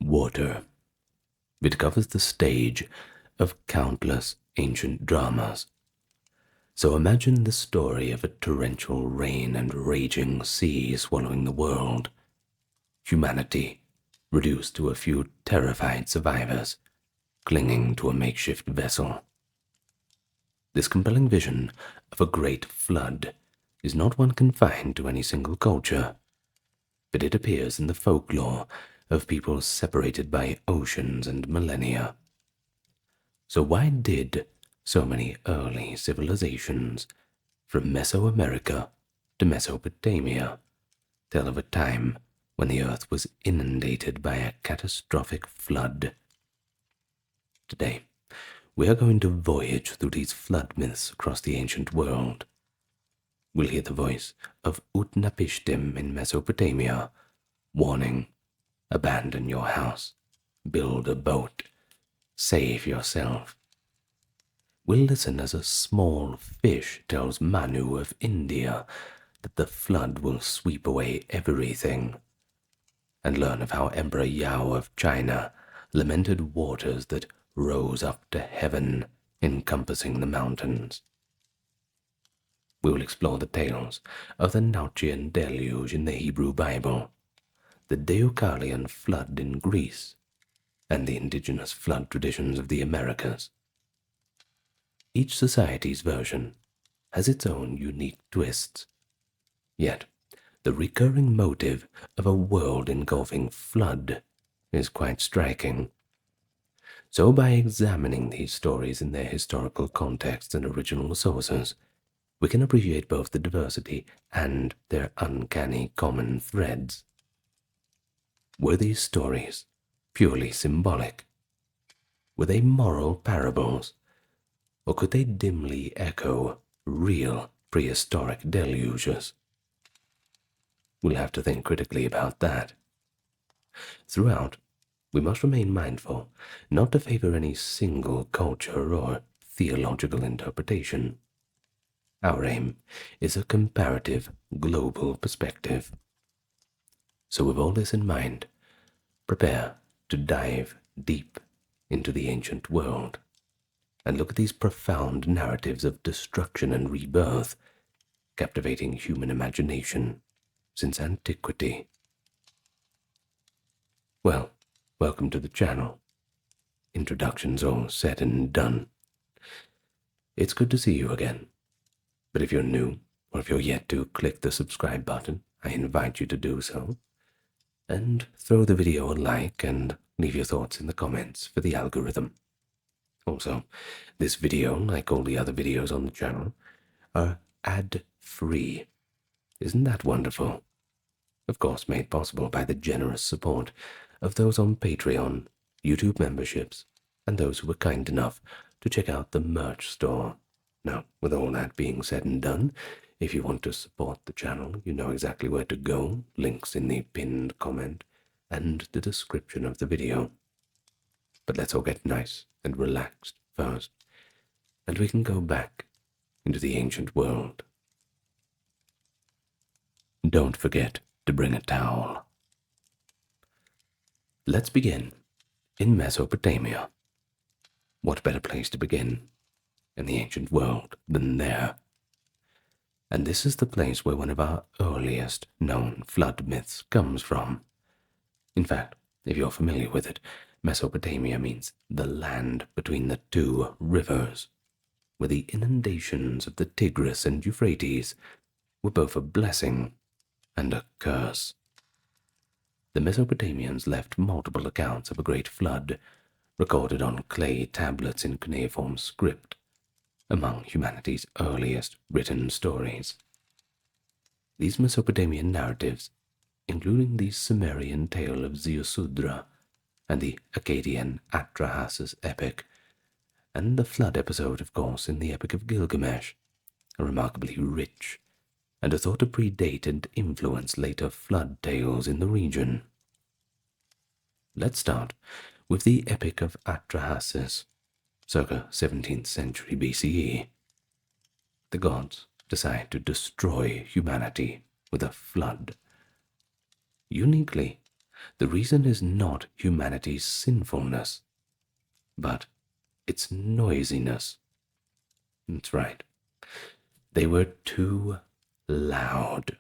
water. It covers the stage of countless ancient dramas. So imagine the story of a torrential rain and raging sea swallowing the world. Humanity reduced to a few terrified survivors, clinging to a makeshift vessel. This compelling vision of a great flood is not one confined to any single culture, but it appears in the folklore of peoples separated by oceans and millennia. So why did so many early civilizations, from Mesoamerica to Mesopotamia, tell of a time when the earth was inundated by a catastrophic flood? Today, we are going to voyage through these flood myths across the ancient world. We'll hear the voice of Utnapishtim in Mesopotamia, warning, abandon your house, build a boat, save yourself. We'll listen as a small fish tells Manu of India that the flood will sweep away everything, and learn of how Emperor Yao of China lamented waters that rose up to heaven, encompassing the mountains. We will explore the tales of the Nautian deluge in the Hebrew Bible, the Deucalion flood in Greece, and the indigenous flood traditions of the Americas. Each society's version has its own unique twists, yet the recurring motive of a world-engulfing flood is quite striking. So by examining these stories in their historical context and original sources, we can appreciate both the diversity and their uncanny common threads. Were these stories purely symbolic? Were they moral parables? Or could they dimly echo real prehistoric deluges? We'll have to think critically about that. Throughout, we must remain mindful not to favor any single culture or theological interpretation. Our aim is a comparative, global perspective. So with all this in mind, prepare to dive deep into the ancient world and look at these profound narratives of destruction and rebirth, captivating human imagination since antiquity. Well, welcome to the channel. Introductions all said and done. It's good to see you again. But if you're new, or if you're yet to click the subscribe button, I invite you to do so. And throw the video a like and leave your thoughts in the comments for the algorithm. Also, this video, like all the other videos on the channel, are ad-free. Isn't that wonderful? Of course, made possible by the generous support of those on Patreon, YouTube memberships, and those who were kind enough to check out the merch store. Now, with all that being said and done, if you want to support the channel, you know exactly where to go. Links in the pinned comment and the description of the video. But let's all get nice and relaxed first, and we can go back into the ancient world. Don't forget to bring a towel. Let's begin in Mesopotamia. What better place to begin in the ancient world than there? And this is the place where one of our earliest known flood myths comes from. In fact, if you're familiar with it, Mesopotamia means the land between the two rivers, where the inundations of the Tigris and Euphrates were both a blessing and a curse. The Mesopotamians left multiple accounts of a great flood, recorded on clay tablets in cuneiform script, among humanity's earliest written stories. These Mesopotamian narratives, including the Sumerian tale of Ziusudra and the Akkadian Atrahasis epic, and the flood episode, of course, in the Epic of Gilgamesh, are remarkably rich and are thought to predate and influence later flood tales in the region. Let's start with the Epic of Atrahasis, circa 17th century BCE. The gods decide to destroy humanity with a flood. Uniquely, The reason is not humanity's sinfulness, but its noisiness. That's right. They were too loud.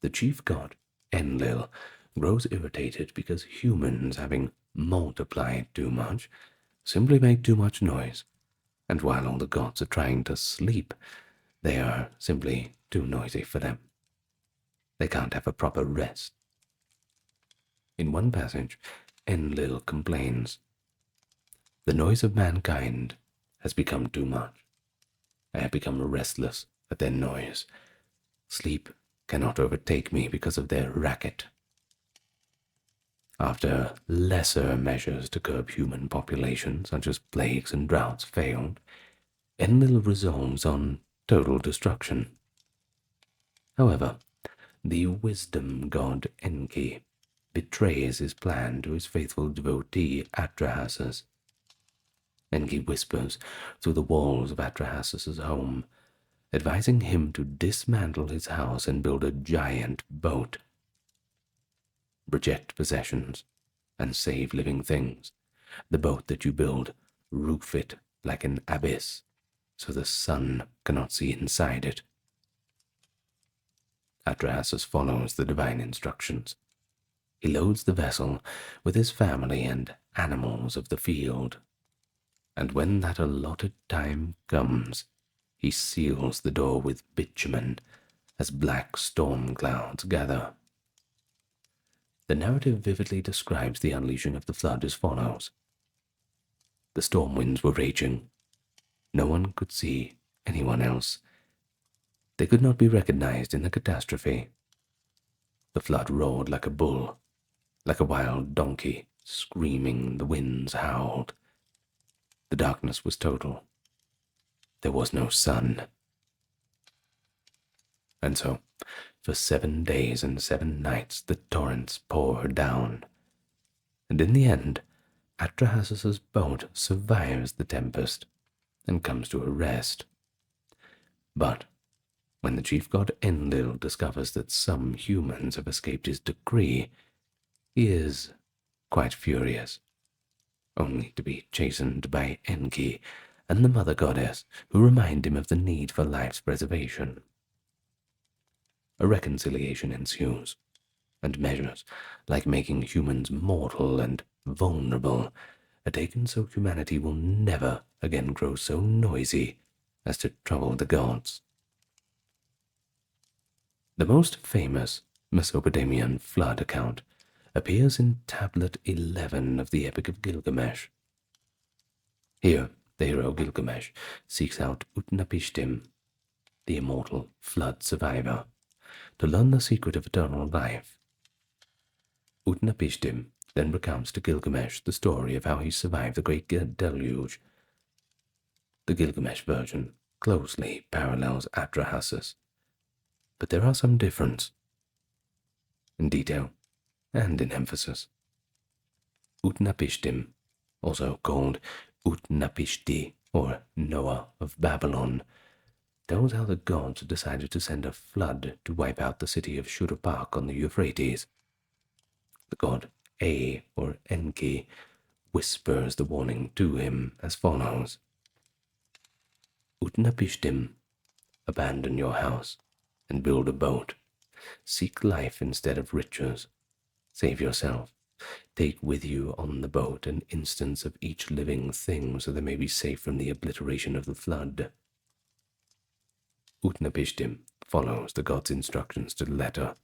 The chief god, Enlil, grows irritated because humans, having multiplied too much, simply make too much noise, and while all the gods are trying to sleep, they are simply too noisy for them. They can't have a proper rest. In one passage, Enlil complains, "The noise of mankind has become too much. I have become restless at their noise. Sleep cannot overtake me because of their racket." After lesser measures to curb human population, such as plagues and droughts, failed, Enlil resolves on total destruction. However, the wisdom god Enki betrays his plan to his faithful devotee Atrahasis. Enki whispers through the walls of Atrahasis' home, advising him to dismantle his house and build a giant boat. Reject possessions and save living things. The boat that you build, roof it like an abyss, so the sun cannot see inside it. Atrahasis follows the divine instructions. He loads the vessel with his family and animals of the field, and when that allotted time comes, he seals the door with bitumen as black storm clouds gather. The narrative vividly describes the unleashing of the flood as follows. The storm winds were raging. No one could see anyone else. They could not be recognized in the catastrophe. The flood roared like a bull, like a wild donkey, screaming. The winds howled. The darkness was total. There was no sun. And so, for 7 days and 7 nights, the torrents poured down. And in the end, Atrahasis' boat survives the tempest and comes to a rest. But when the chief god Enlil discovers that some humans have escaped his decree, he is quite furious, only to be chastened by Enki and the mother goddess, who remind him of the need for life's preservation. A reconciliation ensues, and measures, like making humans mortal and vulnerable, are taken so humanity will never again grow so noisy as to trouble the gods. The most famous Mesopotamian flood account appears in tablet 11 of the Epic of Gilgamesh. Here, the hero Gilgamesh seeks out Utnapishtim, the immortal flood survivor, to learn the secret of eternal life. Utnapishtim then recounts to Gilgamesh the story of how he survived the great deluge. The Gilgamesh version closely parallels Atrahasis, but there are some differences in detail and in emphasis. Utnapishtim, also called Utnapishti or Noah of Babylon, tells how the gods decided to send a flood to wipe out the city of Shuruppak on the Euphrates. The god A, or Enki, whispers the warning to him as follows. Utnapishtim, abandon your house and build a boat. Seek life instead of riches. Save yourself. Take with you on the boat an instance of each living thing so they may be safe from the obliteration of the flood. Utnapishtim follows the god's instructions to the letter,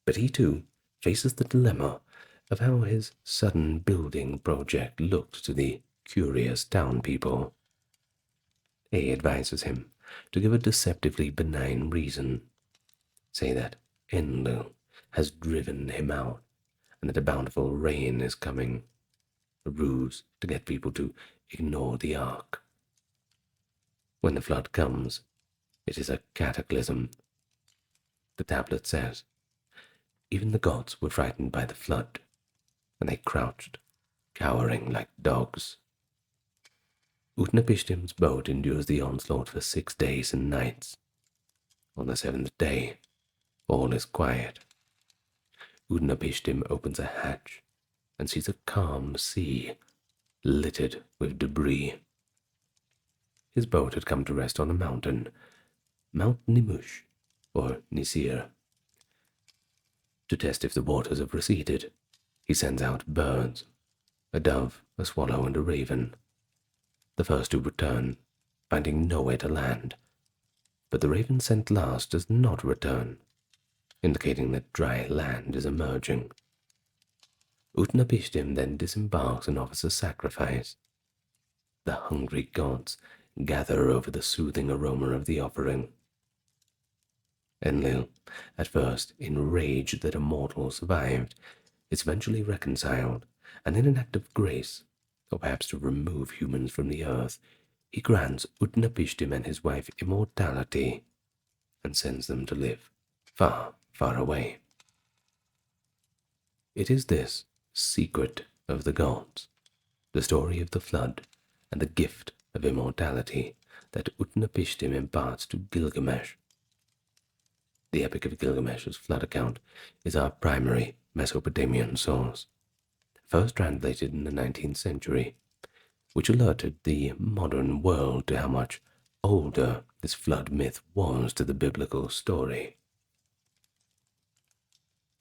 but he too faces the dilemma of how his sudden building project looked to the curious town people. A advises him to give a deceptively benign reason. Say that Enlil has driven him out and that a bountiful rain is coming, a ruse to get people to ignore the ark. When the flood comes, it is a cataclysm. The tablet says, even the gods were frightened by the flood, and they crouched, cowering like dogs. Utnapishtim's boat endures the onslaught for 6 days and nights. On the 7th day, all is quiet. Utnapishtim opens a hatch and sees a calm sea littered with debris. His boat had come to rest on a mountain, Mount Nimush, or Nisir. To test if the waters have receded, he sends out birds, a dove, a swallow, and a raven. The first to return, finding nowhere to land, but the raven sent last does not return, indicating that dry land is emerging. Utnapishtim then disembarks and offers a sacrifice. The hungry gods gather over the soothing aroma of the offering. Enlil, at first enraged that a mortal survived, is eventually reconciled, and in an act of grace, or perhaps to remove humans from the earth, he grants Utnapishtim and his wife immortality and sends them to live far, far away. It is this secret of the gods, the story of the flood, and the gift of immortality that Utnapishtim imparts to Gilgamesh. The Epic of Gilgamesh's flood account is our primary Mesopotamian source, first translated in the 19th century, which alerted the modern world to how much older this flood myth was to the biblical story.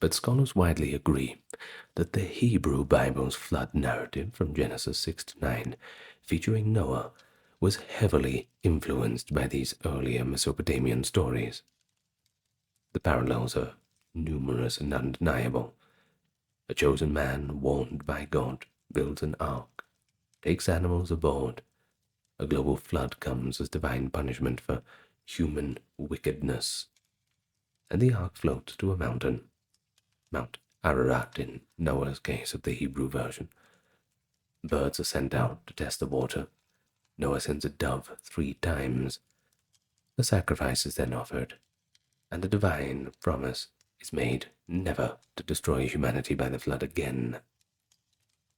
But scholars widely agree that the Hebrew Bible's flood narrative from Genesis 6 to 9, featuring Noah, was heavily influenced by these earlier Mesopotamian stories. The parallels are numerous and undeniable. A chosen man, warned by God, builds an ark, takes animals aboard. A global flood comes as divine punishment for human wickedness, and the ark floats to a mountain, Mount Ararat in Noah's case of the Hebrew version. Birds are sent out to test the water. Noah sends a dove 3 times. The sacrifice is then offered, and a divine promise is made never to destroy humanity by the flood again.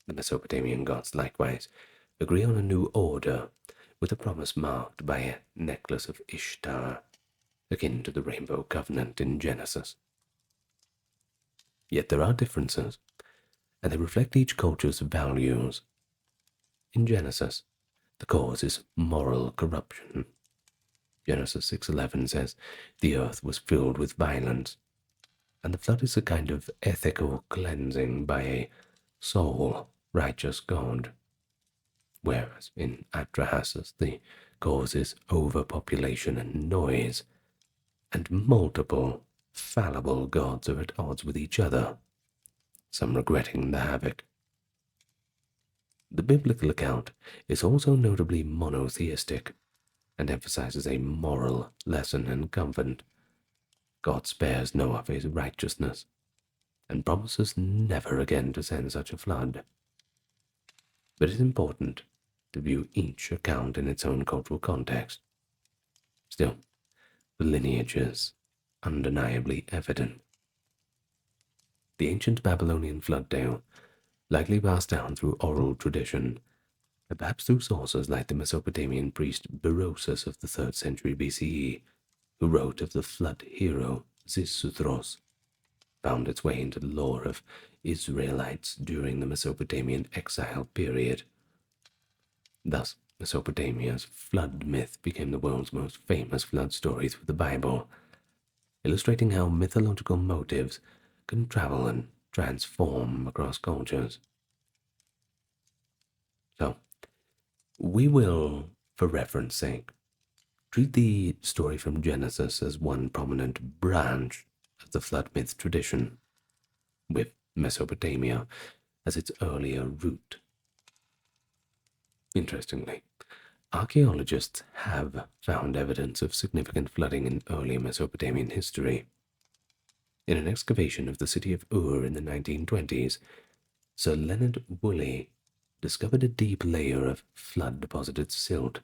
The Mesopotamian gods likewise agree on a new order, with a promise marked by a necklace of Ishtar, akin to the Rainbow Covenant in Genesis. Yet there are differences, and they reflect each culture's values. In Genesis, the cause is moral corruption. Genesis 6:11 says, "The earth was filled with violence," and the flood is a kind of ethical cleansing by a sole, righteous God. Whereas in Atrahasis, the cause is overpopulation and noise, and multiple, fallible gods are at odds with each other, some regretting the havoc. The biblical account is also notably monotheistic and emphasizes a moral lesson and comfort. God spares Noah for his righteousness and promises never again to send such a flood. But it is important to view each account in its own cultural context. Still, the lineage is undeniably evident. The ancient Babylonian flood tale, likely passed down through oral tradition, and perhaps through sources like the Mesopotamian priest Berosus of the 3rd century BCE, who wrote of the flood hero Xisuthros, found its way into the lore of Israelites during the Mesopotamian exile period. Thus, Mesopotamia's flood myth became the world's most famous flood story through the Bible, illustrating how mythological motives can travel and transform across cultures. So, we will, for reference sake, treat the story from Genesis as one prominent branch of the flood myth tradition, with Mesopotamia as its earlier root. Interestingly, archaeologists have found evidence of significant flooding in early Mesopotamian history. In an excavation of the city of Ur in the 1920s, Sir Leonard Woolley discovered a deep layer of flood-deposited silt,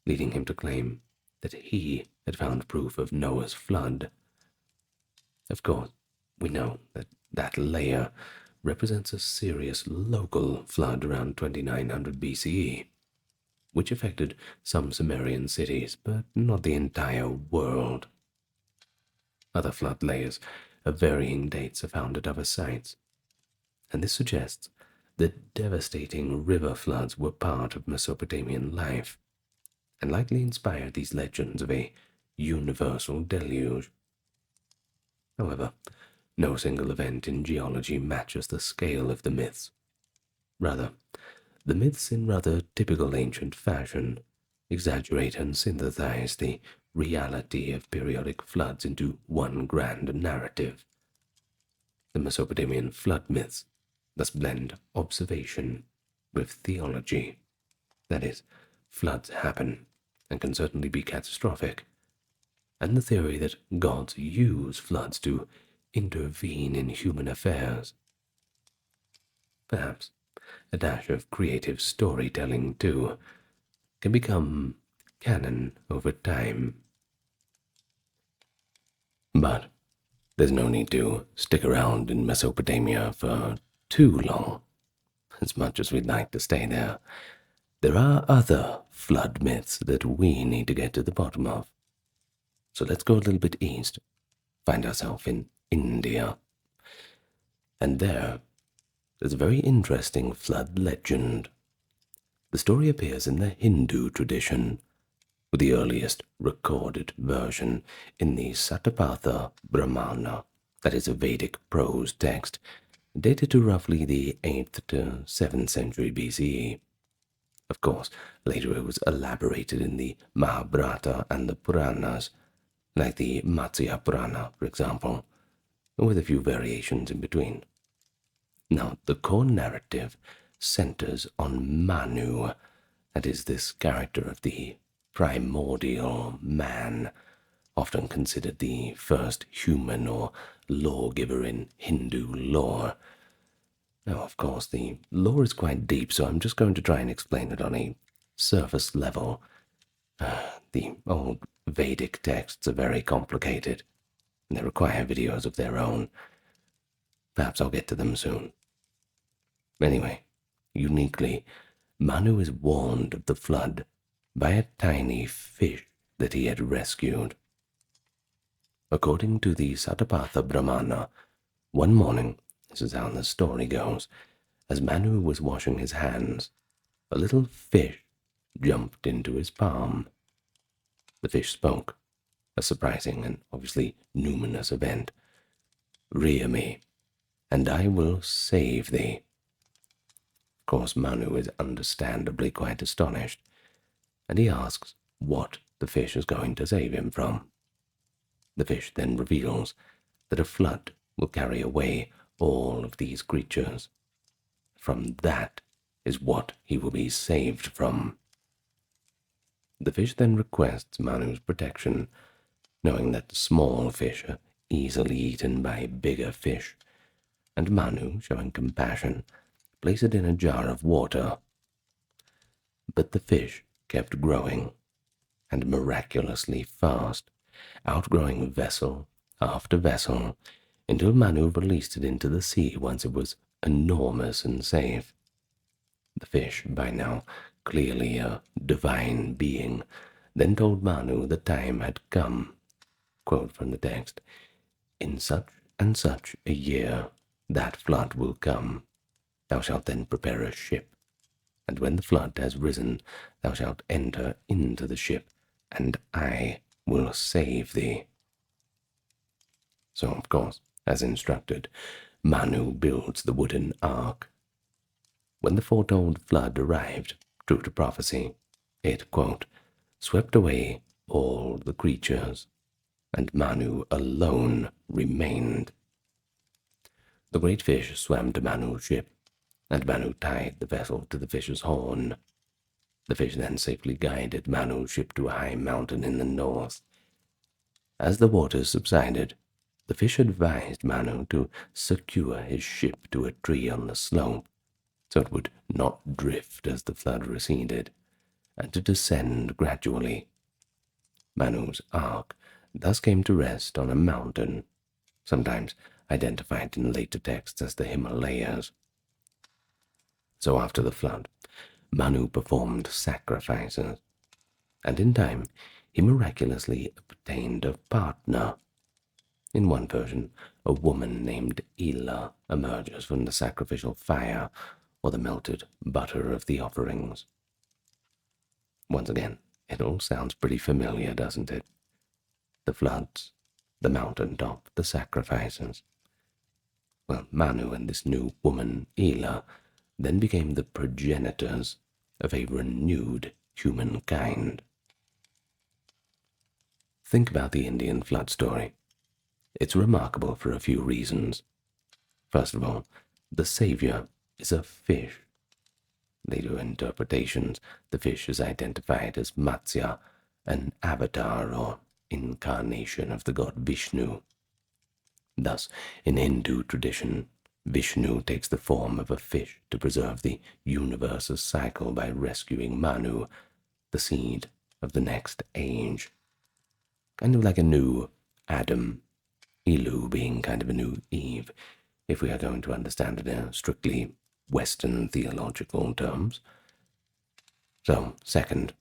leading him to claim that he had found proof of Noah's flood. Of course, we know that that layer represents a serious local flood around 2900 BCE, which affected some Sumerian cities, but not the entire world. Other flood layers of varying dates are found at other sites, and this suggests that devastating river floods were part of Mesopotamian life, and likely inspired these legends of a universal deluge. However, no single event in geology matches the scale of the myths. Rather, the myths, in rather typical ancient fashion, exaggerate and synthesize the reality of periodic floods into one grand narrative. The Mesopotamian flood myths thus blend observation with theology. That is, floods happen and can certainly be catastrophic, and the theory that gods use floods to intervene in human affairs. Perhaps a dash of creative storytelling, too, can become canon over time. But there's no need to stick around in Mesopotamia for too long. As much as we'd like to stay there, there are other flood myths that we need to get to the bottom of. So let's go a little bit east, find ourselves in India. And there's a very interesting flood legend. The story appears in the Hindu tradition, with the earliest recorded version in the Satapatha Brahmana, that is a Vedic prose text, dated to roughly the 8th to 7th century BCE. Of course, later it was elaborated in the Mahabharata and the Puranas, like the Matsya Purana, for example, with a few variations in between. Now, the core narrative centers on Manu, that is, this character of the primordial man, often considered the first human or lawgiver in Hindu lore. Now, of course, the lore is quite deep, so I'm just going to try and explain it on a surface level. The old Vedic texts are very complicated, and they require videos of their own. Perhaps I'll get to them soon. Anyway, uniquely, Manu is warned of the flood by a tiny fish that he had rescued. According to the Satapatha Brahmana, one morning, this is how the story goes, as Manu was washing his hands, a little fish jumped into his palm. The fish spoke, a surprising and obviously numinous event. "Rear me, and I will save thee." Of course, Manu is understandably quite astonished, and he asks what the fish is going to save him from. The fish then reveals that a flood will carry away all of these creatures. From that is what he will be saved from. The fish then requests Manu's protection, knowing that small fish are easily eaten by bigger fish, and Manu, showing compassion, places it in a jar of water. But the fish kept growing, and miraculously fast, outgrowing vessel after vessel, until Manu released it into the sea once it was enormous and safe. The fish, by now clearly a divine being, then told Manu the time had come. Quote from the text, "In such and such a year that flood will come. Thou shalt then prepare a ship, and when the flood has risen, thou shalt enter into the ship, and I will save thee." So, of course, as instructed, Manu builds the wooden ark. When the foretold flood arrived, true to prophecy, it, quote, "swept away all the creatures, and Manu alone remained." The great fish swam to Manu's ship, and Manu tied the vessel to the fish's horn. The fish then safely guided Manu's ship to a high mountain in the north. As the waters subsided, the fish advised Manu to secure his ship to a tree on the slope, so it would not drift as the flood receded, and to descend gradually. Manu's ark thus came to rest on a mountain, sometimes identified in later texts as the Himalayas. So after the flood, Manu performed sacrifices, and in time he miraculously obtained a partner. In one version, a woman named Ela emerges from the sacrificial fire or the melted butter of the offerings. Once again, it all sounds pretty familiar, doesn't it? The floods, the mountaintop, the sacrifices. Well, Manu and this new woman, Ela, then became the progenitors of a renewed humankind. Think about the Indian flood story. It's remarkable for a few reasons. First of all, the savior is a fish. Later interpretations, the fish is identified as Matsya, an avatar or incarnation of the god Vishnu. Thus, in Hindu tradition, Vishnu takes the form of a fish to preserve the universe's cycle by rescuing Manu, the seed of the next age. Kind of like a new Adam, Elu being kind of a new Eve, if we are going to understand it in strictly Western theological terms. So, second,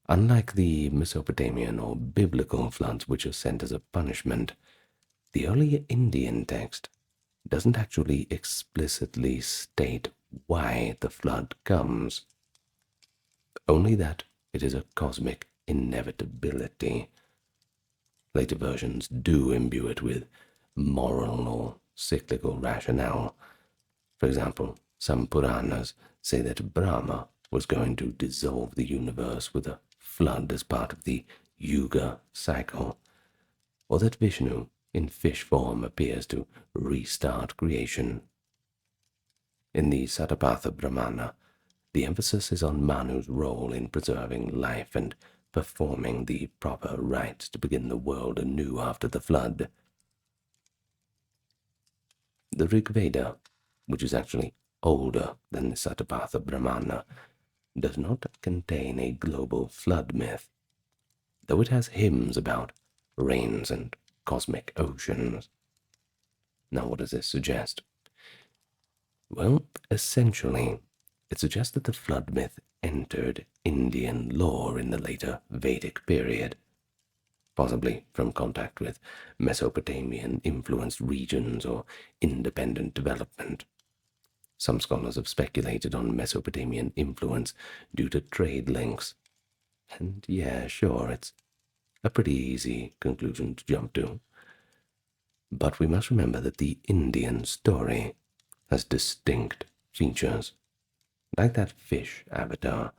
unlike the Mesopotamian or biblical floods which are sent as a punishment, the early Indian text doesn't actually explicitly state why the flood comes, only that it is a cosmic inevitability. Later versions do imbue it with moral or cyclical rationale. For example, some Puranas say that Brahma was going to dissolve the universe with a flood as part of the Yuga cycle, or that Vishnu, in fish form, appears to restart creation. In the Satapatha Brahmana, the emphasis is on Manu's role in preserving life and performing the proper rites to begin the world anew after the flood. The Rig Veda, which is actually older than the Satapatha Brahmana, does not contain a global flood myth, though it has hymns about rains and cosmic oceans. Now, what does this suggest? Well, essentially, it suggests that the flood myth entered Indian lore in the later Vedic period, possibly from contact with Mesopotamian-influenced regions or independent development. Some scholars have speculated on Mesopotamian influence due to trade links. And yeah, sure, it's a pretty easy conclusion to jump to. But we must remember that the Indian story has distinct features, like that fish avatar,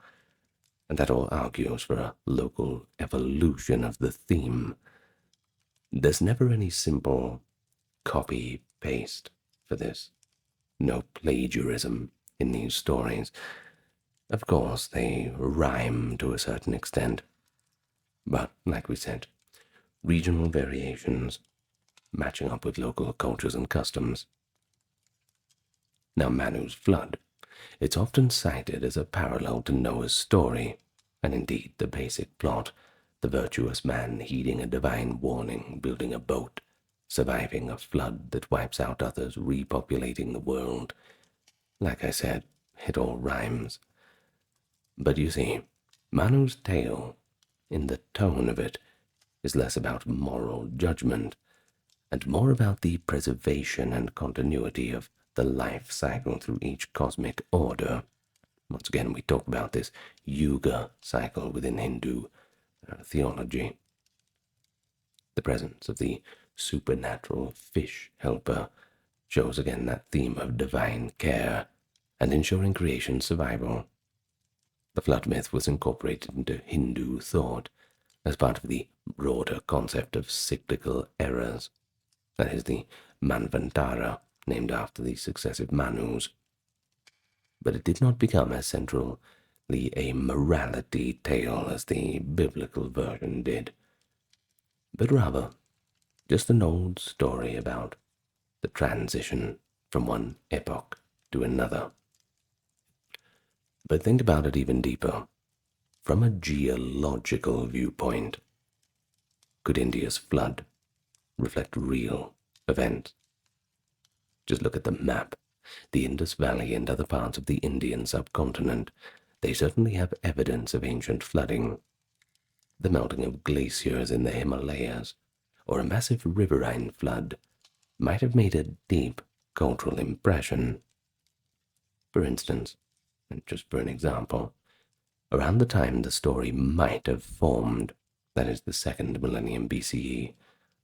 and that all argues for a local evolution of the theme. There's never any simple copy-paste for this. No plagiarism in these stories. Of course, they rhyme to a certain extent, but, like we said, regional variations matching up with local cultures and customs. Now, Manu's flood. It's often cited as a parallel to Noah's story, and indeed the basic plot, the virtuous man heeding a divine warning, building a boat, surviving a flood that wipes out others, repopulating the world. Like I said, it all rhymes. But you see, Manu's tale, in the tone of it, is less about moral judgment, and more about the preservation and continuity of the life cycle through each cosmic order. Once again, we talk about this Yuga cycle within Hindu theology. The presence of the supernatural fish helper shows again that theme of divine care and ensuring creation's survival. The flood myth was incorporated into Hindu thought as part of the broader concept of cyclical eras, that is the Manvantara, named after the successive Manus. But it did not become as centrally a morality tale as the biblical version did, but rather just an old story about the transition from one epoch to another. But think about it even deeper. From a geological viewpoint, could India's flood reflect real events? Just look at the map. The Indus Valley and other parts of the Indian subcontinent, they certainly have evidence of ancient flooding. The melting of glaciers in the Himalayas, or a massive riverine flood, might have made a deep cultural impression. For instance, and just for an example, around the time the story might have formed, that is the 2nd millennium BCE,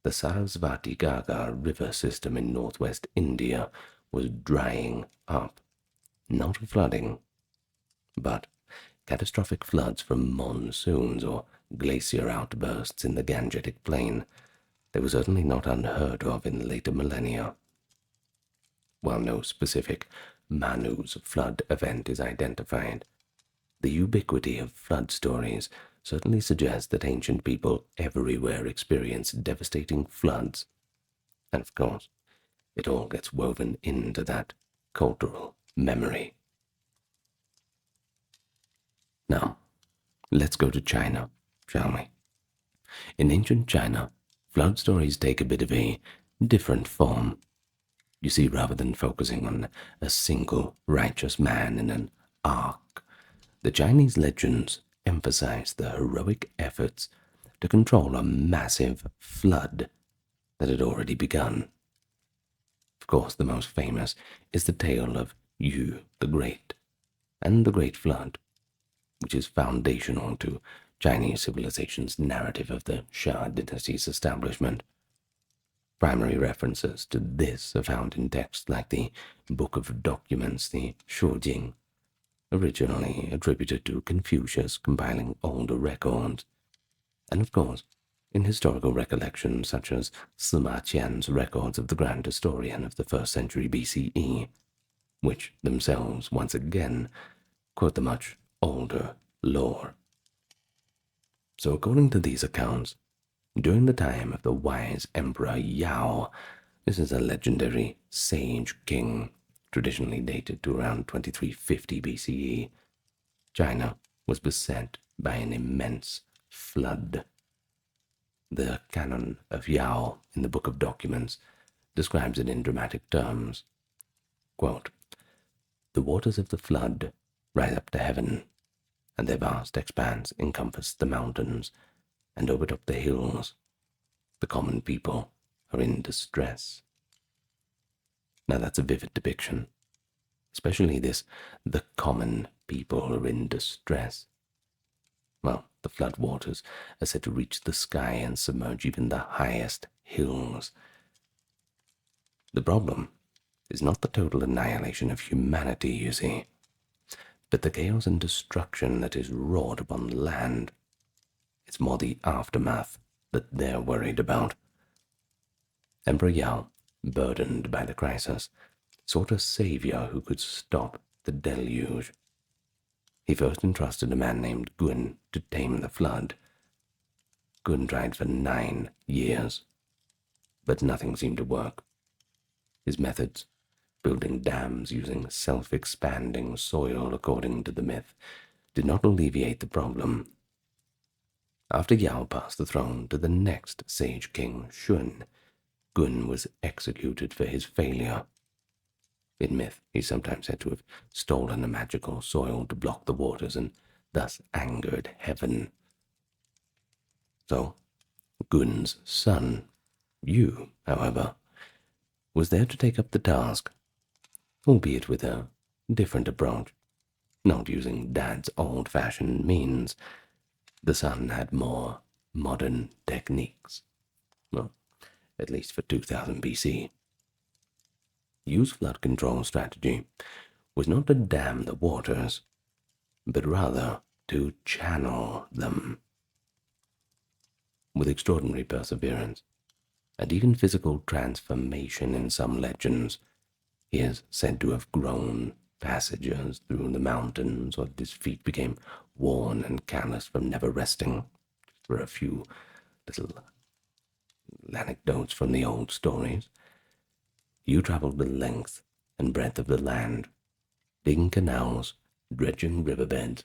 the Sarasvati Gaga river system in northwest India was drying up, not flooding, but catastrophic floods from monsoons or glacier outbursts in the Gangetic Plain. They were certainly not unheard of in later millennia. While no specific Manu's flood event is identified, the ubiquity of flood stories certainly suggests that ancient people everywhere experienced devastating floods. And of course, it all gets woven into that cultural memory. Now, let's go to China, shall we? In ancient China, flood stories take a bit of a different form. You see, rather than focusing on a single righteous man in an ark, the Chinese legends emphasize the heroic efforts to control a massive flood that had already begun. Of course, the most famous is the tale of Yu the Great and the Great Flood, which is foundational to Chinese civilization's narrative of the Shah dynasty's establishment. Primary references to this are found in texts like the Book of Documents, the Shujing, originally attributed to Confucius compiling older records, and of course in historical recollections such as Sima Qian's records of the Grand Historian of the 1st century BCE, which themselves once again quote the much older lore. So according to these accounts, during the time of the wise Emperor Yao, this is a legendary sage king, traditionally dated to around 2350 BCE, China was beset by an immense flood. The canon of Yao in the Book of Documents describes it in dramatic terms. Quote, "The waters of the flood rise up to heaven, and their vast expanse encompass the mountains and overtop the hills. The common people are in distress." Now that's a vivid depiction, especially this, the common people are in distress. Well, the flood waters are said to reach the sky and submerge even the highest hills. The problem is not the total annihilation of humanity, you see, but the chaos and destruction that is wrought upon the land. It's more the aftermath that they're worried about. Emperor Yao, burdened by the crisis, sought a savior who could stop the deluge. He first entrusted a man named Gun to tame the flood. Gun tried for 9 years, but nothing seemed to work. His methods, building dams using self-expanding soil according to the myth, did not alleviate the problem. After Yao passed the throne to the next sage king, Shun, Gun was executed for his failure. In myth, he's sometimes said to have stolen a magical soil to block the waters and thus angered heaven. So, Gun's son, Yu, however, was there to take up the task, albeit with a different approach, not using Dad's old-fashioned means. The son had more modern techniques, well, at least for 2000 BC. Yu's flood control strategy was not to dam the waters, but rather to channel them. With extraordinary perseverance, and even physical transformation in some legends, he is said to have grown passages through the mountains, or his feet became worn and callous from never resting. For a few little anecdotes from the old stories. You traveled the length and breadth of the land, digging canals, dredging riverbeds,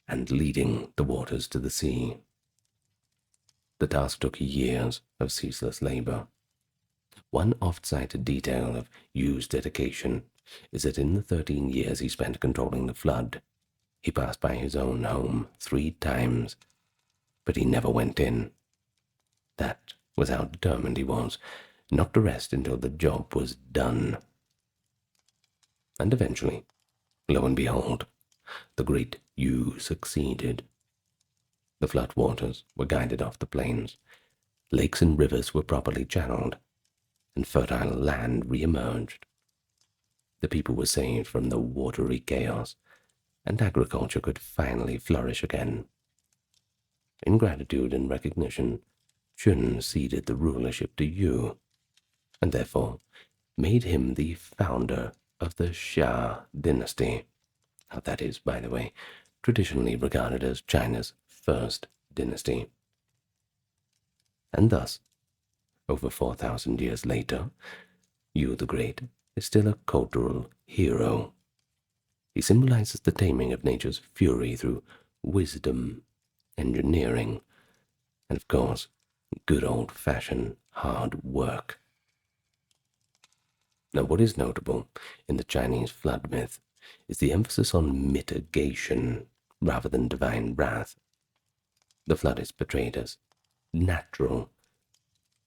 and leading the waters to the sea. The task took years of ceaseless labor. One oft-cited detail of Yu's dedication is that in the 13 years he spent controlling the flood, he passed by his own home 3 times, but he never went in. That was how determined he was not to rest until the job was done. And eventually, lo and behold, the great Yu succeeded. The flood waters were guided off the plains, lakes and rivers were properly channeled, and fertile land re-emerged. The people were saved from the watery chaos, and agriculture could finally flourish again. In gratitude and recognition, Shun ceded the rulership to Yu, and therefore made him the founder of the Xia dynasty. That is, by the way, traditionally regarded as China's first dynasty. And thus, over 4,000 years later, Yu the Great is still a cultural hero. He symbolizes the taming of nature's fury through wisdom, engineering, and of course, good old-fashioned hard work. Now, what is notable in the Chinese flood myth is the emphasis on mitigation rather than divine wrath. The flood is portrayed as natural,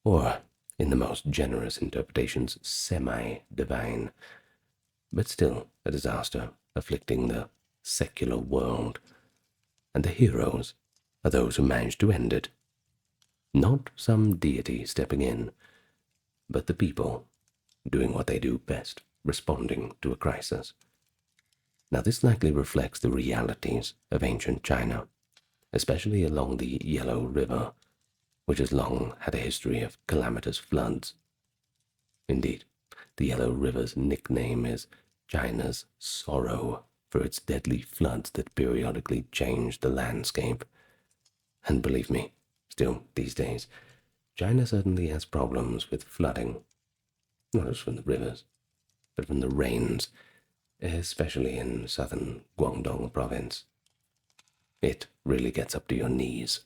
or, in the most generous interpretations, semi-divine, but still a disaster afflicting the secular world, and the heroes are those who manage to end it. Not some deity stepping in, but the people doing what they do best, responding to a crisis. Now, this likely reflects the realities of ancient China, especially along the Yellow River, which has long had a history of calamitous floods. Indeed, the Yellow River's nickname is China's sorrow for its deadly floods that periodically change the landscape. And believe me, still these days, China certainly has problems with flooding, not just from the rivers, but from the rains, especially in southern Guangdong province. It really gets up to your knees.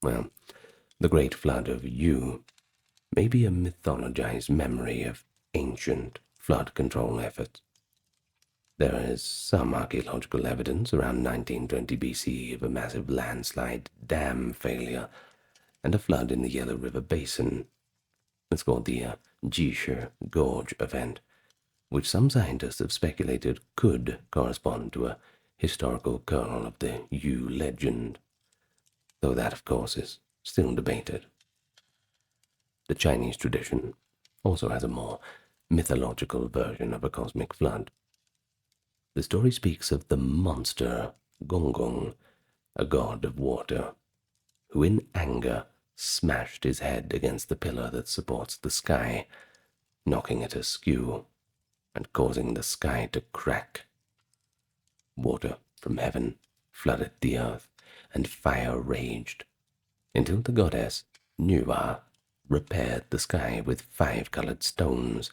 Well, the Great Flood of Yu may be a mythologized memory of ancient flood control efforts. There is some archaeological evidence around 1920 BC of a massive landslide dam failure and a flood in the Yellow River Basin. It's called the Jishe Gorge event, which some scientists have speculated could correspond to a historical kernel of the Yu legend, though that, of course, is still debated. The Chinese tradition also has a more mythological version of a cosmic flood. The story speaks of the monster Gonggong, a god of water, who in anger smashed his head against the pillar that supports the sky, knocking it askew and causing the sky to crack. Water from heaven flooded the earth, and fire raged, until the goddess Nuwa repaired the sky with 5 colored stones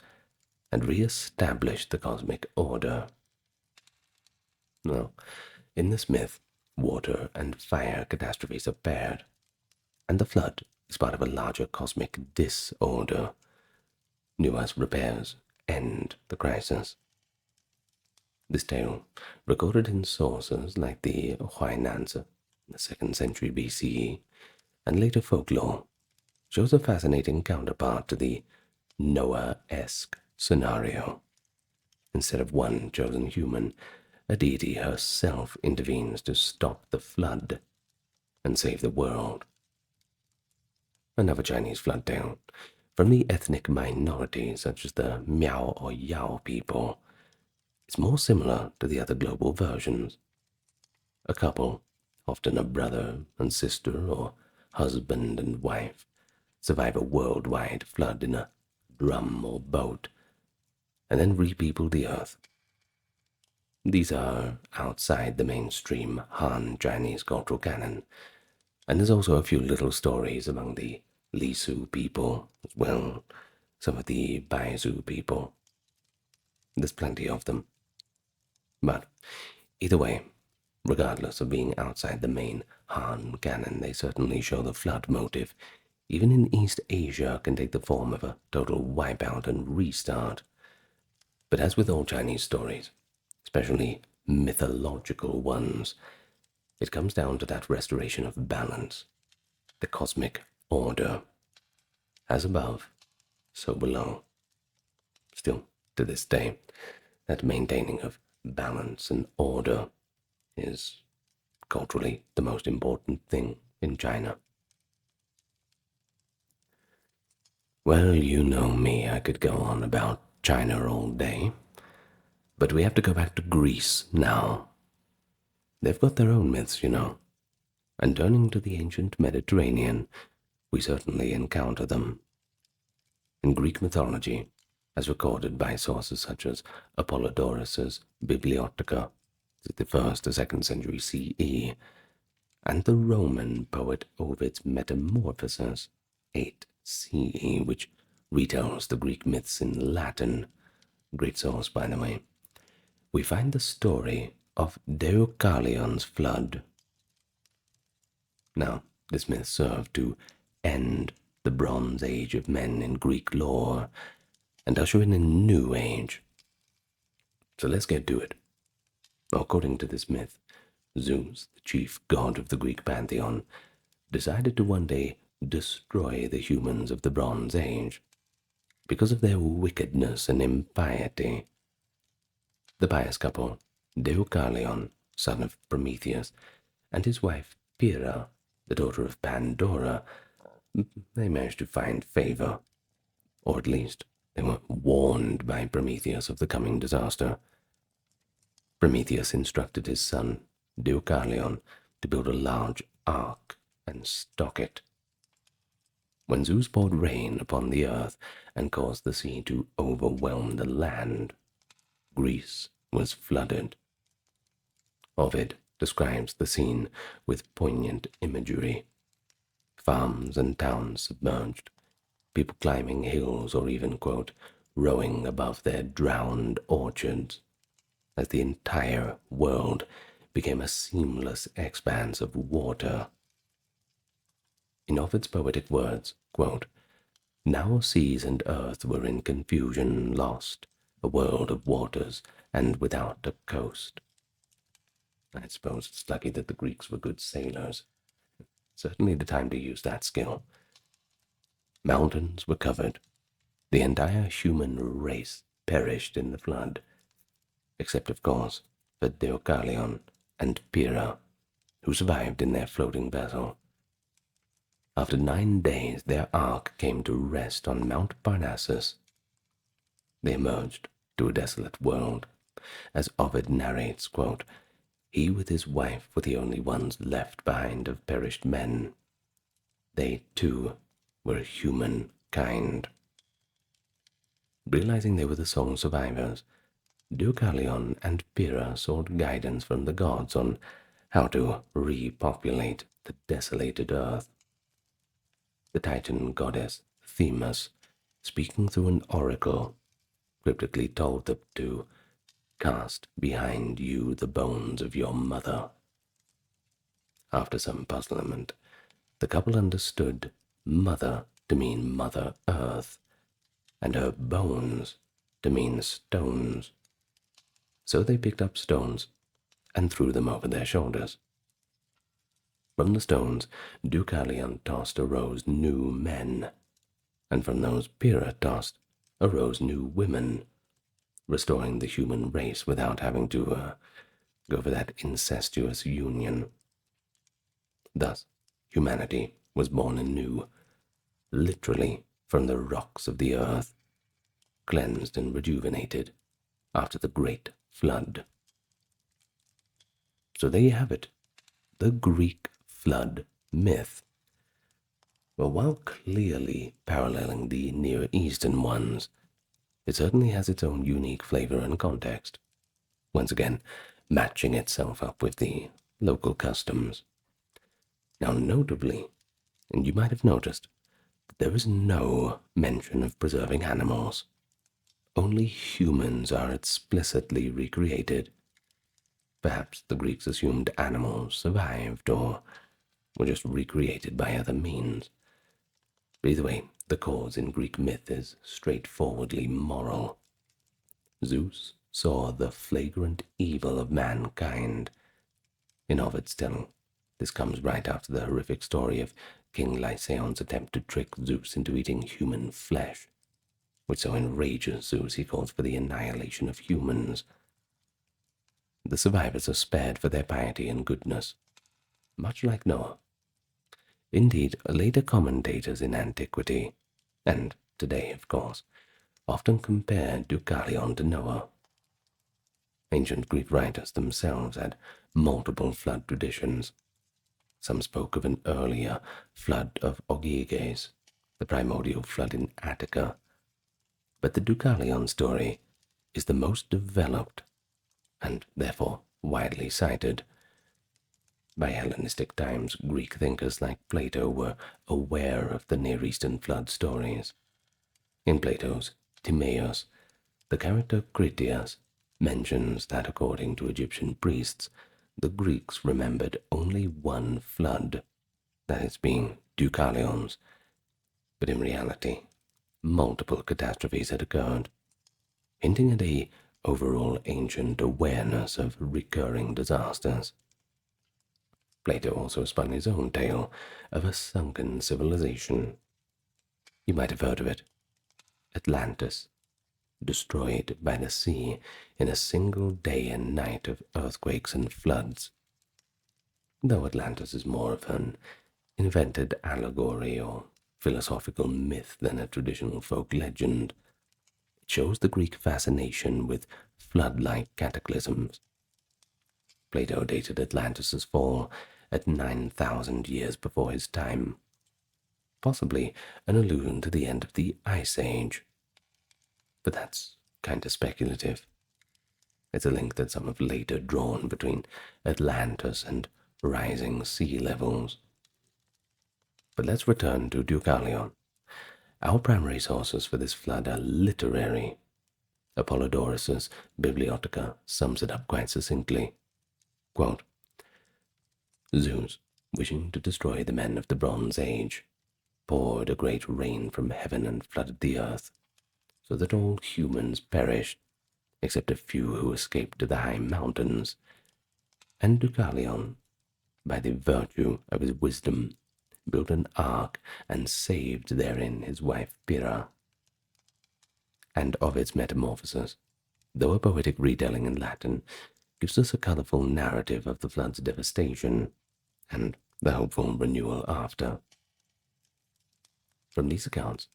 and re-established the cosmic order. Now, in this myth, water and fire catastrophes are paired, and the flood is part of a larger cosmic disorder. Nuwa's repairs end the crisis. This tale, recorded in sources like the Huainanzi in the 2nd century BCE, and later folklore, shows a fascinating counterpart to the Noah-esque scenario. Instead of one chosen human, a deity herself intervenes to stop the flood and save the world. Another Chinese flood tale, from the ethnic minorities such as the Miao or Yao people, is more similar to the other global versions. A couple, often a brother and sister or husband and wife, survive a worldwide flood in a drum or boat, and then repeople the earth. These are outside the mainstream Han Chinese cultural canon, and there's also a few little stories among the Lisu people, as well, some of the Baizu people. There's plenty of them. But either way, regardless of being outside the main Han canon, they certainly show the flood motive, even in East Asia, can take the form of a total wipeout and restart. But as with all Chinese stories, especially mythological ones, it comes down to that restoration of balance, the cosmic order. As above, so below. Still, to this day, that maintaining of balance and order is culturally the most important thing in China. Well, you know me, I could go on about China all day, but we have to go back to Greece now. They've got their own myths, you know, and turning to the ancient Mediterranean, we certainly encounter them. In Greek mythology, as recorded by sources such as Apollodorus's Bibliotheca, the 1st to 2nd century CE, and the Roman poet Ovid's Metamorphoses, 8 CE, which retells the Greek myths in Latin, great source by the way, we find the story of Deucalion's flood. Now, this myth served to end the Bronze Age of men in Greek lore and usher in a new age. So let's get to it. According to this myth, Zeus, the chief god of the Greek pantheon, decided to one day destroy the humans of the Bronze Age because of their wickedness and impiety. The pious couple, Deucalion, son of Prometheus, and his wife Pyrrha, the daughter of Pandora, they managed to find favor, or at least they were warned by Prometheus of the coming disaster. Prometheus instructed his son, Deucalion, to build a large ark and stock it. When Zeus poured rain upon the earth and caused the sea to overwhelm the land, Greece was flooded. Ovid describes the scene with poignant imagery. Farms and towns submerged, people climbing hills or even, quote, rowing above their drowned orchards, as the entire world became a seamless expanse of water. In Ovid's poetic words, quote, now seas and earth were in confusion lost, a world of waters and without a coast. I suppose it's lucky that the Greeks were good sailors. Certainly the time to use that skill. Mountains were covered. The entire human race perished in the flood, except, of course, for Deucalion and Pyrrha, who survived in their floating vessel. After 9 days, their ark came to rest on Mount Parnassus. They emerged to a desolate world. As Ovid narrates, quote, he with his wife were the only ones left behind of perished men. They, too, were humankind. Realizing they were the sole survivors, Deucalion and Pyrrha sought guidance from the gods on how to repopulate the desolated earth. The Titan goddess Themis, speaking through an oracle, cryptically told them to cast behind you the bones of your mother. After some puzzlement, the couple understood mother to mean Mother Earth, and her bones to mean stones. So they picked up stones and threw them over their shoulders. From the stones, Deucalion tossed arose new men, and from those Pyrrha tossed arose new women, restoring the human race without having to go for that incestuous union. Thus, humanity was born anew, literally from the rocks of the earth, cleansed and rejuvenated after the great flood. So there you have it, the Greek flood myth. Well, while clearly paralleling the Near Eastern ones, it certainly has its own unique flavor and context, once again matching itself up with the local customs. Now, notably, and you might have noticed, there is no mention of preserving animals. Only humans are explicitly recreated. Perhaps the Greeks assumed animals survived or were just recreated by other means. But either way, the cause in Greek myth is straightforwardly moral. Zeus saw the flagrant evil of mankind. In Ovid's telling, this comes right after the horrific story of King Lycaon's attempt to trick Zeus into eating human flesh, which so enrages Zeus he calls for the annihilation of humans. The survivors are spared for their piety and goodness, much like Noah. Indeed, later commentators in antiquity, and today of course, often compare Deucalion to Noah. Ancient Greek writers themselves had multiple flood traditions. Some spoke of an earlier flood of Ogyges, the primordial flood in Attica, but the Deucalion story is the most developed and therefore widely cited. By Hellenistic times, Greek thinkers like Plato were aware of the Near Eastern flood stories. In Plato's Timaeus, the character Critias mentions that according to Egyptian priests, the Greeks remembered only one flood, that is being Deucalion's, but in reality, multiple catastrophes had occurred, hinting at a overall ancient awareness of recurring disasters. Plato also spun his own tale of a sunken civilization. You might have heard of it. Atlantis, destroyed by the sea in a single day and night of earthquakes and floods. Though Atlantis is more of an invented allegory or philosophical myth than a traditional folk legend, it shows the Greek fascination with flood-like cataclysms. Plato dated Atlantis' fall at 9,000 years before his time, possibly an allusion to the end of the Ice Age. But that's kind of speculative. It's a link that some have later drawn between Atlantis and rising sea levels. But let's return to Deucalion. Our primary sources for this flood are literary. Apollodorus' Bibliotheca sums it up quite succinctly. Quote, Zeus, wishing to destroy the men of the Bronze Age, poured a great rain from heaven and flooded the earth, so that all humans perished, except a few who escaped to the high mountains. And Deucalion, by the virtue of his wisdom, built an ark and saved therein his wife Pyrrha. And of its metamorphosis, though a poetic retelling in Latin, gives us a colorful narrative of the flood's devastation and the hopeful renewal after. From these accounts,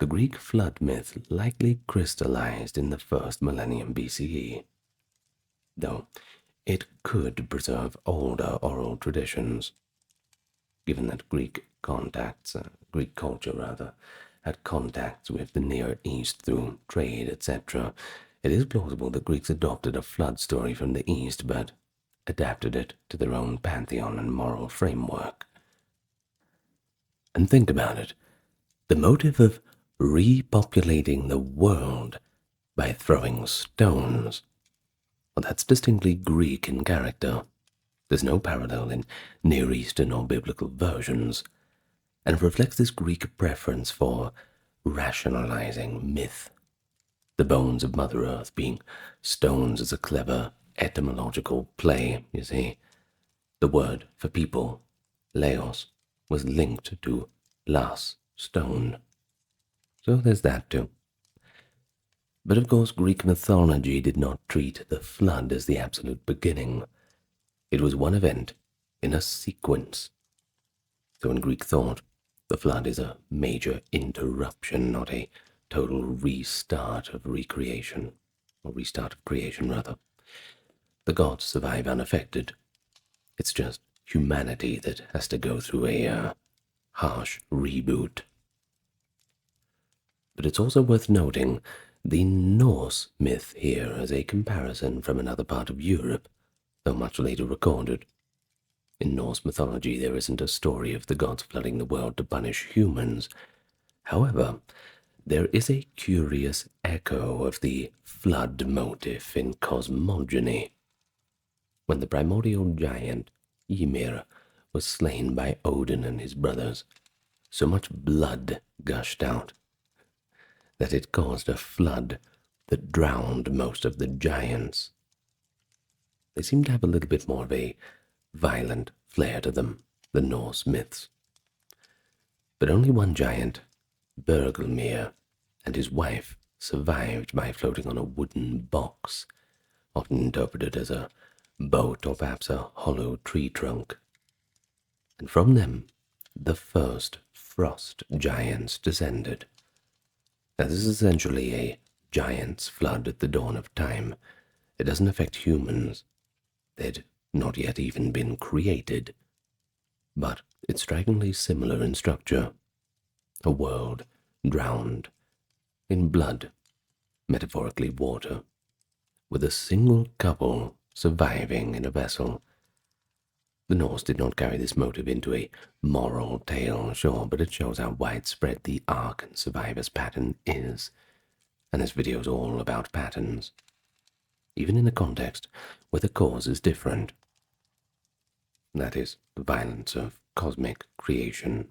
the Greek flood myth likely crystallized in the first millennium BCE, though it could preserve older oral traditions. Given that Greek culture had contacts with the Near East through trade, etc., it is plausible that Greeks adopted a flood story from the East, but adapted it to their own pantheon and moral framework. And think about it. The motive of repopulating the world by throwing stones, well, that's distinctly Greek in character. There's no parallel in Near Eastern or biblical versions, and reflects this Greek preference for rationalizing myth. The bones of Mother Earth being stones is a clever etymological play, you see. The word for people, laos, was linked to las, stone. So there's that too. But of course, Greek mythology did not treat the flood as the absolute beginning. It was one event in a sequence. So in Greek thought, the flood is a major interruption, not a total restart of recreation, or restart of creation, rather. The gods survive unaffected. It's just humanity that has to go through a harsh reboot. But it's also worth noting the Norse myth here as a comparison from another part of Europe, though much later recorded. In Norse mythology, there isn't a story of the gods flooding the world to punish humans. However, there is a curious echo of the flood motif in cosmogony. When the primordial giant Ymir was slain by Odin and his brothers, so much blood gushed out that it caused a flood that drowned most of the giants. They seem to have a little bit more of a violent flair to them, the Norse myths. But only one giant, Bergelmir, and his wife survived by floating on a wooden box, often interpreted as a boat or perhaps a hollow tree trunk. And from them, the first frost giants descended. Now, this is essentially a giant's flood at the dawn of time. It doesn't affect humans. They'd not yet even been created. But it's strikingly similar in structure. A world drowned in blood, metaphorically water, with a single couple surviving in a vessel. The Norse did not carry this motive into a moral tale, sure, but it shows how widespread the ark and survivors pattern is, and this video is all about patterns, even in a context where the cause is different. That is, the violence of cosmic creation.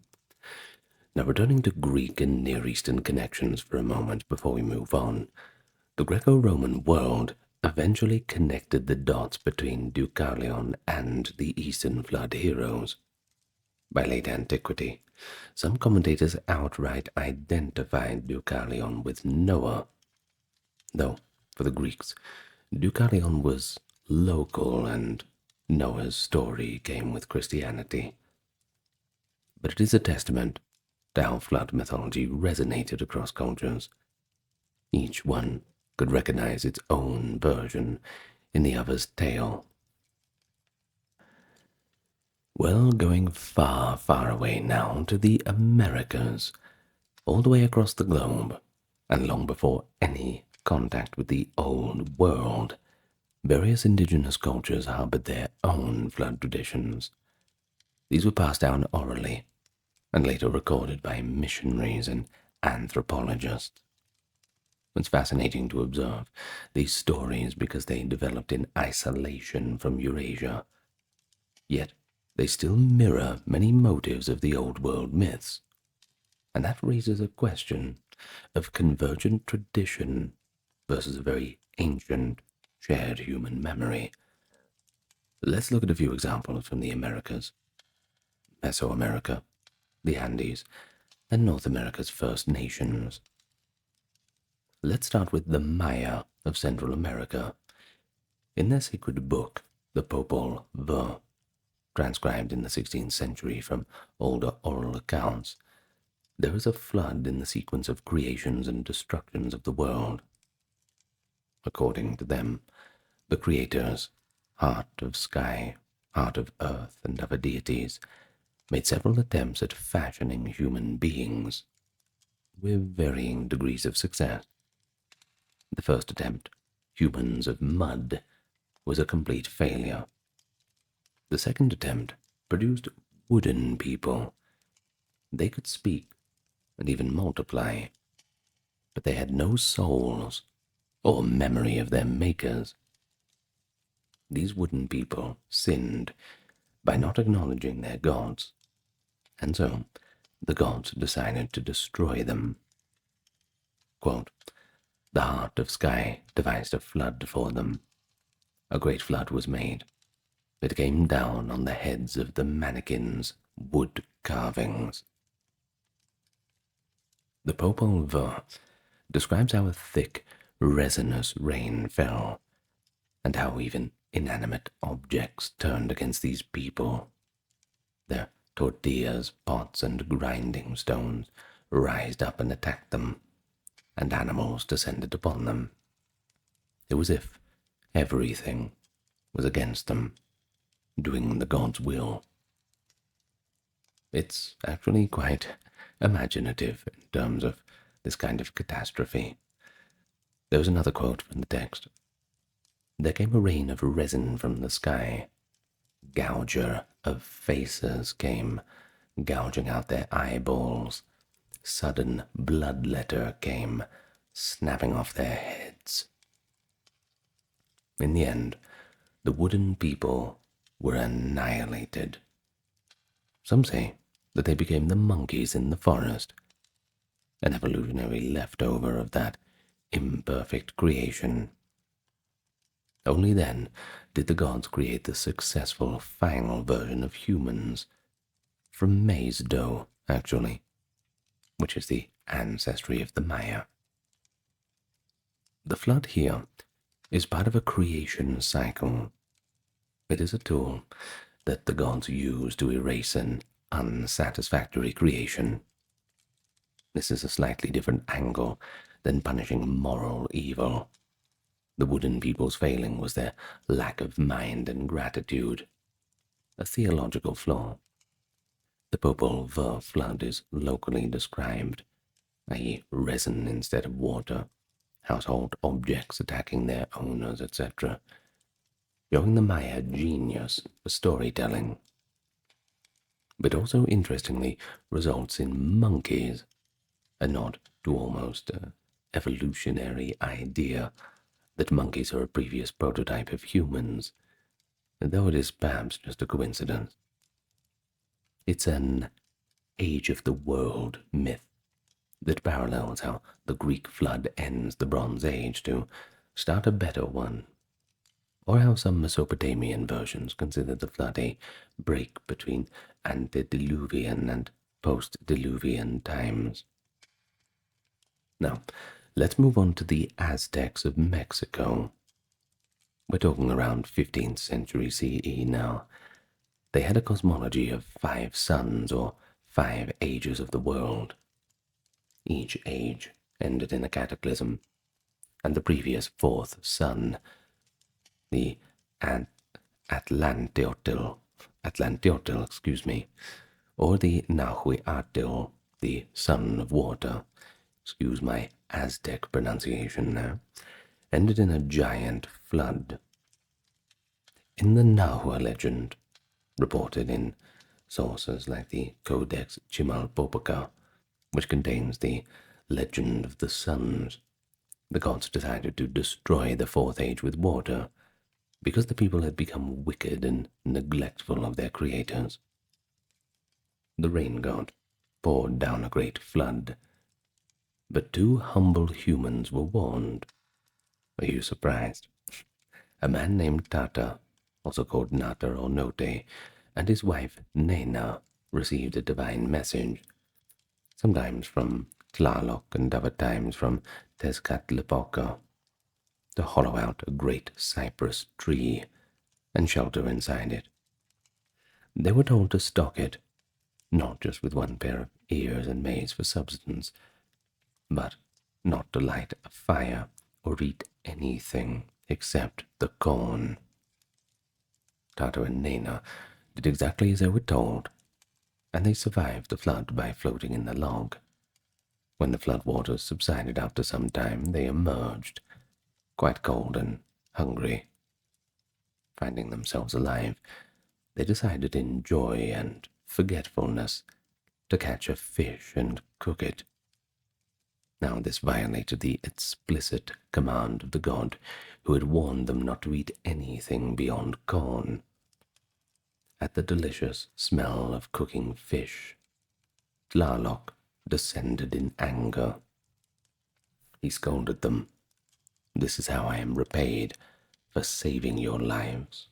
Now, returning to Greek and Near Eastern connections for a moment before we move on, the Greco-Roman world eventually connected the dots between Deucalion and the Eastern Flood heroes. By late antiquity, some commentators outright identified Deucalion with Noah, though for the Greeks, Deucalion was local and Noah's story came with Christianity. But it is a testament to how flood mythology resonated across cultures. Each one could recognize its own version in the other's tale. Well, going far, far away now to the Americas, all the way across the globe, and long before any contact with the old world, various indigenous cultures harbored their own flood traditions. These were passed down orally, and later recorded by missionaries and anthropologists. It's fascinating to observe these stories because they developed in isolation from Eurasia, yet they still mirror many motives of the old world myths. And that raises a question of convergent tradition versus a very ancient shared human memory. Let's look at a few examples from the Americas. Mesoamerica, the Andes, and North America's First Nations. Let's start with the Maya of Central America. In their sacred book, the Popol Vuh, transcribed in the 16th century from older oral accounts, there is a flood in the sequence of creations and destructions of the world. According to them, the creators, heart of sky, heart of earth, and other deities, made several attempts at fashioning human beings, with varying degrees of success. The first attempt, humans of mud, was a complete failure. The second attempt produced wooden people. They could speak and even multiply, but they had no souls or memory of their makers. These wooden people sinned by not acknowledging their gods, and so the gods decided to destroy them. Quote, "The heart of sky devised a flood for them. A great flood was made. It came down on the heads of the mannequins' wood carvings." The Popol Vuh describes how a thick, resinous rain fell, and how even inanimate objects turned against these people. Their tortillas, pots, and grinding stones rised up and attacked them, and animals descended upon them. It was as if everything was against them, doing the god's will. It's actually quite imaginative in terms of this kind of catastrophe. There was another quote from the text. "There came a rain of resin from the sky. Gouger of faces came, gouging out their eyeballs. Sudden bloodletter came, snapping off their heads." In the end, the wooden people were annihilated. Some say that they became the monkeys in the forest, an evolutionary leftover of that imperfect creation. Only then did the gods create the successful final version of humans, from maize dough, actually, which is the ancestry of the Maya. The flood here is part of a creation cycle. It is a tool that the gods use to erase an unsatisfactory creation. This is a slightly different angle than punishing moral evil. The wooden people's failing was their lack of mind and gratitude, a theological flaw. The Popol Vuh flood is locally described, i.e. resin instead of water, household objects attacking their owners, etc., showing the Maya genius for storytelling. But also, interestingly, results in monkeys, a nod to almost an evolutionary idea that monkeys are a previous prototype of humans, though it is perhaps just a coincidence. It's an age of the world myth that parallels how the Greek flood ends the Bronze Age to start a better one, or how some Mesopotamian versions consider the flood a break between antediluvian and post-diluvian times. Now, let's move on to the Aztecs of Mexico. We're talking around 15th century CE now. They had a cosmology of 5 suns, or 5 ages of the world. Each age ended in a cataclysm, and the previous 4th sun, the Atlanteotl, or the Nahuatl, the sun of water, excuse my Aztec pronunciation now, ended in a giant flood. In the Nahua legend, reported in sources like the Codex Chimalpopoca, which contains the legend of the suns, the gods decided to destroy the 4th age with water because the people had become wicked and neglectful of their creators. The rain god poured down a great flood, but 2 humble humans were warned. Are you surprised? A man named Tata, also called Nata or Note, and his wife Nena received a divine message, sometimes from Tlaloc and other times from Tezcatlipoca, to hollow out a great cypress tree and shelter inside it. They were told to stock it, not just with 1 pair of ears and maize for subsistence, but not to light a fire or eat anything except the corn. Tata and Nena did exactly as they were told, and they survived the flood by floating in the log. When the flood waters subsided after some time, they emerged, quite cold and hungry. Finding themselves alive, they decided in joy and forgetfulness to catch a fish and cook it. Now this violated the explicit command of the god who had warned them not to eat anything beyond corn. At the delicious smell of cooking fish, Tlaloc descended in anger. He scolded them. "This is how I am repaid for saving your lives."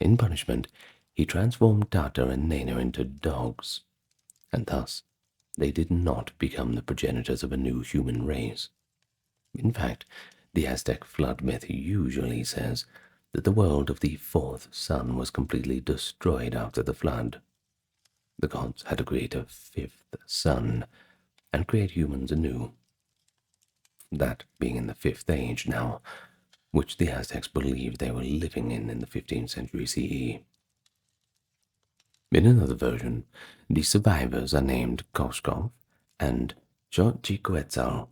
In punishment, he transformed Tata and Nena into dogs, and thus they did not become the progenitors of a new human race. In fact, the Aztec flood myth usually says that the world of the 4th sun was completely destroyed after the flood. The gods had to create a 5th sun and create humans anew. That being in the 5th age now, which the Aztecs believed they were living in the 15th century CE. In another version, the survivors are named Koskov and Xochiquetzal,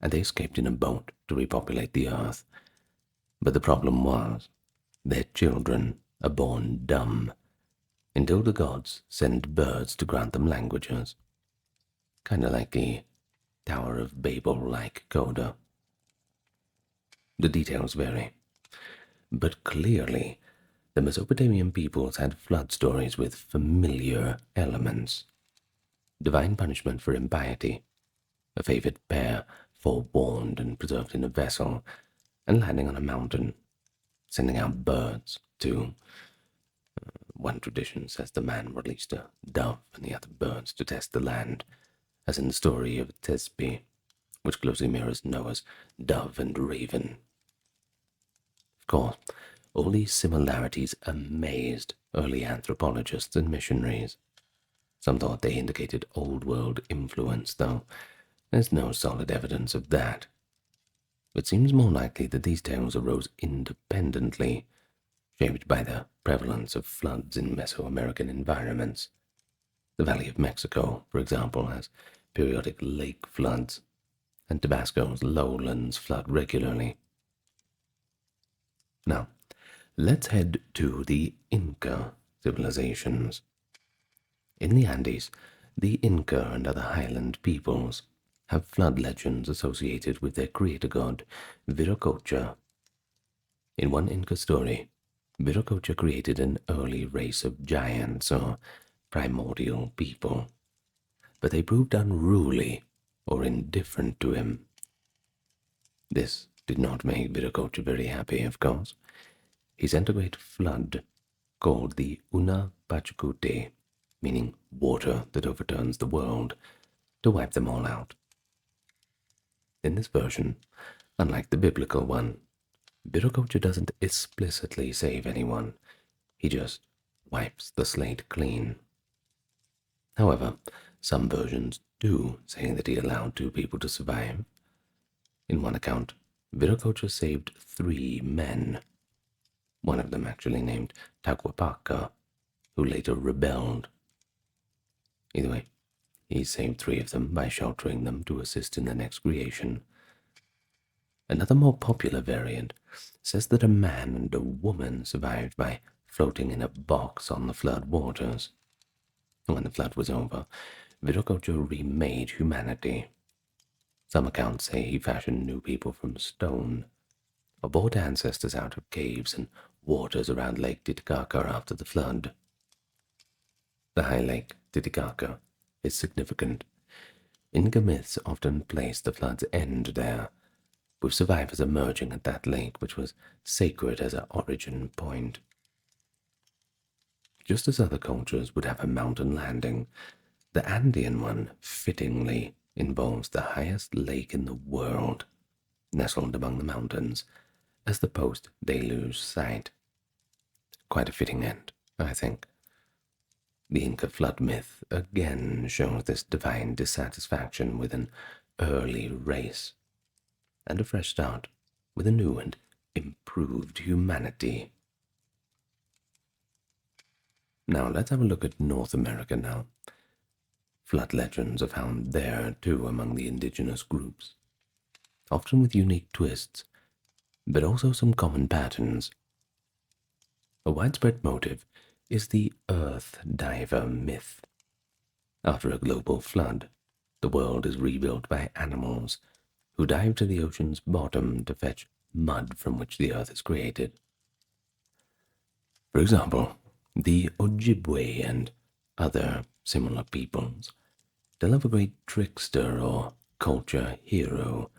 and they escaped in a boat to repopulate the earth. But the problem was, their children are born dumb, until the gods send birds to grant them languages. Kinda like the Tower of Babel-like coda. The details vary, but clearly the Mesopotamian peoples had flood stories with familiar elements. Divine punishment for impiety, a favored pair forewarned and preserved in a vessel, and landing on a mountain, sending out birds to One tradition says the man released a dove and the other birds to test the land, as in the story of Thisbe, which closely mirrors Noah's dove and raven. Of course, all these similarities amazed early anthropologists and missionaries. Some thought they indicated Old World influence, though there's no solid evidence of that. It seems more likely that these tales arose independently, shaped by the prevalence of floods in Mesoamerican environments. The Valley of Mexico, for example, has periodic lake floods, and Tabasco's lowlands flood regularly. Now, let's head to the Inca civilizations. In the Andes, the Inca and other highland peoples have flood legends associated with their creator god, Viracocha. In one Inca story, Viracocha created an early race of giants or primordial people, but they proved unruly or indifferent to him. This did not make Viracocha very happy, of course. He sent a great flood called the Una Pachacute, meaning water that overturns the world, to wipe them all out. In this version, unlike the biblical one, Viracocha doesn't explicitly save anyone, he just wipes the slate clean. However, some versions do say that he allowed 2 people to survive. In one account, Viracocha saved 3 men, one of them actually named Taquapaca, who later rebelled. Either way, he saved 3 of them by sheltering them to assist in the next creation. Another more popular variant says that a man and a woman survived by floating in a box on the flood waters. When the flood was over, Viracocha remade humanity. Some accounts say he fashioned new people from stone, or brought ancestors out of caves and waters around Lake Titicaca after the flood. The high lake, Titicaca, is significant. Inca myths often place the flood's end there, with survivors emerging at that lake, which was sacred as an origin point. Just as other cultures would have a mountain landing, the Andean one fittingly involves the highest lake in the world, nestled among the mountains, as the post-deluge site. Quite a fitting end, I think. The Inca flood myth again shows this divine dissatisfaction with an early race, and a fresh start with a new and improved humanity. Now let's have a look at North America now. Flood legends are found there too among the indigenous groups, often with unique twists, but also some common patterns. A widespread motive is the Earth Diver myth. After a global flood, the world is rebuilt by animals who dive to the ocean's bottom to fetch mud from which the earth is created. For example, the Ojibwe and other similar peoples tell of a great trickster or culture hero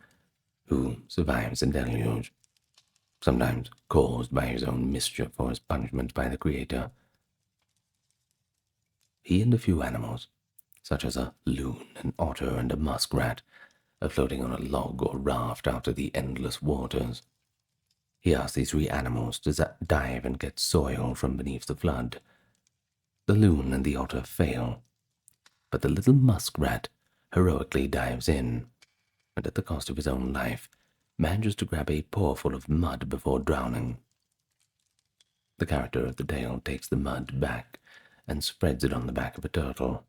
who survives a deluge, sometimes caused by his own mischief or as punishment by the Creator. He and a few animals, such as a loon, an otter, and a muskrat, are floating on a log or raft after the endless waters. He asks these 3 animals to dive and get soil from beneath the flood. The loon and the otter fail, but the little muskrat heroically dives in, and at the cost of his own life, manages to grab a pawful of mud before drowning. The character of the tale takes the mud back and spreads it on the back of a turtle,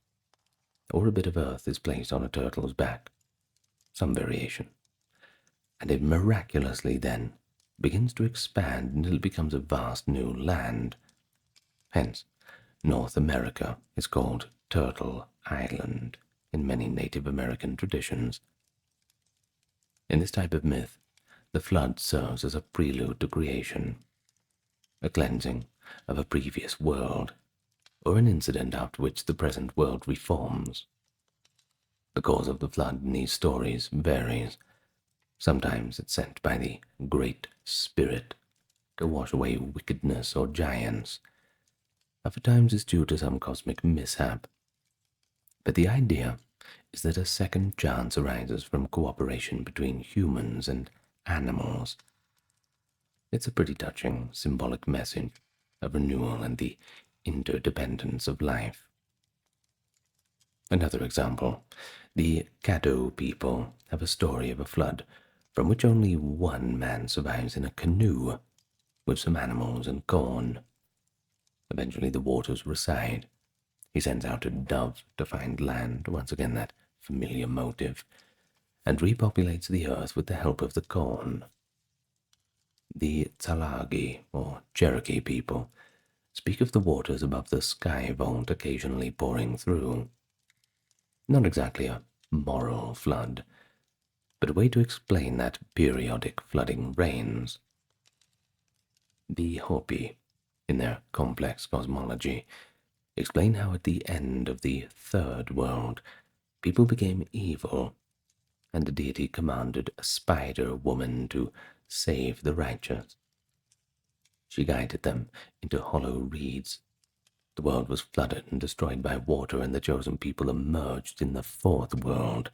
or a bit of earth is placed on a turtle's back, some variation, and it miraculously then begins to expand until it becomes a vast new land. Hence, North America is called Turtle Island in many Native American traditions. In this type of myth, the flood serves as a prelude to creation, a cleansing of a previous world, or an incident after which the present world reforms. The cause of the flood in these stories varies. Sometimes it's sent by the Great Spirit to wash away wickedness or giants. other times is due to some cosmic mishap. But the idea is that a second chance arises from cooperation between humans and animals. It's a pretty touching, symbolic message of renewal and the interdependence of life. Another example, the Caddo people have a story of a flood from which only one man survives in a canoe with some animals and corn. Eventually the waters recede. He sends out a dove to find land, once again that familiar motive, and repopulates the earth with the help of the corn. The Tsalagi, or Cherokee people, speak of the waters above the sky vault occasionally pouring through. Not exactly a moral flood, but a way to explain that periodic flooding rains. The Hopi, in their complex cosmology, explain how at the end of the Third World, people became evil, and the deity commanded a spider woman to save the righteous. She guided them into hollow reeds. The world was flooded and destroyed by water, and the chosen people emerged in the Fourth World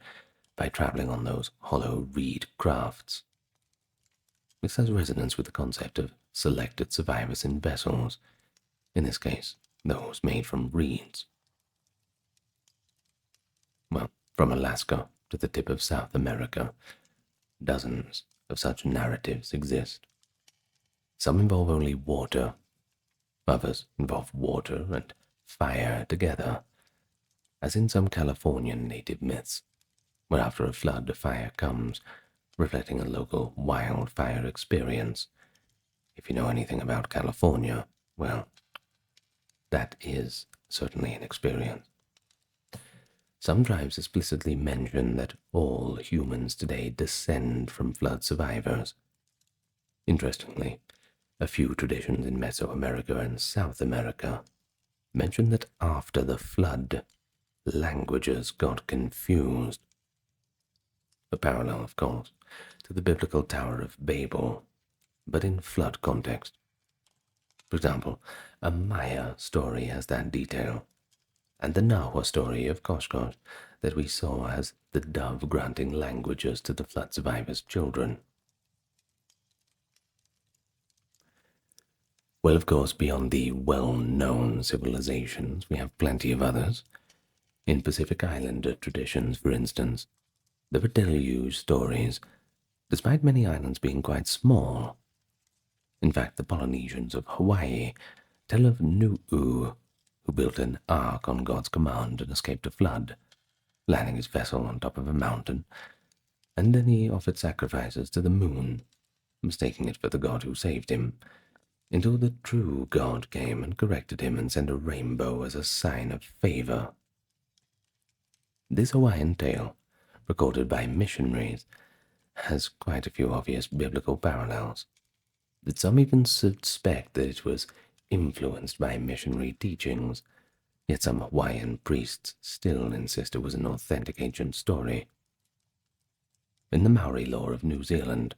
by traveling on those hollow reed crafts. This has resonance with the concept of selected survivors in vessels, in this case, those made from reeds. Well, from Alaska to the tip of South America, dozens of such narratives exist. Some involve only water, others involve water and fire together, as in some Californian native myths, where after a flood a fire comes, reflecting a local wildfire experience. If you know anything about California, well, that is certainly an experience. Some tribes explicitly mention that all humans today descend from flood survivors. Interestingly, a few traditions in Mesoamerica and South America mention that after the flood, languages got confused. A parallel, of course, to the biblical Tower of Babel, but in flood context. For example, a Maya story has that detail, and the Nahua story of Koshkosh that we saw has the dove granting languages to the flood survivors' children. Well, of course, beyond the well-known civilizations, we have plenty of others. In Pacific Islander traditions, for instance, there are deluge stories, despite many islands being quite small. In fact, the Polynesians of Hawaii tell of Nu'u, who built an ark on God's command and escaped a flood, landing his vessel on top of a mountain, and then he offered sacrifices to the moon, mistaking it for the god who saved him, until the true God came and corrected him and sent a rainbow as a sign of favor. This Hawaiian tale, recorded by missionaries, has quite a few obvious biblical parallels, but some even suspect that it was influenced by missionary teachings, yet some Hawaiian priests still insist it was an authentic ancient story. In the Maori lore of New Zealand,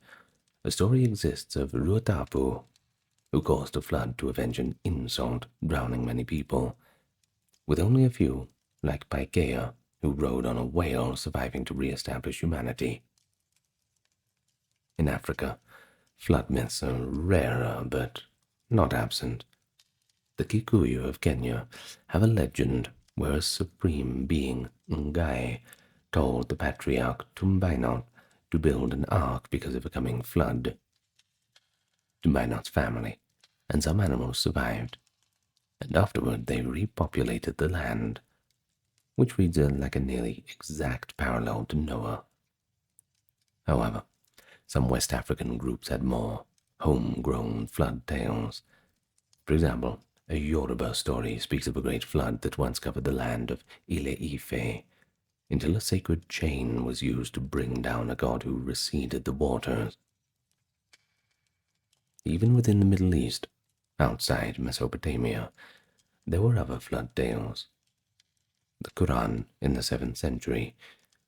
a story exists of Ruatapu, who caused a flood to avenge an insult, drowning many people, with only a few, like Paikea, who rode on a whale, surviving to re-establish humanity. In Africa, flood myths are rarer, but not absent. The Kikuyu of Kenya have a legend where a supreme being, Ngai, told the patriarch Tumbainot to build an ark because of a coming flood. Tumbainot's family and some animals survived, and afterward they repopulated the land, which reads like a nearly exact parallel to Noah. However, some West African groups had more homegrown flood tales. For example, a Yoruba story speaks of a great flood that once covered the land of Ile-Ife, until a sacred chain was used to bring down a god who receded the waters. Even within the Middle East, outside Mesopotamia, there were other flood tales. The Quran, in the 7th century,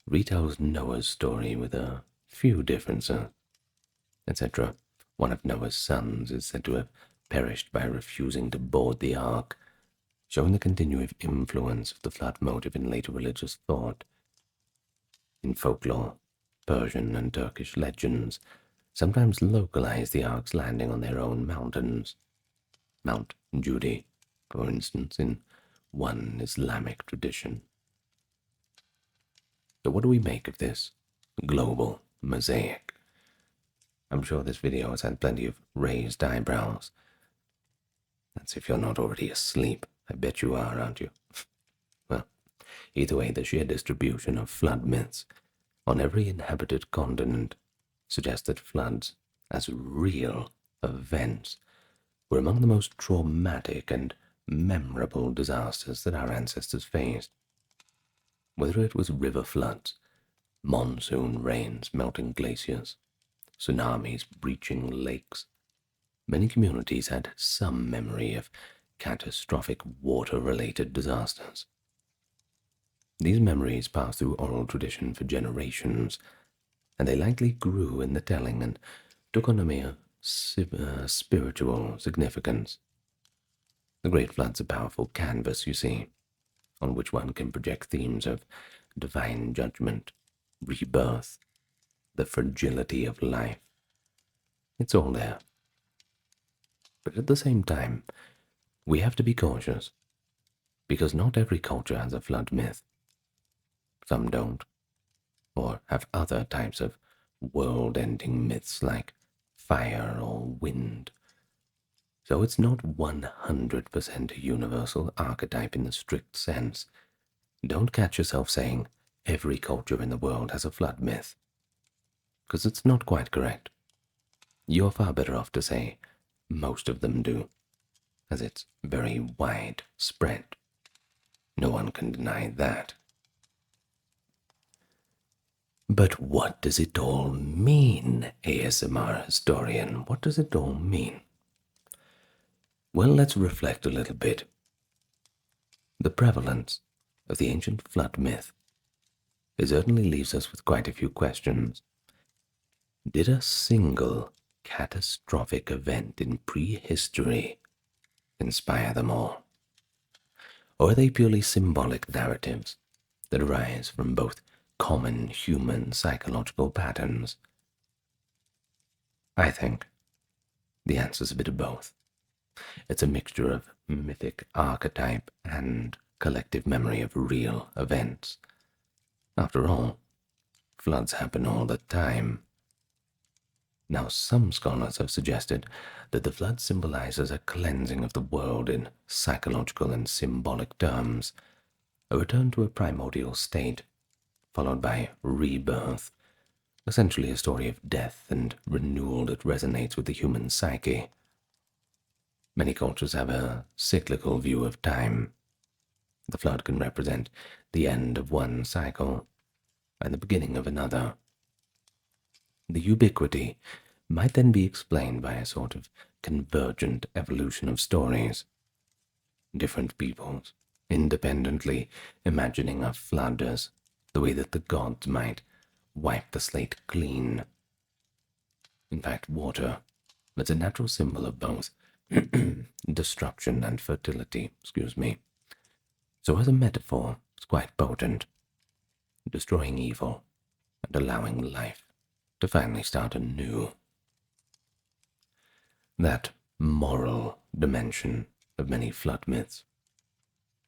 retells Noah's story with a few differences, etc. One of Noah's sons is said to have perished by refusing to board the ark, showing the continued influence of the flood motive in later religious thought. In folklore, Persian and Turkish legends sometimes localize the ark's landing on their own mountains. Mount Judy, for instance, in one Islamic tradition. So what do we make of this global mosaic? I'm sure this video has had plenty of raised eyebrows. That's if you're not already asleep. I bet you are, aren't you? Well, either way, the sheer distribution of flood myths on every inhabited continent suggests that floods, as real events, were among the most traumatic and memorable disasters that our ancestors faced. Whether it was river floods, monsoon rains melting glaciers, tsunamis breaching lakes, many communities had some memory of catastrophic water-related disasters. These memories passed through oral tradition for generations, and they likely grew in the telling and took on a mere spiritual significance. The Great Flood's a powerful canvas, you see, on which one can project themes of divine judgment, rebirth, the fragility of life. It's all there. But at the same time, we have to be cautious, because not every culture has a flood myth. Some don't, or have other types of world-ending myths like fire or wind. So it's not 100% a universal archetype in the strict sense. Don't catch yourself saying every culture in the world has a flood myth, because it's not quite correct. You're far better off to say most of them do, as it's very widespread. No one can deny that. But what does it all mean, ASMR historian? What does it all mean? Well, let's reflect a little bit. The prevalence of the ancient flood myth certainly leaves us with quite a few questions. Did a single catastrophic event in prehistory inspire them all? Or are they purely symbolic narratives that arise from both common human psychological patterns? I think the answer's a bit of both. It's a mixture of mythic archetype and collective memory of real events. After all, floods happen all the time. Now, some scholars have suggested that the flood symbolizes a cleansing of the world in psychological and symbolic terms, a return to a primordial state, followed by rebirth, essentially a story of death and renewal that resonates with the human psyche. Many cultures have a cyclical view of time. The flood can represent the end of one cycle and the beginning of another. The ubiquity might then be explained by a sort of convergent evolution of stories. Different peoples, independently imagining a flood as the way that the gods might wipe the slate clean. In fact, water is a natural symbol of both destruction and fertility, So as a metaphor, it's quite potent, destroying evil and allowing life to finally start anew. That moral dimension of many flood myths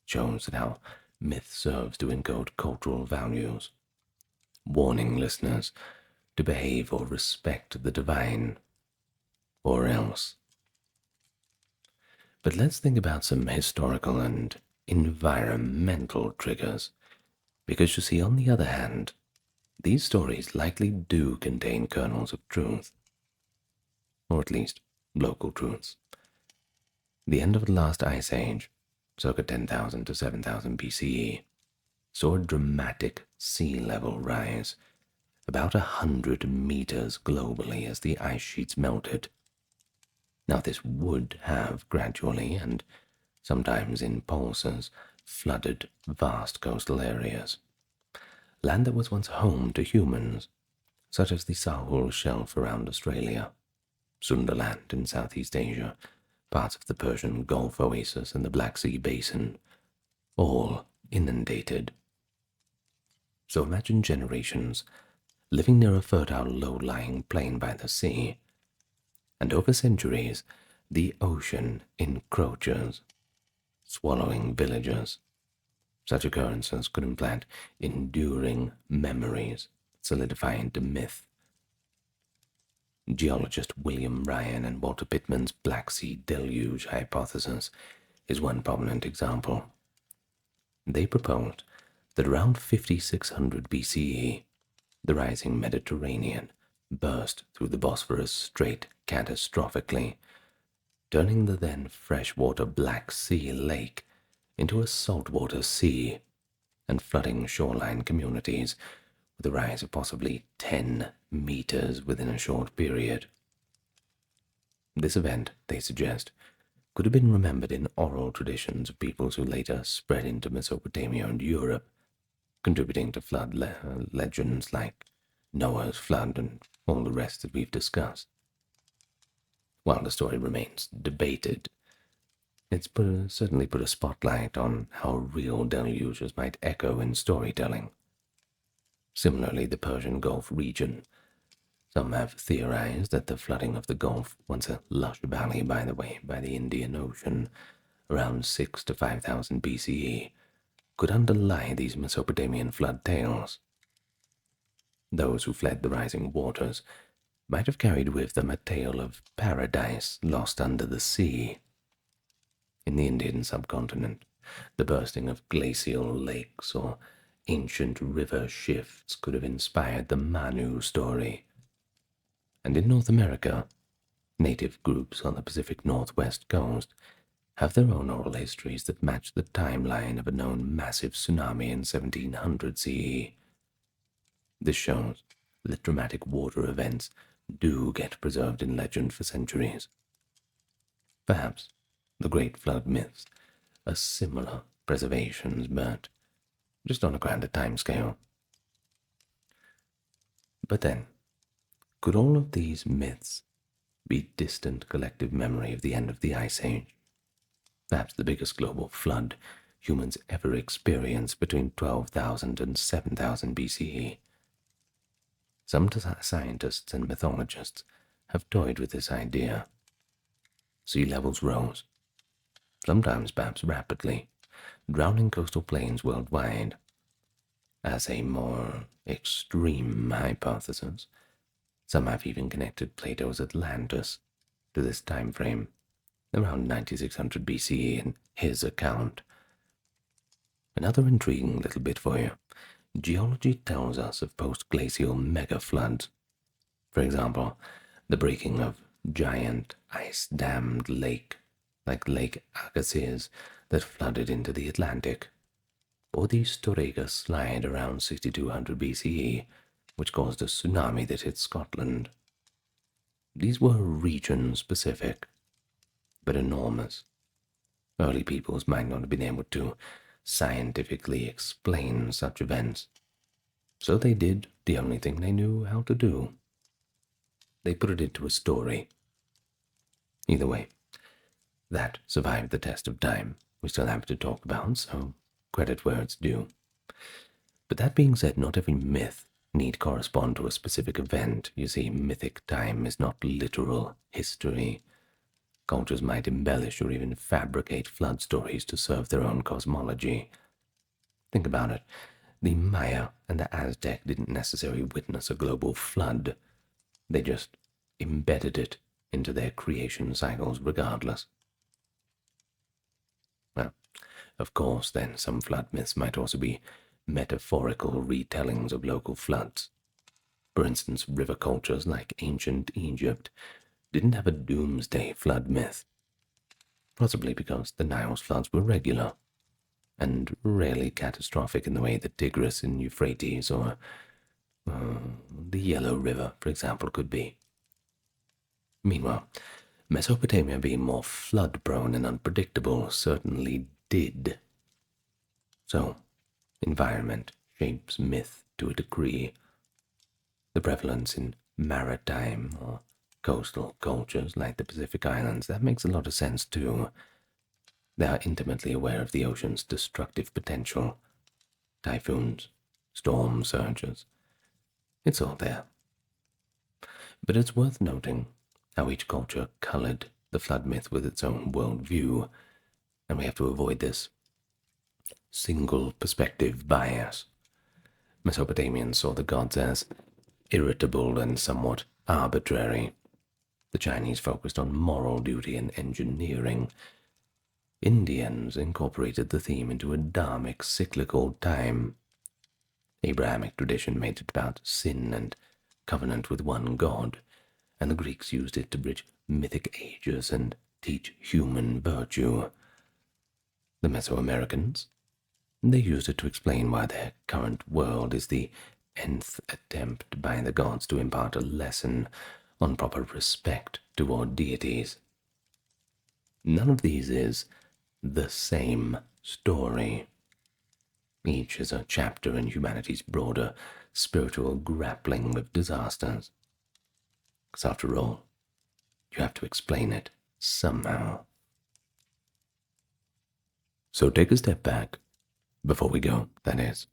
shows that how myth serves to encode cultural values, warning listeners to behave or respect the divine, or else. But let's think about some historical and environmental triggers, because you see, on the other hand, these stories likely do contain kernels of truth, or at least local truths. The end of the last ice age, circa 10,000 to 7,000 BCE, saw a dramatic sea level rise, about 100 meters globally as the ice sheets melted. Now this would have gradually, and sometimes in pulses, flooded vast coastal areas. Land that was once home to humans, such as the Sahul Shelf around Australia, Sundaland in Southeast Asia, parts of the Persian Gulf oasis and the Black Sea basin, all inundated. So imagine generations living near a fertile low-lying plain by the sea, and over centuries the ocean encroaches, swallowing villages. Such occurrences could implant enduring memories, solidify into myth. Geologist William Ryan and Walter Pittman's Black Sea Deluge hypothesis is one prominent example. They proposed that around 5600 BCE, the rising Mediterranean burst through the Bosphorus Strait catastrophically, turning the then freshwater Black Sea Lake into a saltwater sea and flooding shoreline communities with a rise of possibly 10 meters within a short period. This event, they suggest, could have been remembered in oral traditions of peoples who later spread into Mesopotamia and Europe, contributing to flood legends like Noah's flood and all the rest that we've discussed. While the story remains debated, it's certainly put a spotlight on how real deluges might echo in storytelling. Similarly, the Persian Gulf region. Some have theorized that the flooding of the Gulf, once a lush valley, by the way, by the Indian Ocean, around 6 to 5000 BCE, could underlie these Mesopotamian flood tales. Those who fled the rising waters might have carried with them a tale of paradise lost under the sea. In the Indian subcontinent, the bursting of glacial lakes or ancient river shifts could have inspired the Manu story. And in North America, native groups on the Pacific Northwest coast have their own oral histories that match the timeline of a known massive tsunami in 1700 CE. This shows that dramatic water events do get preserved in legend for centuries. Perhaps the Great Flood myths are similar preservations, but just on a grander timescale. But then, could all of these myths be distant collective memory of the end of the Ice Age? Perhaps the biggest global flood humans ever experienced between 12,000 and 7,000 BCE. Some scientists and mythologists have toyed with this idea. Sea levels rose, sometimes perhaps rapidly, drowning coastal plains worldwide. As a more extreme hypothesis, some have even connected Plato's Atlantis to this time frame, around 9600 BCE in his account. Another intriguing little bit for you. Geology tells us of post-glacial mega-floods. For example, the breaking of giant ice-dammed lake, like Lake Agassiz, that flooded into the Atlantic, or the Storegga slide around 6200 BCE, which caused a tsunami that hit Scotland. These were region-specific, but enormous. Early peoples might not have been able to scientifically explain such events, so they did the only thing they knew how to do. They put it into a story. Either way, that survived the test of time. We still have to talk about, so credit where it's due. But that being said, not every myth need correspond to a specific event. You see, mythic time is not literal history. Cultures might embellish or even fabricate flood stories to serve their own cosmology. Think about it. The Maya and the Aztec didn't necessarily witness a global flood. They just embedded it into their creation cycles regardless. Well, of course, then some flood myths might also be metaphorical retellings of local floods. For instance, river cultures like ancient Egypt didn't have a doomsday flood myth, possibly because the Nile's floods were regular and rarely catastrophic in the way the Tigris and Euphrates or the Yellow River, for example, could be. Meanwhile, Mesopotamia, being more flood-prone and unpredictable, certainly did. So, environment shapes myth to a degree. The prevalence in maritime or coastal cultures like the Pacific Islands, that makes a lot of sense too. They are intimately aware of the ocean's destructive potential. Typhoons, storm surges. It's all there. But it's worth noting how each culture colored the flood myth with its own worldview, and we have to avoid this single perspective bias. Mesopotamians saw the gods as irritable and somewhat arbitrary. The Chinese focused on moral duty and engineering. Indians incorporated the theme into a dharmic, cyclical time. Abrahamic tradition made it about sin and covenant with one god, and the Greeks used it to bridge mythic ages and teach human virtue. The Mesoamericans, they used it to explain why their current world is the nth attempt by the gods to impart a lesson on proper respect toward deities. None of these is the same story. Each is a chapter in humanity's broader spiritual grappling with disasters. Because after all, you have to explain it somehow. So take a step back, before we go, that is.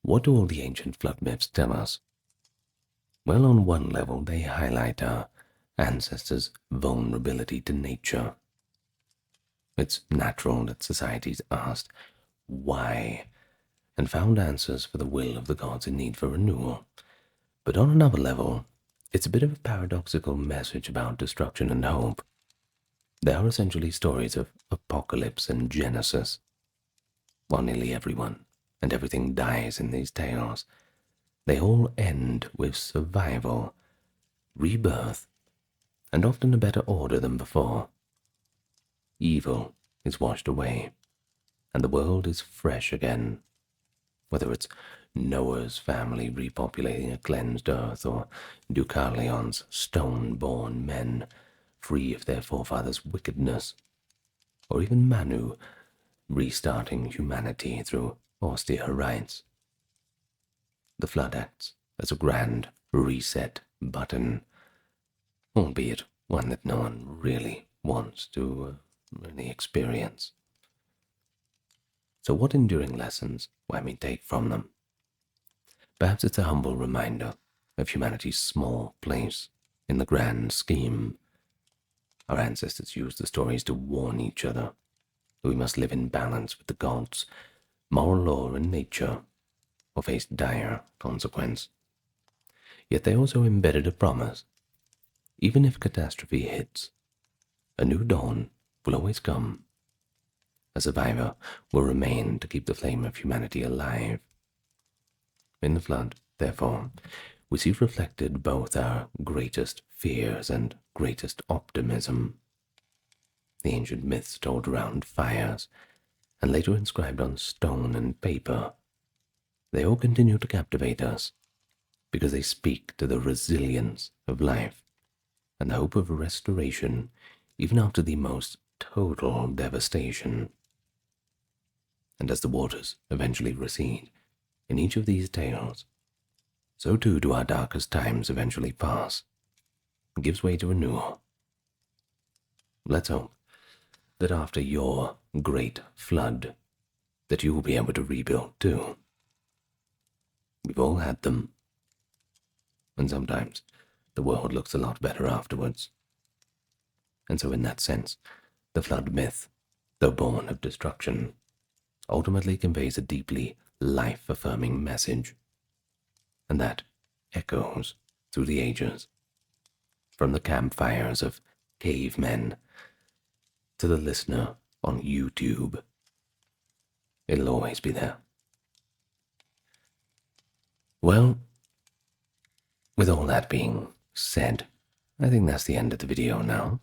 What do all the ancient flood myths tell us? Well, on one level, they highlight our ancestors' vulnerability to nature. It's natural that societies asked why and found answers for the will of the gods in need for renewal. But on another level, it's a bit of a paradoxical message about destruction and hope. They are essentially stories of apocalypse and genesis. While nearly everyone and everything dies in these tales, they all end with survival, rebirth, and often a better order than before. Evil is washed away, and the world is fresh again. Whether it's Noah's family repopulating a cleansed earth, or Deucalion's stone-born men free of their forefathers' wickedness, or even Manu restarting humanity through austere rites. The flood acts as a grand reset button, albeit one that no one really wants to really experience. So what enduring lessons might we take from them? Perhaps it's a humble reminder of humanity's small place in the grand scheme. Our ancestors used the stories to warn each other that we must live in balance with the gods, moral law, and nature, or face dire consequence. Yet they also embedded a promise. Even if catastrophe hits, a new dawn will always come. A survivor will remain to keep the flame of humanity alive. In the flood, therefore, we see reflected both our greatest fears and greatest optimism. The ancient myths told around fires, and later inscribed on stone and paper, they all continue to captivate us, because they speak to the resilience of life and the hope of restoration even after the most total devastation. And as the waters eventually recede in each of these tales, so too do our darkest times eventually pass and gives way to renewal. Let's hope that after your great flood, that you will be able to rebuild too. We've all had them, and sometimes the world looks a lot better afterwards. And so in that sense, the flood myth, though born of destruction, ultimately conveys a deeply life-affirming message, and that echoes through the ages, from the campfires of cavemen to the listener on YouTube. It'll always be there. Well, with all that being said, I think that's the end of the video now.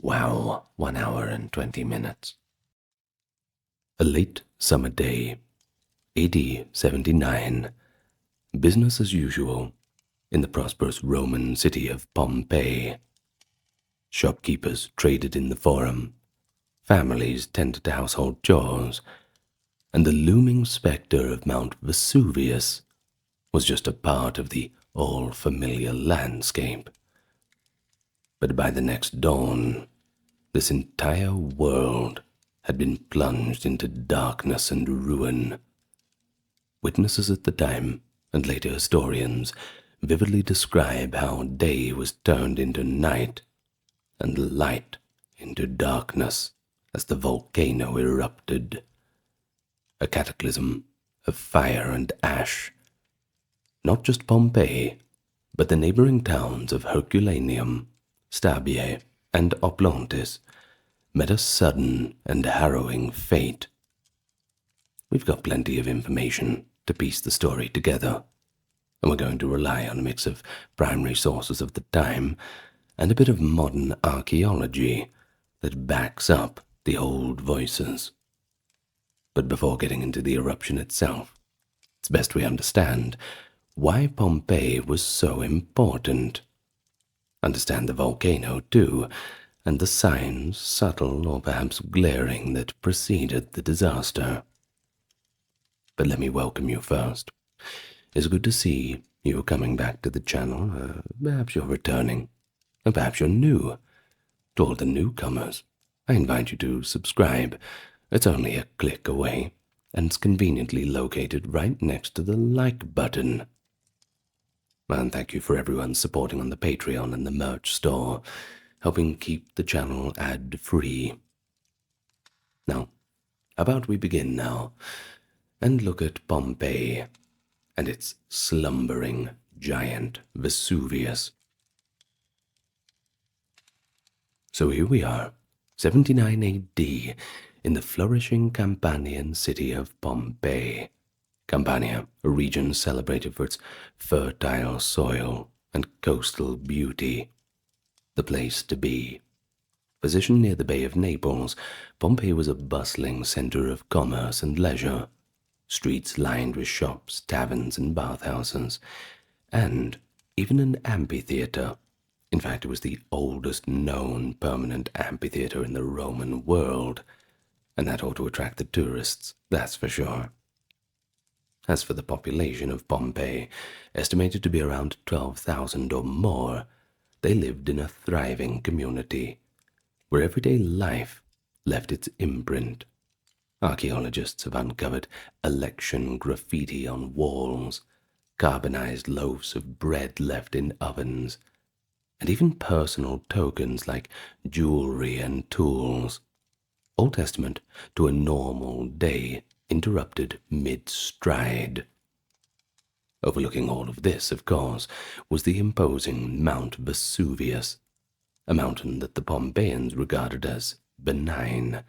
Wow, 1 hour and 20 minutes. A late summer day, AD 79, business as usual in the prosperous Roman city of Pompeii. Shopkeepers traded in the forum, families tended to household chores, and the looming spectre of Mount Vesuvius was just a part of the all-familiar landscape. But by the next dawn, this entire world had been plunged into darkness and ruin. Witnesses at the time, and later historians, vividly describe how day was turned into night and light into darkness as the volcano erupted. A cataclysm of fire and ash. Not just Pompeii, but the neighboring towns of Herculaneum, Stabiae, and Oplontis met a sudden and harrowing fate. We've got plenty of information to piece the story together, and we're going to rely on a mix of primary sources of the time and a bit of modern archaeology that backs up the old voices. But before getting into the eruption itself, it's best we understand why Pompeii was so important. Understand the volcano, too, and the signs, subtle or perhaps glaring, that preceded the disaster. But let me welcome you first. It's good to see you coming back to the channel. Perhaps you're returning, or perhaps you're new. To all the newcomers, I invite you to subscribe. It's only a click away, and it's conveniently located right next to the like button. And thank you for everyone supporting on the Patreon and the merch store, helping keep the channel ad-free. Now, how about we begin now, and look at Pompeii and its slumbering giant Vesuvius. So here we are, 79 AD, in the flourishing Campanian city of Pompeii. Campania, a region celebrated for its fertile soil and coastal beauty. The place to be. Positioned near the Bay of Naples, Pompeii was a bustling center of commerce and leisure. Streets lined with shops, taverns, and bathhouses, and even an amphitheater. In fact, it was the oldest known permanent amphitheater in the Roman world, and that ought to attract the tourists, that's for sure. As for the population of Pompeii, estimated to be around 12,000 or more, they lived in a thriving community, where everyday life left its imprint. Archaeologists have uncovered election graffiti on walls, carbonized loaves of bread left in ovens, and even personal tokens like jewelry and tools. All testament to a normal day interrupted mid-stride. Overlooking all of this, of course, was the imposing Mount Vesuvius, a mountain that the Pompeians regarded as benign.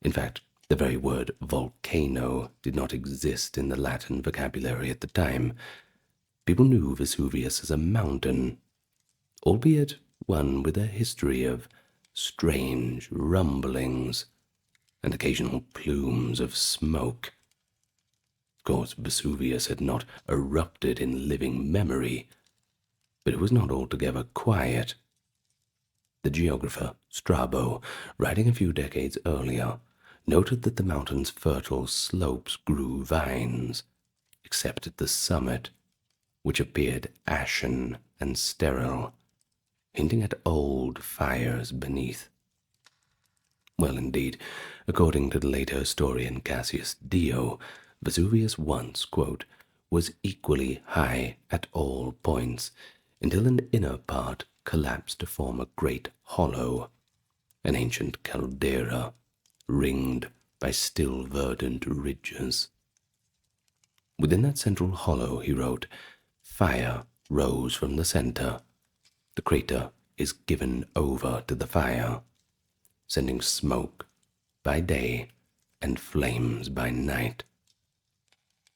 In fact, the very word volcano did not exist in the Latin vocabulary at the time. People knew Vesuvius as a mountain, albeit one with a history of strange rumblings and occasional plumes of smoke. Of course, Vesuvius had not erupted in living memory, but it was not altogether quiet. The geographer Strabo, writing a few decades earlier, noted that the mountain's fertile slopes grew vines, except at the summit, which appeared ashen and sterile, hinting at old fires beneath. Well, indeed, according to the later historian Cassius Dio, Vesuvius once, quote, was equally high at all points, until an inner part collapsed to form a great hollow, an ancient caldera, ringed by still verdant ridges. Within that central hollow, he wrote, fire rose from the center. The crater is given over to the fire, sending smoke by day and flames by night.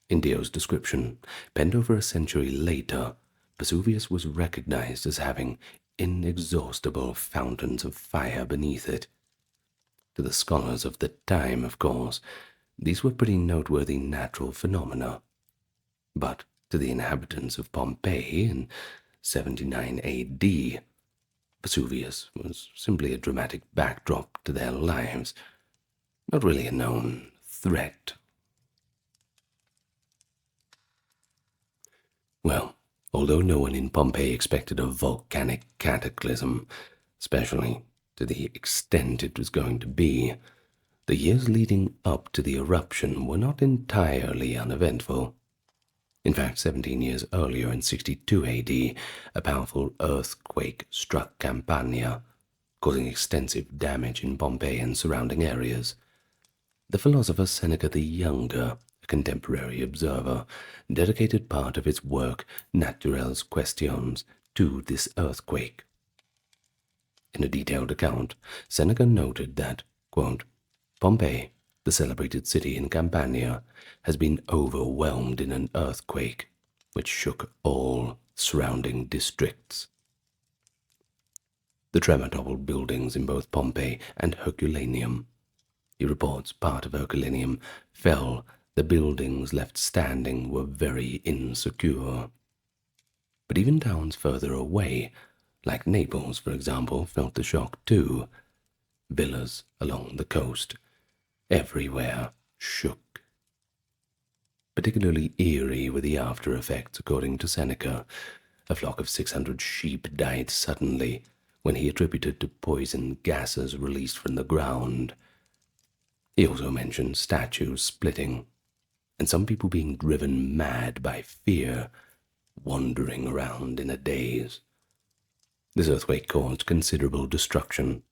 In Dio's description, penned over a century later, Vesuvius was recognized as having inexhaustible fountains of fire beneath it. To the scholars of the time, of course, these were pretty noteworthy natural phenomena. But to the inhabitants of Pompeii in 79 AD, Vesuvius was simply a dramatic backdrop to their lives, not really a known threat. Well, Although no one in Pompeii expected a volcanic cataclysm, especially to the extent it was going to be, the years leading up to the eruption were not entirely uneventful. In fact, 17 years earlier, in 62 AD, a powerful earthquake struck Campania, causing extensive damage in Pompeii and surrounding areas. The philosopher Seneca the Younger, a contemporary observer, dedicated part of his work Naturales Questions to this earthquake. In a detailed account, Seneca noted that, quote, Pompeii, the celebrated city in Campania, has been overwhelmed in an earthquake which shook all surrounding districts. The tremor toppled buildings in both Pompeii and Herculaneum. He reports part of Herculaneum fell. The buildings left standing were very insecure. But even towns further away, like Naples, for example, felt the shock too. Villas along the coast, everywhere, shook. Particularly eerie were the after effects, according to Seneca. A flock of 600 sheep died suddenly, when he attributed to poison gases released from the ground. He also mentioned statues splitting, and some people being driven mad by fear, wandering around in a daze. This earthquake caused considerable destruction.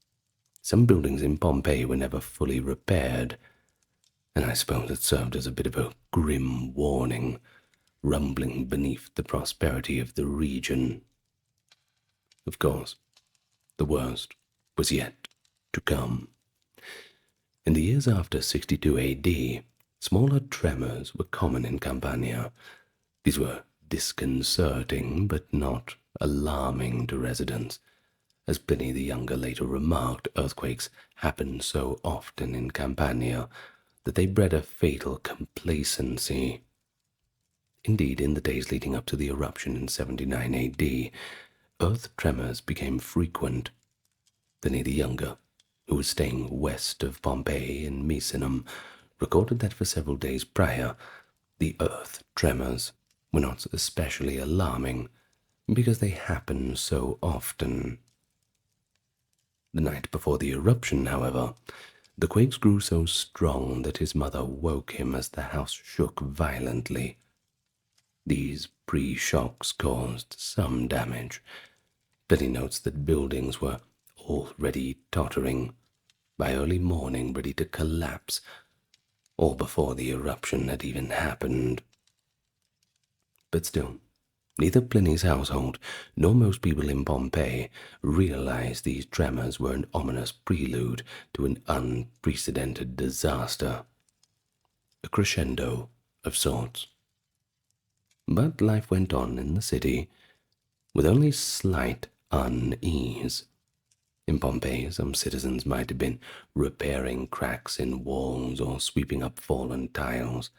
Some buildings in Pompeii were never fully repaired, and I suppose it served as a bit of a grim warning, rumbling beneath the prosperity of the region. Of course, the worst was yet to come. In the years after 62 AD, smaller tremors were common in Campania. These were disconcerting but not alarming to residents. As Pliny the Younger later remarked, earthquakes happened so often in Campania that they bred a fatal complacency. Indeed, in the days leading up to the eruption in 79 AD, earth tremors became frequent. Pliny the Younger, who was staying west of Pompeii in Misenum, recorded that for several days prior, the earth tremors were not especially alarming because they happened so often. The night before the eruption, however, the quakes grew so strong that his mother woke him as the house shook violently. These pre-shocks caused some damage. Pliny notes that buildings were already tottering, by early morning ready to collapse, all before the eruption had even happened. But still, neither Pliny's household nor most people in Pompeii realized these tremors were an ominous prelude to an unprecedented disaster, a crescendo of sorts. But life went on in the city, with only slight unease. In Pompeii, some citizens might have been repairing cracks in walls or sweeping up fallen tiles,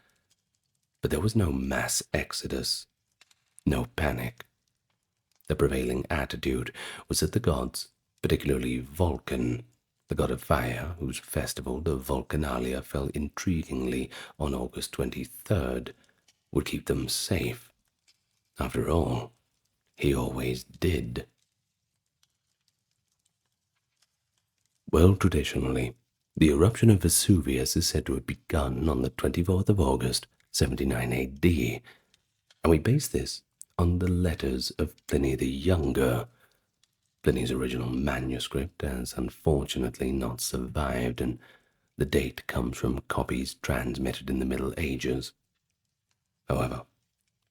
but there was no mass exodus, no panic. The prevailing attitude was that the gods, particularly Vulcan, the god of fire, whose festival, the Vulcanalia, fell intriguingly on August 23rd, would keep them safe. After all, he always did. Well, traditionally, the eruption of Vesuvius is said to have begun on the 24th of August, 79 AD, and we base this on the letters of Pliny the Younger. Pliny's original manuscript has unfortunately not survived, and the date comes from copies transmitted in the Middle Ages. However,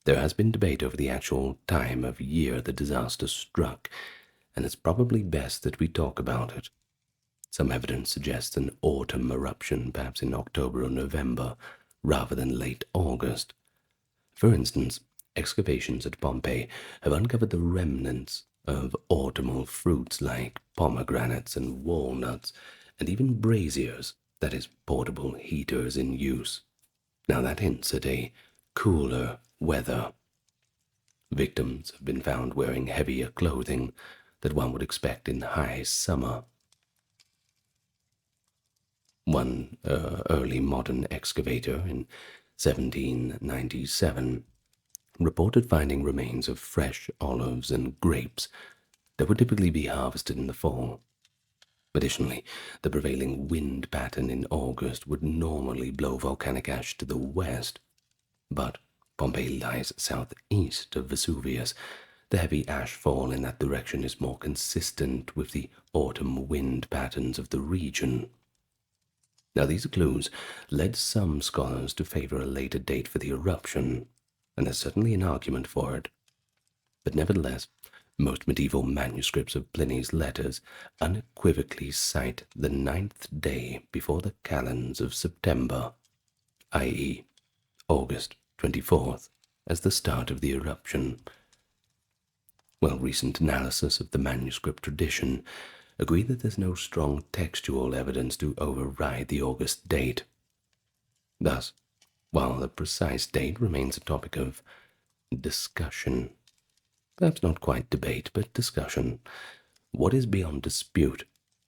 there has been debate over the actual time of year the disaster struck, and it's probably best that we talk about it. Some evidence suggests an autumn eruption, perhaps in October or November, rather than late August. For instance, excavations at Pompeii have uncovered the remnants of autumnal fruits like pomegranates and walnuts, and even braziers, that is, portable heaters in use. Now that hints at a cooler weather. Victims have been found wearing heavier clothing that one would expect in high summer. One early modern excavator in 1797 reported finding remains of fresh olives and grapes that would typically be harvested in the fall. Additionally, the prevailing wind pattern in August would normally blow volcanic ash to the west, but Pompeii lies southeast of Vesuvius. The heavy ash fall in that direction is more consistent with the autumn wind patterns of the region. Now, these clues led some scholars to favor a later date for the eruption, and there's certainly an argument for it. But nevertheless, most medieval manuscripts of Pliny's letters unequivocally cite the 9th day before the calends of September, i.e., August 24th, as the start of the eruption. Well, recent analysis of the manuscript tradition agree that there's no strong textual evidence to override the August date. Thus, while the precise date remains a topic of discussion, perhaps not quite debate, but discussion, what is beyond dispute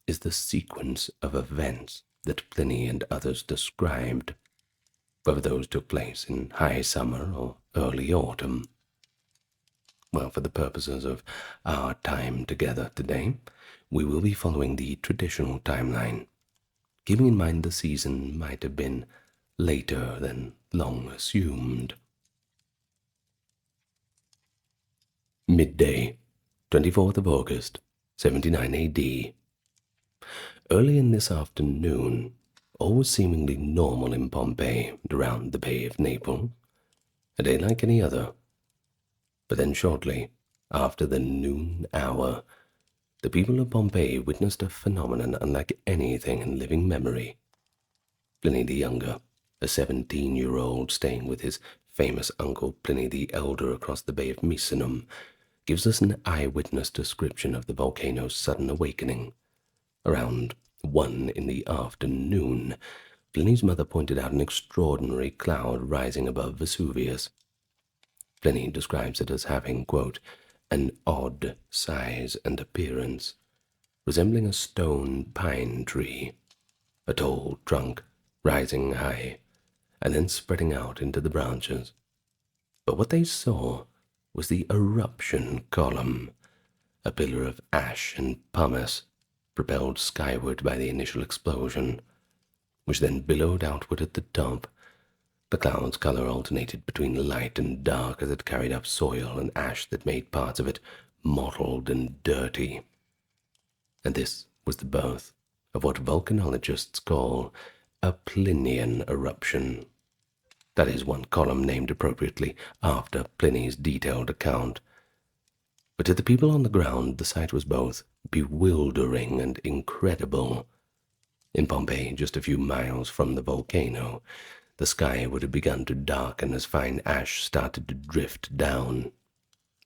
is the sequence of events that Pliny and others described, whether those took place in high summer or early autumn. Well, for the purposes of our time together today, we will be following the traditional timeline, keeping in mind the season might have been later than long assumed. Midday, 24th of August, 79 AD. Early in this afternoon, all was seemingly normal in Pompeii and around the Bay of Naples, a day like any other. But then shortly, after the noon hour, the people of Pompeii witnessed a phenomenon unlike anything in living memory. Pliny the Younger, a 17-year-old staying with his famous uncle Pliny the Elder across the Bay of Misenum, gives us an eyewitness description of the volcano's sudden awakening. Around 1 in the afternoon, Pliny's mother pointed out an extraordinary cloud rising above Vesuvius. Pliny describes it as having, quote, an odd size and appearance, resembling a stone pine tree, a tall trunk rising high and then spreading out into the branches. But what they saw was the eruption column, a pillar of ash and pumice propelled skyward by the initial explosion, which then billowed outward at the top. The cloud's color alternated between light and dark as it carried up soil and ash that made parts of it mottled and dirty. And this was the birth of what volcanologists call a Plinian eruption. That is, one column named appropriately after Pliny's detailed account. But to the people on the ground, the sight was both bewildering and incredible. In Pompeii, just a few miles from the volcano, the sky would have begun to darken as fine ash started to drift down.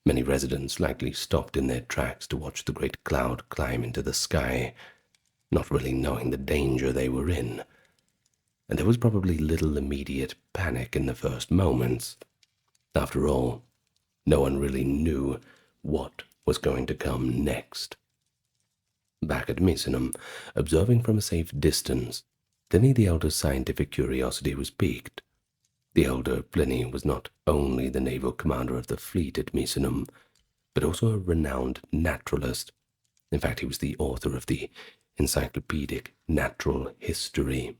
Many residents likely stopped in their tracks to watch the great cloud climb into the sky, not really knowing the danger they were in. And there was probably little immediate panic in the first moments. After all, no one really knew what was going to come next. Back at Misenum, observing from a safe distance, Pliny the Elder's scientific curiosity was piqued. The elder Pliny was not only the naval commander of the fleet at Misenum, but also a renowned naturalist. In fact, he was the author of the encyclopedic Natural History.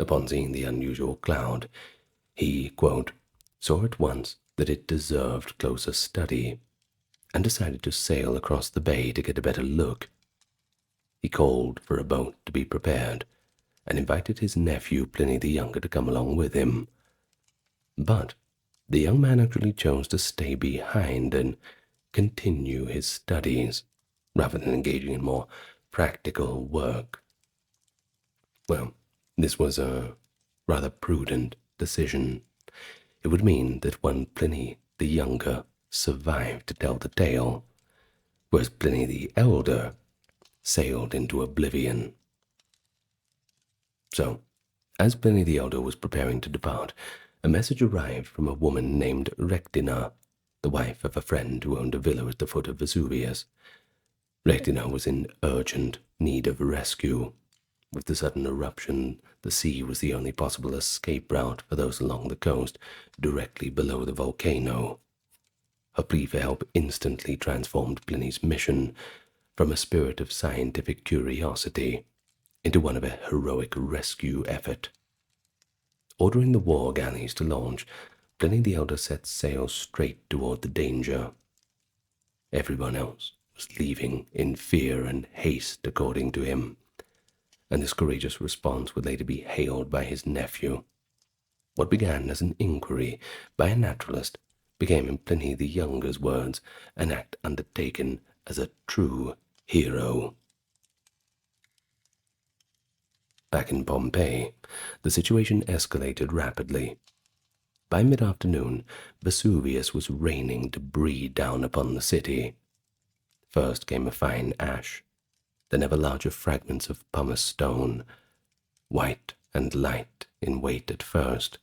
Upon seeing the unusual cloud, he, quote, saw at once that it deserved closer study, and decided to sail across the bay to get a better look. He called for a boat to be prepared, and invited his nephew Pliny the Younger to come along with him. But the young man actually chose to stay behind and continue his studies, rather than engaging in more practical work. Well, this was a rather prudent decision. It would mean that one Pliny the Younger survived to tell the tale, whereas Pliny the Elder sailed into oblivion. So, as Pliny the Elder was preparing to depart, a message arrived from a woman named Rectina, the wife of a friend who owned a villa at the foot of Vesuvius. Rectina was in urgent need of rescue. With the sudden eruption, the sea was the only possible escape route for those along the coast, directly below the volcano. Her plea for help instantly transformed Pliny's mission from a spirit of scientific curiosity into one of a heroic rescue effort. Ordering the war galleys to launch, Pliny the Elder set sail straight toward the danger. Everyone else was leaving in fear and haste, according to him, and this courageous response would later be hailed by his nephew. What began as an inquiry by a naturalist became, in Pliny the Younger's words, an act undertaken as a true hero. Back in Pompeii, the situation escalated rapidly. By mid-afternoon, Vesuvius was raining debris down upon the city. First came a fine ash, then ever larger fragments of pumice stone, white and light in weight at first,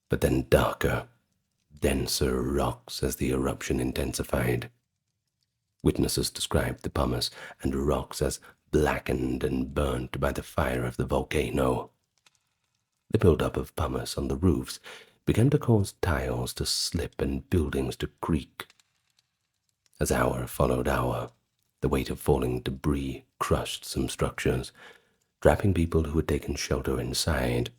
but then darker, denser rocks as the eruption intensified. Witnesses described the pumice and rocks as blackened and burnt by the fire of the volcano. The build-up of pumice on the roofs began to cause tiles to slip and buildings to creak. As hour followed hour, the weight of falling debris crushed some structures, trapping people who had taken shelter inside.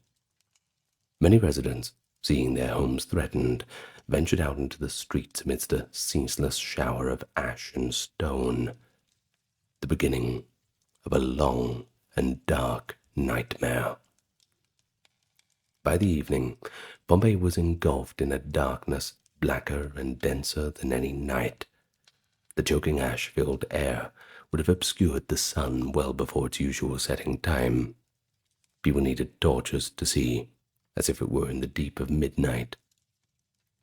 Many residents, seeing their homes threatened, ventured out into the streets amidst a ceaseless shower of ash and stone, the beginning of a long and dark nightmare. By the evening, Pompeii was engulfed in a darkness blacker and denser than any night. The choking ash-filled air would have obscured the sun well before its usual setting time. People needed torches to see, as if it were in the deep of midnight.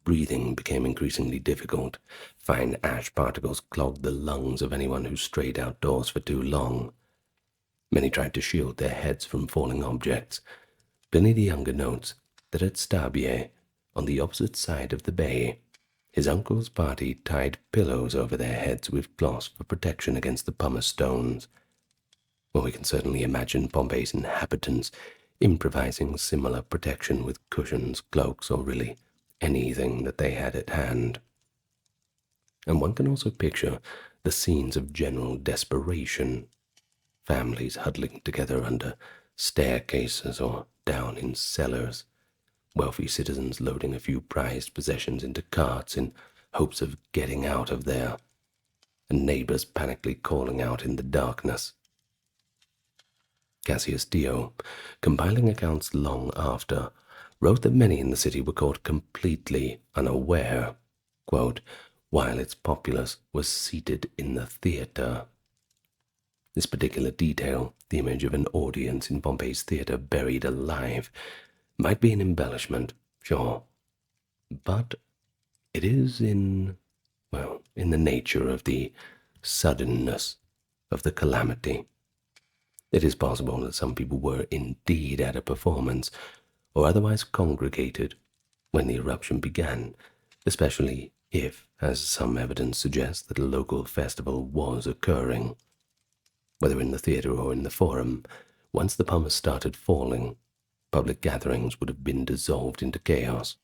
Breathing became increasingly difficult. Fine ash particles clogged the lungs of anyone who strayed outdoors for too long. Many tried to shield their heads from falling objects. Pliny the Younger notes that at Stabiae, on the opposite side of the bay, his uncle's party tied pillows over their heads with cloths for protection against the pumice stones. Well, we can certainly imagine Pompeii's inhabitants improvising similar protection with cushions, cloaks, or really anything that they had at hand. And one can also picture the scenes of general desperation, families huddling together under staircases or down in cellars, wealthy citizens loading a few prized possessions into carts in hopes of getting out of there, and neighbors panically calling out in the darkness. Cassius Dio, compiling accounts long after, wrote that many in the city were caught completely unaware, quote, while its populace was seated in the theatre. This particular detail, the image of an audience in Pompeii's theatre buried alive, might be an embellishment, sure, but it is in the nature of the suddenness of the calamity. It is possible that some people were indeed at a performance, or otherwise congregated, when the eruption began, especially if, as some evidence suggests, that a local festival was occurring. Whether in the theatre or in the forum, once the pumice started falling, public gatherings would have been dissolved into chaos.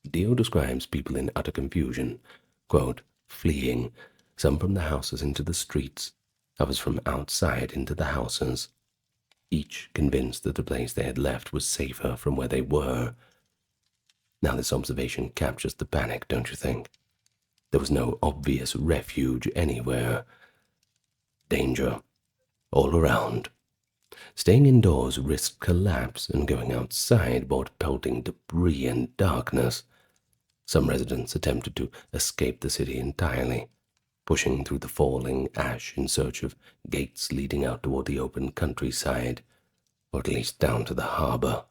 Dio describes people in utter confusion, quote, fleeing, some from the houses into the streets, others from outside into the houses, each convinced that the place they had left was safer from where they were. Now this observation captures the panic, don't you think? There was no obvious refuge anywhere. Danger all around. Staying indoors risked collapse, and going outside brought pelting debris and darkness. Some residents attempted to escape the city entirely, pushing through the falling ash in search of gates leading out toward the open countryside, or at least down to the harbor.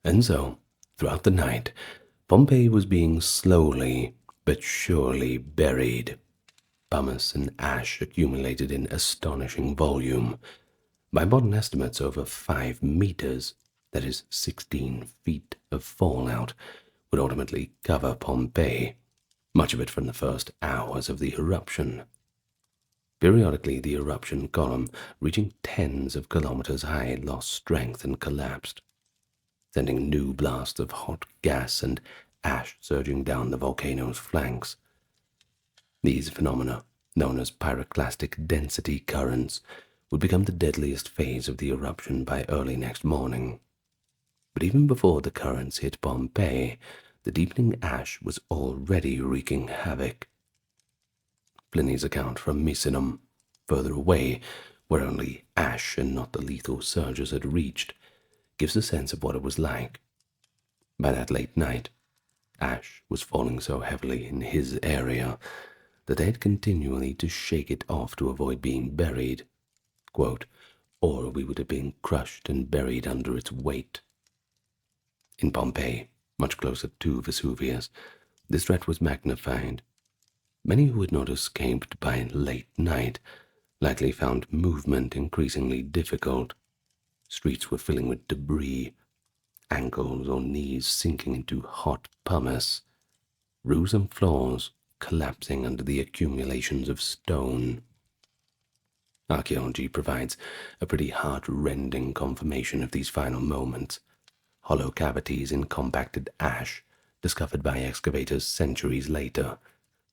And so, throughout the night, Pompeii was being slowly but surely buried. Pumice and ash accumulated in astonishing volume. By modern estimates, over 5 meters, that is 16 feet of fallout, would ultimately cover Pompeii, much of it from the first hours of the eruption. Periodically, the eruption column, reaching tens of kilometers high, lost strength and collapsed, sending new blasts of hot gas and ash surging down the volcano's flanks. These phenomena, known as pyroclastic density currents, would become the deadliest phase of the eruption by early next morning. But even before the currents hit Pompeii, the deepening ash was already wreaking havoc. Pliny's account from Misenum, further away, where only ash and not the lethal surges had reached, gives a sense of what it was like. By that late night, ash was falling so heavily in his area that they had continually to shake it off to avoid being buried, quote, or we would have been crushed and buried under its weight. In Pompeii, much closer to Vesuvius, this threat was magnified. Many who had not escaped by late night likely found movement increasingly difficult. Streets were filling with debris, ankles or knees sinking into hot pumice, roofs and floors collapsing under the accumulations of stone. Archaeology provides a pretty heart-rending confirmation of these final moments. Hollow cavities in compacted ash, discovered by excavators centuries later,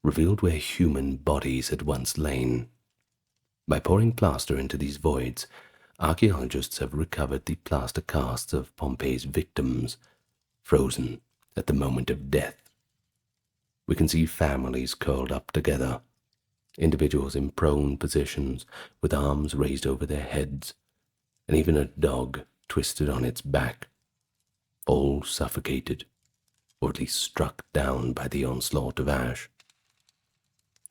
revealed where human bodies had once lain. By pouring plaster into these voids, archaeologists have recovered the plaster casts of Pompeii's victims, frozen at the moment of death. We can see families curled up together, individuals in prone positions with arms raised over their heads, and even a dog twisted on its back, all suffocated, or at least struck down by the onslaught of ash.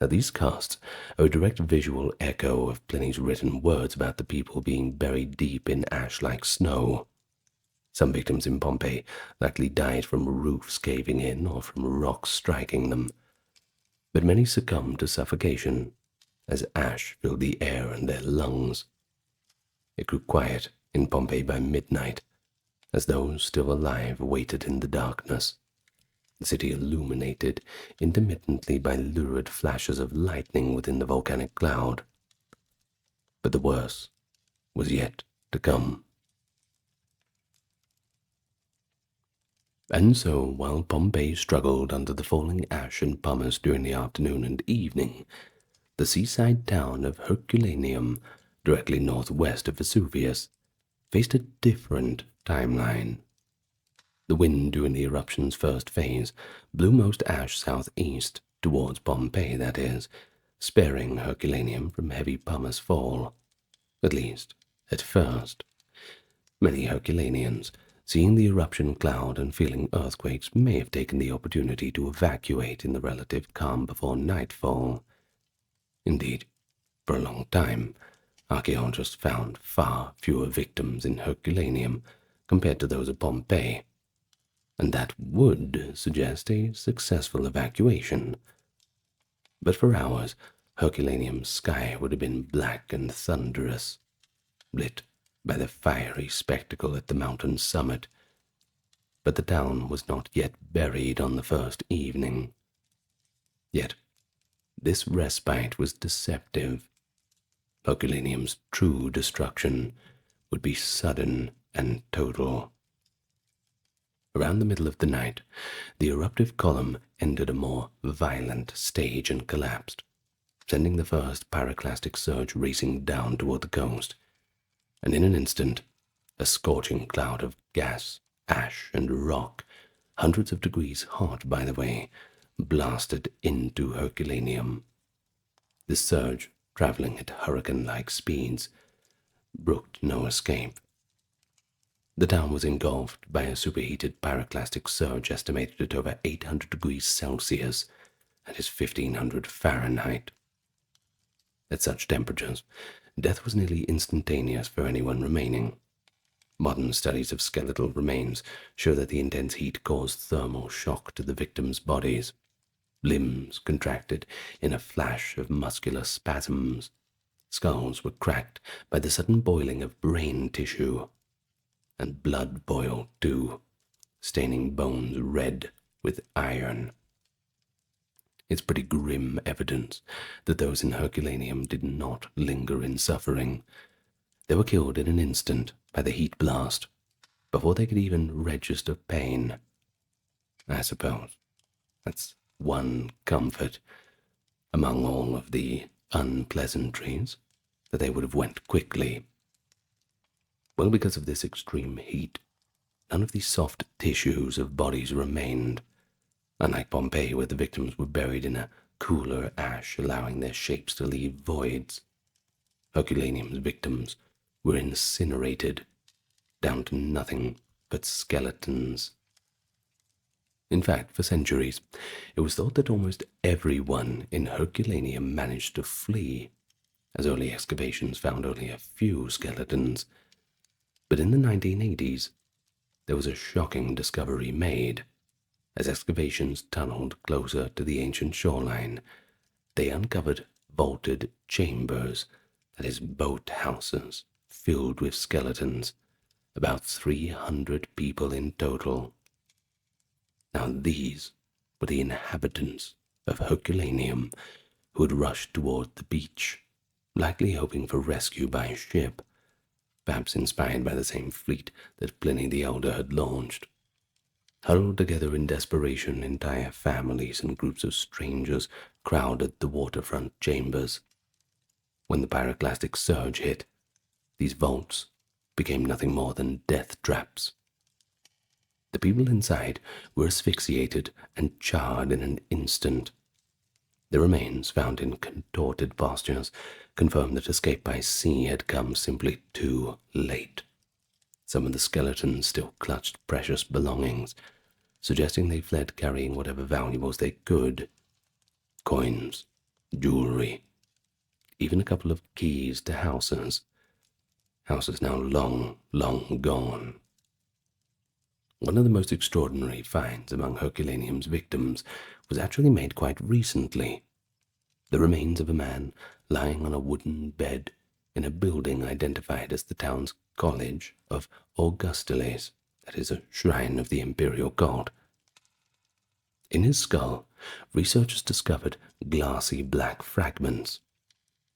Now, these casts are a direct visual echo of Pliny's written words about the people being buried deep in ash like snow. Some victims in Pompeii likely died from roofs caving in or from rocks striking them, but many succumbed to suffocation as ash filled the air in their lungs. It grew quiet in Pompeii by midnight, as those still alive waited in the darkness, the city illuminated intermittently by lurid flashes of lightning within the volcanic cloud. But the worst was yet to come. And so, while Pompeii struggled under the falling ash and pumice during the afternoon and evening, the seaside town of Herculaneum, directly northwest of Vesuvius, faced a different timeline. The wind during the eruption's first phase blew most ash southeast, towards Pompeii, that is, sparing Herculaneum from heavy pumice fall, at least at first. Many Herculaneans, seeing the eruption cloud and feeling earthquakes, may have taken the opportunity to evacuate in the relative calm before nightfall. Indeed, for a long time, archaeologists found far fewer victims in Herculaneum compared to those of Pompeii, and that would suggest a successful evacuation. But for hours, Herculaneum's sky would have been black and thunderous, lit by the fiery spectacle at the mountain summit. But the town was not yet buried on the first evening. Yet this respite was deceptive. Herculaneum's true destruction would be sudden and total. Around the middle of the night, the eruptive column entered a more violent stage and collapsed, sending the first pyroclastic surge racing down toward the coast. And in an instant, a scorching cloud of gas, ash, and rock, hundreds of degrees hot, by the way, blasted into Herculaneum. This surge, traveling at hurricane-like speeds, brooked no escape. The town was engulfed by a superheated pyroclastic surge estimated at over 800 degrees Celsius, that is 1500 Fahrenheit. At such temperatures, death was nearly instantaneous for anyone remaining. Modern studies of skeletal remains show that the intense heat caused thermal shock to the victims' bodies. Limbs contracted in a flash of muscular spasms. Skulls were cracked by the sudden boiling of brain tissue. And blood boiled too, staining bones red with iron. It's pretty grim evidence that those in Herculaneum did not linger in suffering. They were killed in an instant by the heat blast, before they could even register pain. I suppose that's one comfort among all of the unpleasantries, that they would have went quickly. Well, because of this extreme heat, none of the soft tissues of bodies remained, unlike Pompeii, where the victims were buried in a cooler ash, allowing their shapes to leave voids. Herculaneum's victims were incinerated, down to nothing but skeletons. In fact, for centuries, it was thought that almost everyone in Herculaneum managed to flee, as early excavations found only a few skeletons. But in the 1980s, there was a shocking discovery made. As excavations tunneled closer to the ancient shoreline, they uncovered vaulted chambers, that is, boat houses, filled with skeletons, about 300 people in total. Now these were the inhabitants of Herculaneum, who had rushed toward the beach, likely hoping for rescue by ship, perhaps inspired by the same fleet that Pliny the Elder had launched. Huddled together in desperation, entire families and groups of strangers crowded the waterfront chambers. When the pyroclastic surge hit, these vaults became nothing more than death traps. The people inside were asphyxiated and charred in an instant. The remains, found in contorted postures, confirmed that escape by sea had come simply too late. Some of the skeletons still clutched precious belongings, suggesting they fled carrying whatever valuables they could: coins, jewelry, even a couple of keys to houses now long, long gone. One of the most extraordinary finds among Herculaneum's victims was actually made quite recently. The remains of a man lying on a wooden bed in a building identified as the town's College of Augustules, that is, a shrine of the imperial god. In his skull, researchers discovered glassy black fragments.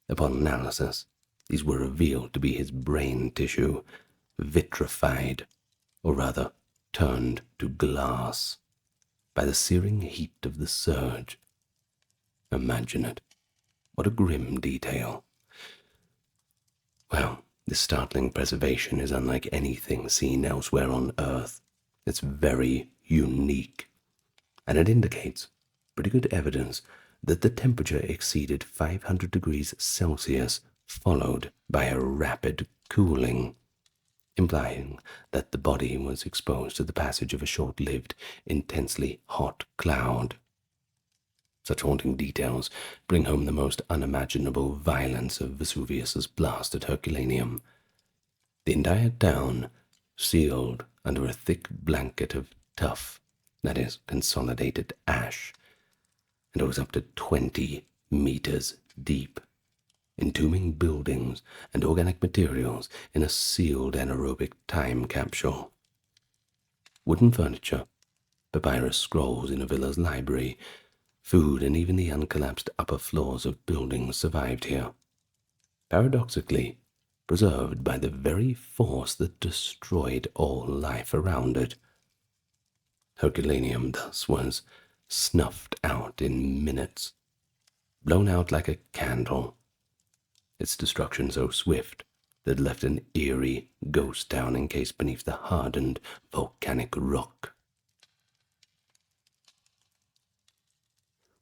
Upon analysis, these were revealed to be his brain tissue, vitrified, or rather turned to glass, by the searing heat of the surge. Imagine it. What a grim detail. Well, this startling preservation is unlike anything seen elsewhere on Earth. It's very unique, and it indicates pretty good evidence that the temperature exceeded 500 degrees Celsius, followed by a rapid cooling, implying that the body was exposed to the passage of a short-lived, intensely hot cloud. Such haunting details bring home the most unimaginable violence of Vesuvius's blast at Herculaneum. The entire town sealed under a thick blanket of tough, that is, consolidated ash, and it was up to 20 meters deep, entombing buildings and organic materials in a sealed anaerobic time capsule. Wooden furniture, papyrus scrolls in a villa's library, food, and even the uncollapsed upper floors of buildings survived here, paradoxically preserved by the very force that destroyed all life around it. Herculaneum thus was snuffed out in minutes, blown out like a candle, its destruction so swift that it left an eerie ghost town encased beneath the hardened volcanic rock.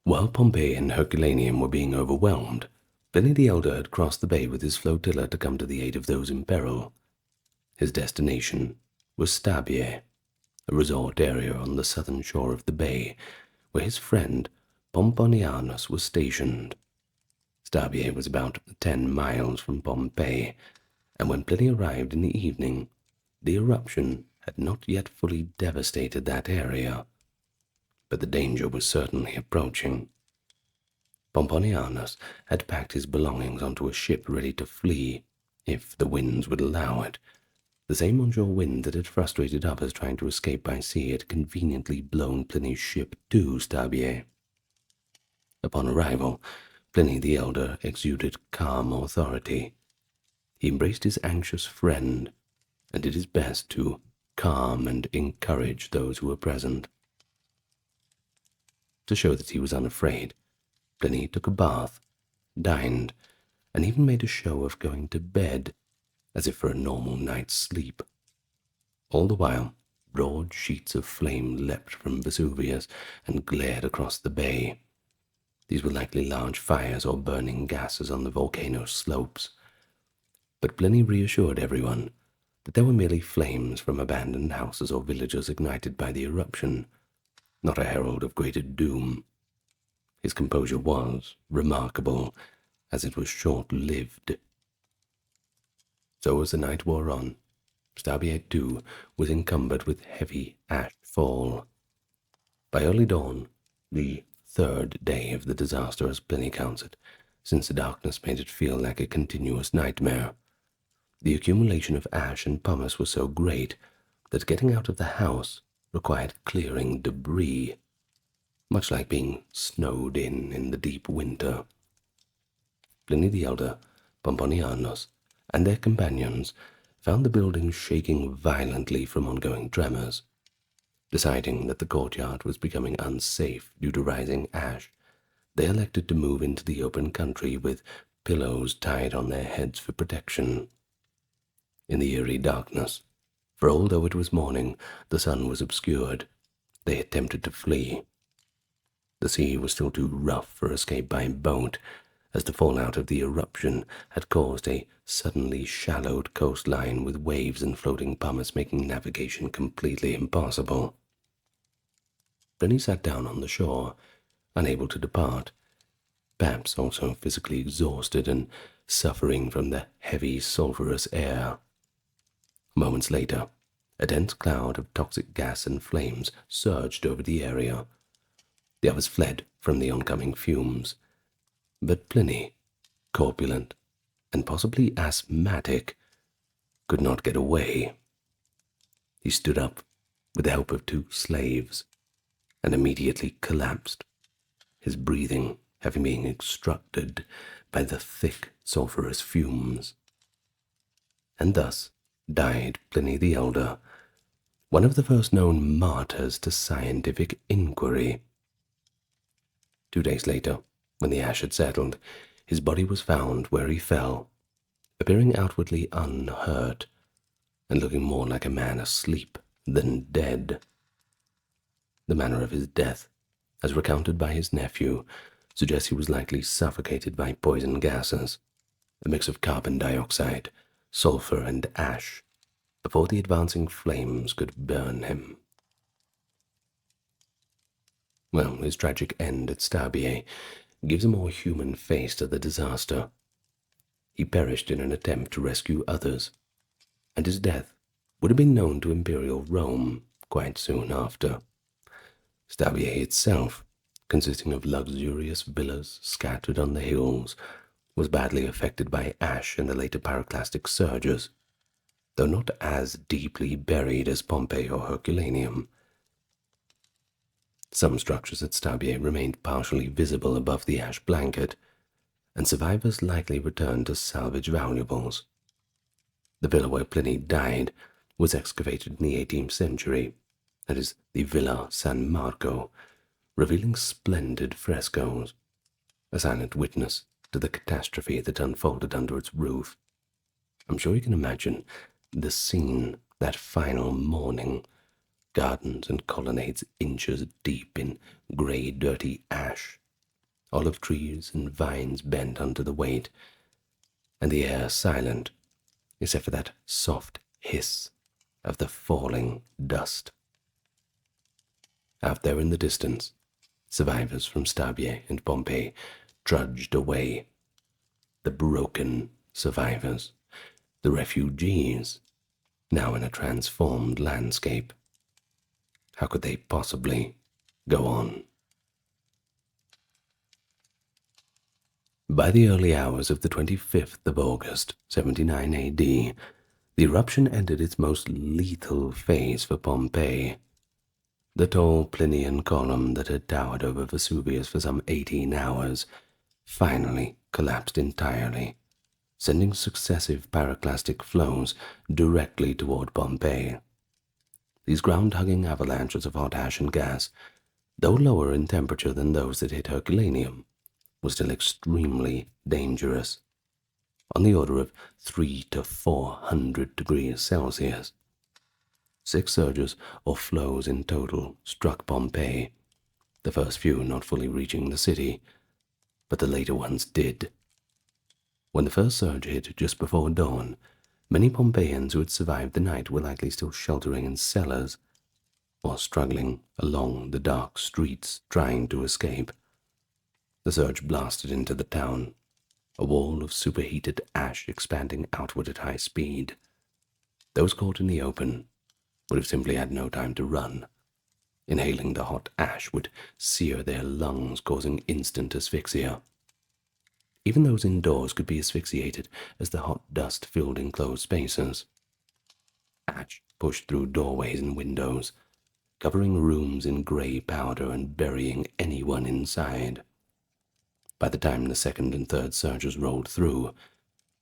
While Pompeii and Herculaneum were being overwhelmed, Pliny the Elder had crossed the bay with his flotilla to come to the aid of those in peril. His destination was Stabiae, a resort area on the southern shore of the bay, where his friend Pomponianus was stationed. Stabiae was about 10 miles from Pompeii, and when Pliny arrived in the evening, the eruption had not yet fully devastated that area. But the danger was certainly approaching. Pomponianus had packed his belongings onto a ship ready to flee, if the winds would allow it. The same onshore wind that had frustrated others trying to escape by sea had conveniently blown Pliny's ship to Stabiae. Upon arrival, Pliny the Elder exuded calm authority. He embraced his anxious friend and did his best to calm and encourage those who were present. To show that he was unafraid, Pliny took a bath, dined, and even made a show of going to bed, as if for a normal night's sleep. All the while, broad sheets of flame leapt from Vesuvius and glared across the bay. These were likely large fires or burning gases on the volcano's slopes. But Pliny reassured everyone that they were merely flames from abandoned houses or villages ignited by the eruption, not a herald of greater doom. His composure was remarkable, as it was short-lived. So as the night wore on, Stabiae too was encumbered with heavy ash fall. By early dawn, the third day of the disaster as Pliny counts it, since the darkness made it feel like a continuous nightmare, the accumulation of ash and pumice was so great that getting out of the house required clearing debris, much like being snowed in the deep winter. Pliny the Elder, Pomponianus, and their companions found the building shaking violently from ongoing tremors. Deciding that the courtyard was becoming unsafe due to rising ash, they elected to move into the open country with pillows tied on their heads for protection. In the eerie darkness, for although it was morning, the sun was obscured, they attempted to flee. The sea was still too rough for escape by boat, as the fallout of the eruption had caused a suddenly shallowed coastline with waves and floating pumice making navigation completely impossible. Then he sat down on the shore, unable to depart, perhaps also physically exhausted and suffering from the heavy sulphurous air. Moments later, a dense cloud of toxic gas and flames surged over the area. The others fled from the oncoming fumes, but Pliny, corpulent and possibly asthmatic, could not get away. He stood up with the help of two slaves and immediately collapsed, his breathing having been obstructed by the thick sulphurous fumes. And thus died Pliny the Elder, one of the first known martyrs to scientific inquiry. 2 days later, when the ash had settled, his body was found where he fell, appearing outwardly unhurt, and looking more like a man asleep than dead. The manner of his death, as recounted by his nephew, suggests he was likely suffocated by poison gases, a mix of carbon dioxide, sulfur, and ash, before the advancing flames could burn him. Well, his tragic end at Stabiae gives a more human face to the disaster. He perished in an attempt to rescue others, and his death would have been known to imperial Rome quite soon after. Stabiae itself, consisting of luxurious villas scattered on the hills, was badly affected by ash and the later pyroclastic surges, though not as deeply buried as Pompeii or Herculaneum. Some structures at Stabiae remained partially visible above the ash blanket, and survivors likely returned to salvage valuables. The villa where Pliny died was excavated in the 18th century, and is the Villa San Marco, revealing splendid frescoes, a silent witness to the catastrophe that unfolded under its roof. I'm sure you can imagine the scene that final morning, gardens and colonnades inches deep in grey, dirty ash, olive trees and vines bent under the weight, and the air silent, except for that soft hiss of the falling dust. Out there in the distance, survivors from Stabiae and Pompeii trudged away. The broken survivors, the refugees, now in a transformed landscape. How could they possibly go on? By the early hours of the 25th of August, 79 AD, the eruption entered its most lethal phase for Pompeii. The tall Plinian column that had towered over Vesuvius for some 18 hours finally collapsed entirely, sending successive pyroclastic flows directly toward Pompeii. These ground-hugging avalanches of hot ash and gas, though lower in temperature than those that hit Herculaneum, were still extremely dangerous, on the order of 300 to 400 degrees Celsius. 6 surges or flows in total struck Pompeii, the first few not fully reaching the city, but the later ones did. When the first surge hit just before dawn, many Pompeians who had survived the night were likely still sheltering in cellars or struggling along the dark streets trying to escape. The surge blasted into the town, a wall of superheated ash expanding outward at high speed. Those caught in the open would have simply had no time to run. Inhaling the hot ash would sear their lungs, causing instant asphyxia. Even those indoors could be asphyxiated as the hot dust filled enclosed spaces. Ash pushed through doorways and windows, covering rooms in gray powder and burying anyone inside. By the time the second and third surges rolled through,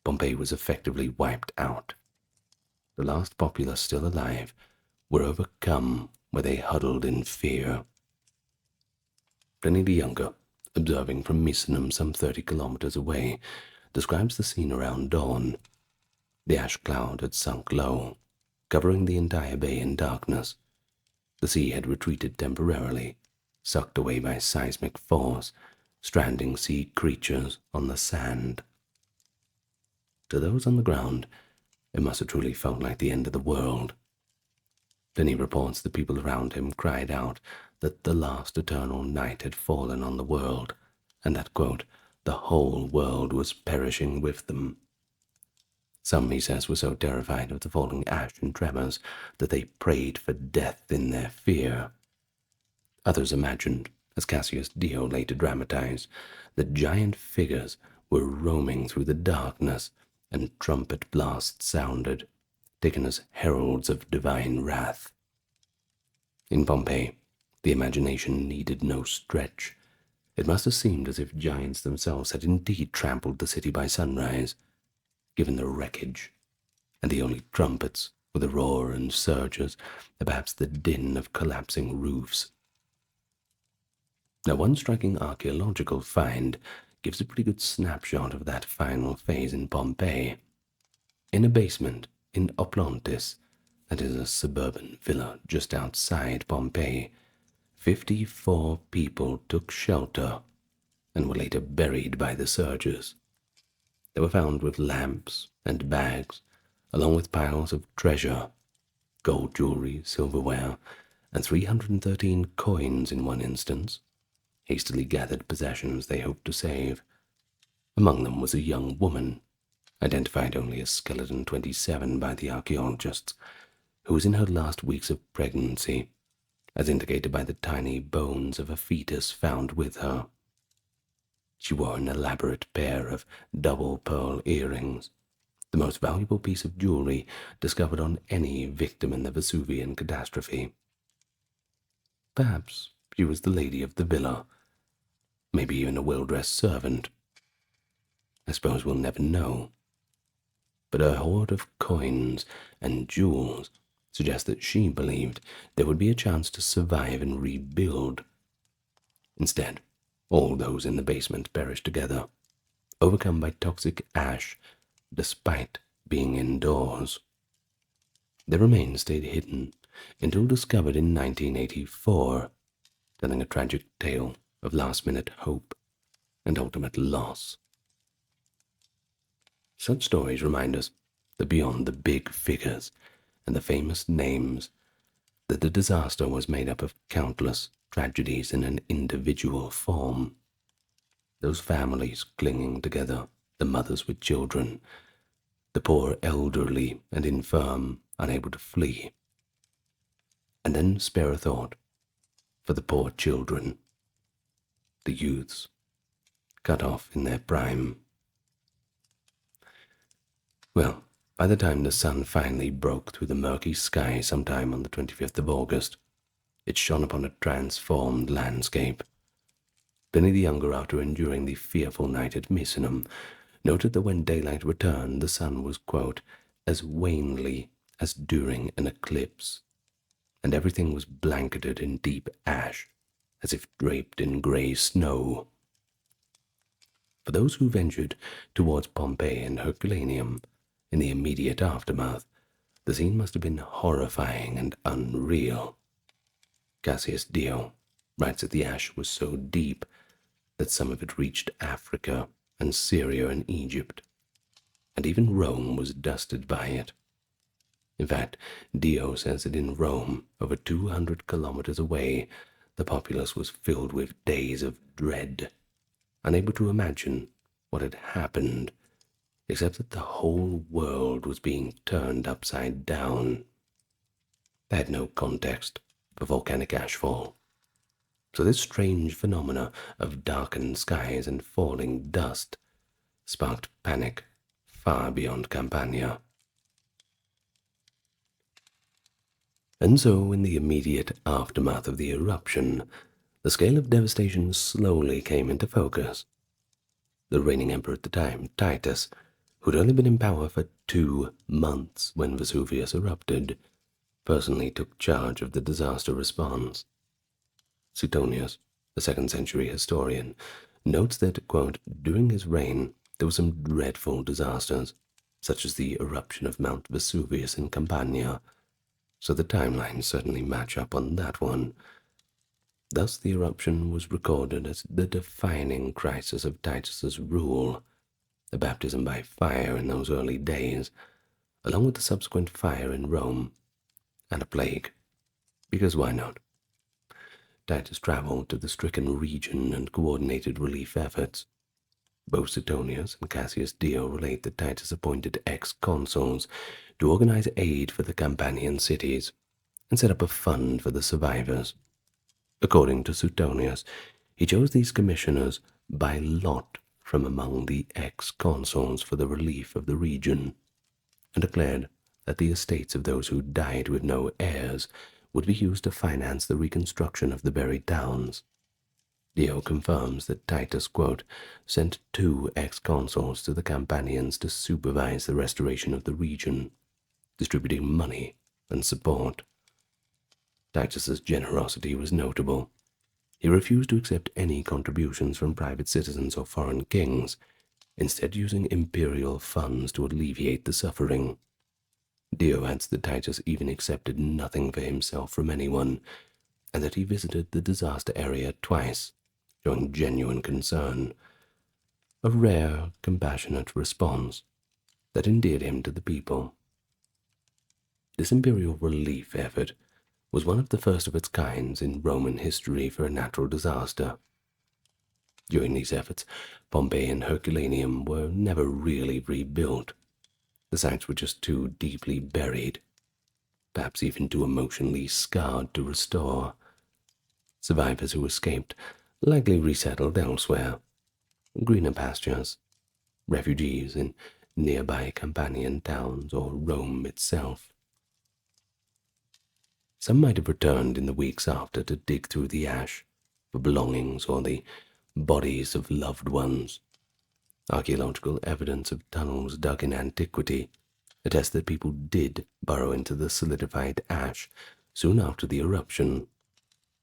Pompeii was effectively wiped out. The last populace still alive were overcome where they huddled in fear. Pliny the Younger, observing from Misenum some 30 kilometers away, describes the scene around dawn. The ash cloud had sunk low, covering the entire bay in darkness. The sea had retreated temporarily, sucked away by seismic force, stranding sea creatures on the sand. To those on the ground, it must have truly felt like the end of the world. Pliny reports the people around him cried out that the last eternal night had fallen on the world, and that, quote, the whole world was perishing with them. Some, he says, were so terrified of the falling ash and tremors that they prayed for death in their fear. Others imagined, as Cassius Dio later dramatized, that giant figures were roaming through the darkness, and trumpet blasts sounded, taken as heralds of divine wrath. In Pompeii, the imagination needed no stretch. It must have seemed as if giants themselves had indeed trampled the city by sunrise, given the wreckage, and the only trumpets were the roar and surges, and perhaps the din of collapsing roofs. Now, one striking archaeological find gives a pretty good snapshot of that final phase in Pompeii. In a basement in Oplontis, that is a suburban villa just outside Pompeii, 54 people took shelter and were later buried by the surges. They were found with lamps and bags, along with piles of treasure, gold jewelry, silverware, and 313 coins in one instance, hastily gathered possessions they hoped to save. Among them was a young woman, identified only as Skeleton 27 by the archaeologists, who was in her last weeks of pregnancy, as indicated by the tiny bones of a fetus found with her. She wore an elaborate pair of double pearl earrings, the most valuable piece of jewelry discovered on any victim in the Vesuvian catastrophe. Perhaps she was the lady of the villa, maybe even a well-dressed servant. I suppose we'll never know. But her hoard of coins and jewels suggests that she believed there would be a chance to survive and rebuild. Instead, all those in the basement perished together, overcome by toxic ash, despite being indoors. Their remains stayed hidden until discovered in 1984, telling a tragic tale of last-minute hope and ultimate loss. Such stories remind us that beyond the big figures and the famous names, that the disaster was made up of countless tragedies in an individual form. Those families clinging together, the mothers with children, the poor elderly and infirm unable to flee. And then spare a thought for the poor children, the youths, cut off in their prime. Well, by the time the sun finally broke through the murky sky sometime on the 25th of August, It shone upon a transformed landscape. Pliny the Younger, after enduring the fearful night at Misenum, noted that when daylight returned, the sun was, quote, as wanly as during an eclipse, and everything was blanketed in deep ash, as if draped in grey snow. For those who ventured towards Pompeii and Herculaneum in the immediate aftermath, the scene must have been horrifying and unreal. Cassius Dio writes that the ash was so deep that some of it reached Africa and Syria and Egypt, and even Rome was dusted by it. In fact, Dio says that in Rome, over 200 kilometers away, the populace was filled with days of dread, unable to imagine what had happened, except that the whole world was being turned upside down. They had no context for volcanic ashfall. So this strange phenomena of darkened skies and falling dust sparked panic far beyond Campania. And so, in the immediate aftermath of the eruption, the scale of devastation slowly came into focus. The reigning emperor at the time, Titus, who'd only been in power for 2 months when Vesuvius erupted, personally took charge of the disaster response. Suetonius, the 2nd century historian, notes that, quote, during his reign there were some dreadful disasters, such as the eruption of Mount Vesuvius in Campania, so the timelines certainly match up on that one. Thus the eruption was recorded as the defining crisis of Titus's rule, the baptism by fire in those early days, along with the subsequent fire in Rome, and a plague, because why not? Titus traveled to the stricken region and coordinated relief efforts. Both Suetonius and Cassius Dio relate that Titus appointed ex-consuls to organize aid for the Campanian cities and set up a fund for the survivors. According to Suetonius, he chose these commissioners by lot from among the ex-consuls for the relief of the region, and declared that the estates of those who died with no heirs would be used to finance the reconstruction of the buried towns. Dio confirms that Titus, quote, sent 2 ex-consuls to the Campanians to supervise the restoration of the region, distributing money and support. Titus's generosity was notable. He refused to accept any contributions from private citizens or foreign kings, instead using imperial funds to alleviate the suffering. Dio adds that Titus even accepted nothing for himself from anyone, and that he visited the disaster area twice, showing genuine concern, a rare, compassionate response that endeared him to the people. This imperial relief effort was one of the first of its kinds in Roman history for a natural disaster. During these efforts, Pompeii and Herculaneum were never really rebuilt. The sites were just too deeply buried, perhaps even too emotionally scarred to restore. Survivors who escaped likely resettled elsewhere, greener pastures, refugees in nearby Campanian towns or Rome itself. Some might have returned in the weeks after to dig through the ash for belongings or the bodies of loved ones. Archaeological evidence of tunnels dug in antiquity attests that people did burrow into the solidified ash soon after the eruption,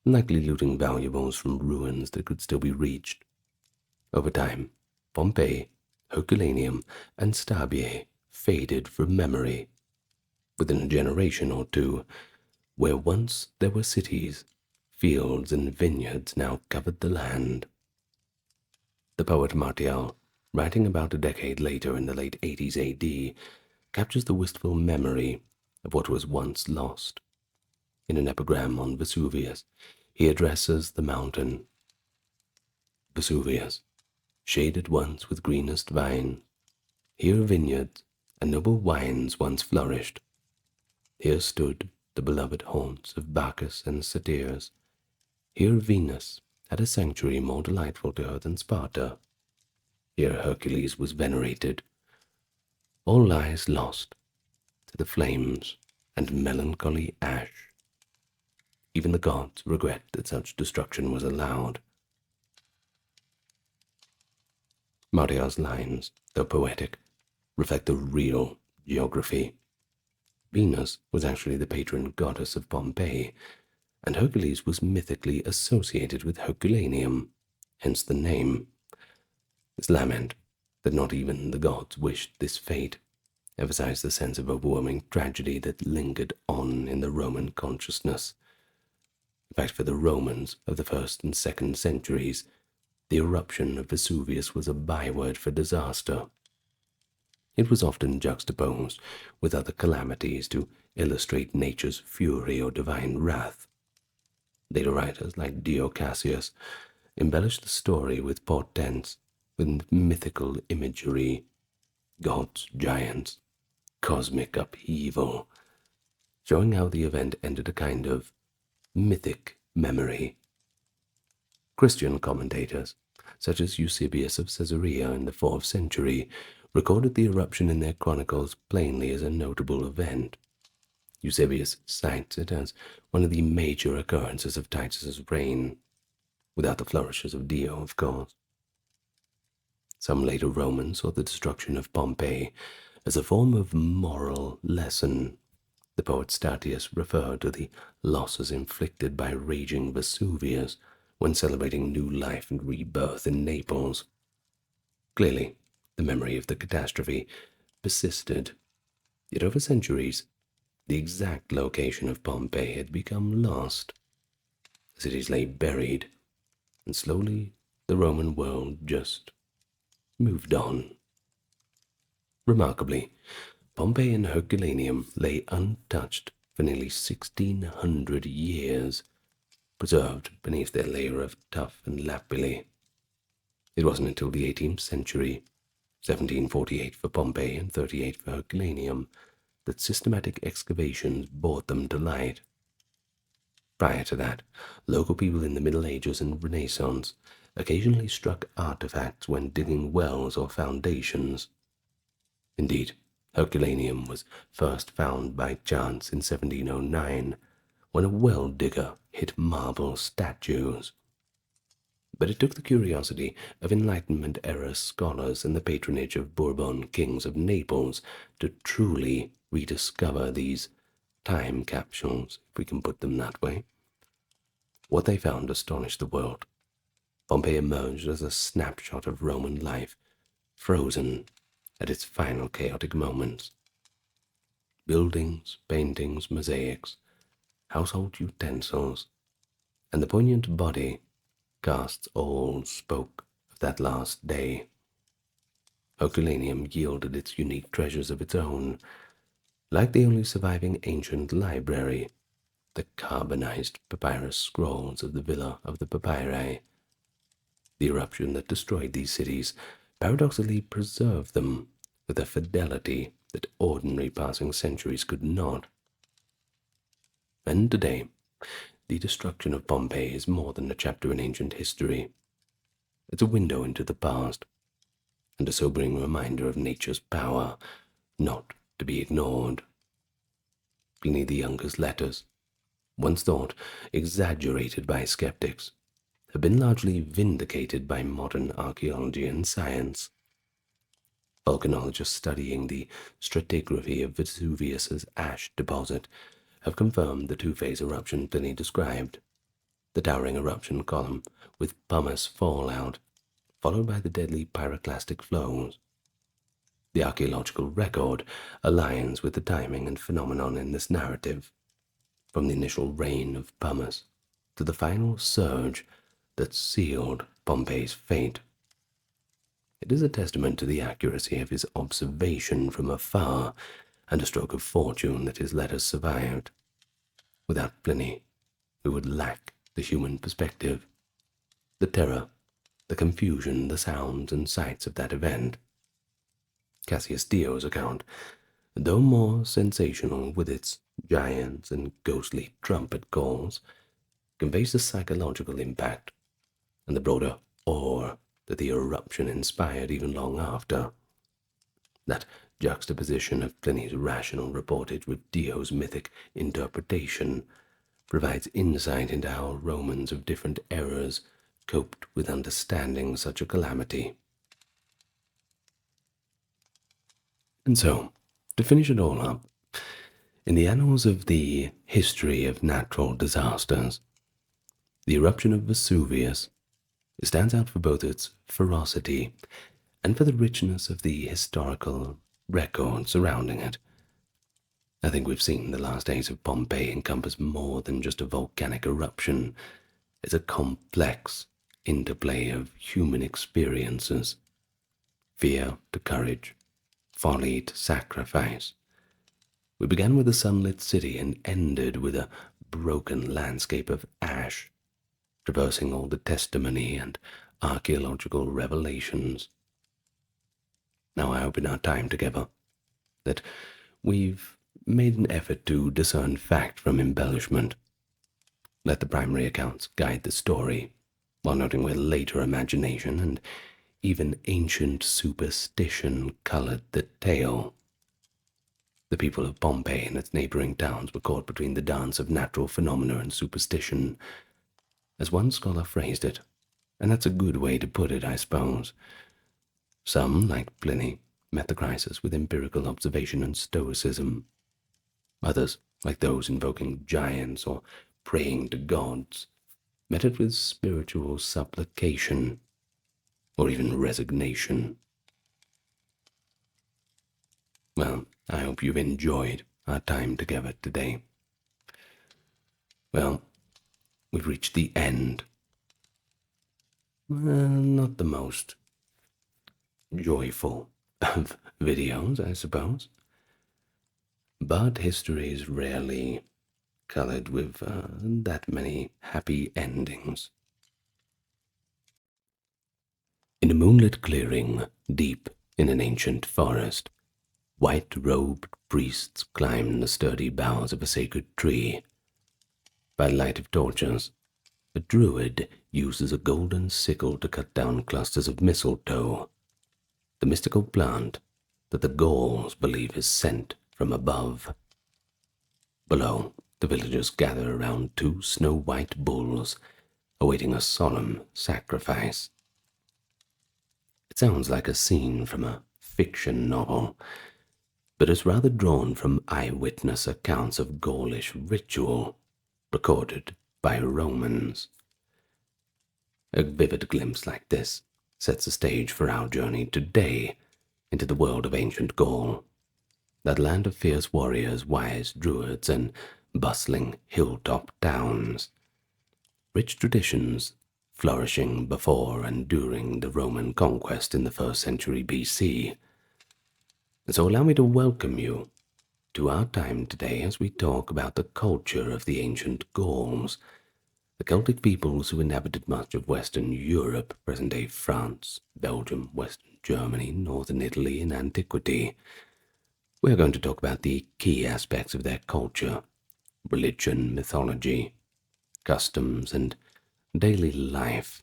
likely looting valuables from ruins that could still be reached. Over time, Pompeii, Herculaneum, and Stabiae faded from memory. Within a generation or two, where once there were cities, fields and vineyards now covered the land. The poet Martial, writing about a decade later in the late 80s AD, captures the wistful memory of what was once lost. In an epigram on Vesuvius, he addresses the mountain. Vesuvius, shaded once with greenest vine, here vineyards and noble wines once flourished. Here stood the beloved haunts of Bacchus and Satyrs. Here Venus had a sanctuary more delightful to her than Sparta. Here Hercules was venerated. All lies lost to the flames and melancholy ash. Even the gods regret that such destruction was allowed. Martial's lines, though poetic, reflect the real geography. Venus was actually the patron goddess of Pompeii, and Hercules was mythically associated with Herculaneum, hence the name. This lament that not even the gods wished this fate emphasized the sense of overwhelming tragedy that lingered on in the Roman consciousness. In fact, for the Romans of the 1st and 2nd centuries, the eruption of Vesuvius was a byword for disaster. It was often juxtaposed with other calamities to illustrate nature's fury or divine wrath. Later writers like Dio Cassius embellished the story with portents, with mythical imagery, gods, giants, cosmic upheaval, showing how the event entered a kind of mythic memory. Christian commentators, such as Eusebius of Caesarea in the 4th century, recorded the eruption in their chronicles plainly as a notable event. Eusebius cites it as one of the major occurrences of Titus's reign, without the flourishes of Dio, of course. Some later Romans saw the destruction of Pompeii as a form of moral lesson. The poet Statius referred to the losses inflicted by raging Vesuvius when celebrating new life and rebirth in Naples. Clearly, the memory of the catastrophe persisted, yet over centuries, the exact location of Pompeii had become lost. The cities lay buried, and slowly the Roman world just moved on. Remarkably, Pompeii and Herculaneum lay untouched for nearly 1,600 years, preserved beneath their layer of tuff and lapilli. It wasn't until the 18th century, 1748 for Pompeii and 38 for Herculaneum, that systematic excavations brought them to light. Prior to that, local people in the Middle Ages and Renaissance occasionally struck artifacts when digging wells or foundations. Indeed, Herculaneum was first found by chance in 1709, when a well digger hit marble statues. But it took the curiosity of Enlightenment-era scholars and the patronage of Bourbon kings of Naples to truly rediscover these time capsules, if we can put them that way. What they found astonished the world. Pompeii emerged as a snapshot of Roman life, frozen at its final chaotic moments. Buildings, paintings, mosaics, household utensils, and the poignant body casts all spoke of that last day. Herculaneum yielded its unique treasures of its own, like the only surviving ancient library, the carbonized papyrus scrolls of the Villa of the Papyri. The eruption that destroyed these cities paradoxically preserved them with a fidelity that ordinary passing centuries could not. And today, the destruction of Pompeii is more than a chapter in ancient history. It's a window into the past, and a sobering reminder of nature's power, not to be ignored. Pliny the Younger's letters, once thought exaggerated by skeptics, have been largely vindicated by modern archaeology and science. Volcanologists studying the stratigraphy of Vesuvius's ash deposit have confirmed the two-phase eruption Pliny described, the towering eruption column with pumice fallout, followed by the deadly pyroclastic flows. The archaeological record aligns with the timing and phenomenon in this narrative, from the initial rain of pumice to the final surge that sealed Pompeii's fate. It is a testament to the accuracy of his observation from afar and a stroke of fortune that his letters survived. Without Pliny, we would lack the human perspective, the terror, the confusion, the sounds and sights of that event. Cassius Dio's account, though more sensational with its giants and ghostly trumpet calls, conveys the psychological impact and the broader awe that the eruption inspired even long after. That juxtaposition of Pliny's rational reportage with Dio's mythic interpretation provides insight into how Romans of different eras coped with understanding such a calamity. And so, to finish it all up, in the annals of the history of natural disasters, the eruption of Vesuvius stands out for both its ferocity and for the richness of the historical record surrounding it. I think we've seen the last days of Pompeii encompass more than just a volcanic eruption. It's a complex interplay of human experiences, fear to courage, folly to sacrifice. We began with a sunlit city and ended with a broken landscape of ash, traversing all the testimony and archaeological revelations. Now I hope in our time together that we've made an effort to discern fact from embellishment. Let the primary accounts guide the story, while noting where later imagination and even ancient superstition colored the tale. The people of Pompeii and its neighboring towns were caught between the dance of natural phenomena and superstition, as one scholar phrased it, and that's a good way to put it, I suppose. Some, like Pliny, met the crisis with empirical observation and stoicism. Others, like those invoking giants or praying to gods, met it with spiritual supplication, or even resignation. Well, I hope you've enjoyed our time together today. Well, we've reached the end. Not the most joyful of videos, I suppose. But history is rarely colored with that many happy endings. In a moonlit clearing deep in an ancient forest, white-robed priests climb the sturdy boughs of a sacred tree. By the light of torches, a druid uses a golden sickle to cut down clusters of mistletoe, the mystical plant that the Gauls believe is sent from above. Below, the villagers gather around two snow-white bulls, awaiting a solemn sacrifice. It sounds like a scene from a fiction novel, but it's rather drawn from eyewitness accounts of Gaulish ritual recorded by Romans. A vivid glimpse like this sets the stage for our journey today into the world of ancient Gaul, that land of fierce warriors, wise druids, and bustling hilltop towns. Rich traditions flourishing before and during the Roman conquest in the 1st century BC. And so allow me to welcome you to our time today as we talk about the culture of the ancient Gauls, the Celtic peoples who inhabited much of Western Europe, present-day France, Belgium, Western Germany, Northern Italy, and antiquity. We are going to talk about the key aspects of their culture, religion, mythology, customs, and daily life.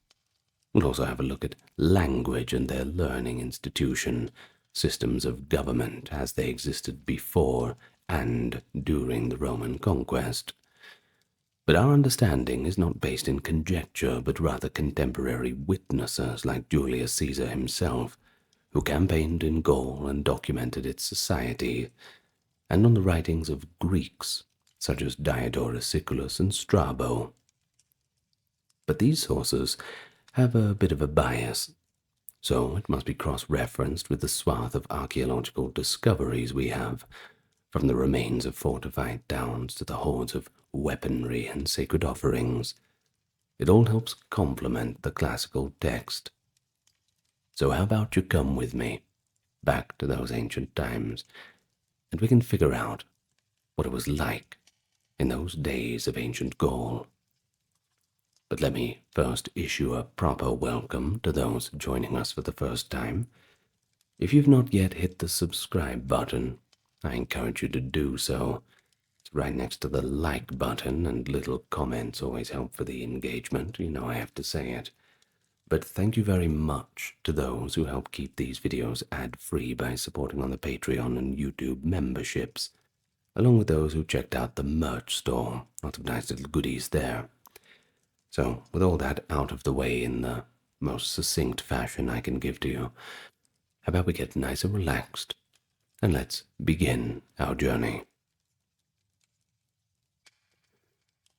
We'll also have a look at language and their learning institution, systems of government as they existed before and during the Roman conquest. But our understanding is not based in conjecture, but rather contemporary witnesses like Julius Caesar himself, who campaigned in Gaul and documented its society, and on the writings of Greeks such as Diodorus Siculus and Strabo. But these sources have a bit of a bias, so it must be cross-referenced with the swath of archaeological discoveries we have, from the remains of fortified towns to the hoards of weaponry and sacred offerings. It all helps complement the classical text. So how about you come with me back to those ancient times, and we can figure out what it was like in those days of ancient Gaul. But let me first issue a proper welcome to those joining us for the first time. If you've not yet hit the subscribe button, I encourage you to do so. It's right next to the like button, and little comments always help for the engagement. You know I have to say it. But thank you very much to those who help keep these videos ad-free by supporting on the Patreon and YouTube memberships. along with those who checked out the merch store. Lots of nice little goodies there. So, with all that out of the way in the most succinct fashion I can give to you, how about we get nice and relaxed, and let's begin our journey.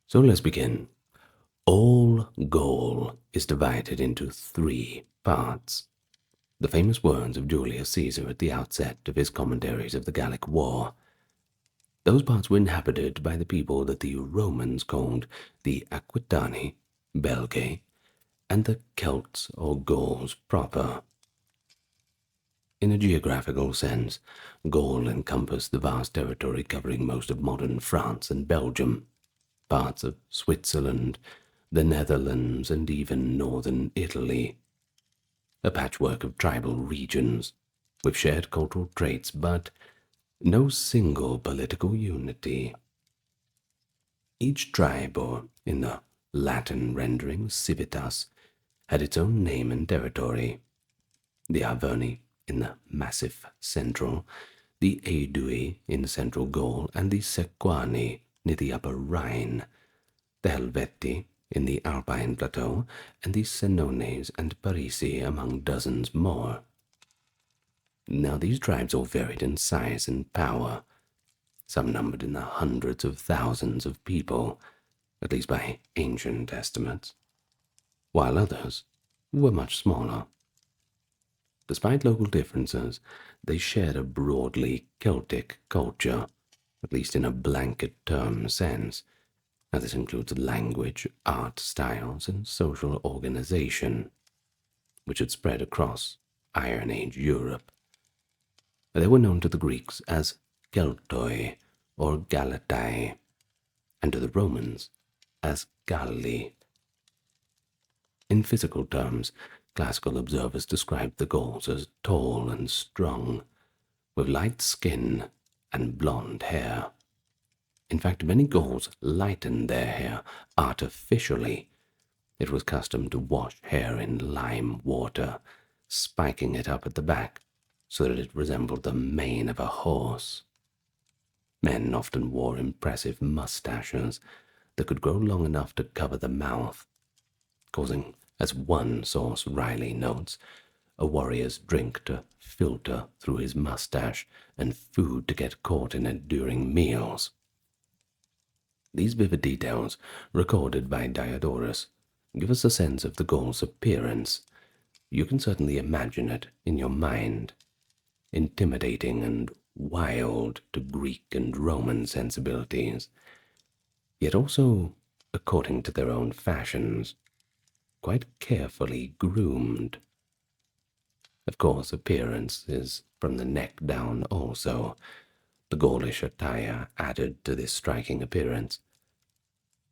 So let's begin. All Gaul is divided into 3 parts. The famous words of Julius Caesar at the outset of his commentaries of the Gallic War. Those parts were inhabited by the people that the Romans called the Aquitani, Belgae, and the Celts or Gauls proper. In a geographical sense, Gaul encompassed the vast territory covering most of modern France and Belgium, parts of Switzerland, the Netherlands, and even northern Italy. A patchwork of tribal regions, with shared cultural traits, but no single political unity. Each tribe, or in the Latin rendering, civitas, had its own name and territory. The Arverni in the massif central, the Aedui in central Gaul, and the Sequani near the upper Rhine, the Helvetii in the Alpine plateau, and the Senones and Parisi among dozens more. Now these tribes all varied in size and power. Some numbered in the hundreds of thousands of people, at least by ancient estimates, while others were much smaller. Despite local differences, they shared a broadly Celtic culture, at least in a blanket term sense. Now this includes language, art styles, and social organization, which had spread across Iron Age Europe. They were known to the Greeks as Keltoi or Galatai, and to the Romans as Galli. In physical terms, classical observers described the Gauls as tall and strong, with light skin and blonde hair. In fact, many Gauls lightened their hair artificially. It was custom to wash hair in lime water, spiking it up at the back so that it resembled the mane of a horse. Men often wore impressive mustaches that could grow long enough to cover the mouth, causing, as one source wryly notes, a warrior's drink to filter through his mustache and food to get caught in it during meals. These vivid details, recorded by Diodorus, give us a sense of the Gauls' appearance. You can certainly imagine it in your mind, intimidating and wild to Greek and Roman sensibilities, yet also, according to their own fashions, quite carefully groomed. Of course, appearance is from the neck down also. The Gaulish attire added to this striking appearance.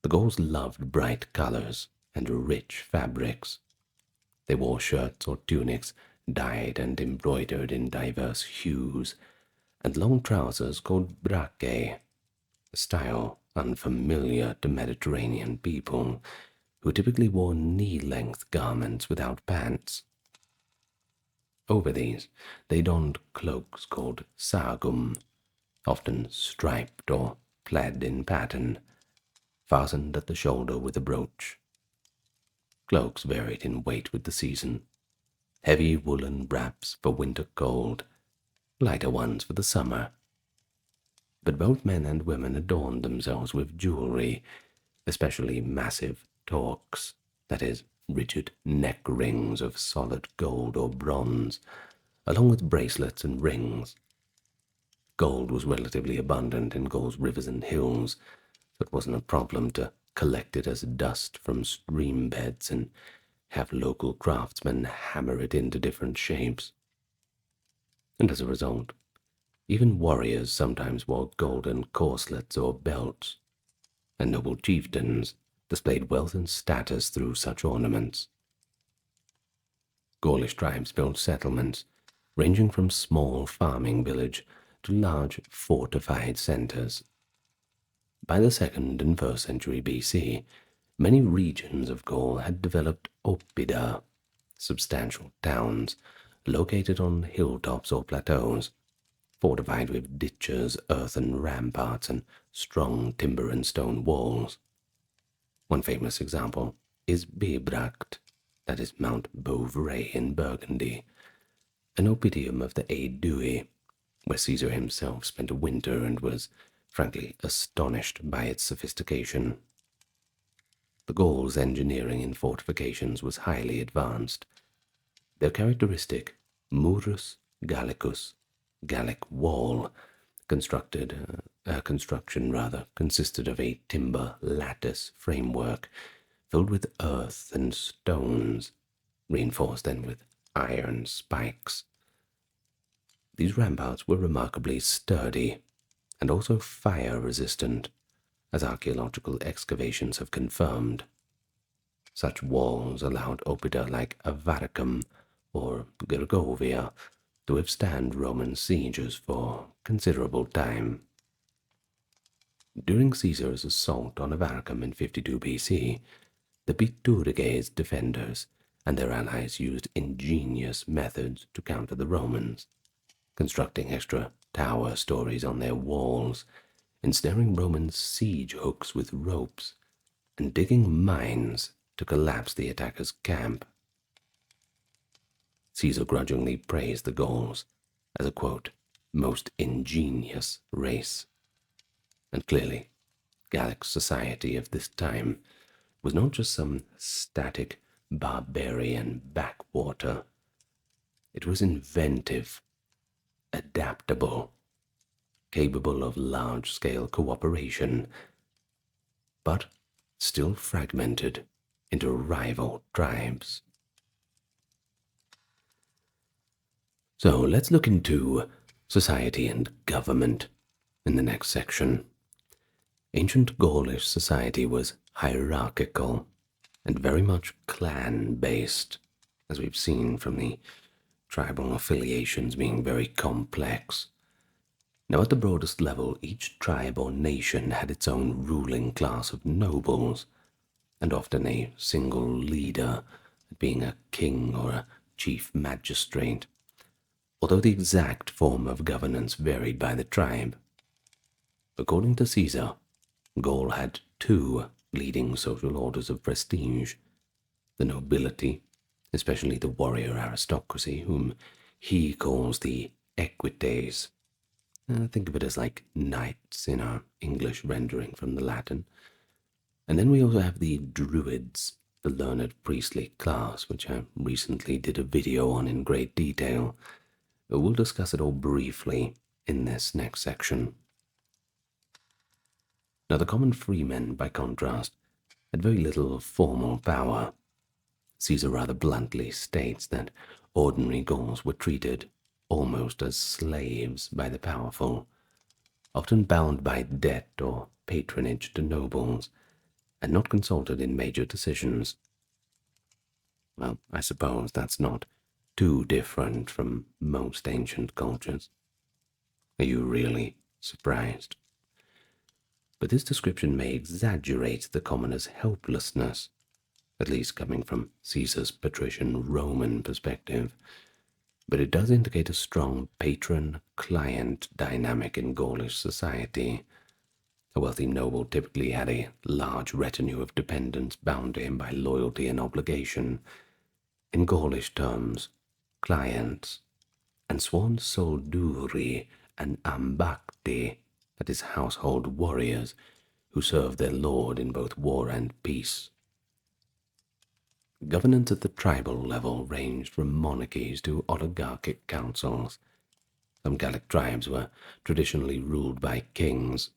The Gauls loved bright colors and rich fabrics. They wore shirts or tunics dyed and embroidered in diverse hues, and long trousers called brachae, a style unfamiliar to Mediterranean people, who typically wore knee-length garments without pants. Over these, they donned cloaks called sagum, often striped or plaid in pattern, fastened at the shoulder with a brooch. Cloaks varied in weight with the season. Heavy woolen wraps for winter cold, lighter ones for the summer. But both men and women adorned themselves with jewelry, especially massive torques, that is, rigid neck rings of solid gold or bronze, along with bracelets and rings. Gold was relatively abundant in Gaul's rivers and hills, so it wasn't a problem to collect it as dust from stream beds and have local craftsmen hammer it into different shapes. And as a result, even warriors sometimes wore golden corselets or belts, and noble chieftains displayed wealth and status through such ornaments. Gaulish tribes built settlements, ranging from small farming village to large fortified centers. By the 2nd and 1st century BC, many regions of Gaul had developed oppida, substantial towns, located on hilltops or plateaus, fortified with ditches, earthen ramparts, and strong timber and stone walls. One famous example is Bebracht, that is Mount Beauvray in Burgundy, an oppidum of the Aedui, where Caesar himself spent a winter and was frankly astonished by its sophistication. The Gauls' engineering in fortifications was highly advanced. Their characteristic Murus Gallicus, Gallic wall, construction consisted of a timber lattice framework filled with earth and stones, reinforced then with iron spikes. These ramparts were remarkably sturdy and also fire-resistant, as archaeological excavations have confirmed. Such walls allowed oppida like Avaricum or Gergovia to withstand Roman sieges for considerable time. During Caesar's assault on Avaricum in 52 BC, the Bituriges defenders and their allies used ingenious methods to counter the Romans, constructing extra tower stories on their walls, ensnaring Roman siege hooks with ropes, and digging mines to collapse the attacker's camp. Caesar grudgingly praised the Gauls as a, quote, most ingenious race. And clearly, Gallic society of this time was not just some static barbarian backwater. It was inventive, adaptable, capable of large-scale cooperation, but still fragmented into rival tribes. So let's look into society and government in the next section. Ancient Gaulish society was hierarchical and very much clan-based, as we've seen from the tribal affiliations being very complex. Now, at the broadest level, each tribe or nation had its own ruling class of nobles, and often a single leader, being a king or a chief magistrate, although the exact form of governance varied by the tribe. According to Caesar, Gaul had two leading social orders of prestige: the nobility, especially the warrior aristocracy, whom he calls the equites. Think of it as like knights in our English rendering from the Latin. And then we also have the druids, the learned priestly class, which I recently did a video on in great detail. We'll discuss it all briefly in this next section. Now, the common freemen, by contrast, had very little formal power. Caesar rather bluntly states that ordinary Gauls were treated almost as slaves by the powerful, often bound by debt or patronage to nobles, and not consulted in major decisions. Well, I suppose that's not too different from most ancient cultures. Are you really surprised? But this description may exaggerate the commoner's helplessness, at least coming from Caesar's patrician Roman perspective, but it does indicate a strong patron-client dynamic in Gaulish society. A wealthy noble typically had a large retinue of dependents bound to him by loyalty and obligation. In Gaulish terms, clients, and sworn solduri and ambacti, that is, household warriors, who served their lord in both war and peace. Governance at the tribal level ranged from monarchies to oligarchic councils. Some Gallic tribes were traditionally ruled by kings,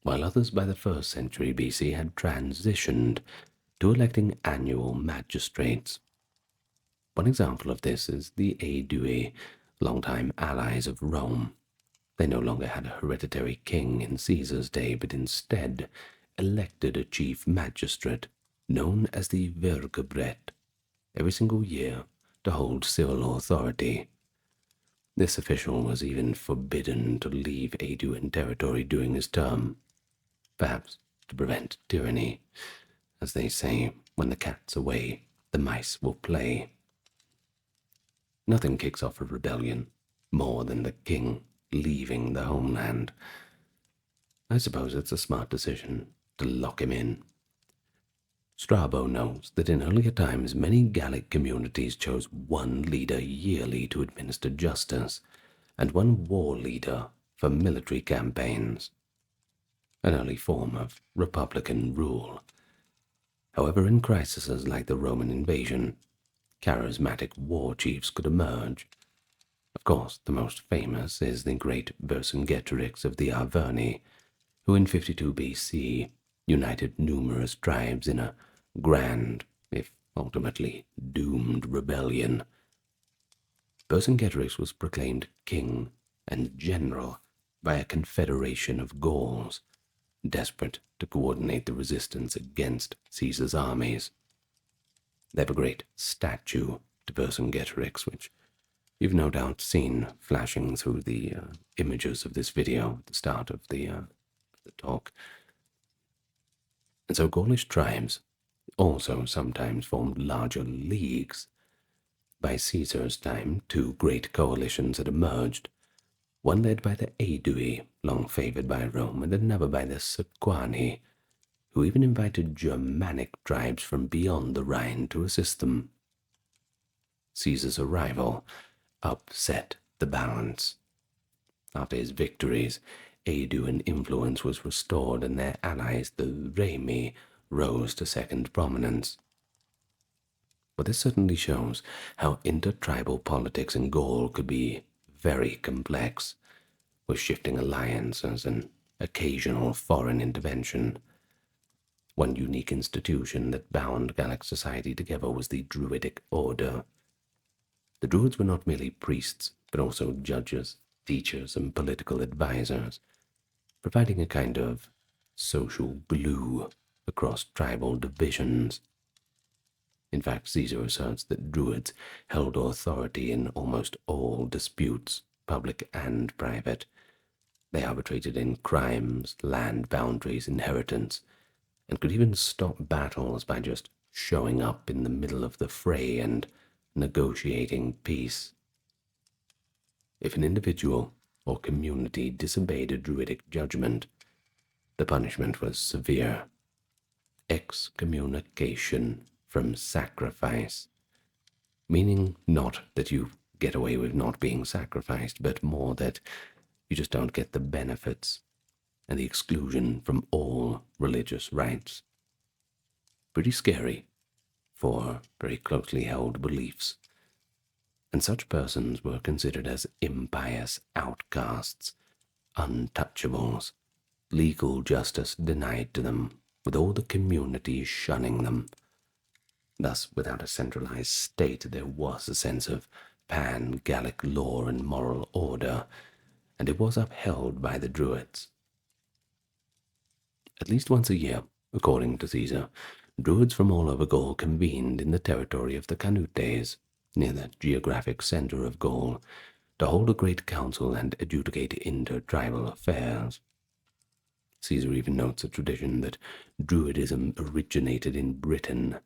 while others by the 1st century BC had transitioned to electing annual magistrates. One example of this is the Aedui, longtime allies of Rome. They no longer had a hereditary king in Caesar's day, but instead elected a chief magistrate, known as the Vergebret, every single year to hold civil authority. This official was even forbidden to leave Aeduan territory during his term, perhaps to prevent tyranny. As they say, when the cat's away, the mice will play. Nothing kicks off a rebellion more than the king leaving the homeland. I suppose it's a smart decision to lock him in. Strabo notes that in earlier times many Gallic communities chose one leader yearly to administer justice, and one war leader for military campaigns, an early form of republican rule. However, in crises like the Roman invasion, charismatic war chiefs could emerge. Of course, the most famous is the great Vercingetorix of the Arverni, who in 52 BC united numerous tribes in a grand, if ultimately doomed, rebellion. Vercingetorix was proclaimed king and general by a confederation of Gauls, desperate to coordinate the resistance against Caesar's armies. They have a great statue to Vercingetorix, which you've no doubt seen flashing through the images of this video at the start of the talk. And so Gaulish tribes also sometimes formed larger leagues. By Caesar's time, two great coalitions had emerged, one led by the Aedui, long favored by Rome, and another by the Sequani, who even invited Germanic tribes from beyond the Rhine to assist them. Caesar's arrival upset the balance. After his victories, Aeduan influence was restored, and their allies, the Remi, rose to second prominence. But this certainly shows how intertribal politics in Gaul could be very complex, with shifting alliances and occasional foreign intervention. One unique institution that bound Gallic society together was the Druidic order. The Druids were not merely priests, but also judges, teachers, and political advisors, providing a kind of social glue across tribal divisions. In fact, Caesar asserts that Druids held authority in almost all disputes, public and private. They arbitrated in crimes, land boundaries, inheritance, and could even stop battles by just showing up in the middle of the fray and negotiating peace. If an individual or community disobeyed a Druidic judgment, the punishment was severe: excommunication from sacrifice, meaning not that you get away with not being sacrificed, but more that you just don't get the benefits, and the exclusion from all religious rites. Pretty scary for very closely held beliefs, and such persons were considered as impious outcasts, untouchables, legal justice denied to them, with all the community shunning them. Thus, without a centralized state, there was a sense of pan-Gallic law and moral order, and it was upheld by the Druids. At least once a year, according to Caesar, Druids from all over Gaul convened in the territory of the Canutes, near the geographic center of Gaul, to hold a great council and adjudicate inter-tribal affairs. Caesar even notes a tradition that Druidism originated in Britain,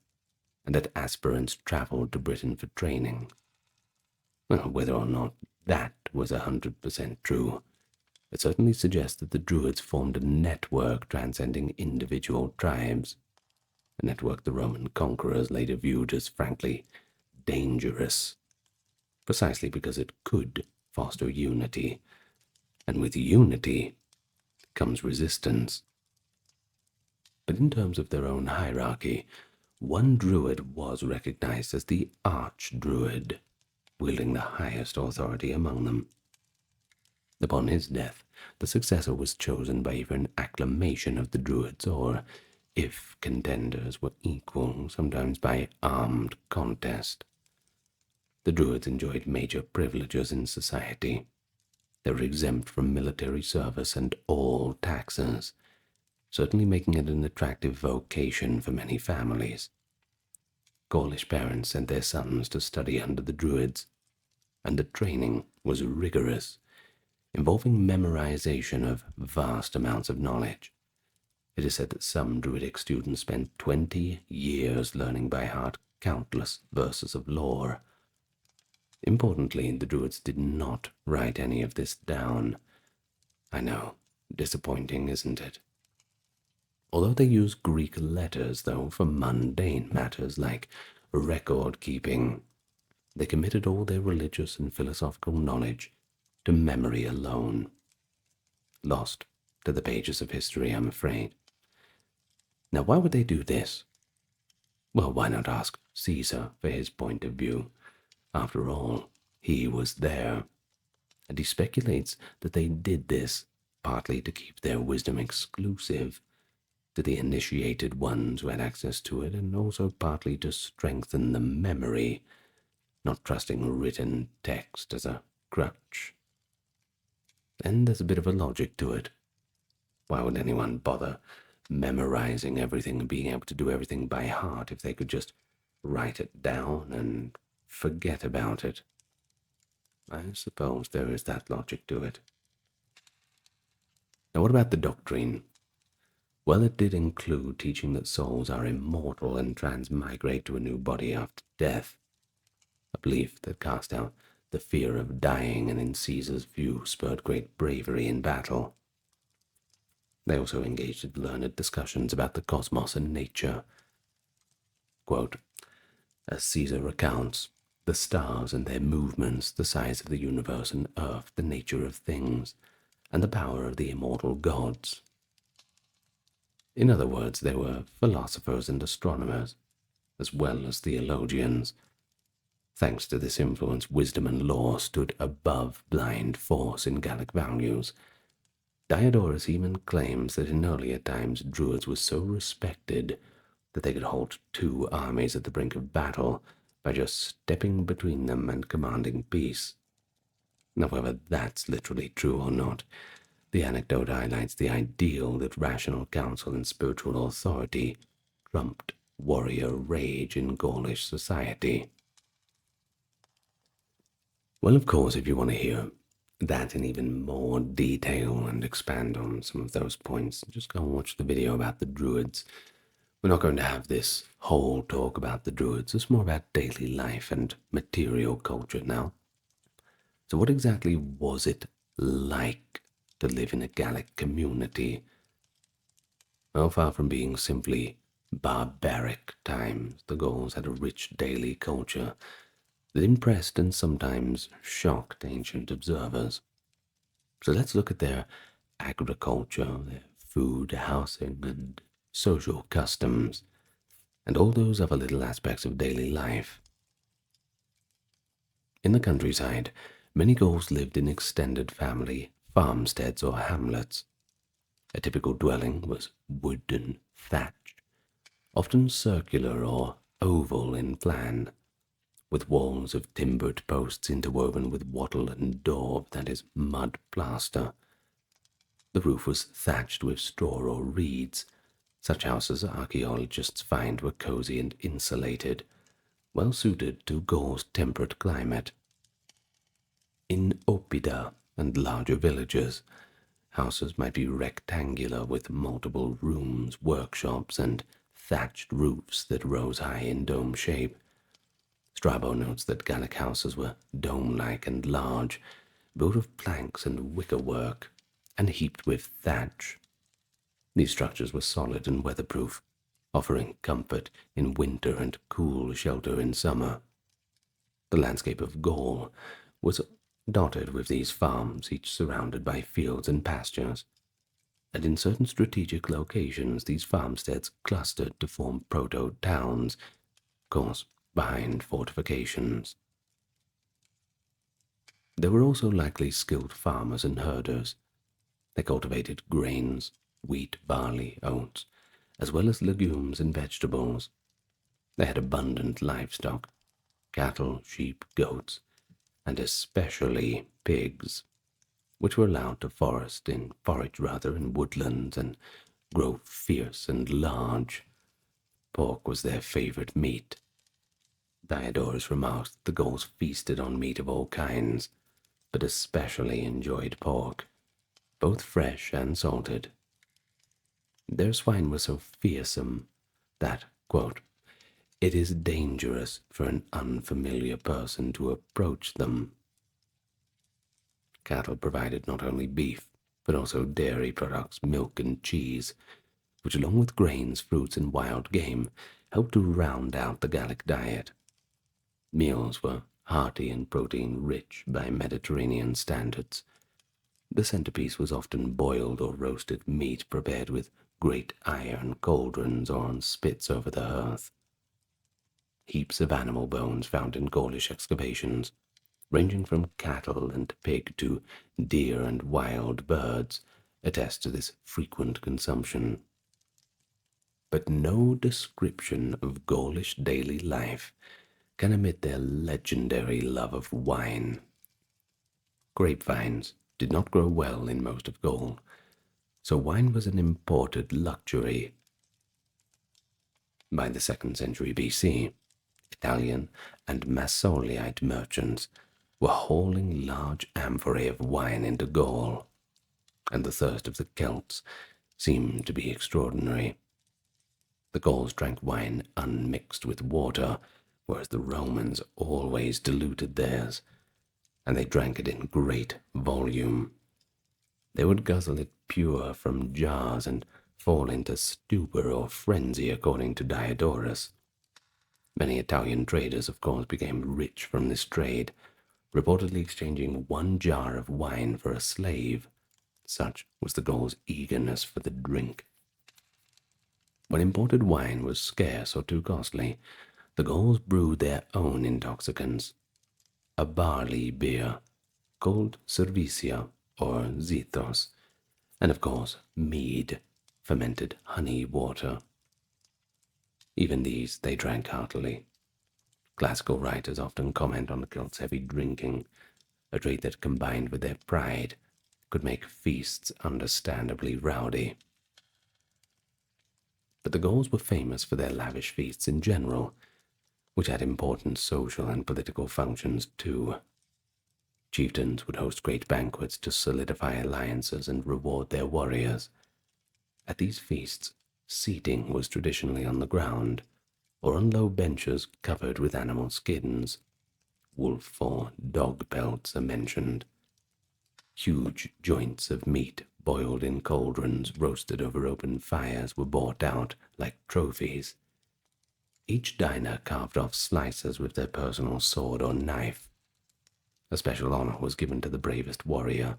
and that aspirants traveled to Britain for training. Well, whether or not that was 100% true, it certainly suggests that the Druids formed a network transcending individual tribes, a network the Roman conquerors later viewed as frankly dangerous, precisely because it could foster unity, and with unity comes resistance. But in terms of their own hierarchy, one Druid was recognized as the Archdruid, wielding the highest authority among them. Upon his death, the successor was chosen by either an acclamation of the Druids or, if contenders were equal, sometimes by armed contest. The Druids enjoyed major privileges in society. They were exempt from military service and all taxes, certainly making it an attractive vocation for many families. Gaulish parents sent their sons to study under the Druids, and the training was rigorous, involving memorization of vast amounts of knowledge. It is said that some Druidic students spent 20 years learning by heart countless verses of lore. Importantly, the Druids did not write any of this down. I know, disappointing, isn't it? Although they used Greek letters, though, for mundane matters like record keeping, they committed all their religious and philosophical knowledge to memory alone. Lost to the pages of history, I'm afraid. Now, why would they do this? Well, why not ask Caesar for his point of view? After all, he was there, and he speculates that they did this partly to keep their wisdom exclusive to the initiated ones who had access to it, and also partly to strengthen the memory, not trusting written text as a crutch. And there's a bit of a logic to it. Why would anyone bother memorizing everything and being able to do everything by heart if they could just write it down and forget about it? I suppose there is that logic to it. Now, what about the doctrine? Well, it did include teaching that souls are immortal and transmigrate to a new body after death, a belief that cast out the fear of dying and in Caesar's view spurred great bravery in battle. They also engaged in learned discussions about the cosmos and nature. Quote, as Caesar recounts, the stars and their movements, the size of the universe and earth, the nature of things, and the power of the immortal gods. In other words, they were philosophers and astronomers, as well as theologians. Thanks to this influence, wisdom and law stood above blind force in Gallic values. Diodorus even claims that in earlier times Druids were so respected that they could halt two armies at the brink of battle by just stepping between them and commanding peace. Now, whether that's literally true or not, the anecdote highlights the ideal that rational counsel and spiritual authority trumped warrior rage in Gaulish society. Well, of course, if you want to hear that in even more detail and expand on some of those points, just go and watch the video about the Druids. We're not going to have this whole talk about the Druids. It's more about daily life and material culture now. So what exactly was it like to live in a Gallic community? Well, far from being simply barbaric times, the Gauls had a rich daily culture that impressed and sometimes shocked ancient observers. So let's look at their agriculture, their food, housing, and social customs, and all those other little aspects of daily life. In the countryside, many Gauls lived in extended family farmsteads or hamlets. A typical dwelling was wood and thatch, often circular or oval in plan, with walls of timbered posts interwoven with wattle and daub, that is, mud plaster. The roof was thatched with straw or reeds. Such houses archaeologists find were cozy and insulated, well suited to Gaul's temperate climate. In Oppida and larger villages, houses might be rectangular with multiple rooms, workshops, and thatched roofs that rose high in dome shape. Strabo notes that Gallic houses were dome-like and large, built of planks and wickerwork, and heaped with thatch. These structures were solid and weatherproof, offering comfort in winter and cool shelter in summer. The landscape of Gaul was dotted with these farms, each surrounded by fields and pastures, and in certain strategic locations these farmsteads clustered to form proto-towns, of course, behind fortifications. There were also likely skilled farmers and herders. They cultivated grains, wheat, barley, oats, as well as legumes and vegetables. They had abundant livestock, cattle, sheep, goats, and especially pigs, which were allowed to forage in woodlands and grow fierce and large. Pork was their favorite meat. Diodorus remarks that the Gauls feasted on meat of all kinds, but especially enjoyed pork, both fresh and salted. Their swine were so fearsome that, quote, it is dangerous for an unfamiliar person to approach them. Cattle provided not only beef, but also dairy products, milk and cheese, which along with grains, fruits, and wild game helped to round out the Gallic diet. Meals were hearty and protein-rich by Mediterranean standards. The centerpiece was often boiled or roasted meat prepared with great iron cauldrons or on spits over the hearth. Heaps of animal bones found in Gaulish excavations, ranging from cattle and pig to deer and wild birds, attest to this frequent consumption. But no description of Gaulish daily life can omit their legendary love of wine. Grapevines did not grow well in most of Gaul, so wine was an imported luxury. By the 2nd century BC, Italian and Masoliite merchants were hauling large amphorae of wine into Gaul, and the thirst of the Celts seemed to be extraordinary. The Gauls drank wine unmixed with water, whereas the Romans always diluted theirs, and they drank it in great volume. They would guzzle it pure from jars and fall into stupor or frenzy, according to Diodorus. Many Italian traders, of course, became rich from this trade, reportedly exchanging 1 jar of wine for a slave. Such was the Gauls' eagerness for the drink. When imported wine was scarce or too costly, the Gauls brewed their own intoxicants, a barley beer called cervicia or zithos, and of course mead, fermented honey water. Even these they drank heartily. Classical writers often comment on the Celts' heavy drinking, a trait that, combined with their pride, could make feasts understandably rowdy. But the Gauls were famous for their lavish feasts in general, which had important social and political functions too. Chieftains would host great banquets to solidify alliances and reward their warriors. At these feasts, seating was traditionally on the ground, or on low benches covered with animal skins. Wolf or dog pelts are mentioned. Huge joints of meat boiled in cauldrons, roasted over open fires, were brought out like trophies. Each diner carved off slices with their personal sword or knife. A special honor was given to the bravest warrior,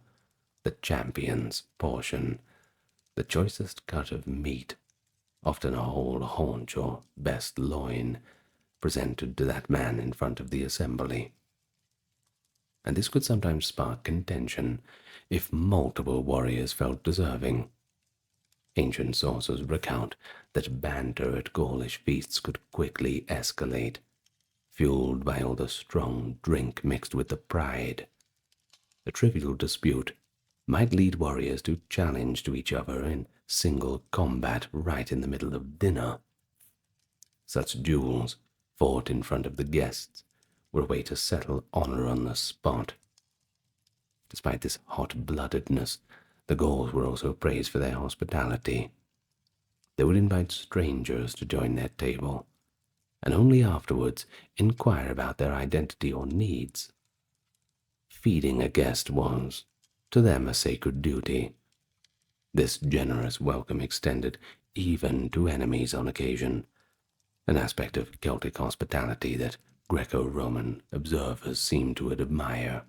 the champion's portion, the choicest cut of meat, often a whole haunch or best loin, presented to that man in front of the assembly. And this could sometimes spark contention if multiple warriors felt deserving. Ancient sources recount that banter at Gaulish feasts could quickly escalate, fueled by all the strong drink mixed with the pride. A trivial dispute might lead warriors to challenge to each other in single combat right in the middle of dinner. Such duels, fought in front of the guests, were a way to settle honor on the spot. Despite this hot-bloodedness, the Gauls were also praised for their hospitality. They would invite strangers to join their table, and only afterwards inquire about their identity or needs. Feeding a guest was, to them, a sacred duty. This generous welcome extended even to enemies on occasion, an aspect of Celtic hospitality that Greco-Roman observers seem to admire.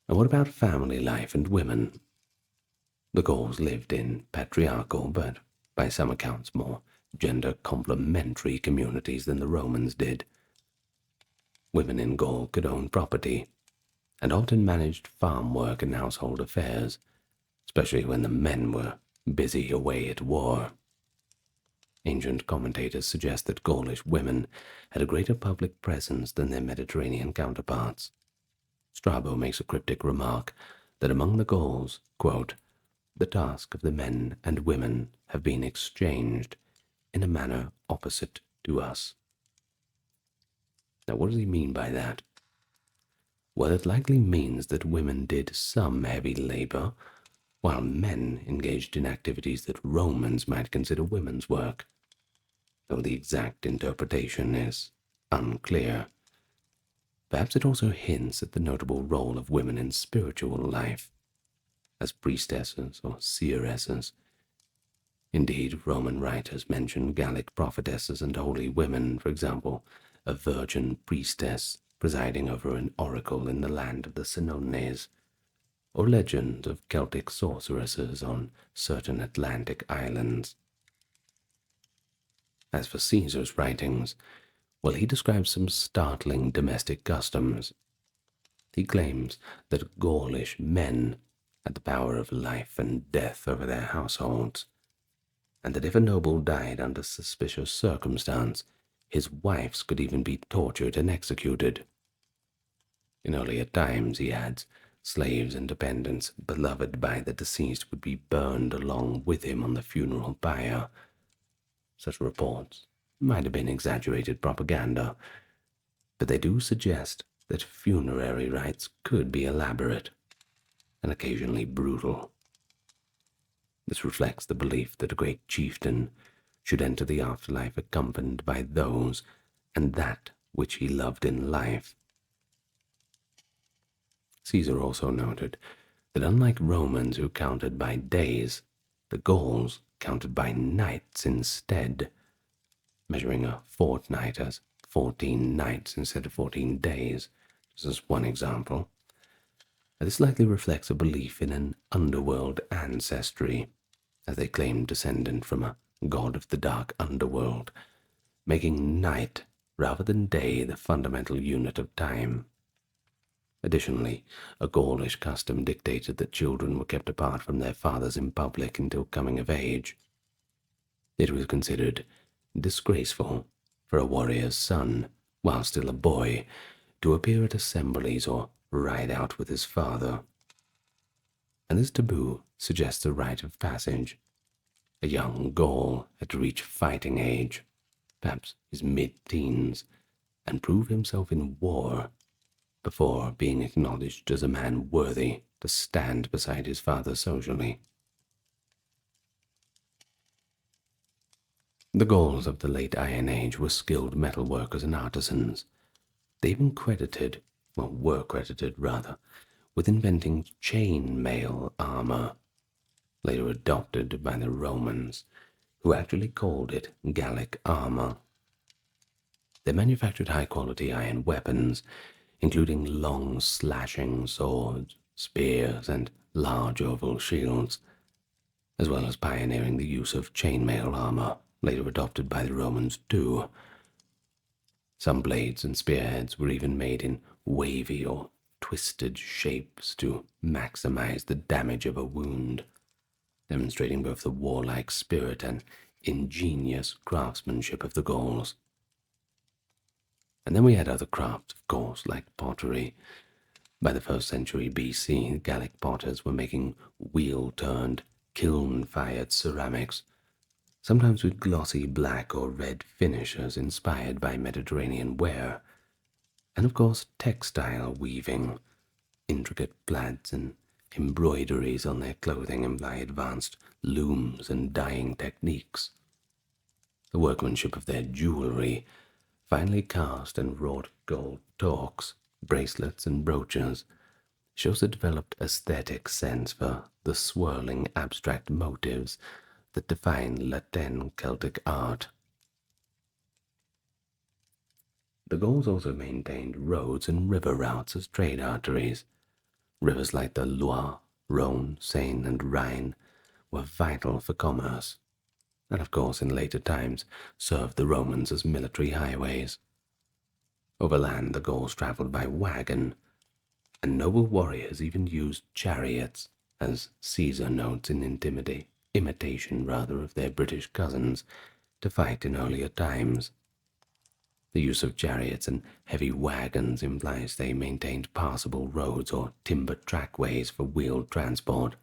And what about family life and women? The Gauls lived in patriarchal, but by some accounts more gender-complementary communities than the Romans did. Women in Gaul could own property, and often managed farm work and household affairs, especially when the men were busy away at war. Ancient commentators suggest that Gaulish women had a greater public presence than their Mediterranean counterparts. Strabo makes a cryptic remark that among the Gauls, quote, the task of the men and women have been exchanged in a manner opposite to us. Now, what does he mean by that? Well, it likely means that women did some heavy labor, while men engaged in activities that Romans might consider women's work. though the exact interpretation is unclear. Perhaps it also hints at the notable role of women in spiritual life, as priestesses or seeresses. Indeed, Roman writers mention Gallic prophetesses and holy women, for example, a virgin priestess presiding over an oracle in the land of the Senones, or legend of Celtic sorceresses on certain Atlantic islands. As for Caesar's writings, well, he describes some startling domestic customs. He claims that Gaulish men had the power of life and death over their households, and that if a noble died under suspicious circumstance, his wives could even be tortured and executed. In earlier times, he adds, slaves and dependents beloved by the deceased would be burned along with him on the funeral pyre. Such reports might have been exaggerated propaganda, but they do suggest that funerary rites could be elaborate and occasionally brutal. This reflects the belief that a great chieftain should enter the afterlife accompanied by those and that which he loved in life. Caesar also noted that unlike Romans who counted by days, the Gauls counted by nights instead, measuring a fortnight as 14 nights instead of 14 days. This is one example. This likely reflects a belief in an underworld ancestry, as they claimed descendant from a god of the dark underworld, making night rather than day the fundamental unit of time. Additionally, a Gaulish custom dictated that children were kept apart from their fathers in public until coming of age. It was considered disgraceful for a warrior's son, while still a boy, to appear at assemblies or ride out with his father. And this taboo suggests a rite of passage. A young Gaul had to reach fighting age, perhaps his mid-teens, and prove himself in war before being acknowledged as a man worthy to stand beside his father socially. The Gauls of the late Iron Age were skilled metalworkers and artisans. They even were credited with inventing chain-mail armor, later adopted by the Romans, who actually called it Gallic armor. They manufactured high-quality iron weapons, including long slashing swords, spears, and large oval shields, as well as pioneering the use of chainmail armor, later adopted by the Romans too. Some blades and spearheads were even made in wavy or twisted shapes to maximize the damage of a wound, demonstrating both the warlike spirit and ingenious craftsmanship of the Gauls. And then we had other crafts, of course, like pottery. By the 1st century BC, Gallic potters were making wheel-turned, kiln-fired ceramics, sometimes with glossy black or red finishes inspired by Mediterranean ware, and of course textile weaving. Intricate plaids and embroideries on their clothing imply advanced looms and dyeing techniques. The workmanship of their jewelry, finely cast and wrought gold torques, bracelets, and brooches, shows a developed aesthetic sense for the swirling abstract motives that define Latin Celtic art. The Gauls also maintained roads and river routes as trade arteries. Rivers like the Loire, Rhone, Seine, and Rhine were vital for commerce, and of course in later times served the Romans as military highways. Overland, the Gauls traveled by wagon, and noble warriors even used chariots, as Caesar notes in imitation of their British cousins, to fight in earlier times. The use of chariots and heavy wagons implies they maintained passable roads or timber trackways for wheeled transport.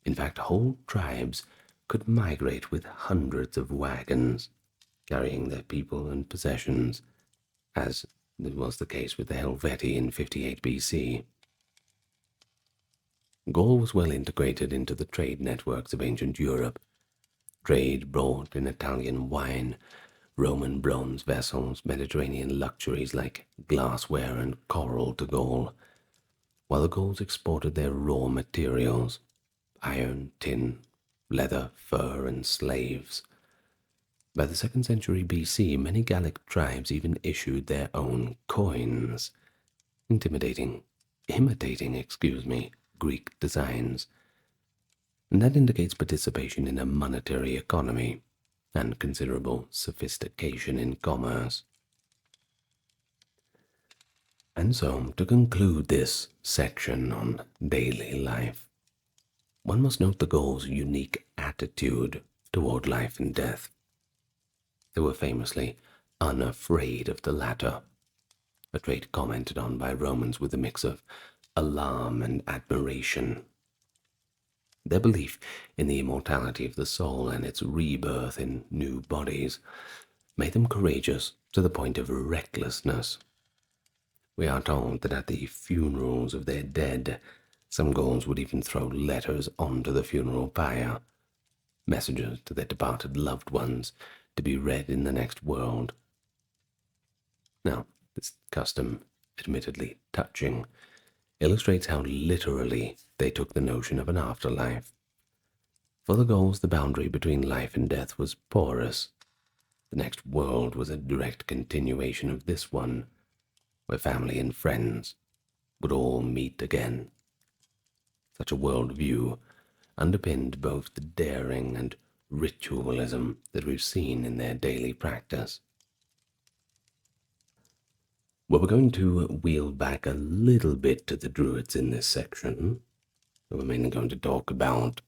In fact, whole tribes could migrate with hundreds of wagons, carrying their people and possessions, as was the case with the Helvetii in 58 BC. Gaul was well integrated into the trade networks of ancient Europe. Trade brought in Italian wine, Roman bronze vessels, Mediterranean luxuries like glassware and coral to Gaul, while the Gauls exported their raw materials, iron, tin, leather, fur, and slaves. By the 2nd century BC, many Gallic tribes even issued their own coins, imitating, Greek designs, and that indicates participation in a monetary economy and considerable sophistication in commerce. And so, to conclude this section on daily life, one must note the Gauls' unique attitude toward life and death. They were famously unafraid of the latter, a trait commented on by Romans with a mix of alarm and admiration. Their belief in the immortality of the soul and its rebirth in new bodies made them courageous to the point of recklessness. We are told that at the funerals of their dead, some Gauls would even throw letters onto the funeral pyre, messages to their departed loved ones to be read in the next world. Now, this custom, admittedly touching, illustrates how literally they took the notion of an afterlife. For the Gauls, the boundary between life and death was porous. The next world was a direct continuation of this one, where family and friends would all meet again. Such a worldview underpinned both the daring and ritualism that we've seen in their daily practice. Well, we're going to wheel back a little bit to the Druids in this section. We're mainly going to talk about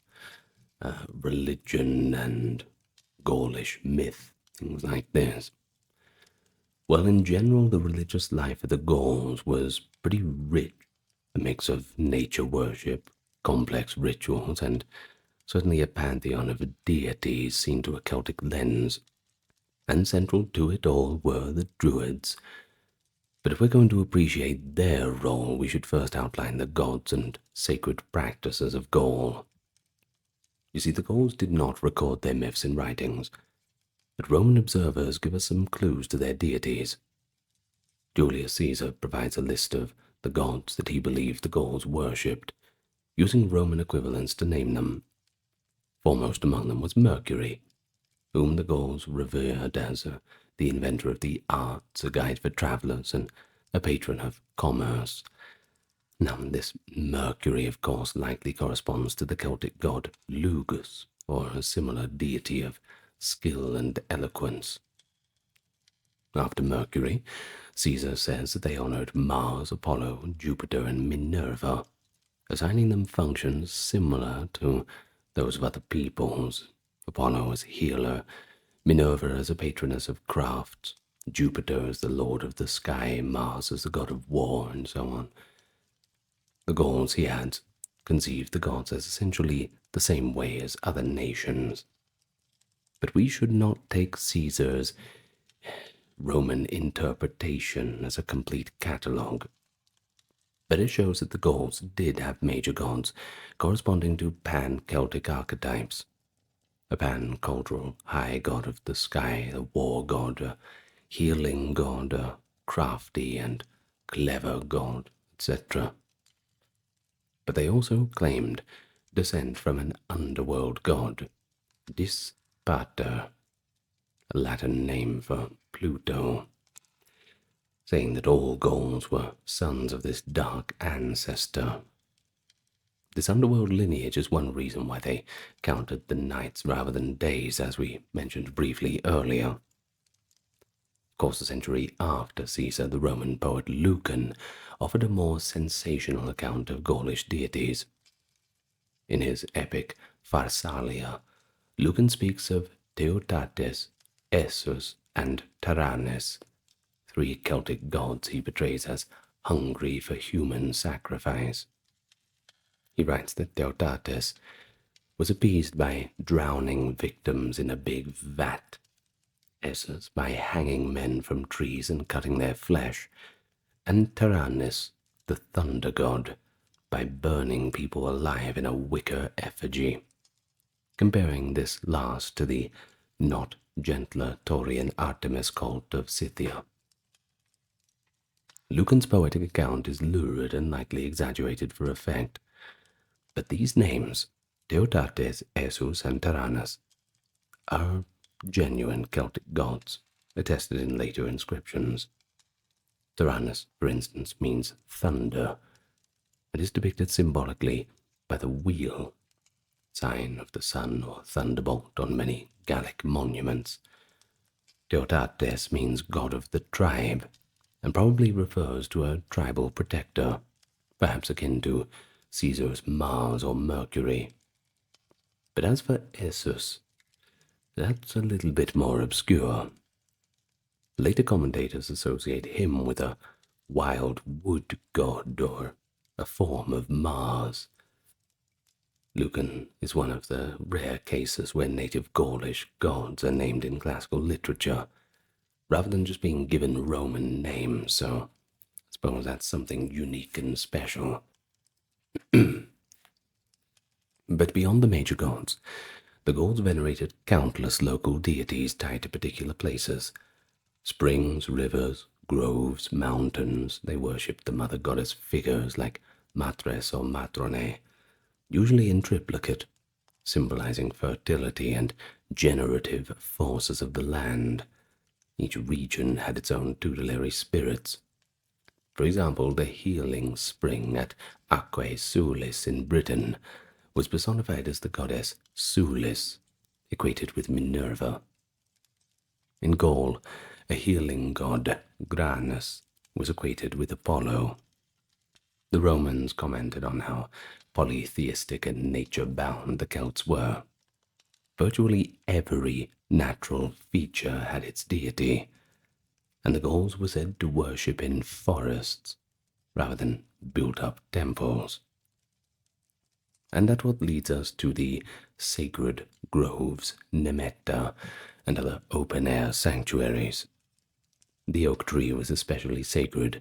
religion and Gaulish myth, things like this. Well, in general, the religious life of the Gauls was pretty rich, a mix of nature worship, complex rituals, and certainly a pantheon of deities seen through a Celtic lens. And central to it all were the Druids. But if we're going to appreciate their role, we should first outline the gods and sacred practices of Gaul. You see, the Gauls did not record their myths in writings, but Roman observers give us some clues to their deities. Julius Caesar provides a list of the gods that he believed the Gauls worshipped, using Roman equivalents to name them. Foremost among them was Mercury, whom the Gauls revered as the inventor of the arts, a guide for travelers, and a patron of commerce. Now, this Mercury, of course, likely corresponds to the Celtic god Lugus, or a similar deity of skill and eloquence. After Mercury, Caesar says that they honored Mars, Apollo, Jupiter, and Minerva, assigning them functions similar to those of other peoples. Apollo as healer, Minerva as a patroness of crafts, Jupiter as the lord of the sky, Mars as the god of war, and so on. The Gauls, he adds, conceived the gods as essentially the same way as other nations. But we should not take Caesar's Roman interpretation as a complete catalogue. But it shows that the Gauls did have major gods corresponding to pan-Celtic archetypes. A pan-cultural high god of the sky, a war god, a healing god, a crafty and clever god, etc. But they also claimed descent from an underworld god, Dis Pater, a Latin name for Pluto, saying that all Gauls were sons of this dark ancestor. This underworld lineage is one reason why they counted the nights rather than days, as we mentioned briefly earlier. Of course, a century after Caesar, the Roman poet Lucan offered a more sensational account of Gaulish deities. In his epic Pharsalia, Lucan speaks of Teotates, Essus, and Taranes, three Celtic gods he portrays as hungry for human sacrifice. He writes that Teotates was appeased by drowning victims in a big vat, Essus by hanging men from trees and cutting their flesh, and Taranis, the thunder god, by burning people alive in a wicker effigy. comparing this last to the not gentler Taurian Artemis cult of Scythia. Lucan's poetic account is lurid and likely exaggerated for effect, but these names, Teotates, Esus, and Taranas, are genuine Celtic gods, attested in later inscriptions. Taranas, for instance, means thunder, and is depicted symbolically by the wheel, sign of the sun or thunderbolt on many Gallic monuments. Teotates means god of the tribe, and probably refers to a tribal protector, perhaps akin to Caesar's Mars or Mercury. But as for Esus, that's a little bit more obscure. Later commentators associate him with a wild wood god or a form of Mars. Lucan is one of the rare cases where native Gaulish gods are named in classical literature, rather than just being given Roman names, so I suppose that's something unique and special. But beyond the major gods, the Gauls venerated countless local deities tied to particular places. Springs, rivers, groves, mountains. They worshipped the mother goddess figures like Matres or Matrone, usually in triplicate, symbolizing fertility and generative forces of the land. Each region had its own tutelary spirits. For example, the healing spring at Aquae Sulis in Britain was personified as the goddess Sulis, equated with Minerva. In Gaul, a healing god, Granus, was equated with Apollo. The Romans commented on how polytheistic and nature-bound the Celts were. Virtually every natural feature had its deity, and the Gauls were said to worship in forests rather than built-up temples. And that's what leads us to the sacred groves, nemeta, and other open-air sanctuaries. The oak tree was especially sacred.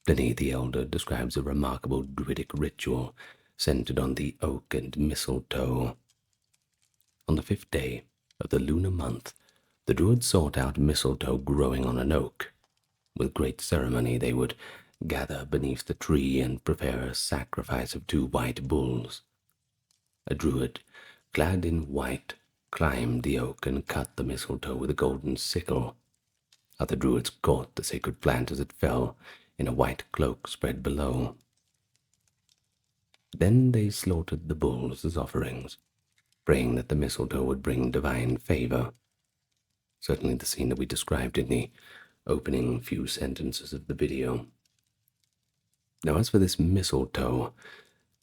Pliny the Elder describes a remarkable Druidic ritual centered on the oak and mistletoe. On the 5th day of the lunar month, the Druids sought out mistletoe growing on an oak. With great ceremony they would gather beneath the tree and prepare a sacrifice of 2 white bulls. A Druid, clad in white, climbed the oak and cut the mistletoe with a golden sickle. Other Druids caught the sacred plant as it fell in a white cloak spread below. Then they slaughtered the bulls as offerings, praying that the mistletoe would bring divine favor. Certainly the scene that we described in the opening few sentences of the video. Now, as for this mistletoe,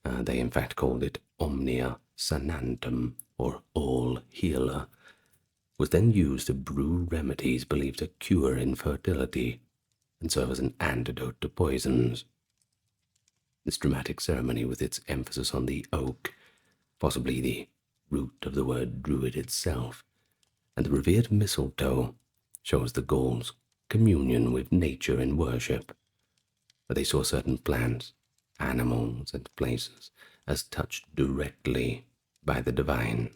they in fact called it omnia sanantem, or all healer, was then used to brew remedies believed to cure infertility and serve as an antidote to poisons. This dramatic ceremony, with its emphasis on the oak, possibly the root of the word druid itself, and the revered mistletoe, shows the Gauls' communion with nature in worship, where they saw certain plants, animals, and places as touched directly by the divine.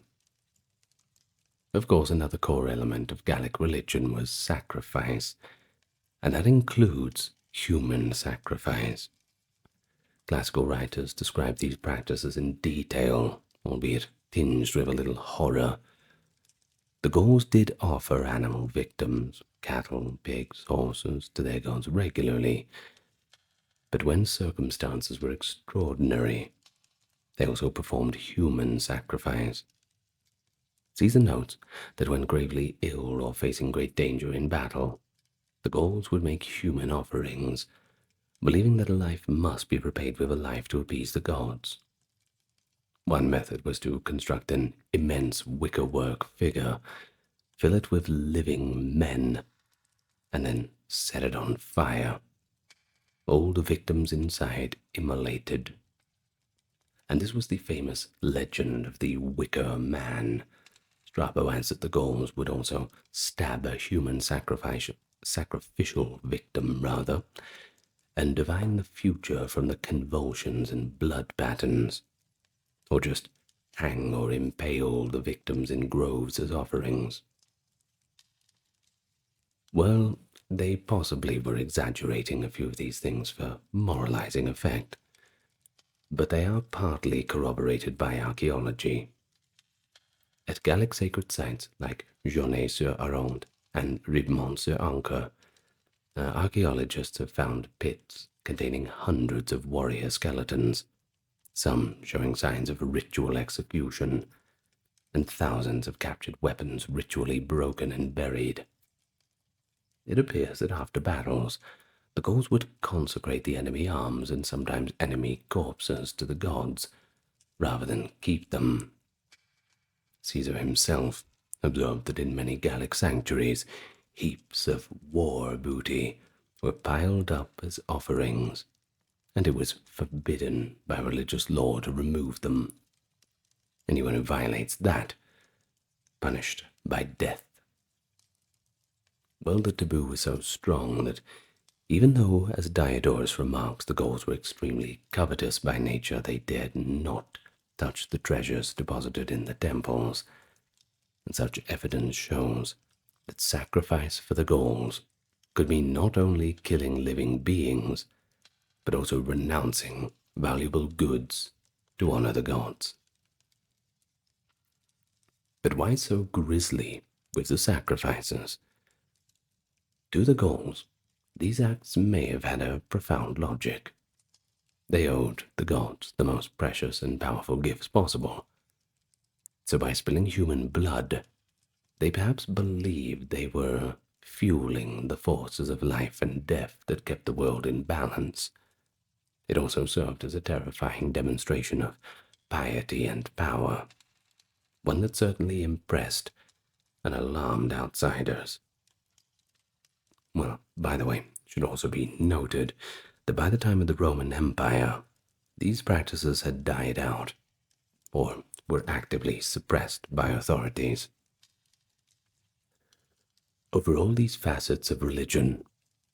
Of course, another core element of Gallic religion was sacrifice, and that includes human sacrifice. Classical writers describe these practices in detail, albeit tinged with a little horror. The Gauls did offer animal victims, cattle, pigs, horses, to their gods regularly, but when circumstances were extraordinary, they also performed human sacrifice. Caesar notes that when gravely ill or facing great danger in battle, the Gauls would make human offerings, believing that a life must be repaid with a life to appease the gods. One method was to construct an immense wickerwork figure, fill it with living men, and then set it on fire. All the victims inside immolated. And this was the famous legend of the Wicker Man. Strabo adds that the Gauls would also stab a human sacrificial victim, and divine the future from the convulsions and blood patterns, or just hang or impale the victims in groves as offerings. Well, they possibly were exaggerating a few of these things for moralizing effect, but they are partly corroborated by archaeology. At Gallic sacred sites like Jaunay-sur-Aronde and Ridemont-sur-Ancre, archaeologists have found pits containing hundreds of warrior skeletons, some showing signs of ritual execution, and thousands of captured weapons ritually broken and buried. It appears that after battles, the Gauls would consecrate the enemy arms and sometimes enemy corpses to the gods, rather than keep them. Caesar himself observed that in many Gallic sanctuaries, heaps of war booty were piled up as offerings, and it was forbidden by religious law to remove them. Anyone who violates that, punished by death. Well, the taboo was so strong that even though, as Diodorus remarks, the Gauls were extremely covetous by nature, they dared not touch the treasures deposited in the temples, and such evidence shows that sacrifice for the Gauls could mean not only killing living beings, but also renouncing valuable goods to honor the gods. But why so grisly with the sacrifices? To the Gauls, these acts may have had a profound logic. They owed the gods the most precious and powerful gifts possible. So by spilling human blood, they perhaps believed they were fueling the forces of life and death that kept the world in balance. It also served as a terrifying demonstration of piety and power, one that certainly impressed and alarmed outsiders. Well, by the way, it should also be noted that by the time of the Roman Empire, these practices had died out, or were actively suppressed by authorities. Over all these facets of religion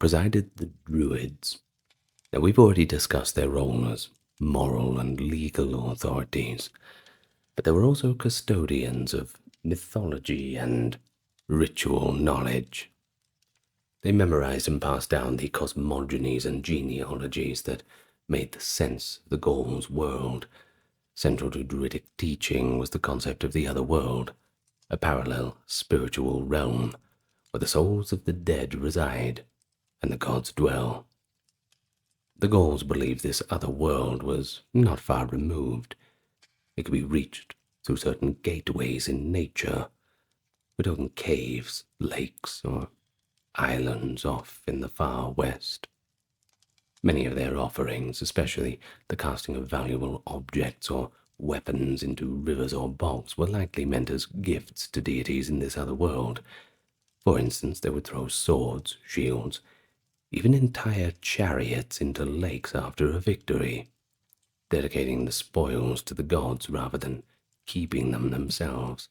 presided the Druids. Now, we've already discussed their role as moral and legal authorities, but they were also custodians of mythology and ritual knowledge. They memorized and passed down the cosmogonies and genealogies that made sense of the Gauls' world. Central to Druidic teaching was the concept of the other world, a parallel spiritual realm where the souls of the dead reside and the gods dwell. The Gauls believed this other world was not far removed. It could be reached through certain gateways in nature. We're talking caves, lakes, or islands off in the far west. Many of their offerings, especially the casting of valuable objects or weapons into rivers or bogs, were likely meant as gifts to deities in this other world. For instance, they would throw swords, shields, even entire chariots into lakes after a victory, dedicating the spoils to the gods rather than keeping them themselves.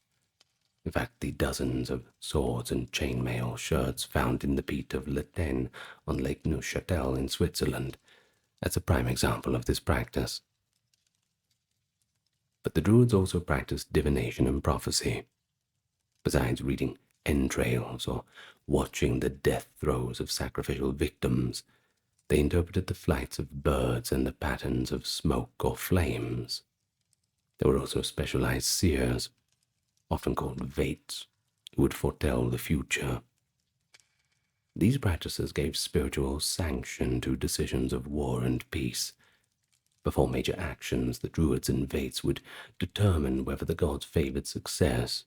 In fact, the dozens of swords and chainmail shirts found in the Pit of Leten on Lake Neuchâtel in Switzerland, that's a prime example of this practice. But the Druids also practiced divination and prophecy. Besides reading entrails or watching the death throes of sacrificial victims, they interpreted the flights of birds and the patterns of smoke or flames. There were also specialized seers, often called Vates, who would foretell the future. These practices gave spiritual sanction to decisions of war and peace. Before major actions, the Druids and Vates would determine whether the gods favored success.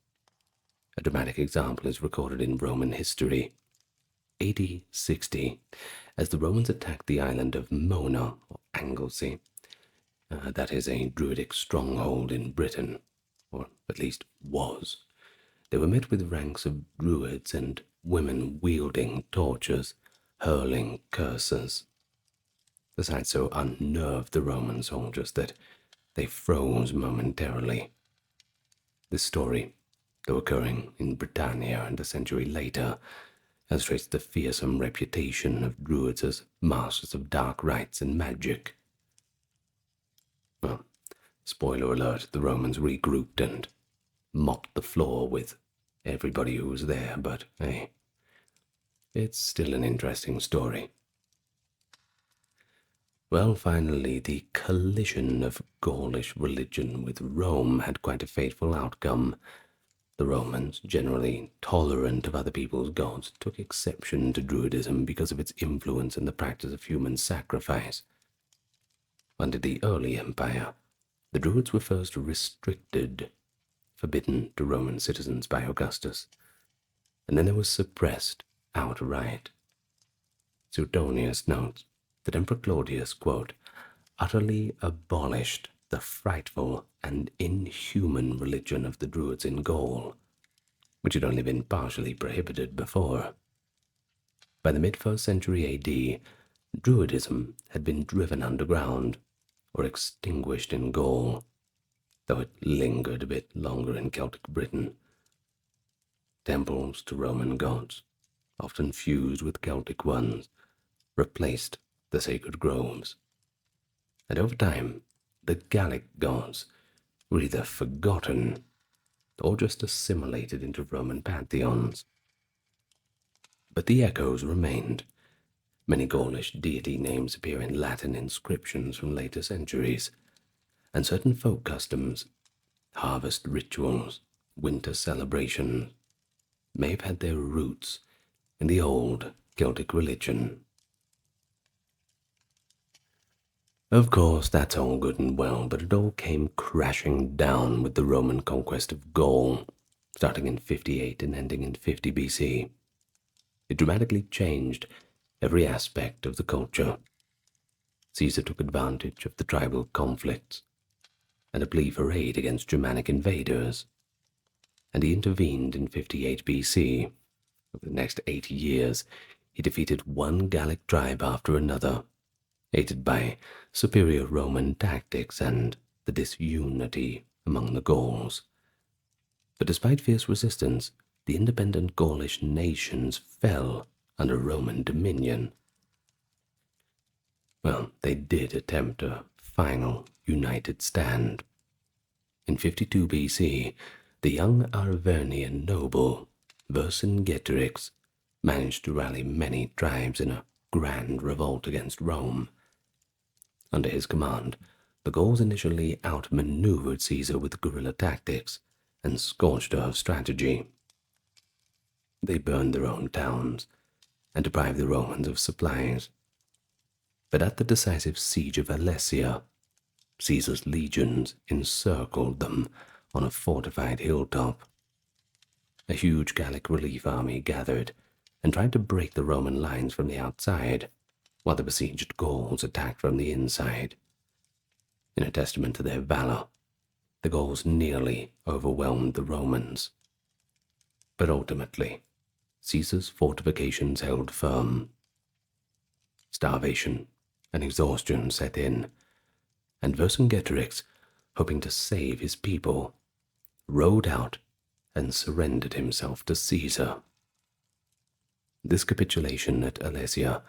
A dramatic example is recorded in Roman history. AD 60, as the Romans attacked the island of Mona, or Anglesey. That is a Druidic stronghold in Britain, or at least was. They were met with ranks of Druids and women wielding torches, hurling curses. The sight so unnerved the Roman soldiers that they froze momentarily. This story, though occurring in Britannia and a century later, illustrates the fearsome reputation of Druids as masters of dark rites and magic. Well, Spoiler alert, the Romans regrouped and mopped the floor with everybody who was there, but hey, it's still an interesting story. Well, finally, the collision of Gaulish religion with Rome had quite a fateful outcome. The Romans, generally tolerant of other people's gods, took exception to Druidism because of its influence in the practice of human sacrifice. Under the early empire, the Druids were first restricted, forbidden to Roman citizens by Augustus, and then they were suppressed outright. Suetonius notes that Emperor Claudius, quote, utterly abolished the frightful and inhuman religion of the Druids in Gaul, which had only been partially prohibited before. By the mid-1st century AD, Druidism had been driven underground or extinguished in Gaul, though it lingered a bit longer in Celtic Britain. Temples to Roman gods, often fused with Celtic ones, replaced the sacred groves. And over time, the Gallic gods were either forgotten or just assimilated into Roman pantheons. But the echoes remained. Many Gaulish deity names appear in Latin inscriptions from later centuries, and certain folk customs, harvest rituals, winter celebrations, may have had their roots in the old Celtic religion. Of course, that's all good and well, but it all came crashing down with the Roman conquest of Gaul, starting in 58 and ending in 50 BC. It dramatically changed every aspect of the culture. Caesar took advantage of the tribal conflicts and a plea for aid against Germanic invaders, and he intervened in 58 BC. Over the next 8 years, he defeated one Gallic tribe after another, aided by superior Roman tactics and the disunity among the Gauls. But despite fierce resistance, the independent Gaulish nations fell under Roman dominion. Well, they did attempt a final united stand. In 52 BC, the young Arvernian noble Vercingetorix managed to rally many tribes in a grand revolt against Rome. Under his command, the Gauls initially outmaneuvered Caesar with guerrilla tactics and scorched earth strategy. They burned their own towns and deprived the Romans of supplies. But at the decisive siege of Alesia, Caesar's legions encircled them on a fortified hilltop. A huge Gallic relief army gathered and tried to break the Roman lines from the outside, while the besieged Gauls attacked from the inside. In a testament to their valor, the Gauls nearly overwhelmed the Romans. But ultimately, Caesar's fortifications held firm. Starvation and exhaustion set in, and Vercingetorix, hoping to save his people, rode out and surrendered himself to Caesar. This capitulation at Alesia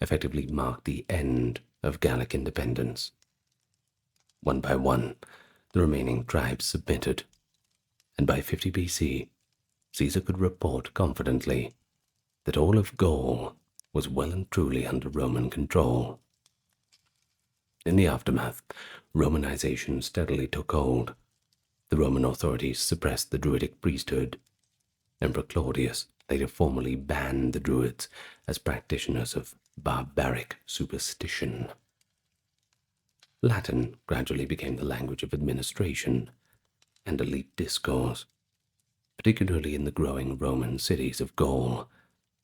effectively marked the end of Gallic independence. One by one, the remaining tribes submitted, and by 50 BC, Caesar could report confidently that all of Gaul was well and truly under Roman control. In the aftermath, Romanization steadily took hold. The Roman authorities suppressed the Druidic priesthood. Emperor Claudius later formally banned the Druids as practitioners of barbaric superstition. Latin gradually became the language of administration and elite discourse, particularly in the growing Roman cities of Gaul,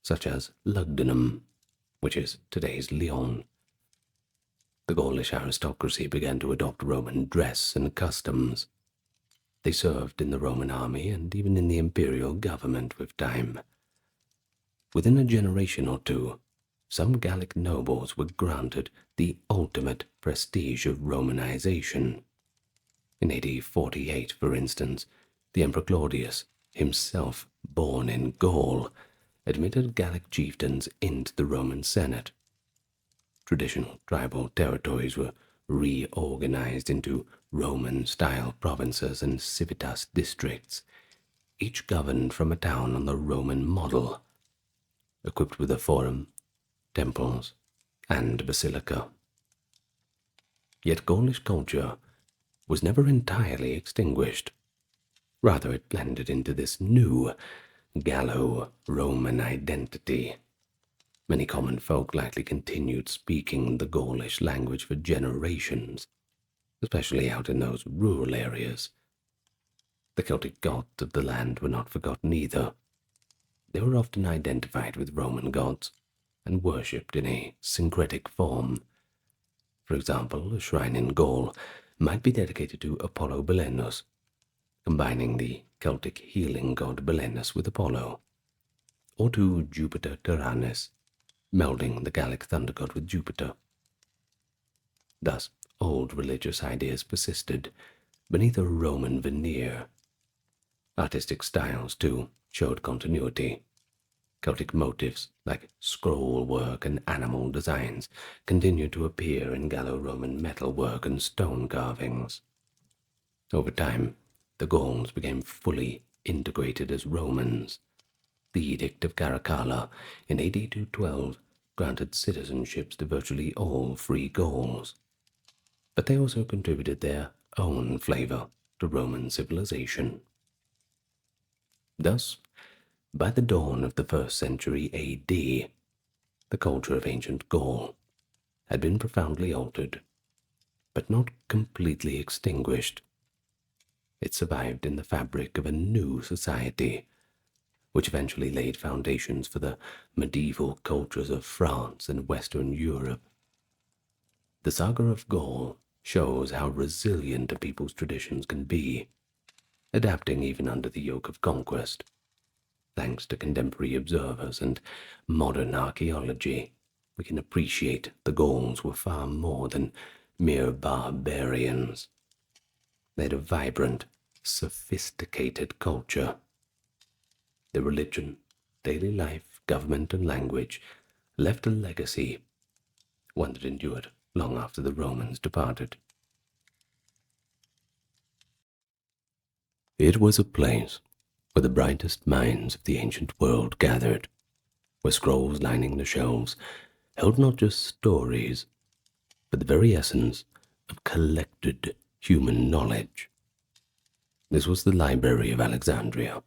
such as Lugdunum, which is today's Lyon. The Gaulish aristocracy began to adopt Roman dress and customs. They served in the Roman army and even in the imperial government with time. Within a generation or two, some Gallic nobles were granted the ultimate prestige of Romanization. In AD 48, for instance, the Emperor Claudius, himself born in Gaul, admitted Gallic chieftains into the Roman Senate. Traditional tribal territories were reorganized into Roman-style provinces and civitas districts, each governed from a town on the Roman model, equipped with a forum, temples, and basilica. Yet Gaulish culture was never entirely extinguished. Rather, it blended into this new Gallo-Roman identity. Many common folk likely continued speaking the Gaulish language for generations, especially out in those rural areas. The Celtic gods of the land were not forgotten either. They were often identified with Roman gods and worshipped in a syncretic form. For example, a shrine in Gaul might be dedicated to Apollo Belenus, combining the Celtic healing god Belenus with Apollo, or to Jupiter Tyrannus, melding the Gallic thunder god with Jupiter. Thus, old religious ideas persisted beneath a Roman veneer. Artistic styles, too, showed continuity. Celtic motifs, like scroll work and animal designs, continued to appear in Gallo-Roman metalwork and stone carvings. Over time, the Gauls became fully integrated as Romans. The Edict of Caracalla in AD 212 granted citizenships to virtually all free Gauls, but they also contributed their own flavor to Roman civilization. Thus, by the dawn of the 1st century AD, the culture of ancient Gaul had been profoundly altered, but not completely extinguished. It survived in the fabric of a new society, which eventually laid foundations for the medieval cultures of France and Western Europe. The saga of Gaul shows how resilient a people's traditions can be, adapting even under the yoke of conquest. Thanks to contemporary observers and modern archaeology, we can appreciate the Gauls were far more than mere barbarians. They had a vibrant, sophisticated culture. Their religion, daily life, government, and language left a legacy, one that endured long after the Romans departed. It was a place where the brightest minds of the ancient world gathered, where scrolls lining the shelves held not just stories, but the very essence of collected human knowledge. This was the Library of Alexandria,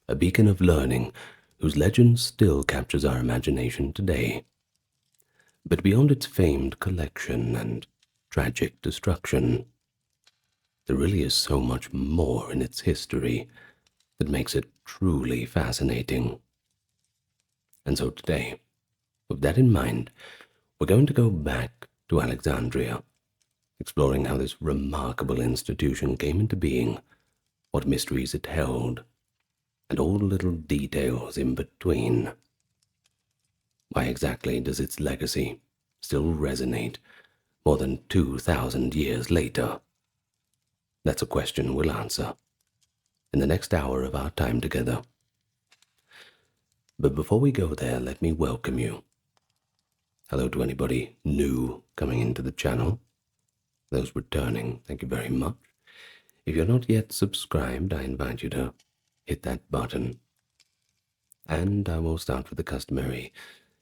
a beacon of learning whose legend still captures our imagination today. But beyond its famed collection and tragic destruction, there really is so much more in its history that makes it truly fascinating. And so today, with that in mind, we're going to go back to Alexandria, exploring how this remarkable institution came into being, what mysteries it held, and all the little details in between. Why exactly does its legacy still resonate more than 2,000 years later? That's a question we'll answer in the next hour of our time together. But before we go there, let me welcome you. Hello to anybody new coming into the channel. Those returning, thank you very much. If you're not yet subscribed, I invite you to hit that button. And I will start with the customary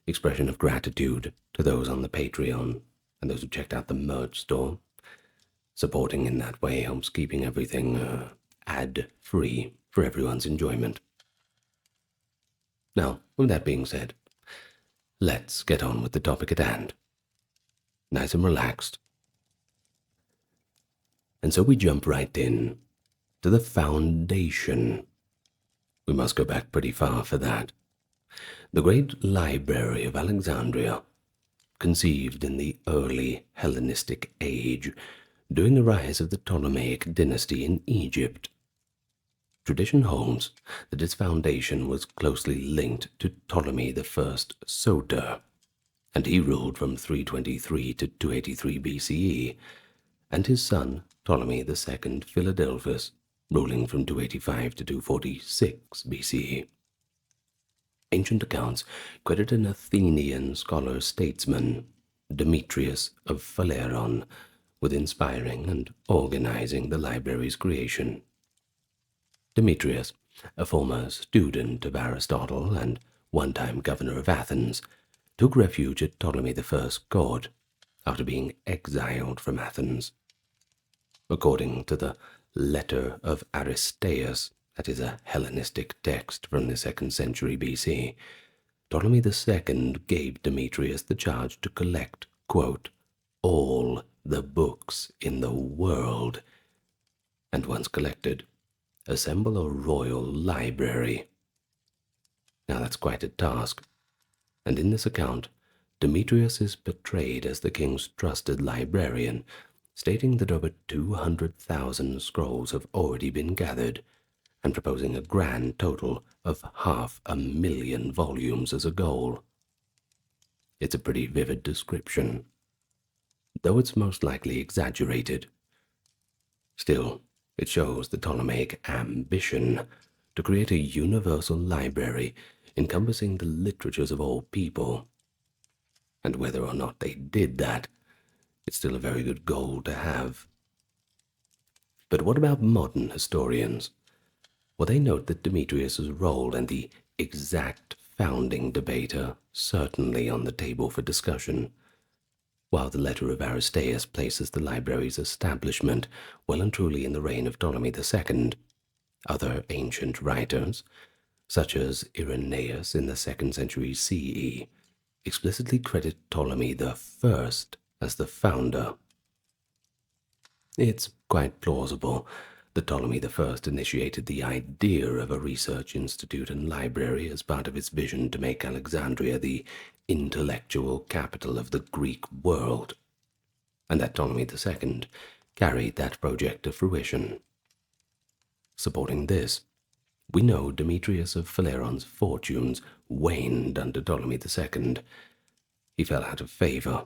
expression of gratitude to those on the Patreon and those who checked out the merch store. Supporting in that way helps keeping everything ad-free for everyone's enjoyment. Now, with that being said, let's get on with the topic at hand. Nice and relaxed. And so we jump right in to the foundation. We must go back pretty far for that. The great Library of Alexandria, conceived in the early Hellenistic age during the rise of the Ptolemaic dynasty in Egypt. Tradition holds that its foundation was closely linked to Ptolemy I Soter, and he ruled from 323 to 283 BCE, and his son Ptolemy II Philadelphus, ruling from 285 to 246 BCE. Ancient accounts credit an Athenian scholar-statesman, Demetrius of Phaleron, with inspiring and organizing the library's creation. Demetrius, a former student of Aristotle and one-time governor of Athens, took refuge at Ptolemy I's court after being exiled from Athens. According to the Letter of Aristeas, that is a Hellenistic text from the 2nd century BC, Ptolemy II gave Demetrius the charge to collect, quote, all the books in the world, and once collected, assemble a royal library. Now that's quite a task, and in this account, Demetrius is portrayed as the king's trusted librarian, stating that over 200,000 scrolls have already been gathered, and proposing a grand total of 500,000 volumes as a goal. It's a pretty vivid description, though it's most likely exaggerated. Still, it shows the Ptolemaic ambition to create a universal library encompassing the literatures of all people. And whether or not they did that, it's still a very good goal to have. But what about modern historians? Well, they note that Demetrius's role and the exact founding debate are certainly on the table for discussion. While the Letter of Aristeas places the library's establishment well and truly in the reign of Ptolemy II, other ancient writers, such as Irenaeus in the 2nd century CE, explicitly credit Ptolemy I as the founder. It's quite plausible that Ptolemy I initiated the idea of a research institute and library as part of his vision to make Alexandria the intellectual capital of the Greek world, and that Ptolemy II carried that project to fruition. Supporting this, we know Demetrius of Phaleron's fortunes waned under Ptolemy II. He fell out of favor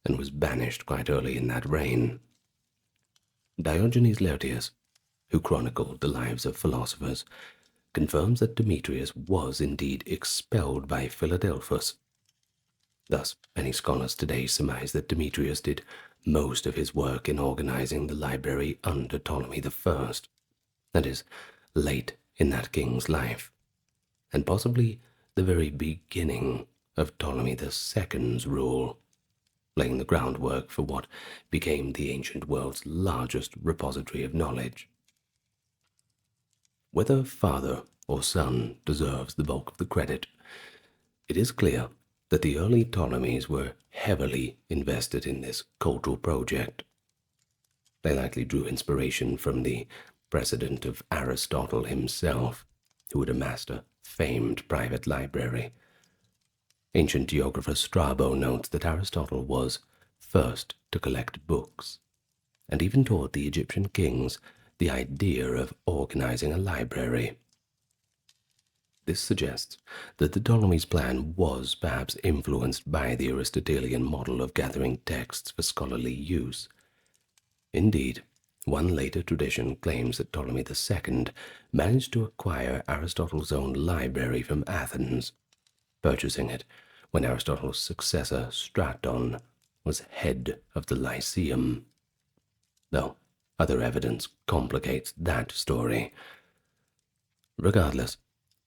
and was banished quite early in that reign. Diogenes Laertius, who chronicled the lives of philosophers, confirms that Demetrius was indeed expelled by Philadelphus. Thus, many scholars today surmise that Demetrius did most of his work in organizing the library under Ptolemy I, that is, late in that king's life, and possibly the very beginning of Ptolemy II's rule, laying the groundwork for what became the ancient world's largest repository of knowledge. Whether father or son deserves the bulk of the credit, it is clear that the early Ptolemies were heavily invested in this cultural project. They likely drew inspiration from the precedent of Aristotle himself, who had amassed a famed private library. Ancient geographer Strabo notes that Aristotle was first to collect books, and even taught the Egyptian kings the idea of organizing a library. This suggests that the Ptolemies' plan was perhaps influenced by the Aristotelian model of gathering texts for scholarly use. Indeed, one later tradition claims that Ptolemy II managed to acquire Aristotle's own library from Athens, purchasing it when Aristotle's successor Straton was head of the Lyceum, though other evidence complicates that story. Regardless,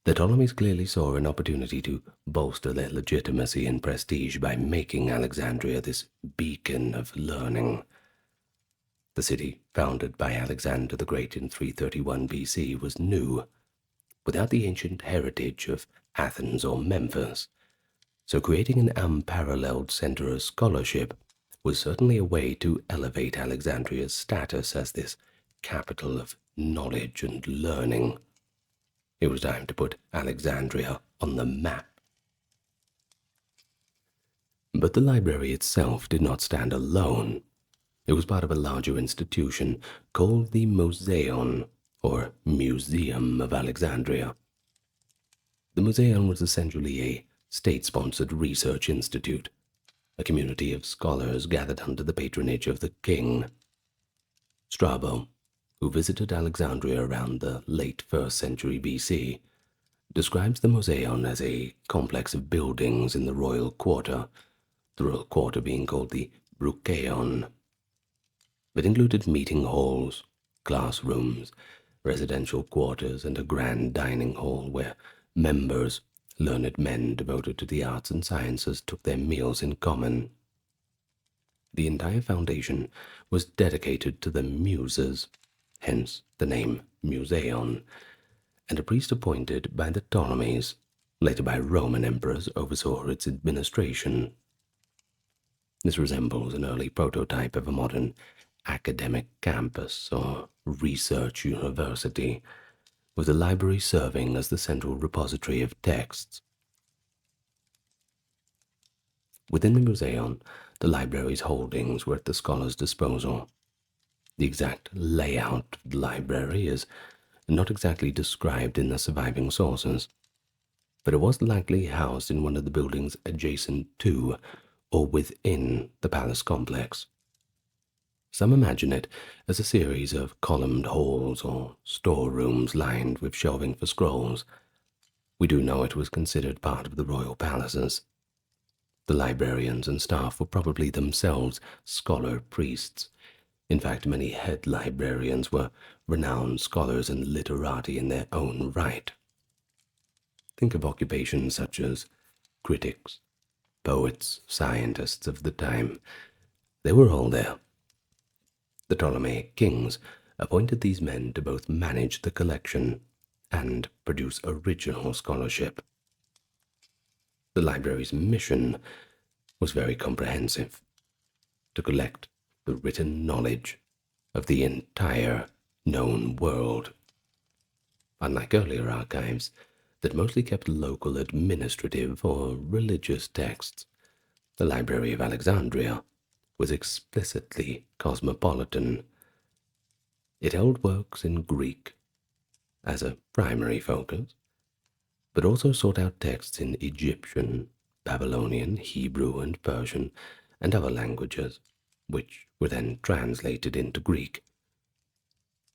the Ptolemies clearly saw an opportunity to bolster their legitimacy and prestige by making Alexandria this beacon of learning. The city, founded by Alexander the Great in 331 BC, was new, without the ancient heritage of Athens or Memphis, so creating an unparalleled center of scholarship was certainly a way to elevate Alexandria's status as this capital of knowledge and learning. It was time to put Alexandria on the map. But the library itself did not stand alone. It was part of a larger institution called the Mouseion, or Museum of Alexandria. The Mouseion was essentially a state-sponsored research institute, a community of scholars gathered under the patronage of the king. Strabo, who visited Alexandria around the late 1st century BC, describes the Mouseion as a complex of buildings in the royal quarter, the royal quarter being called the Brucheion. It included meeting halls, classrooms, residential quarters, and a grand dining hall where members, learned men devoted to the arts and sciences, took their meals in common. The entire foundation was dedicated to the Muses, hence the name Museion, and a priest appointed by the Ptolemies, later by Roman emperors, oversaw its administration. This resembles an early prototype of a modern academic campus or research university, with the library serving as the central repository of texts. Within the Museion, the library's holdings were at the scholar's disposal. The exact layout of the library is not exactly described in the surviving sources, but it was likely housed in one of the buildings adjacent to or within the palace complex. Some imagine it as a series of columned halls or storerooms lined with shelving for scrolls. We do know it was considered part of the royal palaces. The librarians and staff were probably themselves scholar priests. In fact, many head librarians were renowned scholars and literati in their own right. Think of occupations such as critics, poets, scientists of the time. They were all there. The Ptolemaic kings appointed these men to both manage the collection and produce original scholarship. The library's mission was very comprehensive: to collect the written knowledge of the entire known world. Unlike earlier archives that mostly kept local administrative or religious texts, the Library of Alexandria was explicitly cosmopolitan. It held works in Greek as a primary focus, but also sought out texts in Egyptian, Babylonian, Hebrew, and Persian, and other languages, which were then translated into Greek.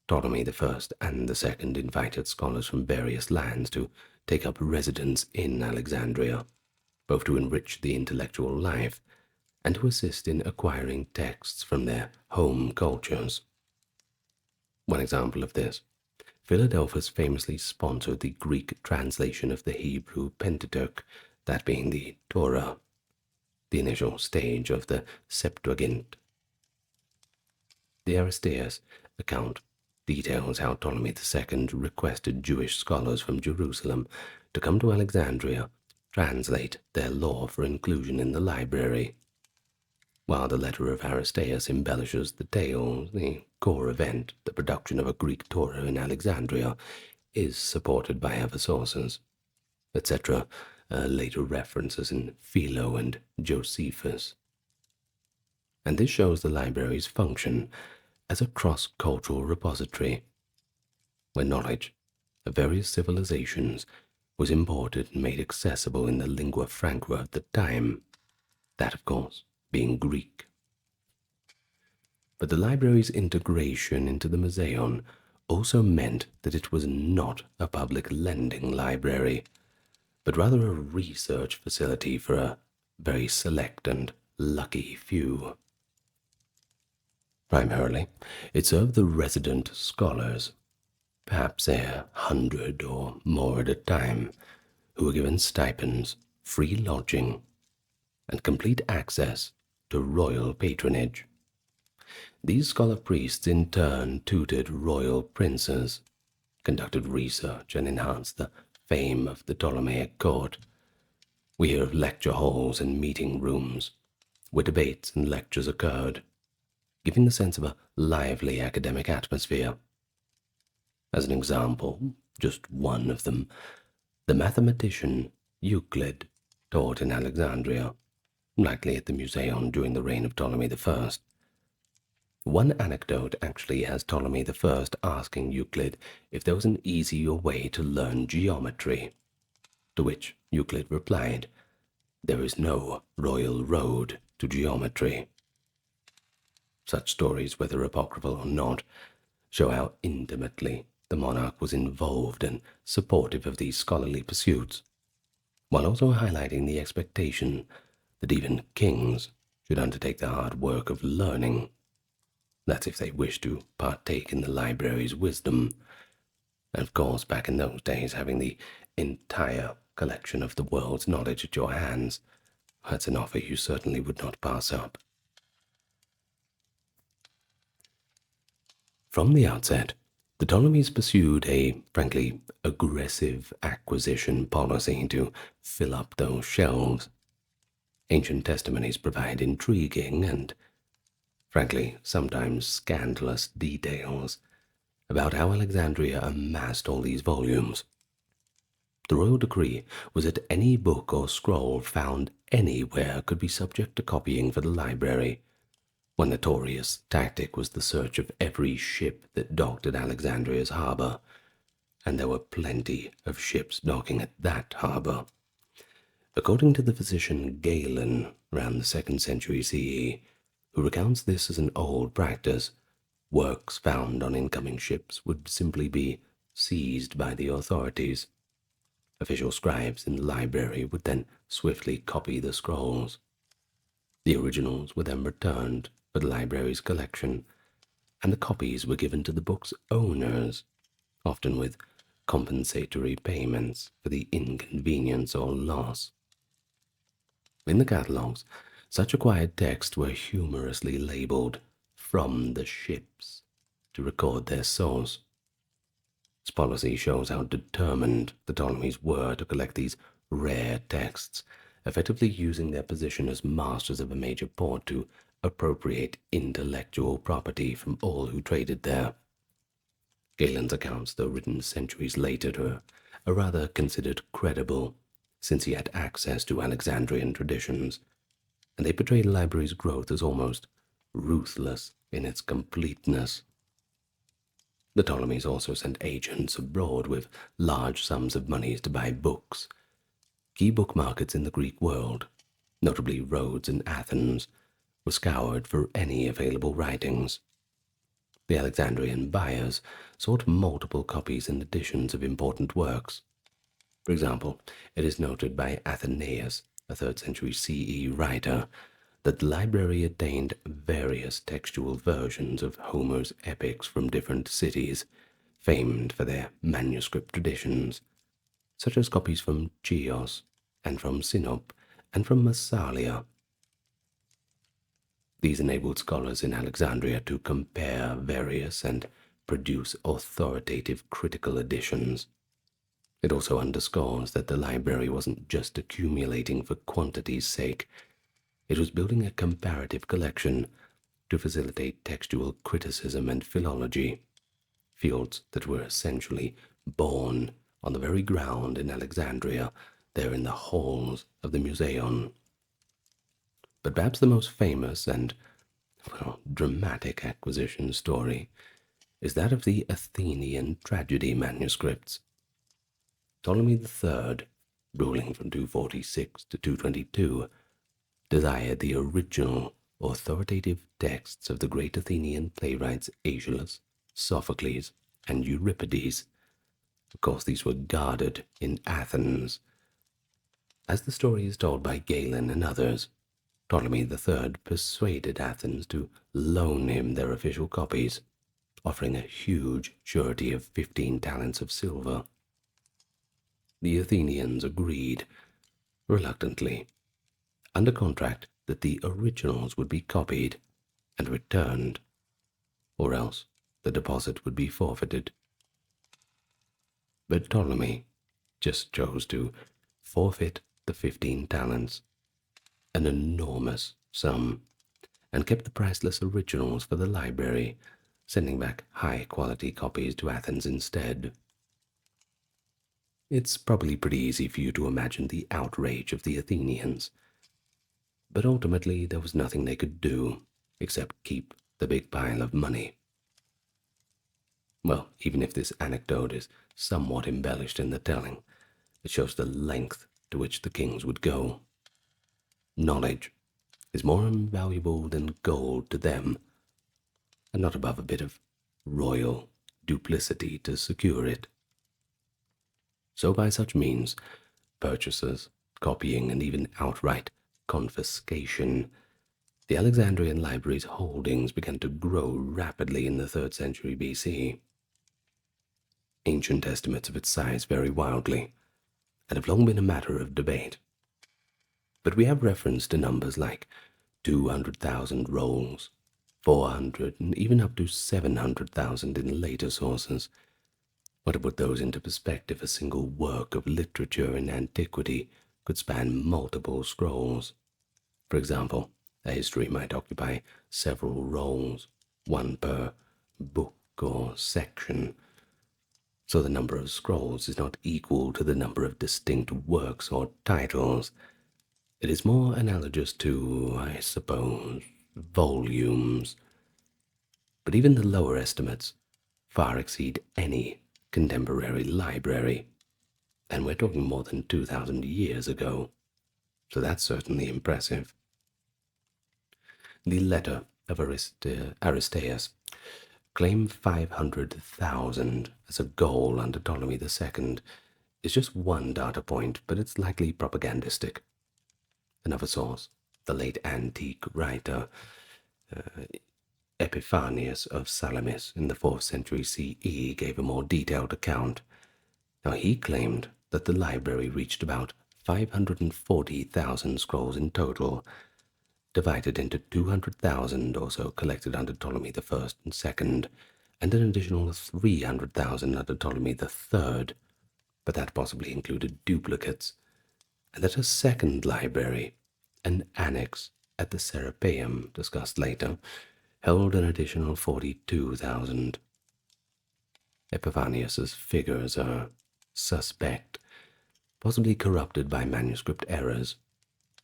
Ptolemy I and II invited scholars from various lands to take up residence in Alexandria, both to enrich the intellectual life and to assist in acquiring texts from their home cultures. One example of this: Philadelphus famously sponsored the Greek translation of the Hebrew Pentateuch, that being the Torah, the initial stage of the Septuagint. The Aristeas account details how Ptolemy II requested Jewish scholars from Jerusalem to come to Alexandria, translate their law for inclusion in the library. While the letter of Aristeas embellishes the tale, the core event, the production of a Greek Torah in Alexandria, is supported by other sources, etc., later references in Philo and Josephus. And this shows the library's function as a cross-cultural repository, where knowledge of various civilizations was imported and made accessible in the lingua franca of the time, that, of course, being Greek. But the library's integration into the Museion also meant that it was not a public lending library, but rather a research facility for a very select and lucky few. Primarily, it served the resident scholars, perhaps 100 or more at a time, who were given stipends, free lodging, and complete access to royal patronage. These scholar priests in turn tutored royal princes, conducted research, and enhanced the fame of the Ptolemaic court. We hear of lecture halls and meeting rooms, where debates and lectures occurred, giving the sense of a lively academic atmosphere. As an example, just one of them, the mathematician Euclid taught in Alexandria, likely at the Museion during the reign of Ptolemy I. One anecdote actually has Ptolemy I asking Euclid if there was an easier way to learn geometry, to which Euclid replied, "There is no royal road to geometry." Such stories, whether apocryphal or not, show how intimately the monarch was involved and supportive of these scholarly pursuits, while also highlighting the expectation that even kings should undertake the hard work of learning. That's if they wish to partake in the library's wisdom. And of course, back in those days, having the entire collection of the world's knowledge at your hands, that's an offer you certainly would not pass up. From the outset, the Ptolemies pursued a, frankly, aggressive acquisition policy to fill up those shelves. Ancient testimonies provide intriguing and, frankly, sometimes scandalous details about how Alexandria amassed all these volumes. The royal decree was that any book or scroll found anywhere could be subject to copying for the library. One notorious tactic was the search of every ship that docked at Alexandria's harbor, and there were plenty of ships docking at that harbor. According to the physician Galen, around the 2nd century CE, who recounts this as an old practice, works found on incoming ships would simply be seized by the authorities. Official scribes in the library would then swiftly copy the scrolls. The originals were then returned for the library's collection, and the copies were given to the book's owners, often with compensatory payments for the inconvenience or loss. In the catalogues, such acquired texts were humorously labeled "from the ships" to record their source. This policy shows how determined the Ptolemies were to collect these rare texts, effectively using their position as masters of a major port to appropriate intellectual property from all who traded there. Galen's accounts, though written centuries later, are rather considered credible, since he had access to Alexandrian traditions, and they portray the library's growth as almost ruthless in its completeness. The Ptolemies also sent agents abroad with large sums of money to buy books. Key book markets in the Greek world, notably Rhodes and Athens, were scoured for any available writings. The Alexandrian buyers sought multiple copies and editions of important works. For example, it is noted by Athenaeus, a 3rd century CE writer, that the library obtained various textual versions of Homer's epics from different cities, famed for their manuscript traditions, such as copies from Chios, and from Sinope, and from Massalia. These enabled scholars in Alexandria to compare various and produce authoritative critical editions. It also underscores that the library wasn't just accumulating for quantity's sake. It was building a comparative collection to facilitate textual criticism and philology, fields that were essentially born on the very ground in Alexandria, there in the halls of the Museion. But perhaps the most famous and, dramatic acquisition story is that of the Athenian tragedy manuscripts. Ptolemy III, ruling from 246 to 222, desired the original authoritative texts of the great Athenian playwrights Aeschylus, Sophocles, and Euripides. Of course, these were guarded in Athens. As the story is told by Galen and others, Ptolemy III persuaded Athens to loan him their official copies, offering a huge surety of 15 talents of silver. The Athenians agreed, reluctantly, under contract that the originals would be copied and returned, or else the deposit would be forfeited. But Ptolemy just chose to forfeit the 15 talents, an enormous sum, and kept the priceless originals for the library, sending back high-quality copies to Athens instead. It's probably pretty easy for you to imagine the outrage of the Athenians, but ultimately there was nothing they could do except keep the big pile of money. Well, even if this anecdote is somewhat embellished in the telling, it shows the length to which the kings would go. Knowledge is more invaluable than gold to them, and not above a bit of royal duplicity to secure it. So by such means, purchases, copying, and even outright confiscation, The Alexandrian library's holdings began to grow rapidly in the 3rd century BC. Ancient estimates of its size vary wildly, and have long been a matter of debate. But we have reference to numbers like 200,000 rolls, 400, and even up to 700,000 in later sources. Or to put those into perspective, a single work of literature in antiquity could span multiple scrolls. For example, a history might occupy several rolls, one per book or section. So the number of scrolls is not equal to the number of distinct works or titles. It is more analogous to, I suppose, volumes. But even the lower estimates far exceed any contemporary library. And we're talking more than 2,000 years ago. So that's certainly impressive. The letter of Aristeas claimed 500,000 as a goal under Ptolemy II is just one data point, but it's likely propagandistic. Another source, the late antique writer Epiphanius of Salamis in the 4th century CE, gave a more detailed account. Now he claimed that the library reached about 540,000 scrolls in total, divided into 200,000 or so collected under Ptolemy I and II, and an additional 300,000 under Ptolemy III, but that possibly included duplicates, and that a second library, an annex at the Serapeum, discussed later, held an additional 42,000. Epiphanius's figures are suspect, possibly corrupted by manuscript errors.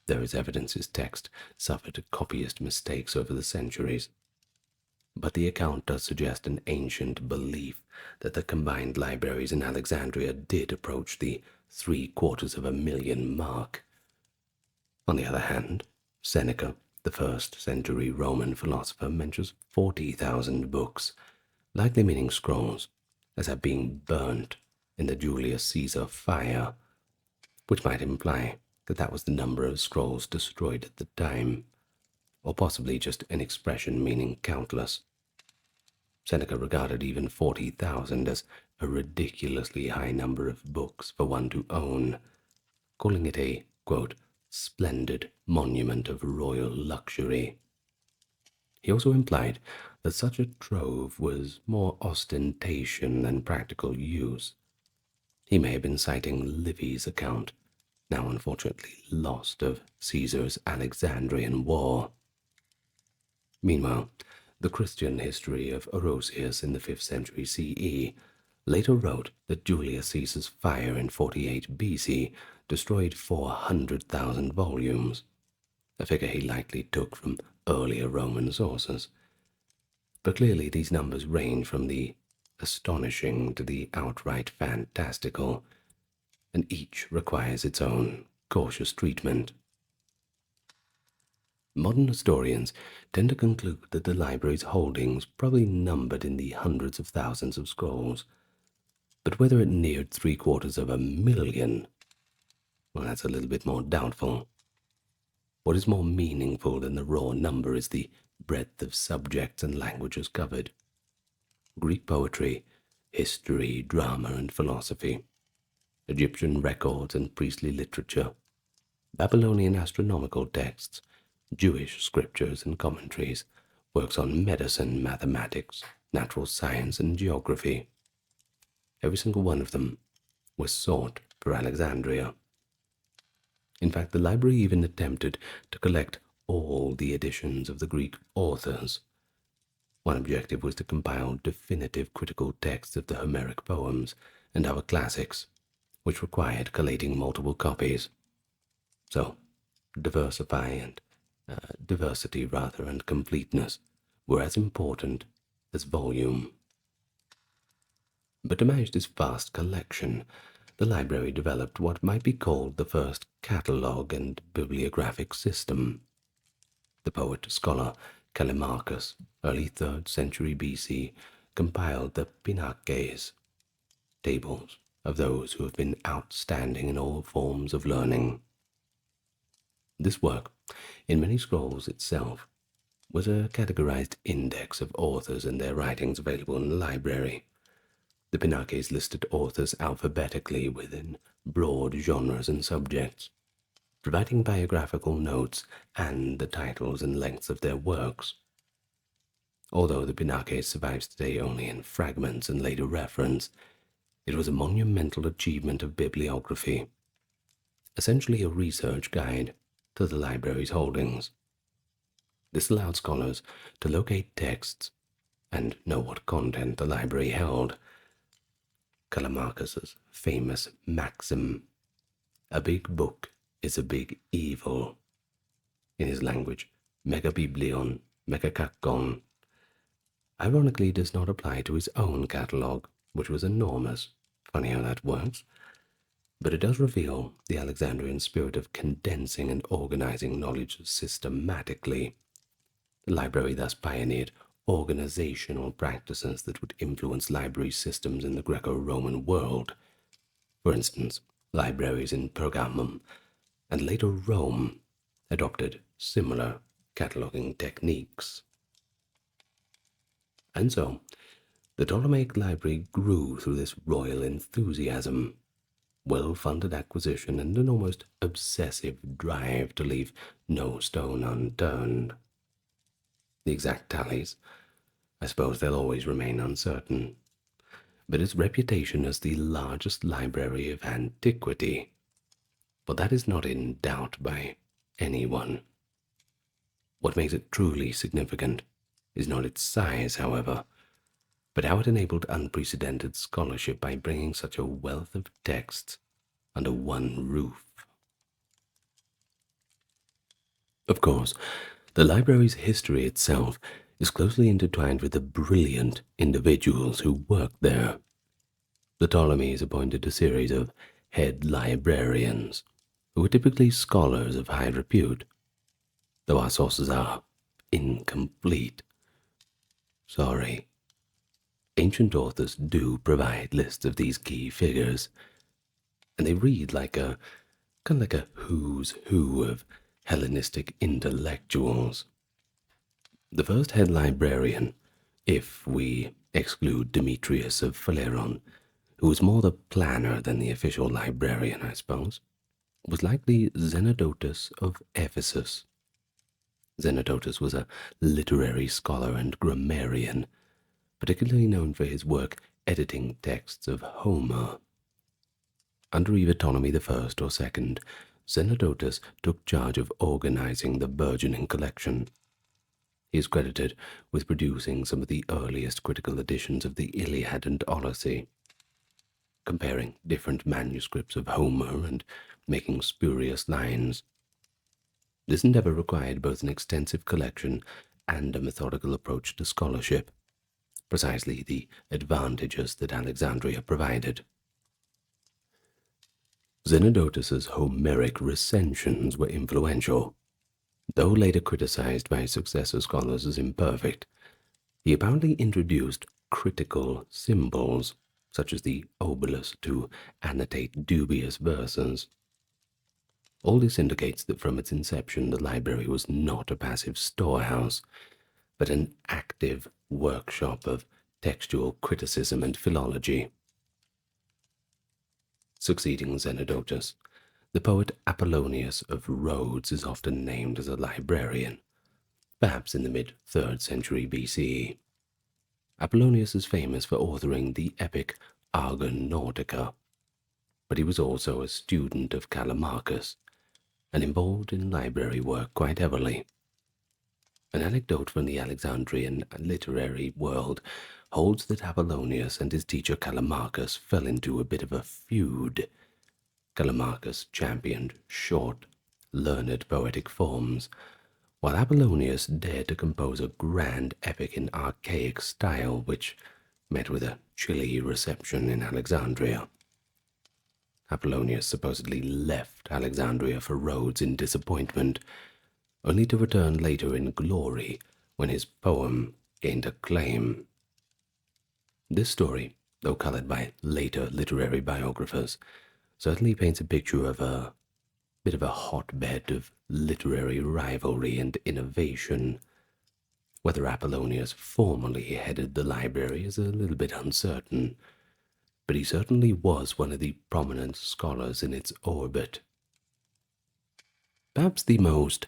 There is evidence his text suffered copyist mistakes over the centuries. But the account does suggest an ancient belief that the combined libraries in Alexandria did approach the 750,000 mark. On the other hand, Seneca, the 1st century Roman philosopher, mentions 40,000 books, likely meaning scrolls, as have been burnt in the Julius Caesar fire, which might imply that that was the number of scrolls destroyed at the time, or possibly just an expression meaning countless. Seneca regarded even 40,000 as a ridiculously high number of books for one to own, calling it a, quote, splendid monument of royal luxury. He also implied that such a trove was more ostentation than practical use. He may have been citing Livy's account, now unfortunately lost, of Caesar's Alexandrian War. Meanwhile, the Christian history of Orosius in the 5th century CE later wrote that Julius Caesar's fire in 48 BC destroyed 400,000 volumes, a figure he likely took from earlier Roman sources. But clearly these numbers range from the astonishing to the outright fantastical, and each requires its own cautious treatment. Modern historians tend to conclude that the library's holdings probably numbered in the hundreds of thousands of scrolls, but whether it neared 750,000, well, that's a little bit more doubtful. What is more meaningful than the raw number is the breadth of subjects and languages covered. Greek poetry, history, drama, and philosophy, Egyptian records and priestly literature, Babylonian astronomical texts, Jewish scriptures and commentaries, works on medicine, mathematics, natural science, and geography. Every single one of them was sought for Alexandria. In fact, the library even attempted to collect all the editions of the Greek authors. One objective was to compile definitive critical texts of the Homeric poems and other classics, which required collating multiple copies. So, diversity and completeness were as important as volume. But to manage this vast collection, the library developed what might be called the first catalogue and bibliographic system. The poet-scholar Callimachus, early 3rd century BC, compiled the Pinakes, tables of those who have been outstanding in all forms of learning. This work, in many scrolls itself, was a categorized index of authors and their writings available in the library. The Pinakes listed authors alphabetically within broad genres and subjects, providing biographical notes and the titles and lengths of their works. Although the Pinakes survives today only in fragments and later reference, it was a monumental achievement of bibliography, essentially a research guide to the library's holdings. This allowed scholars to locate texts and know what content the library held. Callimachus's famous maxim, "A big book is a big evil," in his language, megabiblion, megakakon, ironically does not apply to his own catalogue, which was enormous. Funny how that works. But it does reveal the Alexandrian spirit of condensing and organizing knowledge systematically. The library thus pioneered organizational practices that would influence library systems in the Greco-Roman world. For instance, libraries in Pergamum and later Rome adopted similar cataloging techniques. And so, the Ptolemaic library grew through this royal enthusiasm, well-funded acquisition, and an almost obsessive drive to leave no stone unturned. The exact tallies, I suppose they'll always remain uncertain, but its reputation as the largest library of antiquity, well, that is not in doubt by anyone. What makes it truly significant is not its size, however, but how it enabled unprecedented scholarship by bringing such a wealth of texts under one roof. Of course, the library's history itself is closely intertwined with the brilliant individuals who worked there. The Ptolemies appointed a series of head librarians, who were typically scholars of high repute, though our sources are incomplete. Sorry. Ancient authors do provide lists of these key figures, and they read like a who's who of Hellenistic intellectuals. The first head librarian, if we exclude Demetrius of Phaleron, who was more the planner than the official librarian, I suppose, was likely Zenodotus of Ephesus. Zenodotus was a literary scholar and grammarian, particularly known for his work editing texts of Homer. Under either Ptolemy I or II, Zenodotus took charge of organizing the burgeoning collection. He is credited with producing some of the earliest critical editions of the Iliad and Odyssey, comparing different manuscripts of Homer and making spurious lines. This endeavor required both an extensive collection and a methodical approach to scholarship, precisely the advantages that Alexandria provided. Zenodotus's Homeric recensions were influential. Though later criticized by successor scholars as imperfect, he apparently introduced critical symbols, such as the obolus, to annotate dubious verses. All this indicates that from its inception the library was not a passive storehouse, but an active workshop of textual criticism and philology. Succeeding Zenodotus, the poet Apollonius of Rhodes is often named as a librarian, perhaps in the mid-3rd century BCE. Apollonius is famous for authoring the epic Argonautica, but he was also a student of Callimachus and involved in library work quite heavily. An anecdote from the Alexandrian literary world holds that Apollonius and his teacher Callimachus fell into a bit of a feud. Callimachus championed short, learned poetic forms, while Apollonius dared to compose a grand epic in archaic style which met with a chilly reception in Alexandria. Apollonius supposedly left Alexandria for Rhodes in disappointment, only to return later in glory when his poem gained acclaim. This story, though colored by later literary biographers, certainly paints a picture of a bit of a hotbed of literary rivalry and innovation, Whether Apollonius formally headed the library is a little bit uncertain, but he certainly was one of the prominent scholars in its orbit. Perhaps the most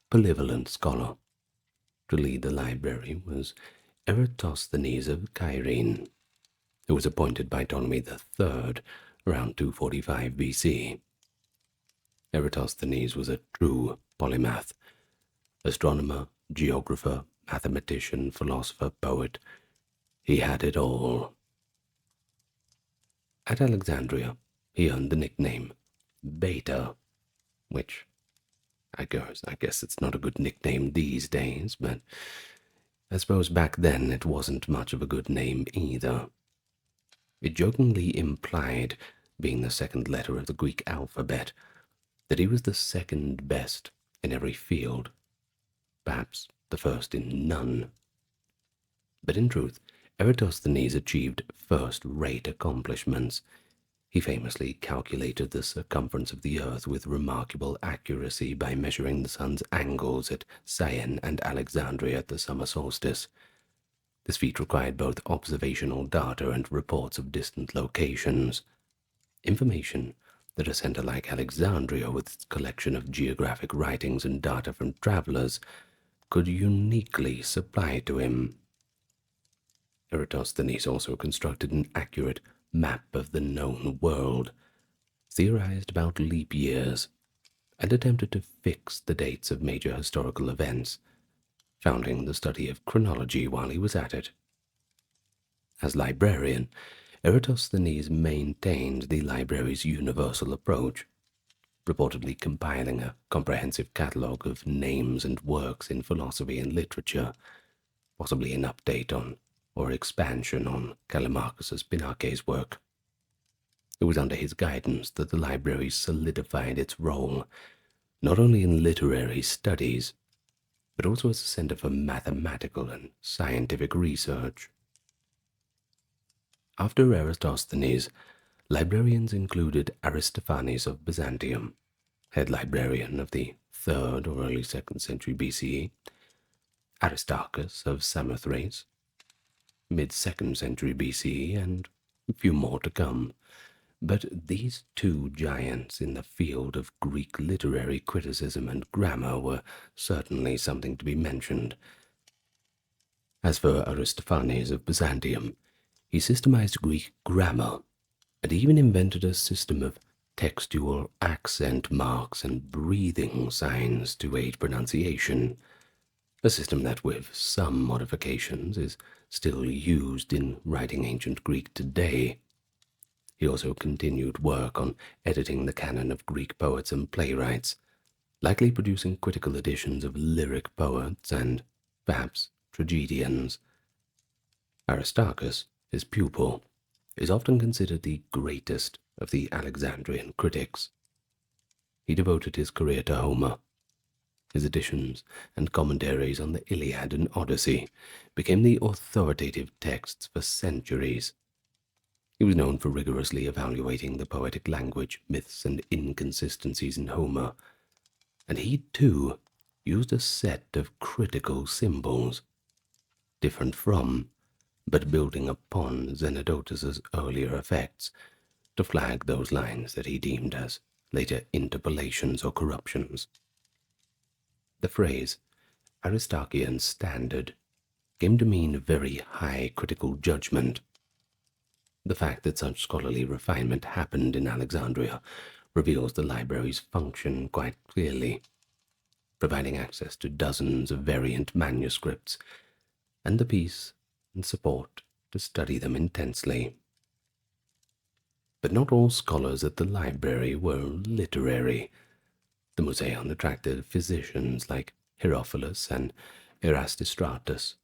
benevolent scholar to lead the library was Eratosthenes of Cyrene, who was appointed by Ptolemy III around 245 BC. Eratosthenes was a true polymath, astronomer, geographer, mathematician, philosopher, poet. He had it all. At Alexandria, he earned the nickname Beta, which I guess it's not a good nickname these days, but I suppose back then it wasn't much of a good name either. It jokingly implied, being the second letter of the Greek alphabet, that he was the second best in every field, perhaps the first in none. But in truth, Eratosthenes achieved first-rate accomplishments. He famously calculated the circumference of the earth with remarkable accuracy by measuring the sun's angles at Syene and Alexandria at the summer solstice. This feat required both observational data and reports of distant locations. Information that a center like Alexandria, with its collection of geographic writings and data from travelers, could uniquely supply to him. Eratosthenes also constructed an accurate map of the known world, theorized about leap years, and attempted to fix the dates of major historical events, founding the study of chronology while he was at it. As librarian, Eratosthenes maintained the library's universal approach, reportedly compiling a comprehensive catalogue of names and works in philosophy and literature, possibly an update on or expansion on Callimachus's Pinarches work. It was under his guidance that the library solidified its role, not only in literary studies, but also as a center for mathematical and scientific research. After Eratosthenes, librarians included Aristophanes of Byzantium, head librarian of the 3rd or early 2nd century BCE, Aristarchus of Samothrace, mid-2nd century BCE, and a few more to come. But these two giants in the field of Greek literary criticism and grammar were certainly something to be mentioned. As for Aristophanes of Byzantium, he systematized Greek grammar and even invented a system of textual accent marks and breathing signs to aid pronunciation, a system that, with some modifications, is still used in writing ancient Greek today. He also continued work on editing the canon of Greek poets and playwrights, likely producing critical editions of lyric poets and, perhaps, tragedians. Aristarchus, his pupil, is often considered the greatest of the Alexandrian critics. He devoted his career to Homer. His editions and commentaries on the Iliad and Odyssey became the authoritative texts for centuries. He was known for rigorously evaluating the poetic language, myths, and inconsistencies in Homer, and he, too, used a set of critical symbols, different from, but building upon Zenodotus's earlier effects, to flag those lines that he deemed as later interpolations or corruptions. The phrase Aristarchian standard came to mean very high critical judgment. The fact that such scholarly refinement happened in Alexandria reveals the library's function quite clearly, providing access to dozens of variant manuscripts and the peace and support to study them intensely. But not all scholars at the library were literary. The Museum attracted physicians like Herophilus and Erasistratus,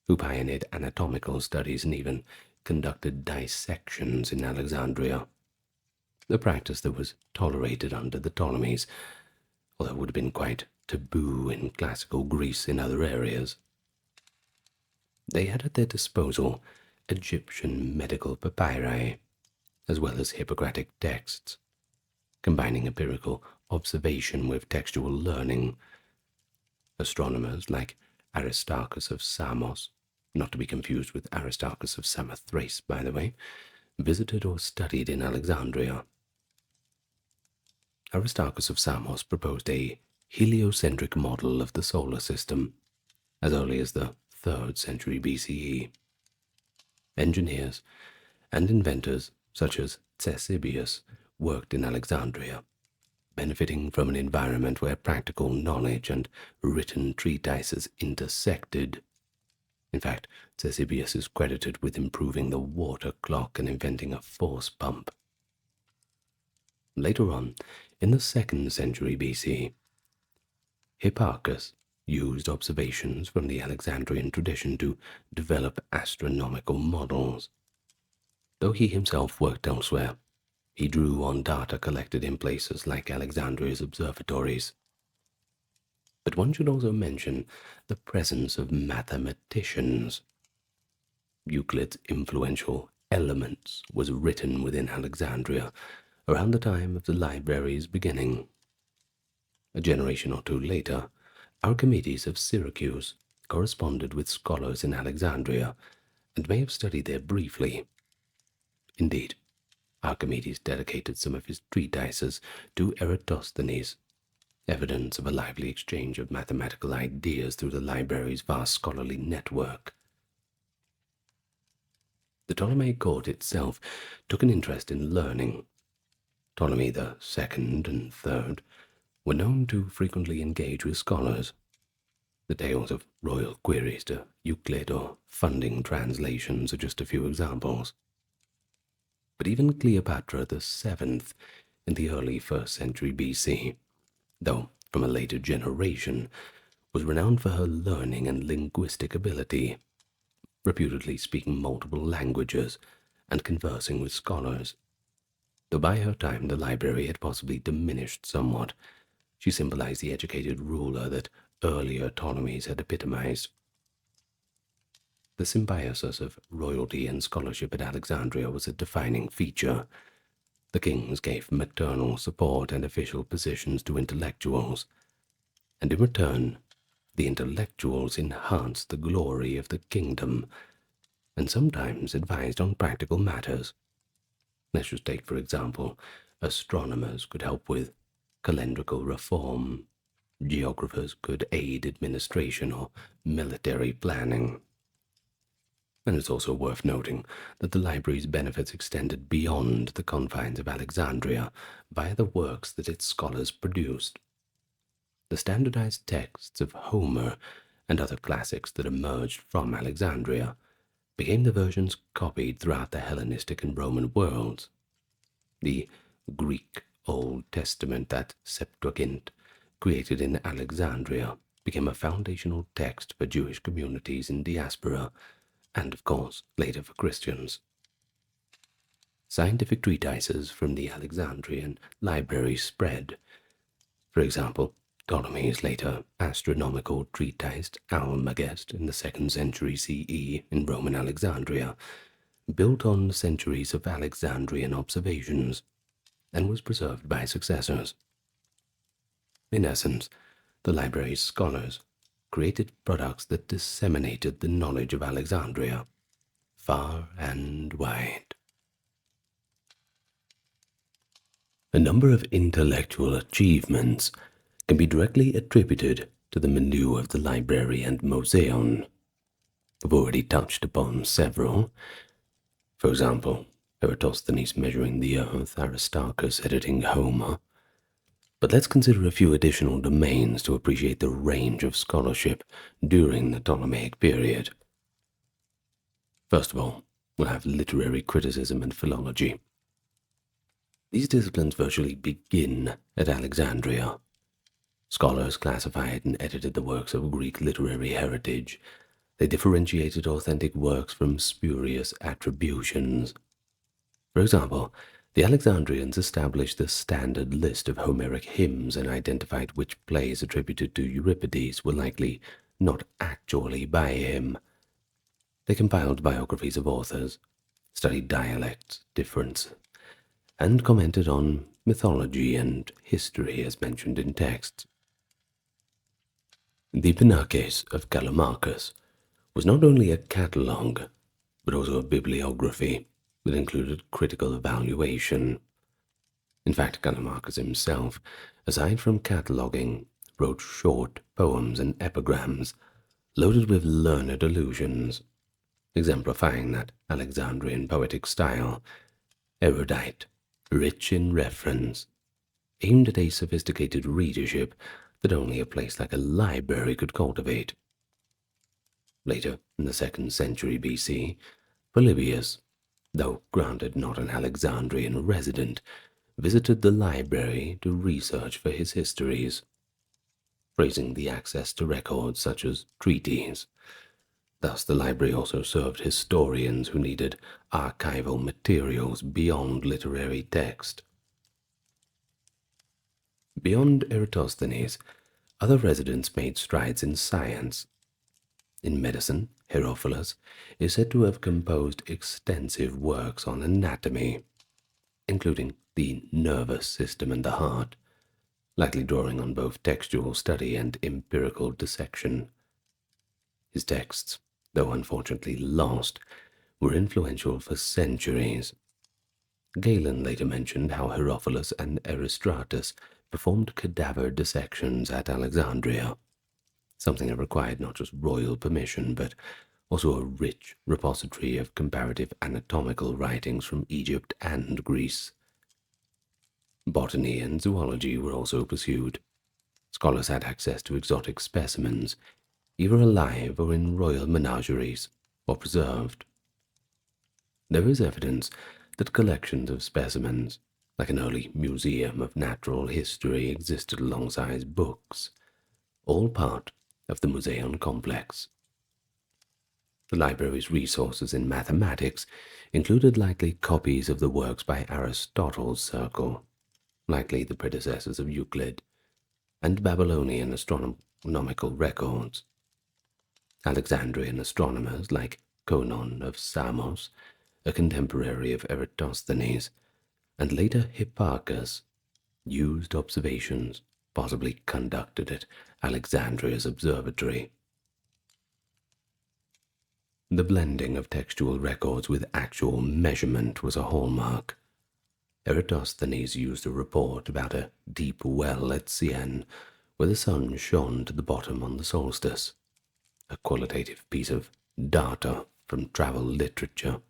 who pioneered anatomical studies and even conducted dissections in Alexandria, a practice that was tolerated under the Ptolemies, although it would have been quite taboo in classical Greece in other areas. They had at their disposal Egyptian medical papyri, as well as Hippocratic texts, combining empirical observation with textual learning. Astronomers like Aristarchus of Samos, not to be confused with Aristarchus of Samothrace, by the way, visited or studied in Alexandria. Aristarchus of Samos proposed a heliocentric model of the solar system as early as the 3rd century BCE. Engineers and inventors such as Ctesibius worked in Alexandria, benefiting from an environment where practical knowledge and written treatises intersected. In fact, Ctesibius is credited with improving the water clock and inventing a force pump. Later on, in the 2nd century BC, Hipparchus used observations from the Alexandrian tradition to develop astronomical models. Though he himself worked elsewhere, he drew on data collected in places like Alexandria's observatories. But one should also mention the presence of mathematicians. Euclid's influential Elements was written within Alexandria around the time of the library's beginning. A generation or two later, Archimedes of Syracuse corresponded with scholars in Alexandria and may have studied there briefly. Indeed, Archimedes dedicated some of his treatises to Eratosthenes, evidence of a lively exchange of mathematical ideas through the library's vast scholarly network. The Ptolemaic court itself took an interest in learning. Ptolemy II and III were known to frequently engage with scholars. The tales of royal queries to Euclid or funding translations are just a few examples. But even Cleopatra VII in the early 1st century BC, though from a later generation, was renowned for her learning and linguistic ability, reputedly speaking multiple languages and conversing with scholars. Though by her time the library had possibly diminished somewhat, she symbolized the educated ruler that earlier Ptolemies had epitomized. The symbiosis of royalty and scholarship at Alexandria was a defining feature. The kings gave maternal support and official positions to intellectuals, and in return, the intellectuals enhanced the glory of the kingdom, and sometimes advised on practical matters. Let's just take, for example, astronomers could help with calendrical reform, geographers could aid administration or military planning. And it's also worth noting that the library's benefits extended beyond the confines of Alexandria via the works that its scholars produced. The standardized texts of Homer and other classics that emerged from Alexandria became the versions copied throughout the Hellenistic and Roman worlds. The Greek Old Testament, that Septuagint, created in Alexandria, became a foundational text for Jewish communities in diaspora, and of course later for Christians. Scientific treatises from the Alexandrian library spread. For example, Ptolemy's later astronomical treatise Almagest in the 2nd century CE in Roman Alexandria built on centuries of Alexandrian observations and was preserved by successors. In essence, the library's scholars created products that disseminated the knowledge of Alexandria far and wide. A number of intellectual achievements can be directly attributed to the milieu of the library and Moseon. I've already touched upon several. For example, Eratosthenes measuring the earth, Aristarchus editing Homer. But let's consider a few additional domains to appreciate the range of scholarship during the Ptolemaic period. First of all, we'll have literary criticism and philology. These disciplines virtually begin at Alexandria. Scholars classified and edited the works of Greek literary heritage. They differentiated authentic works from spurious attributions. For example, the Alexandrians established the standard list of Homeric hymns and identified which plays attributed to Euripides were likely not actually by him. They compiled biographies of authors, studied dialects, difference, and commented on mythology and history as mentioned in texts. The Pinakes of Callimachus was not only a catalogue, but also a bibliography that included critical evaluation. In fact, Callimachus himself, aside from cataloguing, wrote short poems and epigrams loaded with learned allusions, exemplifying that Alexandrian poetic style, erudite, rich in reference, aimed at a sophisticated readership that only a place like a library could cultivate. Later, in the 2nd century BC, Polybius, though granted not an Alexandrian resident, visited the library to research for his histories, praising the access to records such as treatises. Thus, the library also served historians who needed archival materials beyond literary text. Beyond Eratosthenes, other residents made strides in science. In medicine, Herophilus is said to have composed extensive works on anatomy, including the nervous system and the heart, likely drawing on both textual study and empirical dissection. His texts, though unfortunately lost, were influential for centuries. Galen later mentioned how Herophilus and Erostratus performed cadaver dissections at Alexandria, something that required not just royal permission, but also a rich repository of comparative anatomical writings from Egypt and Greece. Botany and zoology were also pursued. Scholars had access to exotic specimens, either alive or in royal menageries, or preserved. There is evidence that collections of specimens, like an early museum of natural history, existed alongside books, all part of the Museum complex. The library's resources in mathematics included likely copies of the works by Aristotle's circle, likely the predecessors of Euclid, and Babylonian astronomical records. Alexandrian astronomers like Conon of Samos, a contemporary of Eratosthenes, and later Hipparchus, used observations possibly conducted at Alexandria's observatory. The blending of textual records with actual measurement was a hallmark. Eratosthenes used a report about a deep well at Sienne where the sun shone to the bottom on the solstice, a qualitative piece of data from travel literature,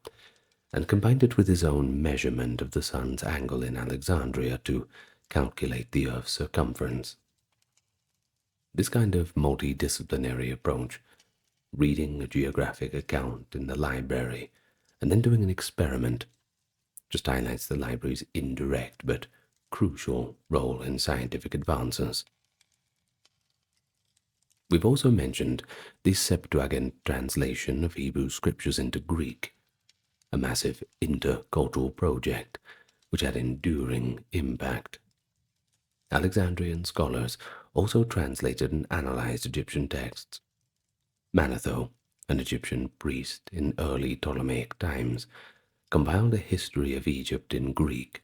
and combined it with his own measurement of the sun's angle in Alexandria to calculate the Earth's circumference. This kind of multidisciplinary approach, reading a geographic account in the library and then doing an experiment, just highlights the library's indirect but crucial role in scientific advances. We've also mentioned the Septuagint translation of Hebrew scriptures into Greek, a massive intercultural project which had enduring impact. Alexandrian scholars also translated and analyzed Egyptian texts. Manetho, an Egyptian priest in early Ptolemaic times, compiled a history of Egypt in Greek,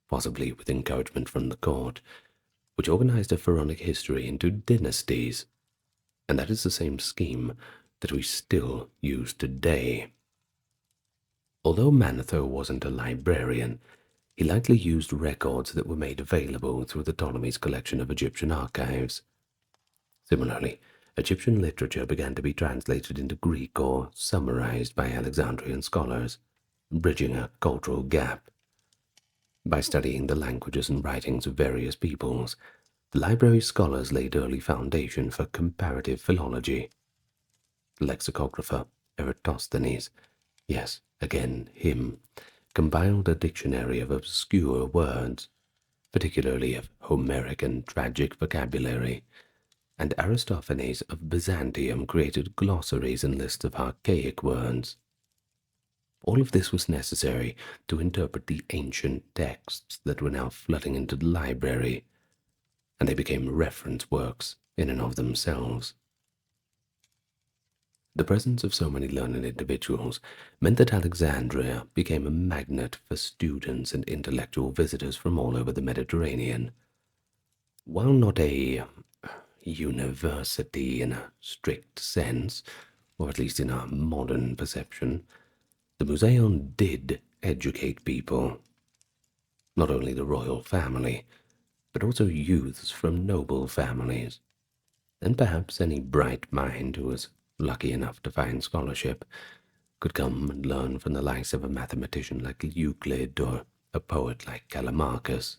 possibly with encouragement from the court, which organized a pharaonic history into dynasties, and that is the same scheme that we still use today. Although Manetho wasn't a librarian, he likely used records that were made available through the Ptolemy's collection of Egyptian archives. Similarly, Egyptian literature began to be translated into Greek or summarized by Alexandrian scholars, bridging a cultural gap. By studying the languages and writings of various peoples, the library's scholars laid early foundation for comparative philology. The lexicographer Eratosthenes, yes, again him, compiled a dictionary of obscure words, particularly of Homeric and tragic vocabulary, and Aristophanes of Byzantium created glossaries and lists of archaic words. All of this was necessary to interpret the ancient texts that were now flooding into the library, and they became reference works in and of themselves. The presence of so many learned individuals meant that Alexandria became a magnet for students and intellectual visitors from all over the Mediterranean. While not a university in a strict sense, or at least in our modern perception, the Museion did educate people, not only the royal family, but also youths from noble families, and perhaps any bright mind who was lucky enough to find scholarship could come and learn from the likes of a mathematician like Euclid or a poet like Callimachus.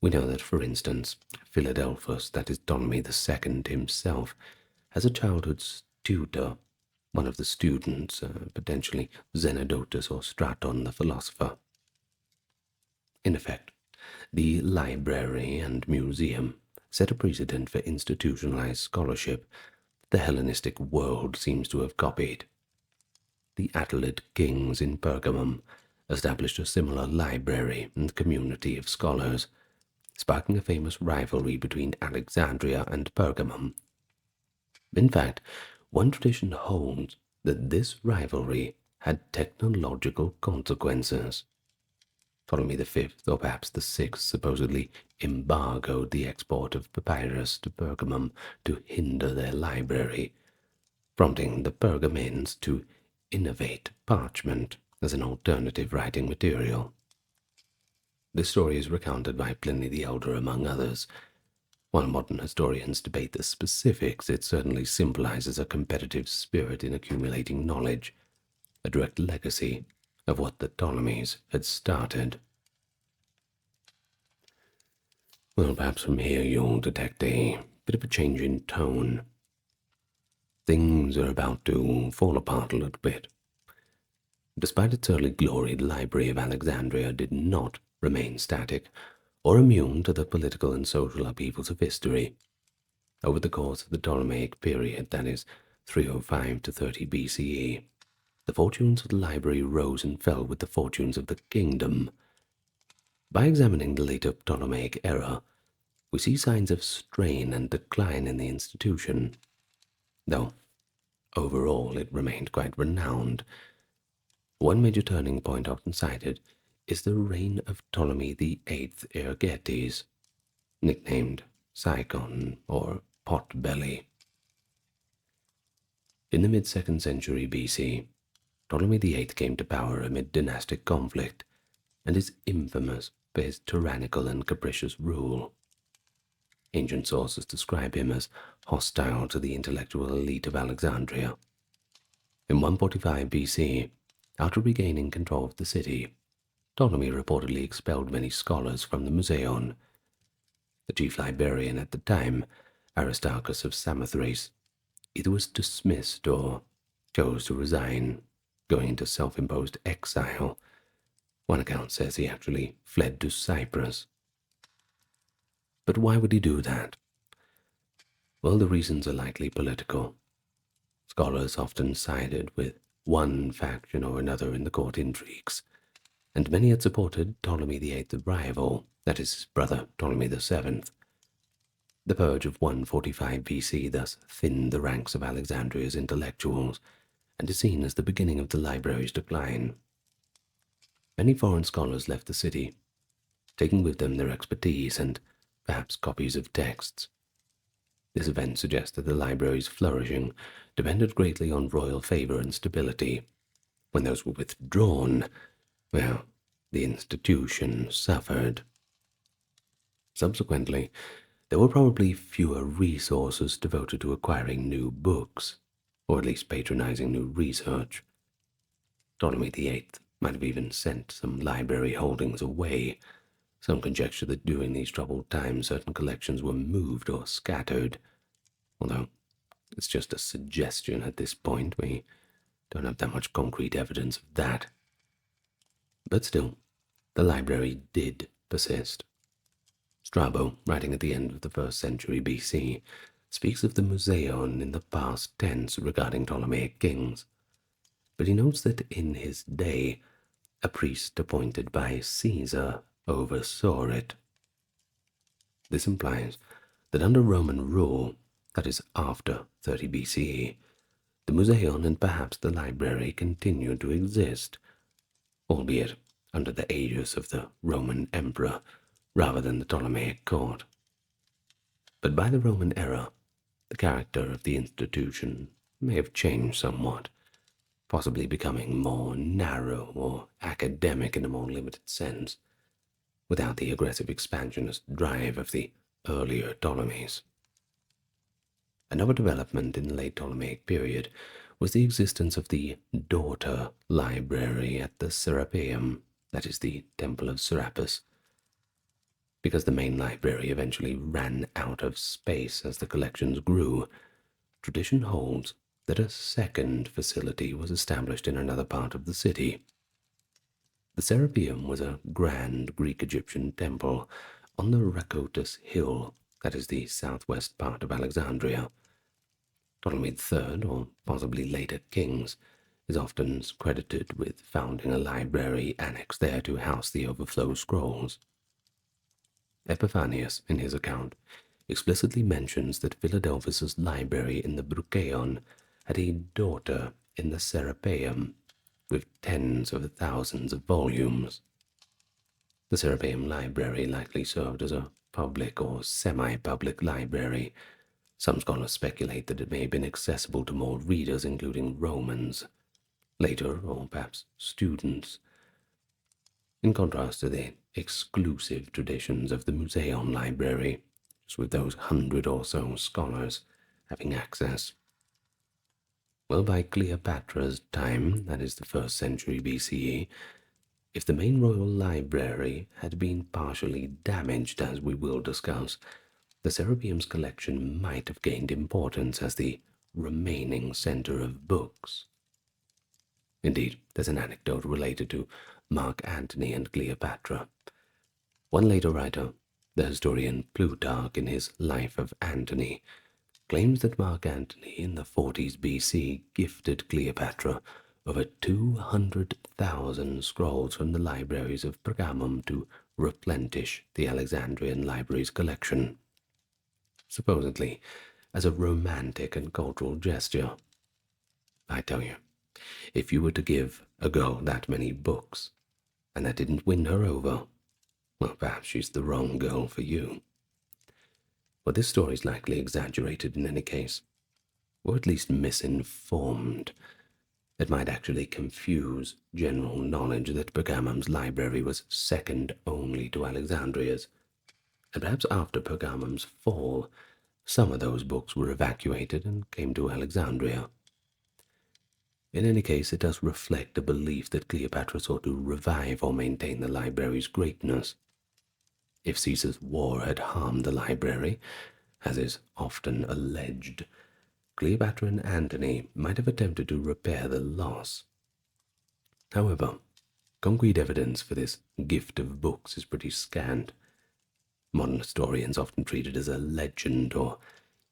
We know that, for instance, Philadelphus, that is Ptolemy II himself, has a childhood tutor, one of the students, potentially Zenodotus or Straton the philosopher. In effect, the library and museum set a precedent for institutionalized scholarship the Hellenistic world seems to have copied. The Attalid kings in Pergamum established a similar library and community of scholars, sparking a famous rivalry between Alexandria and Pergamum. In fact, one tradition holds that this rivalry had technological consequences. Ptolemy V, or perhaps the Sixth, supposedly embargoed the export of papyrus to Pergamum to hinder their library, prompting the Pergamins to innovate parchment as an alternative writing material. This story is recounted by Pliny the Elder, among others. While modern historians debate the specifics, it certainly symbolizes a competitive spirit in accumulating knowledge, a direct legacy of what the Ptolemies had started. Well, perhaps from here you'll detect a bit of a change in tone. Things are about to fall apart a little bit. Despite its early glory, the Library of Alexandria did not remain static or immune to the political and social upheavals of history. Over the course of the Ptolemaic period, that is, 305 to 30 BCE, the fortunes of the library rose and fell with the fortunes of the kingdom. By examining the later Ptolemaic era, we see signs of strain and decline in the institution, though overall it remained quite renowned. One major turning point often cited is the reign of Ptolemy VIII Ergetes, nicknamed Sicon or Potbelly. In the mid-2nd century BC, Ptolemy VIII came to power amid dynastic conflict and is infamous for his tyrannical and capricious rule. Ancient sources describe him as hostile to the intellectual elite of Alexandria. In 145 BC, after regaining control of the city, Ptolemy reportedly expelled many scholars from the Museion. The chief librarian at the time, Aristarchus of Samothrace, either was dismissed or chose to resign, going into self-imposed exile. One account says he actually fled to Cyprus. But why would he do that? Well, the reasons are likely political. Scholars often sided with one faction or another in the court intrigues, and many had supported Ptolemy VIII's rival, that is his brother Ptolemy VII. The purge of 145 BC thus thinned the ranks of Alexandria's intellectuals, and is seen as the beginning of the library's decline. Many foreign scholars left the city, taking with them their expertise and perhaps copies of texts. This event suggests that the library's flourishing depended greatly on royal favor and stability. When those were withdrawn, well, the institution suffered. Subsequently, there were probably fewer resources devoted to acquiring new books, or at least patronizing new research. Ptolemy VIII might have even sent some library holdings away. Some conjecture that during these troubled times certain collections were moved or scattered, although it's just a suggestion at this point. We don't have that much concrete evidence of that. But still, the library did persist. Strabo, writing at the end of the 1st century BC, speaks of the Museion in the past tense regarding Ptolemaic kings, but he notes that in his day, a priest appointed by Caesar oversaw it. This implies that under Roman rule, that is after 30 BCE, the Museion and perhaps the library continued to exist, albeit under the aegis of the Roman emperor rather than the Ptolemaic court. But by the Roman era, the character of the institution may have changed somewhat, possibly becoming more narrow or academic in a more limited sense, without the aggressive expansionist drive of the earlier Ptolemies. Another development in the late Ptolemaic period was the existence of the daughter library at the Serapeum, that is the Temple of Serapis. Because the main library eventually ran out of space as the collections grew, tradition holds that a second facility was established in another part of the city. The Serapeum was a grand Greek-Egyptian temple on the Rakotis Hill, that is the southwest part of Alexandria. Ptolemy III, or possibly later kings, is often credited with founding a library annexed there to house the overflow scrolls. Epiphanius, in his account, explicitly mentions that Philadelphus's library in the Brucheion had a daughter in the Serapeum, with tens of thousands of volumes. The Serapeum library likely served as a public or semi-public library. Some scholars speculate that it may have been accessible to more readers, including Romans, later, or perhaps students, in contrast to the exclusive traditions of the Museion library, just with those 100 or so scholars having access. Well, by Cleopatra's time, that is the 1st century BCE, if the main royal library had been partially damaged, as we will discuss, the Serapeum's collection might have gained importance as the remaining center of books. Indeed, there's an anecdote related to Mark Antony and Cleopatra. One later writer, the historian Plutarch, in his Life of Antony, claims that Mark Antony in the 40s BC gifted Cleopatra over 200,000 scrolls from the libraries of Pergamum to replenish the Alexandrian library's collection, supposedly as a romantic and cultural gesture. I tell you, if you were to give a girl that many books, and that didn't win her over, well, perhaps she's the wrong girl for you. But this story is likely exaggerated in any case, or at least misinformed. It might actually confuse general knowledge that Pergamum's library was second only to Alexandria's, and perhaps after Pergamum's fall, some of those books were evacuated and came to Alexandria. In any case, it does reflect a belief that Cleopatra sought to revive or maintain the library's greatness. If Caesar's war had harmed the library, as is often alleged, Cleopatra and Antony might have attempted to repair the loss. However, concrete evidence for this gift of books is pretty scant. Modern historians often treat it as a legend or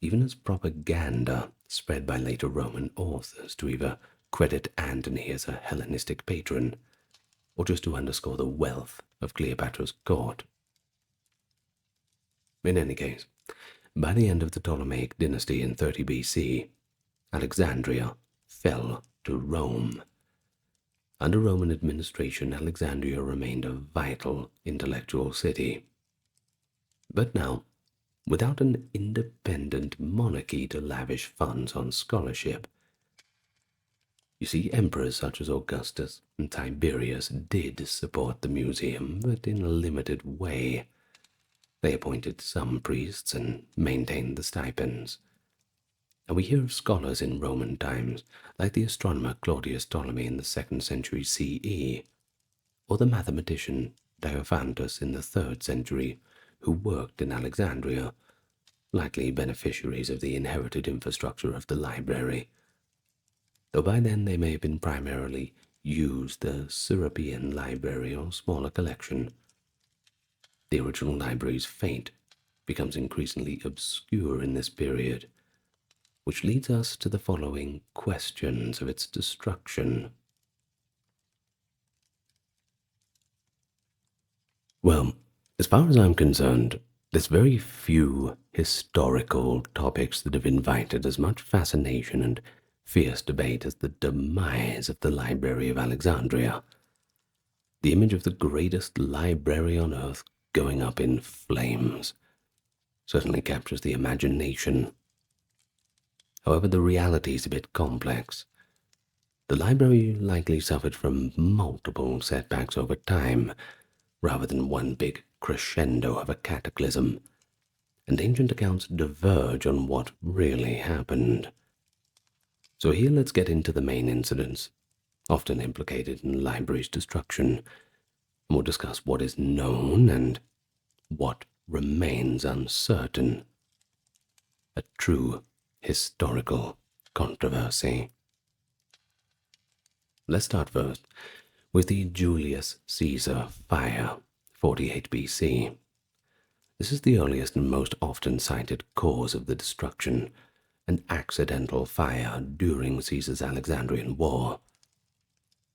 even as propaganda spread by later Roman authors to either credit Antony as a Hellenistic patron or just to underscore the wealth of Cleopatra's court. In any case, by the end of the Ptolemaic dynasty in 30 BC, Alexandria fell to Rome. Under Roman administration, Alexandria remained a vital intellectual city. But now, without an independent monarchy to lavish funds on scholarship, you see, emperors such as Augustus and Tiberius did support the museum, but in a limited way. They appointed some priests and maintained the stipends. And we hear of scholars in Roman times, like the astronomer Claudius Ptolemy in the 2nd century CE, or the mathematician Diophantus in the 3rd century, who worked in Alexandria, likely beneficiaries of the inherited infrastructure of the library, though by then they may have been primarily used the Serapean library or smaller collection. The original library's fate becomes increasingly obscure in this period, which leads us to the following questions of its destruction. Well, as far as I'm concerned, there's very few historical topics that have invited as much fascination and fierce debate as the demise of the Library of Alexandria. The image of the greatest library on earth going up in flames. certainly captures the imagination. However, the reality is a bit complex. The library likely suffered from multiple setbacks over time, rather than one big crescendo of a cataclysm, and ancient accounts diverge on what really happened. So here let's get into the main incidents, often implicated in the library's destruction, and we'll discuss what is known and what remains uncertain. A true historical controversy. Let's start first with the Julius Caesar fire, 48 BC. This is the earliest and most often cited cause of the destruction, an accidental fire during Caesar's Alexandrian War.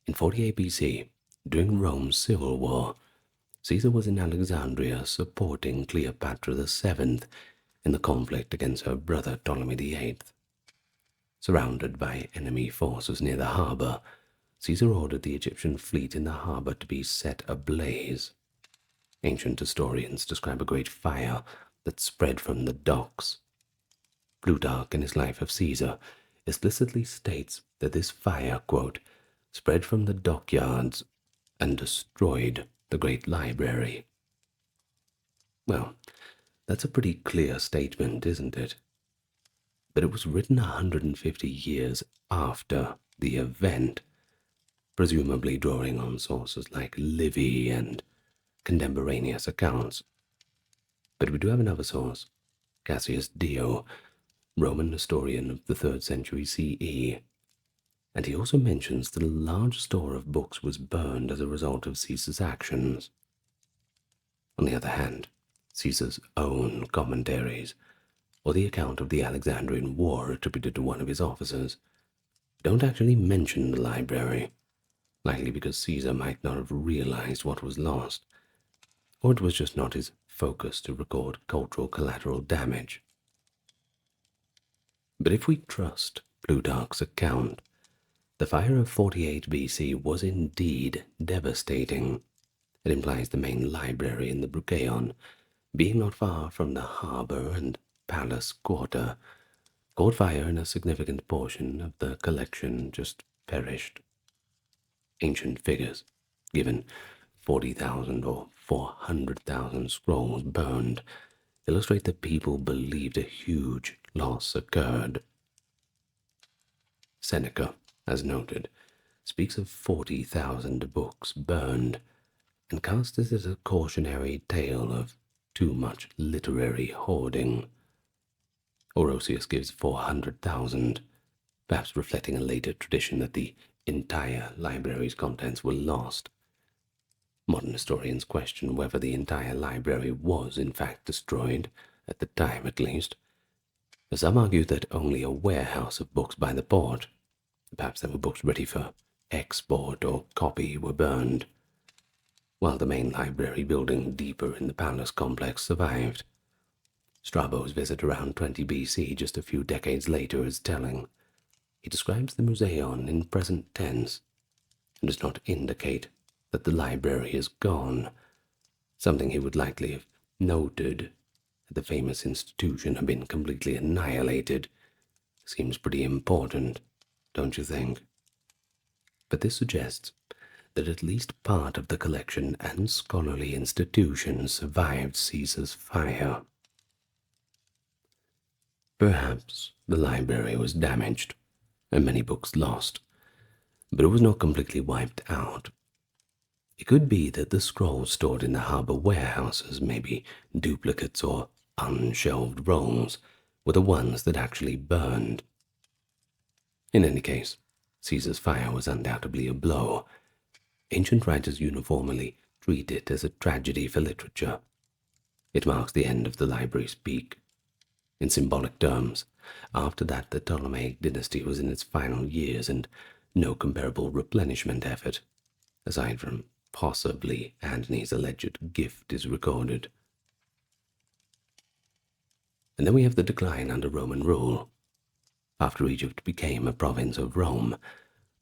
In 48 BC, during Rome's civil war, Caesar was in Alexandria supporting Cleopatra VII in the conflict against her brother Ptolemy VIII. Surrounded by enemy forces near the harbor, Caesar ordered the Egyptian fleet in the harbor to be set ablaze. Ancient historians describe a great fire that spread from the docks. Plutarch, in his Life of Caesar, explicitly states that this fire, quote, spread from the dockyards and destroyed the great library. Well, that's a pretty clear statement, isn't it? But it was written 150 years after the event, presumably drawing on sources like Livy and contemporaneous accounts. But we do have another source, Cassius Dio, Roman historian of the 3rd century CE, and he also mentions that a large store of books was burned as a result of Caesar's actions. On the other hand, Caesar's own commentaries, or the account of the Alexandrian War attributed to one of his officers, don't actually mention the library, likely because Caesar might not have realized what was lost, or it was just not his focus to record cultural collateral damage. But if we trust Plutarch's account, the fire of 48 BC was indeed devastating. It implies the main library in the Brucheion, being not far from the harbour and palace quarter, caught fire and a significant portion of the collection just perished. Ancient figures, given 40,000 or 400,000 scrolls burned, illustrate that people believed a huge loss occurred. Seneca, as noted, speaks of 40,000 books burned, and casts it as a cautionary tale of too much literary hoarding. Orosius gives 400,000, perhaps reflecting a later tradition that the entire library's contents were lost. Modern historians question whether the entire library was in fact destroyed, at the time at least. Some argue that only a warehouse of books by the port, perhaps there were books ready for export or copy, were burned, while the main library building deeper in the palace complex survived. Strabo's visit around 20 BC, just a few decades later, is telling. He describes the Museion in present tense, and does not indicate that the library is gone, something he would likely have noted that the famous institution had been completely annihilated. Seems pretty important, don't you think? But this suggests that at least part of the collection and scholarly institution survived Caesar's fire. Perhaps the library was damaged and many books lost, but it was not completely wiped out. It could be that the scrolls stored in the harbor warehouses, maybe duplicates or unshelved rolls, were the ones that actually burned. In any case, Caesar's fire was undoubtedly a blow. Ancient writers uniformly treat it as a tragedy for literature. It marks the end of the library's peak. In symbolic terms, after that the Ptolemaic dynasty was in its final years, and no comparable replenishment effort, aside from possibly Antony's alleged gift, is recorded. And then we have the decline under Roman rule. After Egypt became a province of Rome,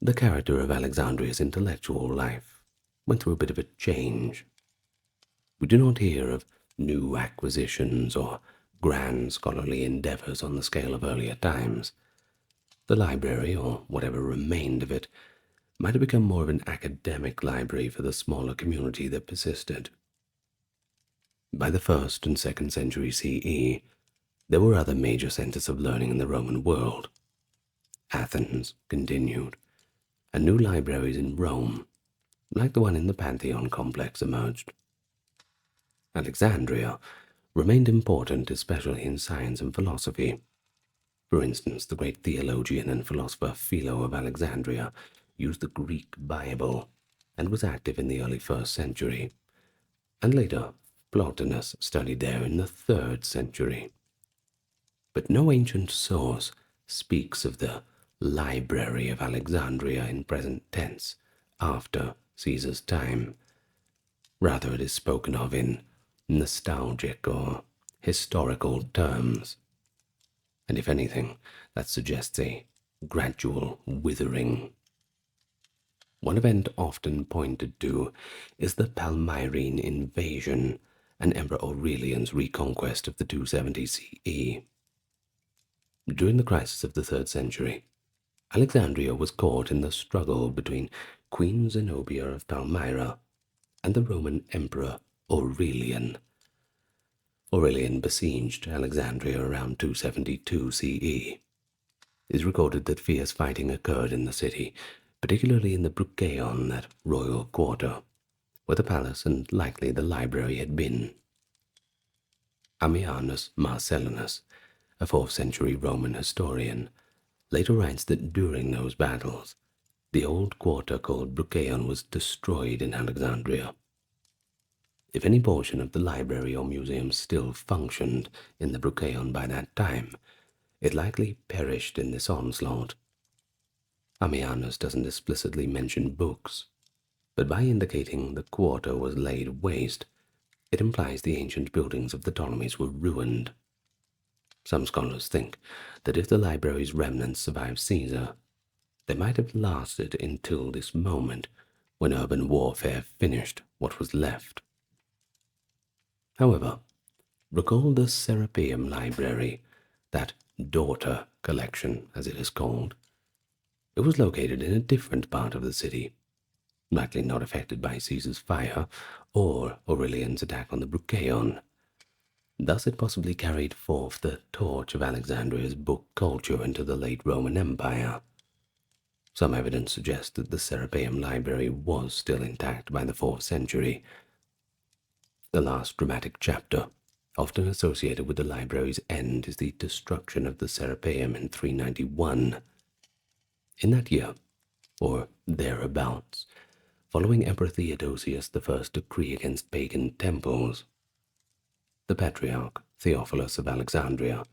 the character of Alexandria's intellectual life went through a bit of a change. We do not hear of new acquisitions or grand scholarly endeavors on the scale of earlier times. The library, or whatever remained of it, might have become more of an academic library for the smaller community that persisted. By the 1st and 2nd century CE, there were other major centers of learning in the Roman world. Athens continued, and new libraries in Rome, like the one in the Pantheon complex, emerged. Alexandria remained important, especially in science and philosophy. For instance, the great theologian and philosopher Philo of Alexandria used the Greek Bible and was active in the early 1st century, and later Plotinus studied there in the 3rd century. But no ancient source speaks of the Library of Alexandria in present tense after Caesar's time. Rather, it is spoken of in nostalgic or historical terms. And if anything, that suggests a gradual withering. One event often pointed to is the Palmyrene invasion and Emperor Aurelian's reconquest of the 270 CE. During the crisis of the 3rd century, Alexandria was caught in the struggle between Queen Zenobia of Palmyra and the Roman Emperor Aurelian. Aurelian besieged Alexandria around 272 CE. It is recorded that fierce fighting occurred in the city, particularly in the Brucheion, that royal quarter, where the palace and likely the library had been. Ammianus Marcellinus, a 4th century Roman historian, later writes that during those battles, the old quarter called Brucheion was destroyed in Alexandria. If any portion of the library or museum still functioned in the Brucheion by that time, it likely perished in this onslaught. Ammianus doesn't explicitly mention books, but by indicating the quarter was laid waste, it implies the ancient buildings of the Ptolemies were ruined. Some scholars think that if the library's remnants survived Caesar, they might have lasted until this moment when urban warfare finished what was left. However, recall the Serapeum Library, that daughter collection, as it is called. It was located in a different part of the city, likely not affected by Caesar's fire or Aurelian's attack on the Brucheion. Thus it possibly carried forth the torch of Alexandria's book culture into the late Roman Empire. Some evidence suggests that the Serapeum Library was still intact by the 4th century. The last dramatic chapter, often associated with the library's end, is the destruction of the Serapeum in 391. In that year, or thereabouts, following Emperor Theodosius I's decree against pagan temples, the Patriarch Theophilus of Alexandria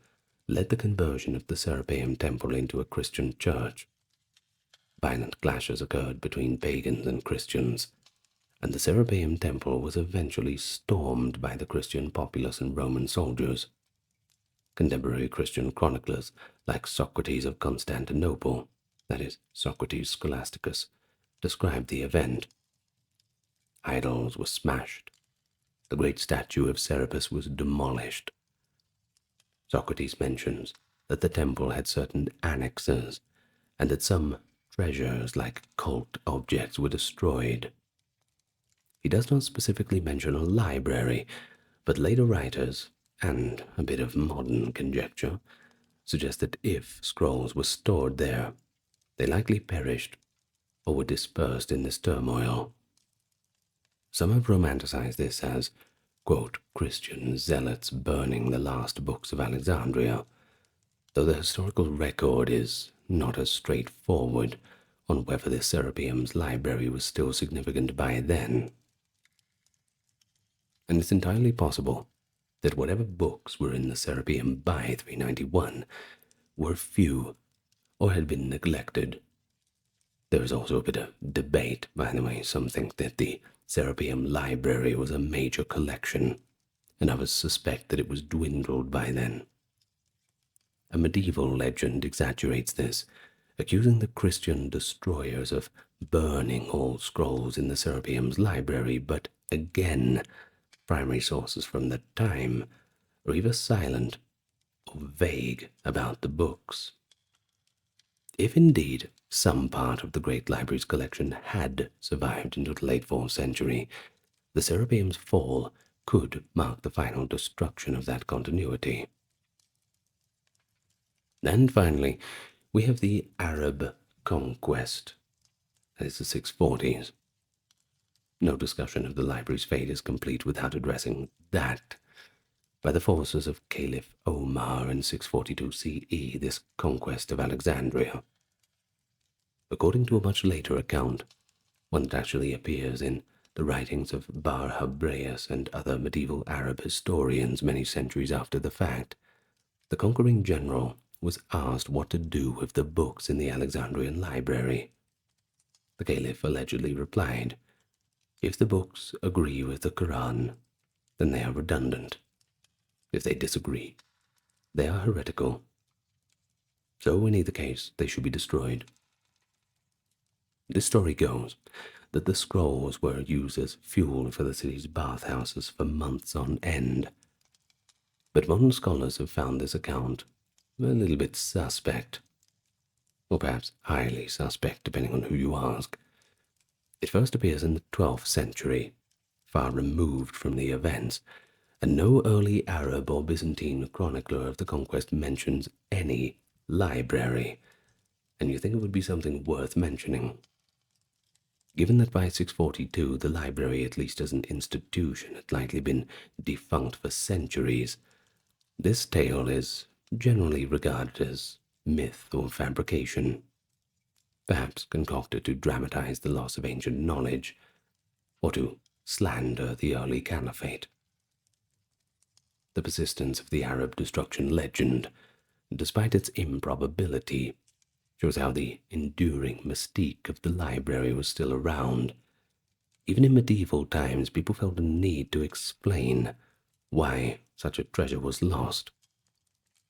led the conversion of the Serapeum Temple into a Christian church. Violent clashes occurred between pagans and Christians, and the Serapeum Temple was eventually stormed by the Christian populace and Roman soldiers. Contemporary Christian chroniclers like Socrates of Constantinople, that is, Socrates Scholasticus, described the event. Idols were smashed. The great statue of Serapis was demolished. Socrates mentions that the temple had certain annexes, and that some treasures like cult objects were destroyed. He does not specifically mention a library, but later writers, and a bit of modern conjecture, suggest that if scrolls were stored there, they likely perished or were dispersed in this turmoil. Some have romanticized this as, quote, Christian zealots burning the last books of Alexandria, though the historical record is not as straightforward on whether the Serapeum's library was still significant by then. And it's entirely possible that whatever books were in the Serapeum by 391 were few or had been neglected. There is also a bit of debate, by the way. Some think that the Serapeum Library was a major collection, and others suspect that it was dwindled by then. A medieval legend exaggerates this, accusing the Christian destroyers of burning all scrolls in the Serapeum's library, but again, primary sources from the time or either silent or vague about the books. If indeed some part of the great library's collection had survived into the late 4th century, the Serapeum's fall could mark the final destruction of that continuity. And finally, we have the Arab conquest. That is the 640s. No discussion of the library's fate is complete without addressing that. By the forces of Caliph Omar in 642 CE, this conquest of Alexandria. According to a much later account, one that actually appears in the writings of Bar-Habraeus and other medieval Arab historians many centuries after the fact, the conquering general was asked what to do with the books in the Alexandrian library. The Caliph allegedly replied, "If the books agree with the Quran, then they are redundant. If they disagree, they are heretical. So in either case, they should be destroyed." This story goes that the scrolls were used as fuel for the city's bathhouses for months on end. But modern scholars have found this account a little bit suspect, or perhaps highly suspect, depending on who you ask. It first appears in the 12th century, far removed from the events, and no early Arab or Byzantine chronicler of the conquest mentions any library, and you think it would be something worth mentioning. Given that by 642 the library, at least as an institution, had likely been defunct for centuries, this tale is generally regarded as myth or fabrication, perhaps concocted to dramatize the loss of ancient knowledge, or to slander the early caliphate. The persistence of the Arab destruction legend, despite its improbability, shows how the enduring mystique of the library was still around. Even in medieval times, people felt a need to explain why such a treasure was lost,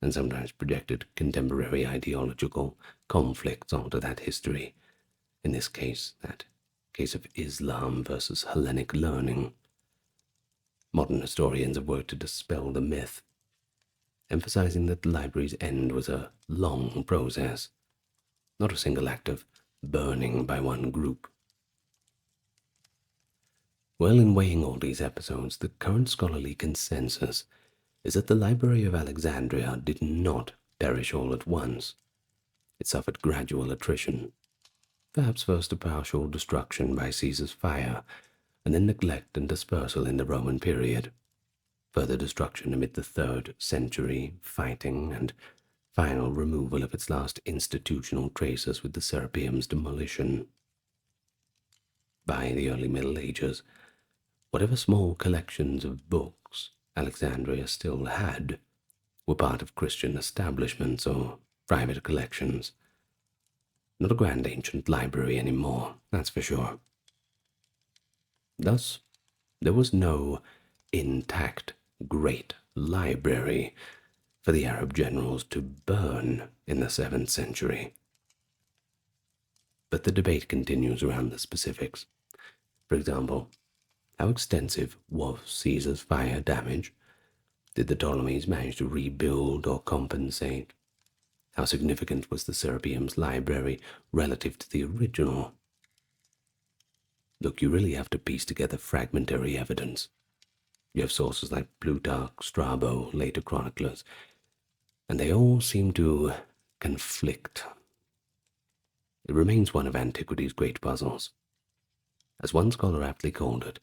and sometimes projected contemporary ideological conflicts onto that history. In this case, that case of Islam versus Hellenic learning. Modern historians have worked to dispel the myth, emphasizing that the library's end was a long process, not a single act of burning by one group. Well, in weighing all these episodes, the current scholarly consensus is that the Library of Alexandria did not perish all at once. It suffered gradual attrition, perhaps first a partial destruction by Caesar's fire, and then neglect and dispersal in the Roman period, further destruction amid the 3rd century, fighting, and final removal of its last institutional traces with the Serapeum's demolition. By the early Middle Ages, whatever small collections of books Alexandria still had were part of Christian establishments or private collections. Not a grand ancient library anymore, that's for sure. Thus, there was no intact great library for the Arab generals to burn in the 7th century. But the debate continues around the specifics. For example, how extensive was Caesar's fire damage? Did the Ptolemies manage to rebuild or compensate? How significant was the Serapeum's library relative to the original? Look, you really have to piece together fragmentary evidence. You have sources like Plutarch, Strabo, later chroniclers, and they all seem to conflict. It remains one of antiquity's great puzzles. As one scholar aptly called it,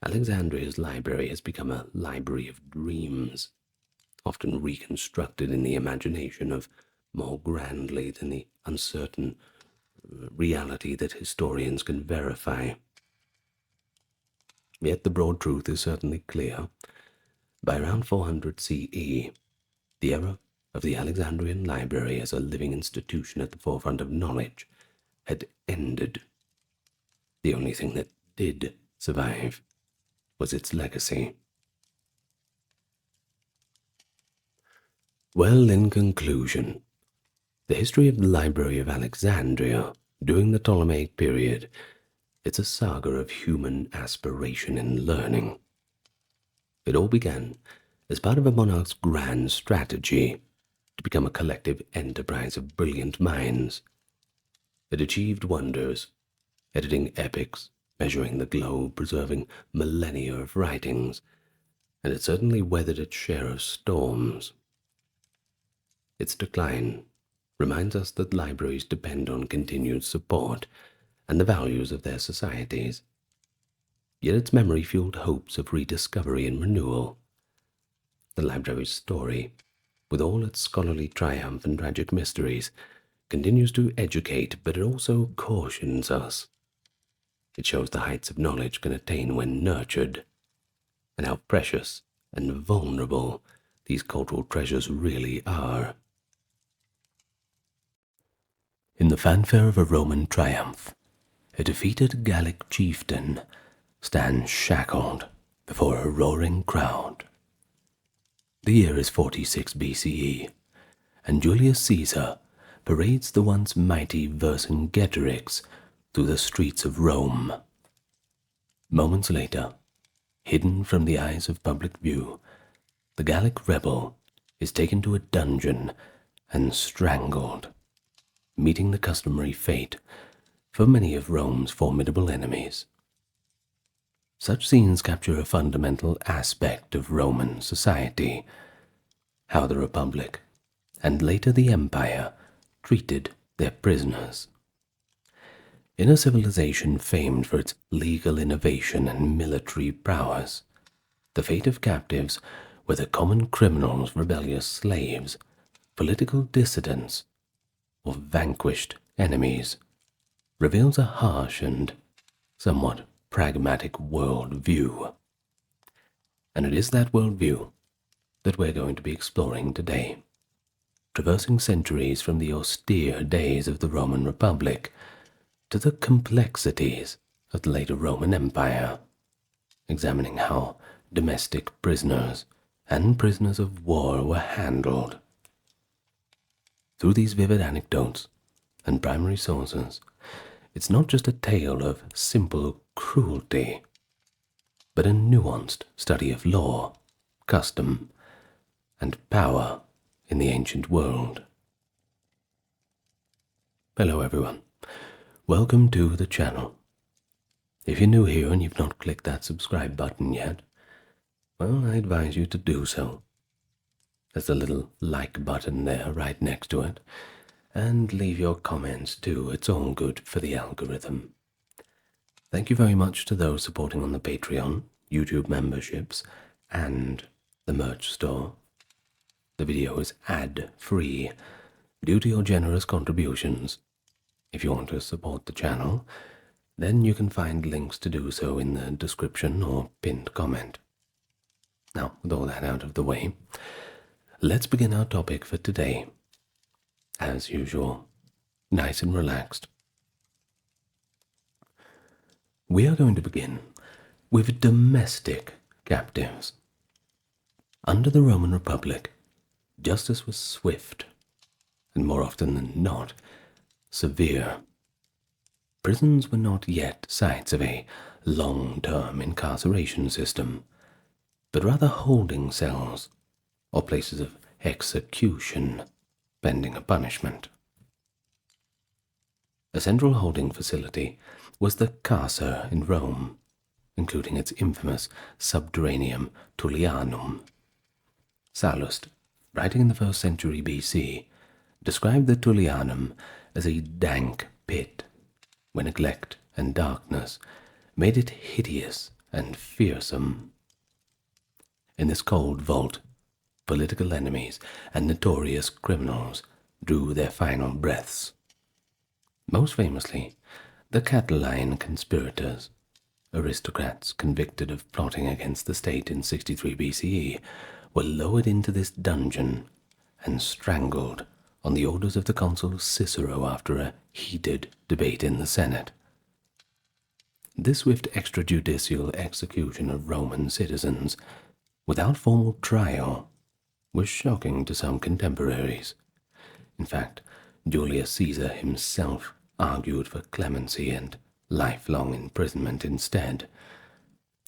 Alexandria's library has become a library of dreams, often reconstructed in the imagination of more grandly than the uncertain reality that historians can verify. Yet the broad truth is certainly clear. By around 400 CE, the era of the Alexandrian library as a living institution at the forefront of knowledge had ended. The only thing that did survive was its legacy. Well, in conclusion, the history of the Library of Alexandria during the Ptolemaic period, it's a saga of human aspiration and learning. It all began as part of a monarch's grand strategy to become a collective enterprise of brilliant minds. It achieved wonders, editing epics, measuring the globe, preserving millennia of writings, and it certainly weathered its share of storms. Its decline reminds us that libraries depend on continued support and the values of their societies. Yet its memory fueled hopes of rediscovery and renewal. The library's story, with all its scholarly triumph and tragic mysteries, continues to educate, but it also cautions us. It shows the heights of knowledge can attain when nurtured, and how precious and vulnerable these cultural treasures really are. In the fanfare of a Roman triumph, a defeated Gallic chieftain stands shackled before a roaring crowd. The year is 46 BCE, and Julius Caesar parades the once mighty Vercingetorix through the streets of Rome. Moments later, hidden from the eyes of public view, the Gallic rebel is taken to a dungeon and strangled, meeting the customary fate for many of Rome's formidable enemies. Such scenes capture a fundamental aspect of Roman society, how the Republic, and later the Empire, treated their prisoners. In a civilization famed for its legal innovation and military prowess, the fate of captives, whether common criminals, rebellious slaves, political dissidents, or vanquished enemies, reveals a harsh and somewhat pragmatic world view. And it is that world view that we're going to be exploring today, traversing centuries from the austere days of the Roman Republic to the complexities of the later Roman Empire, examining how domestic prisoners and prisoners of war were handled. Through these vivid anecdotes and primary sources, it's not just a tale of simple cruelty, but a nuanced study of law, custom, and power in the ancient world. Hello everyone, welcome to the channel. If you're new here and you've not clicked that subscribe button yet, well, I advise you to do so. There's a little like button there right next to it, and leave your comments too, it's all good for the algorithm. Thank you very much to those supporting on the Patreon, YouTube memberships, and the merch store. The video is ad-free due to your generous contributions. If you want to support the channel, then you can find links to do so in the description or pinned comment. Now, with all that out of the way, let's begin our topic for today. As usual, nice and relaxed. We are going to begin with domestic captives. Under the Roman Republic, justice was swift, and more often than not, severe. Prisons were not yet sites of a long-term incarceration system, but rather holding cells or places of execution pending a punishment. A central holding facility was the Carcer in Rome, including its infamous subterraneum Tullianum. Sallust, writing in the 1st century BC, described the Tullianum as a dank pit, where neglect and darkness made it hideous and fearsome. In this cold vault, political enemies and notorious criminals drew their final breaths. Most famously, the Catiline conspirators, aristocrats convicted of plotting against the state in 63 BCE, were lowered into this dungeon and strangled on the orders of the consul Cicero after a heated debate in the Senate. This swift extrajudicial execution of Roman citizens, without formal trial, was shocking to some contemporaries. In fact, Julius Caesar himself argued for clemency and lifelong imprisonment instead.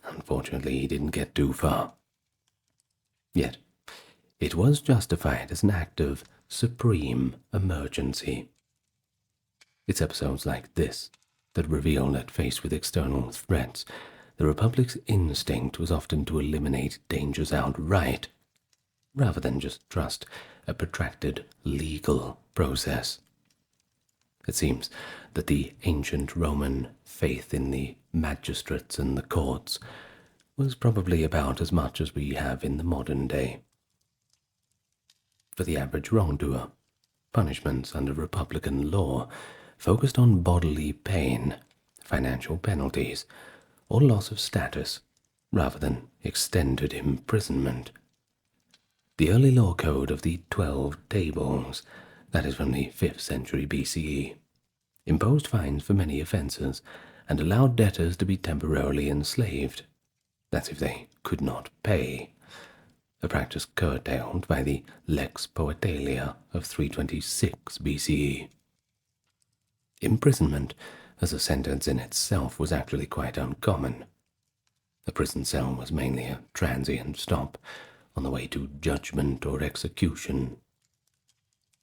Unfortunately, he didn't get too far. Yet, it was justified as an act of supreme emergency. It's episodes like this that reveal that faced with external threats, the Republic's instinct was often to eliminate dangers outright, rather than just trust a protracted legal process. It seems that the ancient Roman faith in the magistrates and the courts was probably about as much as we have in the modern day. For the average wrongdoer, punishments under Republican law focused on bodily pain, financial penalties, or loss of status, rather than extended imprisonment. The early law code of the 12 Tables, that is from the 5th century BCE, imposed fines for many offences and allowed debtors to be temporarily enslaved. That's if they could not pay, a practice curtailed by the Lex Poetalia of 326 BCE. Imprisonment as a sentence in itself was actually quite uncommon. A prison cell was mainly a transient stop on the way to judgment or execution.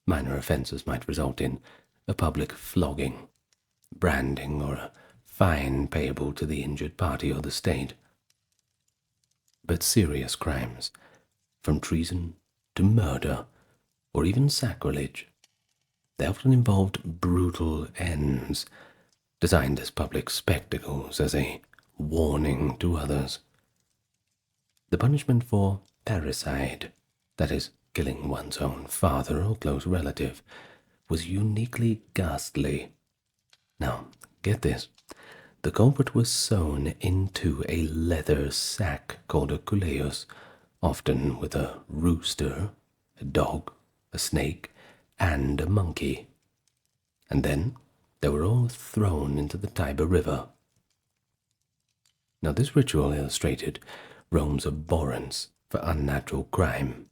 Minor offences might result in a public flogging, branding, or a fine payable to the injured party or the state. But serious crimes, from treason to murder, or even sacrilege, they often involved brutal ends, designed as public spectacles, as a warning to others. The punishment for parricide, that is, killing one's own father or close relative, was uniquely ghastly. Now, get this. The culprit was sewn into a leather sack called a culeus, often with a rooster, a dog, a snake, and a monkey. And then they were all thrown into the Tiber River. Now this ritual illustrated Rome's abhorrence for unnatural crime.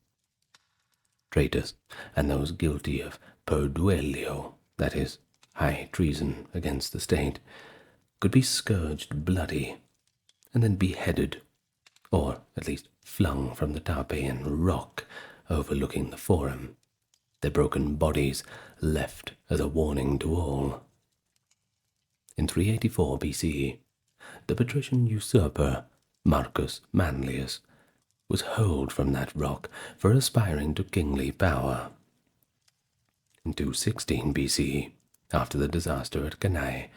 Traitors and those guilty of per duellio, that is, high treason against the state, could be scourged bloody and then beheaded, or at least flung from the Tarpeian rock overlooking the forum, their broken bodies left as a warning to all. In 384 BCE, the patrician usurper Marcus Manlius was hurled from that rock for aspiring to kingly power. In 216 BCE, after the disaster at Cannae,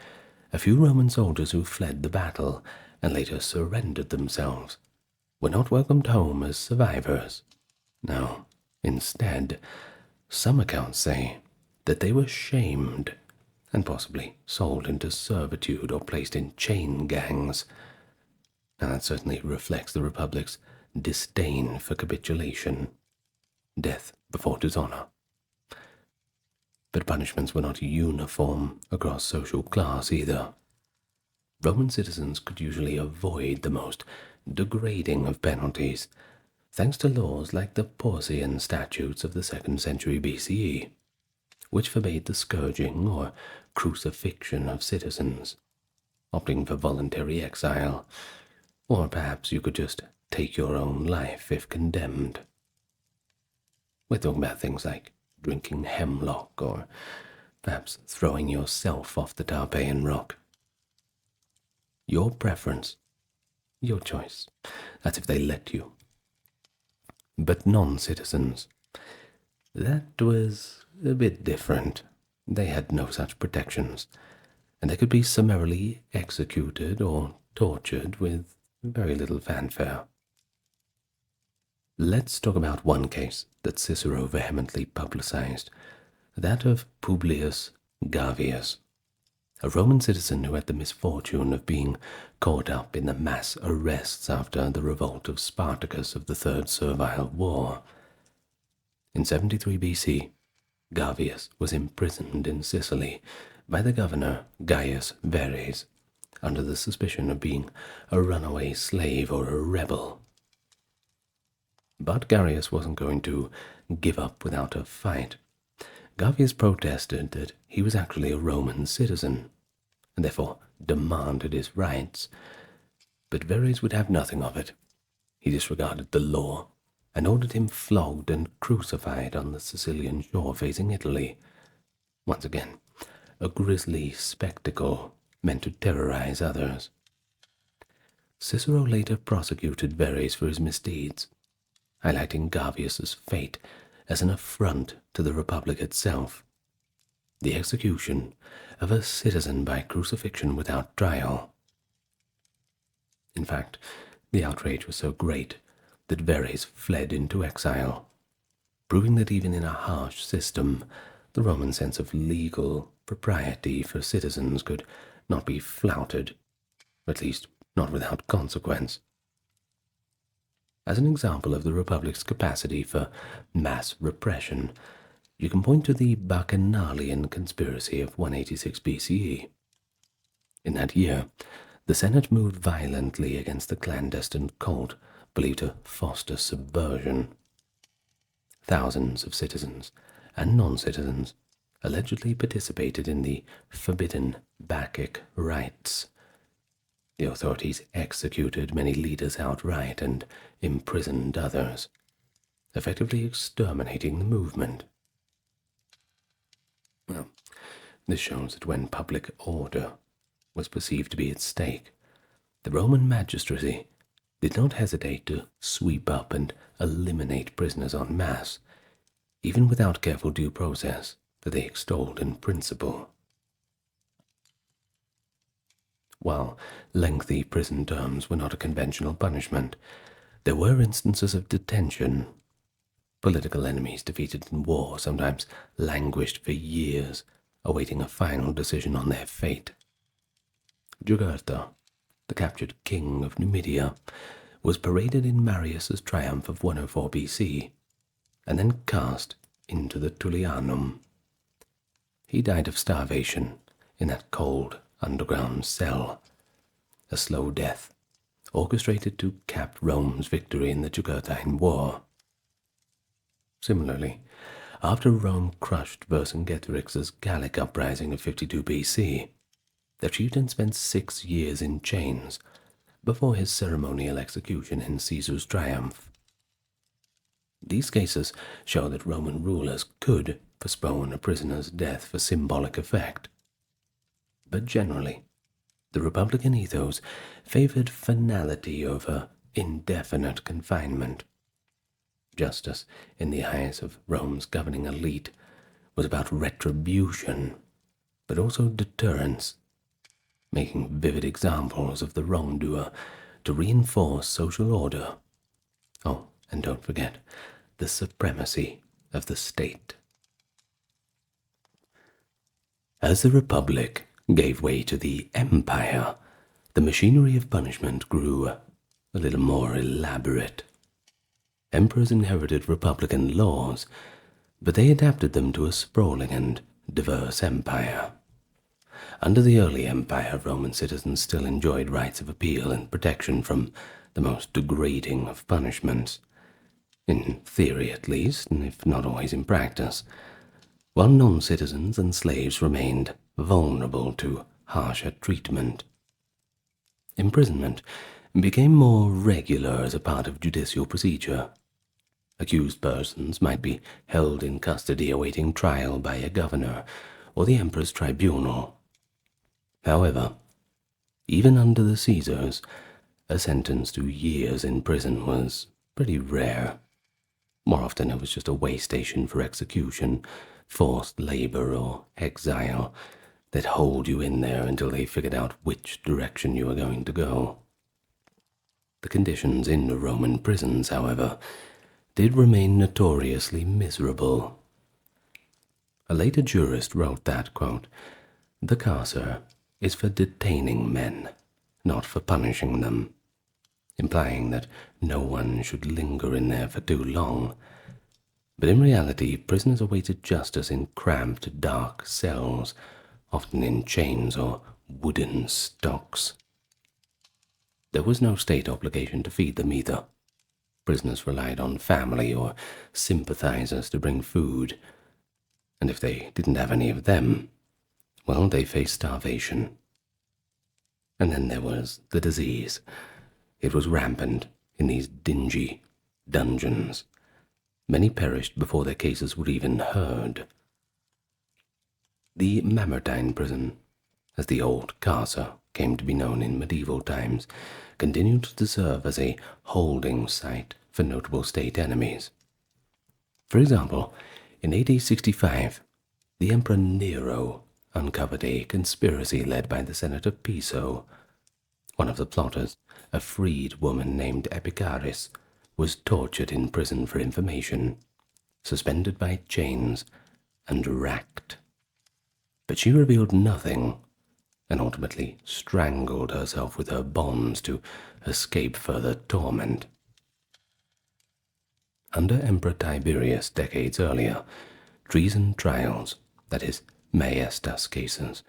a few Roman soldiers who fled the battle and later surrendered themselves were not welcomed home as survivors. No, instead, some accounts say that they were shamed and possibly sold into servitude or placed in chain gangs. Now that certainly reflects the Republic's disdain for capitulation, death before dishonor. But punishments were not uniform across social class either. Roman citizens could usually avoid the most degrading of penalties, thanks to laws like the Porcian statutes of the 2nd century BCE, which forbade the scourging or crucifixion of citizens, opting for voluntary exile, or perhaps you could just take your own life if condemned. We're talking about things like drinking hemlock or perhaps throwing yourself off the Tarpeian rock. Your preference, your choice. That's if they let you. But non-citizens, that was a bit different. They had no such protections, and they could be summarily executed or tortured with very little fanfare. Let's talk about one case that Cicero vehemently publicized, that of Publius Gavius, a Roman citizen who had the misfortune of being caught up in the mass arrests after the revolt of Spartacus of the Third Servile War. In 73 BC, Gavius was imprisoned in Sicily by the governor Gaius Verres under the suspicion of being a runaway slave or a rebel. But Gavius wasn't going to give up without a fight. Gavius protested that he was actually a Roman citizen, and therefore demanded his rights. But Verres would have nothing of it. He disregarded the law and ordered him flogged and crucified on the Sicilian shore facing Italy. Once again, a grisly spectacle meant to terrorize others. Cicero later prosecuted Verres for his misdeeds, highlighting Gavius's fate as an affront to the Republic itself, the execution of a citizen by crucifixion without trial. In fact, the outrage was so great that Verres fled into exile, proving that even in a harsh system, the Roman sense of legal propriety for citizens could not be flouted, at least not without consequence. As an example of the Republic's capacity for mass repression, you can point to the Bacchanalian conspiracy of 186 BCE. In that year, the Senate moved violently against the clandestine cult believed to foster subversion. Thousands of citizens and non-citizens allegedly participated in the forbidden Bacchic rites. The authorities executed many leaders outright and imprisoned others, effectively exterminating the movement. Well, this shows that when public order was perceived to be at stake, the Roman magistracy did not hesitate to sweep up and eliminate prisoners en masse, even without careful due process that they extolled in principle. While lengthy prison terms were not a conventional punishment, there were instances of detention. Political enemies defeated in war sometimes languished for years, awaiting a final decision on their fate. Jugurtha, the captured king of Numidia, was paraded in Marius's triumph of 104 BC, and then cast into the Tullianum. He died of starvation in that cold underground cell, a slow death orchestrated to cap Rome's victory in the Jugurthine War. Similarly, after Rome crushed Vercingetorix's Gallic uprising of 52 BC, the chieftain spent 6 years in chains before his ceremonial execution in Caesar's triumph. These cases show that Roman rulers could postpone a prisoner's death for symbolic effect. But generally, the Republican ethos favored finality over indefinite confinement. Justice, in the eyes of Rome's governing elite, was about retribution, but also deterrence, making vivid examples of the wrongdoer to reinforce social order. Oh, and don't forget the supremacy of the state. As the Republic gave way to the Empire, the machinery of punishment grew a little more elaborate. Emperors inherited republican laws, but they adapted them to a sprawling and diverse empire. Under the early empire, Roman citizens still enjoyed rights of appeal and protection from the most degrading of punishments, in theory at least, and if not always in practice, while non-citizens and slaves remained vulnerable to harsher treatment. Imprisonment became more regular as a part of judicial procedure. Accused persons might be held in custody awaiting trial by a governor or the emperor's tribunal. However, even under the Caesars, a sentence to years in prison was pretty rare. More often it was just a way station for execution, forced labor, or exile that hold you in there until they figured out which direction you were going to go. The conditions in the Roman prisons, however, did remain notoriously miserable. A later jurist wrote that, quote, "The carcer is for detaining men, not for punishing them," implying that no one should linger in there for too long. But in reality, prisoners awaited justice in cramped, dark cells, often in chains or wooden stocks. There was no state obligation to feed them either. Prisoners relied on family or sympathizers to bring food, and if they didn't have any of them, well, they faced starvation. And then there was the disease. It was rampant in these dingy, dungeons. Many perished before their cases were even heard. The Mamertine prison, as the old Casa came to be known in medieval times, continued to serve as a holding site for notable state enemies. For example, in AD 65, the Emperor Nero uncovered a conspiracy led by the Senate of Piso. One of the plotters, a freed woman named Epicharis, was tortured in prison for information, suspended by chains, and racked. But she revealed nothing, and ultimately strangled herself with her bonds to escape further torment. Under Emperor Tiberius decades earlier, treason trials, that is, maestas cases,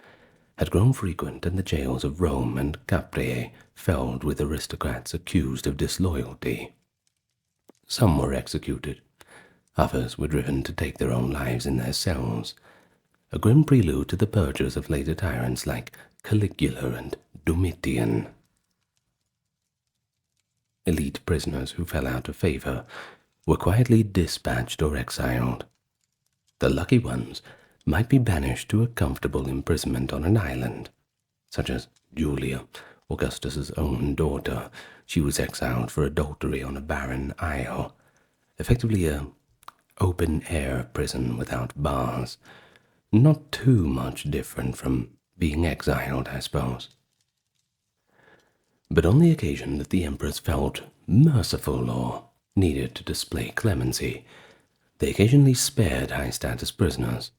had grown frequent, and the jails of Rome and Capreae filled with aristocrats accused of disloyalty. Some were executed, others were driven to take their own lives in their cells, a grim prelude to the purges of later tyrants like Caligula and Domitian. Elite prisoners who fell out of favor were quietly dispatched or exiled. The lucky ones might be banished to a comfortable imprisonment on an island, such as Julia, Augustus's own daughter. She was exiled for adultery on a barren isle, effectively a open-air prison without bars. Not too much different from being exiled, I suppose. But on the occasion that the emperors felt merciful or needed to display clemency, they occasionally spared high-status prisoners.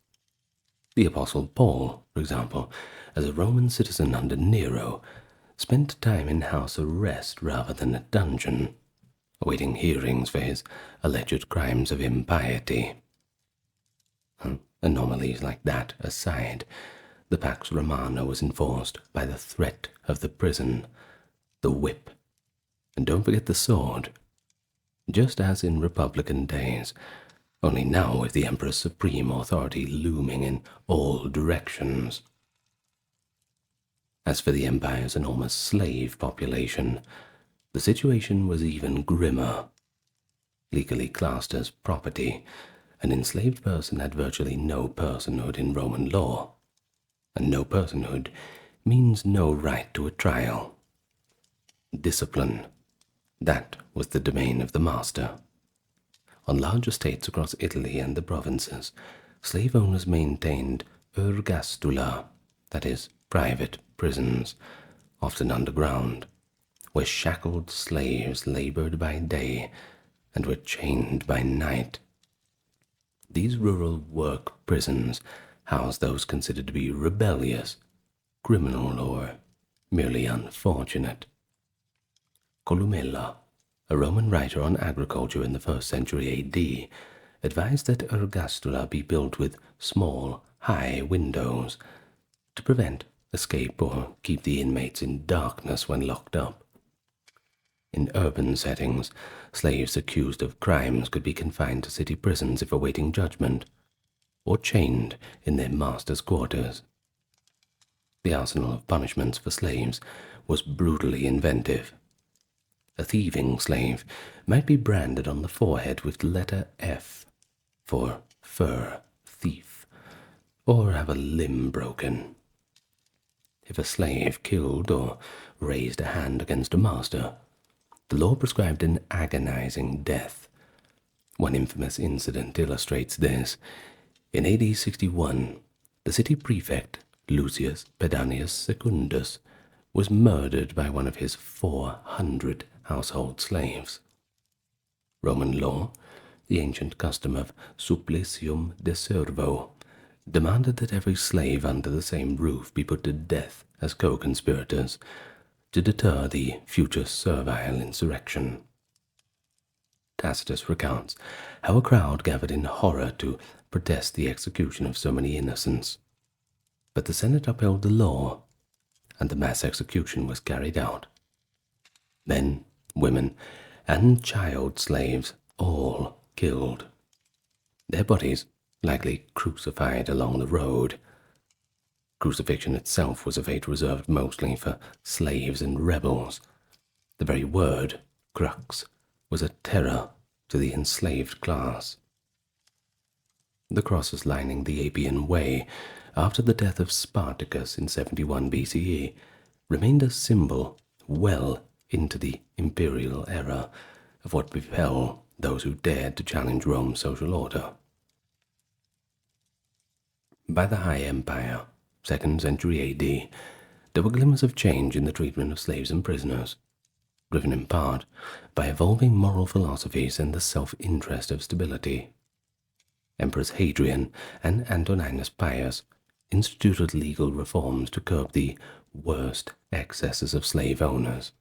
The Apostle Paul, for example, as a Roman citizen under Nero, spent time in house arrest rather than a dungeon, awaiting hearings for his alleged crimes of impiety. Anomalies like that aside, the Pax Romana was enforced by the threat of the prison, the whip, and don't forget the sword, just as in Republican days, only now with the emperor's supreme authority looming in all directions. As for the empire's enormous slave population, the situation was even grimmer. Legally classed as property, an enslaved person had virtually no personhood in Roman law, and no personhood means no right to a trial. Discipline, that was the domain of the master. On large estates across Italy and the provinces, slave owners maintained ergastula, that is, private prisons, often underground, where shackled slaves labored by day and were chained by night. These rural work prisons housed those considered to be rebellious, criminal, or merely unfortunate. Columella, a Roman writer on agriculture in the 1st century AD, advised that ergastula be built with small, high windows to prevent escape or keep the inmates in darkness when locked up. In urban settings, slaves accused of crimes could be confined to city prisons if awaiting judgment, or chained in their master's quarters. The arsenal of punishments for slaves was brutally inventive. A thieving slave might be branded on the forehead with the letter F for fur thief, or have a limb broken. If a slave killed or raised a hand against a master, the law prescribed an agonizing death. One infamous incident illustrates this. In AD 61, the city prefect, Lucius Pedanius Secundus, was murdered by one of his 400 household slaves. Roman law, the ancient custom of supplicium de servo, demanded that every slave under the same roof be put to death as co-conspirators to deter the future servile insurrection. Tacitus recounts how a crowd gathered in horror to protest the execution of so many innocents, but the Senate upheld the law, and the mass execution was carried out. Men, women, and child slaves all killed. Their bodies likely crucified along the road. Crucifixion itself was a fate reserved mostly for slaves and rebels. The very word, crux, was a terror to the enslaved class. The crosses lining the Appian Way after the death of Spartacus in 71 BCE remained a symbol well into the imperial era of what befell those who dared to challenge Rome's social order. By the High Empire, 2nd century AD, there were glimmers of change in the treatment of slaves and prisoners, driven in part by evolving moral philosophies and the self-interest of stability. Emperors Hadrian and Antoninus Pius instituted legal reforms to curb the worst excesses of slave owners.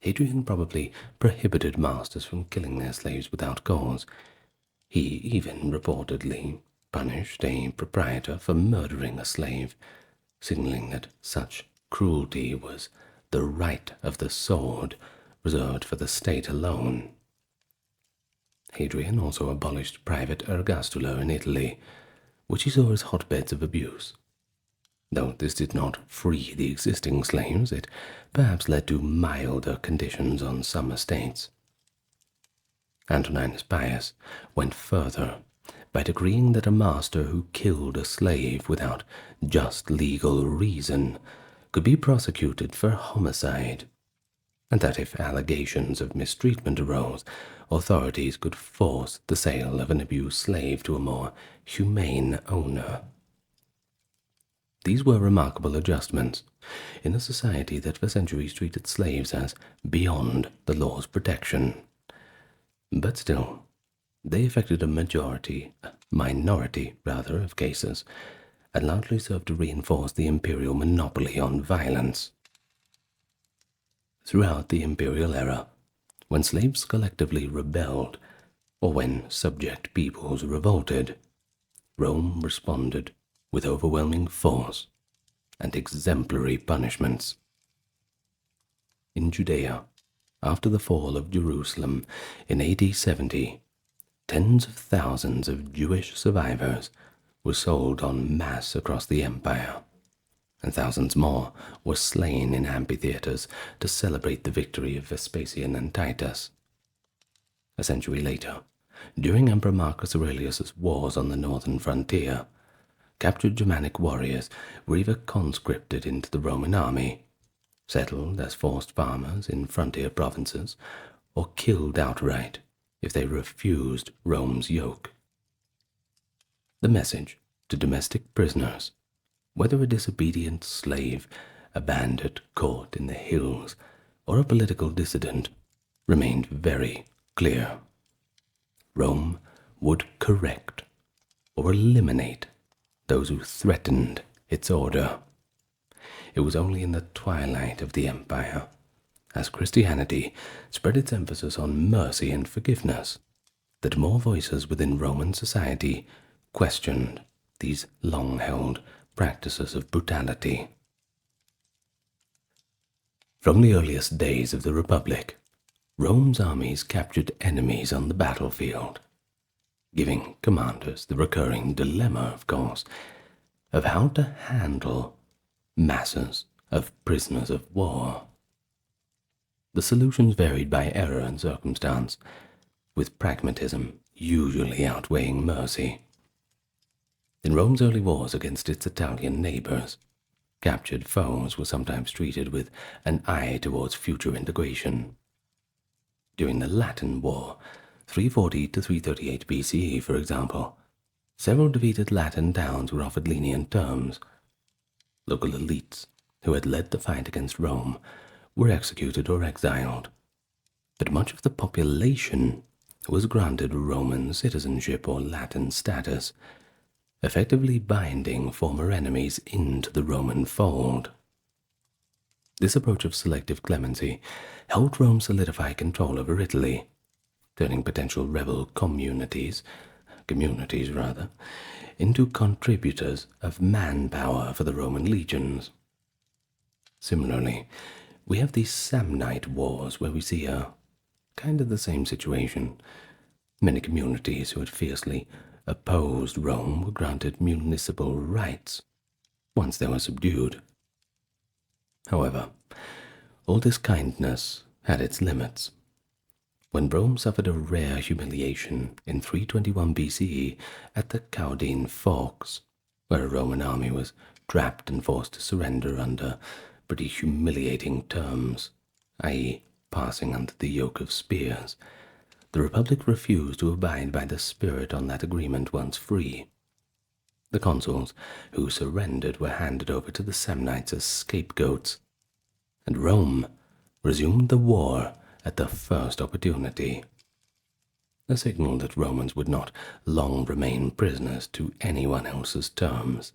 Hadrian probably prohibited masters from killing their slaves without cause. He even reportedly punished a proprietor for murdering a slave, signaling that such cruelty was the right of the sword, reserved for the state alone. Hadrian also abolished private ergastula in Italy, which he saw as hotbeds of abuse. Though this did not free the existing slaves, it perhaps led to milder conditions on some estates. Antoninus Pius went further by decreeing that a master who killed a slave without just legal reason could be prosecuted for homicide, and that if allegations of mistreatment arose, authorities could force the sale of an abused slave to a more humane owner. These were remarkable adjustments in a society that for centuries treated slaves as beyond the law's protection. But still, they affected a minority of cases, and largely served to reinforce the imperial monopoly on violence. Throughout the imperial era, when slaves collectively rebelled, or when subject peoples revolted, Rome responded with overwhelming force and exemplary punishments. In Judea, after the fall of Jerusalem in AD 70, tens of thousands of Jewish survivors were sold en masse across the empire, and thousands more were slain in amphitheaters to celebrate the victory of Vespasian and Titus. A century later, during Emperor Marcus Aurelius's wars on the northern frontier, captured Germanic warriors were either conscripted into the Roman army, settled as forced farmers in frontier provinces, or killed outright if they refused Rome's yoke. The message to domestic prisoners, whether a disobedient slave, a bandit caught in the hills, or a political dissident, remained very clear. Rome would correct or eliminate those who threatened its order. It was only in the twilight of the empire, as Christianity spread its emphasis on mercy and forgiveness, that more voices within Roman society questioned these long-held practices of brutality. From the earliest days of the Republic, Rome's armies captured enemies on the battlefield, giving commanders the recurring dilemma, of course, of how to handle masses of prisoners of war. The solutions varied by era and circumstance, with pragmatism usually outweighing mercy. In Rome's early wars against its Italian neighbors, captured foes were sometimes treated with an eye towards future integration. During the Latin War, 340 to 338 BCE, for example, several defeated Latin towns were offered lenient terms. Local elites who had led the fight against Rome were executed or exiled, but much of the population was granted Roman citizenship or Latin status, effectively binding former enemies into the Roman fold. This approach of selective clemency helped Rome solidify control over Italy, turning potential rebel communities, into contributors of manpower for the Roman legions. Similarly, we have the Samnite Wars, where we see a kind of the same situation. Many communities who had fiercely opposed Rome were granted municipal rights once they were subdued. However, all this kindness had its limits. when Rome suffered a rare humiliation in 321 BCE at the Caudine Forks, where a Roman army was trapped and forced to surrender under pretty humiliating terms, i.e., passing under the yoke of spears, the Republic refused to abide by the spirit on that agreement once free. The consuls who surrendered were handed over to the Samnites as scapegoats, and Rome resumed the war at the first opportunity, a signal that Romans would not long remain prisoners to anyone else's terms.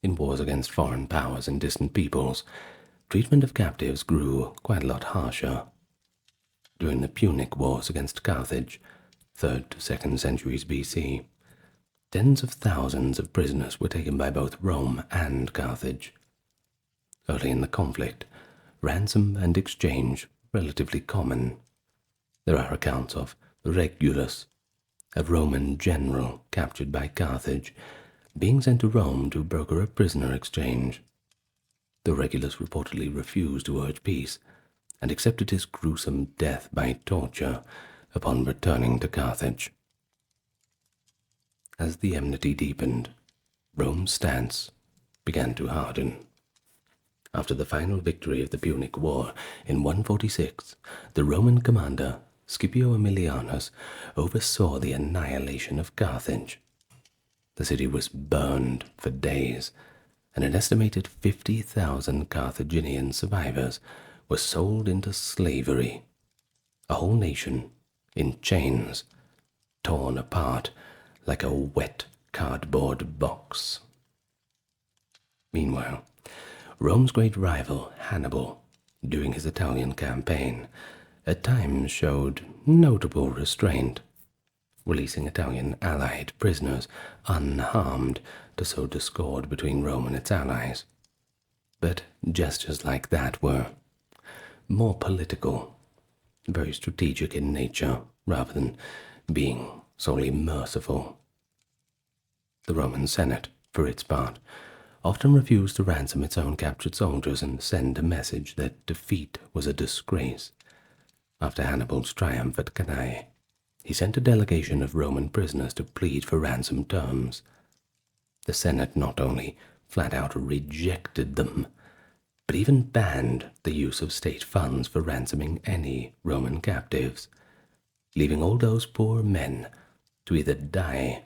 In wars against foreign powers and distant peoples, treatment of captives grew quite a lot harsher. During the Punic Wars against Carthage, 3rd to 2nd centuries BC, tens of thousands of prisoners were taken by both Rome and Carthage. Early in the conflict, ransom and exchange were relatively common. There are accounts of Regulus, a Roman general captured by Carthage, being sent to Rome to broker a prisoner exchange. Though Regulus reportedly refused to urge peace and accepted his gruesome death by torture upon returning to Carthage. As the enmity deepened, Rome's stance began to harden. After the final victory of the Punic War in 146, the Roman commander Scipio Aemilianus oversaw the annihilation of Carthage. The city was burned for days, and an estimated 50,000 Carthaginian survivors were sold into slavery. A whole nation in chains, torn apart like a wet cardboard box. Meanwhile, Rome's great rival, Hannibal, during his Italian campaign, at times showed notable restraint, releasing Italian allied prisoners unharmed to sow discord between Rome and its allies. But gestures like that were more political, very strategic in nature, rather than being solely merciful. The Roman Senate, for its part, often refused to ransom its own captured soldiers and send a message that defeat was a disgrace. After Hannibal's triumph at Cannae, he sent a delegation of Roman prisoners to plead for ransom terms. The Senate not only flat out rejected them, but even banned the use of state funds for ransoming any Roman captives, leaving all those poor men to either die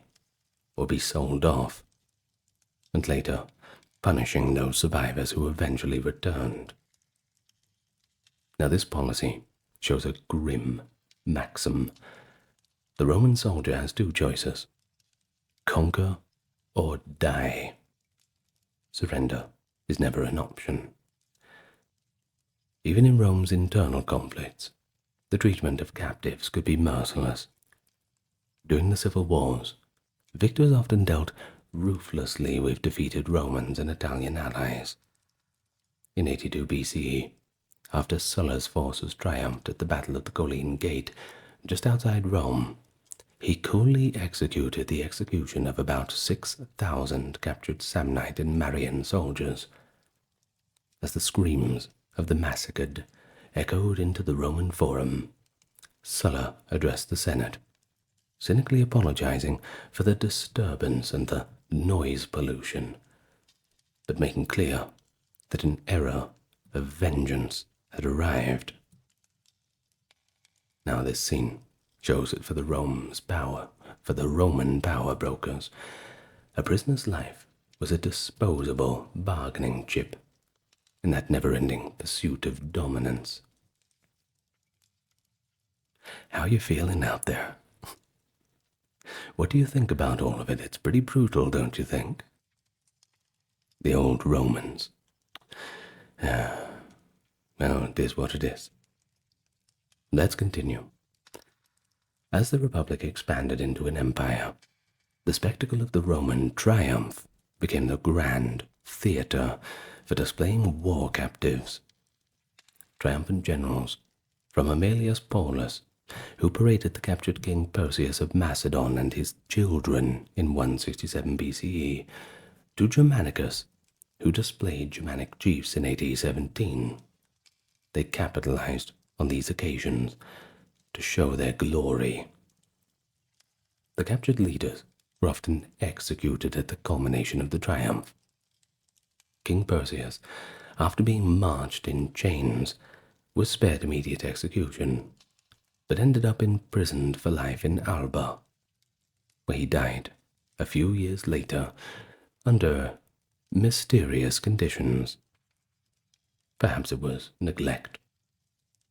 or be sold off, and later punishing those survivors who eventually returned. Now this policy shows a grim maxim. The Roman soldier has two choices: conquer or die. Surrender is never an option. Even in Rome's internal conflicts, the treatment of captives could be merciless. During the civil wars, victors often dealt ruthlessly with defeated Romans and Italian allies. In 82 BCE, after Sulla's forces triumphed at the Battle of the Colline Gate, just outside Rome, he coolly executed the execution of about 6,000 captured Samnite and Marian soldiers. As the screams of the massacred echoed into the Roman Forum, Sulla addressed the Senate, cynically apologizing for the disturbance and the noise pollution, but making clear that an era of vengeance had arrived. Now this scene shows it for the Roman power brokers. A prisoner's life was a disposable bargaining chip in that never-ending pursuit of dominance. How are you feeling out there? What do you think about all of it? It's pretty brutal, don't you think? The old Romans. Well, it is what it is. Let's continue. As the Republic expanded into an empire, the spectacle of the Roman triumph became the grand theater for displaying war captives. Triumphant generals, from Aemilius Paulus, who paraded the captured King Perseus of Macedon and his children in 167 BCE, to Germanicus, who displayed Germanic chiefs in AD 17. They capitalized on these occasions to show their glory. The captured leaders were often executed at the culmination of the triumph. King Perseus, after being marched in chains, was spared immediate execution, but ended up imprisoned for life in Alba, where he died a few years later under mysterious conditions. Perhaps it was neglect.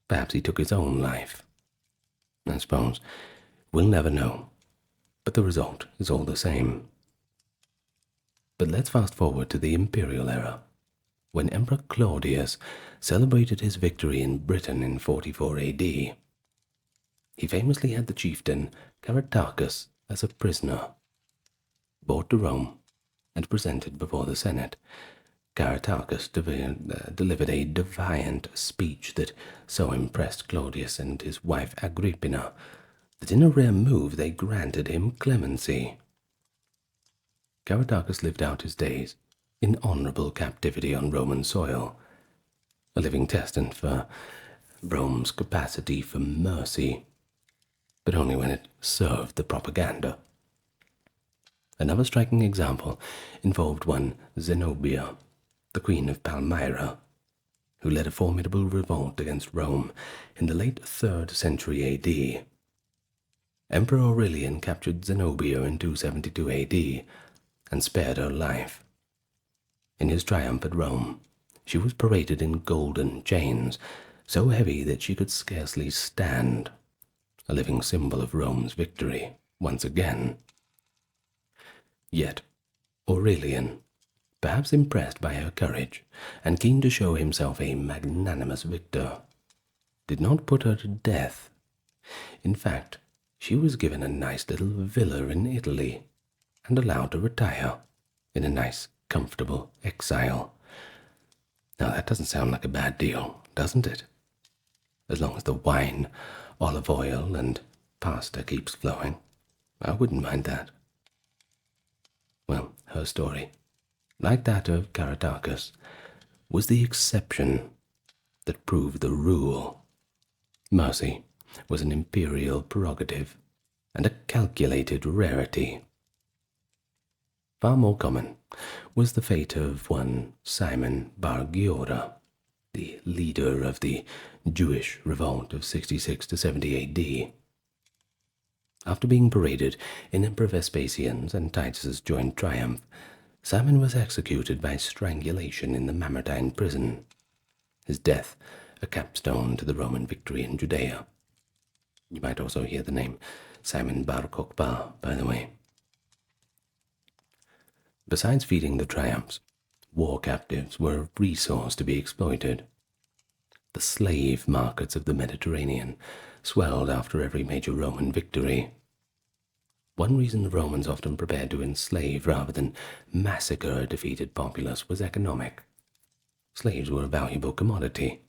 Perhaps he took his own life. I suppose we'll never know, but the result is all the same. But let's fast forward to the imperial era, when Emperor Claudius celebrated his victory in Britain in 44 AD. He famously had the chieftain Caratacus as a prisoner. Brought to Rome and presented before the Senate, Caratacus delivered a defiant speech that so impressed Claudius and his wife Agrippina that in a rare move they granted him clemency. Caratacus lived out his days in honorable captivity on Roman soil, a living testament for Rome's capacity for mercy, but only when it served the propaganda. Another striking example involved one Zenobia, the queen of Palmyra, who led a formidable revolt against Rome in the late 3rd century AD. Emperor Aurelian captured Zenobia in 272 AD and spared her life. In his triumph at Rome, she was paraded in golden chains, so heavy that she could scarcely stand, a living symbol of Rome's victory once again. Yet Aurelian, perhaps impressed by her courage and keen to show himself a magnanimous victor, did not put her to death. In fact, she was given a nice little villa in Italy and allowed to retire in a nice, comfortable exile. Now that doesn't sound like a bad deal, doesn't it? As long as the wine, olive oil, and pasta keeps flowing, I wouldn't mind that. Well, her story, like that of Caratacus, was the exception that proved the rule. Mercy was an imperial prerogative and a calculated rarity. Far more common was the fate of one Simon Bar Giora, the leader of the Jewish revolt of 66 to 70 AD. After being paraded in Emperor Vespasian's and Titus's joint triumph, Simon was executed by strangulation in the Mamertine prison, his death a capstone to the Roman victory in Judea. You might also hear the name Simon Bar Kokhba, by the way. Besides feeding the triumphs, war captives were a resource to be exploited. The slave markets of the Mediterranean swelled after every major Roman victory. One reason the Romans often prepared to enslave rather than massacre a defeated populace was economic. Slaves were a valuable commodity,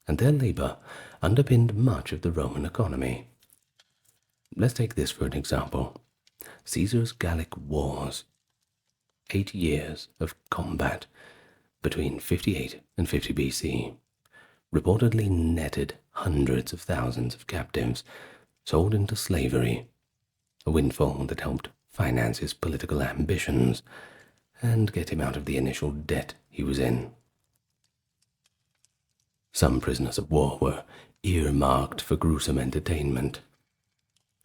and their labor underpinned much of the Roman economy. Let's take this for an example. Caesar's Gallic Wars. 8 years of combat between 58 and 50 BC reportedly netted hundreds of thousands of captives sold into slavery, a windfall that helped finance his political ambitions and get him out of the initial debt he was in. Some prisoners of war were earmarked for gruesome entertainment.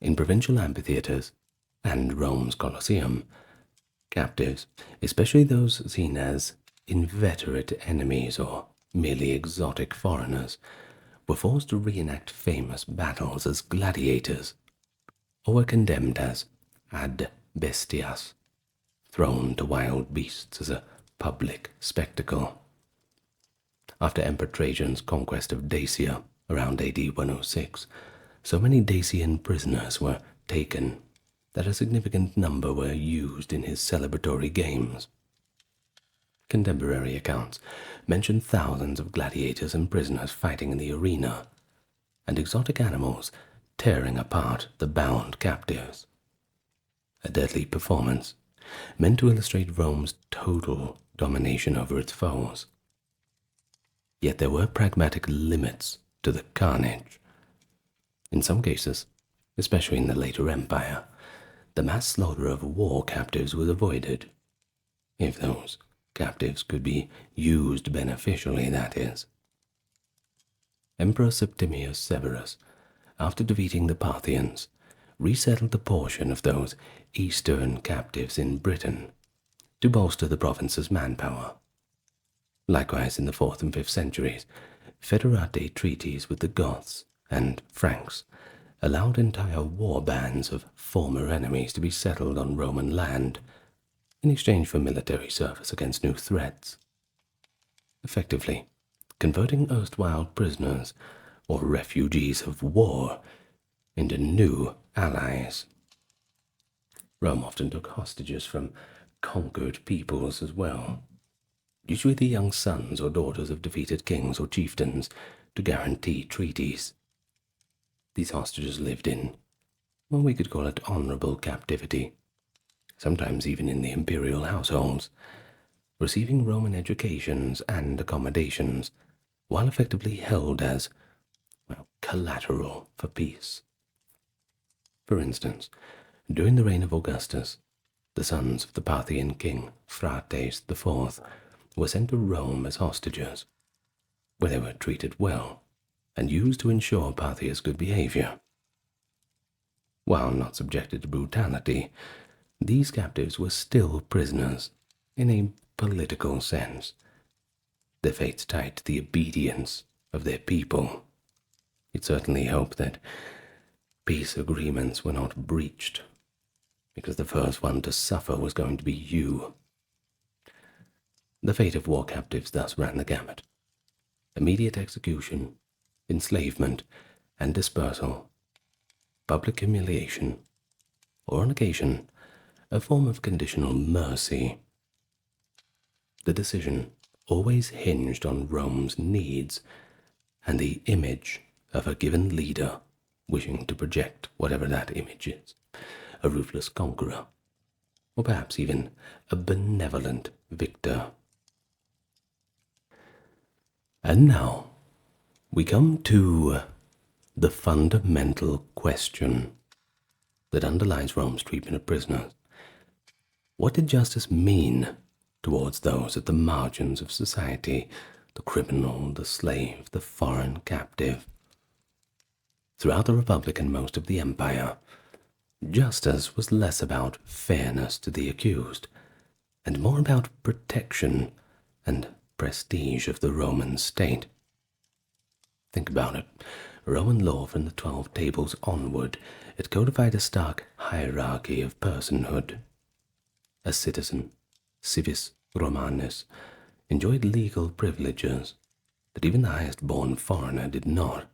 In provincial amphitheaters and Rome's Colosseum, captives, especially those seen as inveterate enemies or merely exotic foreigners, were forced to reenact famous battles as gladiators, or were condemned as ad bestias, thrown to wild beasts as a public spectacle. After Emperor Trajan's conquest of Dacia around AD 106, so many Dacian prisoners were taken that a significant number were used in his celebratory games. Contemporary accounts mention thousands of gladiators and prisoners fighting in the arena, and exotic animals tearing apart the bound captives. A deadly performance meant to illustrate Rome's total domination over its foes. Yet there were pragmatic limits to the carnage. In some cases, especially in the later empire, the mass slaughter of war captives was avoided, if those captives could be used beneficially, that is. Emperor Septimius Severus, after defeating the Parthians, resettled a portion of those eastern captives in Britain to bolster the province's manpower. Likewise, in the 4th and 5th centuries, federate treaties with the Goths and Franks allowed entire war bands of former enemies to be settled on Roman land in exchange for military service against new threats, effectively converting erstwhile prisoners or refugees of war into new allies. Rome often took hostages from conquered peoples as well, usually the young sons or daughters of defeated kings or chieftains, to guarantee treaties. These hostages lived in, well, we could call it honorable captivity, sometimes even in the imperial households, receiving Roman educations and accommodations, while effectively held as, well, collateral for peace. For instance, during the reign of Augustus, the sons of the Parthian king Phraates IV were sent to Rome as hostages, where they were treated well and used to ensure Parthia's good behavior. While not subjected to brutality, these captives were still prisoners in a political sense, their fates tied to the obedience of their people. You'd certainly hope that peace agreements were not breached, because the first one to suffer was going to be you. The fate of war captives thus ran the gamut: immediate execution, enslavement, and dispersal, public humiliation, or on occasion, a form of conditional mercy. The decision always hinged on Rome's needs and the image of a given leader wishing to project whatever that image is: a ruthless conqueror, or perhaps even a benevolent victor. And now we come to the fundamental question that underlies Rome's treatment of prisoners. What did justice mean towards those at the margins of society, the criminal, the slave, the foreign captive? Throughout the Republic and most of the Empire, justice was less about fairness to the accused, and more about protection and prestige of the Roman state. Think about it. Roman law from the 12 Tables onward had codified a stark hierarchy of personhood. A citizen, civis Romanus, enjoyed legal privileges that even the highest-born foreigner did not.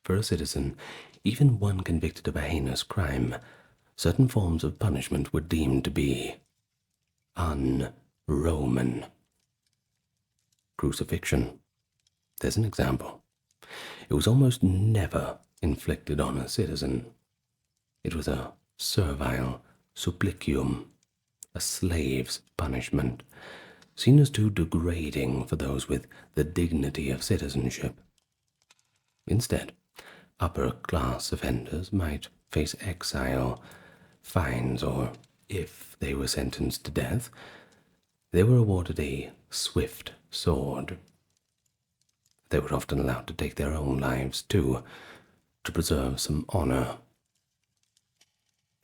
For a citizen, even one convicted of a heinous crime, certain forms of punishment were deemed to be un-Roman. Crucifixion. There's an example. It was almost never inflicted on a citizen. It was a servile supplicium, a slave's punishment, seen as too degrading for those with the dignity of citizenship. Instead, upper-class offenders might face exile, fines, or, if they were sentenced to death, they were awarded a swift sword. They were often allowed to take their own lives, too, to preserve some honor.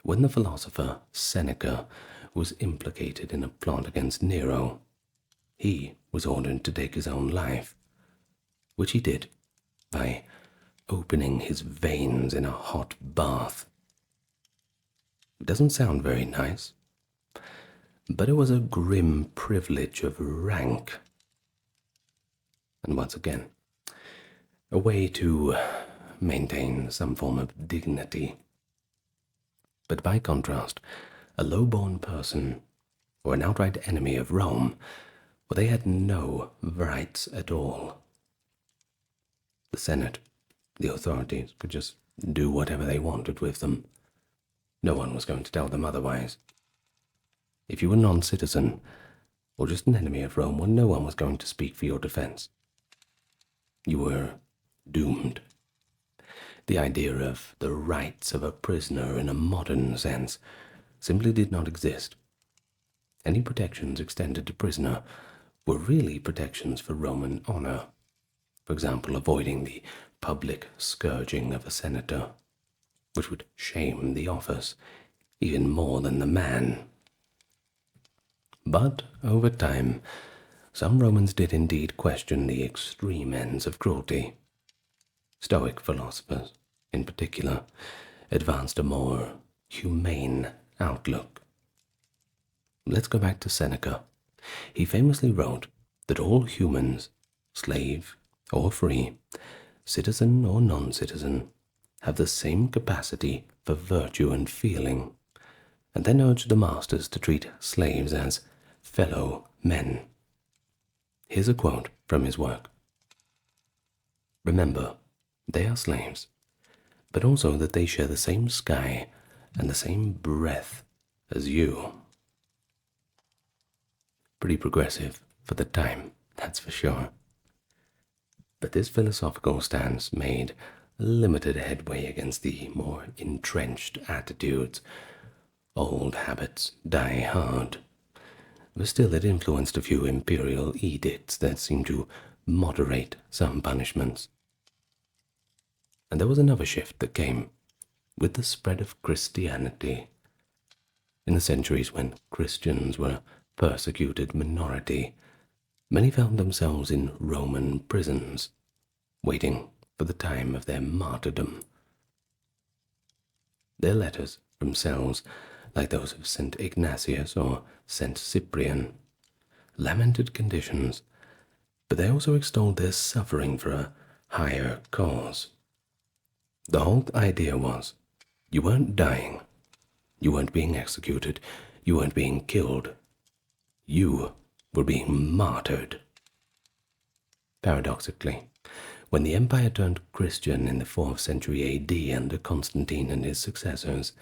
When the philosopher Seneca was implicated in a plot against Nero, he was ordered to take his own life, which he did by opening his veins in a hot bath. It doesn't sound very nice, but it was a grim privilege of rank. And once again, a way to maintain some form of dignity. But by contrast, a low-born person, or an outright enemy of Rome, well, they had no rights at all. The Senate, the authorities, could just do whatever they wanted with them. No one was going to tell them otherwise. If you were a non-citizen, or just an enemy of Rome, well, no one was going to speak for your defense. You were doomed. The idea of the rights of a prisoner in a modern sense simply did not exist. Any protections extended to prisoner were really protections for Roman honor. For example, avoiding the public scourging of a senator, which would shame the office even more than the man. But over time, some Romans did indeed question the extreme ends of cruelty. Stoic philosophers, in particular, advanced a more humane outlook. Let's go back to Seneca. He famously wrote that all humans, slave or free, citizen or non-citizen, have the same capacity for virtue and feeling, and then urged the masters to treat slaves as fellow men. Here's a quote from his work. "Remember, they are slaves, but also that they share the same sky and the same breath as you." Pretty progressive for the time, that's for sure. But this philosophical stance made limited headway against the more entrenched attitudes. Old habits die hard. But still it influenced a few imperial edicts that seemed to moderate some punishments. And there was another shift that came with the spread of Christianity. In the centuries when Christians were a persecuted minority, many found themselves in Roman prisons, waiting for the time of their martyrdom. Their letters from cells, like those of St. Ignatius or St. Cyprian, lamented conditions, but they also extolled their suffering for a higher cause. The whole idea was, you weren't dying, you weren't being executed, you weren't being killed, you were being martyred. Paradoxically, when the empire turned Christian in the 4th century AD under Constantine and his successors,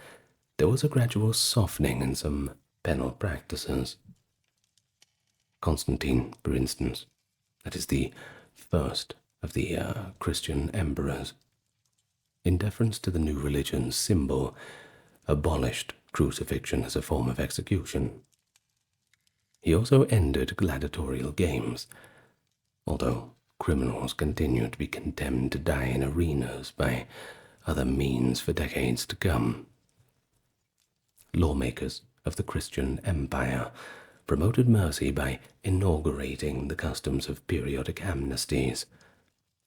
there was a gradual softening in some penal practices. Constantine, for instance, that is the first of the Christian emperors, in deference to the new religion's symbol, abolished crucifixion as a form of execution. He also ended gladiatorial games, although criminals continued to be condemned to die in arenas by other means for decades to come. Lawmakers of the Christian Empire promoted mercy by inaugurating the customs of periodic amnesties.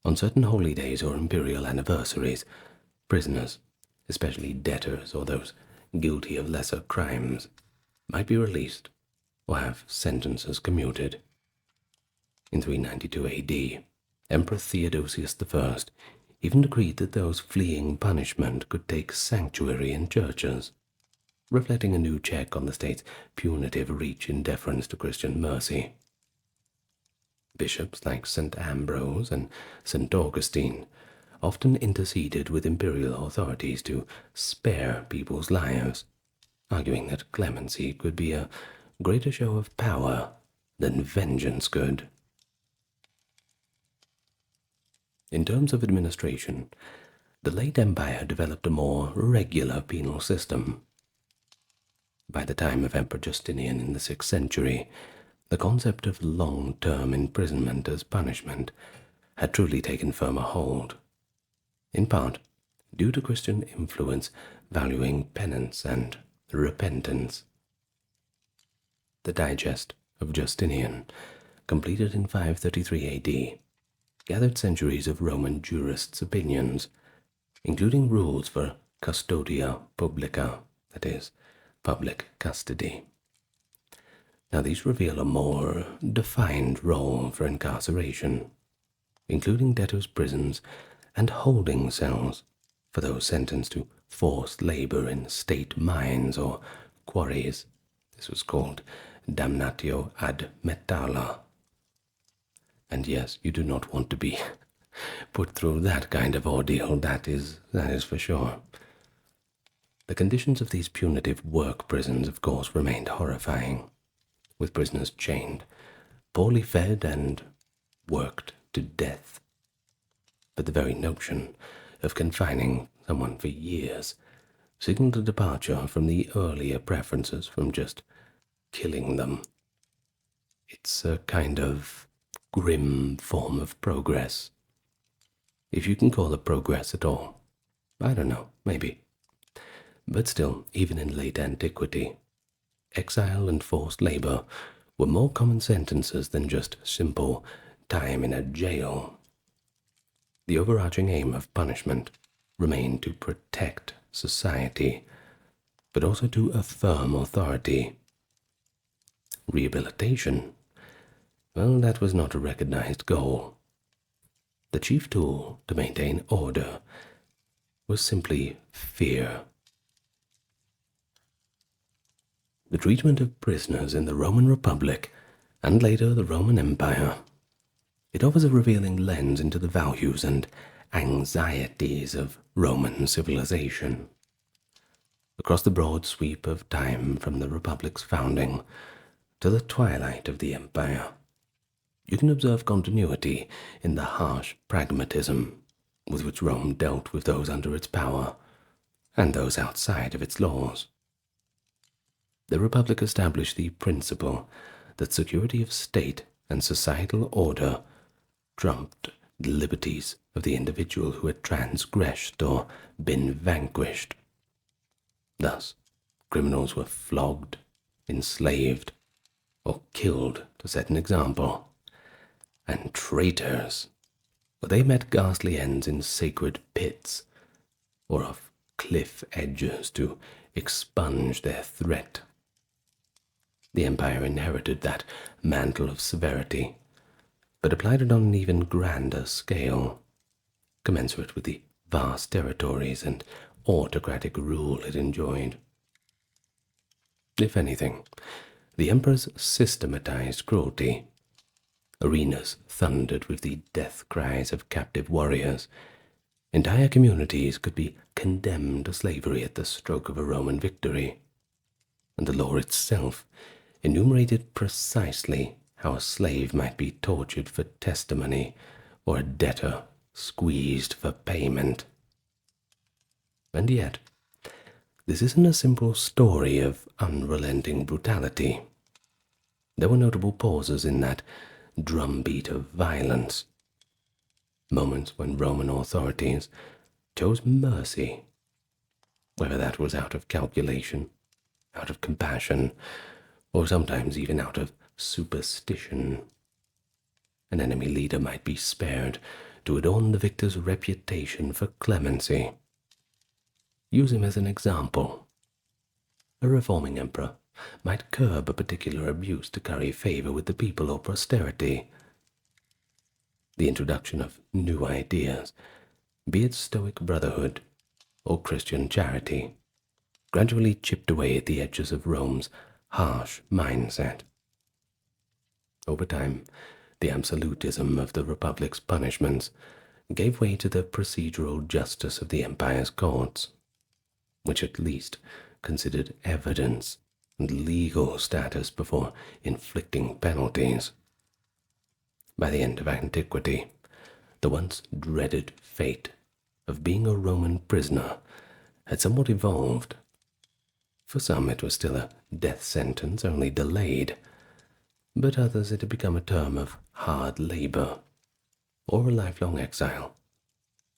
On certain holy days or imperial anniversaries, prisoners, especially debtors or those guilty of lesser crimes, might be released or have sentences commuted. In 392 AD, Emperor Theodosius I even decreed that those fleeing punishment could take sanctuary in churches, reflecting a new check on the state's punitive reach in deference to Christian mercy. Bishops like St. Ambrose and St. Augustine often interceded with imperial authorities to spare people's lives, arguing that clemency could be a greater show of power than vengeance could. In terms of administration, the late empire developed a more regular penal system. By the time of Emperor Justinian in the 6th century, the concept of long-term imprisonment as punishment had truly taken firmer hold, in part due to Christian influence valuing penance and repentance. The Digest of Justinian, completed in 533 AD, gathered centuries of Roman jurists' opinions, including rules for custodia publica, that is, public custody. Now these reveal a more defined role for incarceration, including debtors' prisons and holding cells for those sentenced to forced labor in state mines or quarries. This was called damnatio ad metallo. And yes, you do not want to be put through that kind of ordeal, that is for sure. The conditions of these punitive work prisons, of course, remained horrifying, with prisoners chained, poorly fed, and worked to death. but the very notion of confining someone for years signaled a departure from the earlier preferences, from just killing them. It's a kind of grim form of progress, if you can call it progress at all. I don't know, maybe. But still, even in late antiquity, exile and forced labor were more common sentences than just simple time in a jail. The overarching aim of punishment remained to protect society, but also to affirm authority. Rehabilitation, well, that was not a recognized goal. The chief tool to maintain order was simply fear. The treatment of prisoners in the Roman Republic, and later the Roman Empire, it offers a revealing lens into the values and anxieties of Roman civilization. Across the broad sweep of time from the Republic's founding to the twilight of the Empire, you can observe continuity in the harsh pragmatism with which Rome dealt with those under its power and those outside of its laws. The Republic established the principle that security of state and societal order trumped the liberties of the individual who had transgressed or been vanquished. Thus, criminals were flogged, enslaved, or killed to set an example, and traitors, well, they met ghastly ends in sacred pits or off cliff edges to expunge their threat. The empire inherited that mantle of severity, but applied it on an even grander scale, commensurate with the vast territories and autocratic rule it enjoyed. If anything, the emperors systematized cruelty. Arenas thundered with the death cries of captive warriors. Entire communities could be condemned to slavery at the stroke of a Roman victory, and the law itself enumerated precisely how a slave might be tortured for testimony or a debtor squeezed for payment. And yet, this isn't a simple story of unrelenting brutality. There were notable pauses in that drumbeat of violence, moments when Roman authorities chose mercy, whether that was out of calculation, out of compassion, or sometimes even out of superstition. An enemy leader might be spared to adorn the victor's reputation for clemency. Use him as an example. A reforming emperor might curb a particular abuse to curry favor with the people or posterity. The introduction of new ideas, be it Stoic brotherhood or Christian charity, gradually chipped away at the edges of Rome's harsh mindset. Over time, the absolutism of the Republic's punishments gave way to the procedural justice of the empire's courts, which at least considered evidence and legal status before inflicting penalties. By the end of antiquity, the once dreaded fate of being a Roman prisoner had somewhat evolved. For some it was still a death sentence, only delayed, but others it had become a term of hard labor or a lifelong exile,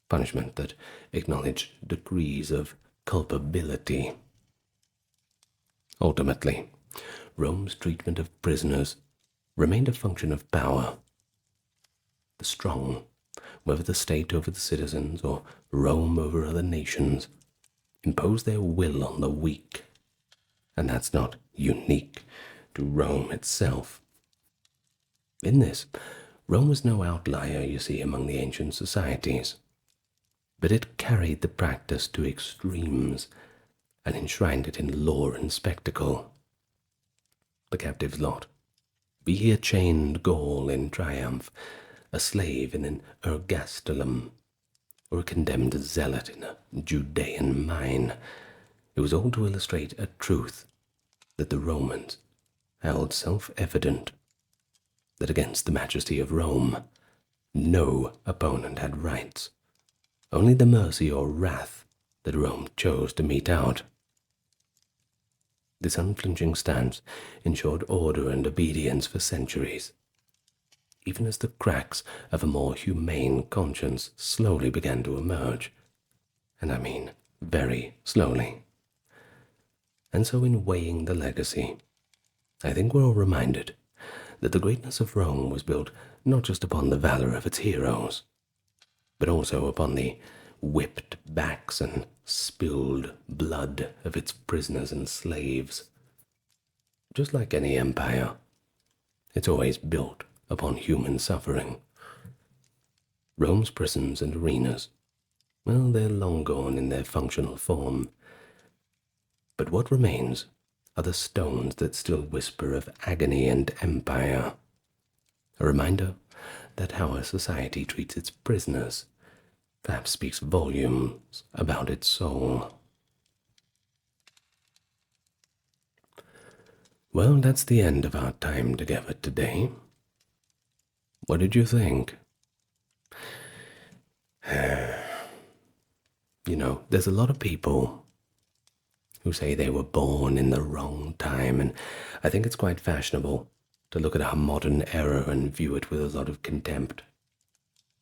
punishment that acknowledged degrees of culpability. Ultimately, Rome's treatment of prisoners remained a function of power. The strong, whether the state over the citizens or Rome over other nations, impose their will on the weak, and that's not unique to Rome itself. In this, Rome was no outlier, you see, among the ancient societies, but it carried the practice to extremes and enshrined it in law and spectacle. The captive's lot, be he a chained Gaul in triumph, a slave in an ergastulum, or a condemned zealot in a Judean mine, it was all to illustrate a truth that the Romans held self-evident, that against the majesty of Rome, No opponent had rights, only the mercy or wrath that Rome chose to mete out. This unflinching stance ensured order and obedience for centuries, even as the cracks of a more humane conscience slowly began to emerge. And I mean very slowly. And so in weighing the legacy, I think we're all reminded that the greatness of Rome was built not just upon the valor of its heroes, but also upon the whipped backs and spilled blood of its prisoners and slaves. Just like any empire, it's always built upon human suffering. Rome's prisons and arenas, well, they're long gone in their functional form. But what remains are the stones that still whisper of agony and empire. A reminder that how a society treats its prisoners perhaps speaks volumes about its soul. Well, that's the end of our time together today. What did you think? There's a lot of people who say they were born in the wrong time, and I think it's quite fashionable to look at our modern era and view it with a lot of contempt.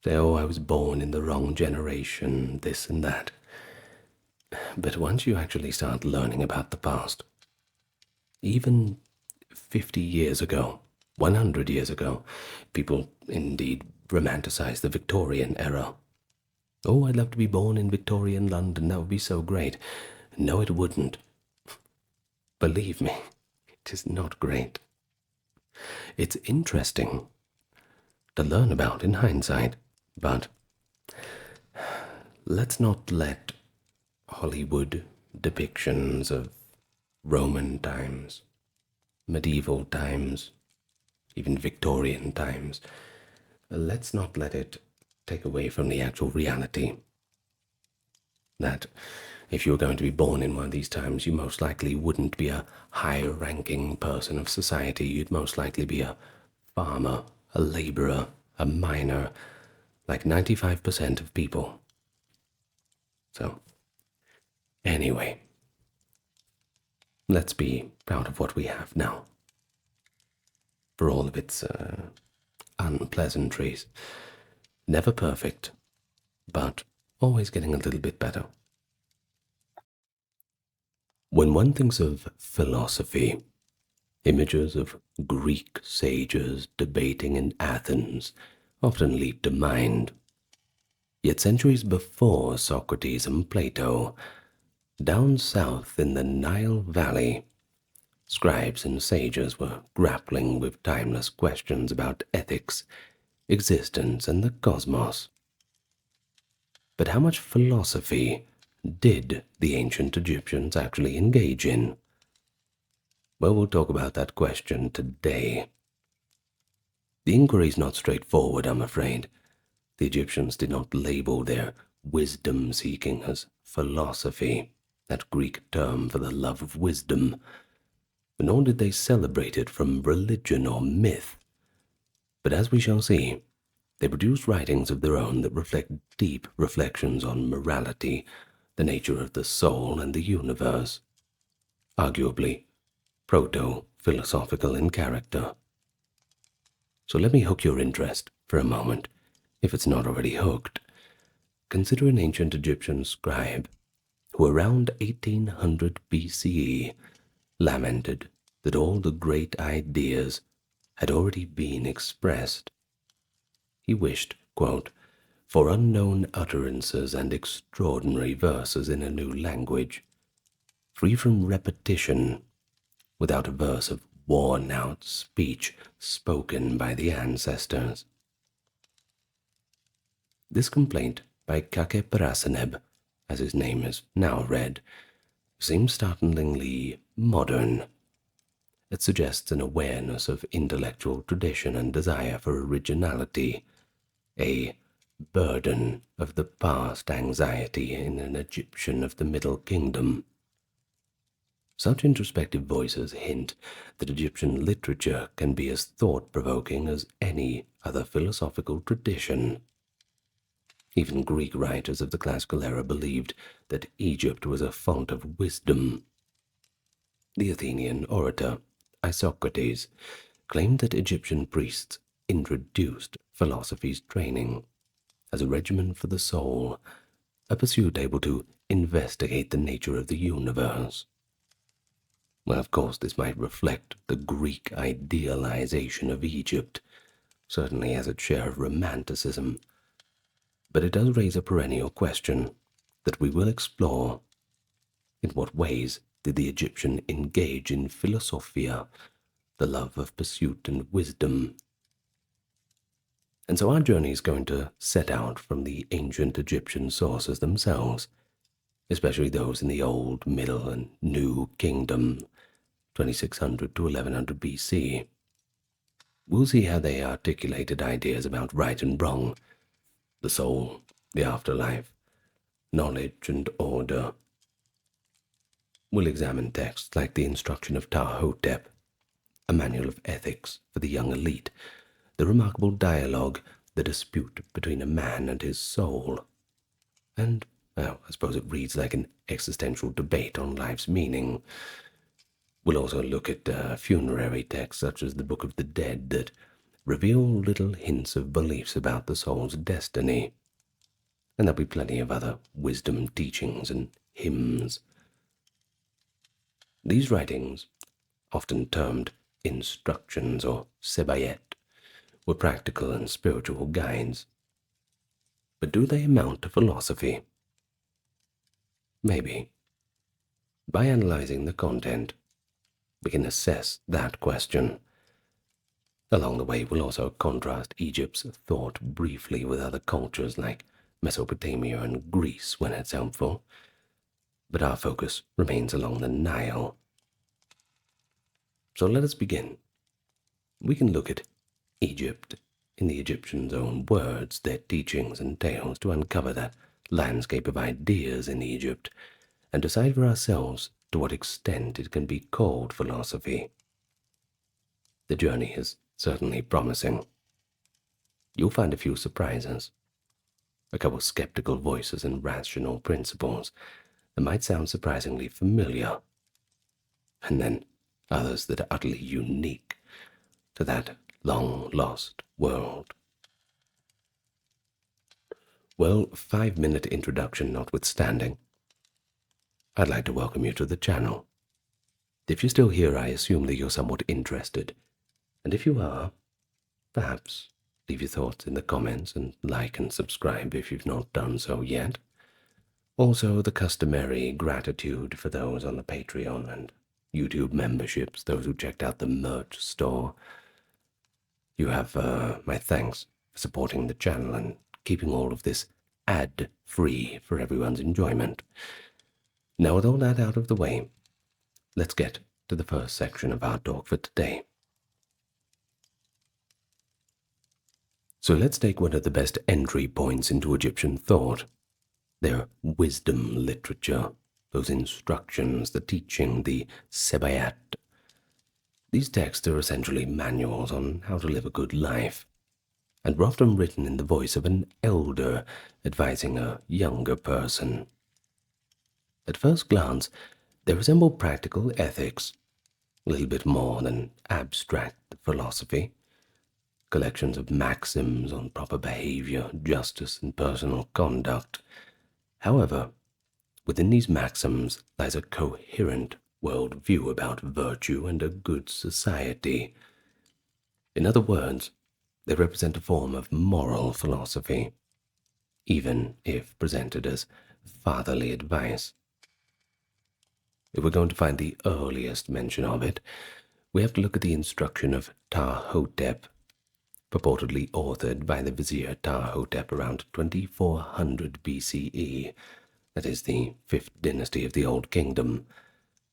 Say, oh, I was born in the wrong generation, this and that. But once you actually start learning about the past, even 50 years ago, 100 years ago, people indeed romanticize the Victorian era. Oh, I'd love to be born in Victorian London, that would be so great. No, it wouldn't. Believe me, it is not great. It's interesting to learn about in hindsight, but let's not let Hollywood depictions of Roman times, medieval times, even Victorian times, let's not let it take away from the actual reality that if you were going to be born in one of these times, you most likely wouldn't be a high-ranking person of society. You'd most likely be a farmer, a laborer, a miner, like 95% of people. So, anyway, let's be proud of what we have now, for all of its unpleasantries. Never perfect, but always getting a little bit better. When one thinks of philosophy, images of Greek sages debating in Athens often leap to mind. Yet centuries before Socrates and Plato, down south in the Nile Valley, scribes and sages were grappling with timeless questions about ethics, existence, and the cosmos. But how much philosophy did the ancient Egyptians actually engage in? Well, we'll talk about that question today. The inquiry's not straightforward, I'm afraid. The Egyptians did not label their wisdom-seeking as philosophy, that Greek term for the love of wisdom, nor did they celebrate it from religion or myth. But as we shall see, they produced writings of their own that reflect deep reflections on morality, the nature of the soul and the universe, arguably proto-philosophical in character. So let me hook your interest for a moment, if it's not already hooked. Consider an ancient Egyptian scribe who around 1800 BCE lamented that all the great ideas had already been expressed. He wished, quote, for unknown utterances and extraordinary verses in a new language, free from repetition, without a verse of worn-out speech spoken by the ancestors. This complaint by Kakeperaseneb, as his name is now read, seems startlingly modern. It suggests an awareness of intellectual tradition and desire for originality, a burden of the past anxiety in an Egyptian of the Middle Kingdom. Such introspective voices hint that Egyptian literature can be as thought-provoking as any other philosophical tradition. Even Greek writers of the classical era believed that Egypt was a font of wisdom. The Athenian orator Isocrates claimed that Egyptian priests introduced philosophy's training as a regimen for the soul, a pursuit able to investigate the nature of the universe. Well, of course, this might reflect the Greek idealization of Egypt, certainly has its share of romanticism, but it does raise a perennial question that we will explore. In what ways did the Egyptian engage in philosophia, the love of pursuit and wisdom? And so our journey is going to set out from the ancient Egyptian sources themselves, especially those in the Old, Middle, and New Kingdom, 2600 to 1100 BC. We'll see how they articulated ideas about right and wrong, the soul, the afterlife, knowledge and order. We'll examine texts like the Instruction of Ptah-hotep, a manual of ethics for the young elite, the remarkable dialogue, the dispute between a man and his soul, and, well, I suppose it reads like an existential debate on life's meaning. We'll also look at funerary texts such as the Book of the Dead that reveal little hints of beliefs about the soul's destiny, and there'll be plenty of other wisdom teachings and hymns. These writings, often termed instructions or sebayet, were practical and spiritual guides. But do they amount to philosophy? Maybe. By analyzing the content, we can assess that question. Along the way, we'll also contrast Egypt's thought briefly with other cultures like Mesopotamia and Greece when it's helpful, but our focus remains along the Nile. So let us begin. We can look at Egypt in the Egyptians' own words, their teachings and tales, to uncover that landscape of ideas in Egypt and decide for ourselves to what extent it can be called philosophy. The journey is certainly promising. You'll find a few surprises, a couple skeptical voices and rational principles that might sound surprisingly familiar, and then others that are utterly unique to that long-lost world. Well, 5-minute introduction notwithstanding, I'd like to welcome you to the channel. If you're still here, I assume that you're somewhat interested, and if you are, perhaps leave your thoughts in the comments and like and subscribe if you've not done so yet. Also, the customary gratitude for those on the Patreon and YouTube memberships, those who checked out the merch store. You have my thanks for supporting the channel and keeping all of this ad-free for everyone's enjoyment. Now, with all that out of the way, let's get to the first section of our talk for today. So let's take one of the best entry points into Egyptian thought, their wisdom literature, those instructions, the teaching, the sebayat. These texts are essentially manuals on how to live a good life, and were often written in the voice of an elder advising a younger person. At first glance, they resemble practical ethics, a little bit more than abstract philosophy, collections of maxims on proper behavior, justice, and personal conduct. However, within these maxims lies a coherent worldview about virtue and a good society. In other words, they represent a form of moral philosophy, even if presented as fatherly advice. If we're going to find the earliest mention of it, we have to look at the instruction of Ptah-hotep, purportedly authored by the vizier Ptah-hotep around 2400 BCE, that is the 5th dynasty of the Old Kingdom,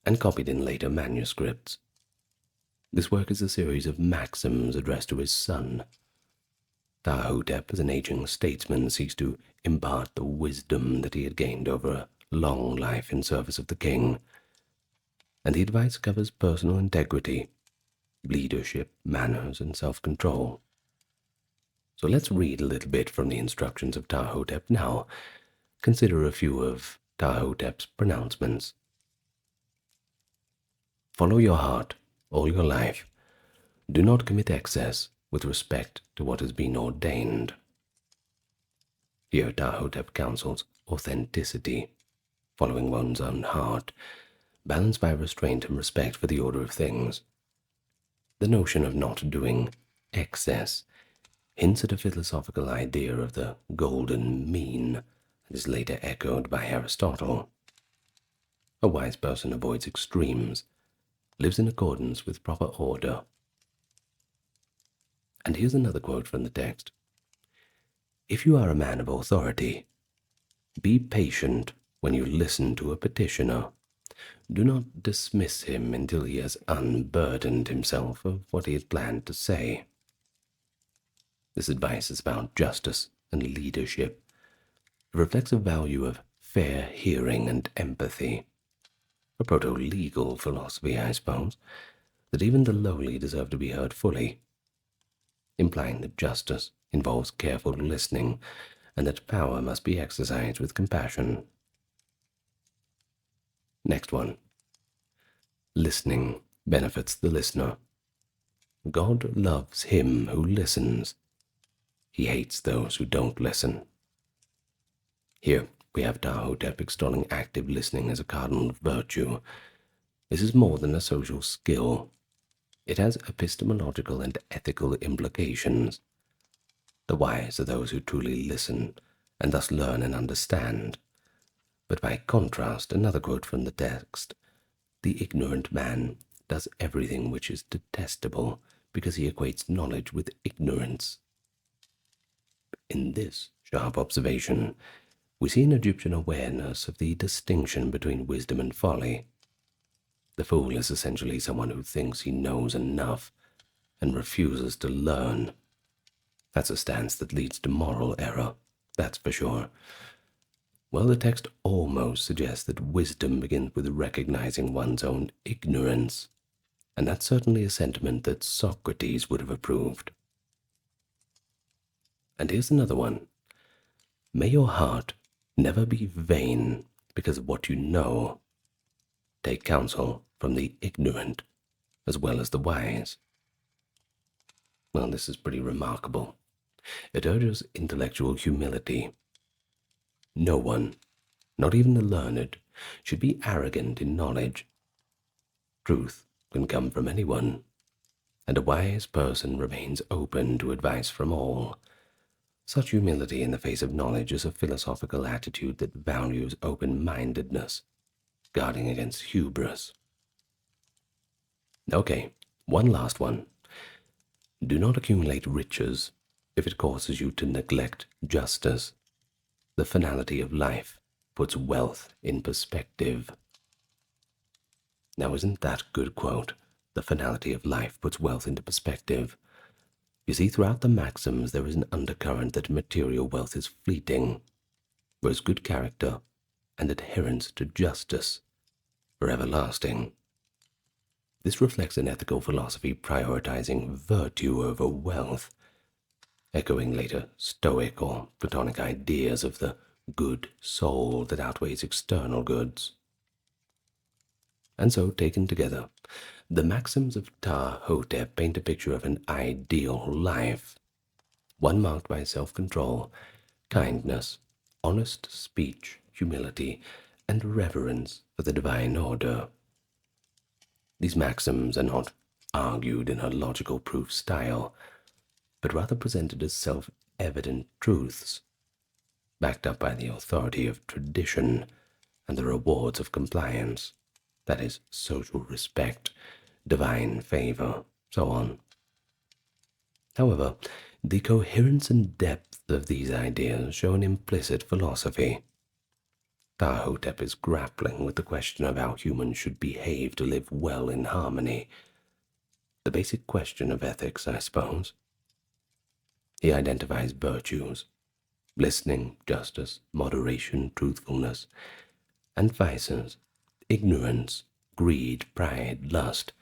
and copied in later manuscripts. This work is a series of maxims addressed to his son. Ptah-hotep, as an aging statesman, seeks to impart the wisdom that he had gained over a long life in service of the king, and the advice covers personal integrity, leadership, manners, and self-control. So let's read a little bit from the instructions of Ptahhotep now. Consider a few of Ptahhotep's pronouncements. Follow your heart all your life. Do not commit excess with respect to what has been ordained. Here Ptahhotep counsels authenticity, following one's own heart, balanced by restraint and respect for the order of things. The notion of not doing excess hints at a philosophical idea of the golden mean that is later echoed by Aristotle. A wise person avoids extremes, lives in accordance with proper order. And here's another quote from the text. If you are a man of authority, be patient when you listen to a petitioner. Do not dismiss him until he has unburdened himself of what he had planned to say. This advice is about justice and leadership. It reflects a value of fair hearing and empathy. A proto-legal philosophy, I suppose, that even the lowly deserve to be heard fully, implying that justice involves careful listening and that power must be exercised with compassion. Next one. Listening benefits the listener. God loves him who listens. He hates those who don't listen. Here we have Ptahhotep extolling active listening as a cardinal virtue. This is more than a social skill. It has epistemological and ethical implications. The wise are those who truly listen and thus learn and understand. But by contrast, another quote from the text, the ignorant man does everything which is detestable because he equates knowledge with ignorance. In this sharp observation, we see an Egyptian awareness of the distinction between wisdom and folly. The fool is essentially someone who thinks he knows enough and refuses to learn. That's a stance that leads to moral error, that's for sure. Well, the text almost suggests that wisdom begins with recognizing one's own ignorance, and that's certainly a sentiment that Socrates would have approved. And here's another one. May your heart never be vain because of what you know. Take counsel from the ignorant as well as the wise. Well, this is pretty remarkable. It urges intellectual humility. No one, not even the learned, should be arrogant in knowledge. Truth can come from anyone, and a wise person remains open to advice from all. Such humility in the face of knowledge is a philosophical attitude that values open-mindedness, guarding against hubris. Okay, one last one. Do not accumulate riches if it causes you to neglect justice. The finality of life puts wealth in perspective. Now, isn't that a good quote? The finality of life puts wealth into perspective. You see, throughout the maxims there is an undercurrent that material wealth is fleeting, whereas good character and adherence to justice are everlasting. This reflects an ethical philosophy prioritizing virtue over wealth, echoing later Stoic or Platonic ideas of the good soul that outweighs external goods. And so, taken together, the maxims of Ptahhotep paint a picture of an ideal life, one marked by self-control, kindness, honest speech, humility, and reverence for the divine order. These maxims are not argued in a logical proof style, but rather presented as self-evident truths, backed up by the authority of tradition and the rewards of compliance, that is, social respect, divine favor, so on. However, the coherence and depth of these ideas show an implicit philosophy. Ptahhotep is grappling with the question of how humans should behave to live well in harmony. The basic question of ethics, I suppose. He identifies virtues, listening, justice, moderation, truthfulness, and vices, ignorance, greed, pride, lust,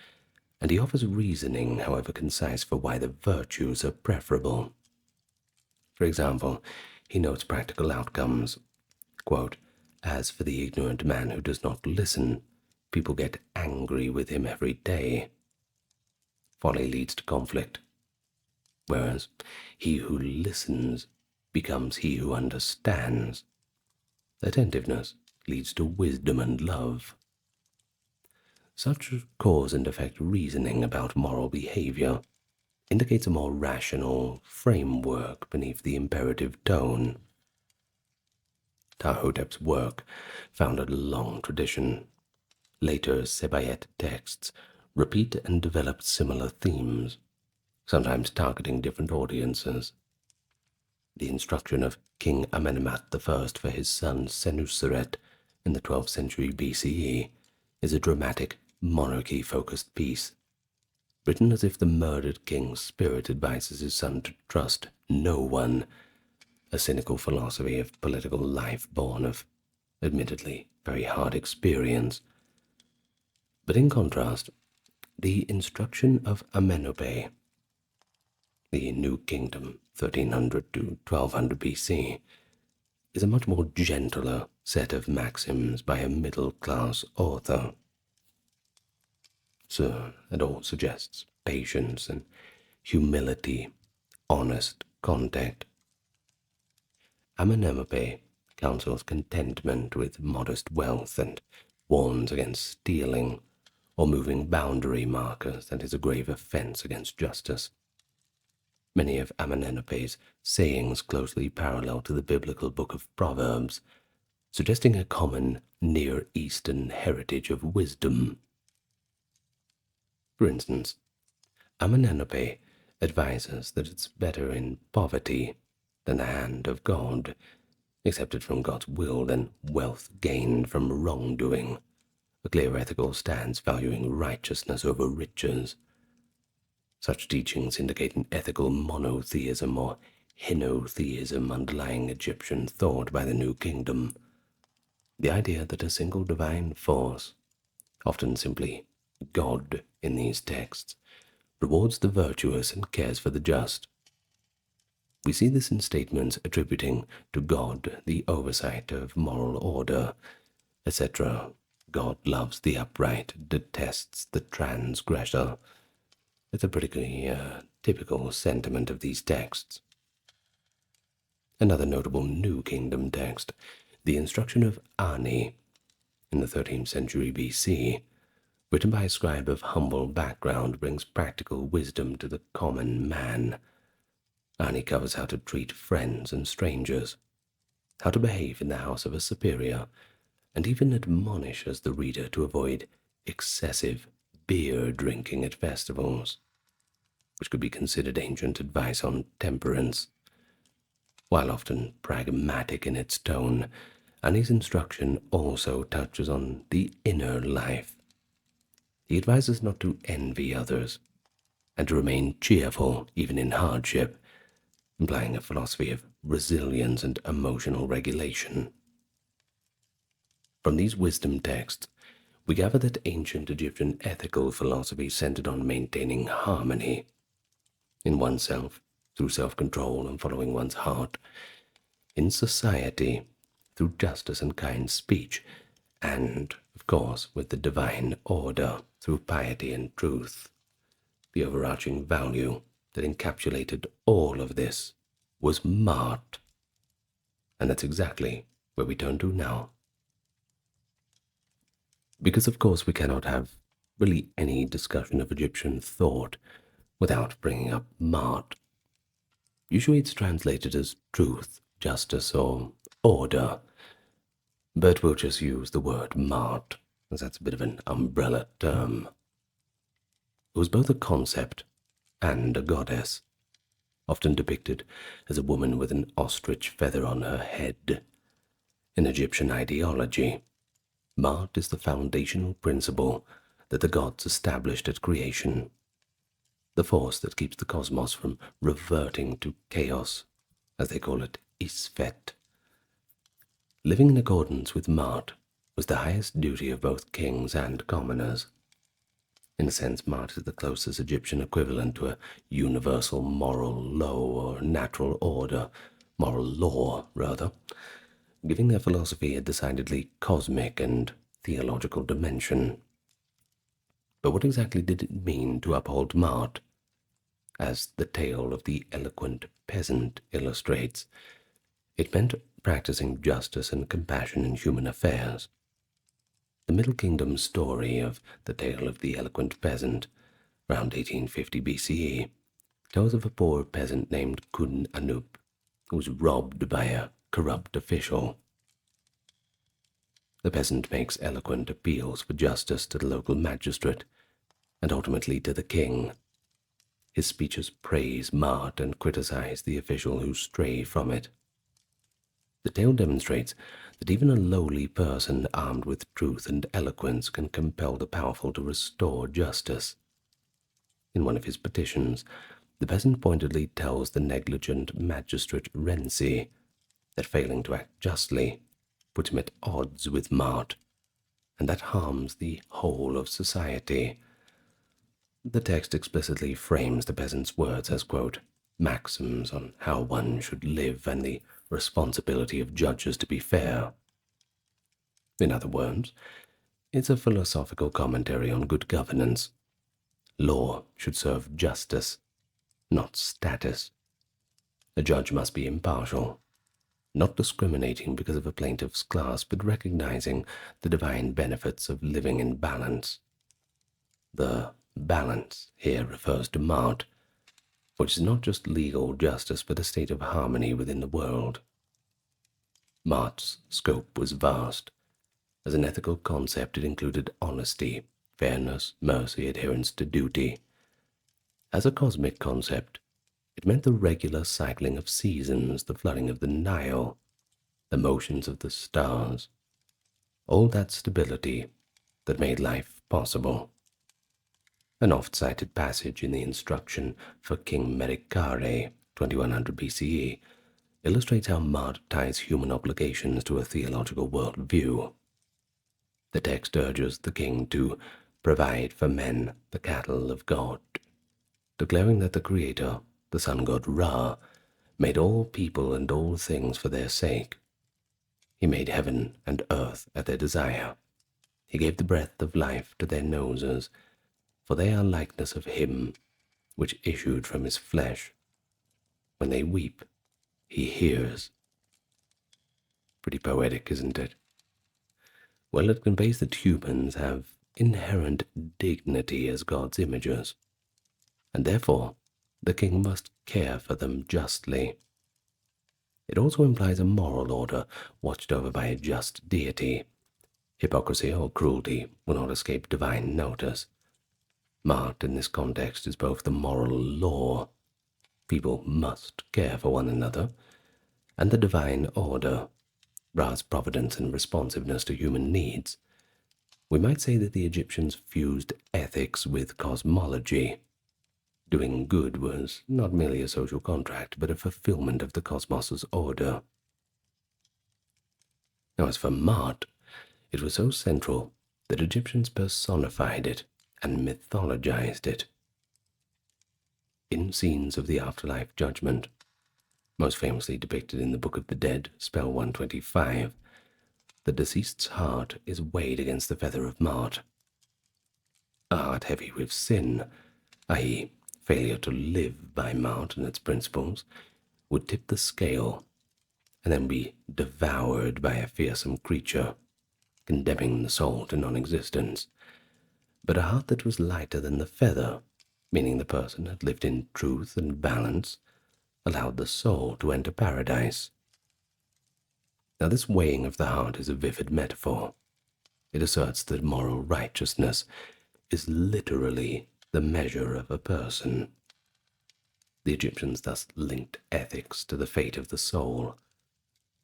and he offers reasoning, however concise, for why the virtues are preferable. For example, he notes practical outcomes. Quote, "As for the ignorant man who does not listen, people get angry with him every day. Folly leads to conflict, whereas he who listens becomes he who understands. Attentiveness leads to wisdom and love." Such cause and effect reasoning about moral behavior indicates a more rational framework beneath the imperative tone. Ptahhotep's work found a long tradition. Later Sabaeite texts repeat and develop similar themes, sometimes targeting different audiences. The instruction of King Amenemhat I for his son Senuseret in the 12th century BCE is a dramatic, monarchy-focused piece, written as if the murdered king's spirit advises his son to trust no one, a cynical philosophy of political life born of, admittedly, very hard experience. But in contrast, the instruction of Amenemope, the New Kingdom, 1300 to 1200 BC, is a much more gentler set of maxims by a middle-class author. So it all suggests patience and humility, honest contact. Amenemope counsels contentment with modest wealth and warns against stealing or moving boundary markers that is a grave offense against justice. Many of Amenemope's sayings closely parallel to the biblical book of Proverbs, suggesting a common Near Eastern heritage of wisdom. For instance, Amenemope advises that it's better in poverty than the hand of God, accepted from God's will, than wealth gained from wrongdoing, a clear ethical stance valuing righteousness over riches. Such teachings indicate an ethical monotheism or henotheism underlying Egyptian thought by the New Kingdom, the idea that a single divine force, often simply God in these texts, rewards the virtuous and cares for the just. We see this in statements attributing to God the oversight of moral order, etc. God loves the upright, detests the transgressor. It's a pretty typical sentiment of these texts. Another notable New Kingdom text, the instruction of Ani, in the 13th century BC, written by a scribe of humble background, brings practical wisdom to the common man. Ani covers how to treat friends and strangers, how to behave in the house of a superior, and even admonishes the reader to avoid excessive beer drinking at festivals, which could be considered ancient advice on temperance. While often pragmatic in its tone, Ani's instruction also touches on the inner life. He advises not to envy others, and to remain cheerful even in hardship, implying a philosophy of resilience and emotional regulation. From these wisdom texts, we gather that ancient Egyptian ethical philosophy centered on maintaining harmony in oneself through self-control and following one's heart, in society through justice and kind speech, and, of course, with the divine order through piety and truth. The overarching value that encapsulated all of this was Mart, and that's exactly where we turn to now. Because of course we cannot have really any discussion of Egyptian thought without bringing up Mart. Usually it's translated as truth, justice, or order, but we'll just use the word Mart, as that's a bit of an umbrella term. It was both a concept and a goddess, often depicted as a woman with an ostrich feather on her head. In Egyptian ideology, Mart is the foundational principle that the gods established at creation, the force that keeps the cosmos from reverting to chaos, as they call it, Isfet. Living in accordance with Mart was the highest duty of both kings and commoners. In a sense, Mart is the closest Egyptian equivalent to a universal moral law or natural order, moral law, rather, giving their philosophy a decidedly cosmic and theological dimension. But what exactly did it mean to uphold Mart? As the tale of the eloquent peasant illustrates, it meant practicing justice and compassion in human affairs. The Middle Kingdom story of the tale of the eloquent peasant, around 1850 BCE, tells of a poor peasant named Kun Anup, who was robbed by a corrupt official. The peasant makes eloquent appeals for justice to the local magistrate, and ultimately to the king. His speeches praise Mart and criticize the official who stray from it. The tale demonstrates that even a lowly person armed with truth and eloquence can compel the powerful to restore justice. In one of his petitions, the peasant pointedly tells the negligent magistrate Renzi that failing to act justly puts him at odds with Mart, and that harms the whole of society. The text explicitly frames the peasant's words as, quote, maxims on how one should live and the responsibility of judges to be fair. In other words, it's a philosophical commentary on good governance. Law should serve justice, not status. A judge must be impartial, not discriminating because of a plaintiff's class, but recognizing the divine benefits of living in balance. The balance here refers to Mart, which is not just legal justice, but a state of harmony within the world. Mart's scope was vast. As an ethical concept, it included honesty, fairness, mercy, adherence to duty. As a cosmic concept, it meant the regular cycling of seasons, the flooding of the Nile, the motions of the stars, all that stability that made life possible. An oft-cited passage in the instruction for King Merikare, 2100 BCE, illustrates how Mart ties human obligations to a theological worldview. The text urges the king to provide for men the cattle of God, declaring that the Creator, the sun god Ra, made all people and all things for their sake. He made heaven and earth at their desire. He gave the breath of life to their noses, for they are likeness of him which issued from his flesh. When they weep, he hears. Pretty poetic, isn't it? Well, it conveys that humans have inherent dignity as God's images, and therefore the king must care for them justly. It also implies a moral order watched over by a just deity. Hypocrisy or cruelty will not escape divine notice. Mart in this context is both the moral law, people must care for one another, and the divine order, Ra's providence and responsiveness to human needs. We might say that the Egyptians fused ethics with cosmology. Doing good was not merely a social contract, but a fulfillment of the cosmos's order. Now, as for Mart, it was so central that Egyptians personified it and mythologized it. In scenes of the afterlife judgment, most famously depicted in the Book of the Dead, spell 125, the deceased's heart is weighed against the feather of Mart. A heart heavy with sin, i.e., failure to live by Mart and its principles, would tip the scale and then be devoured by a fearsome creature, condemning the soul to non-existence. But a heart that was lighter than the feather, meaning the person had lived in truth and balance, allowed the soul to enter paradise. Now, this weighing of the heart is a vivid metaphor. It asserts that moral righteousness is literally the measure of a person. The Egyptians thus linked ethics to the fate of the soul,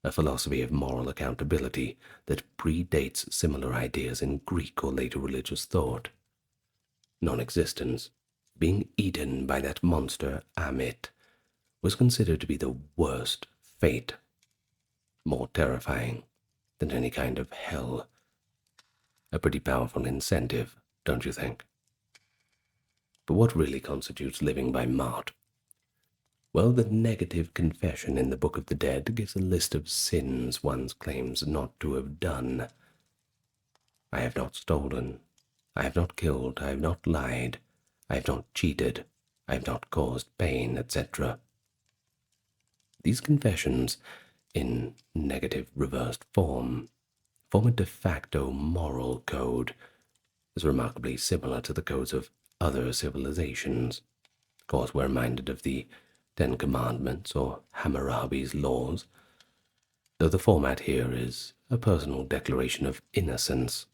a philosophy of moral accountability that predates similar ideas in Greek or later religious thought. Non-existence, being eaten by that monster Amit, was considered to be the worst fate, more terrifying than any kind of hell. A pretty powerful incentive, don't you think? But what really constitutes living by Mart? Well, the negative confession in the Book of the Dead gives a list of sins one claims not to have done. I have not stolen. I have not killed. I have not lied. I have not cheated. I have not caused pain, etc. These confessions, in negative reversed form, form a de facto moral code, is remarkably similar to the codes of other civilizations. Of course, we're reminded of the Ten Commandments or Hammurabi's laws, though the format here is a personal declaration of innocence.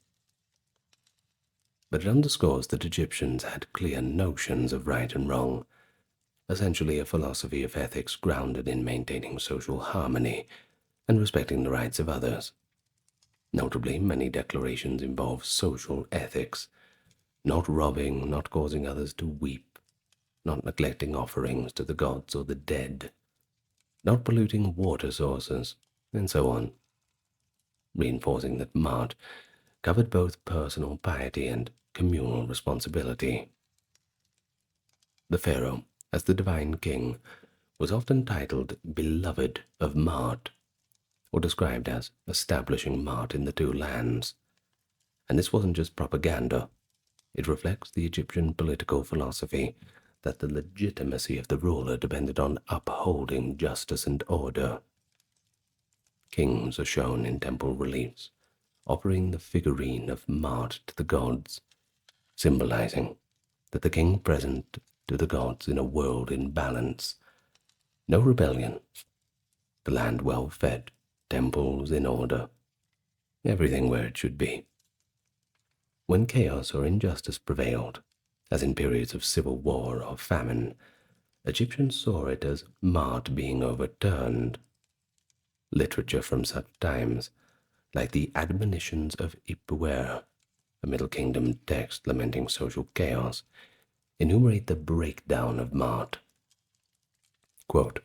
But it underscores that Egyptians had clear notions of right and wrong, essentially a philosophy of ethics grounded in maintaining social harmony and respecting the rights of others. Notably, many declarations involve social ethics, not robbing, not causing others to weep, not neglecting offerings to the gods or the dead, not polluting water sources, and so on, reinforcing that Mart covered both personal piety and communal responsibility. The pharaoh, as the divine king, was often titled Beloved of Mart, or described as establishing Mart in the two lands. And this wasn't just propaganda. It reflects the Egyptian political philosophy that the legitimacy of the ruler depended on upholding justice and order. Kings are shown in temple reliefs, offering the figurine of Mart to the gods, symbolizing that the king present to the gods in a world in balance. No rebellion, the land well fed, temples in order, everything where it should be. When chaos or injustice prevailed, as in periods of civil war or famine, Egyptians saw it as Mart being overturned. Literature from such times, like the Admonitions of Ipuwer, a Middle Kingdom text lamenting social chaos, enumerate the breakdown of Mart. Quote,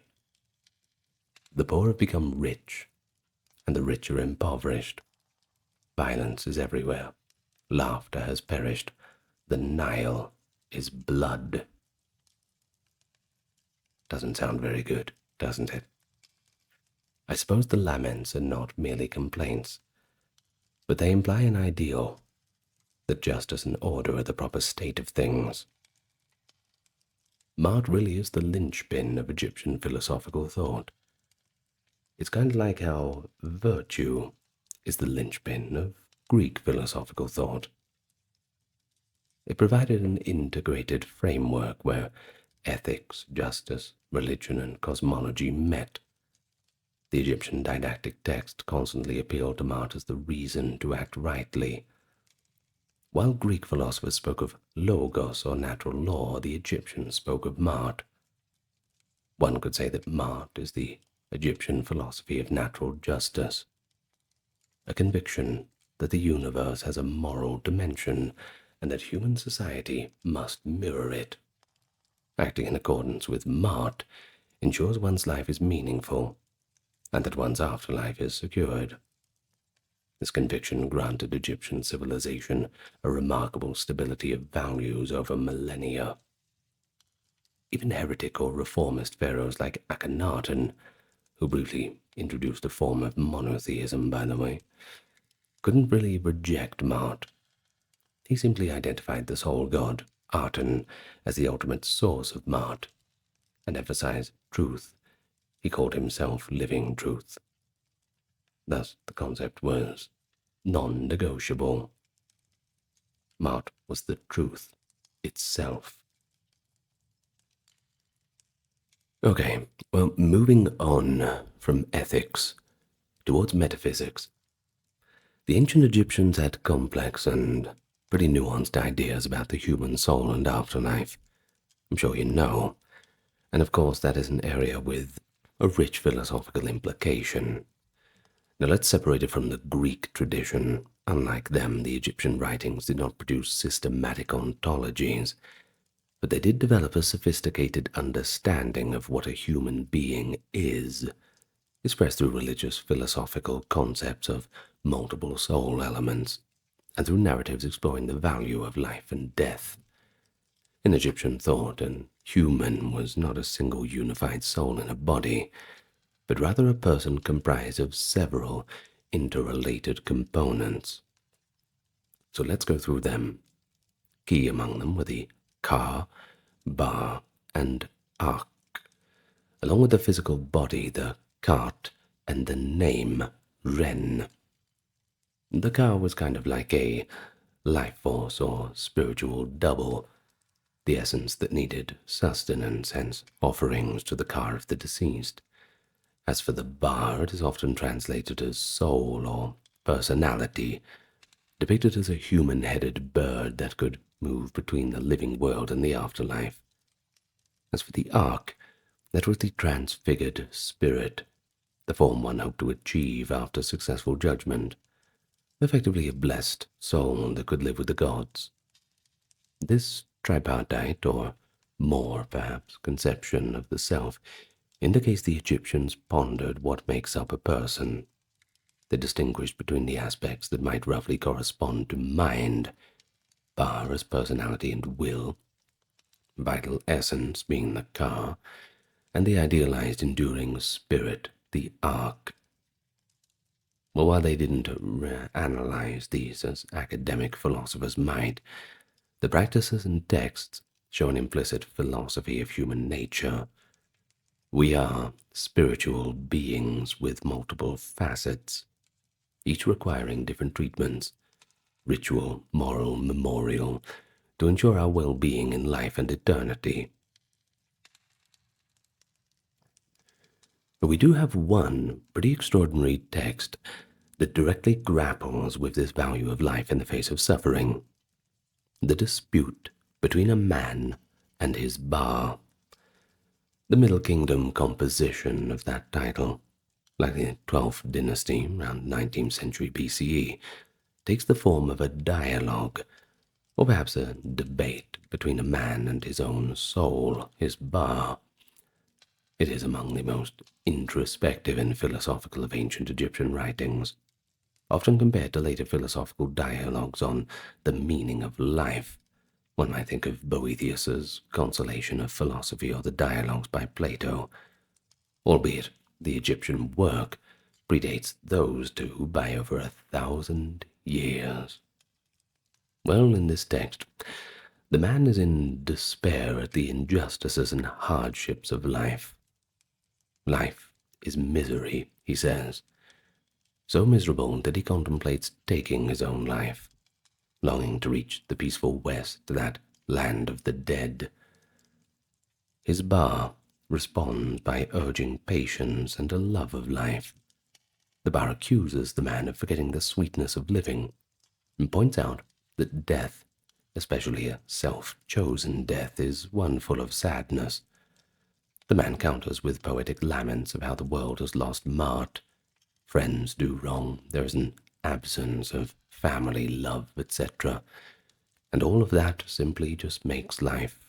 "The poor have become rich, and the rich are impoverished. Violence is everywhere. Laughter has perished. The Nile is blood." Doesn't sound very good, doesn't it? I suppose the laments are not merely complaints, but they imply an ideal, that justice and order are the proper state of things. Mart really is the linchpin of Egyptian philosophical thought. It's kind of like how virtue is the linchpin of Greek philosophical thought. It provided an integrated framework where ethics, justice, religion, and cosmology met. The Egyptian didactic text constantly appealed to Mart as the reason to act rightly. While Greek philosophers spoke of logos or natural law, the Egyptians spoke of Mart. One could say that Mart is the Egyptian philosophy of natural justice, a conviction that the universe has a moral dimension and that human society must mirror it. Acting in accordance with Mart ensures one's life is meaningful and that one's afterlife is secured. This conviction granted Egyptian civilization a remarkable stability of values over millennia. Even heretic or reformist pharaohs like Akhenaten, who briefly introduced a form of monotheism, by the way, couldn't really reject Mart. He simply identified the sole god, Aten, as the ultimate source of Mart, and emphasized truth. He called himself living truth. Thus, the concept was non-negotiable. Mart was the truth itself. Okay, well, moving on from ethics towards metaphysics. The ancient Egyptians had complex and pretty nuanced ideas about the human soul and afterlife. I'm sure you know. And of course, that is an area with a rich philosophical implication. Now let's separate it from the Greek tradition. Unlike them, the Egyptian writings did not produce systematic ontologies, but they did develop a sophisticated understanding of what a human being is, expressed through religious philosophical concepts of multiple soul elements, and through narratives exploring the value of life and death. In Egyptian thought, an human was not a single unified soul in a body, but rather a person comprised of several interrelated components. So let's go through them. Key among them were the ka, ba, and ak, along with the physical body, the kat, and the name, ren. The ka was kind of like a life force or spiritual double, the essence that needed sustenance, hence offerings to the ka of the deceased. As for the ba, it is often translated as soul or personality, depicted as a human-headed bird that could move between the living world and the afterlife. As for the ark, that was the transfigured spirit, the form one hoped to achieve after successful judgment, effectively a blessed soul that could live with the gods. This tripartite, or more perhaps, conception of the self indicates the Egyptians pondered what makes up a person. They distinguished between the aspects that might roughly correspond to mind, ba as personality and will, vital essence being the ka, and the idealized enduring spirit, the ark. Well, while they didn't analyze these as academic philosophers might, the practices and texts show an implicit philosophy of human nature. We are spiritual beings with multiple facets, each requiring different treatments, ritual, moral, memorial, to ensure our well-being in life and eternity. But we do have one pretty extraordinary text that directly grapples with this value of life in the face of suffering: the dispute between a man and his ba. The Middle Kingdom composition of that title, like the 12th dynasty around 19th century BCE, takes the form of a dialogue, or perhaps a debate between a man and his own soul, his ba. It is among the most introspective and philosophical of ancient Egyptian writings, often compared to later philosophical dialogues on the meaning of life. One might think of Boethius's Consolation of Philosophy or the dialogues by Plato, albeit the Egyptian work predates those two by over 1,000 years. Well, in this text, the man is in despair at the injustices and hardships of life. Life is misery, he says, so miserable that he contemplates taking his own life, longing to reach the peaceful West, that land of the dead. His ba responds by urging patience and a love of life. The ba accuses the man of forgetting the sweetness of living, and points out that death, especially a self-chosen death, is one full of sadness. The man counters with poetic laments of how the world has lost mart. Friends do wrong, there is an absence of family, love, etc. And all of that simply just makes life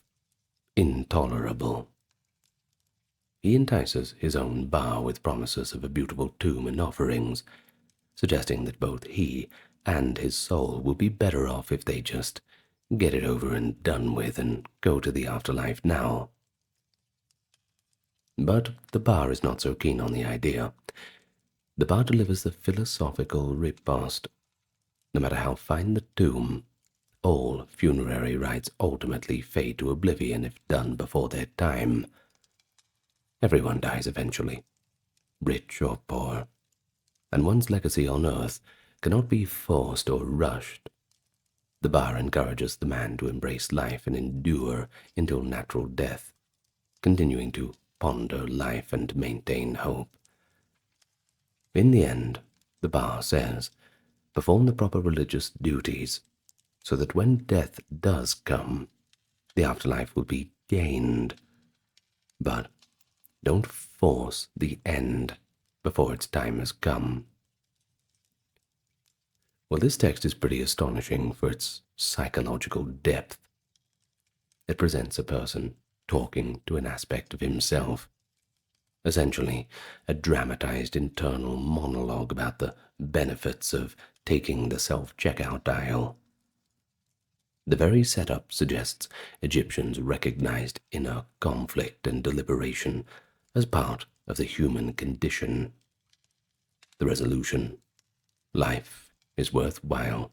intolerable. He entices his own ba with promises of a beautiful tomb and offerings, suggesting that both he and his soul will be better off if they just get it over and done with and go to the afterlife now. But the ba is not so keen on the idea. The ba delivers the philosophical riposte. No matter how fine the tomb, all funerary rites ultimately fade to oblivion if done before their time. Everyone dies eventually, rich or poor, and one's legacy on earth cannot be forced or rushed. The ba encourages the man to embrace life and endure until natural death, continuing to ponder life and maintain hope. In the end, the ba says, perform the proper religious duties, so that when death does come, the afterlife will be gained. But don't force the end before its time has come. Well, this text is pretty astonishing for its psychological depth. It presents a person talking to an aspect of himself, essentially a dramatized internal monologue about the benefits of taking the self-checkout aisle. The very setup suggests Egyptians recognized inner conflict and deliberation as part of the human condition. The resolution: life is worthwhile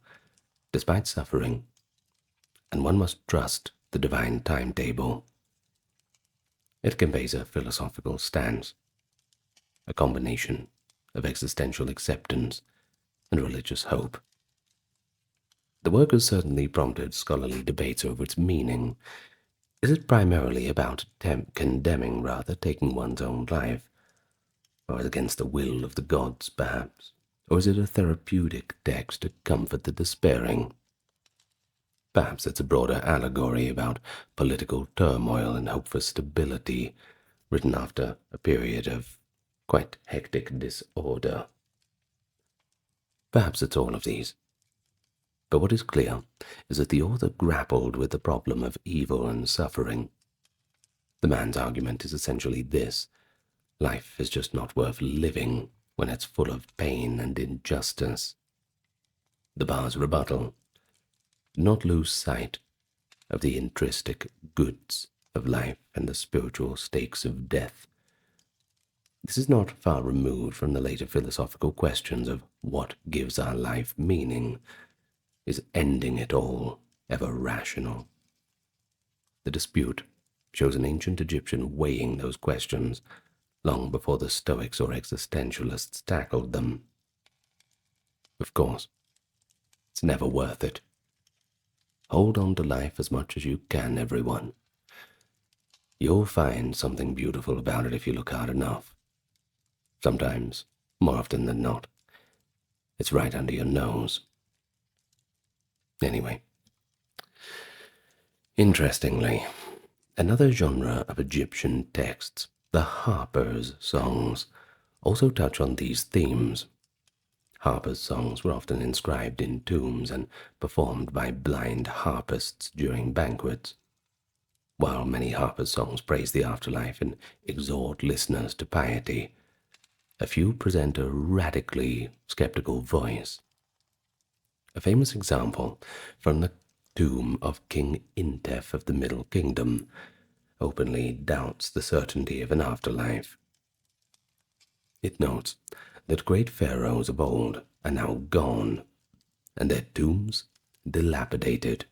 despite suffering, and one must trust the divine timetable. It conveys a philosophical stance, a combination of existential acceptance and religious hope. The work has certainly prompted scholarly debates over its meaning. Is it primarily about condemning rather taking one's own life, or against the will of the gods, perhaps? Or is it a therapeutic text to comfort the despairing? Perhaps it's a broader allegory about political turmoil and hope for stability, written after a period of quite hectic disorder. Perhaps it's all of these. But what is clear is that the author grappled with the problem of evil and suffering. The man's argument is essentially this: life is just not worth living when it's full of pain and injustice. The bar's rebuttal: do not lose sight of the intrinsic goods of life and the spiritual stakes of death. This is not far removed from the later philosophical questions of what gives our life meaning. Is ending it all ever rational? The dispute shows an ancient Egyptian weighing those questions long before the Stoics or existentialists tackled them. Of course, it's never worth it. Hold on to life as much as you can, everyone. You'll find something beautiful about it if you look hard enough. Sometimes, more often than not, it's right under your nose. Anyway, interestingly, another genre of Egyptian texts, the harpers' songs, also touch on these themes. Harpers' songs were often inscribed in tombs and performed by blind harpists during banquets. While many harpers' songs praise the afterlife and exhort listeners to piety, a few present a radically skeptical voice. A famous example from the tomb of King Intef of the Middle Kingdom openly doubts the certainty of an afterlife. It notes that great pharaohs of old are now gone, and their tombs dilapidated.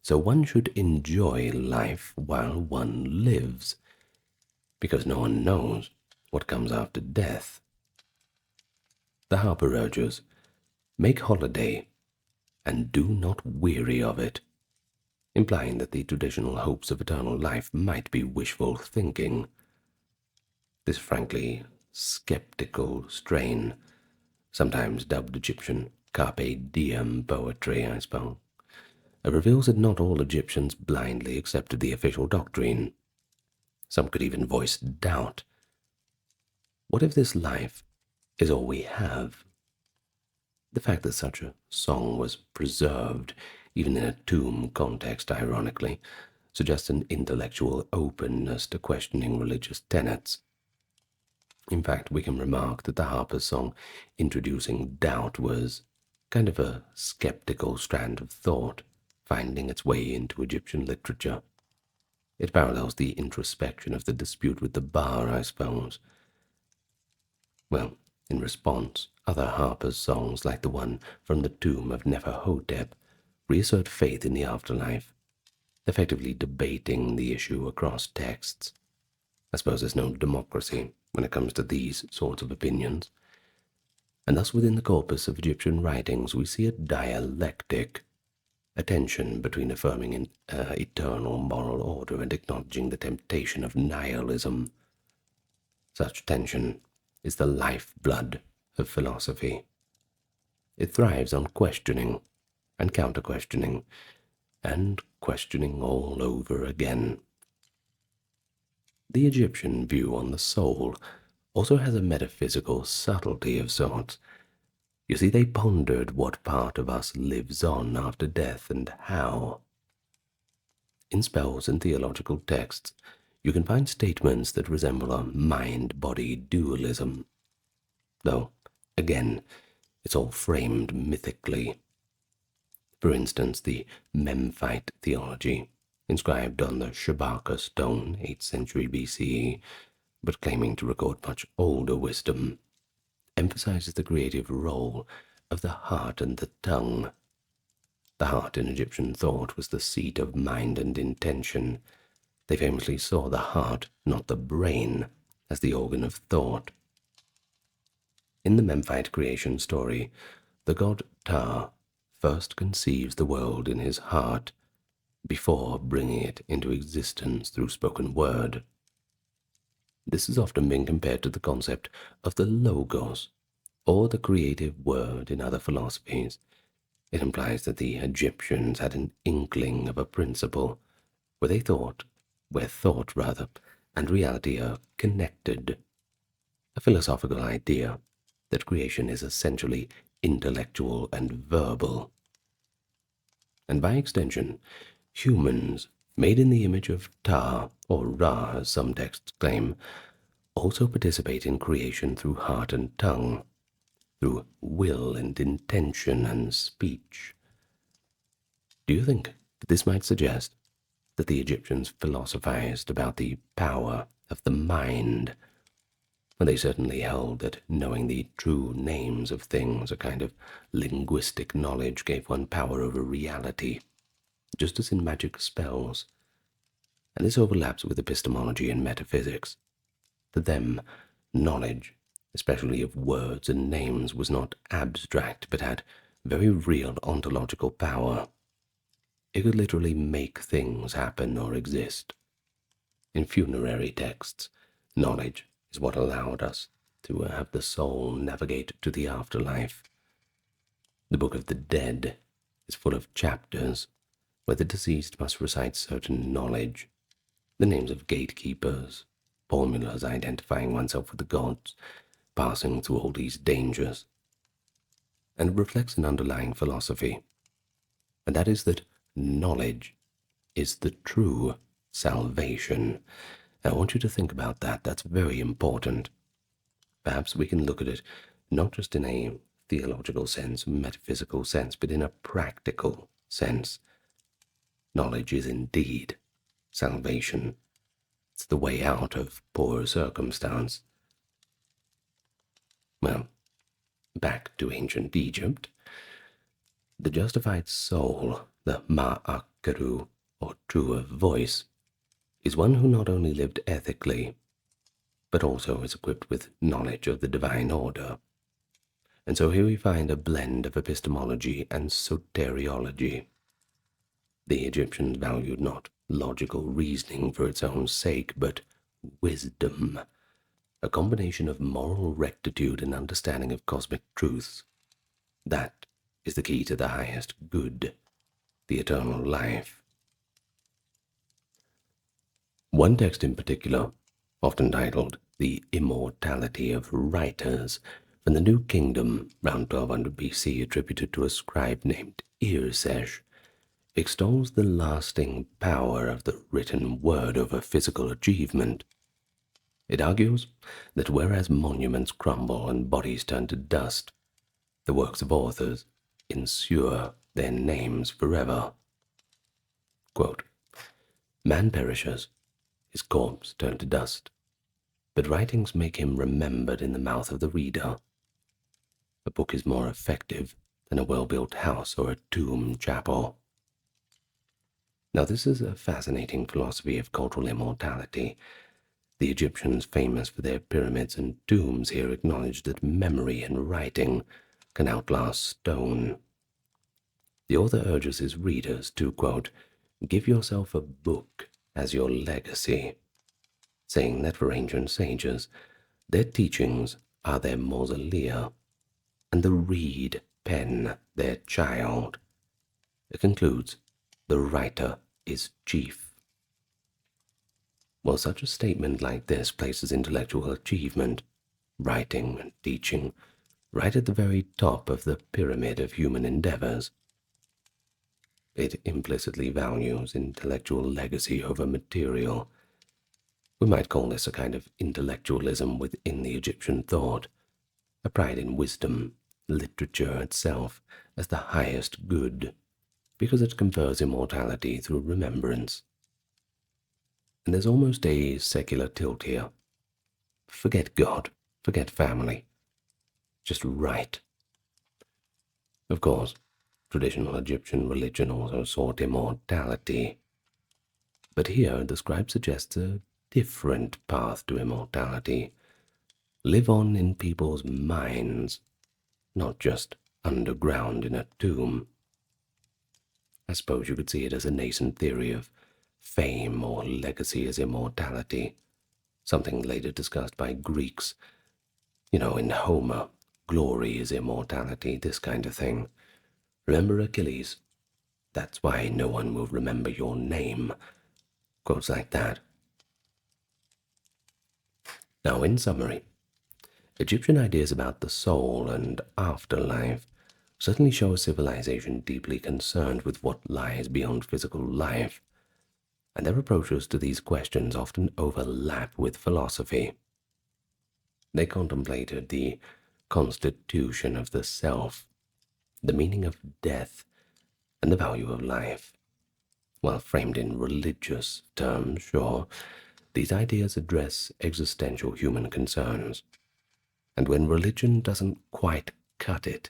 So one should enjoy life while one lives, because no one knows what comes after death. The harper urges, make holiday, and do not weary of it, implying that the traditional hopes of eternal life might be wishful thinking. This frankly skeptical strain, sometimes dubbed Egyptian carpe diem poetry, I suppose, reveals that not all Egyptians blindly accepted the official doctrine. Some could even voice doubt. What if this life is all we have? The fact that such a song was preserved, even in a tomb context, ironically, suggests an intellectual openness to questioning religious tenets. In fact, we can remark that the harper's song introducing doubt was kind of a skeptical strand of thought, finding its way into Egyptian literature. It parallels the introspection of the dispute with the bar, I suppose. Well, in response, other harpers' songs, like the one from the tomb of Neferhotep, reassert faith in the afterlife, effectively debating the issue across texts. I suppose there's no democracy when it comes to these sorts of opinions. And thus within the corpus of Egyptian writings we see a dialectic, a tension between affirming an eternal moral order and acknowledging the temptation of nihilism. Such tension is the lifeblood of philosophy. It thrives on questioning and counter-questioning and questioning all over again. The Egyptian view on the soul also has a metaphysical subtlety of sorts. You see, they pondered what part of us lives on after death and how. In spells and theological texts, you can find statements that resemble a mind-body dualism, though, again, it's all framed mythically. For instance, the Memphite theology, inscribed on the Shabaka stone, 8th century BCE, but claiming to record much older wisdom, emphasizes the creative role of the heart and the tongue. The heart in Egyptian thought was the seat of mind and intention. They famously saw the heart, not the brain, as the organ of thought. In the Memphite creation story, the god Ptah first conceives the world in his heart before bringing it into existence through spoken word. This has often been compared to the concept of the logos, or the creative word in other philosophies. It implies that the Egyptians had an inkling of a principle where thought and reality are connected, a philosophical idea that creation is essentially intellectual and verbal. And by extension, humans, made in the image of Ptah, or Ra as some texts claim, also participate in creation through heart and tongue, through will and intention and speech. Do you think that this might suggest that the Egyptians philosophized about the power of the mind? Well, they certainly held that knowing the true names of things, a kind of linguistic knowledge, gave one power over reality, just as in magic spells. And this overlaps with epistemology and metaphysics. To them, knowledge, especially of words and names, was not abstract, but had very real ontological power. It could literally make things happen or exist. In funerary texts, knowledge is what allowed us to have the soul navigate to the afterlife. The Book of the Dead is full of chapters where the deceased must recite certain knowledge, the names of gatekeepers, formulas identifying oneself with the gods, passing through all these dangers. And it reflects an underlying philosophy, and that is that knowledge is the true salvation. I want you to think about that. That's very important. Perhaps we can look at it not just in a theological sense, metaphysical sense, but in a practical sense. Knowledge is indeed salvation. It's the way out of poor circumstance. Well, back to ancient Egypt. The justified soul, the ma'akaru, or true of voice, is one who not only lived ethically, but also is equipped with knowledge of the divine order. And so here we find a blend of epistemology and soteriology. The Egyptians valued not logical reasoning for its own sake, but wisdom, a combination of moral rectitude and understanding of cosmic truths. That is the key to the highest good, the eternal life. One text in particular, often titled The Immortality of Writers, from the New Kingdom, around 1200 BC, attributed to a scribe named Irsesh, extols the lasting power of the written word over physical achievement. It argues that whereas monuments crumble and bodies turn to dust, the works of authors ensure their names forever. Quote, "Man perishes, his corpse turned to dust, but writings make him remembered in the mouth of the reader. A book is more effective than a well-built house or a tomb chapel." Now this is a fascinating philosophy of cultural immortality. The Egyptians, famous for their pyramids and tombs, here acknowledged that memory and writing can outlast stone. The author urges his readers to, quote, "give yourself a book as your legacy," saying that for ancient sages, their teachings are their mausolea, and the reed pen their child. It concludes, "the writer is chief." Well, such a statement like this places intellectual achievement, writing and teaching, right at the very top of the pyramid of human endeavors. It implicitly values intellectual legacy over material. We might call this a kind of intellectualism within the Egyptian thought, a pride in wisdom, literature itself, as the highest good, because it confers immortality through remembrance. And there's almost a secular tilt here. Forget God, forget family, just write. Of course, traditional Egyptian religion also sought immortality, but here the scribe suggests a different path to immortality. Live on in people's minds, not just underground in a tomb. I suppose you could see it as a nascent theory of fame or legacy as immortality, something later discussed by Greeks. In Homer, glory is immortality, this kind of thing. Remember Achilles? That's why no one will remember your name. Quotes like that. Now, in summary, Egyptian ideas about the soul and afterlife certainly show a civilization deeply concerned with what lies beyond physical life, and their approaches to these questions often overlap with philosophy. They contemplated the constitution of the self, the meaning of death, and the value of life. While framed in religious terms, sure, these ideas address existential human concerns. And when religion doesn't quite cut it,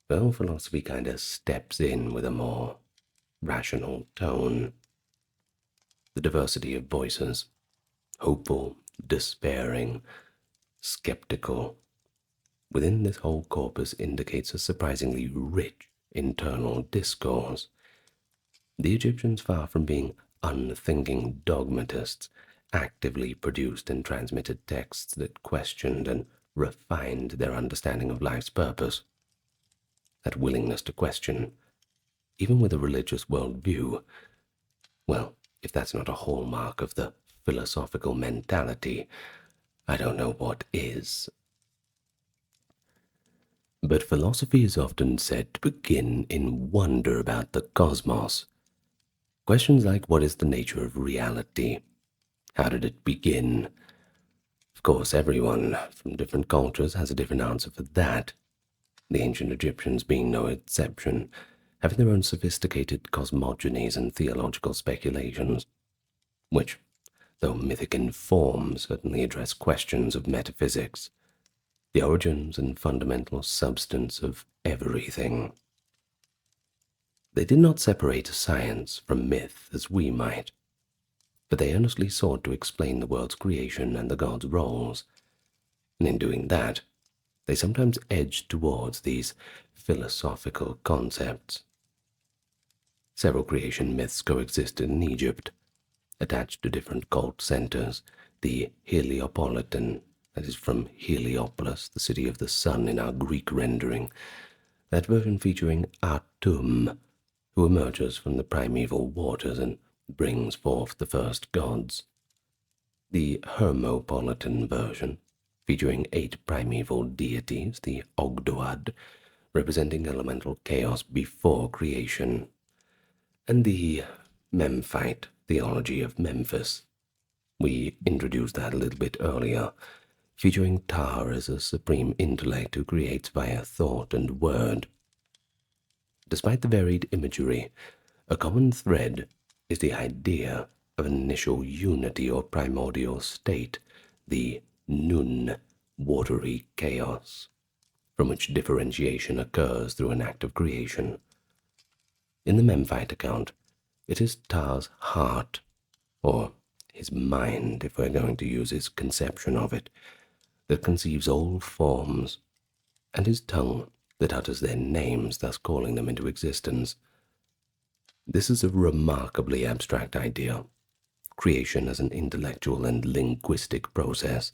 well, philosophy kind of steps in with a more rational tone. The diversity of voices, hopeful, despairing, skeptical, within this whole corpus indicates a surprisingly rich internal discourse. The Egyptians, far from being unthinking dogmatists, actively produced and transmitted texts that questioned and refined their understanding of life's purpose. That willingness to question, even with a religious worldview, well, if that's not a hallmark of the philosophical mentality, I don't know what is. But philosophy is often said to begin in wonder about the cosmos. Questions like, what is the nature of reality? How did it begin? Of course, everyone from different cultures has a different answer for that, the ancient Egyptians being no exception, having their own sophisticated cosmogonies and theological speculations, which, though mythic in form, certainly address questions of metaphysics, the origins and fundamental substance of everything. They did not separate science from myth as we might, but they earnestly sought to explain the world's creation and the gods' roles, and in doing that, they sometimes edged towards these philosophical concepts. Several creation myths coexisted in Egypt, attached to different cult centers. The Heliopolitan, that is from Heliopolis, the city of the sun in our Greek rendering, that version featuring Atum, who emerges from the primeval waters and brings forth the first gods. The Hermopolitan version, featuring 8 primeval deities, the Ogdoad, representing elemental chaos before creation, and the Memphite theology of Memphis. We introduced that a little bit earlier, featuring Tar as a supreme intellect who creates via thought and word. Despite the varied imagery, a common thread is the idea of an initial unity or primordial state, the Nun, watery chaos, from which differentiation occurs through an act of creation. In the Memphite account, it is Tar's heart, or his mind, if we're going to use his conception of it, that conceives all forms, and his tongue that utters their names, thus calling them into existence. This is a remarkably abstract idea, creation as an intellectual and linguistic process.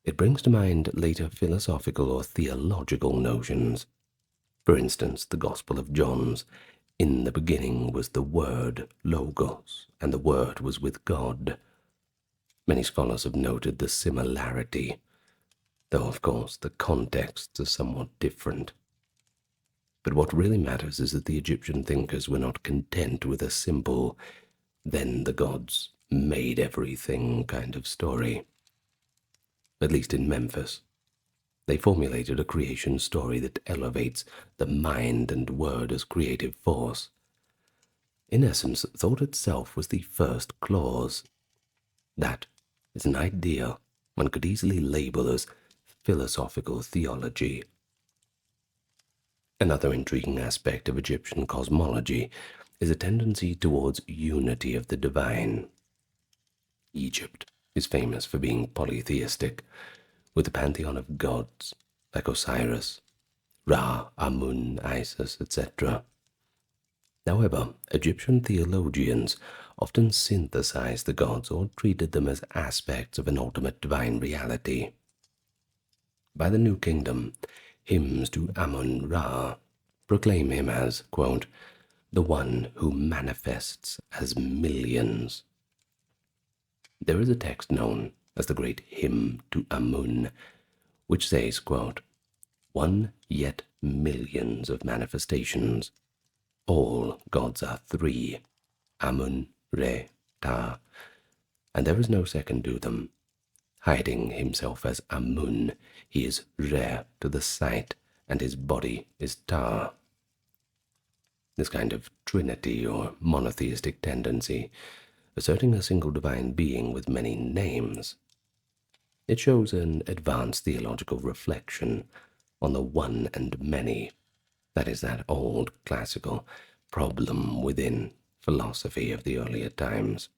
It brings to mind later philosophical or theological notions. For instance, the Gospel of John's, "In the beginning was the Word, Logos, and the Word was with God." Many scholars have noted the similarity, though of course the contexts are somewhat different. But what really matters is that the Egyptian thinkers were not content with a simple, then the gods made everything kind of story, at least in Memphis. They formulated a creation story that elevates the mind and word as creative force. In essence, thought itself was the first clause. That is an idea one could easily label as philosophical theology. Another intriguing aspect of Egyptian cosmology is a tendency towards unity of the divine. Egypt is famous for being polytheistic, with a pantheon of gods like Osiris, Ra, Amun, Isis, etc. However, Egyptian theologians often synthesized the gods or treated them as aspects of an ultimate divine reality. By the New Kingdom, hymns to Amun-Ra proclaim him as, quote, the one who manifests as millions. There is a text known as the Great Hymn to Amun, which says, quote, one yet millions of manifestations. All gods are three, Amun, Re, Ta, and there is no second to them. Hiding himself as Amun, he is Re to the sight, and his body is Ta. This kind of trinity or monotheistic tendency, asserting a single divine being with many names, it shows an advanced theological reflection on the one and many. That is that old classical problem within philosophy of the earlier times.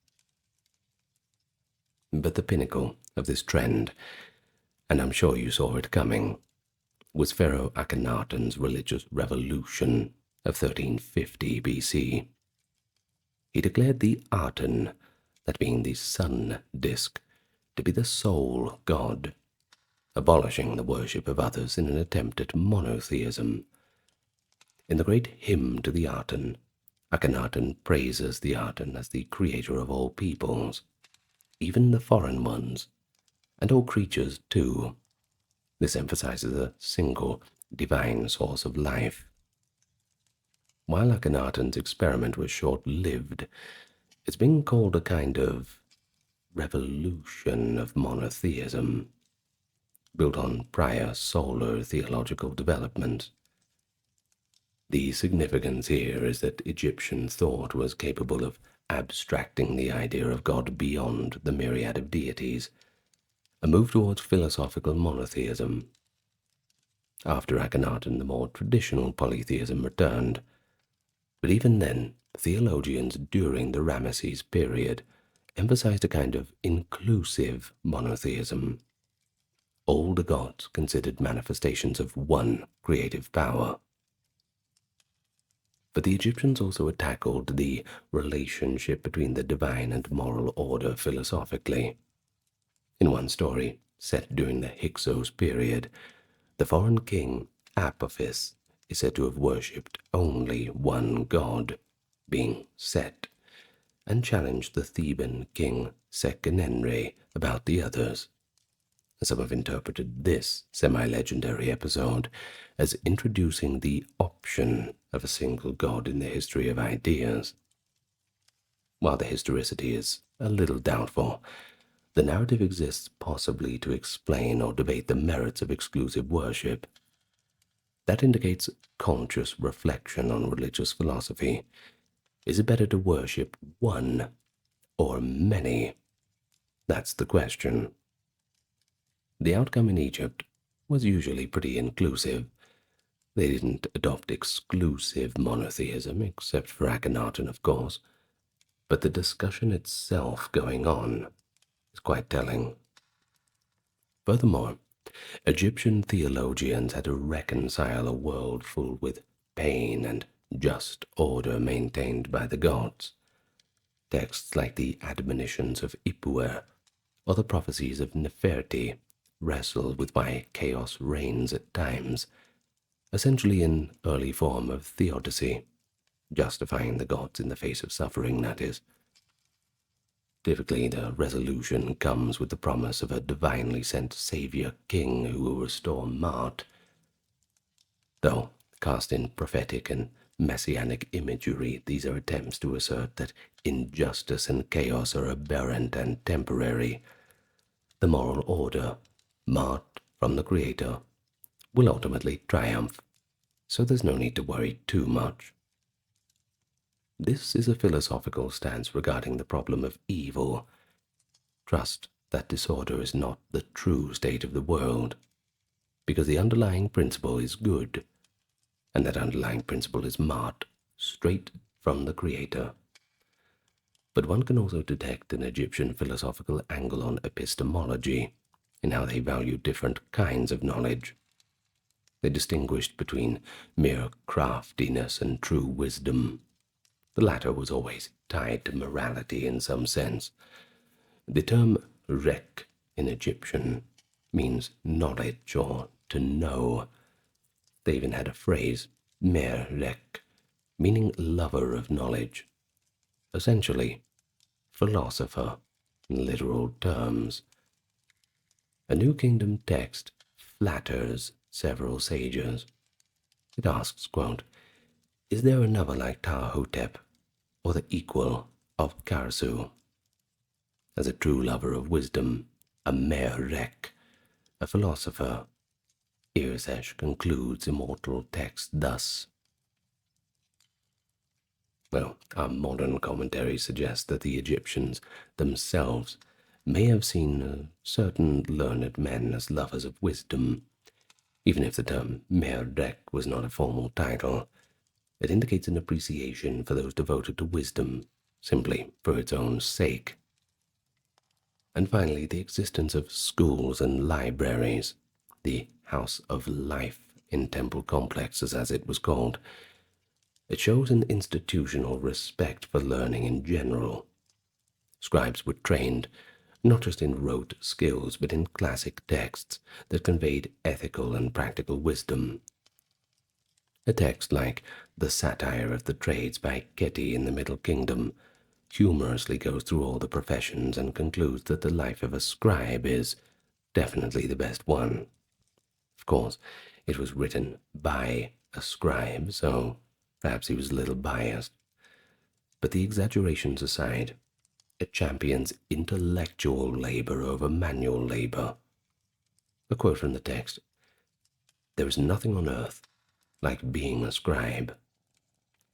But the pinnacle of this trend, and I'm sure you saw it coming, was Pharaoh Akhenaten's religious revolution of 1350 BC. He declared the Aten, that being the sun disk, to be the sole god, abolishing the worship of others in an attempt at monotheism. In the great hymn to the Aten, Akhenaten praises the Aten as the creator of all peoples, even the foreign ones, and all creatures too. This emphasizes a single divine source of life. While Akhenaten's experiment was short-lived, it's been called a kind of revolution of monotheism, built on prior solar theological developments. The significance here is that Egyptian thought was capable of abstracting the idea of God beyond the myriad of deities, a move towards philosophical monotheism. After Akhenaten, the more traditional polytheism returned, but even then, theologians during the Ramesses period emphasized a kind of inclusive monotheism. All the gods considered manifestations of one creative power. But the Egyptians also tackled the relationship between the divine and moral order philosophically. In one story, set during the Hyksos period, the foreign king Apophis is said to have worshipped only one god, being Set, and challenged the Theban king Seqenenre about the others. Some have interpreted this semi-legendary episode as introducing the option of a single god in the history of ideas. While the historicity is a little doubtful, the narrative exists possibly to explain or debate the merits of exclusive worship. That indicates conscious reflection on religious philosophy. Is it better to worship one or many? That's the question. The outcome in Egypt was usually pretty inclusive. They didn't adopt exclusive monotheism, except for Akhenaten, of course, but the discussion itself going on is quite telling. Furthermore, Egyptian theologians had to reconcile a world full with pain and just order maintained by the gods. Texts like the admonitions of Ipuwer or the prophecies of Neferti wrestle with why chaos reigns at times, essentially an early form of theodicy, justifying the gods in the face of suffering, that is. Typically, the resolution comes with the promise of a divinely sent savior king who will restore Mart. Though cast in prophetic and messianic imagery, these are attempts to assert that injustice and chaos are aberrant and temporary. The moral order, Mart from the Creator, will ultimately triumph, so there's no need to worry too much. This is a philosophical stance regarding the problem of evil. Trust that disorder is not the true state of the world, because the underlying principle is good, and that underlying principle is marked straight from the Creator. But one can also detect an Egyptian philosophical angle on epistemology, in how they value different kinds of knowledge. They distinguished between mere craftiness and true wisdom. The latter was always tied to morality in some sense. The term rek in Egyptian means knowledge or to know. They even had a phrase, mer rek, meaning lover of knowledge. Essentially, philosopher in literal terms. A New Kingdom text flatters several sages. It asks, quote, "Is there another like Ptah-hotep, or the equal of Kharsu?" As a true lover of wisdom, a mer rek, a philosopher, Irsesh concludes immortal text thus. Well, our modern commentary suggests that the Egyptians themselves may have seen certain learned men as lovers of wisdom. Even if the term mer rek was not a formal title, it indicates an appreciation for those devoted to wisdom, simply for its own sake. And finally, the existence of schools and libraries, the House of Life in temple complexes as it was called. It shows an institutional respect for learning in general. Scribes were trained not just in rote skills, but in classic texts that conveyed ethical and practical wisdom. A text like The Satire of the Trades by Getty in the Middle Kingdom humorously goes through all the professions and concludes that the life of a scribe is definitely the best one. Of course, it was written by a scribe, so perhaps he was a little biased. But the exaggerations aside, it champions intellectual labor over manual labor. A quote from the text, "There is nothing on earth like being a scribe.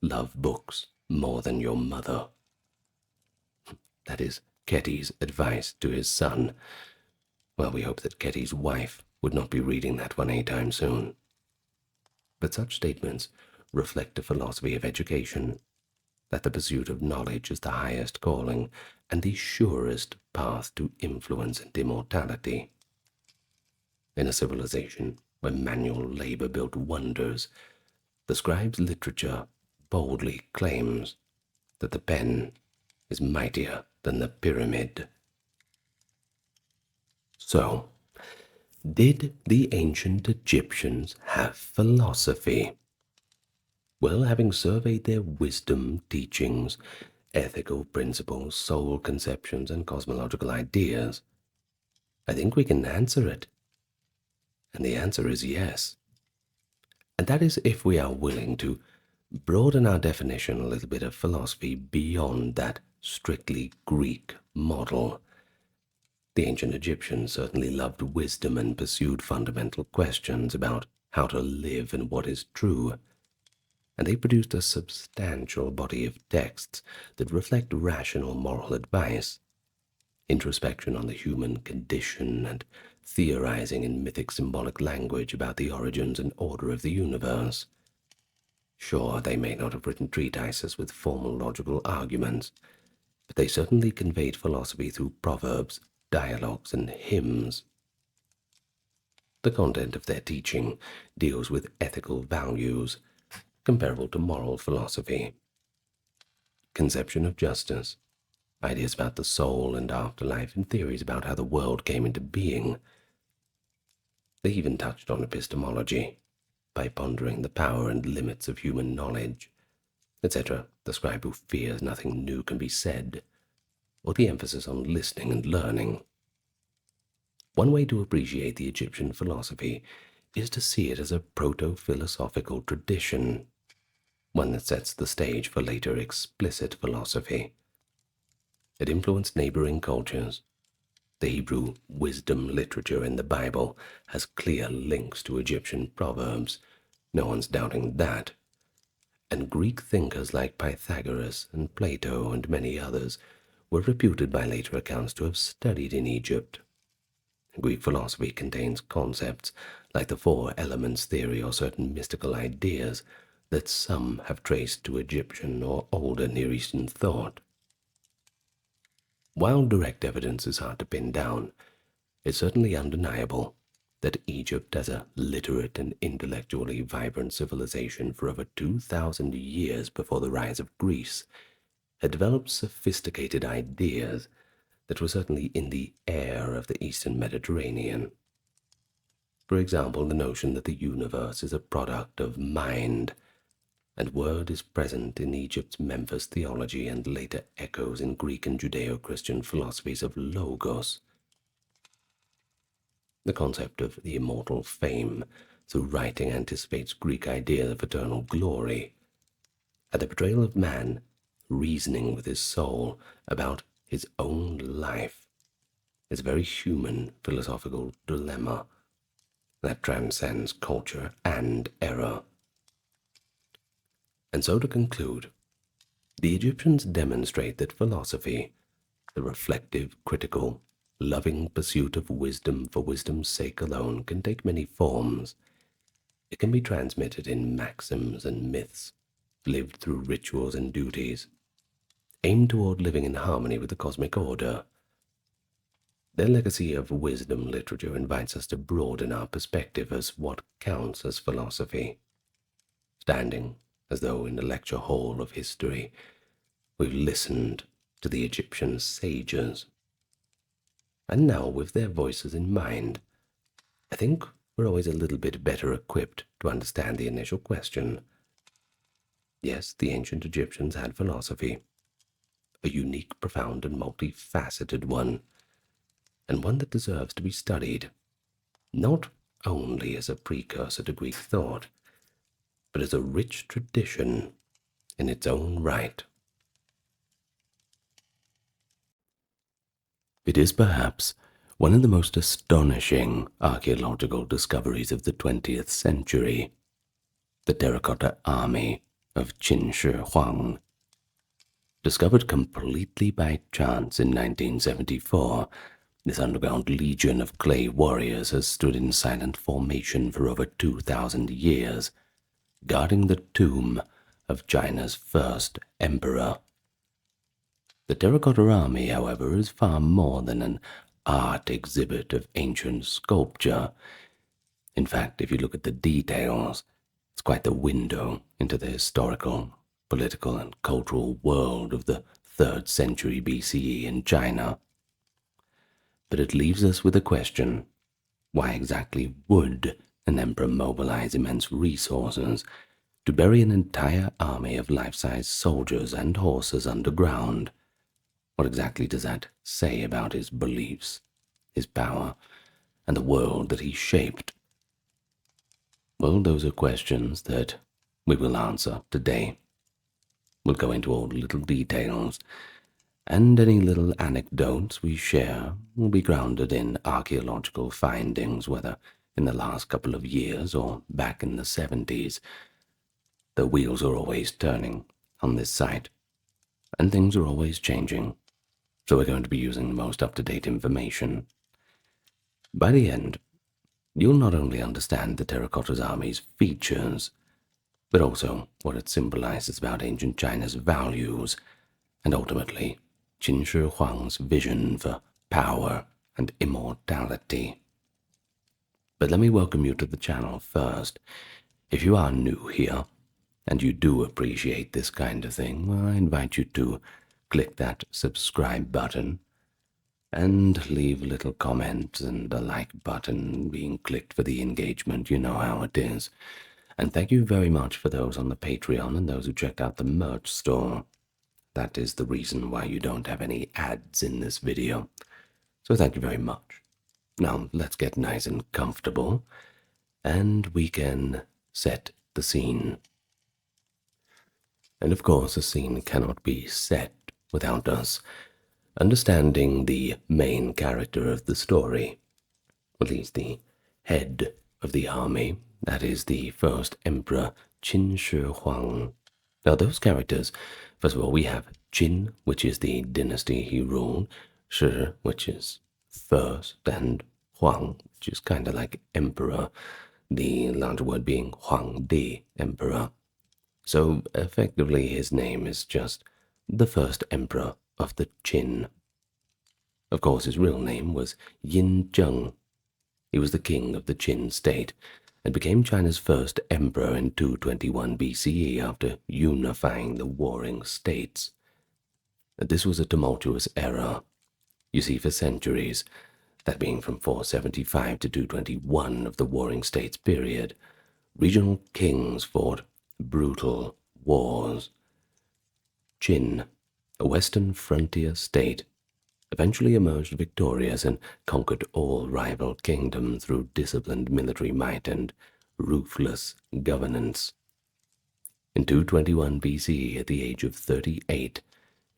Love books more than your mother." That is Ketty's advice to his son. Well, we hope that Ketty's wife would not be reading that one anytime soon. But such statements reflect a philosophy of education, that the pursuit of knowledge is the highest calling and the surest path to influence and immortality. In a civilization where manual labor built wonders, the scribe's literature boldly claims that the pen is mightier than the pyramid. So, did the ancient Egyptians have philosophy? Well, having surveyed their wisdom, teachings, ethical principles, soul conceptions, and cosmological ideas, I think we can answer it. And the answer is yes. And that is if we are willing to broaden our definition a little bit of philosophy beyond that strictly Greek model. The ancient Egyptians certainly loved wisdom and pursued fundamental questions about how to live and what is true. And they produced a substantial body of texts that reflect rational moral advice, introspection on the human condition, and theorizing in mythic symbolic language about the origins and order of the universe. Sure, they may not have written treatises with formal logical arguments, but they certainly conveyed philosophy through proverbs, dialogues, and hymns. The content of their teaching deals with ethical values, comparable to moral philosophy. Conception of justice, ideas about the soul and afterlife, and theories about how the world came into being. They even touched on epistemology, by pondering the power and limits of human knowledge, etc. The scribe who fears nothing new can be said, or the emphasis on listening and learning. One way to appreciate the Egyptian philosophy is to see it as a proto-philosophical tradition, one that sets the stage for later explicit philosophy. It influenced neighboring cultures, The Hebrew wisdom literature in the Bible has clear links to Egyptian proverbs. No one's doubting that. And Greek thinkers like Pythagoras and Plato and many others were reputed by later accounts to have studied in Egypt. Greek philosophy contains concepts like the four elements theory or certain mystical ideas that some have traced to Egyptian or older Near Eastern thought. While direct evidence is hard to pin down, it's certainly undeniable that Egypt, as a literate and intellectually vibrant civilization for over 2,000 years before the rise of Greece, had developed sophisticated ideas that were certainly in the air of the Eastern Mediterranean. For example, the notion that the universe is a product of mind, and word is present in Egypt's Memphis theology and later echoes in Greek and Judeo-Christian philosophies of logos. The concept of the immortal fame through writing anticipates Greek ideas of eternal glory, and the portrayal of man reasoning with his soul about his own life is a very human philosophical dilemma that transcends culture and era. And so to conclude, the Egyptians demonstrate that philosophy, the reflective, critical, loving pursuit of wisdom for wisdom's sake alone, can take many forms. It can be transmitted in maxims and myths, lived through rituals and duties, aimed toward living in harmony with the cosmic order. Their legacy of wisdom literature invites us to broaden our perspective as what counts as philosophy. Standing as though in a lecture hall of history, we've listened to the Egyptian sages. And now, with their voices in mind, I think we're always a little bit better equipped to understand the initial question. Yes, the ancient Egyptians had philosophy, a unique, profound, and multifaceted one, and one that deserves to be studied, not only as a precursor to Greek thought, but as a rich tradition in its own right. It is perhaps one of the most astonishing archaeological discoveries of the 20th century, the Terracotta Army of Qin Shi Huang. Discovered completely by chance in 1974, this underground legion of clay warriors has stood in silent formation for over 2,000 years, guarding the tomb of China's first emperor. The Terracotta Army, however, is far more than an art exhibit of ancient sculpture. In fact, if you look at the details, it's quite the window into the historical, political, and cultural world of the 3rd century BCE in China. But it leaves us with a question. Why exactly would an emperor mobilize immense resources to bury an entire army of life-size soldiers and horses underground? What exactly does that say about his beliefs, his power, and the world that he shaped? Well, those are questions that we will answer today. We'll go into all the little details, and any little anecdotes we share will be grounded in archaeological findings, whether in the last couple of years or back in the 70s. The wheels are always turning on this site, and things are always changing, so we're going to be using the most up-to-date information. By the end, you'll not only understand the Terracotta Army's features, but also what it symbolizes about ancient China's values, and ultimately Qin Shi Huang's vision for power and immortality. But let me welcome you to the channel first. If you are new here, and you do appreciate this kind of thing, well, I invite you to click that subscribe button and leave a little comment and a like button being clicked for the engagement. You know how it is. And thank you very much for those on the Patreon and those who checked out the merch store. That is the reason why you don't have any ads in this video. So thank you very much. Now let's get nice and comfortable, and we can set the scene. And of course, a scene cannot be set without us Understanding the main character of the story, at least the head of the army, that is the first emperor Qin Shi Huang. Now those characters, first of all we have Qin, which is the dynasty he ruled, Shi, which is first, and Huang, which is kind of like emperor, the larger word being Huangdi, emperor. So effectively his name is just the first emperor of the Qin. Of course his real name was Yin Zheng. He was the king of the Qin state and became China's first emperor in 221 BCE after unifying the warring states. This was a tumultuous era. You see, for centuries, that being from 475 to 221 of the warring states period, regional kings fought brutal wars. Qin, a western frontier state, eventually emerged victorious and conquered all rival kingdoms through disciplined military might and ruthless governance. In 221 BC, at the age of 38,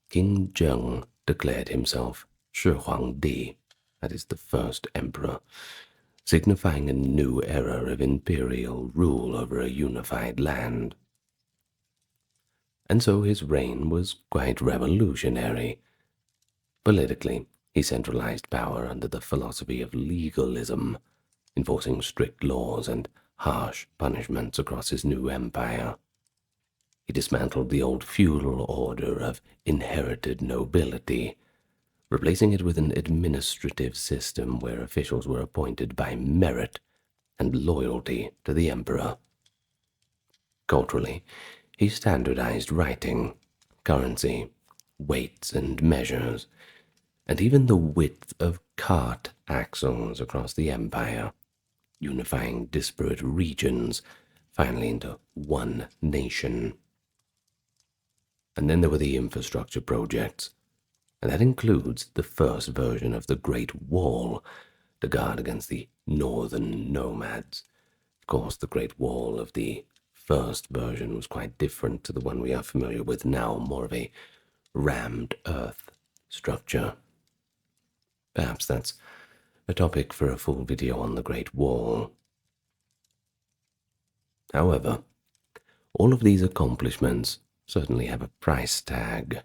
King Zheng declared himself Shi Huangdi, that is the first emperor, signifying a new era of imperial rule over a unified land. And so his reign was quite revolutionary. Politically, he centralized power under the philosophy of legalism, enforcing strict laws and harsh punishments across his new empire. He dismantled the old feudal order of inherited nobility, replacing it with an administrative system where officials were appointed by merit and loyalty to the emperor. Culturally, he standardized writing, currency, weights and measures, and even the width of cart axles across the empire, unifying disparate regions finally into one nation. And then there were the infrastructure projects, and that includes the first version of the Great Wall to guard against the northern nomads. Of course, the Great Wall of the first version was quite different to the one we are familiar with now, more of a rammed earth structure. Perhaps that's a topic for a full video on the Great Wall. However, all of these accomplishments certainly have a price tag.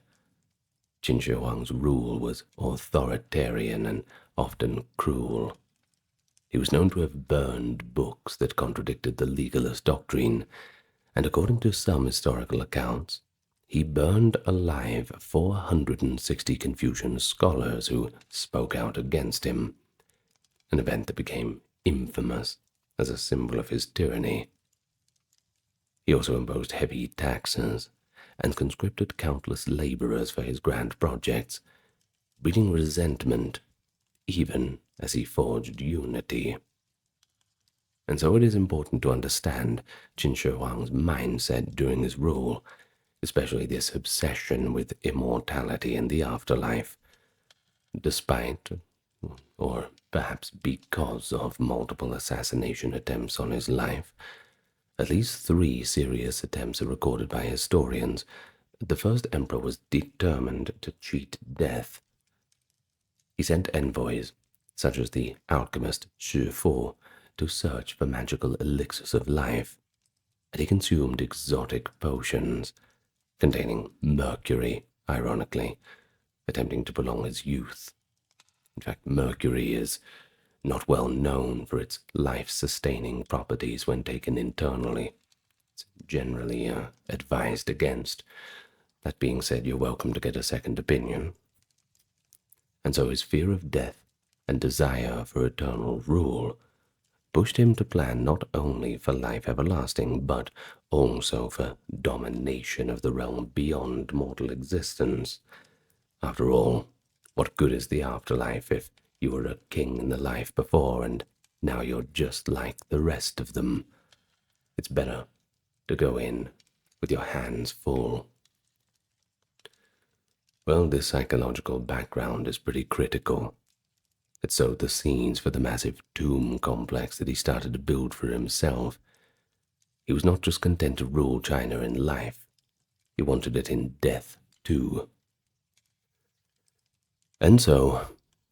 Qin Shi Huang's rule was authoritarian and often cruel. He was known to have burned books that contradicted the legalist doctrine, and according to some historical accounts, he burned alive 460 Confucian scholars who spoke out against him, an event that became infamous as a symbol of his tyranny. He also imposed heavy taxes and conscripted countless laborers for his grand projects, breeding resentment even as he forged unity. And so it is important to understand Qin Shi Huang's mindset during his rule, especially this obsession with immortality and the afterlife. Despite, or perhaps because of multiple assassination attempts on his life, at least 3 serious attempts are recorded by historians. The first emperor was determined to cheat death. He sent envoys, such as the alchemist Shi Fu, to search for magical elixirs of life, and he consumed exotic potions containing mercury, ironically, attempting to prolong his youth. In fact, mercury is not well known for its life-sustaining properties when taken internally. It's generally advised against. That being said, you're welcome to get a second opinion. And so his fear of death and desire for eternal rule pushed him to plan not only for life everlasting, but also for domination of the realm beyond mortal existence. After all, what good is the afterlife if you were a king in the life before and now you're just like the rest of them? It's better to go in with your hands full. Well, this psychological background is pretty critical. It sowed the seeds for the massive tomb complex that he started to build for himself. He was not just content to rule China in life, he wanted it in death too. And so,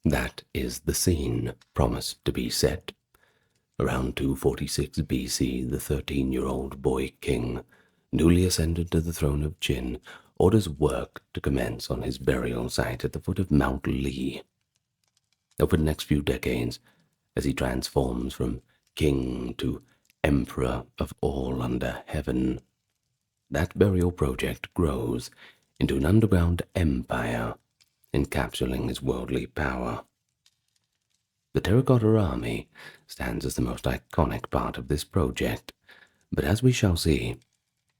that is the scene promised to be set. Around 246 BC, the 13-year-old boy king, newly ascended to the throne of Qin, orders work to commence on his burial site at the foot of Mount Li. Over the next few decades, as he transforms from king to emperor of all under heaven, that burial project grows into an underground empire, encapsulating his worldly power. The Terracotta Army stands as the most iconic part of this project, but as we shall see,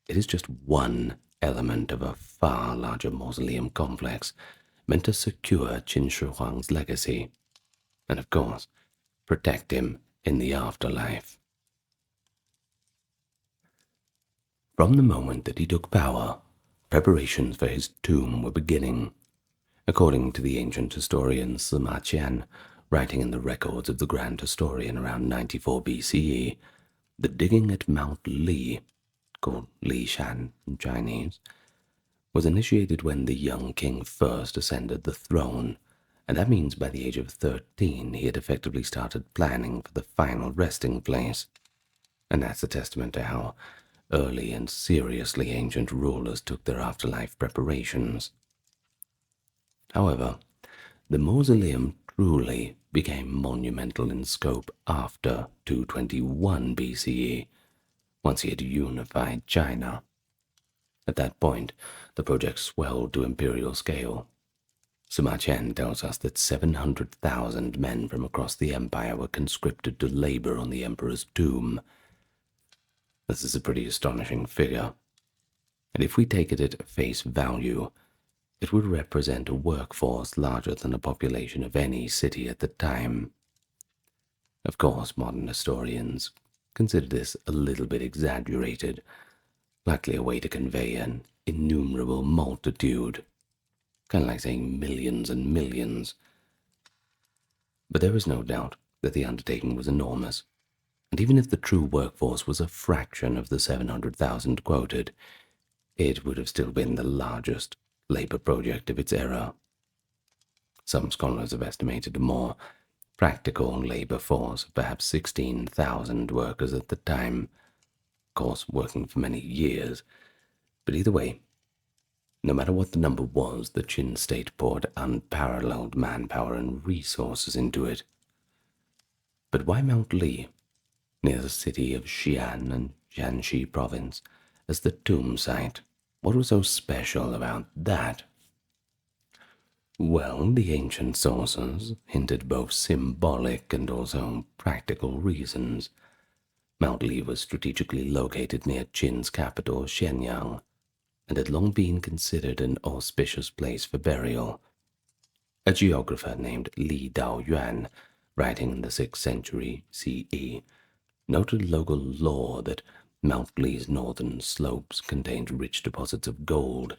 it is just one element of a far larger mausoleum complex meant to secure Qin Shi Huang's legacy, and of course, protect him in the afterlife. From the moment that he took power, preparations for his tomb were beginning. According to the ancient historian Sima Qian, writing in the records of the Grand Historian around 94 BCE, the digging at Mount Li, called Li Shan in Chinese, was initiated when the young king first ascended the throne, and that means by the age of 13 he had effectively started planning for the final resting place. And that's a testament to how early and seriously ancient rulers took their afterlife preparations. However, the mausoleum truly became monumental in scope after 221 BCE, once he had unified China. At that point, the project swelled to imperial scale. Sima Qian tells us that 700,000 men from across the empire were conscripted to labor on the emperor's tomb. This is a pretty astonishing figure, and if we take it at face value, it would represent a workforce larger than the population of any city at the time. Of course, modern historians consider this a little bit exaggerated, likely a way to convey an innumerable multitude, kind of like saying millions and millions. But there is no doubt that the undertaking was enormous, and even if the true workforce was a fraction of the 700,000 quoted, it would have still been the largest labor project of its era. Some scholars have estimated a more practical labor force of perhaps 16,000 workers at the time, of course working for many years, but either way, no matter what the number was, the Qin state poured unparalleled manpower and resources into it. But why Mount Li, near the city of Xi'an and Jiangxi province, as the tomb site? What was so special about that? Well, the ancient sources hinted both symbolic and also practical reasons. Mount Li was strategically located near Qin's capital, Xianyang, and had long been considered an auspicious place for burial. A geographer named Li Daoyuan, writing in the 6th century CE, noted local lore that Mount Li's northern slopes contained rich deposits of gold,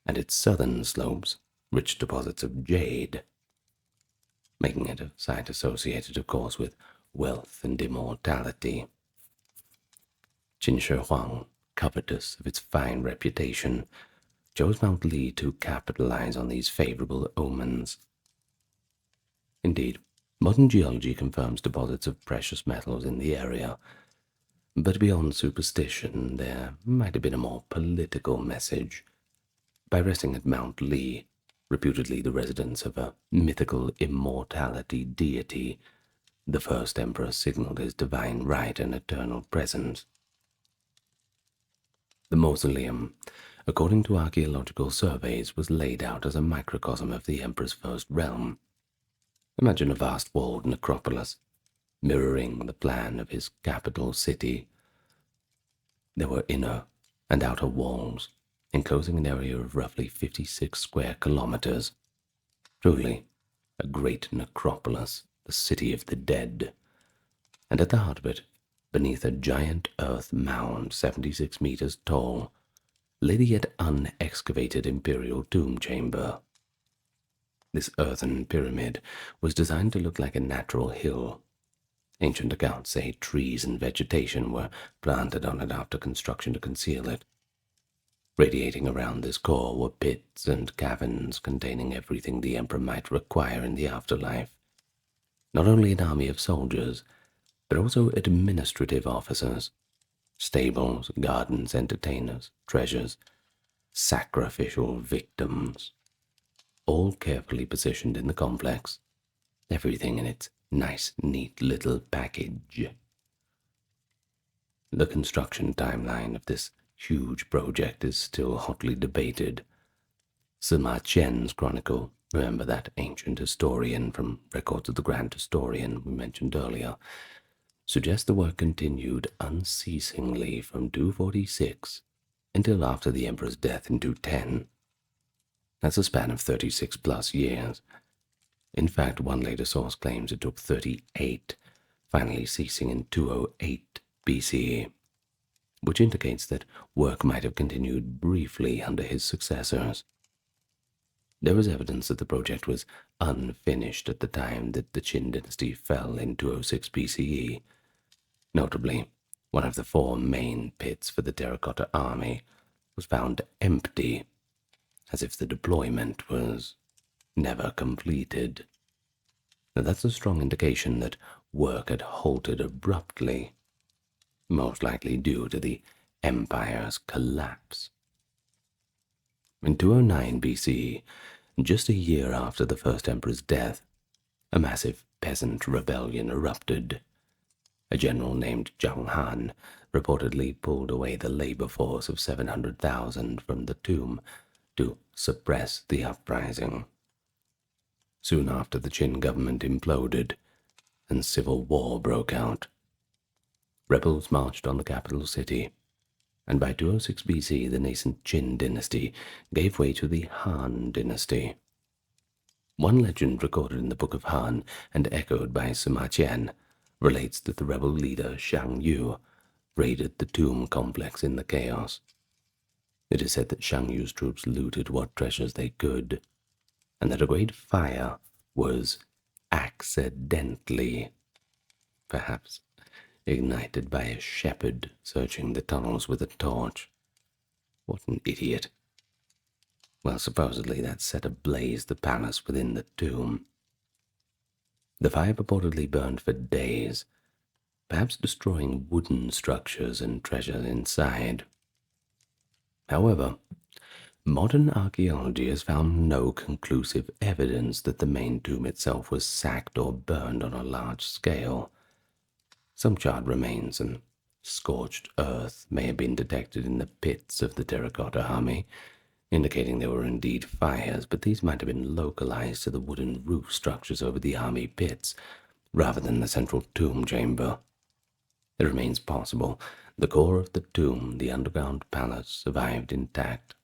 and its southern slopes rich deposits of jade, making it a site associated, of course, with wealth and immortality. Qin Shi Huang, covetous of its fine reputation, chose Mount Li to capitalize on these favorable omens. Indeed, modern geology confirms deposits of precious metals in the area, but beyond superstition, there might have been a more political message. By resting at Mount Li, reputedly the residence of a mythical immortality deity, the first emperor signaled his divine right and eternal presence. The mausoleum, according to archaeological surveys, was laid out as a microcosm of the emperor's first realm. Imagine a vast walled necropolis, mirroring the plan of his capital city. There were inner and outer walls, enclosing an area of roughly 56 square kilometers. Truly, a great necropolis, the city of the dead. And at the heart of it, beneath a giant earth mound 76 meters tall, lay the yet unexcavated imperial tomb chamber. This earthen pyramid was designed to look like a natural hill. Ancient accounts say trees and vegetation were planted on it after construction to conceal it. Radiating around this core were pits and caverns containing everything the emperor might require in the afterlife. Not only an army of soldiers, but also administrative officers, stables, gardens, entertainers, treasures, sacrificial victims, all carefully positioned in the complex, everything in its nice, neat little package. The construction timeline of this huge project is still hotly debated. Sima Qian's chronicle, remember that ancient historian from Records of the Grand Historian we mentioned earlier, suggests the work continued unceasingly from 246 until after the emperor's death in 210. That's a span of 36 plus years. In fact, one later source claims it took 38, finally ceasing in 208 BCE, which indicates that work might have continued briefly under his successors. There was evidence that the project was unfinished at the time that the Qin dynasty fell in 206 BCE. Notably, one of the 4 main pits for the Terracotta Army was found empty, as if the deployment was never completed. Now, that's a strong indication that work had halted abruptly, most likely due to the empire's collapse. In 209 BCE, just a year after the first emperor's death, a massive peasant rebellion erupted. A general named Zhang Han reportedly pulled away the labor force of 700,000 from the tomb to suppress the uprising. Soon after, the Qin government imploded and civil war broke out. Rebels marched on the capital city, and by 206 BC the nascent Qin dynasty gave way to the Han dynasty. One legend recorded in the Book of Han and echoed by Sima Qian relates that the rebel leader Shang Yu raided the tomb complex in the chaos. It is said that Shang Yu's troops looted what treasures they could, and that a great fire was accidentally, perhaps, ignited by a shepherd searching the tunnels with a torch. What an idiot. Well, supposedly that set ablaze the palace within the tomb. The fire purportedly burned for days, perhaps destroying wooden structures and treasure inside. However, modern archaeology has found no conclusive evidence that the main tomb itself was sacked or burned on a large scale. Some charred remains and scorched earth may have been detected in the pits of the Terracotta Army, indicating there were indeed fires, but these might have been localized to the wooden roof structures over the army pits, rather than the central tomb chamber. It remains possible the core of the tomb, the underground palace, survived intact,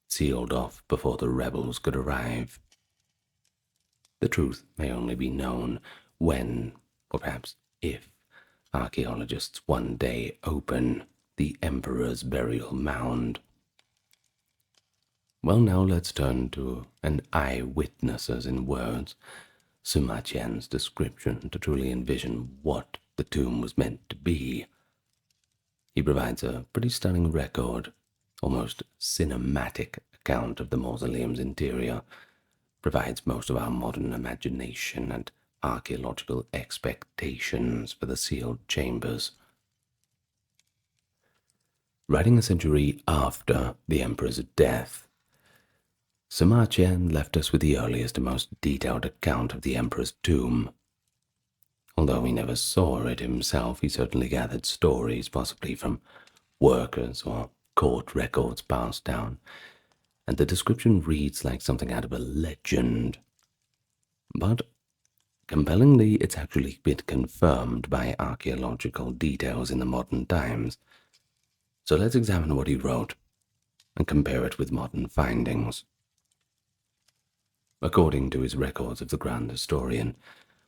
sealed off before the rebels could arrive. The truth may only be known when, or perhaps if, archaeologists one day open the emperor's burial mound. Well, now let's turn to an eyewitness's in words, Sima Qian's description to truly envision what the tomb was meant to be. He provides a pretty stunning record, almost cinematic account of the mausoleum's interior, provides most of our modern imagination and archaeological expectations for the sealed chambers. Writing a century after the emperor's death, Sima Qian left us with the earliest and most detailed account of the emperor's tomb. Although he never saw it himself, he certainly gathered stories, possibly from workers or court records passed down, and the description reads like something out of a legend. But compellingly, it's actually been confirmed by archaeological details in the modern times. So let's examine what he wrote and compare it with modern findings. According to his records of the Grand Historian,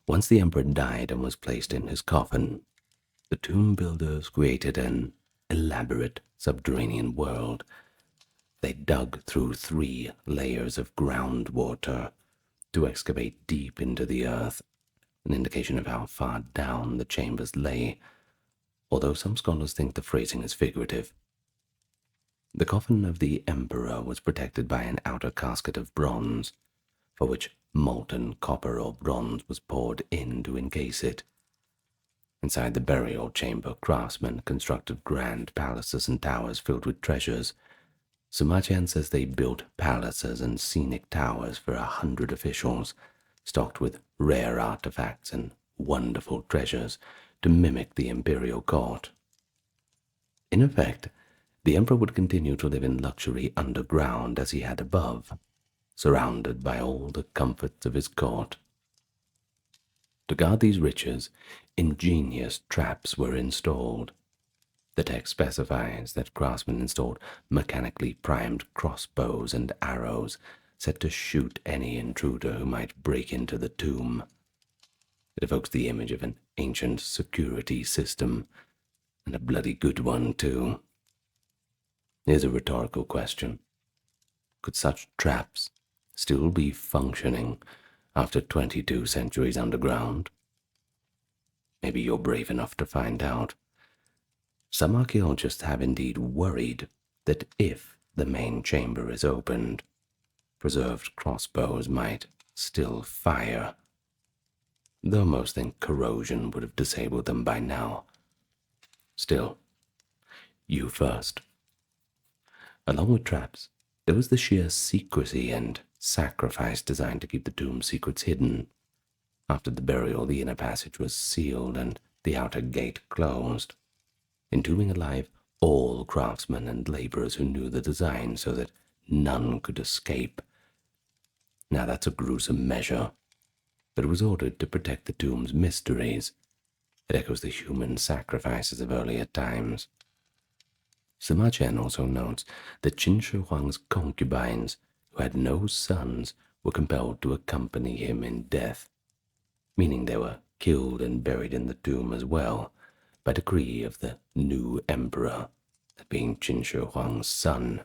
once the emperor died and was placed in his coffin, the tomb builders created an elaborate subterranean world. They dug through 3 layers of groundwater to excavate deep into the earth, an indication of how far down the chambers lay, although some scholars think the phrasing is figurative. The coffin of the emperor was protected by an outer casket of bronze, for which molten copper or bronze was poured in to encase it. Inside the burial chamber, craftsmen constructed grand palaces and towers filled with treasures. Sima says they built palaces and scenic towers for 100 officials, stocked with rare artifacts and wonderful treasures to mimic the imperial court. In effect, the emperor would continue to live in luxury underground as he had above, surrounded by all the comforts of his court. To guard these riches, ingenious traps were installed. The text specifies that craftsmen installed mechanically primed crossbows and arrows set to shoot any intruder who might break into the tomb. It evokes the image of an ancient security system, and a bloody good one, too. Here's a rhetorical question. Could such traps still be functioning after 22 centuries underground? Maybe you're brave enough to find out. Some archaeologists have indeed worried that if the main chamber is opened, preserved crossbows might still fire, though most think corrosion would have disabled them by now. Still, you first. Along with traps, there was the sheer secrecy and sacrifice designed to keep the tomb secrets hidden. After the burial, the inner passage was sealed and the outer gate closed, entombing alive all craftsmen and laborers who knew the design so that none could escape. Now that's a gruesome measure, but it was ordered to protect the tomb's mysteries. It echoes the human sacrifices of earlier times. Sima Qian also notes that Qin Shi Huang's concubines, who had no sons, were compelled to accompany him in death, meaning they were killed and buried in the tomb as well, by decree of the new emperor, that being Qin Shi Huang's son.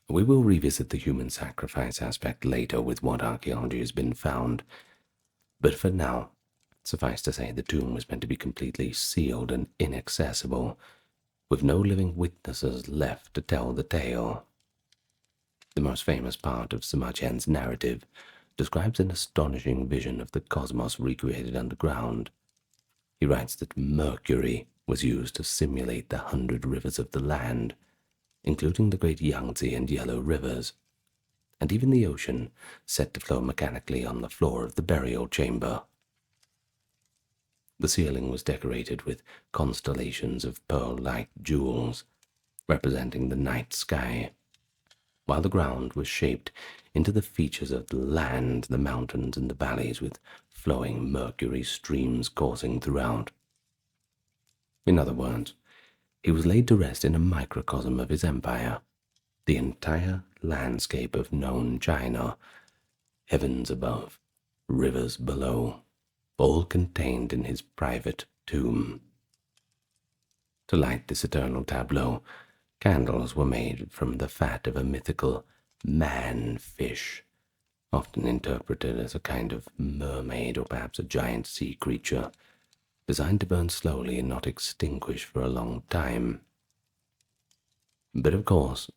We will revisit the human sacrifice aspect later with what archaeology has been found, but for now, suffice to say the tomb was meant to be completely sealed and inaccessible, with no living witnesses left to tell the tale. The most famous part of Sima Qian's narrative describes an astonishing vision of the cosmos recreated underground. He writes that mercury was used to simulate the 100 rivers of the land, including the great Yangtze and Yellow rivers, and even the ocean set to flow mechanically on the floor of the burial chamber. The ceiling was decorated with constellations of pearl-like jewels, representing the night sky, while the ground was shaped into the features of the land, the mountains and the valleys, with flowing mercury streams coursing throughout. In other words, he was laid to rest in a microcosm of his empire, the entire landscape of known China, heavens above, rivers below, all contained in his private tomb. To light this eternal tableau, candles were made from the fat of a mythical man-fish, often interpreted as a kind of mermaid or perhaps a giant sea creature, designed to burn slowly and not extinguish for a long time. But of course,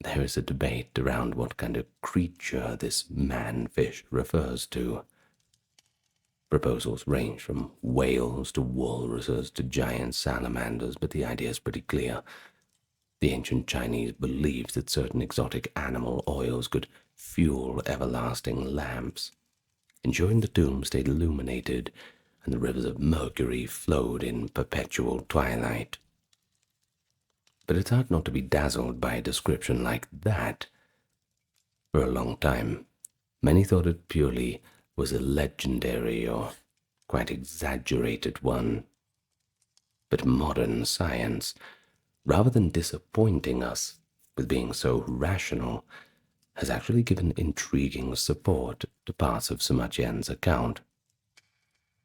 there is a debate around what kind of creature this man-fish refers to. Proposals range from whales to walruses to giant salamanders, but the idea is pretty clear. The ancient Chinese believed that certain exotic animal oils could fuel everlasting lamps, ensuring the tomb stayed illuminated and the rivers of mercury flowed in perpetual twilight. But it's hard not to be dazzled by a description like that. For a long time, many thought it purely was a legendary or quite exaggerated one. But modern science, rather than disappointing us with being so rational, has actually given intriguing support to parts of Sima Qian's account.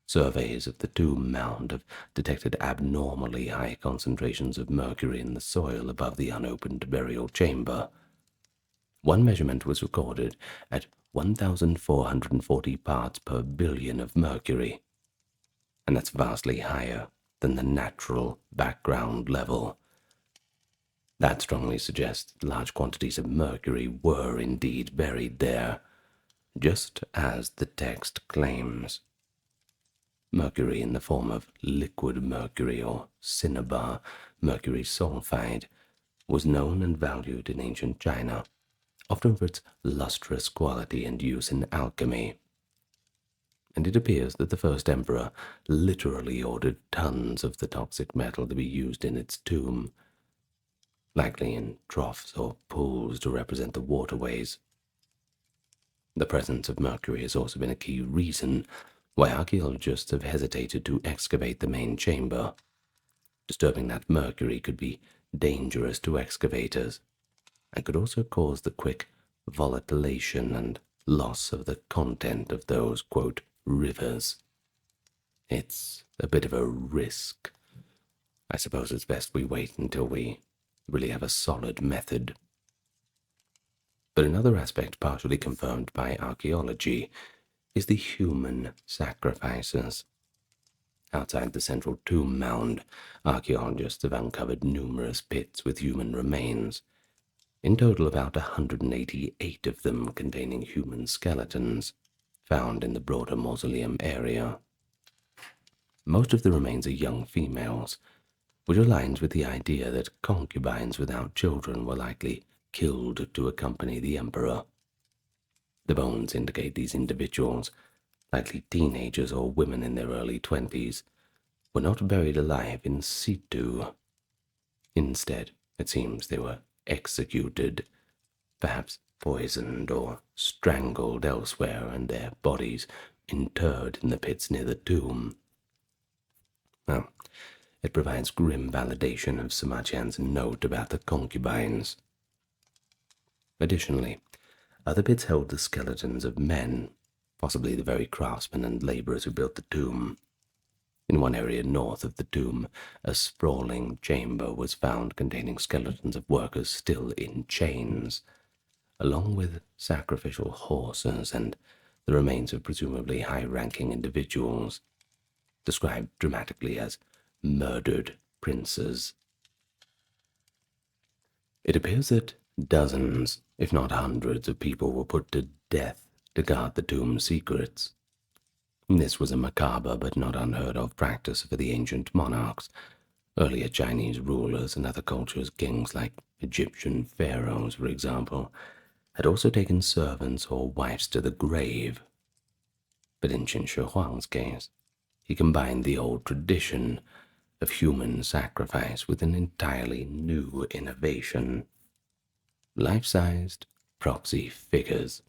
Surveys of the tomb mound have detected abnormally high concentrations of mercury in the soil above the unopened burial chamber. One measurement was recorded at 1,440 parts per billion of mercury, and that's vastly higher than the natural background level. That strongly suggests that large quantities of mercury were indeed buried there, just as the text claims. Mercury in the form of liquid mercury or cinnabar, mercury sulfide, was known and valued in ancient China, often for its lustrous quality and use in alchemy. And it appears that the first emperor literally ordered tons of the toxic metal to be used in its tomb, likely in troughs or pools to represent the waterways. The presence of mercury has also been a key reason why archaeologists have hesitated to excavate the main chamber. Disturbing that mercury could be dangerous to excavators, and could also cause the quick volatilation and loss of the content of those, quote, rivers. It's a bit of a risk. I suppose it's best we wait until we really have a solid method. But another aspect partially confirmed by archaeology is the human sacrifices. Outside the central tomb mound, archaeologists have uncovered numerous pits with human remains, in total about 188 of them containing human skeletons, found in the broader mausoleum area. Most of the remains are young females, which aligns with the idea that concubines without children were likely killed to accompany the emperor. The bones indicate these individuals, likely teenagers or women in their early 20s, were not buried alive in situ. Instead, it seems they were executed, perhaps poisoned or strangled elsewhere, and their bodies interred in the pits near the tomb. Well, it provides grim validation of Sima Qian's note about the concubines. Additionally, other pits held the skeletons of men, possibly the very craftsmen and laborers who built the tomb. In one area north of the tomb, a sprawling chamber was found containing skeletons of workers still in chains, along with sacrificial horses and the remains of presumably high-ranking individuals, described dramatically as murdered princes. It appears that dozens, if not hundreds, of people were put to death to guard the tomb's secrets. This was a macabre but not unheard of practice for the ancient monarchs. Earlier Chinese rulers and other cultures, kings like Egyptian pharaohs, for example, had also taken servants or wives to the grave. But in Qin Shi Huang's case, he combined the old tradition of human sacrifice with an entirely new innovation: life-sized proxy figures,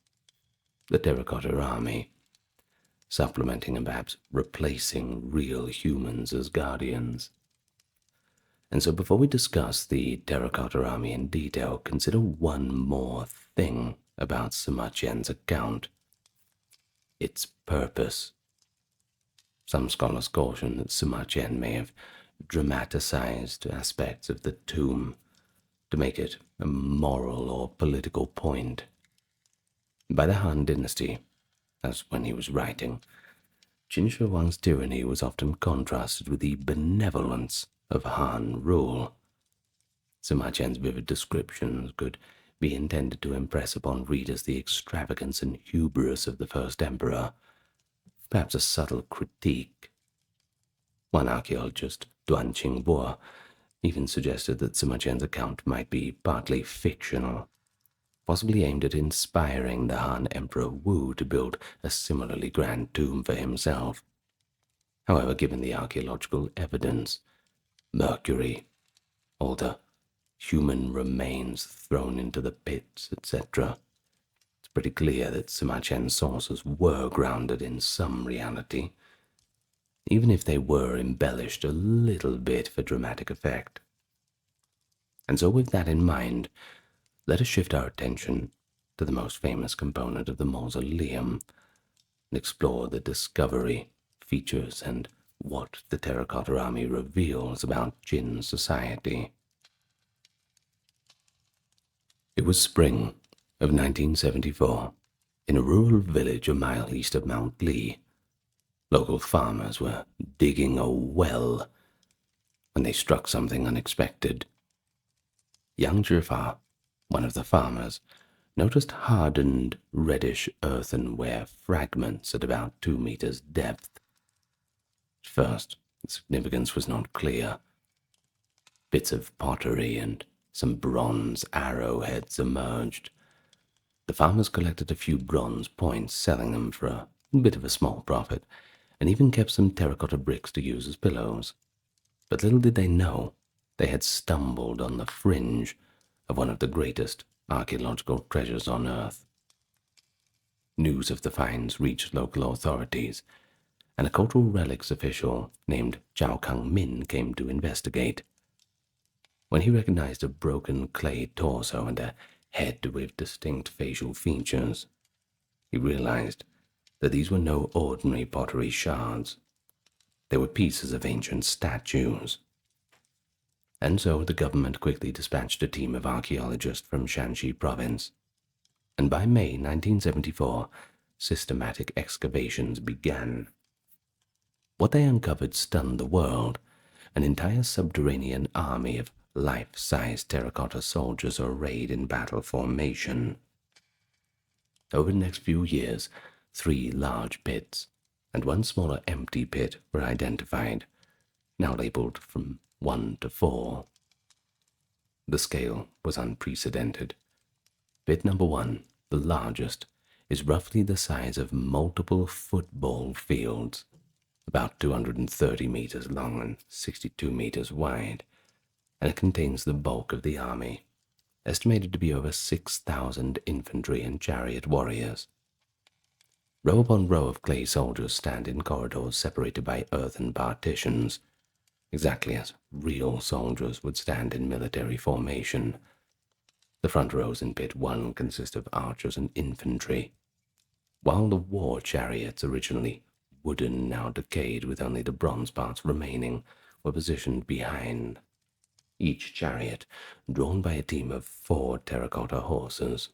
the Terracotta Army, supplementing and perhaps replacing real humans as guardians. And so before we discuss the Terracotta Army in detail, consider one more thing about Sima Qian's account: its purpose. Some scholars caution that Sima Qian may have dramatized aspects of the tomb to make it a moral or political point. By the Han Dynasty, as when he was writing, Qin Shi Huang's tyranny was often contrasted with the benevolence of Han rule. Sima Qian's vivid descriptions could be intended to impress upon readers the extravagance and hubris of the first emperor, perhaps a subtle critique. One archaeologist, Duan Qingbo, even suggested that Sima Qian's account might be partly fictional, possibly aimed at inspiring the Han Emperor Wu to build a similarly grand tomb for himself. However, given the archaeological evidence, mercury, all the human remains thrown into the pits, etc., it's pretty clear that Sima Qian's sources were grounded in some reality, even if they were embellished a little bit for dramatic effect. And so with that in mind, let us shift our attention to the most famous component of the mausoleum and explore the discovery, features, and what the Terracotta Army reveals about Qin society. It was spring of 1974, in a rural village a mile east of Mount Li. Local farmers were digging a well when they struck something unexpected. Young Jafar, one of the farmers, noticed hardened reddish earthenware fragments at about 2 meters depth. At first, the significance was not clear. Bits of pottery and some bronze arrowheads emerged. The farmers collected a few bronze points, selling them for a bit of a small profit, and even kept some terracotta bricks to use as pillows. But little did they know, they had stumbled on the fringe of one of the greatest archaeological treasures on Earth. News of the finds reached local authorities, and a cultural relics official named Zhao Kang-min came to investigate. When he recognized a broken clay torso and a head with distinct facial features, he realized that these were no ordinary pottery shards. They were pieces of ancient statues. And so the government quickly dispatched a team of archaeologists from Shanxi province, and by May 1974, systematic excavations began. What they uncovered stunned the world. An entire subterranean army of life-size terracotta soldiers arrayed in battle formation. Over the next few years, 3 large pits and 1 smaller empty pit were identified, now labeled from 1 to 4. The scale was unprecedented. Pit number 1, the largest, is roughly the size of multiple football fields, about 230 meters long and 62 meters wide, and it contains the bulk of the army, estimated to be over 6,000 infantry and chariot warriors. Row upon row of clay soldiers stand in corridors separated by earthen partitions, exactly as real soldiers would stand in military formation. The front rows in Pit 1 consist of archers and infantry, while the war chariots, originally wooden, now decayed with only the bronze parts remaining, were positioned behind. Each chariot drawn by a team of 4 terracotta horses.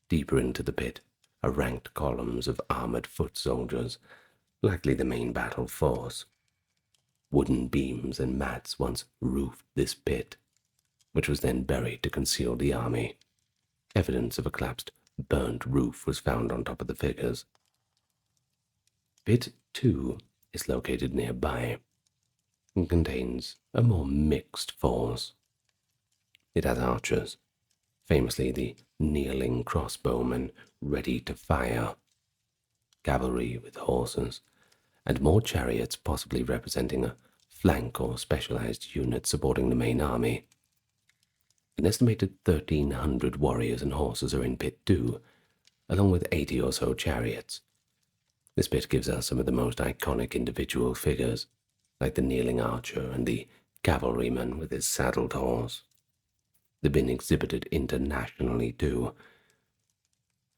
Deeper into the pit are ranked columns of armored foot soldiers, likely the main battle force. Wooden beams and mats once roofed this pit, which was then buried to conceal the army. Evidence of a collapsed, burnt roof was found on top of the figures. Pit 2 is located nearby and contains a more mixed force. It has archers, famously the kneeling crossbowmen ready to fire, cavalry with horses, and more chariots possibly representing a flank or specialized unit supporting the main army. An estimated 1,300 warriors and horses are in Pit 2, along with 80 or so chariots. This pit gives us some of the most iconic individual figures, like the kneeling archer and the cavalryman with his saddled horse. They've been exhibited internationally too.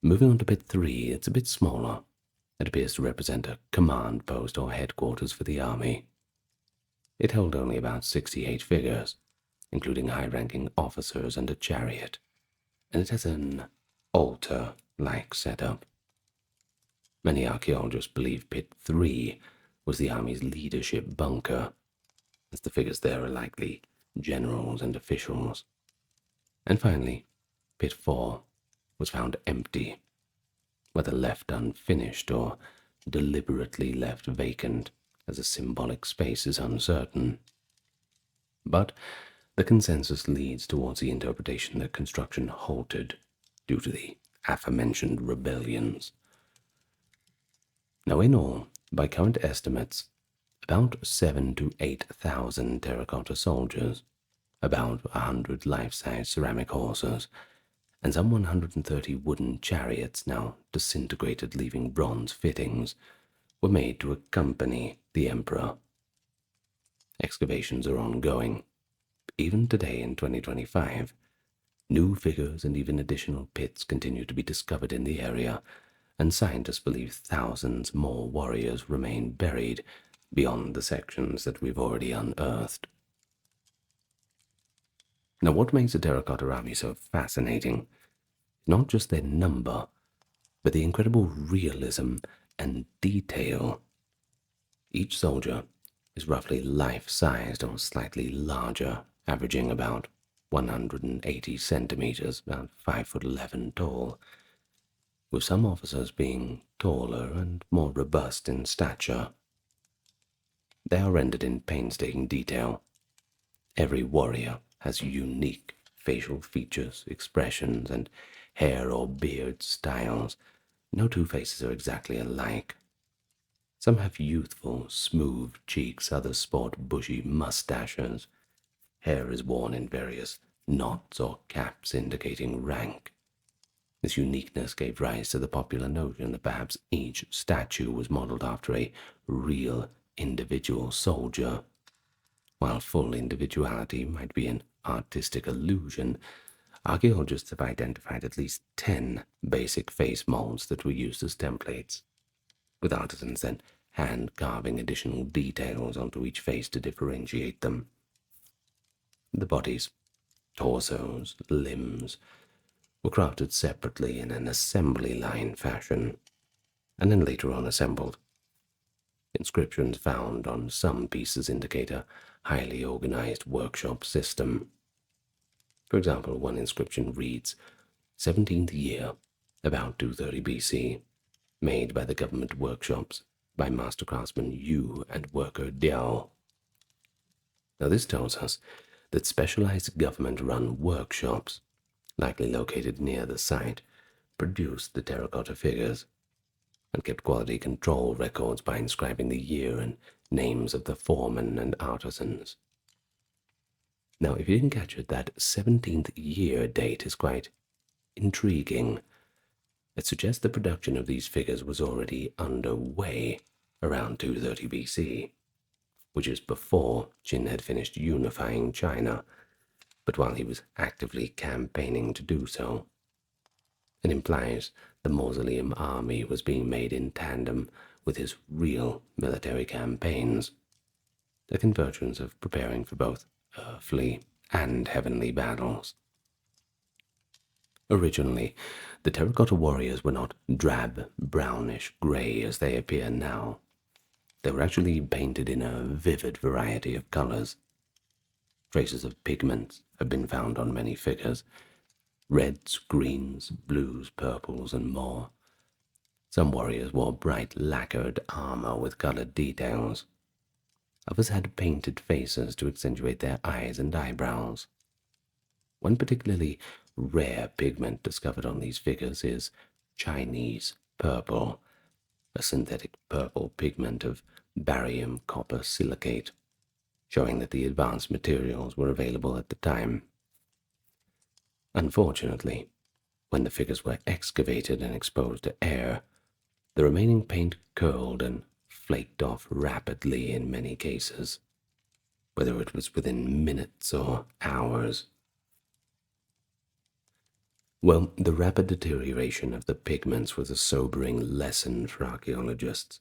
Moving on to Pit 3, it's a bit smaller. It appears to represent a command post or headquarters for the army. It held only about 68 figures, including high-ranking officers and a chariot, and it has an altar-like setup. Many archaeologists believe Pit 3 was the army's leadership bunker, as the figures there are likely generals and officials. And finally, Pit 4 was found empty, whether left unfinished or deliberately left vacant, as a symbolic space is uncertain. But the consensus leads towards the interpretation that construction halted due to the aforementioned rebellions. Now, in all, by current estimates, about 7,000 to 8,000 terracotta soldiers, about 100 life-size ceramic horses, and some 130 wooden chariots, now disintegrated, leaving bronze fittings, were made to accompany the emperor. Excavations are ongoing. Even today in 2025, new figures and even additional pits continue to be discovered in the area, and scientists believe thousands more warriors remain buried beyond the sections that we've already unearthed. Now, what makes the Terracotta Army so fascinating is not just their number, but the incredible realism and detail. Each soldier is roughly life-sized or slightly larger, averaging about 180 centimeters, about 5'11" tall, with some officers being taller and more robust in stature. They are rendered in painstaking detail. Every warrior has unique facial features, expressions, and hair or beard styles. No two faces are exactly alike. Some have youthful, smooth cheeks, others sport bushy mustaches. Hair is worn in various knots or caps indicating rank. This uniqueness gave rise to the popular notion that perhaps each statue was modeled after a real individual soldier. While full individuality might be an artistic illusion, archaeologists have identified at least 10 basic face molds that were used as templates, with artisans then hand-carving additional details onto each face to differentiate them. The bodies, torsos, limbs were crafted separately in an assembly line fashion, and then later on assembled. Inscriptions found on some pieces indicate a highly organized workshop system. For example, one inscription reads, 17th year, about 230 BC, made by the government workshops by master craftsman Yu and worker Diao. Now this tells us that specialized government-run workshops, likely located near the site, produced the terracotta figures and kept quality control records by inscribing the year and names of the foremen and artisans. Now, if you didn't catch it, that 17th year date is quite intriguing. It suggests the production of these figures was already underway around 230 BC, which is before Qin had finished unifying China, but while he was actively campaigning to do so. It implies the mausoleum army was being made in tandem with his real military campaigns, the convergence of preparing for both earthly and heavenly battles. Originally, the terracotta warriors were not drab, brownish gray as they appear now. They were actually painted in a vivid variety of colors. Traces of pigments have been found on many figures: reds, greens, blues, purples, and more. Some warriors wore bright lacquered armor with colored details. Others had painted faces to accentuate their eyes and eyebrows. One particularly rare pigment discovered on these figures is Chinese purple, a synthetic purple pigment of barium copper silicate, showing that the advanced materials were available at the time. Unfortunately, when the figures were excavated and exposed to air, the remaining paint curled and flaked off rapidly in many cases, whether it was within minutes or hours. Well, the rapid deterioration of the pigments was a sobering lesson for archaeologists.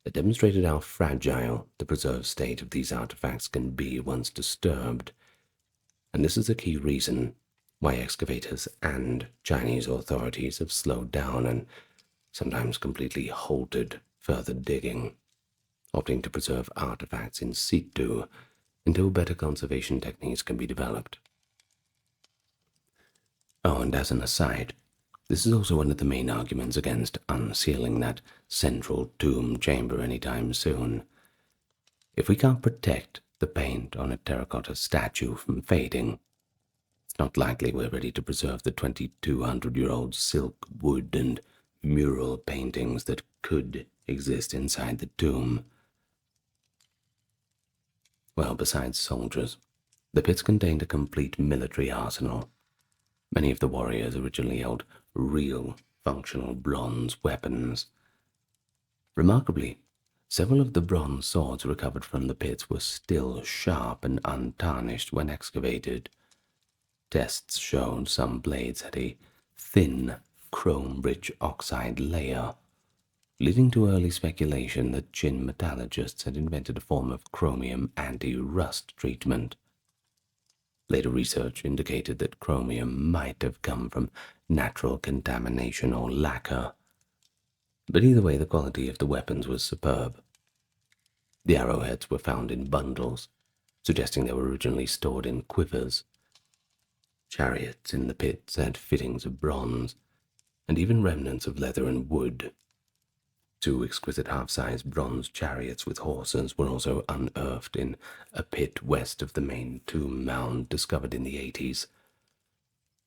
It demonstrated how fragile the preserved state of these artifacts can be once disturbed, and this is a key reason why excavators and Chinese authorities have slowed down and sometimes completely halted further digging, opting to preserve artifacts in situ until better conservation techniques can be developed. Oh, and as an aside, this is also one of the main arguments against unsealing that central tomb chamber anytime soon. If we can't protect the paint on a terracotta statue from fading, it's not likely we're ready to preserve the 2,200-year-old silk, wood, and mural paintings that could exist inside the tomb. Well, besides soldiers, the pits contained a complete military arsenal. Many of the warriors originally held real, functional bronze weapons. Remarkably, several of the bronze swords recovered from the pits were still sharp and untarnished when excavated. Tests showed some blades had a thin, chrome-rich oxide layer, leading to early speculation that Qin metallurgists had invented a form of chromium anti-rust treatment. Later research indicated that chromium might have come from natural contamination or lacquer, but either way the quality of the weapons was superb. The arrowheads were found in bundles, suggesting they were originally stored in quivers, Chariots in the pits had fittings of bronze, and even remnants of leather and wood. Two exquisite half-sized bronze chariots with horses were also unearthed in a pit west of the main tomb mound discovered in the 80s.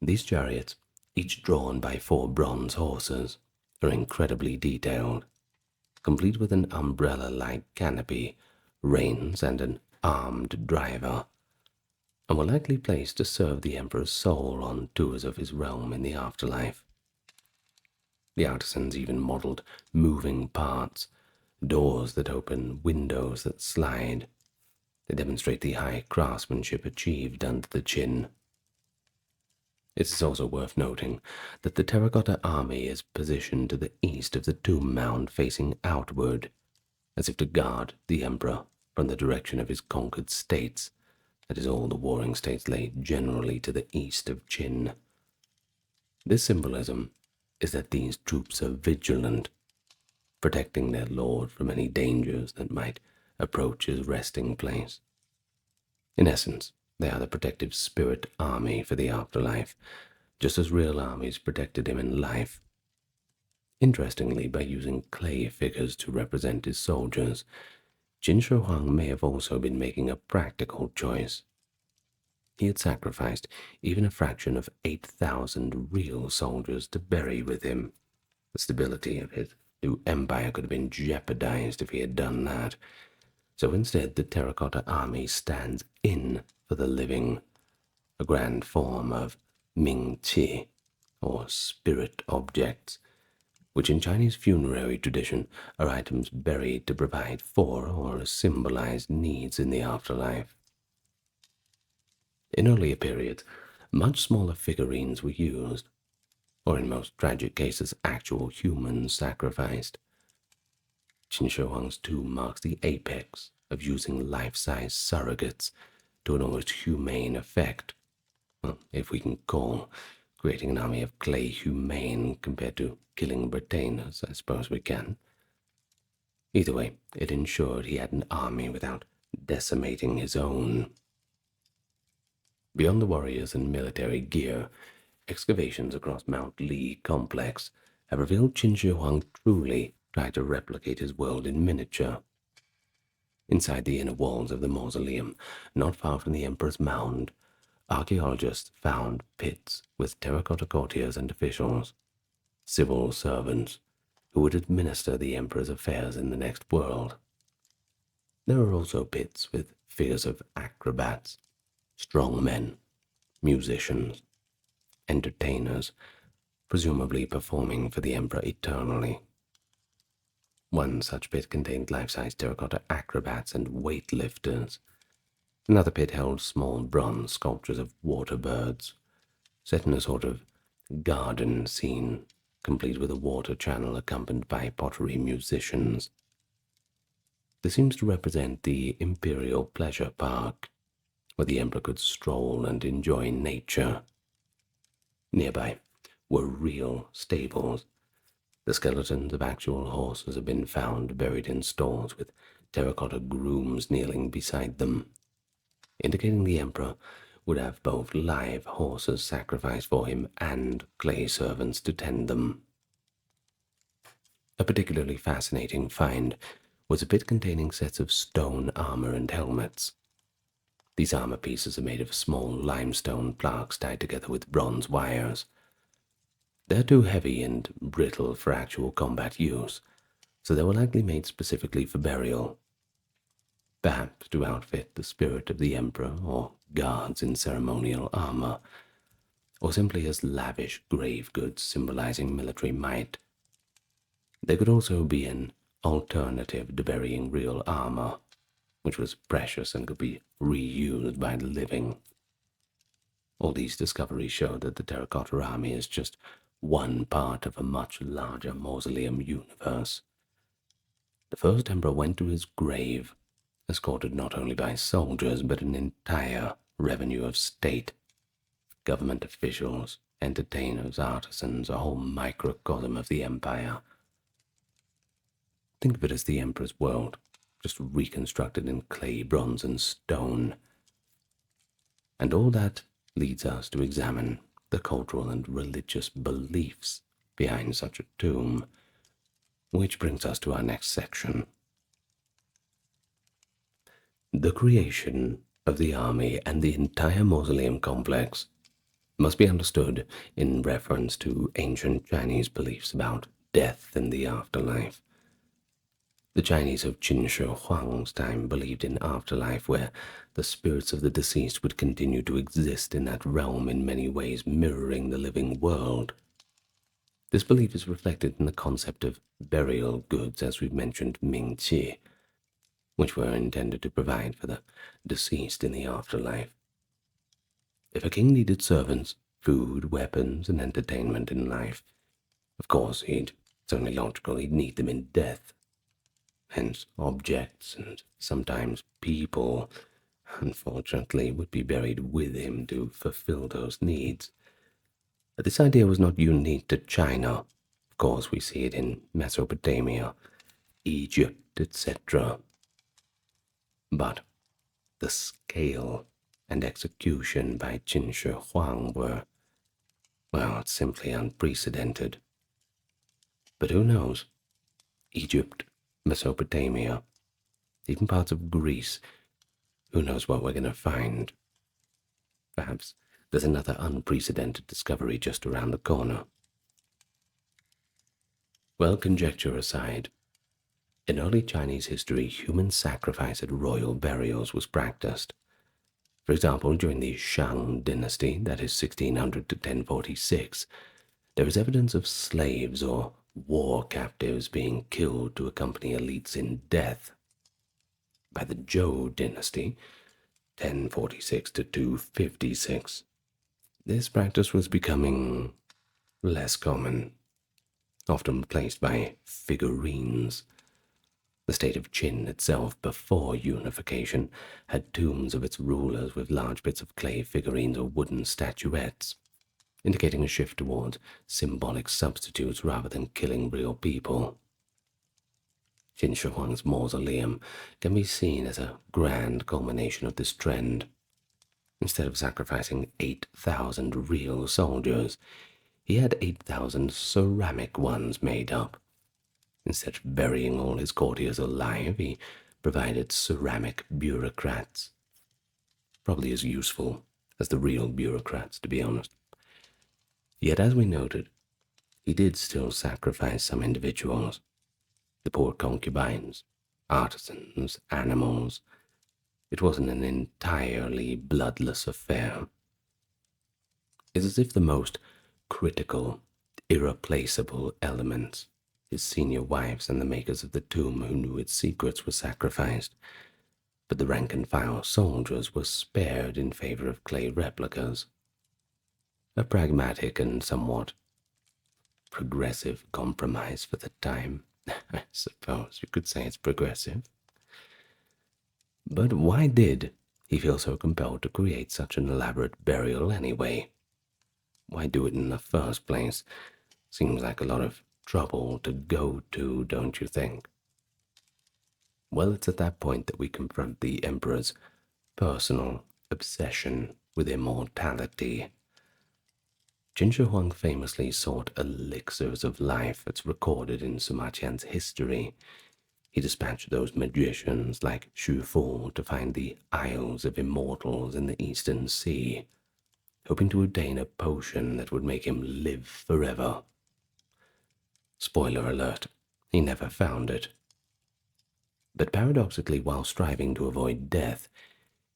These chariots, each drawn by 4 bronze horses, are incredibly detailed, complete with an umbrella-like canopy, reins, and an armed driver, and were likely placed to serve the emperor's soul on tours of his realm in the afterlife. The artisans even modeled moving parts, doors that open, windows that slide. They demonstrate the high craftsmanship achieved under the chin. It is also worth noting that the Terracotta Army is positioned to the east of the tomb mound, facing outward, as if to guard the emperor from the direction of his conquered states. That is, all the warring states lay generally to the east of Chin. This symbolism is that these troops are vigilant, protecting their lord from any dangers that might approach his resting place. In essence, they are the protective spirit army for the afterlife, just as real armies protected him in life. Interestingly, by using clay figures to represent his soldiers, Qin Shi Huang may have also been making a practical choice. He had sacrificed even a fraction of 8,000 real soldiers to bury with him. The stability of his new empire could have been jeopardized if he had done that. So instead, the Terracotta Army stands in for the living, a grand form of Ming Qi, or spirit objects, which in Chinese funerary tradition are items buried to provide for or symbolize needs in the afterlife. In earlier periods, much smaller figurines were used, or in most tragic cases, actual humans sacrificed. Qin Shi Huang's tomb marks the apex of using life-size surrogates to an almost humane effect. Well, if we can call creating an army of clay humane compared to killing Britainers, I suppose we can. Either way, it ensured he had an army without decimating his own. Beyond the warriors and military gear, excavations across Mount Li complex have revealed Qin Shi Huang truly tried to replicate his world in miniature. Inside the inner walls of the mausoleum, not far from the emperor's mound, archaeologists found pits with terracotta courtiers and officials, civil servants, who would administer the emperor's affairs in the next world. There are also pits with figures of acrobats, strong men, musicians, entertainers, presumably performing for the emperor eternally. One such pit contained life-size terracotta acrobats and weightlifters. Another pit held small bronze sculptures of water birds, set in a sort of garden scene, complete with a water channel accompanied by pottery musicians. This seems to represent the imperial pleasure park, where the emperor could stroll and enjoy nature. Nearby were real stables. The skeletons of actual horses have been found buried in stalls with terracotta grooms kneeling beside them, indicating the emperor would have both live horses sacrificed for him and clay servants to tend them. A particularly fascinating find was a pit containing sets of stone armor and helmets. These armor pieces are made of small limestone plaques tied together with bronze wires. They're too heavy and brittle for actual combat use, so they were likely made specifically for burial, perhaps to outfit the spirit of the emperor or guards in ceremonial armor, or simply as lavish grave goods symbolizing military might. They could also be an alternative to burying real armor, which was precious and could be reused by the living. All these discoveries show that the Terracotta Army is just one part of a much larger mausoleum universe. The first emperor went to his grave, escorted not only by soldiers, but an entire revenue of state, government officials, entertainers, artisans, a whole microcosm of the empire. Think of it as the emperor's world, just reconstructed in clay, bronze, and stone. And all that leads us to examine the cultural and religious beliefs behind such a tomb, which brings us to our next section. The creation of the army and the entire mausoleum complex must be understood in reference to ancient Chinese beliefs about death and the afterlife. The Chinese of Qin Shi Huang's time believed in afterlife, where the spirits of the deceased would continue to exist in that realm in many ways mirroring the living world. This belief is reflected in the concept of burial goods, as we've mentioned, Mingqi, which were intended to provide for the deceased in the afterlife. If a king needed servants, food, weapons, and entertainment in life, of course it's only logical he'd need them in death. Hence, objects and sometimes people, unfortunately, would be buried with him to fulfill those needs. But this idea was not unique to China. Of course, we see it in Mesopotamia, Egypt, etc. But the scale and execution by Qin Shi Huang were, well, simply unprecedented. But who knows? Egypt, Mesopotamia, even parts of Greece, who knows what we're going to find? Perhaps there's another unprecedented discovery just around the corner. Well, conjecture aside, in early Chinese history, human sacrifice at royal burials was practiced. For example, during the Shang dynasty, that is 1600 to 1046, there is evidence of slaves or war captives being killed to accompany elites in death. By the Zhou dynasty, 1046 to 256, this practice was becoming less common, often replaced by figurines. The state of Qin itself, before unification, had tombs of its rulers with large bits of clay figurines or wooden statuettes, indicating a shift towards symbolic substitutes rather than killing real people. Qin Shi Huang's mausoleum can be seen as a grand culmination of this trend. Instead of sacrificing 8,000 real soldiers, he had 8,000 ceramic ones made up. Instead of burying all his courtiers alive, he provided ceramic bureaucrats. Probably as useful as the real bureaucrats, to be honest. Yet, as we noted, he did still sacrifice some individuals. The poor concubines, artisans, animals. It wasn't an entirely bloodless affair. It's as if the most critical, irreplaceable elements, his senior wives and the makers of the tomb who knew its secrets, were sacrificed, but the rank-and-file soldiers were spared in favor of clay replicas. A pragmatic and somewhat progressive compromise for the time. I suppose you could say it's progressive. But why did he feel so compelled to create such an elaborate burial anyway? Why do it in the first place? Seems like a lot of trouble to go to, don't you think? Well, it's at that point that we confront the emperor's personal obsession with immortality. Qin Shi Huang famously sought elixirs of life that's recorded in Sima Qian's history. He dispatched those magicians like Xu Fu to find the Isles of Immortals in the Eastern Sea, hoping to obtain a potion that would make him live forever. Spoiler alert, he never found it. But paradoxically, while striving to avoid death,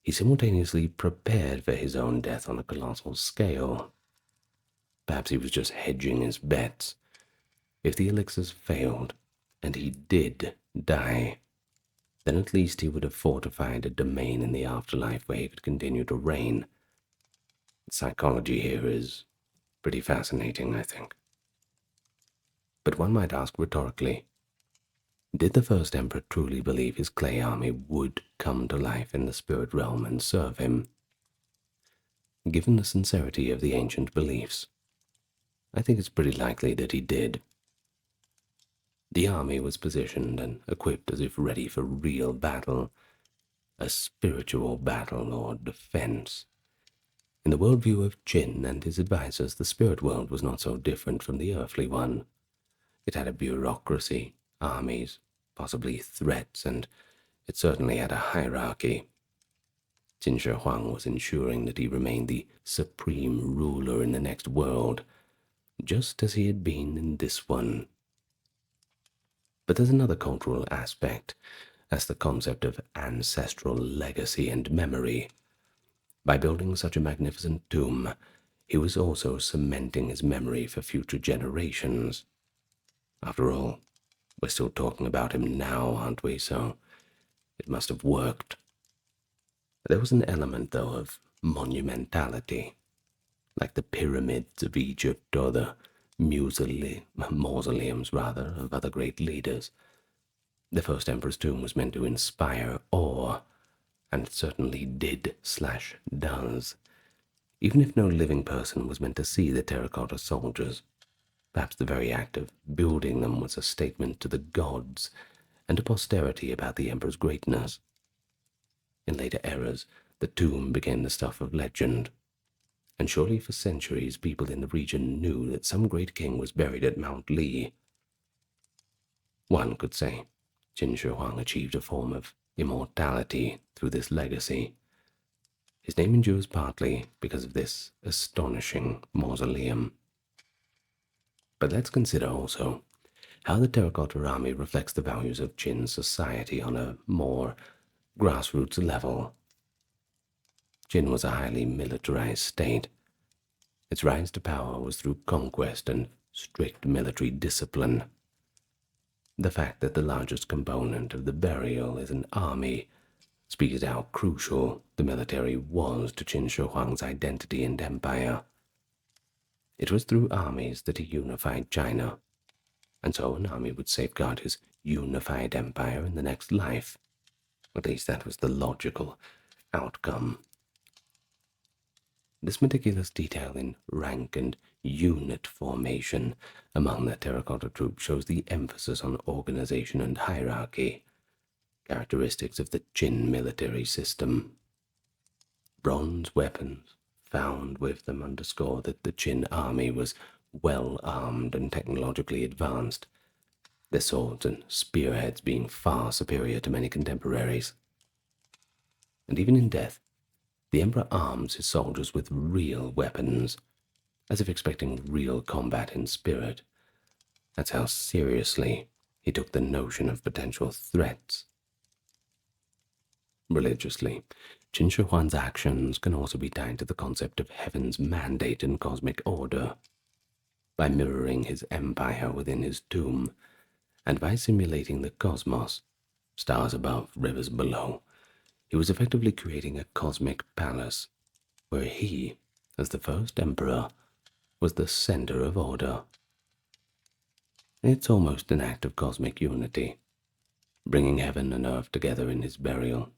he simultaneously prepared for his own death on a colossal scale. Perhaps he was just hedging his bets. If the elixirs failed, and he did die, then at least he would have fortified a domain in the afterlife where he could continue to reign. The psychology here is pretty fascinating, I think. But one might ask rhetorically, did the first emperor truly believe his clay army would come to life in the spirit realm and serve him? Given the sincerity of the ancient beliefs, I think it's pretty likely that he did. The army was positioned and equipped as if ready for real battle, a spiritual battle or defense. In the worldview of Qin and his advisors, the spirit world was not so different from the earthly one. It had a bureaucracy, armies, possibly threats, and it certainly had a hierarchy. Qin Shi Huang was ensuring that he remained the supreme ruler in the next world, just as he had been in this one. But there's another cultural aspect. That's the concept of ancestral legacy and memory. By building such a magnificent tomb, he was also cementing his memory for future generations. After all, we're still talking about him now, aren't we? So it must have worked. There was an element, though, of monumentality, like the pyramids of Egypt or the mausoleums of other great leaders. The first emperor's tomb was meant to inspire awe, and it certainly did/does, even if no living person was meant to see the terracotta soldiers. Perhaps the very act of building them was a statement to the gods and to posterity about the emperor's greatness. In later eras, the tomb became the stuff of legend, and surely for centuries people in the region knew that some great king was buried at Mount Li. One could say Qin Shi Huang achieved a form of immortality through this legacy. His name endures partly because of this astonishing mausoleum. But let's consider also how the Terracotta Army reflects the values of Qin's society on a more grassroots level. Qin was a highly militarized state. Its rise to power was through conquest and strict military discipline. The fact that the largest component of the burial is an army speaks how crucial the military was to Qin Shi Huang's identity and empire. It was through armies that he unified China, and so an army would safeguard his unified empire in the next life. At least that was the logical outcome. This meticulous detail in rank and unit formation among the terracotta troops shows the emphasis on organization and hierarchy, characteristics of the Qin military system. Bronze weapons found with them underscore that the Qin army was well armed and technologically advanced, their swords and spearheads being far superior to many contemporaries. And even in death, the emperor arms his soldiers with real weapons, as if expecting real combat in spirit. That's how seriously he took the notion of potential threats. Religiously, Qin Shi Huang's actions can also be tied to the concept of heaven's mandate and cosmic order. By mirroring his empire within his tomb, and by simulating the cosmos, stars above, rivers below, he was effectively creating a cosmic palace, where he, as the first emperor, was the center of order. It's almost an act of cosmic unity, bringing heaven and earth together in his burial.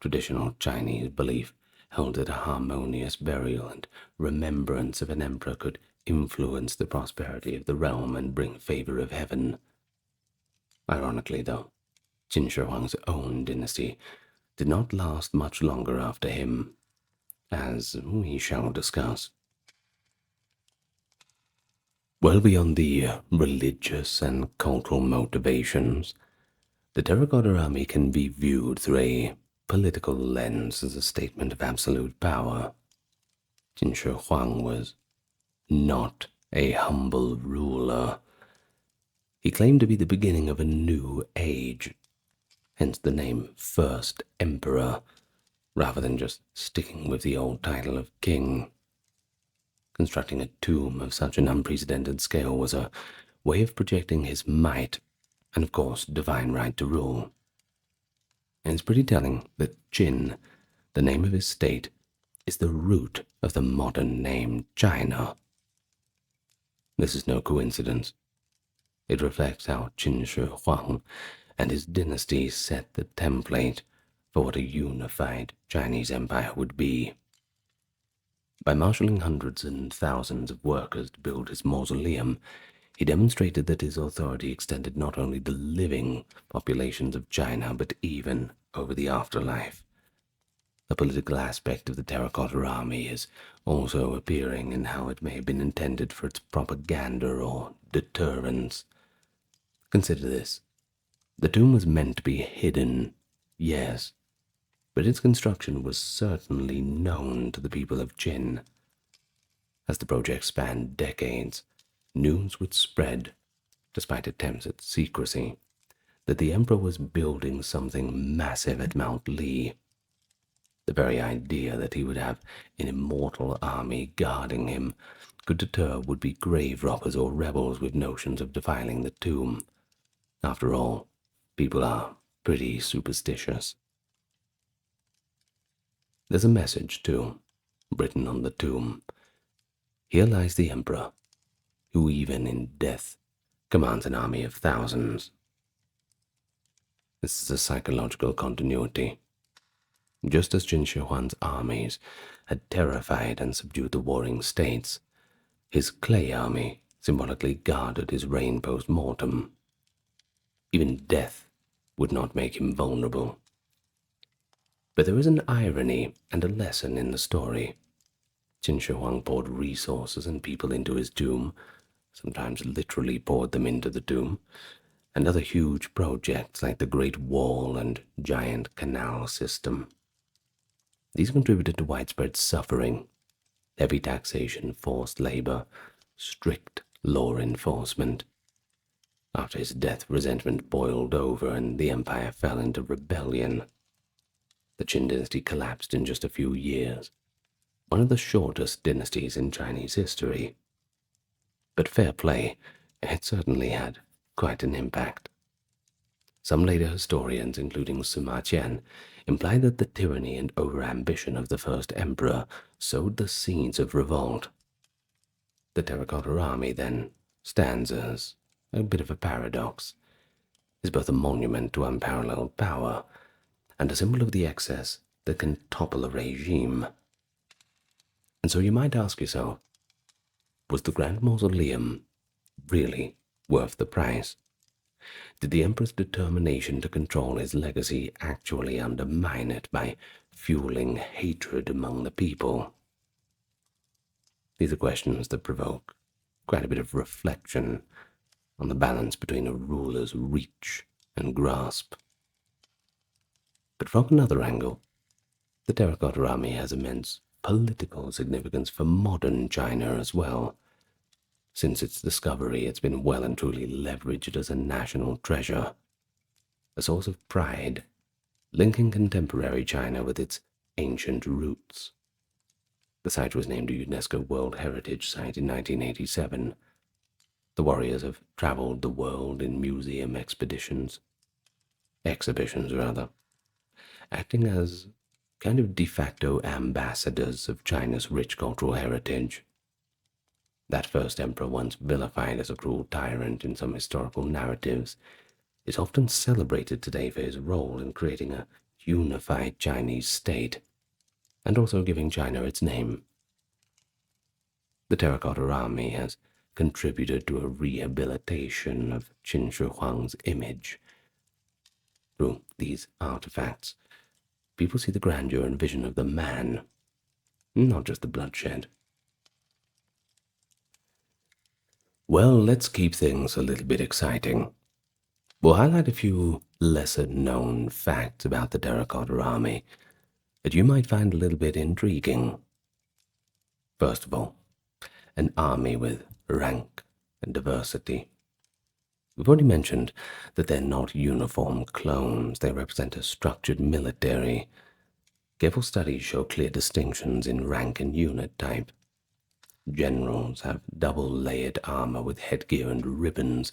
Traditional Chinese belief held that a harmonious burial and remembrance of an emperor could influence the prosperity of the realm and bring favor of heaven. Ironically, though, Qin Shi Huang's own dynasty did not last much longer after him, as we shall discuss. Well beyond the religious and cultural motivations, the Terracotta Army can be viewed through a political lens as a statement of absolute power. Qin Shi Huang was not a humble ruler. He claimed to be the beginning of a new age, hence the name First Emperor, rather than just sticking with the old title of king. Constructing a tomb of such an unprecedented scale was a way of projecting his might and, of course, divine right to rule. And it's pretty telling that Qin, the name of his state, is the root of the modern name China. This is no coincidence. It reflects how Qin Shi Huang and his dynasty set the template for what a unified Chinese empire would be. By marshalling hundreds and thousands of workers to build his mausoleum, he demonstrated that his authority extended not only the living populations of China, but even over the afterlife. A political aspect of the Terracotta Army is also appearing in how it may have been intended for its propaganda or deterrence. Consider this. The tomb was meant to be hidden, yes, but its construction was certainly known to the people of Qin. As the project spanned decades, news would spread, despite attempts at secrecy, that the emperor was building something massive at Mount Li. The very idea that he would have an immortal army guarding him could deter would-be grave robbers or rebels with notions of defiling the tomb. After all, people are pretty superstitious. There's a message, too, written on the tomb. Here lies the emperor, who even in death commands an army of thousands. This is a psychological continuity. Just as Qin Shi Huang's armies had terrified and subdued the warring states, his clay army symbolically guarded his reign post-mortem. Even death would not make him vulnerable. But there is an irony and a lesson in the story. Qin Shi Huang poured resources and people into his tomb, sometimes literally poured them into the tomb, and other huge projects like the Great Wall and giant canal system. These contributed to widespread suffering, heavy taxation, forced labor, strict law enforcement. After his death, resentment boiled over and the empire fell into rebellion. The Qin dynasty collapsed in just a few years, one of the shortest dynasties in Chinese history. But fair play, it certainly had quite an impact. Some later historians, including Sima Qian, imply that the tyranny and overambition of the first emperor sowed the seeds of revolt. The Terracotta Army, then, stands as a bit of a paradox, is both a monument to unparalleled power and a symbol of the excess that can topple a regime. And so you might ask yourself, was the Grand Mausoleum really worth the price? Did the emperor's determination to control his legacy actually undermine it by fueling hatred among the people? These are questions that provoke quite a bit of reflection on the balance between a ruler's reach and grasp. But from another angle, the Terracotta Army has immense political significance for modern China as well. Since its discovery, it's been well and truly leveraged as a national treasure, a source of pride, linking contemporary China with its ancient roots. The site was named a UNESCO World Heritage Site in 1987. The warriors have traveled the world in museum exhibitions, acting as kind of de facto ambassadors of China's rich cultural heritage. That first emperor, once vilified as a cruel tyrant in some historical narratives, is often celebrated today for his role in creating a unified Chinese state, and also giving China its name. The Terracotta Army has contributed to a rehabilitation of Qin Shi Huang's image. Through these artifacts, people see the grandeur and vision of the man, not just the bloodshed. Well, let's keep things a little bit exciting. We'll highlight a few lesser-known facts about the Terracotta Army that you might find a little bit intriguing. First of all, an army with rank and diversity. We've already mentioned that they're not uniform clones. They represent a structured military. Careful studies show clear distinctions in rank and unit type. Generals have double-layered armor with headgear and ribbons,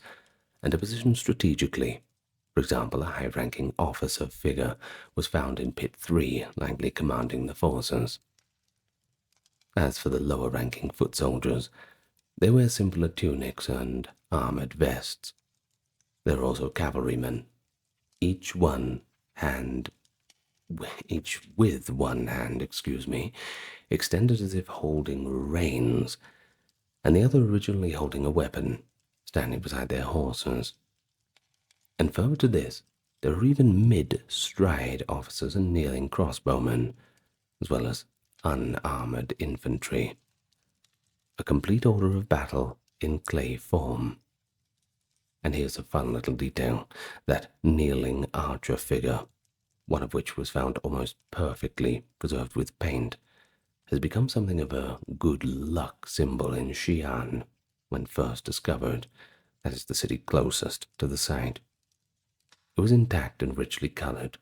and are positioned strategically. For example, a high-ranking officer figure was found in Pit 3, likely commanding the forces. As for the lower-ranking foot soldiers, they wear simpler tunics and armored vests. There are also cavalrymen, each with one hand, extended as if holding reins, and the other originally holding a weapon, standing beside their horses. And further to this, there are even mid-stride officers and kneeling crossbowmen, as well as unarmored infantry. A complete order of battle in clay form. And here's a fun little detail, that kneeling archer figure, one of which was found almost perfectly preserved with paint, has become something of a good luck symbol in Xi'an when first discovered. That is the city closest to the site. It was intact and richly colored,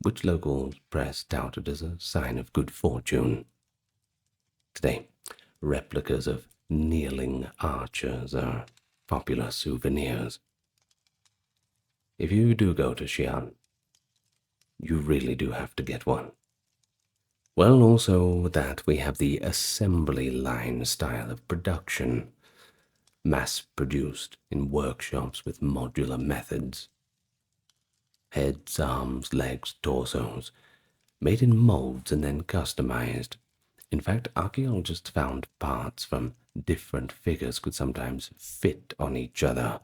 which local press touted as a sign of good fortune. Today, replicas of kneeling archers are popular souvenirs. If you do go to Xi'an, you really do have to get one. Well, also with that, we have the assembly line style of production, mass-produced in workshops with modular methods. Heads, arms, legs, torsos, made in molds and then customized. In fact, archaeologists found parts from different figures could sometimes fit on each other,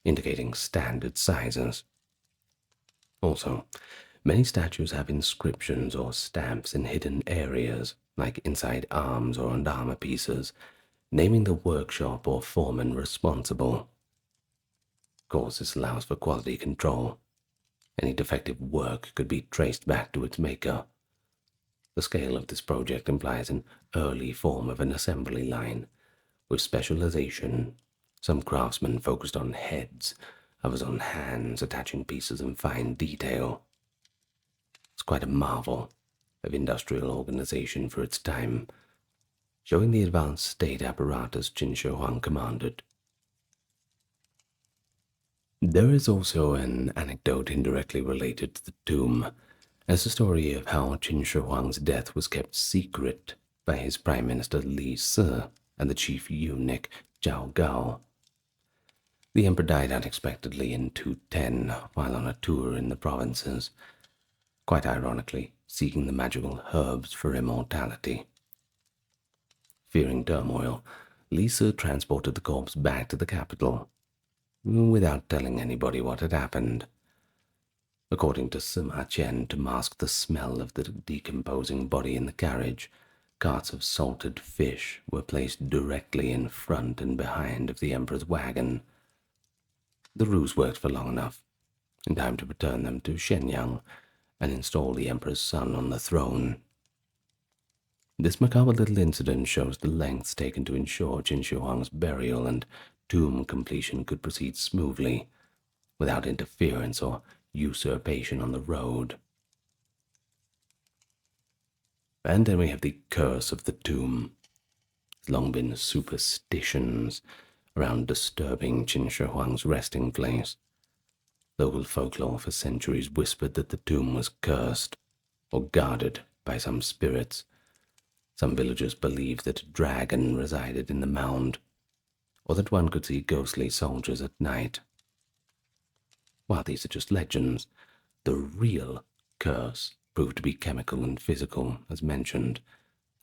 indicating standard sizes. Also, many statues have inscriptions or stamps in hidden areas, like inside arms or on armor pieces, naming the workshop or foreman responsible. Of course, this allows for quality control. Any defective work could be traced back to its maker. The scale of this project implies an early form of an assembly line, with specialization. Some craftsmen focused on heads, others on hands, attaching pieces in fine detail. It's quite a marvel of industrial organization for its time, showing the advanced state apparatus Qin Shi Huang commanded. There is also an anecdote indirectly related to the tomb, as the story of how Qin Shi Huang's death was kept secret by his Prime Minister Li Si and the chief eunuch Zhao Gao. The emperor died unexpectedly in 210 while on a tour in the provinces, quite ironically seeking the magical herbs for immortality. Fearing turmoil, Li Si transported the corpse back to the capital, without telling anybody what had happened. According to Sima Qian, to mask the smell of the decomposing body in the carriage, carts of salted fish were placed directly in front and behind of the emperor's wagon. The ruse worked for long enough, in time to return them to Shenyang and install the emperor's son on the throne. This macabre little incident shows the lengths taken to ensure Qin Shi Huang's burial and tomb completion could proceed smoothly, without interference or usurpation on the road. And then we have the curse of the tomb. There's long been superstitions around disturbing Qin Shi Huang's resting place. Local folklore for centuries whispered that the tomb was cursed or guarded by some spirits. Some villagers believed that a dragon resided in the mound, or that one could see ghostly soldiers at night. While these are just legends, the real curse proved to be chemical and physical, as mentioned,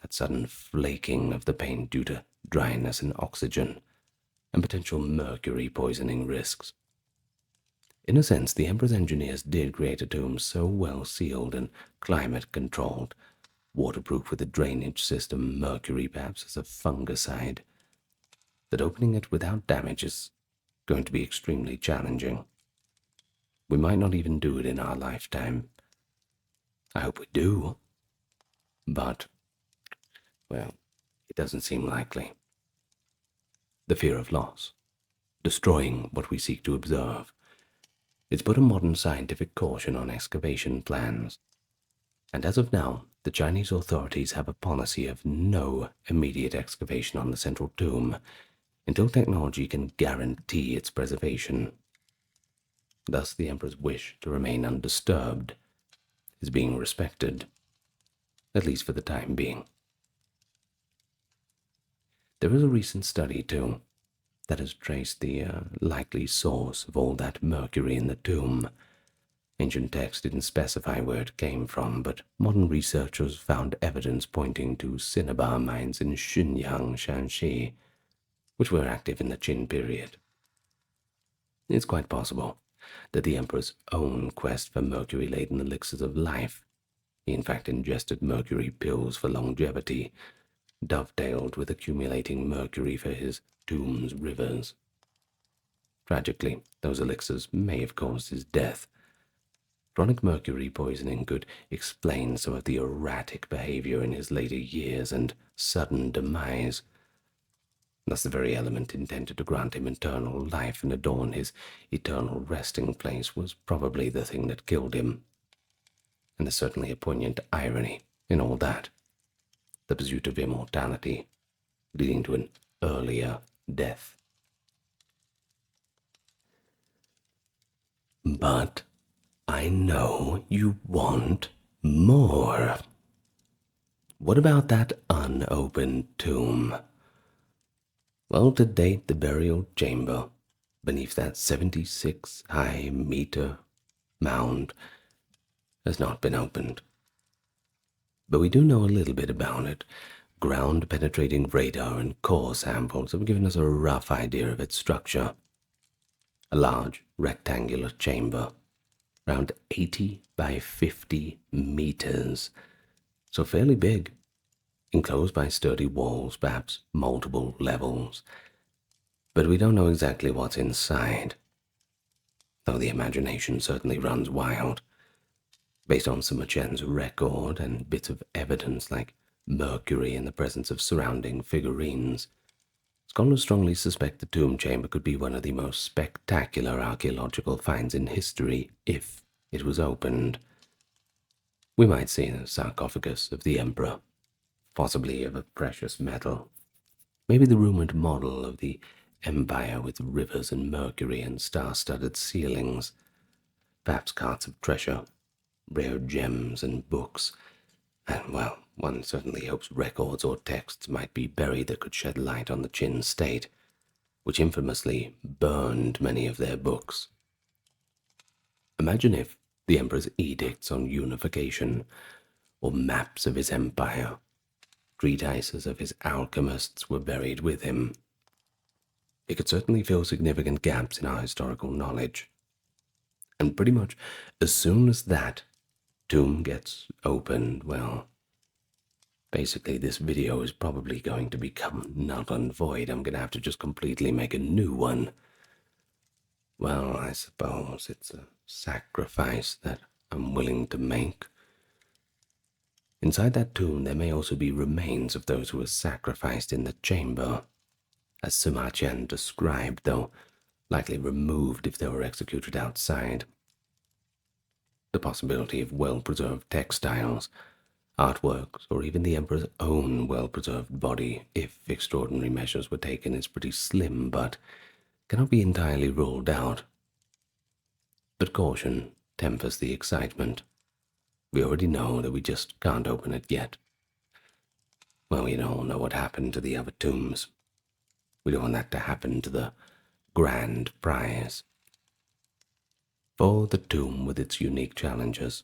that sudden flaking of the paint due to dryness and oxygen, and potential mercury poisoning risks. In a sense, the emperor's engineers did create a tomb so well sealed and climate controlled, waterproof with a drainage system, mercury perhaps as a fungicide, that opening it without damage is going to be extremely challenging. We might not even do it in our lifetime. I hope we do, but, well, it doesn't seem likely. The fear of loss, destroying what we seek to observe, it's but a modern scientific caution on excavation plans. And as of now, the Chinese authorities have a policy of no immediate excavation on the central tomb until technology can guarantee its preservation. Thus, the emperor's wish to remain undisturbed is being respected, at least for the time being. There is a recent study, too, that has traced the likely source of all that mercury in the tomb. Ancient texts didn't specify where it came from, but modern researchers found evidence pointing to cinnabar mines in Xunyang, Shanxi, which were active in the Qin period. It's quite possible that the emperor's own quest for mercury-laden elixirs of life He in fact ingested mercury pills for longevity, dovetailed with accumulating mercury for his tomb's rivers. Tragically, those elixirs may have caused his death. Chronic mercury poisoning could explain some of the erratic behavior in his later years and sudden demise. Thus the very element intended to grant him eternal life and adorn his eternal resting place was probably the thing that killed him. And there's certainly a poignant irony in all that. The pursuit of immortality, leading to an earlier death. But I know you want more. What about that unopened tomb? Well, to date, the burial chamber beneath that 76-high-meter mound has not been opened. But we do know a little bit about it. Ground-penetrating radar and core samples have given us a rough idea of its structure. A large rectangular chamber, around 80 by 50 meters, so fairly big, enclosed by sturdy walls, perhaps multiple levels. But we don't know exactly what's inside, though the imagination certainly runs wild. Based on Samachen's record and bits of evidence like mercury in the presence of surrounding figurines, scholars strongly suspect the tomb chamber could be one of the most spectacular archaeological finds in history if it was opened. We might see the sarcophagus of the emperor, possibly of a precious metal, maybe the rumored model of the empire with rivers and mercury and star-studded ceilings, perhaps carts of treasure, rare gems and books, and, well, one certainly hopes records or texts might be buried that could shed light on the Qin state, which infamously burned many of their books. Imagine if the emperor's edicts on unification, or maps of his empire, treatises of his alchemists were buried with him. It could certainly fill significant gaps in our historical knowledge. And pretty much as soon as that tomb gets opened, well, basically this video is probably going to become null and void. I'm going to have to just completely make a new one. Well, I suppose it's a sacrifice that I'm willing to make. Inside that tomb there may also be remains of those who were sacrificed in the chamber, as Sima Qian described, though likely removed if they were executed outside. The possibility of well-preserved textiles, artworks, or even the emperor's own well-preserved body, if extraordinary measures were taken, is pretty slim, but cannot be entirely ruled out. But caution tempers the excitement. We already know that we just can't open it yet. Well, we don't know what happened to the other tombs. We don't want that to happen to the grand prize. For the tomb with its unique challenges,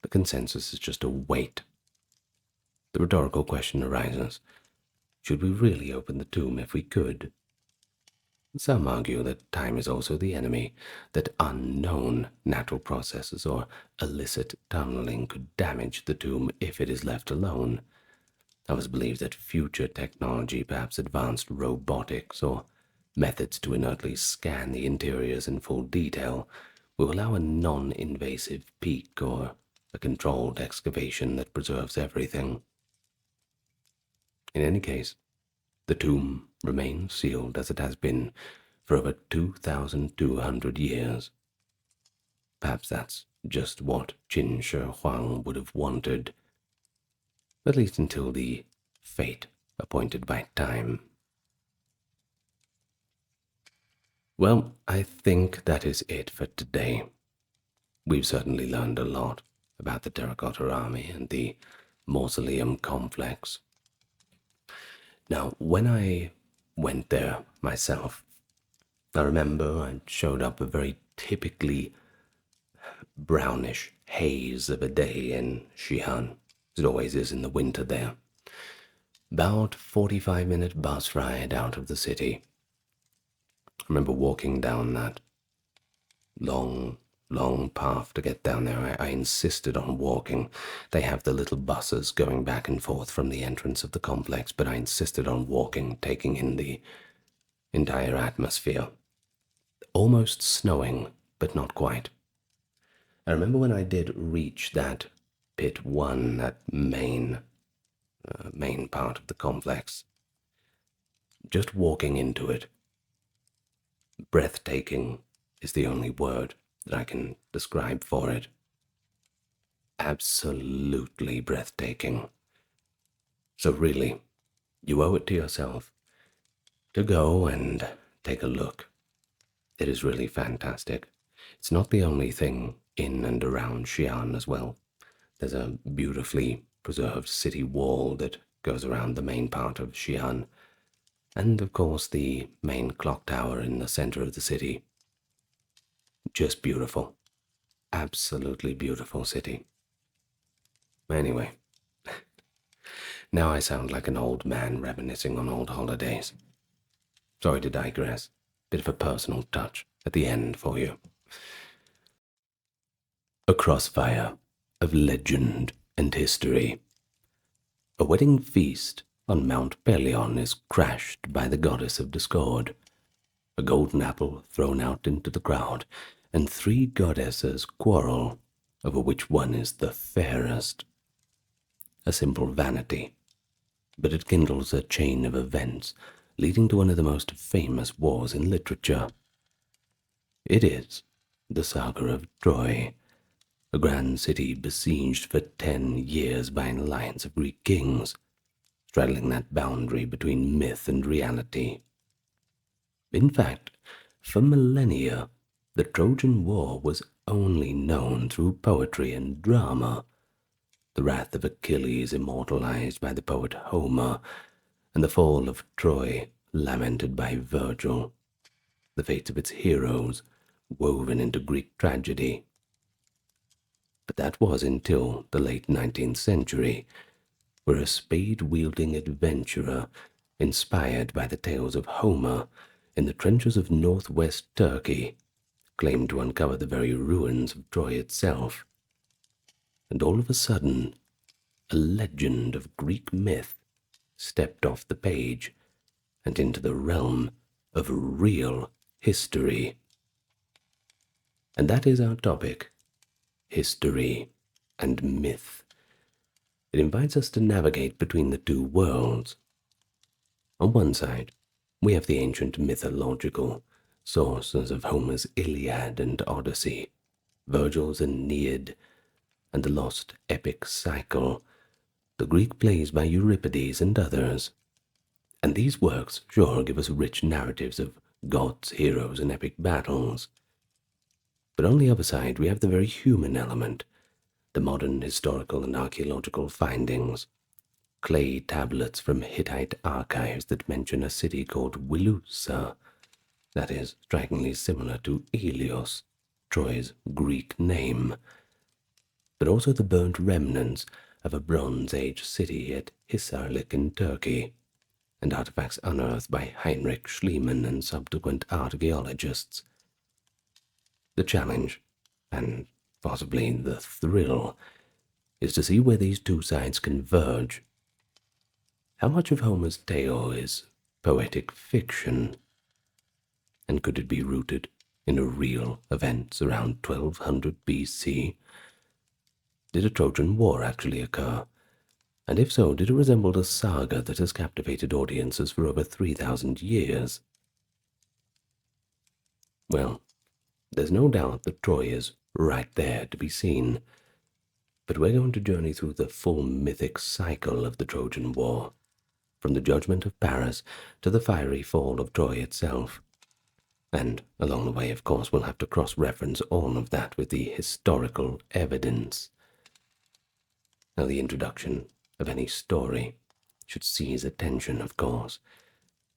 the consensus is just a wait. The rhetorical question arises, should we really open the tomb if we could? Some argue that time is also the enemy, that unknown natural processes or illicit tunneling could damage the tomb if it is left alone. Others believe that future technology, perhaps advanced robotics or methods to inertly scan the interiors in full detail, will allow a non-invasive peek or a controlled excavation that preserves everything. In any case, the tomb remains sealed as it has been for over 2,200 years. Perhaps that's just what Qin Shi Huang would have wanted, at least until the fate appointed by time. Well, I think that is it for today. We've certainly learned a lot about the Terracotta Army and the mausoleum complex. Now, when I went there myself, I remember I showed up a very typically brownish haze of a day in Xi'an, as it always is in the winter there. About 45-minute bus ride out of the city. I remember walking down that long long path to get down there. I insisted on walking. They have the little buses going back and forth from the entrance of the complex, but I insisted on walking, taking in the entire atmosphere. Almost snowing, but not quite. I remember when I did reach that pit 1, that main part of the complex, just walking into it, breathtaking is the only word that I can describe for it. Absolutely breathtaking. So really, you owe it to yourself to go and take a look. It is really fantastic. It's not the only thing in and around Xi'an as well. There's a beautifully preserved city wall that goes around the main part of Xi'an, and of course the main clock tower in the center of the city. Just beautiful. Absolutely beautiful city. Anyway, now I sound like an old man reminiscing on old holidays. Sorry to digress. Bit of a personal touch at the end for you. A crossfire of legend and history. A wedding feast on Mount Pelion is crashed by the goddess of discord. A golden apple thrown out into the crowd, and 3 goddesses quarrel over which one is the fairest. A simple vanity, but it kindles a chain of events leading to one of the most famous wars in literature. It is the saga of Troy, a grand city besieged for 10 years by an alliance of Greek kings, straddling that boundary between myth and reality. In fact, for millennia, the Trojan War was only known through poetry and drama. The wrath of Achilles immortalized by the poet Homer, and the fall of Troy lamented by Virgil, the fates of its heroes woven into Greek tragedy. But that was until the late 19th century, where a spade-wielding adventurer, inspired by the tales of Homer in the trenches of northwest Turkey, claimed to uncover the very ruins of Troy itself. And all of a sudden, a legend of Greek myth stepped off the page and into the realm of real history. And that is our topic, history and myth. It invites us to navigate between the two worlds. On one side, we have the ancient mythological sources of Homer's Iliad and Odyssey, Virgil's Aeneid, and the lost epic cycle, the Greek plays by Euripides and others. And these works sure give us rich narratives of gods, heroes, and epic battles. But on the other side, we have the very human element, the modern historical and archaeological findings, clay tablets from Hittite archives that mention a city called Wilusa, that is strikingly similar to Ilios, Troy's Greek name, but also the burnt remnants of a Bronze Age city at Hisarlik in Turkey, and artifacts unearthed by Heinrich Schliemann and subsequent archaeologists. The challenge, and possibly the thrill, is to see where these two sides converge. How much of Homer's tale is poetic fiction? And could it be rooted in a real events around 1200 BC? Did a Trojan War actually occur? And if so, did it resemble the saga that has captivated audiences for over 3,000 years? Well, there's no doubt that Troy is right there to be seen, but we're going to journey through the full mythic cycle of the Trojan War, from the judgment of Paris to the fiery fall of Troy itself. And along the way, of course, we'll have to cross-reference all of that with the historical evidence. Now, the introduction of any story should seize attention, of course,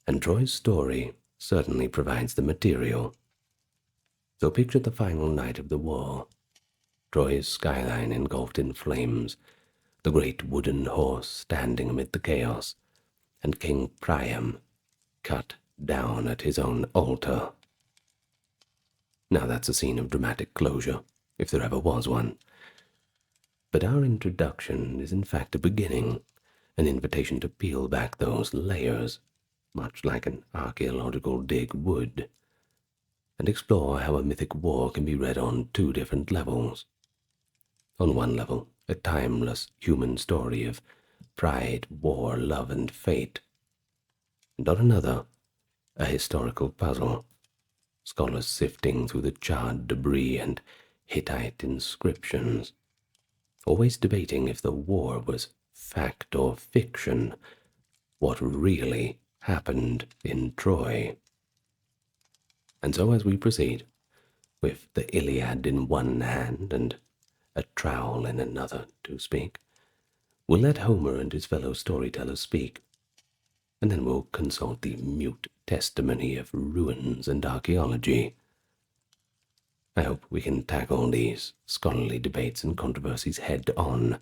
and Troy's story certainly provides the material. So picture the final night of the war, Troy's skyline engulfed in flames, the great wooden horse standing amid the chaos, and King Priam cut down at his own altar. Now that's a scene of dramatic closure, if there ever was one. But our introduction is in fact a beginning, an invitation to peel back those layers, much like an archaeological dig would, and explore how a mythic war can be read on two different levels. On one level, a timeless human story of pride, war, love, and fate. And on another, a historical puzzle, scholars sifting through the charred debris and Hittite inscriptions, always debating if the war was fact or fiction, what really happened in Troy. And so as we proceed, with the Iliad in one hand and a trowel in another to speak, we'll let Homer and his fellow storytellers speak, and then we'll consult the mute testimony of ruins and archaeology. I hope we can tackle these scholarly debates and controversies head on.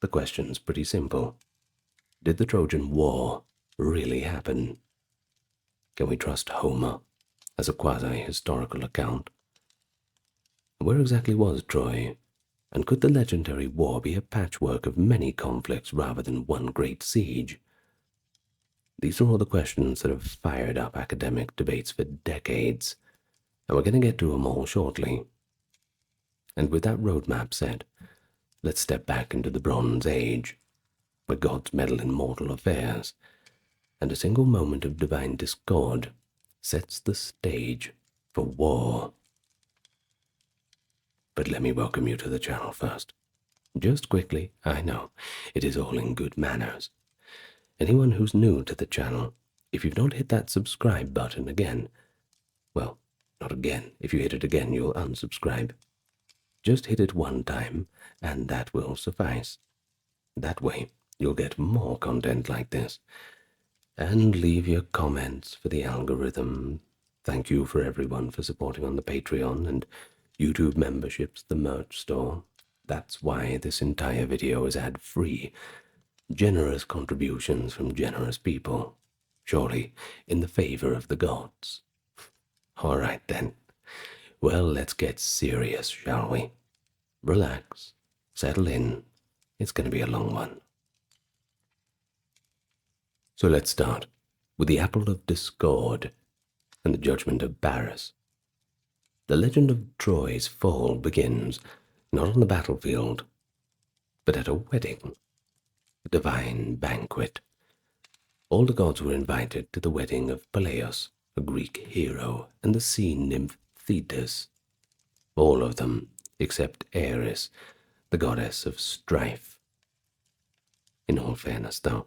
The question's pretty simple. Did the Trojan War really happen? Can we trust Homer as a quasi-historical account? Where exactly was Troy? And could the legendary war be a patchwork of many conflicts rather than one great siege? These are all the questions that have fired up academic debates for decades, and we're going to get to them all shortly. And with that roadmap set, let's step back into the Bronze Age, where gods meddle in mortal affairs, and a single moment of divine discord sets the stage for war. But let me welcome you to the channel first. Just quickly, I know, it is all in good manners. Anyone who's new to the channel, if you've not hit that subscribe button again, well, not again, if you hit it again you'll unsubscribe. Just hit it one time, and that will suffice. That way, you'll get more content like this. And leave your comments for the algorithm. Thank you for everyone for supporting on the Patreon and YouTube memberships, the merch store. That's why this entire video is ad-free. Generous contributions from generous people, surely in the favor of the gods. All right then. Well, let's get serious, shall we? Relax, settle in. It's going to be a long one. So let's start with the Apple of Discord and the judgment of Paris. The legend of Troy's fall begins not on the battlefield, but at a wedding, a divine banquet. All the gods were invited to the wedding of Peleus, a Greek hero, and the sea nymph Thetis. All of them, except Ares, the goddess of strife. In all fairness, though,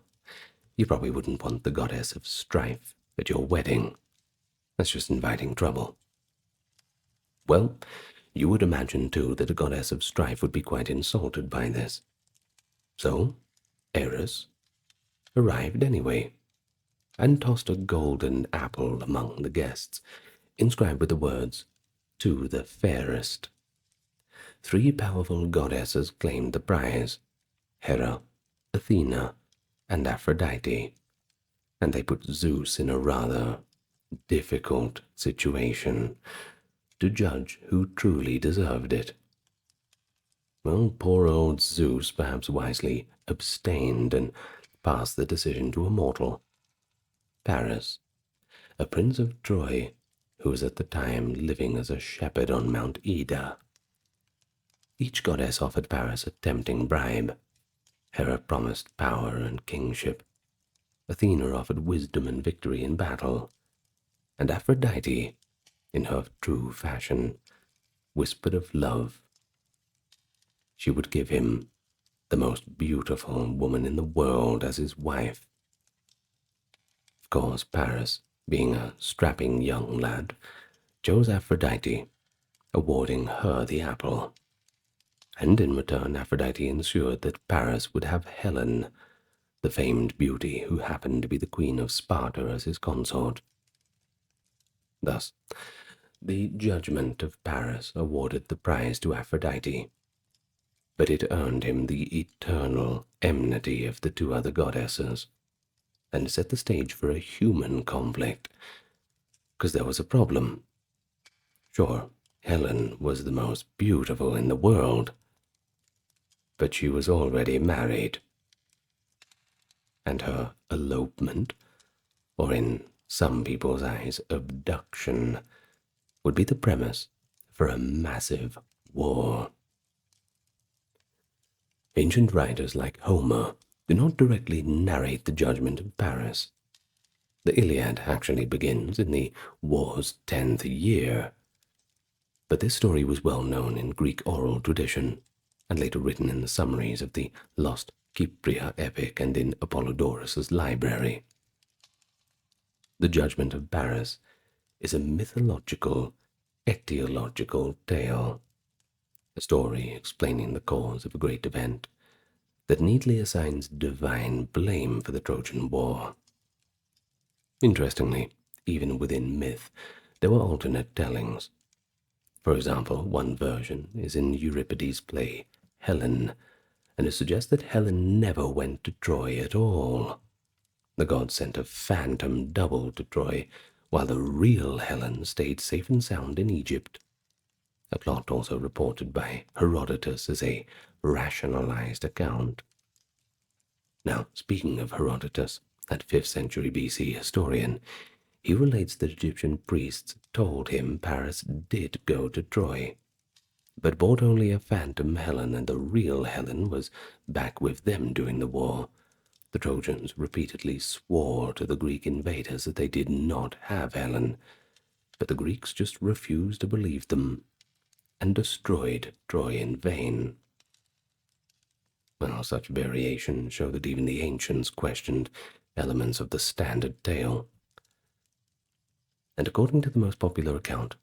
you probably wouldn't want the goddess of strife at your wedding. That's just inviting trouble. Well, you would imagine, too, that a goddess of strife would be quite insulted by this. So, Ares arrived anyway, and tossed a golden apple among the guests, inscribed with the words, "To the fairest." 3 powerful goddesses claimed the prize, Hera, Athena, and Aphrodite, and they put Zeus in a rather difficult situation to judge who truly deserved it. Well, poor old Zeus perhaps wisely abstained and passed the decision to a mortal, Paris, a prince of Troy who was at the time living as a shepherd on Mount Ida. Each goddess offered Paris a tempting bribe. Hera promised power and kingship. Athena offered wisdom and victory in battle. And Aphrodite, in her true fashion, whispered of love. She would give him the most beautiful woman in the world as his wife. Of course, Paris, being a strapping young lad, chose Aphrodite, awarding her the apple. And in return, Aphrodite ensured that Paris would have Helen, the famed beauty who happened to be the queen of Sparta, as his consort. Thus, the judgment of Paris awarded the prize to Aphrodite, but it earned him the eternal enmity of the 2 other goddesses, and set the stage for a human conflict, because there was a problem. Sure, Helen was the most beautiful in the world, but she was already married, and her elopement, or in some people's eyes, abduction, would be the premise for a massive war. Ancient writers like Homer do not directly narrate the judgment of Paris. The Iliad actually begins in the war's 10th year, but this story was well known in Greek oral tradition, and later written in the summaries of the lost Cypria epic and in Apollodorus's library. The Judgment of Paris is a mythological, etiological tale, a story explaining the cause of a great event that neatly assigns divine blame for the Trojan War. Interestingly, even within myth, there were alternate tellings. For example, one version is in Euripides' play Helen, and it suggests that Helen never went to Troy at all. The gods sent a phantom double to Troy, while the real Helen stayed safe and sound in Egypt. A plot also reported by Herodotus as a rationalized account. Now, speaking of Herodotus, that 5th century BC historian, he relates that Egyptian priests told him Paris did go to Troy, but bought only a phantom Helen, and the real Helen was back with them during the war. The Trojans repeatedly swore to the Greek invaders that they did not have Helen, but the Greeks just refused to believe them and destroyed Troy in vain. Well, such variations show that even the ancients questioned elements of the standard tale. And according to the most popular account,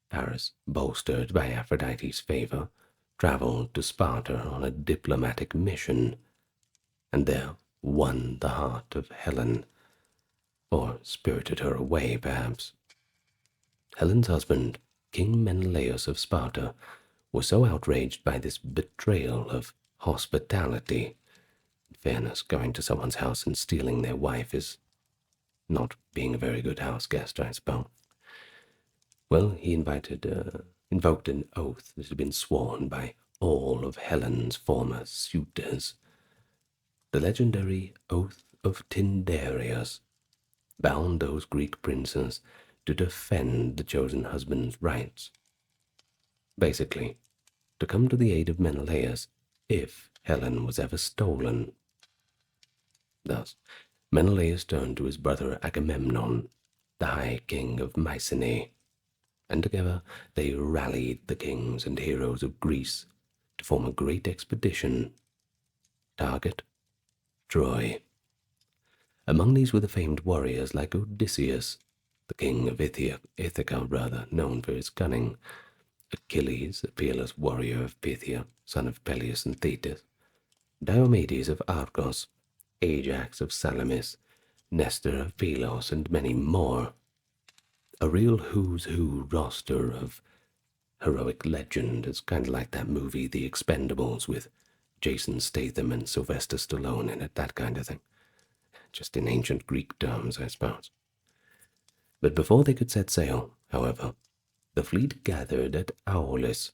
Paris, bolstered by Aphrodite's favor, traveled to Sparta on a diplomatic mission, and there won the heart of Helen, or spirited her away, perhaps. Helen's husband, King Menelaus of Sparta, was so outraged by this betrayal of hospitality. In fairness, going to someone's house and stealing their wife is not being a very good house guest, I suppose. Well, he invoked an oath that had been sworn by all of Helen's former suitors. The legendary Oath of Tyndareus bound those Greek princes to defend the chosen husband's rights. Basically, to come to the aid of Menelaus if Helen was ever stolen. Thus, Menelaus turned to his brother Agamemnon, the High King of Mycenae, and together they rallied the kings and heroes of Greece to form a great expedition. Target: Troy. Among these were the famed warriors like Odysseus, the king of Ithaca, known for his cunning, Achilles, a peerless warrior of Phthia, son of Peleus and Thetis, Diomedes of Argos, Ajax of Salamis, Nestor of Pylos, and many more. A real who's who roster of heroic legend. It's kind of like that movie The Expendables with Jason Statham and Sylvester Stallone in it, that kind of thing. Just in ancient Greek terms, I suppose. But before they could set sail, however, the fleet gathered at Aulis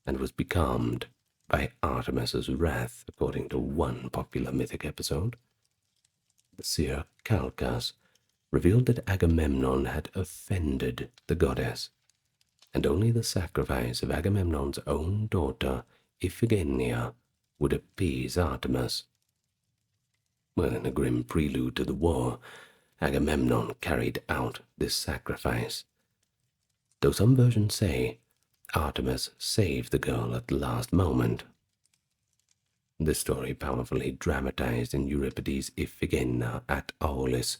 and was becalmed by Artemis's wrath, according to one popular mythic episode. The seer Calchas revealed that Agamemnon had offended the goddess, and only the sacrifice of Agamemnon's own daughter, Iphigenia, would appease Artemis. Well, in a grim prelude to the war, Agamemnon carried out this sacrifice, though some versions say Artemis saved the girl at the last moment. This story, powerfully dramatized in Euripides' Iphigenia at Aulis,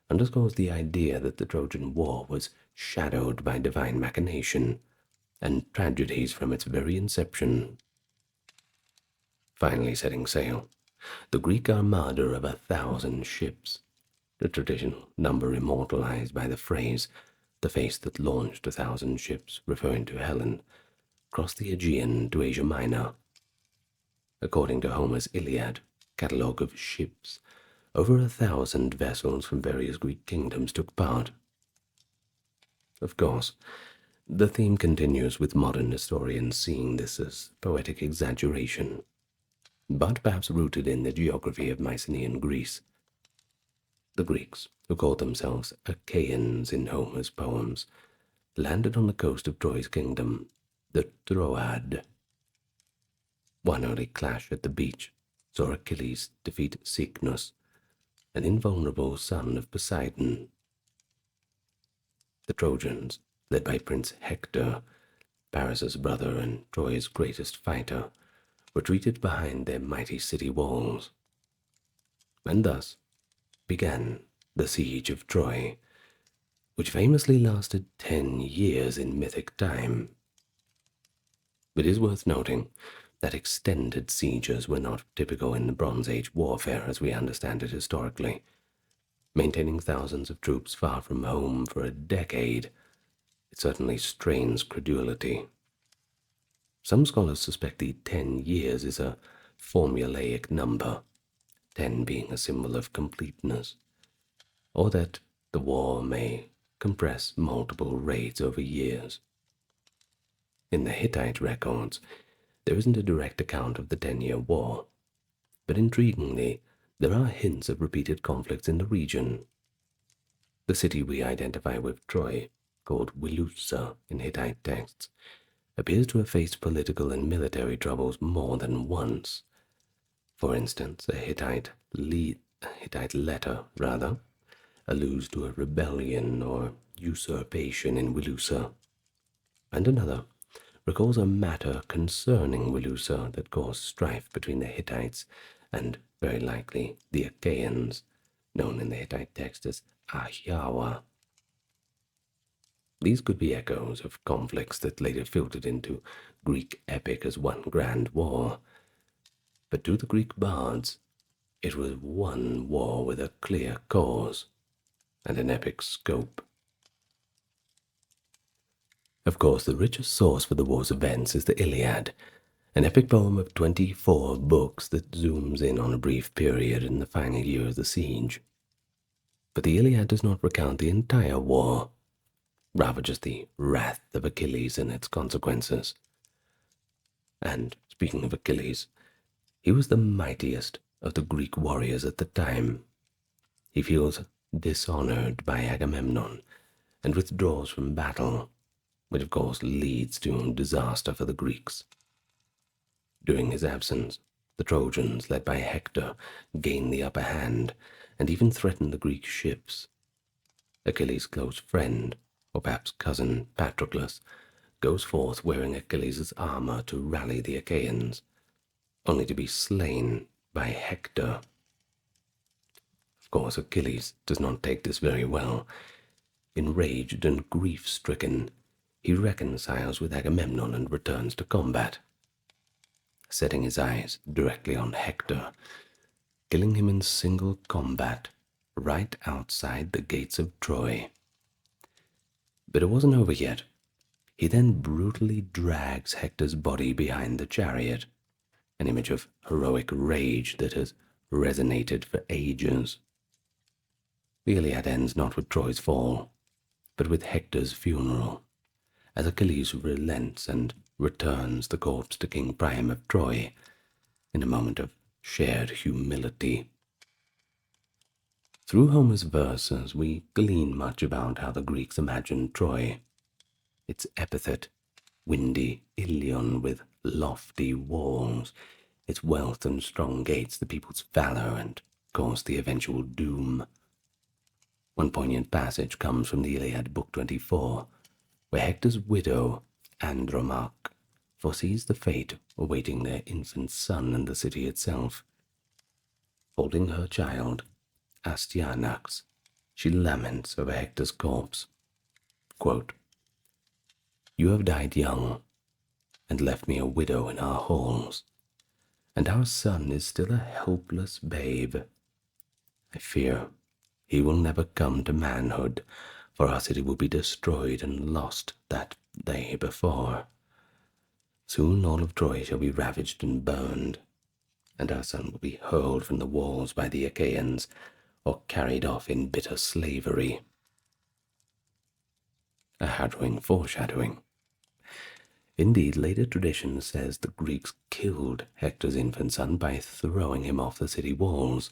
underscores the idea that the Trojan War was shadowed by divine machination and tragedies from its very inception. Finally setting sail, the Greek armada of 1,000 ships, the traditional number immortalized by the phrase, the face that launched 1,000 ships, referring to Helen, crossed the Aegean to Asia Minor. According to Homer's Iliad, catalogue of ships, over 1,000 vessels from various Greek kingdoms took part. Of course, The theme continues, with modern historians seeing this as poetic exaggeration, but perhaps rooted in the geography of Mycenaean Greece. The Greeks, who called themselves Achaeans in Homer's poems, landed on the coast of Troy's kingdom, the Troad. One early clash at the beach saw Achilles defeat Cycnus, an invulnerable son of Poseidon. The Trojans, led by Prince Hector, Paris's brother and Troy's greatest fighter, retreated behind their mighty city walls. And thus began the siege of Troy, which famously lasted 10 years in mythic time. It is worth noting that extended sieges were not typical in the Bronze Age warfare as we understand it historically. Maintaining thousands of troops far from home for a decade, it certainly strains credulity. Some scholars suspect the 10 years is a formulaic number, 10 being a symbol of completeness, or that the war may compress multiple raids over years. In the Hittite records, there isn't a direct account of the 10-year war, but intriguingly, there are hints of repeated conflicts in the region. The city we identify with Troy, called Wilusa in Hittite texts, appears to have faced political and military troubles more than once. For instance, a Hittite letter alludes to a rebellion or usurpation in Wilusa, and another recalls a matter concerning Wilusa that caused strife between the Hittites and, very likely, the Achaeans, known in the Hittite text as Ahyawa. These could be echoes of conflicts that later filtered into Greek epic as one grand war. But to the Greek bards, it was one war with a clear cause and an epic scope. Of course, the richest source for the war's events is the Iliad, an epic poem of 24 books that zooms in on a brief period in the final year of the siege. But the Iliad does not recount the entire war, rather just the wrath of Achilles and its consequences. And speaking of Achilles, he was the mightiest of the Greek warriors at the time. He feels dishonored by Agamemnon and withdraws from battle, which of course leads to disaster for the Greeks. During his absence, the Trojans, led by Hector, gain the upper hand and even threaten the Greek ships. Achilles' close friend, or perhaps cousin Patroclus, goes forth wearing Achilles' armor to rally the Achaeans, only to be slain by Hector. Of course, Achilles does not take this very well. Enraged and grief-stricken, he reconciles with Agamemnon and returns to combat, setting his eyes directly on Hector, killing him in single combat right outside the gates of Troy. But it wasn't over yet. He then brutally drags Hector's body behind the chariot, an image of heroic rage that has resonated for ages. The Iliad ends not with Troy's fall, but with Hector's funeral, as Achilles relents and returns the corpse to King Priam of Troy in a moment of shared humility. Through Homer's verses, we glean much about how the Greeks imagined Troy. Its epithet, windy Ilion with lofty walls, its wealth and strong gates, the people's valor, and, of course, the eventual doom. One poignant passage comes from the Iliad, Book 24, where Hector's widow, Andromache, foresees the fate awaiting their infant son and the city itself. Holding her child, Astyanax, she laments over Hector's corpse. Quote, "You have died young, and left me a widow in our halls, and our son is still a helpless babe. I fear he will never come to manhood, for our city will be destroyed and lost that day before. Soon all of Troy shall be ravaged and burned, and our son will be hurled from the walls by the Achaeans, or carried off in bitter slavery." A harrowing foreshadowing. Indeed, later tradition says the Greeks killed Hector's infant son by throwing him off the city walls.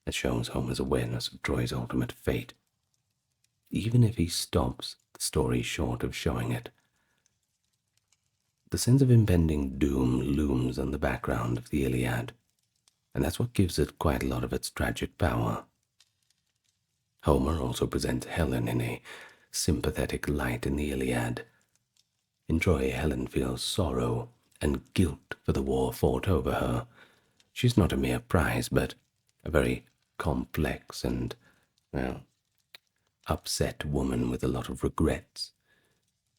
It shows Homer's awareness of Troy's ultimate fate, even if he stops the story short of showing it. The sense of impending doom looms on the background of the Iliad, and that's what gives it quite a lot of its tragic power. Homer also presents Helen in a sympathetic light in the Iliad. In Troy, Helen feels sorrow and guilt for the war fought over her. She's not a mere prize, but a very complex and, upset woman with a lot of regrets.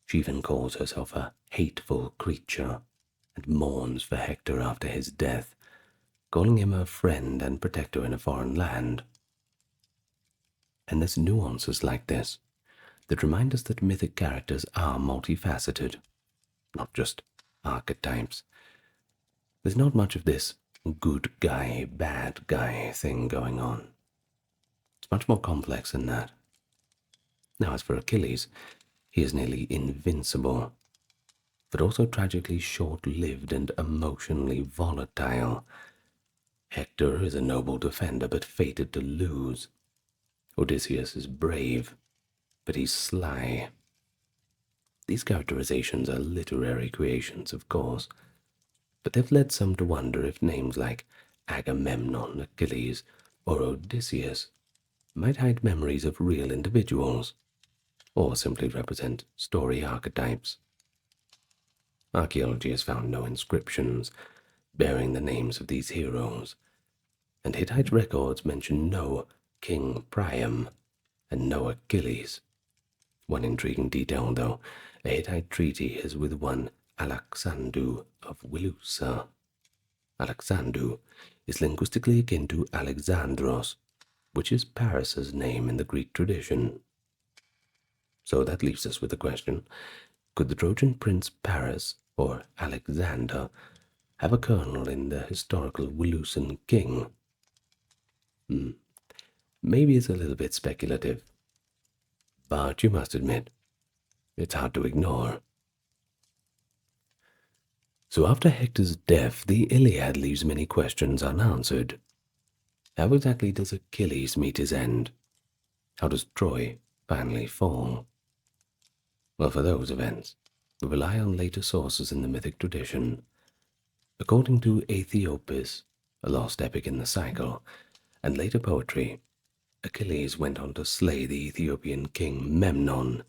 She even calls herself a hateful creature and mourns for Hector after his death, calling him her friend and protector in a foreign land. And there's nuances like this that remind us that mythic characters are multifaceted, not just archetypes. There's not much of this good guy, bad guy thing going on. It's much more complex than that. Now, as for Achilles, he is nearly invincible, but also tragically short-lived and emotionally volatile. Hector is a noble defender, but fated to lose. Odysseus is brave, but he's sly. These characterizations are literary creations, of course, but they've led some to wonder if names like Agamemnon, Achilles, or Odysseus might hide memories of real individuals, or simply represent story archetypes. Archaeology has found no inscriptions bearing the names of these heroes, and Hittite records mention no King Priam and no Achilles. One intriguing detail, though, a Hittite treaty is with one Alexandru of Wilusa. Alexandru is linguistically akin to Alexandros, which is Paris's name in the Greek tradition. So that leaves us with the question, could the Trojan prince Paris, or Alexander, have a kernel in the historical Wilusan king? Maybe it's a little bit speculative, but you must admit, it's hard to ignore. So after Hector's death, the Iliad leaves many questions unanswered. How exactly does Achilles meet his end? How does Troy finally fall? Well, for those events, we rely on later sources in the mythic tradition. According to Aethiopis, a lost epic in the cycle, and later poetry, Achilles went on to slay the Ethiopian king Memnon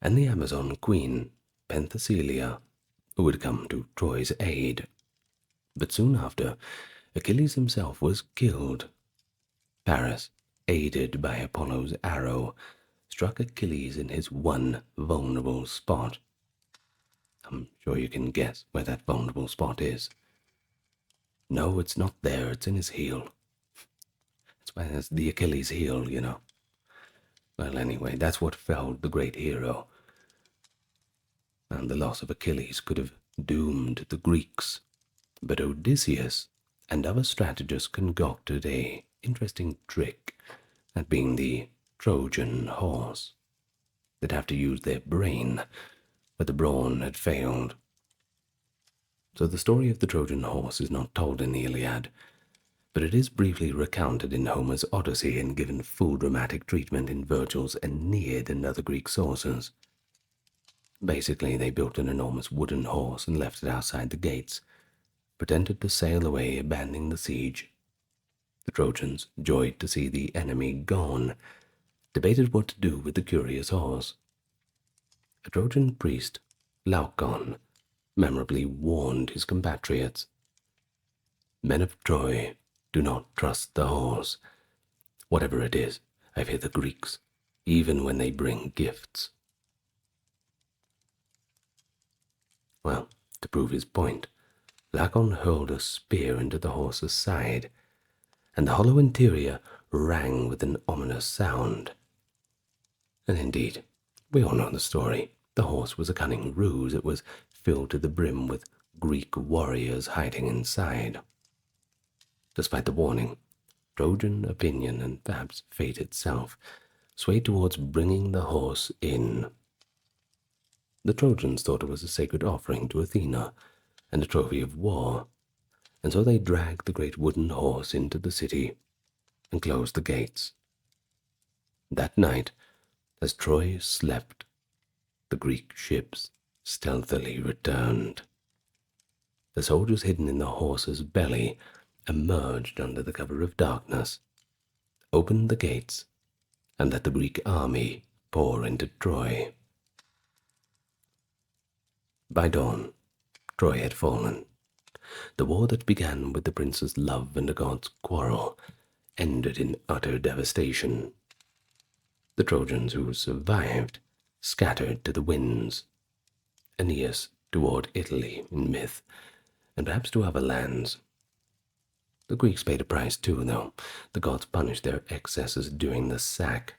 and the Amazon queen Penthesilea, who would come to Troy's aid. But soon after, Achilles himself was killed. Paris, aided by Apollo's arrow, struck Achilles in his one vulnerable spot. I'm sure you can guess where that vulnerable spot is. No, it's not there, it's in his heel. That's why there's the Achilles heel, you know. Well, anyway, that's what felled the great hero. And the loss of Achilles could have doomed the Greeks. But Odysseus and other strategists concocted an interesting trick, that being the Trojan horse. They'd have to use their brain, but the brawn had failed. So the story of the Trojan horse is not told in the Iliad, but it is briefly recounted in Homer's Odyssey and given full dramatic treatment in Virgil's Aeneid and other Greek sources. Basically, they built an enormous wooden horse and left it outside the gates, pretended to sail away, abandoning the siege. The Trojans, joyed to see the enemy gone, debated what to do with the curious horse. A Trojan priest, Glaucon, memorably warned his compatriots, "Men of Troy, do not trust the horse. Whatever it is, I fear the Greeks, even when they bring gifts." Well, to prove his point, Glaucon hurled a spear into the horse's side, and the hollow interior rang with an ominous sound. And indeed, we all know the story. The horse was a cunning ruse. It was filled to the brim with Greek warriors hiding inside. Despite the warning, Trojan opinion, and perhaps fate itself, swayed towards bringing the horse in. The Trojans thought it was a sacred offering to Athena and a trophy of war, and so they dragged the great wooden horse into the city and closed the gates. That night, as Troy slept, the Greek ships stealthily returned. The soldiers hidden in the horse's belly emerged under the cover of darkness, opened the gates, and let the Greek army pour into Troy. By dawn, Troy had fallen. The war that began with the prince's love and a god's quarrel ended in utter devastation. The Trojans who survived scattered to the winds, Aeneas toward Italy in myth, and perhaps to other lands. The Greeks paid a price too, though. The gods punished their excesses during the sack,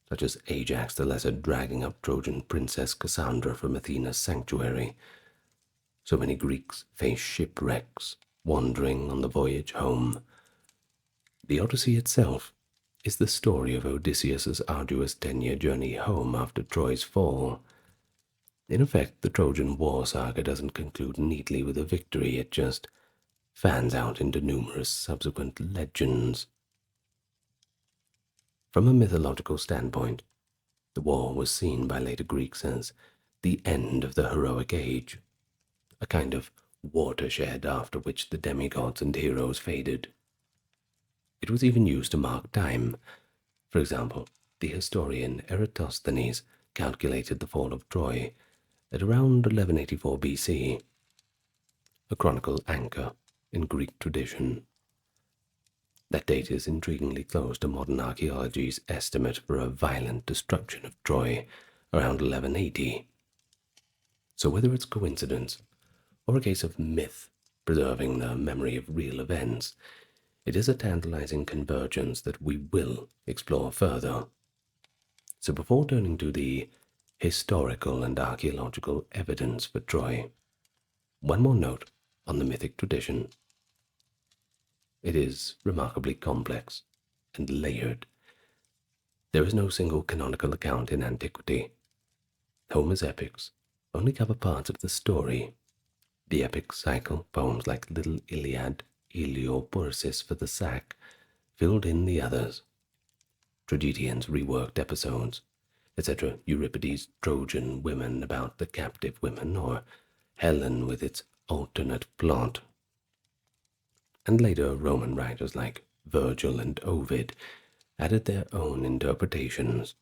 such as Ajax the Lesser dragging up Trojan princess Cassandra from Athena's sanctuary. So many Greeks faced shipwrecks, wandering on the voyage home. The Odyssey itself is the story of Odysseus's arduous 10-year journey home after Troy's fall. In effect, the Trojan War saga doesn't conclude neatly with a victory, it just fans out into numerous subsequent legends. From a mythological standpoint, the war was seen by later Greeks as the end of the heroic age, a kind of watershed after which the demigods and heroes faded. It was even used to mark time. For example, the historian Eratosthenes calculated the fall of Troy at around 1184 BC, a chronicle anchor in Greek tradition. That date is intriguingly close to modern archaeology's estimate for a violent destruction of Troy around 1180. So whether it's coincidence or a case of myth preserving the memory of real events, it is a tantalizing convergence that we will explore further. So before turning to the historical and archaeological evidence for Troy, one more note on the mythic tradition. It is remarkably complex and layered. There is no single canonical account in antiquity. Homer's epics only cover parts of the story. The epic cycle, poems like Little Iliad, Helioporesis for the Sack, filled in the others. Tragedians reworked episodes, etc. Euripides' Trojan women about the captive women, or Helen with its alternate plot. And later Roman writers like Virgil and Ovid added their own interpretations.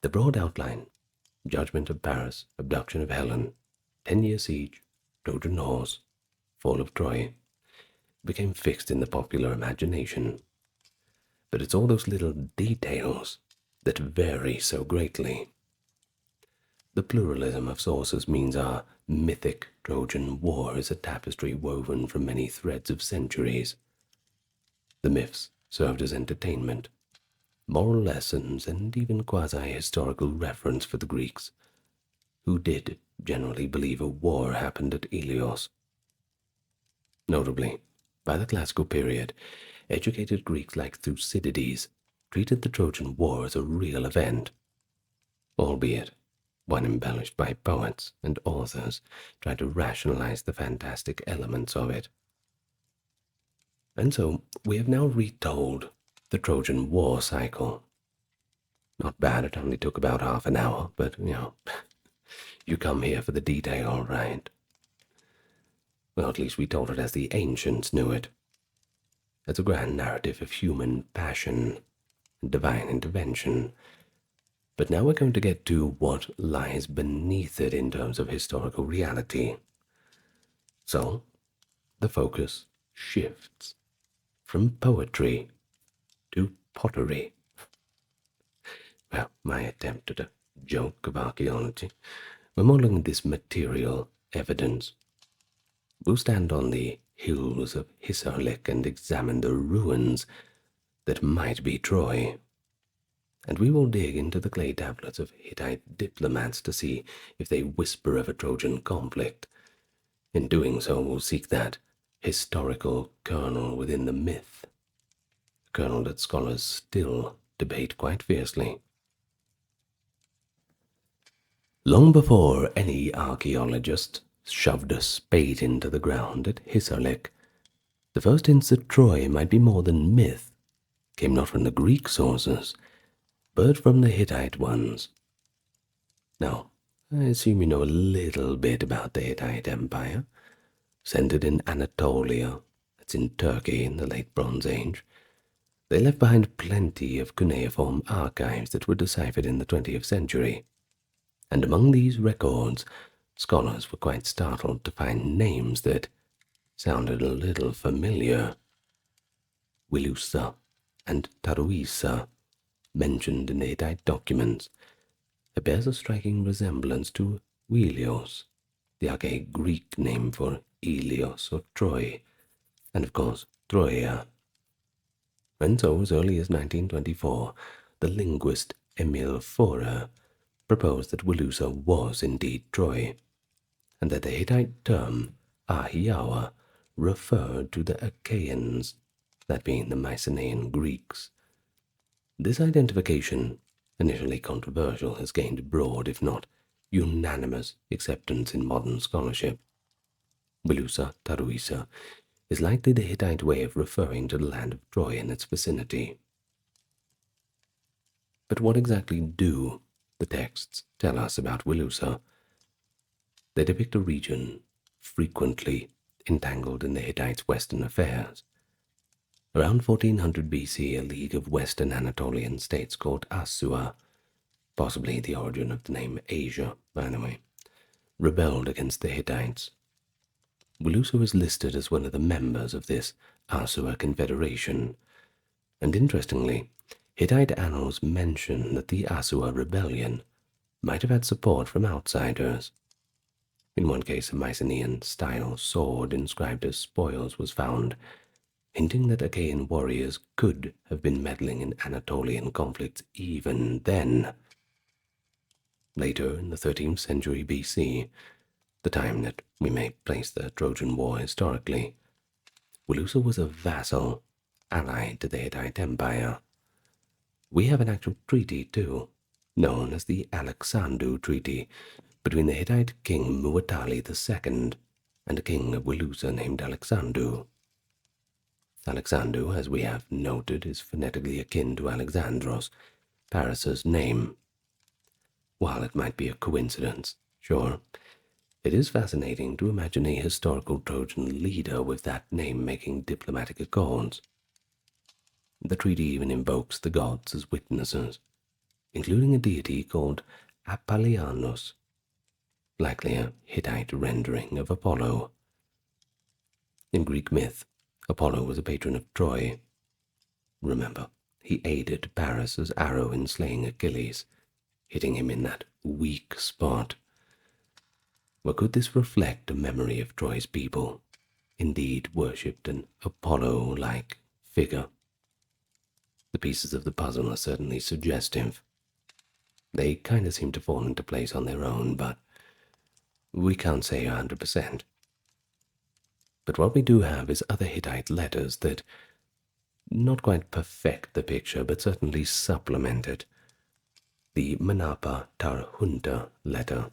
The broad outline, judgment of Paris, abduction of Helen, 10-year siege, Trojan horse, fall of Troy, became fixed in the popular imagination. But it's all those little details that vary so greatly. The pluralism of sources means our mythic Trojan War is a tapestry woven from many threads of centuries. The myths served as entertainment, moral lessons, and even quasi-historical reference for the Greeks, who did generally believe a war happened at Ilios. Notably, by the classical period, educated Greeks like Thucydides treated the Trojan War as a real event, albeit one embellished by poets and authors tried to rationalize the fantastic elements of it. And so we have now retold the Trojan War cycle. Not bad, it only took about half an hour, but, you come here for the detail, right? Well, at least we told it as the ancients knew it. As a grand narrative of human passion and divine intervention. But now we're going to get to what lies beneath it in terms of historical reality. So, the focus shifts from poetry to pottery. Well, my attempt at a joke of archaeology. We're more looking at this material evidence. We'll stand on the hills of Hisarlik and examine the ruins that might be Troy. And we will dig into the clay tablets of Hittite diplomats to see if they whisper of a Trojan conflict. In doing so, we'll seek that historical kernel within the myth, a kernel that scholars still debate quite fiercely. Long before any archaeologist shoved a spade into the ground at Hisarlik, the first hints that Troy might be more than myth came not from the Greek sources, but from the Hittite ones. Now, I assume you know a little bit about the Hittite Empire, centered in Anatolia, that's in Turkey in the late Bronze Age. They left behind plenty of cuneiform archives that were deciphered in the 20th century, and among these records, scholars were quite startled to find names that sounded a little familiar. Wilusa and Taruisa, mentioned in the Hittite documents, it bears a striking resemblance to Wilios, the archaic Greek name for Ilios of Troy, and of course Troia. And so, as early as 1924, the linguist Emil Forer proposed that Wilusa was indeed Troy, and that the Hittite term Ahiawa referred to the Achaeans, that being the Mycenaean Greeks. This identification, initially controversial, has gained broad, if not unanimous, acceptance in modern scholarship. Wilusa Taruisa is likely the Hittite way of referring to the land of Troy and its vicinity. But what exactly do the texts tell us about Wilusa? They depict a region frequently entangled in the Hittites' western affairs. Around 1400 BC, a league of western Anatolian states called Asua, possibly the origin of the name Asia, by the way, rebelled against the Hittites. Wilusa is listed as one of the members of this Asua confederation, and interestingly, Hittite annals mention that the Asua rebellion might have had support from outsiders. In one case, a Mycenaean-style sword inscribed as spoils was found, hinting that Achaean warriors could have been meddling in Anatolian conflicts even then. Later, in the 13th century BC, the time that we may place the Trojan War historically, Wilusa was a vassal, allied to the Hittite Empire. We have an actual treaty, too, known as the Alexandru Treaty, between the Hittite king Muwatalli II and a king of Wilusa named Alexandru. Alexandru, as we have noted, is phonetically akin to Alexandros, Paris's name. While it might be a coincidence, sure, it is fascinating to imagine a historical Trojan leader with that name making diplomatic accords. The treaty even invokes the gods as witnesses, including a deity called Apollonios, likely a Hittite rendering of Apollo. In Greek myth, Apollo was a patron of Troy. Remember, he aided Paris's arrow in slaying Achilles, hitting him in that weak spot. Or could this reflect a memory of Troy's people, indeed worshipped an Apollo-like figure? The pieces of the puzzle are certainly suggestive. They kind of seem to fall into place on their own, but we can't say 100%. But what we do have is other Hittite letters that not quite perfect the picture, but certainly supplement it. The Manapa Tarhunta letter,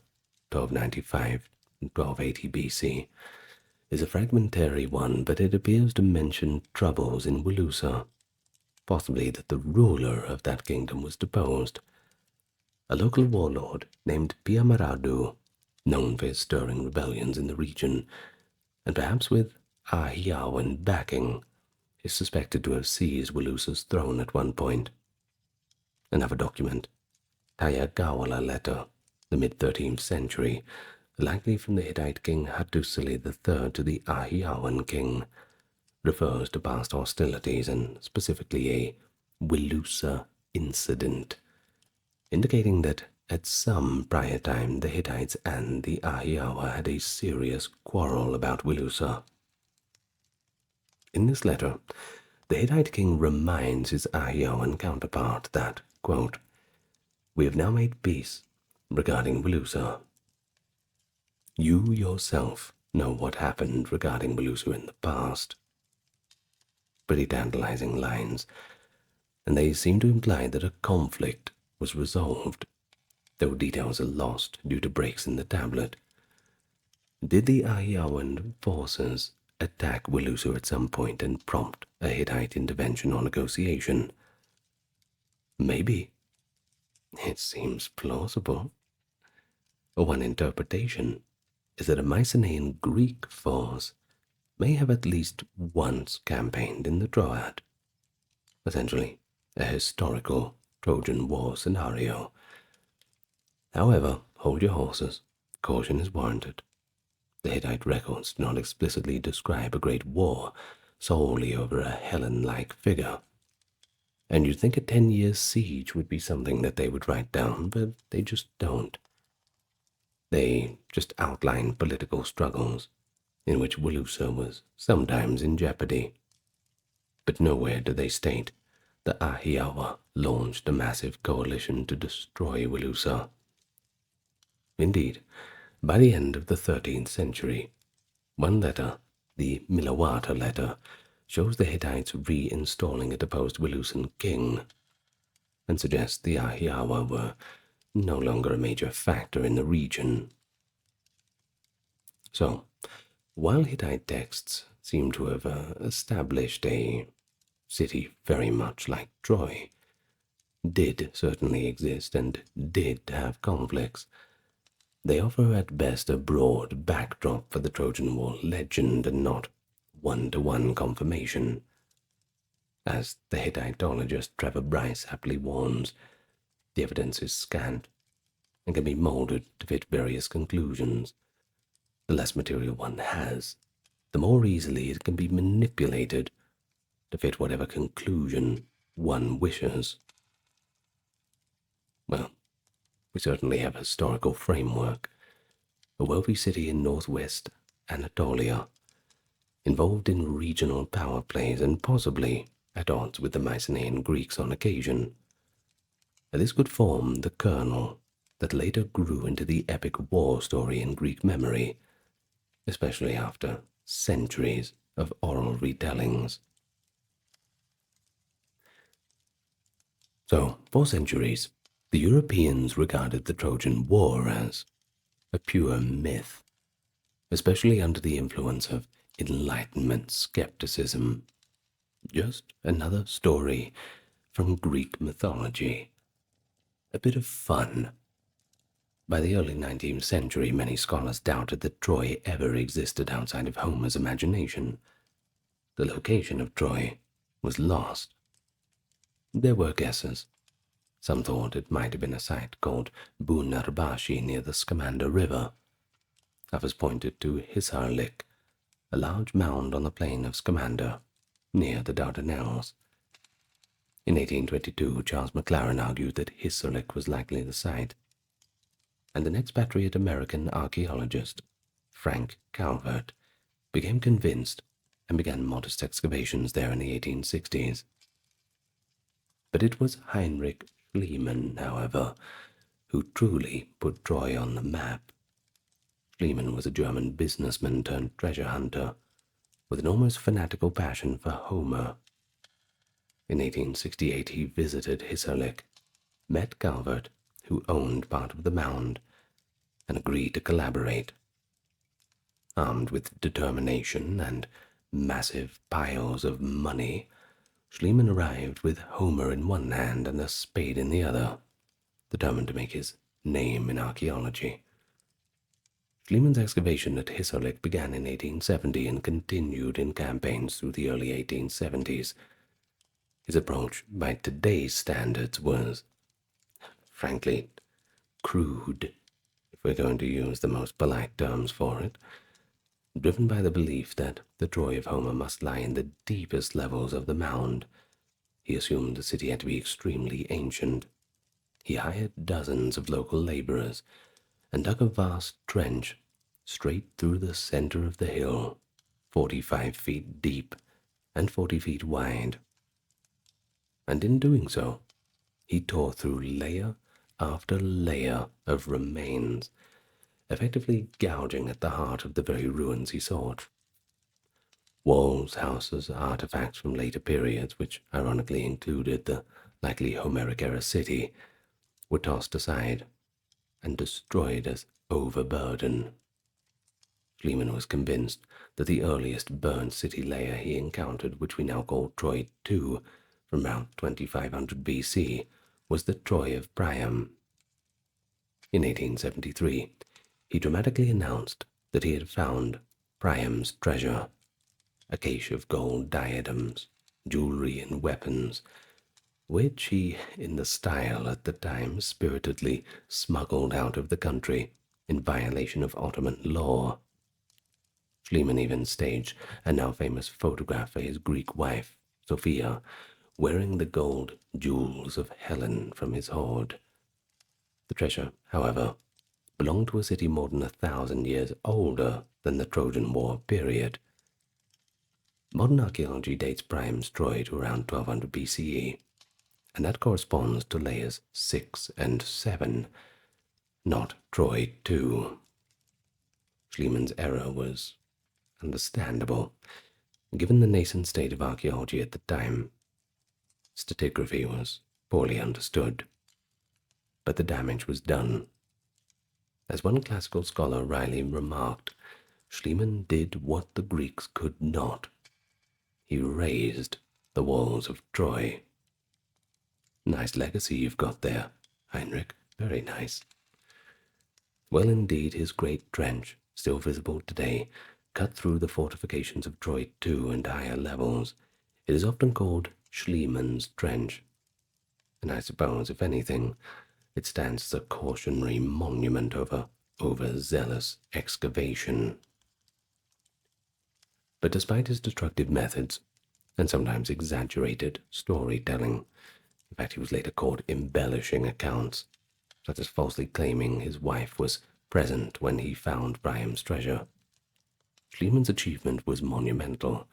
1295 and 1280 BC, is a fragmentary one, but it appears to mention troubles in Wilusa, possibly that the ruler of that kingdom was deposed. A local warlord named Piamaradu, known for his stirring rebellions in the region, and perhaps with Ahiawan backing, is suspected to have seized Wilusa's throne at one point. Another document, Tayagawala letter, the mid-13th century, likely from the Hittite king Hattusili III to the Ahiawan king, refers to past hostilities and specifically a Wilusa incident, indicating that at some prior time the Hittites and the Ahiawa had a serious quarrel about Wilusa. In this letter, the Hittite king reminds his Ahiawan counterpart that, quote, "We have now made peace regarding Wilusa. You yourself know what happened regarding Wilusa in the past." Pretty tantalizing lines. and they seem to imply that a conflict was resolved, though details are lost due to breaks in the tablet. Did the Ahiawan forces attack Wilusa at some point and prompt a Hittite intervention or negotiation? Maybe. It seems plausible. One interpretation is that a Mycenaean Greek force may have at least once campaigned in the Troad, essentially a historical Trojan War scenario. However, hold your horses. Caution is warranted. The Hittite records do not explicitly describe a great war solely over a Helen-like figure. And you'd think a 10-year siege would be something that they would write down, but they just don't. They just outline political struggles in which Wilusa was sometimes in jeopardy. But nowhere do they state the Ahiawa launched a massive coalition to destroy Wilusa. Indeed, by the end of the 13th century, one letter, the Milawata letter, shows the Hittites reinstalling a deposed Wilusan king, and suggests the Ahiawa were no longer a major factor in the region. So, while Hittite texts seem to have established a city very much like Troy, did certainly exist and did have conflicts, they offer at best a broad backdrop for the Trojan War legend and not one-to-one confirmation. As the Hittitologist Trevor Bryce aptly warns, the evidence is scant and can be molded to fit various conclusions. The less material one has, the more easily it can be manipulated to fit whatever conclusion one wishes. Well, we certainly have a historical framework, a wealthy city in northwest Anatolia, involved in regional power plays and possibly at odds with the Mycenaean Greeks on occasion. This could form the kernel that later grew into the epic war story in Greek memory, especially after centuries of oral retellings. So, for centuries, the Europeans regarded the Trojan War as a pure myth, especially under the influence of Enlightenment skepticism. Just another story from Greek mythology. A bit of fun. By the early 19th century, many scholars doubted that Troy ever existed outside of Homer's imagination. The location of Troy was lost. There were guesses. Some thought it might have been a site called Bunarbashi near the Scamander River. Others pointed to Hisarlik, a large mound on the plain of Scamander, near the Dardanelles. In 1822, Charles McLaren argued that Hisarlik was likely the site, and an expatriate American archaeologist, Frank Calvert, became convinced and began modest excavations there in the 1860s. But it was Heinrich Schliemann, however, who truly put Troy on the map. Schliemann was a German businessman turned treasure hunter, with an almost fanatical passion for Homer. In 1868 he visited Hisarlik, met Calvert, who owned part of the mound, and agreed to collaborate. Armed with determination and massive piles of money, Schliemann arrived with Homer in one hand and a spade in the other, determined to make his name in archaeology. Schliemann's excavation at Hisarlik began in 1870 and continued in campaigns through the early 1870s. His approach by today's standards was, frankly, crude, if we're going to use the most polite terms for it, driven by the belief that the Troy of Homer must lie in the deepest levels of the mound. He assumed the city had to be extremely ancient. He hired dozens of local laborers and dug a vast trench straight through the center of the hill, 45 feet deep and 40 feet wide. And in doing so, he tore through layer after layer of remains, effectively gouging at the heart of the very ruins he sought. Walls, houses, artifacts from later periods, which ironically included the likely Homeric-era city, were tossed aside and destroyed as overburden. Schliemann was convinced that the earliest burned city layer he encountered, which we now call Troy II, from around 2500 BC, was the Troy of Priam. In 1873, he dramatically announced that he had found Priam's treasure, a cache of gold diadems, jewelry, and weapons, which he, in the style at the time, spiritedly smuggled out of the country in violation of Ottoman law. Schliemann even staged a now famous photograph for his Greek wife, Sophia, wearing the gold jewels of Helen from his hoard. The treasure, however, belonged to a city more than 1,000 years older than the Trojan War period. Modern archaeology dates Priam's Troy to around 1200 BCE, and that corresponds to layers 6 and 7, not Troy II. Schliemann's error was understandable, given the nascent state of archaeology at the time. Stratigraphy was poorly understood, but the damage was done. As one classical scholar wryly remarked, Schliemann did what the Greeks could not. He razed the walls of Troy. Nice legacy you've got there, Heinrich. Very nice. Well, indeed, his great trench, still visible today, cut through the fortifications of Troy II and higher levels. It is often called Schliemann's Trench, and I suppose, if anything, it stands as a cautionary monument over overzealous excavation. But despite his destructive methods, and sometimes exaggerated storytelling, in fact he was later caught embellishing accounts, such as falsely claiming his wife was present when he found Priam's treasure, Schliemann's achievement was monumental.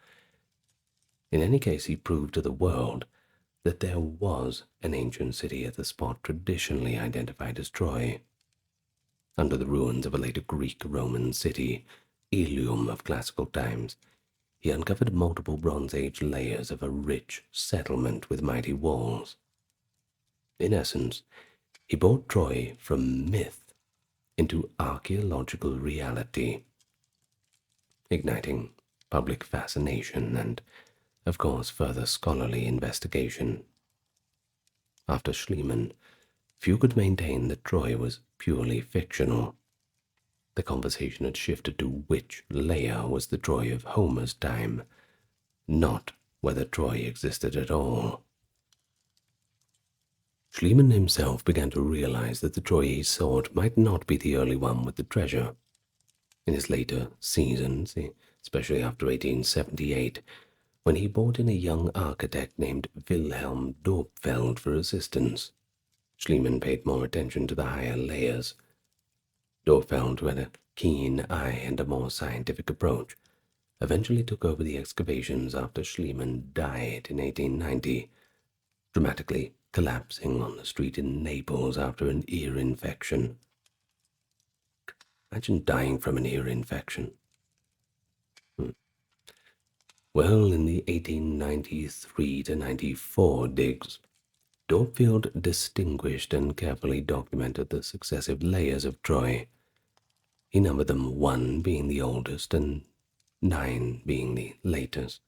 In any case, he proved to the world that there was an ancient city at the spot traditionally identified as Troy. Under the ruins of a later Greek-Roman city, Ilium of classical times, he uncovered multiple Bronze Age layers of a rich settlement with mighty walls. In essence, he brought Troy from myth into archaeological reality, igniting public fascination and, of course, further scholarly investigation. After Schliemann, few could maintain that Troy was purely fictional. The conversation had shifted to which layer was the Troy of Homer's time, not whether Troy existed at all. Schliemann himself began to realize that the Troy he sought might not be the early one with the treasure. In his later seasons, especially after 1878, when he brought in a young architect named Wilhelm Dorpfeld for assistance, Schliemann paid more attention to the higher layers. Dorpfeld, who had a keen eye and a more scientific approach, eventually took over the excavations after Schliemann died in 1890, dramatically collapsing on the street in Naples after an ear infection. Imagine dying from an ear infection. Well, in the 1893 to 94 digs, Dorpfeld distinguished and carefully documented the successive layers of Troy. He numbered them 1 being the oldest and 9 being the latest,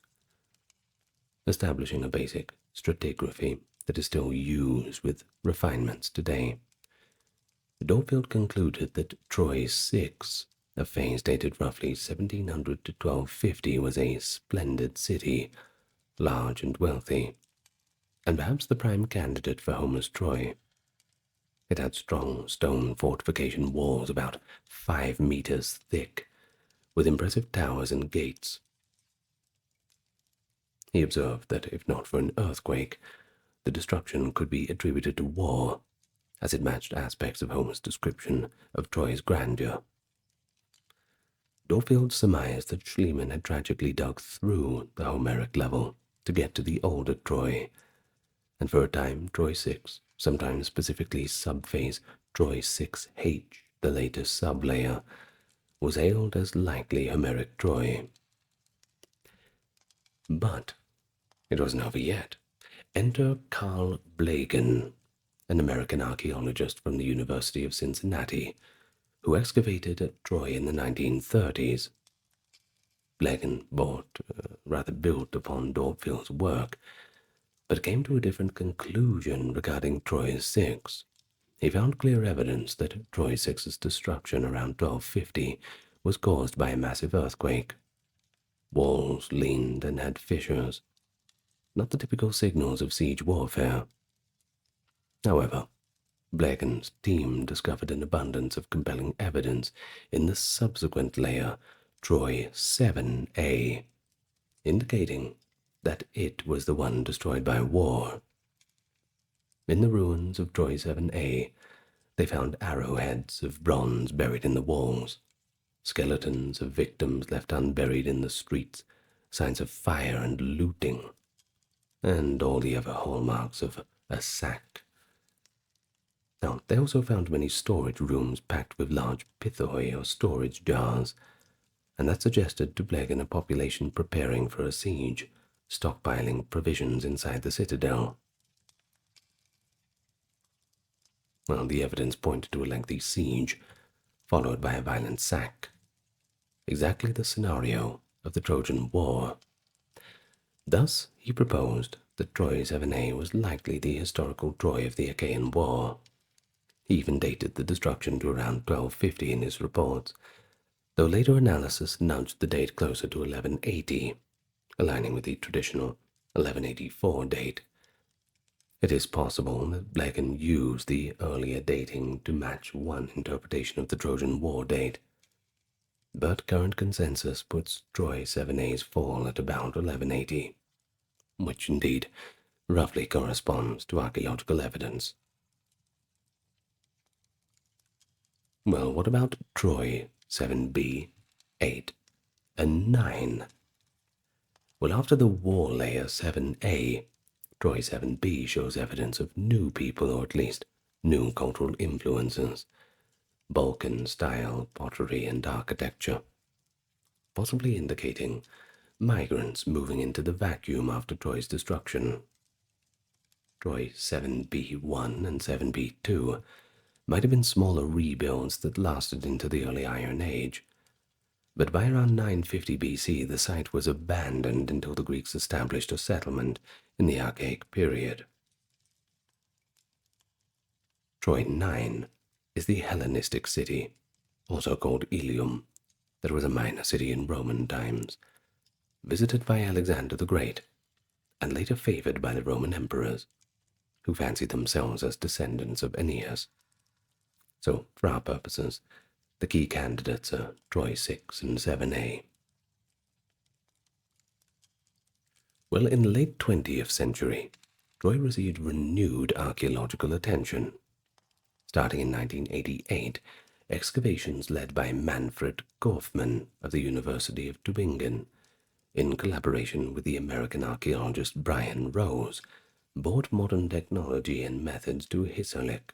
establishing a basic stratigraphy that is still used with refinements today. Dorpfeld concluded that Troy VI, a phase dated roughly 1700 to 1250, was a splendid city, large and wealthy, and perhaps the prime candidate for Homer's Troy. It had strong stone fortification walls about 5 meters thick, with impressive towers and gates. He observed that if not for an earthquake, the destruction could be attributed to war, as it matched aspects of Homer's description of Troy's grandeur. Dorpfeld surmised that Schliemann had tragically dug through the Homeric level to get to the older Troy, and for a time Troy VI, sometimes specifically subphase Troy 6H, the latest sublayer, was hailed as likely Homeric Troy. But it wasn't over yet. Enter Carl Blegen, an American archaeologist from the University of Cincinnati, who excavated at Troy in the 1930s. Blegen built upon Dorpfield's work, but came to a different conclusion regarding Troy 6. He found clear evidence that Troy 6's destruction around 1250 was caused by a massive earthquake. Walls leaned and had fissures, not the typical signals of siege warfare. However, Blegen's team discovered an abundance of compelling evidence in the subsequent layer, Troy 7A, indicating that it was the one destroyed by war. In the ruins of Troy 7A, they found arrowheads of bronze buried in the walls, skeletons of victims left unburied in the streets, signs of fire and looting, and all the other hallmarks of a sack. Now, they also found many storage rooms packed with large pithoi or storage jars, and that suggested to Blegen a population preparing for a siege, stockpiling provisions inside the citadel. Well, the evidence pointed to a lengthy siege, followed by a violent sack. Exactly the scenario of the Trojan War. Thus, he proposed that Troy 7A was likely the historical Troy of the Achaean War. He even dated the destruction to around 1250 in his reports, though later analysis nudged the date closer to 1180, aligning with the traditional 1184 date. It is possible that Blegen used the earlier dating to match one interpretation of the Trojan War date, but current consensus puts Troy 7A's fall at about 1180, which indeed roughly corresponds to archaeological evidence. Well, what about Troy 7B, 8, and 9? Well, after the war layer 7A, Troy 7B shows evidence of new people, or at least new cultural influences, Balkan-style pottery and architecture, possibly indicating migrants moving into the vacuum after Troy's destruction. Troy 7B1 and 7B2 might have been smaller rebuilds that lasted into the early Iron Age, but by around 950 BC the site was abandoned until the Greeks established a settlement in the Archaic period. Troy 9 is the Hellenistic city, also called Ilium, that was a minor city in Roman times, visited by Alexander the Great, and later favored by the Roman emperors, who fancied themselves as descendants of Aeneas. So, for our purposes, the key candidates are Troy 6 and 7A. Well, in the late 20th century, Troy received renewed archaeological attention. Starting in 1988, excavations led by Manfred Kaufmann of the University of Tübingen, in collaboration with the American archaeologist Brian Rose, brought modern technology and methods to Hisarlik.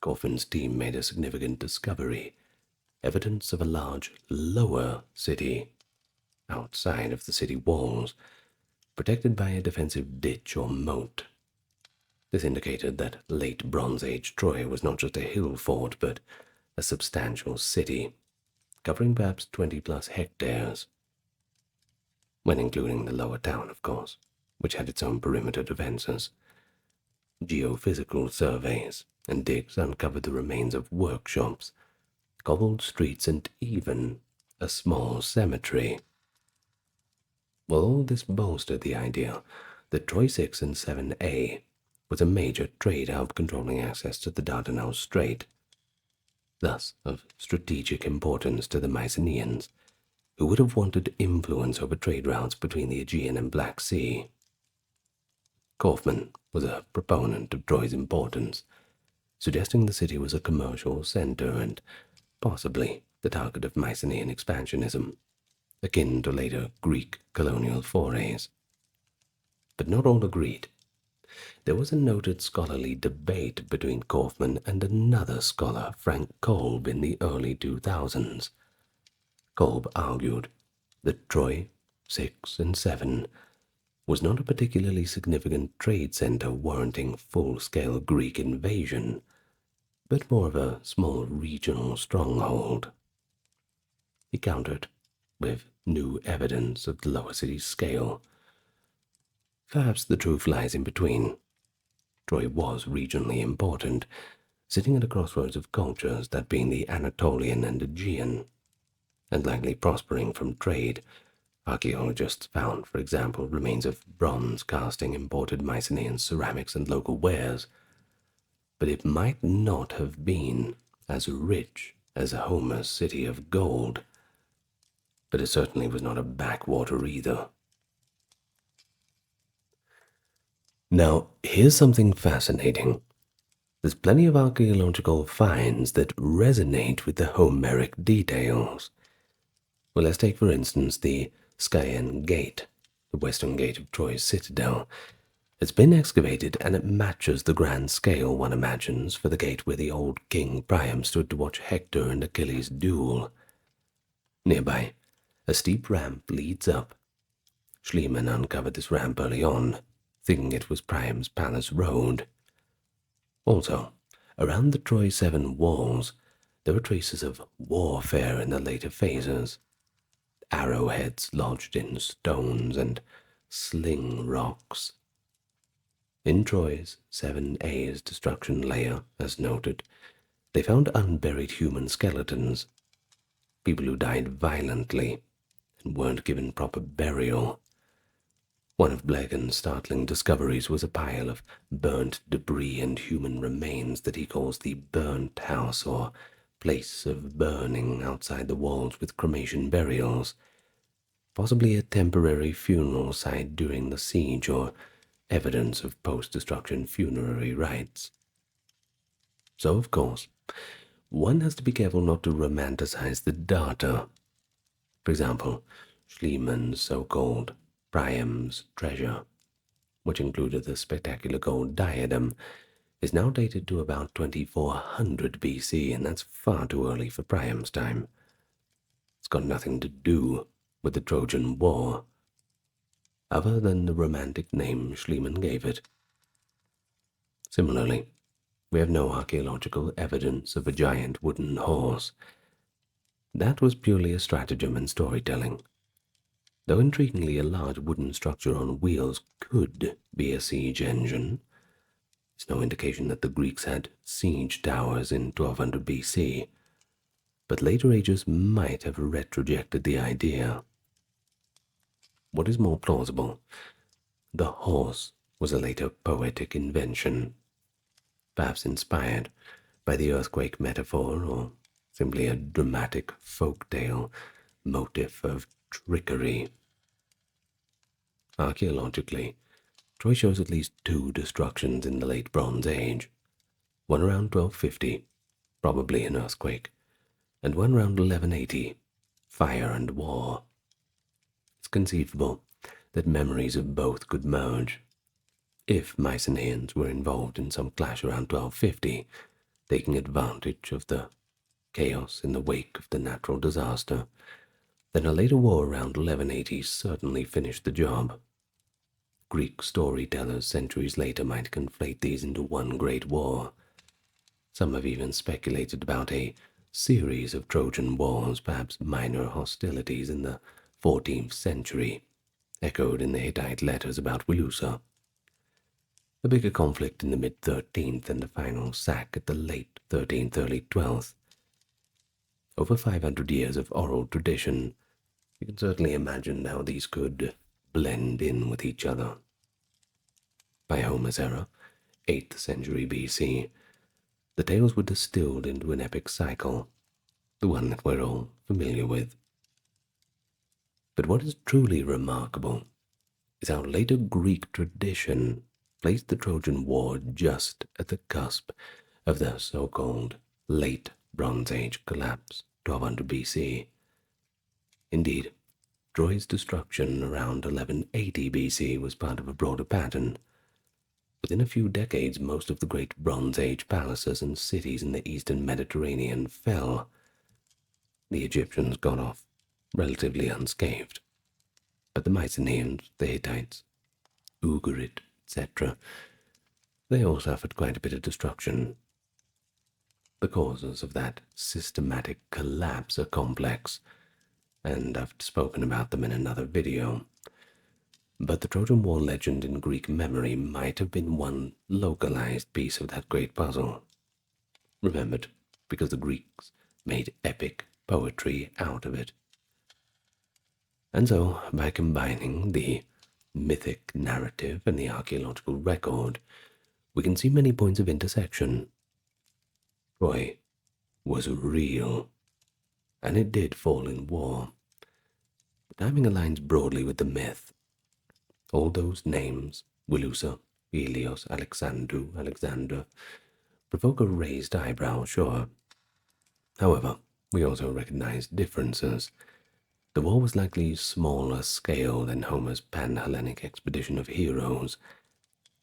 Kaufmann's team made a significant discovery, evidence of a large lower city, outside of the city walls, protected by a defensive ditch or moat. This indicated that late Bronze Age Troy was not just a hill fort, but a substantial city, covering perhaps 20-plus hectares, when including the lower town, of course, which had its own perimeter defenses. Geophysical surveys and digs uncovered the remains of workshops, cobbled streets, and even a small cemetery. Well, all this bolstered the idea that Troy 6 and 7A was a major trade hub controlling access to the Dardanelles Strait, thus of strategic importance to the Mycenaeans, who would have wanted influence over trade routes between the Aegean and Black Sea. Kaufmann was a proponent of Troy's importance, suggesting the city was a commercial center and possibly the target of Mycenaean expansionism, akin to later Greek colonial forays. But not all agreed. There was a noted scholarly debate between Kaufmann and another scholar, Frank Kolb, in the early 2000s. Kolb argued that Troy 6, and 7 was not a particularly significant trade center warranting full-scale Greek invasion, but more of a small regional stronghold. He countered with new evidence of the lower city's scale. Perhaps the truth lies in between. Troy was regionally important, sitting at a crossroads of cultures, that being the Anatolian and Aegean, and likely prospering from trade. Archaeologists found, for example, remains of bronze casting, imported Mycenaean ceramics, and local wares. But it might not have been as rich as Homer's city of gold. But it certainly was not a backwater either. Now, here's something fascinating. There's plenty of archaeological finds that resonate with the Homeric details. Well, let's take, for instance, the Skaian Gate, the western gate of Troy's citadel. It's been excavated, and it matches the grand scale one imagines for the gate where the old king Priam stood to watch Hector and Achilles duel. Nearby, a steep ramp leads up. Schliemann uncovered this ramp early on, thinking it was Priam's palace road. Also, around the Troy 7 walls, there were traces of warfare in the later phases. Arrowheads lodged in stones and sling rocks. In Troy's 7A's destruction layer, as noted, they found unburied human skeletons, people who died violently and weren't given proper burial. One of Blegan's startling discoveries was a pile of burnt debris and human remains that he calls the burnt house, or place of burning, outside the walls with cremation burials, possibly a temporary funeral site during the siege, or evidence of post-destruction funerary rites. So, of course, one has to be careful not to romanticize the data. For example, Schliemann's so-called Priam's treasure, which included the spectacular gold diadem, is now dated to about 2400 BC, and that's far too early for Priam's time. It's got nothing to do with the Trojan War, other than the romantic name Schliemann gave it. Similarly, we have no archaeological evidence of a giant wooden horse. That was purely a stratagem in storytelling. Though intriguingly, a large wooden structure on wheels could be a siege engine. There's no indication that the Greeks had siege towers in 1200 BC, but later ages might have retrojected the idea. What is more plausible? The horse was a later poetic invention, perhaps inspired by the earthquake metaphor, or simply a dramatic folktale motif of trickery. Archaeologically, Troy shows at least 2 destructions in the late Bronze Age, one around 1250, probably an earthquake, and one around 1180, fire and war. It's conceivable that memories of both could merge. If Mycenaeans were involved in some clash around 1250, taking advantage of the chaos in the wake of the natural disaster, then a later war around 1180 certainly finished the job. Greek storytellers centuries later might conflate these into one great war. Some have even speculated about a series of Trojan wars, perhaps minor hostilities in the 14th century, echoed in the Hittite letters about Wilusa. A bigger conflict in the mid-13th and a final sack at the late 13th, early 12th. Over 500 years of oral tradition, you can certainly imagine how these could blend in with each other. By Homer's era, 8th century BC, the tales were distilled into an epic cycle, the one that we're all familiar with. But what is truly remarkable is how later Greek tradition placed the Trojan War just at the cusp of the so-called late Bronze Age collapse, 1200 BC. Indeed, Troy's destruction around 1180 BC was part of a broader pattern. Within a few decades, most of the great Bronze Age palaces and cities in the eastern Mediterranean fell. The Egyptians got off relatively unscathed. But the Mycenaeans, the Hittites, Ugarit, etc., they all suffered quite a bit of destruction. The causes of that systematic collapse are complex, and I've spoken about them in another video. But the Trojan War legend in Greek memory might have been one localized piece of that great puzzle. Remembered because the Greeks made epic poetry out of it. And so, by combining the mythic narrative and the archaeological record, we can see many points of intersection. Troy was real, and it did fall in war. The timing aligns broadly with the myth. All those names, Wilusa, Helios, Alexandru, Alexander, provoke a raised eyebrow, sure. However, we also recognize differences. The war was likely smaller scale than Homer's pan-Hellenic expedition of heroes,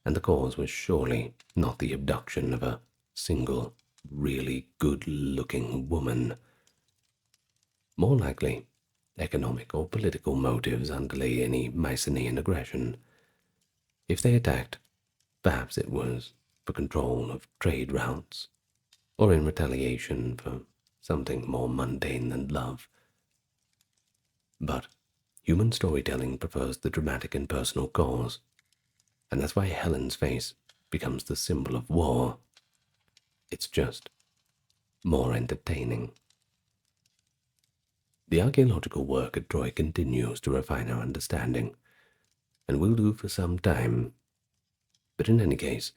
and the cause was surely not the abduction of a single, really good-looking woman. More likely, economic or political motives underlay any Mycenaean aggression. If they attacked, perhaps it was for control of trade routes, or in retaliation for something more mundane than love. But human storytelling prefers the dramatic and personal cause, and that's why Helen's face becomes the symbol of war. It's just more entertaining. The archaeological work at Troy continues to refine our understanding, and will do for some time. But in any case,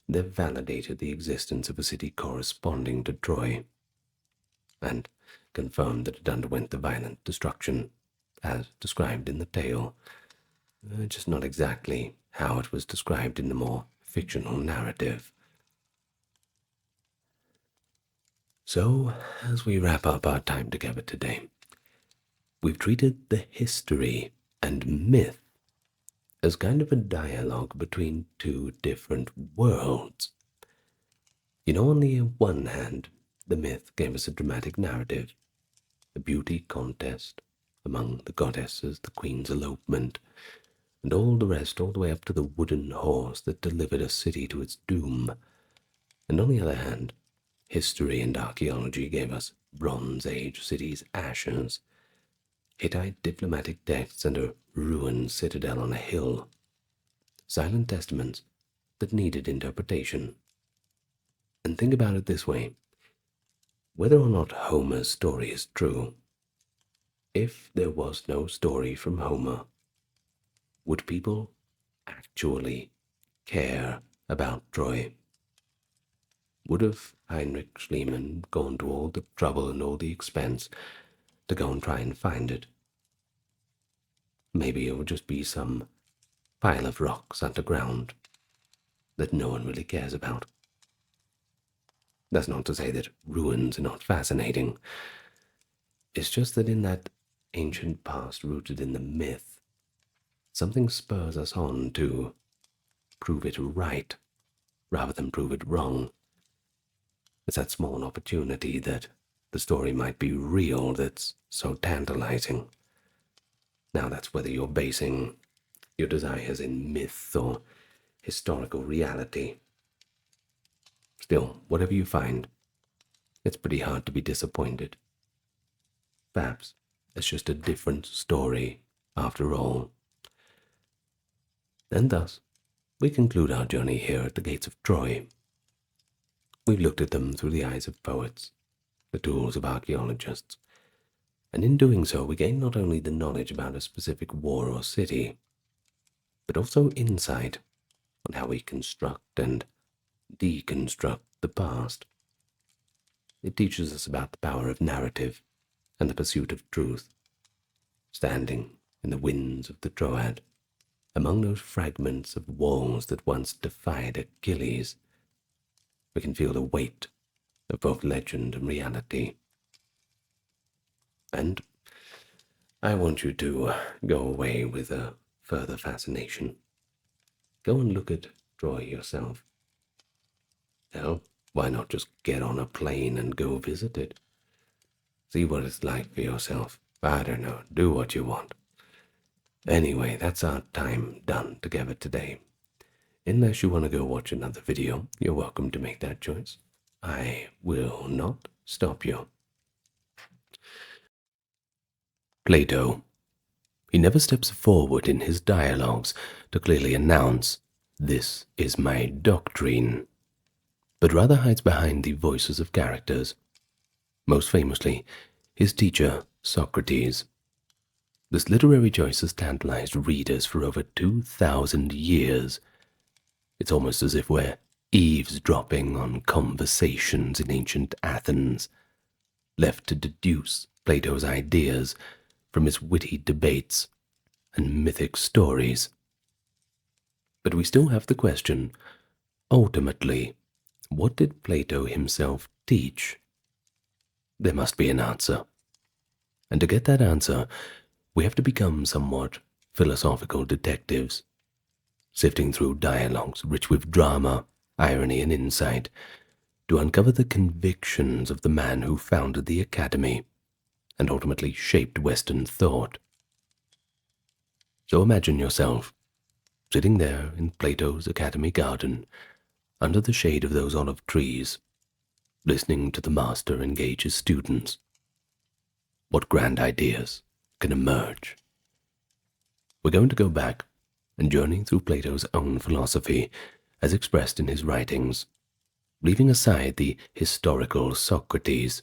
they've validated the existence of a city corresponding to Troy, and confirmed that it underwent the violent destruction, as described in the tale, just not exactly how it was described in the more fictional narrative. So, as we wrap up our time together today, we've treated the history and myth as kind of a dialogue between two different worlds. On the one hand, the myth gave us a dramatic narrative, a beauty contest among the goddesses, the queen's elopement, and all the rest, all the way up to the wooden horse that delivered a city to its doom. And on the other hand, history and archaeology gave us Bronze Age cities' ashes, Hittite diplomatic texts, and a ruined citadel on a hill. Silent testaments that needed interpretation. And think about it this way. Whether or not Homer's story is true, if there was no story from Homer, would people actually care about Troy? Would have Heinrich Schliemann gone to all the trouble and all the expense to go and try and find it? Maybe it would just be some pile of rocks underground that no one really cares about. That's not to say that ruins are not fascinating. It's just that in that ancient past rooted in the myth, something spurs us on to prove it right rather than prove it wrong. It's that small opportunity that the story might be real that's so tantalizing. Now that's whether you're basing your desires in myth or historical reality. Still, whatever you find, it's pretty hard to be disappointed. Perhaps it's just a different story after all. And thus, we conclude our journey here at the gates of Troy. We've looked at them through the eyes of poets, the tools of archaeologists, and in doing so we gain not only the knowledge about a specific war or city, but also insight on how we construct and deconstruct the past. It teaches us about the power of narrative and the pursuit of truth, standing in the winds of the Troad, among those fragments of walls that once defied Achilles. We can feel the weight of both legend and reality. And I want you to go away with a further fascination. Go and look at Troy yourself. Hell, why not just get on a plane and go visit it? See what it's like for yourself. I don't know, do what you want. Anyway, that's our time done together today. Unless you want to go watch another video, you're welcome to make that choice. I will not stop you. Plato. He never steps forward in his dialogues to clearly announce, "This is my doctrine," but rather hides behind the voices of characters. Most famously, his teacher, Socrates. This literary choice has tantalized readers for over 2,000 years. It's almost as if we're eavesdropping on conversations in ancient Athens, left to deduce Plato's ideas from his witty debates and mythic stories. But we still have the question, ultimately, what did Plato himself teach? There must be an answer. And to get that answer, we have to become somewhat philosophical detectives, sifting through dialogues rich with drama, irony, and insight, to uncover the convictions of the man who founded the academy and ultimately shaped Western thought. So imagine yourself sitting there in Plato's academy garden, under the shade of those olive trees, listening to the master engage his students. What grand ideas can emerge? We're going to go back and journey through Plato's own philosophy as expressed in his writings, leaving aside the historical Socrates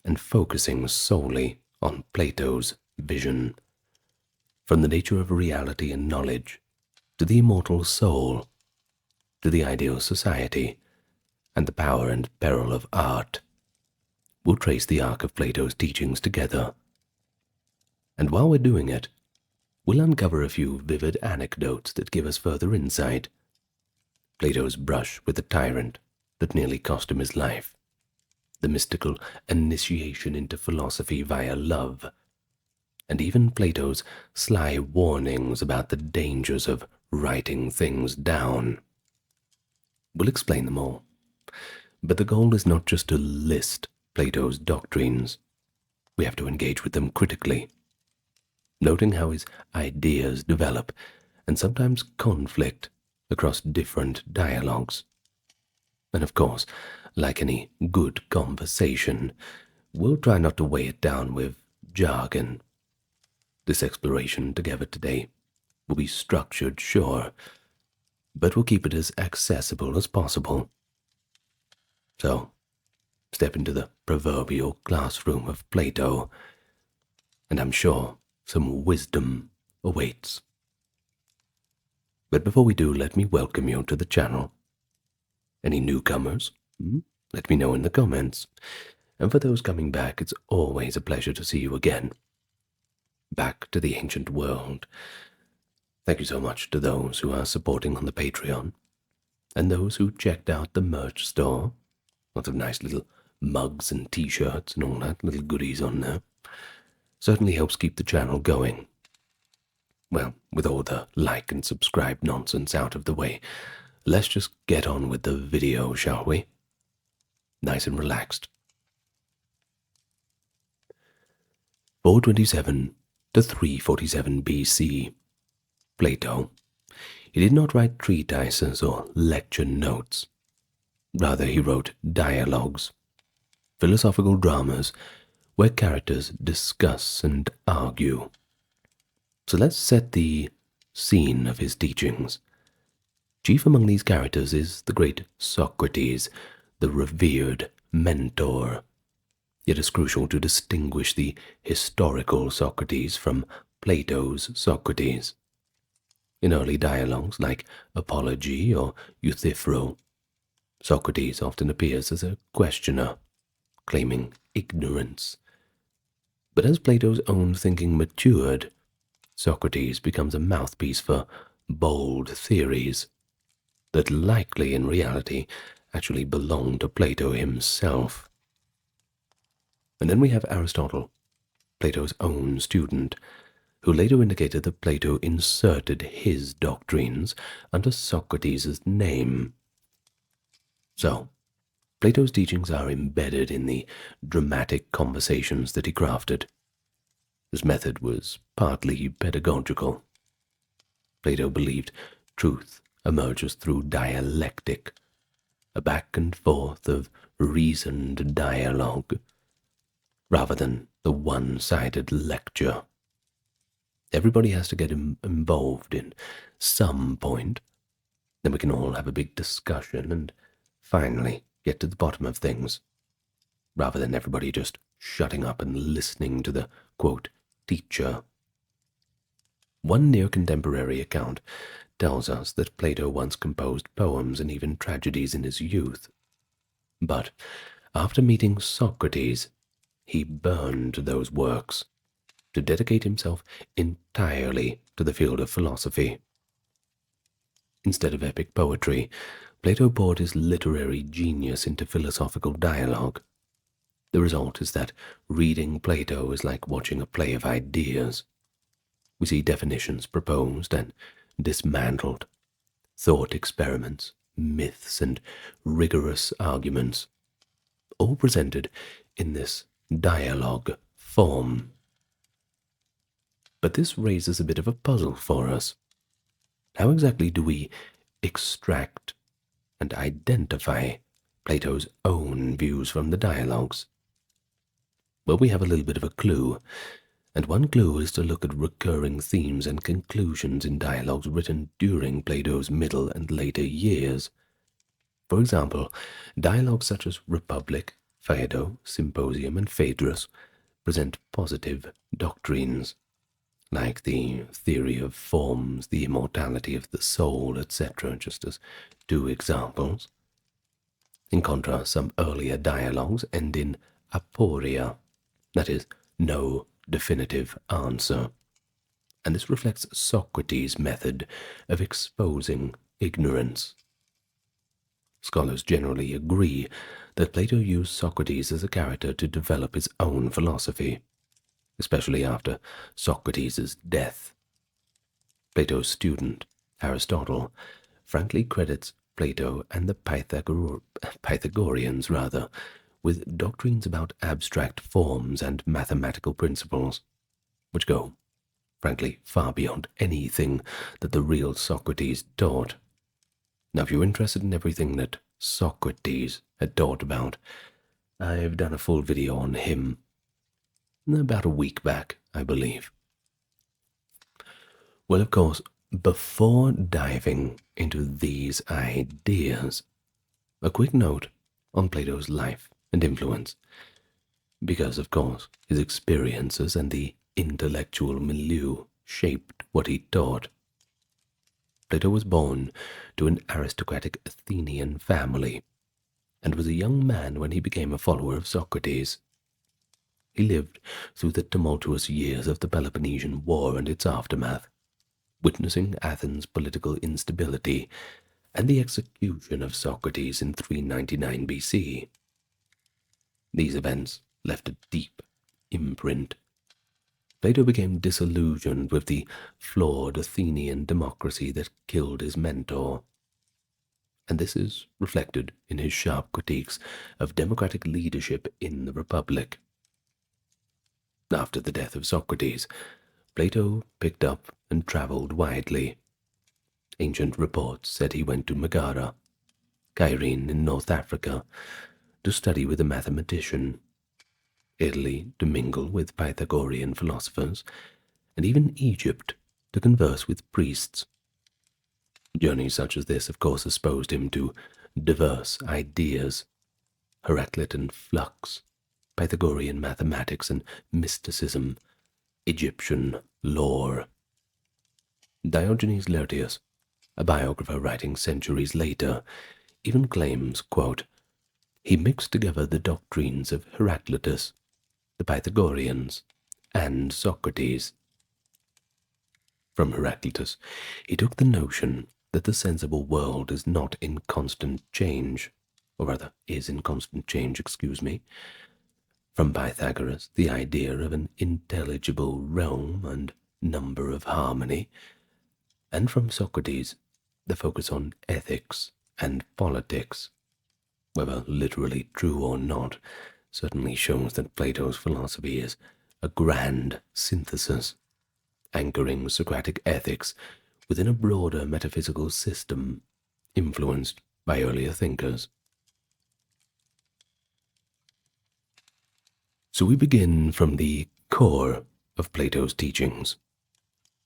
and focusing solely on Plato's vision. From the nature of reality and knowledge, to the immortal soul, to the ideal society, and the power and peril of art, we'll trace the arc of Plato's teachings together. And while we're doing it, we'll uncover a few vivid anecdotes that give us further insight. Plato's brush with the tyrant that nearly cost him his life, the mystical initiation into philosophy via love, and even Plato's sly warnings about the dangers of writing things down. We'll explain them all, but the goal is not just to list Plato's doctrines. We have to engage with them critically, noting how his ideas develop and sometimes conflict across different dialogues. And of course, like any good conversation, we'll try not to weigh it down with jargon. This exploration together today will be structured, sure, but we'll keep it as accessible as possible. So, step into the proverbial classroom of Plato, and I'm sure some wisdom awaits. But before we do, let me welcome you to the channel. Any newcomers? Let me know in the comments. And for those coming back, it's always a pleasure to see you again. Back to the ancient world. Thank you so much to those who are supporting on the Patreon, and those who checked out the merch store. Lots of nice little mugs and t-shirts and all that, little goodies on there. Certainly helps keep the channel going. Well, with all the like and subscribe nonsense out of the way, let's just get on with the video, shall we? Nice and relaxed. 427 to 347 BC. Plato. He did not write treatises or lecture notes. Rather, he wrote dialogues, philosophical dramas where characters discuss and argue. So let's set the scene of his teachings. Chief among these characters is the great Socrates, the revered mentor. Yet it's crucial to distinguish the historical Socrates from Plato's Socrates. In early dialogues like Apology or Euthyphro, Socrates often appears as a questioner, claiming ignorance. But as Plato's own thinking matured, Socrates becomes a mouthpiece for bold theories that likely in reality actually belonged to Plato himself. And then we have Aristotle, Plato's own student, who later indicated that Plato inserted his doctrines under Socrates' name. So, Plato's teachings are embedded in the dramatic conversations that he crafted. His method was partly pedagogical, Plato believed truth emerges through dialectic, a back and forth of reasoned dialogue, rather than the one-sided lecture. Everybody has to get involved in some point, then we can all have a big discussion and finally get to the bottom of things, rather than everybody just shutting up and listening to the, quote, teacher. One near-contemporary account tells us that Plato once composed poems and even tragedies in his youth. But after meeting Socrates, he burned those works to dedicate himself entirely to the field of philosophy. Instead of epic poetry, Plato poured his literary genius into philosophical dialogue. The result is that reading Plato is like watching a play of ideas. We see definitions proposed and dismantled, thought experiments, myths, and rigorous arguments, all presented in this dialogue form. But this raises a bit of a puzzle for us. How exactly do we extract and identify Plato's own views from the dialogues? Well, we have a little bit of a clue, and one clue is to look at recurring themes and conclusions in dialogues written during Plato's middle and later years. For example, dialogues such as Republic, Phaedo, Symposium, and Phaedrus present positive doctrines, like the theory of forms, the immortality of the soul, etc., just as two examples. In contrast, some earlier dialogues end in aporia, that is, no definitive answer, and this reflects Socrates' method of exposing ignorance. Scholars generally agree that Plato used Socrates as a character to develop his own philosophy, especially after Socrates' death. Plato's student, Aristotle, frankly credits Plato and the Pythagoreans with doctrines about abstract forms and mathematical principles, which go, frankly, far beyond anything that the real Socrates taught. Now, if you're interested in everything that Socrates had taught about, I've done a full video on him about a week back, I believe. Well, of course, before diving into these ideas, a quick note on Plato's life and influence, because, of course, his experiences and the intellectual milieu shaped what he taught. Plato was born to an aristocratic Athenian family and was a young man when he became a follower of Socrates. He lived through the tumultuous years of the Peloponnesian War and its aftermath, witnessing Athens' political instability and the execution of Socrates in 399 BC. These events left a deep imprint. Plato became disillusioned with the flawed Athenian democracy that killed his mentor, and this is reflected in his sharp critiques of democratic leadership in the Republic. After the death of Socrates, Plato picked up and traveled widely. Ancient reports said he went to Megara, Cyrene in North Africa, to study with a mathematician, Italy to mingle with Pythagorean philosophers, and even Egypt to converse with priests. Journeys such as this, of course, exposed him to diverse ideas, Heraclitan flux, Pythagorean mathematics and mysticism, Egyptian lore. Diogenes Laertius, a biographer writing centuries later, even claims, quote, he mixed together the doctrines of Heraclitus, the Pythagoreans, and Socrates. From Heraclitus, he took the notion that the sensible world is not in constant change, or rather is in constant change, From Pythagoras, the idea of an intelligible realm and number of harmony, and from Socrates, the focus on ethics and politics. Whether literally true or not, certainly shows that Plato's philosophy is a grand synthesis, anchoring Socratic ethics within a broader metaphysical system influenced by earlier thinkers. So we begin from the core of Plato's teachings,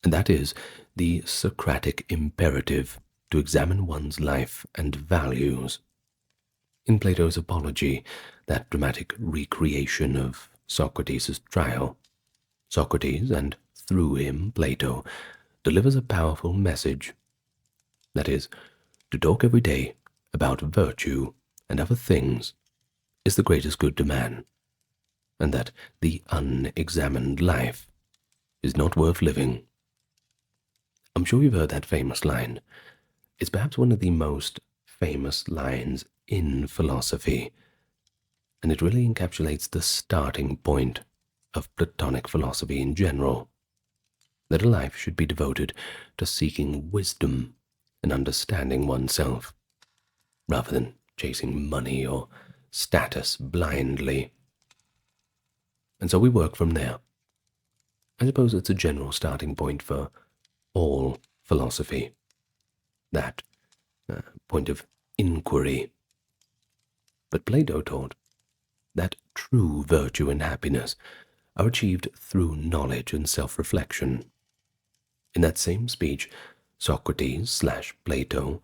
and that is the Socratic imperative to examine one's life and values. In Plato's Apology, that dramatic recreation of Socrates' trial, Socrates, and through him Plato, delivers a powerful message. That is, to talk every day about virtue and other things is the greatest good to man, and that the unexamined life is not worth living. I'm sure you've heard that famous line. It's perhaps one of the most famous lines in philosophy, and it really encapsulates the starting point of Platonic philosophy in general, that a life should be devoted to seeking wisdom and understanding oneself, rather than chasing money or status blindly. And so we work from there. I suppose it's a general starting point for all philosophy, that point of inquiry. But Plato taught that true virtue and happiness are achieved through knowledge and self-reflection. In that same speech, Socrates/Plato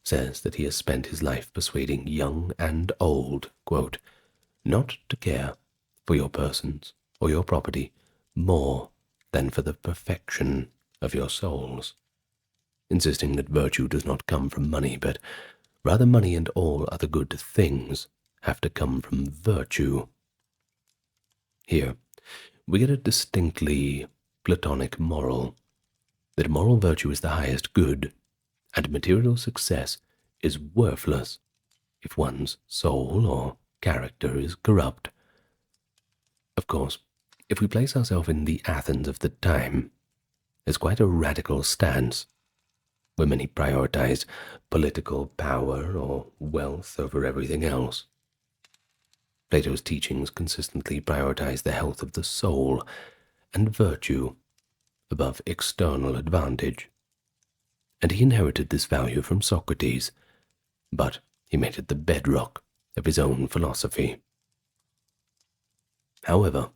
says that he has spent his life persuading young and old, quote, not to care for your persons or your property more than for the perfection of your souls, insisting that virtue does not come from money, but rather money and all other good things have to come from virtue. Here, we get a distinctly Platonic moral, that moral virtue is the highest good, and material success is worthless if one's soul or character is corrupt. Of course, if we place ourselves in the Athens of the time, it's quite a radical stance, where many prioritized political power or wealth over everything else. Plato's teachings consistently prioritize the health of the soul and virtue above external advantage, and he inherited this value from Socrates, but he made it the bedrock of his own philosophy. However,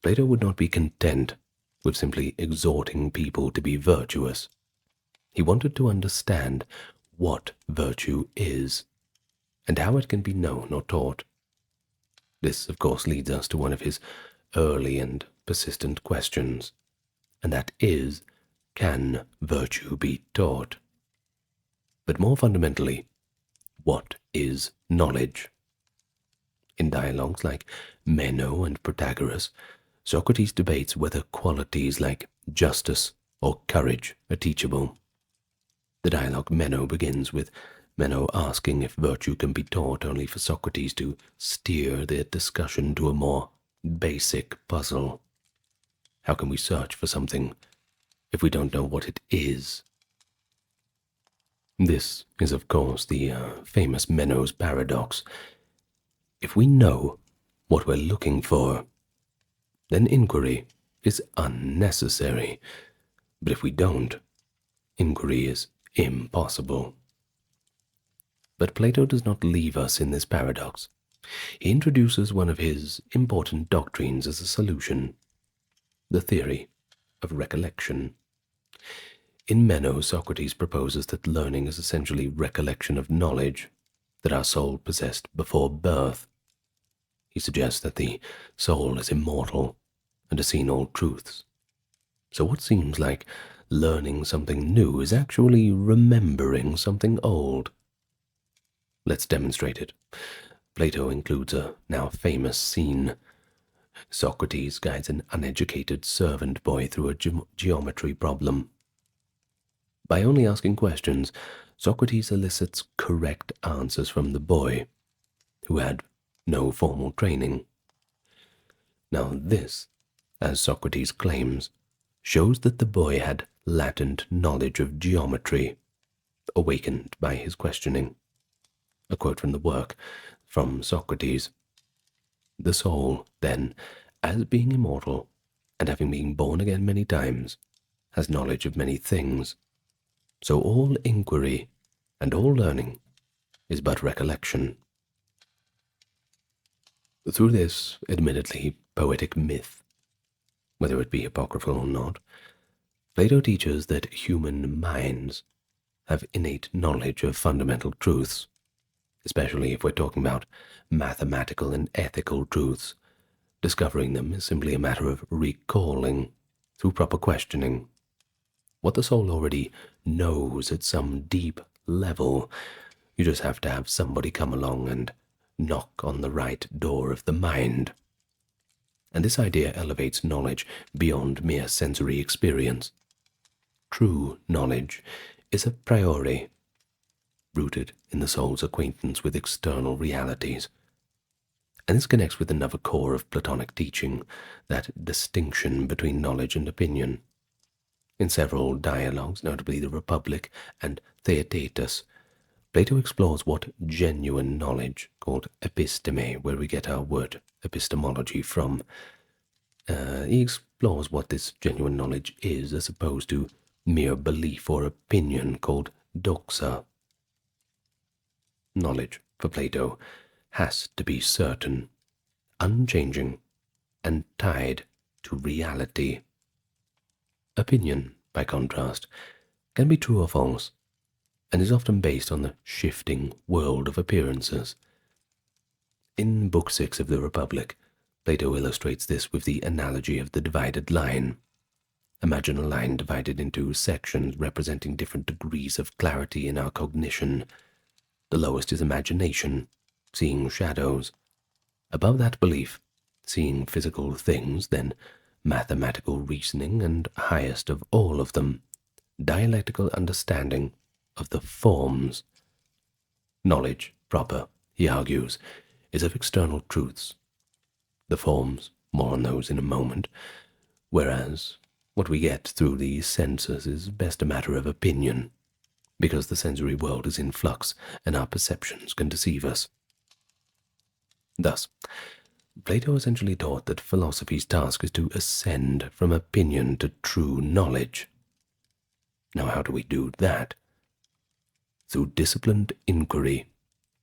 Plato would not be content with simply exhorting people to be virtuous. He wanted to understand what virtue is, and how it can be known or taught. This, of course, leads us to one of his early and persistent questions, and that is, can virtue be taught? But more fundamentally, what is knowledge? In dialogues like Meno and Protagoras, Socrates debates whether qualities like justice or courage are teachable. The dialogue Meno begins with Meno asking if virtue can be taught, only for Socrates to steer the discussion to a more basic puzzle. How can we search for something if we don't know what it is? This is, of course, the famous Meno's paradox. If we know what we're looking for, then inquiry is unnecessary. But if we don't, inquiry is impossible. But Plato does not leave us in this paradox. He introduces one of his important doctrines as a solution, the theory of recollection. In Meno, Socrates proposes that learning is essentially recollection of knowledge that our soul possessed before birth. He suggests that the soul is immortal and has seen all truths. So what seems like learning something new is actually remembering something old. Let's demonstrate it. Plato includes a now famous scene. Socrates guides an uneducated servant boy through a geometry problem. By only asking questions, Socrates elicits correct answers from the boy, who had no formal training. Now this, as Socrates claims, shows that the boy had latent knowledge of geometry, awakened by his questioning. A quote from the work from Socrates. The soul, then, as being immortal, and having been born again many times, has knowledge of many things, So all inquiry and all learning is but recollection. Through this, admittedly, poetic myth, whether it be apocryphal or not, Plato teaches that human minds have innate knowledge of fundamental truths, especially if we're talking about mathematical and ethical truths. Discovering them is simply a matter of recalling, through proper questioning, what the soul already knows at some deep level. You just have to have somebody come along and knock on the right door of the mind. And this idea elevates knowledge beyond mere sensory experience. True knowledge is a priori, rooted in the soul's acquaintance with external realities. And this connects with another core of Platonic teaching, that distinction between knowledge and opinion. In several dialogues, notably the Republic and Theaetetus, Plato explores what genuine knowledge, called episteme, where we get our word epistemology from. He explores what this genuine knowledge is, as opposed to mere belief or opinion, called doxa. Knowledge, for Plato, has to be certain, unchanging, and tied to reality. Opinion, by contrast, can be true or false, and is often based on the shifting world of appearances. In Book 6 of the Republic, Plato illustrates this with the analogy of the divided line. Imagine a line divided into sections representing different degrees of clarity in our cognition. The lowest is imagination, seeing shadows. Above that belief, seeing physical things, then mathematical reasoning, and highest of all of them, dialectical understanding of the forms. Knowledge proper, he argues, is of external truths. The forms, more on those in a moment, whereas what we get through the senses is best a matter of opinion, because the sensory world is in flux and our perceptions can deceive us. Thus, Plato essentially taught that philosophy's task is to ascend from opinion to true knowledge. Now, how do we do that? Through disciplined inquiry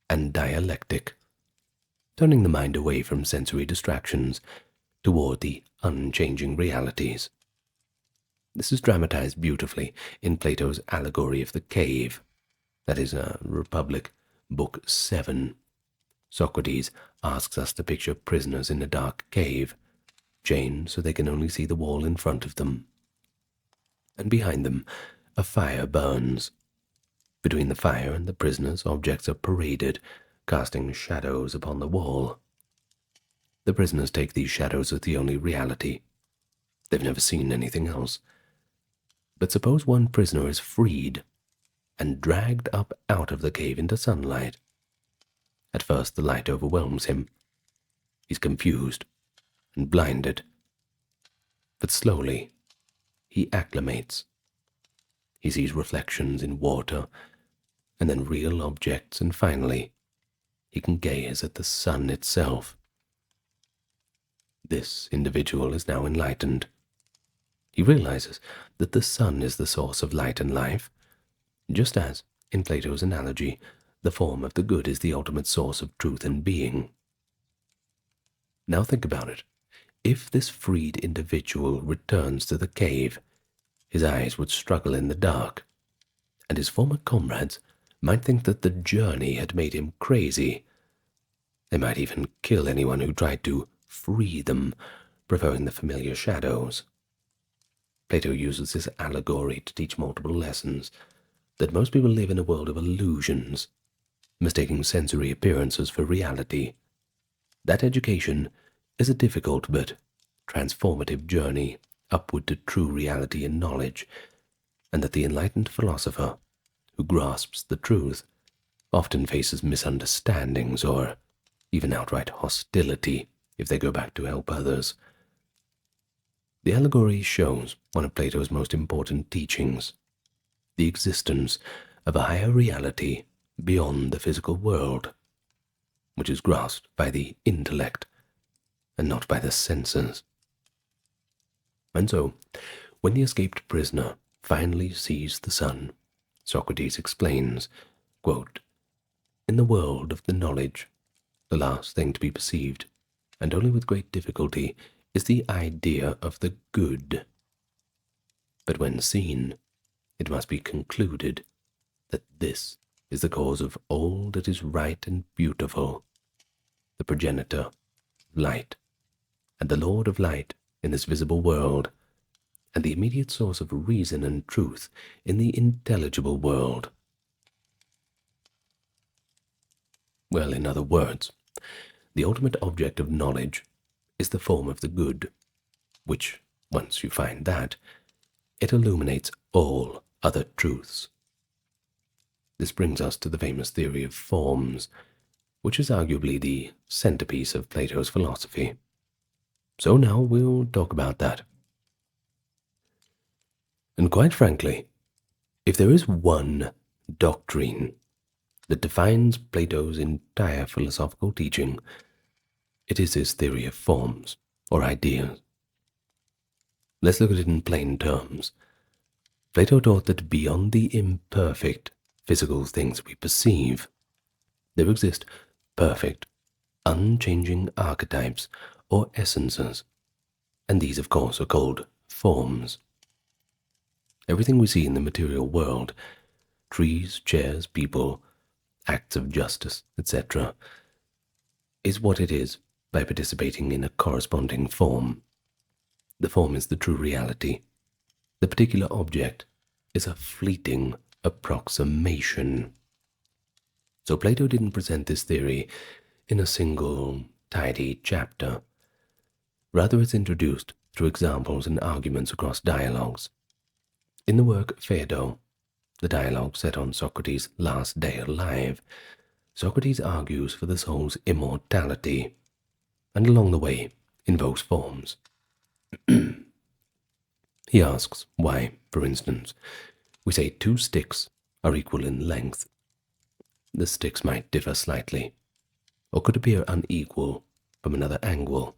and dialectic, turning the mind away from sensory distractions toward the unchanging realities. This is dramatized beautifully in Plato's allegory of the cave, that is, Republic, Book 7. Socrates asks us to picture prisoners in a dark cave, chained so they can only see the wall in front of them. And behind them, a fire burns. Between the fire and the prisoners, objects are paraded, casting shadows upon the wall. The prisoners take these shadows as the only reality. They've never seen anything else. But suppose one prisoner is freed and dragged up out of the cave into sunlight. At first the light overwhelms him. He's confused and blinded. But slowly he acclimates. He sees reflections in water, and then real objects, and finally he can gaze at the sun itself. This individual is now enlightened. He realizes that the sun is the source of light and life, just as, in Plato's analogy, the form of the good is the ultimate source of truth and being. Now think about it. If this freed individual returns to the cave, his eyes would struggle in the dark, and his former comrades might think that the journey had made him crazy. They might even kill anyone who tried to free them, preferring the familiar shadows. Plato uses this allegory to teach multiple lessons, that most people live in a world of illusions, mistaking sensory appearances for reality. That education is a difficult but transformative journey upward to true reality and knowledge, and that the enlightened philosopher who grasps the truth often faces misunderstandings or even outright hostility if they go back to help others. The allegory shows one of Plato's most important teachings, the existence of a higher reality beyond the physical world, which is grasped by the intellect and not by the senses. And so, when the escaped prisoner finally sees the sun, Socrates explains, quote, "In the world of the knowledge, the last thing to be perceived, and only with great difficulty, is the idea of the good. But when seen, it must be concluded that this is the cause of all that is right and beautiful, the progenitor of light, and the lord of light in this visible world, and the immediate source of reason and truth in the intelligible world." Well, in other words, the ultimate object of knowledge is the form of the good, which, once you find that, it illuminates all other truths. This brings us to the famous theory of forms, which is arguably the centerpiece of Plato's philosophy. So now we'll talk about that. And quite frankly, if there is one doctrine that defines Plato's entire philosophical teaching, it is his theory of forms, or ideas. Let's look at it in plain terms. Plato taught that beyond the imperfect physical things we perceive, there exist perfect, unchanging archetypes or essences, and these, of course, are called forms. Everything we see in the material world, trees, chairs, people, acts of justice, etc., is what it is by participating in a corresponding form. The form is the true reality. The particular object is a fleeting approximation. So Plato didn't present this theory in a single, tidy chapter. Rather, it's introduced through examples and arguments across dialogues. In the work Phaedo, the dialogue set on Socrates' last day alive, Socrates argues for the soul's immortality, and along the way invokes forms. He asks why, for instance, we say 2 sticks are equal in length. The sticks might differ slightly, or could appear unequal from another angle.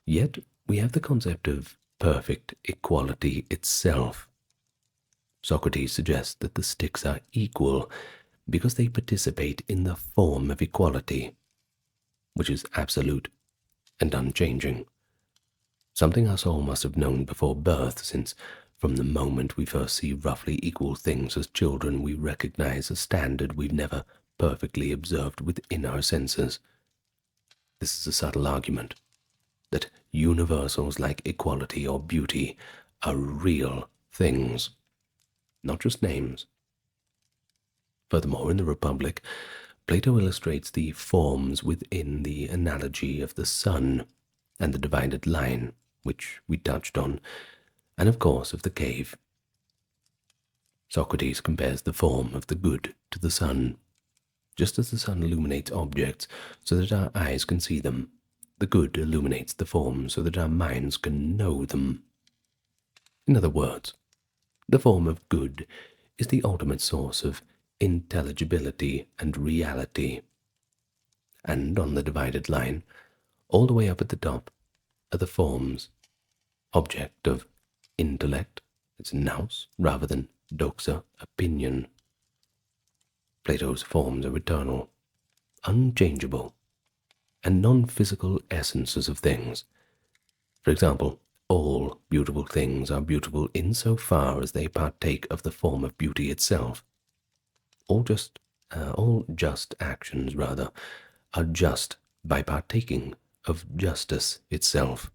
Yet we have the concept of perfect equality itself. Socrates suggests that the sticks are equal because they participate in the form of equality, which is absolute and unchanging. Something our soul must have known before birth, since from the moment we first see roughly equal things as children, we recognize a standard we've never perfectly observed within our senses. This is a subtle argument that universals like equality or beauty are real things, not just names. Furthermore, in the Republic, Plato illustrates the forms within the analogy of the sun and the divided line, which we touched on, and of course of the cave. Socrates compares the form of the good to the sun. Just as the sun illuminates objects so that our eyes can see them, the good illuminates the form so that our minds can know them. In other words, the form of good is the ultimate source of intelligibility and reality. And on the divided line, all the way up at the top, are the forms, object of intellect, it's nous, rather than doxa, opinion. Plato's forms are eternal, unchangeable, and non-physical essences of things. For example, all beautiful things are beautiful insofar as they partake of the form of beauty itself. All just actions, rather, are just by partaking of justice itself.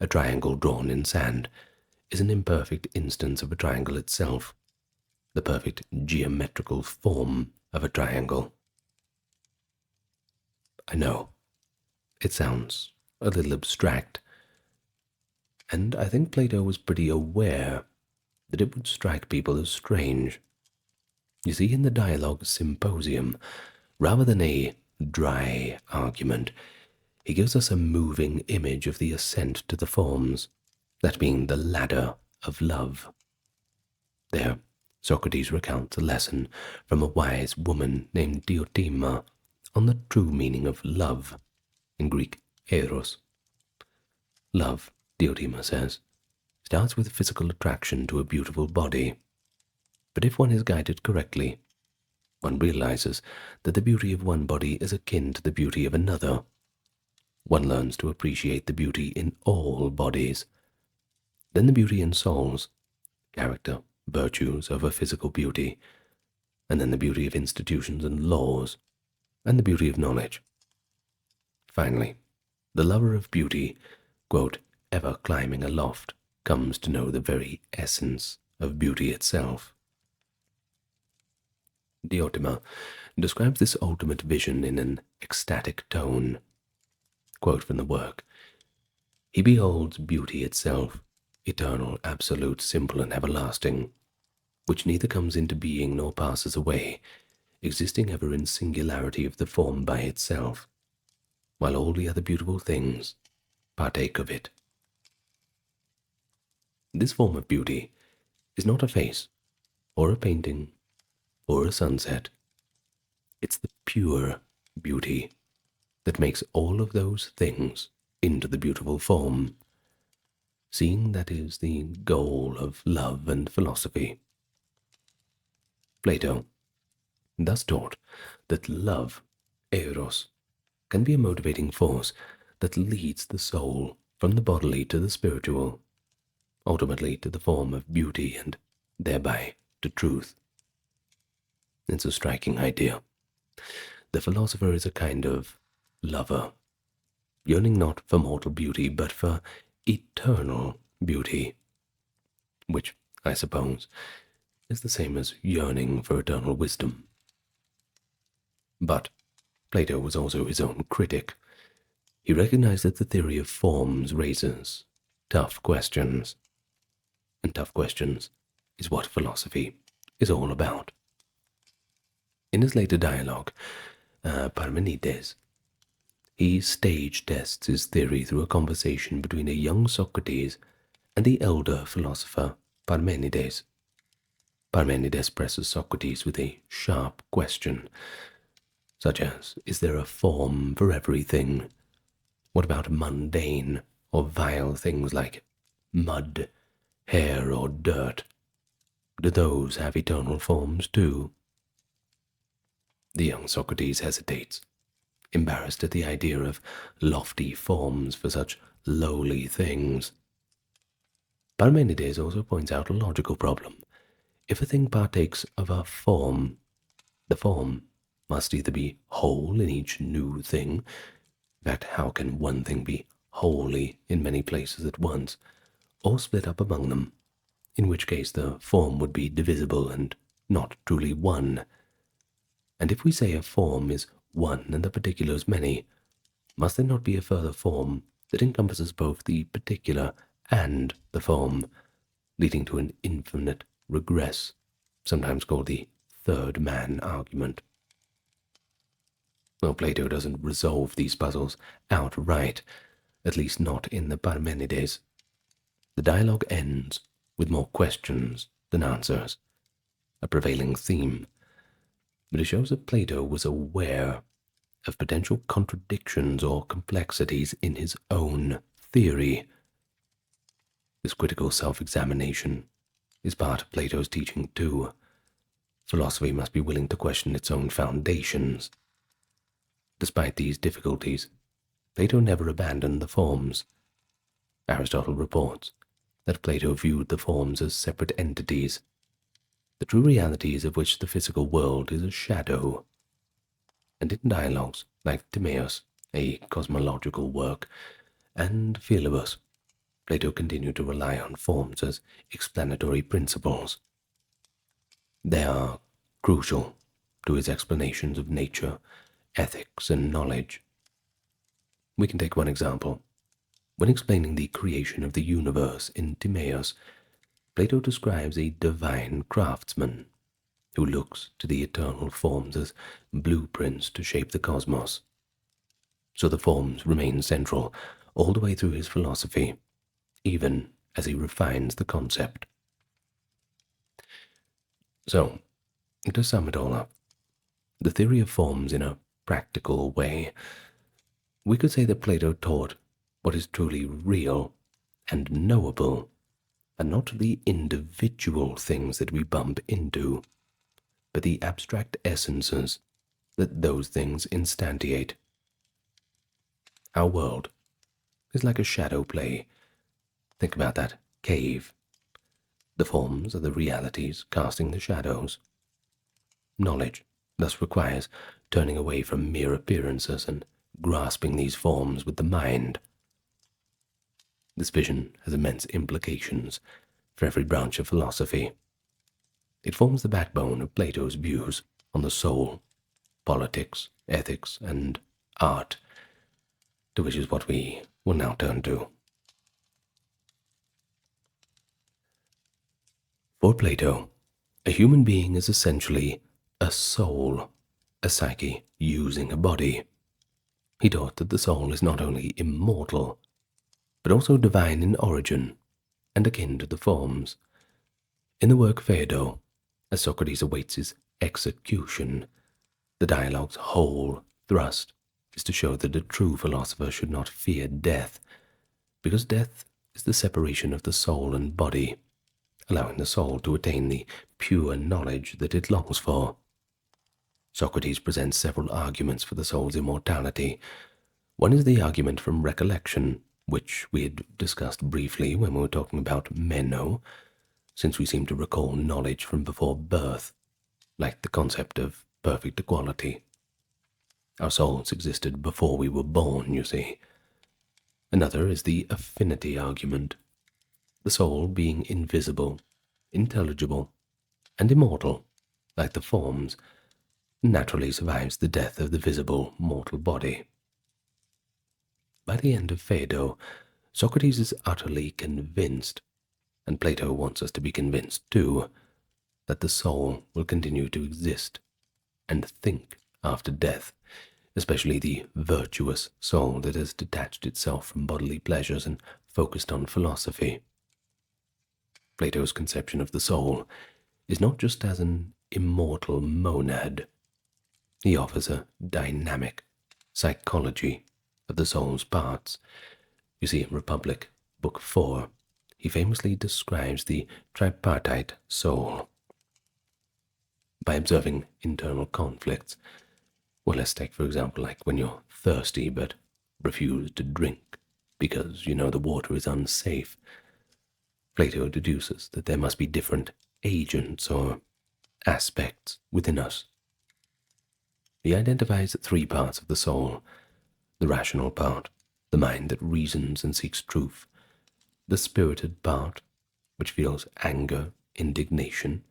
A triangle drawn in sand is an imperfect instance of a triangle itself, the perfect geometrical form of a triangle. I know, it sounds a little abstract, and I think Plato was pretty aware that it would strike people as strange. You see, in the dialogue Symposium, rather than a dry argument, he gives us a moving image of the ascent to the forms, that being the ladder of love. There, Socrates recounts a lesson from a wise woman named Diotima on the true meaning of love, in Greek eros. Love, Diotima says, starts with physical attraction to a beautiful body. But if one is guided correctly, one realizes that the beauty of one body is akin to the beauty of another. One learns to appreciate the beauty in all bodies. Then the beauty in souls, character, virtues over physical beauty, and then the beauty of institutions and laws, and the beauty of knowledge. Finally, the lover of beauty, quote, ever climbing aloft, comes to know the very essence of beauty itself. Diotima describes this ultimate vision in an ecstatic tone. Quote from the work, he beholds beauty itself, eternal, absolute, simple, and everlasting, which neither comes into being nor passes away, existing ever in singularity of the form by itself, while all the other beautiful things partake of it. This form of beauty is not a face, or a painting, or a sunset. It's the pure beauty that makes all of those things into the beautiful form. Seeing that is the goal of love and philosophy. Plato thus taught that love, eros, can be a motivating force that leads the soul from the bodily to the spiritual, ultimately to the form of beauty and thereby to truth. It's a striking idea. The philosopher is a kind of lover, yearning not for mortal beauty but for eternal beauty, which, I suppose, is the same as yearning for eternal wisdom. But Plato was also his own critic. He recognized that the theory of forms raises tough questions, and tough questions is what philosophy is all about. In his later dialogue, Parmenides, he stage tests his theory through a conversation between a young Socrates and the elder philosopher Parmenides. Parmenides presses Socrates with a sharp question, such as, is there a form for everything? What about mundane or vile things like mud, hair, or dirt? Do those have eternal forms too? The young Socrates hesitates, embarrassed at the idea of lofty forms for such lowly things. Parmenides also points out a logical problem. If a thing partakes of a form, the form must either be whole in each new thing. In fact, how can one thing be wholly in many places at once, or split up among them, in which case the form would be divisible and not truly one. And if we say a form is one and the particulars many, must there not be a further form that encompasses both the particular and the form, leading to an infinite regress, sometimes called the third man argument? Well, Plato doesn't resolve these puzzles outright, at least not in the Parmenides. The dialogue ends with more questions than answers, a prevailing theme, but it shows that Plato was aware of potential contradictions or complexities in his own theory. This critical self-examination is part of Plato's teaching too. Philosophy must be willing to question its own foundations. Despite these difficulties, Plato never abandoned the forms. Aristotle reports that Plato viewed the forms as separate entities, the true realities of which the physical world is a shadow. And in dialogues like Timaeus, a cosmological work, and Philosophers, Plato continued to rely on forms as explanatory principles. They are crucial to his explanations of nature, ethics, and knowledge. We can take one example. When explaining the creation of the universe in Timaeus, Plato describes a divine craftsman who looks to the eternal forms as blueprints to shape the cosmos. So the forms remain central all the way through his philosophy, even as he refines the concept. So, to sum it all up, the theory of forms in a practical way, we could say that Plato taught what is truly real and knowable are not the individual things that we bump into, but the abstract essences that those things instantiate. Our world is like a shadow play. Think about that cave. The forms are the realities casting the shadows. Knowledge thus requires turning away from mere appearances and grasping these forms with the mind. This vision has immense implications for every branch of philosophy. It forms the backbone of Plato's views on the soul, politics, ethics, and art, to which is what we will now turn to. For Plato, a human being is essentially a soul, a psyche using a body. He taught that the soul is not only immortal, but also divine in origin and akin to the forms. In the work Phaedo, as Socrates awaits his execution, the dialogue's whole thrust is to show that a true philosopher should not fear death, because death is the separation of the soul and body, allowing the soul to attain the pure knowledge that it longs for. Socrates presents several arguments for the soul's immortality. One is the argument from recollection, which we had discussed briefly when we were talking about Meno, since we seem to recall knowledge from before birth, like the concept of perfect equality. Our souls existed before we were born, you see. Another is the affinity argument, the soul being invisible, intelligible, and immortal, like the forms, naturally survives the death of the visible mortal body. By the end of Phaedo, Socrates is utterly convinced, and Plato wants us to be convinced too, that the soul will continue to exist and think after death, especially the virtuous soul that has detached itself from bodily pleasures and focused on philosophy. Plato's conception of the soul is not just as an immortal monad. He offers a dynamic psychology of the soul's parts. You see, in Republic, Book 4, he famously describes the tripartite soul. By observing internal conflicts, well, let's take, for example, like when you're thirsty but refuse to drink because you know the water is unsafe, Plato deduces that there must be different agents or aspects within us. He identifies three parts of the soul: the rational part, the mind that reasons and seeks truth; the spirited part, which feels anger, indignation;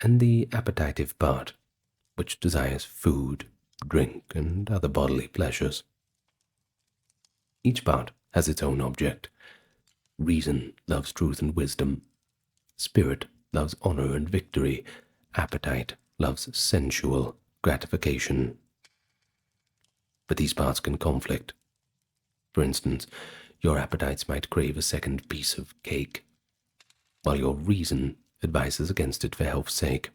and the appetitive part, which desires food, drink, and other bodily pleasures. Each part has its own object. Reason loves truth and wisdom. Spirit loves honor and victory. Appetite loves sensual gratification. But these parts can conflict. For instance, your appetites might crave a second piece of cake, while your reason advises against it for health's sake.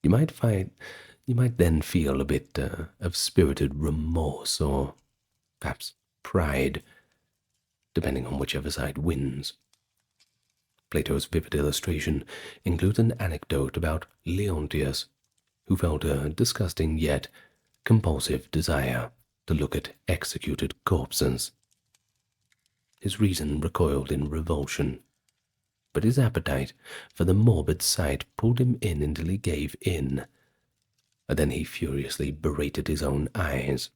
You might then feel a bit of spirited remorse or perhaps pride, depending on whichever side wins. Plato's vivid illustration includes an anecdote about Leontius, who felt a disgusting yet compulsive desire to look at executed corpses. His reason recoiled in revulsion, but his appetite for the morbid sight pulled him in until he gave in, and then he furiously berated his own eyes.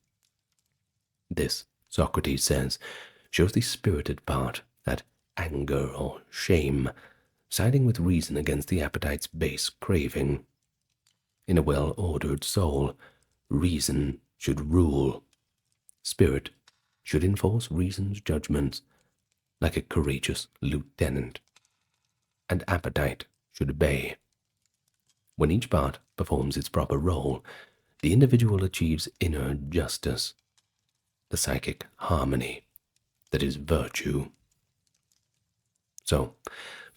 This, Socrates says, shows the spirited part, that anger or shame, siding with reason against the appetite's base craving. In a well-ordered soul, reason should rule. Spirit should enforce reason's judgments, like a courageous lieutenant, and appetite should obey. When each part performs its proper role, the individual achieves inner justice, the psychic harmony that is virtue. So,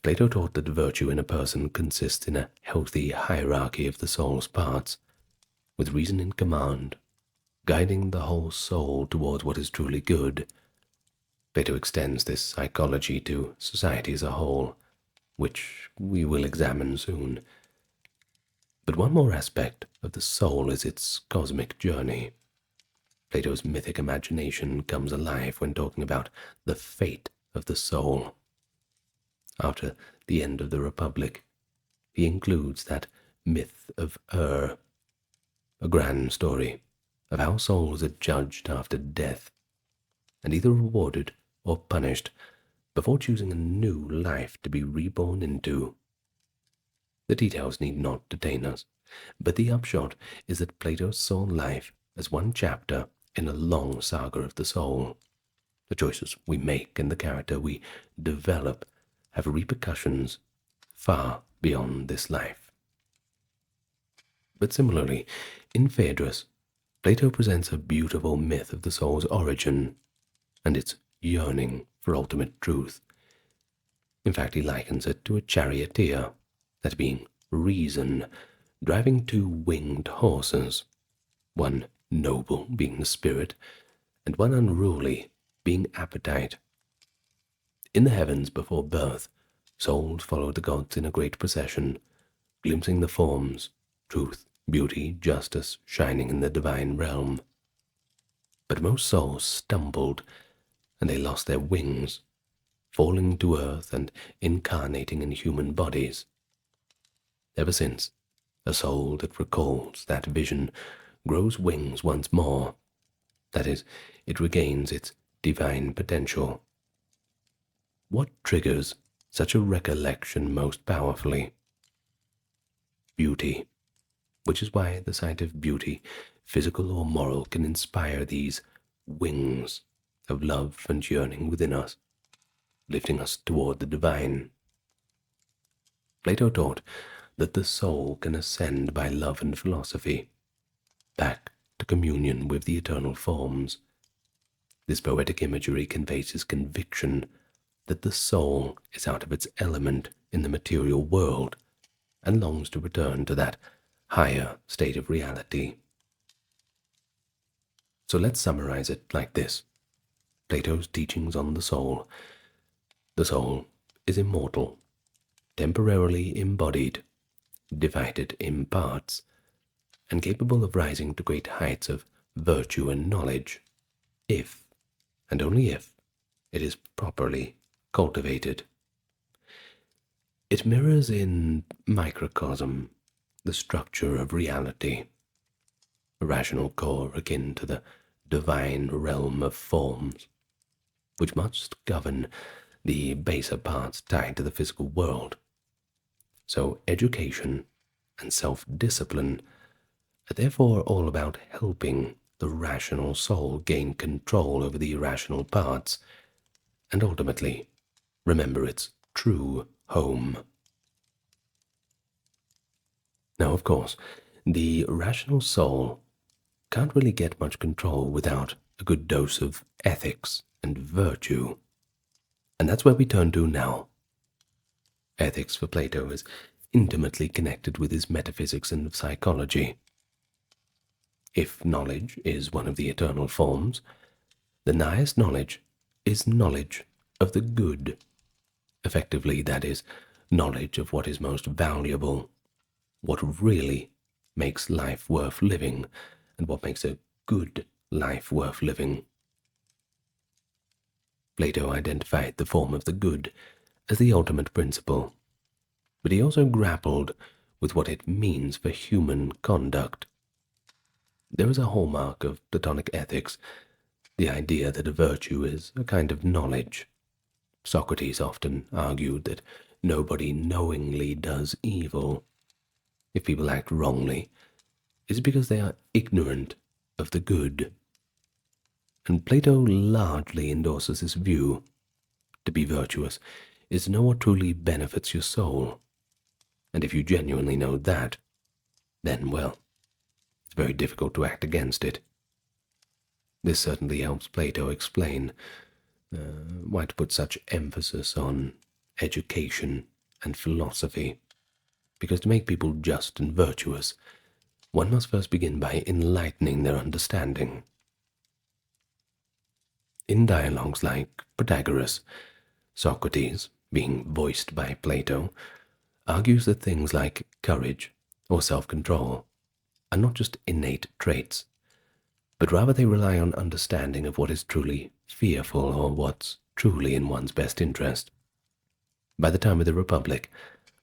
Plato taught that virtue in a person consists in a healthy hierarchy of the soul's parts, with reason in command, guiding the whole soul towards what is truly good. Plato extends this psychology to society as a whole, which we will examine soon. But one more aspect of the soul is its cosmic journey. Plato's mythic imagination comes alive when talking about the fate of the soul. After the end of the Republic, he includes that myth of a grand story of how souls are judged after death, and either rewarded or punished before choosing a new life to be reborn into. The details need not detain us, but the upshot is that Plato saw life as one chapter in a long saga of the soul. The choices we make and the character we develop have repercussions far beyond this life. But similarly, in Phaedrus, Plato presents a beautiful myth of the soul's origin and its yearning for ultimate truth. In fact, he likens it to a charioteer, that being reason, driving two winged horses, one noble being the spirit, and one unruly being appetite. In the heavens before birth, souls followed the gods in a great procession, glimpsing the forms, truth, beauty, justice shining in the divine realm. But most souls stumbled, and they lost their wings, falling to earth and incarnating in human bodies. Ever since, a soul that recalls that vision grows wings once more. That is, it regains its divine potential. What triggers such a recollection most powerfully? Beauty, which is why the sight of beauty, physical or moral, can inspire these wings of love and yearning within us, lifting us toward the divine. Plato taught that the soul can ascend by love and philosophy, back to communion with the eternal forms. This poetic imagery conveys his conviction that the soul is out of its element in the material world and longs to return to that higher state of reality. So let's summarize it like this. Plato's teachings on the soul. The soul is immortal, temporarily embodied, divided in parts, and capable of rising to great heights of virtue and knowledge, if, and only if, it is properly cultivated. It mirrors in microcosm the structure of reality, a rational core akin to the divine realm of forms, which must govern the baser parts tied to the physical world. So education and self-discipline are therefore all about helping the rational soul gain control over the irrational parts, and ultimately remember its true home. Now, of course, the rational soul can't really get much control without a good dose of ethics and virtue. And that's where we turn to now. Ethics for Plato is intimately connected with his metaphysics and psychology. If knowledge is one of the eternal forms, the highest knowledge is knowledge of the good. Effectively, that is, knowledge of what is most valuable, what really makes life worth living, and what makes a good life worth living. Plato identified the form of the good as the ultimate principle, but he also grappled with what it means for human conduct. There is a hallmark of Platonic ethics, the idea that a virtue is a kind of knowledge. Socrates often argued that nobody knowingly does evil. If people act wrongly, it's because they are ignorant of the good. And Plato largely endorses this view. To be virtuous is to know what truly benefits your soul. And if you genuinely know that, then, well, it's very difficult to act against it. This certainly helps Plato explain why to put such emphasis on education and philosophy, because to make people just and virtuous, one must first begin by enlightening their understanding. In dialogues like Protagoras, Socrates, being voiced by Plato, argues that things like courage or self-control are not just innate traits, but rather they rely on understanding of what is truly fearful or what's truly in one's best interest. By the time of the Republic,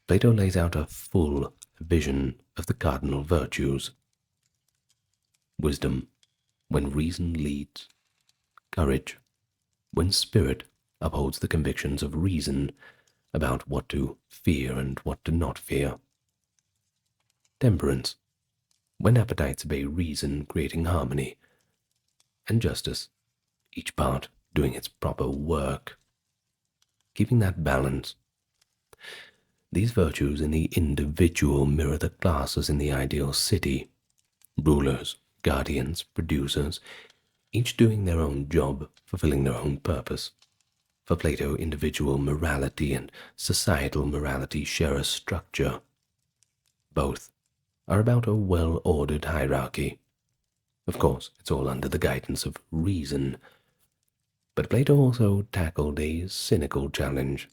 Plato lays out a full vision of the cardinal virtues: wisdom, when reason leads; courage, when spirit upholds the convictions of reason about what to fear and what to not fear; temperance, when appetites obey reason, creating harmony; and justice, each part doing its proper work, keeping that balance. These virtues in the individual mirror the classes in the ideal city: rulers, guardians, producers, each doing their own job, fulfilling their own purpose. For Plato, individual morality and societal morality share a structure. Both are about a well-ordered hierarchy. Of course, it's all under the guidance of reason. But Plato also tackled a cynical challenge.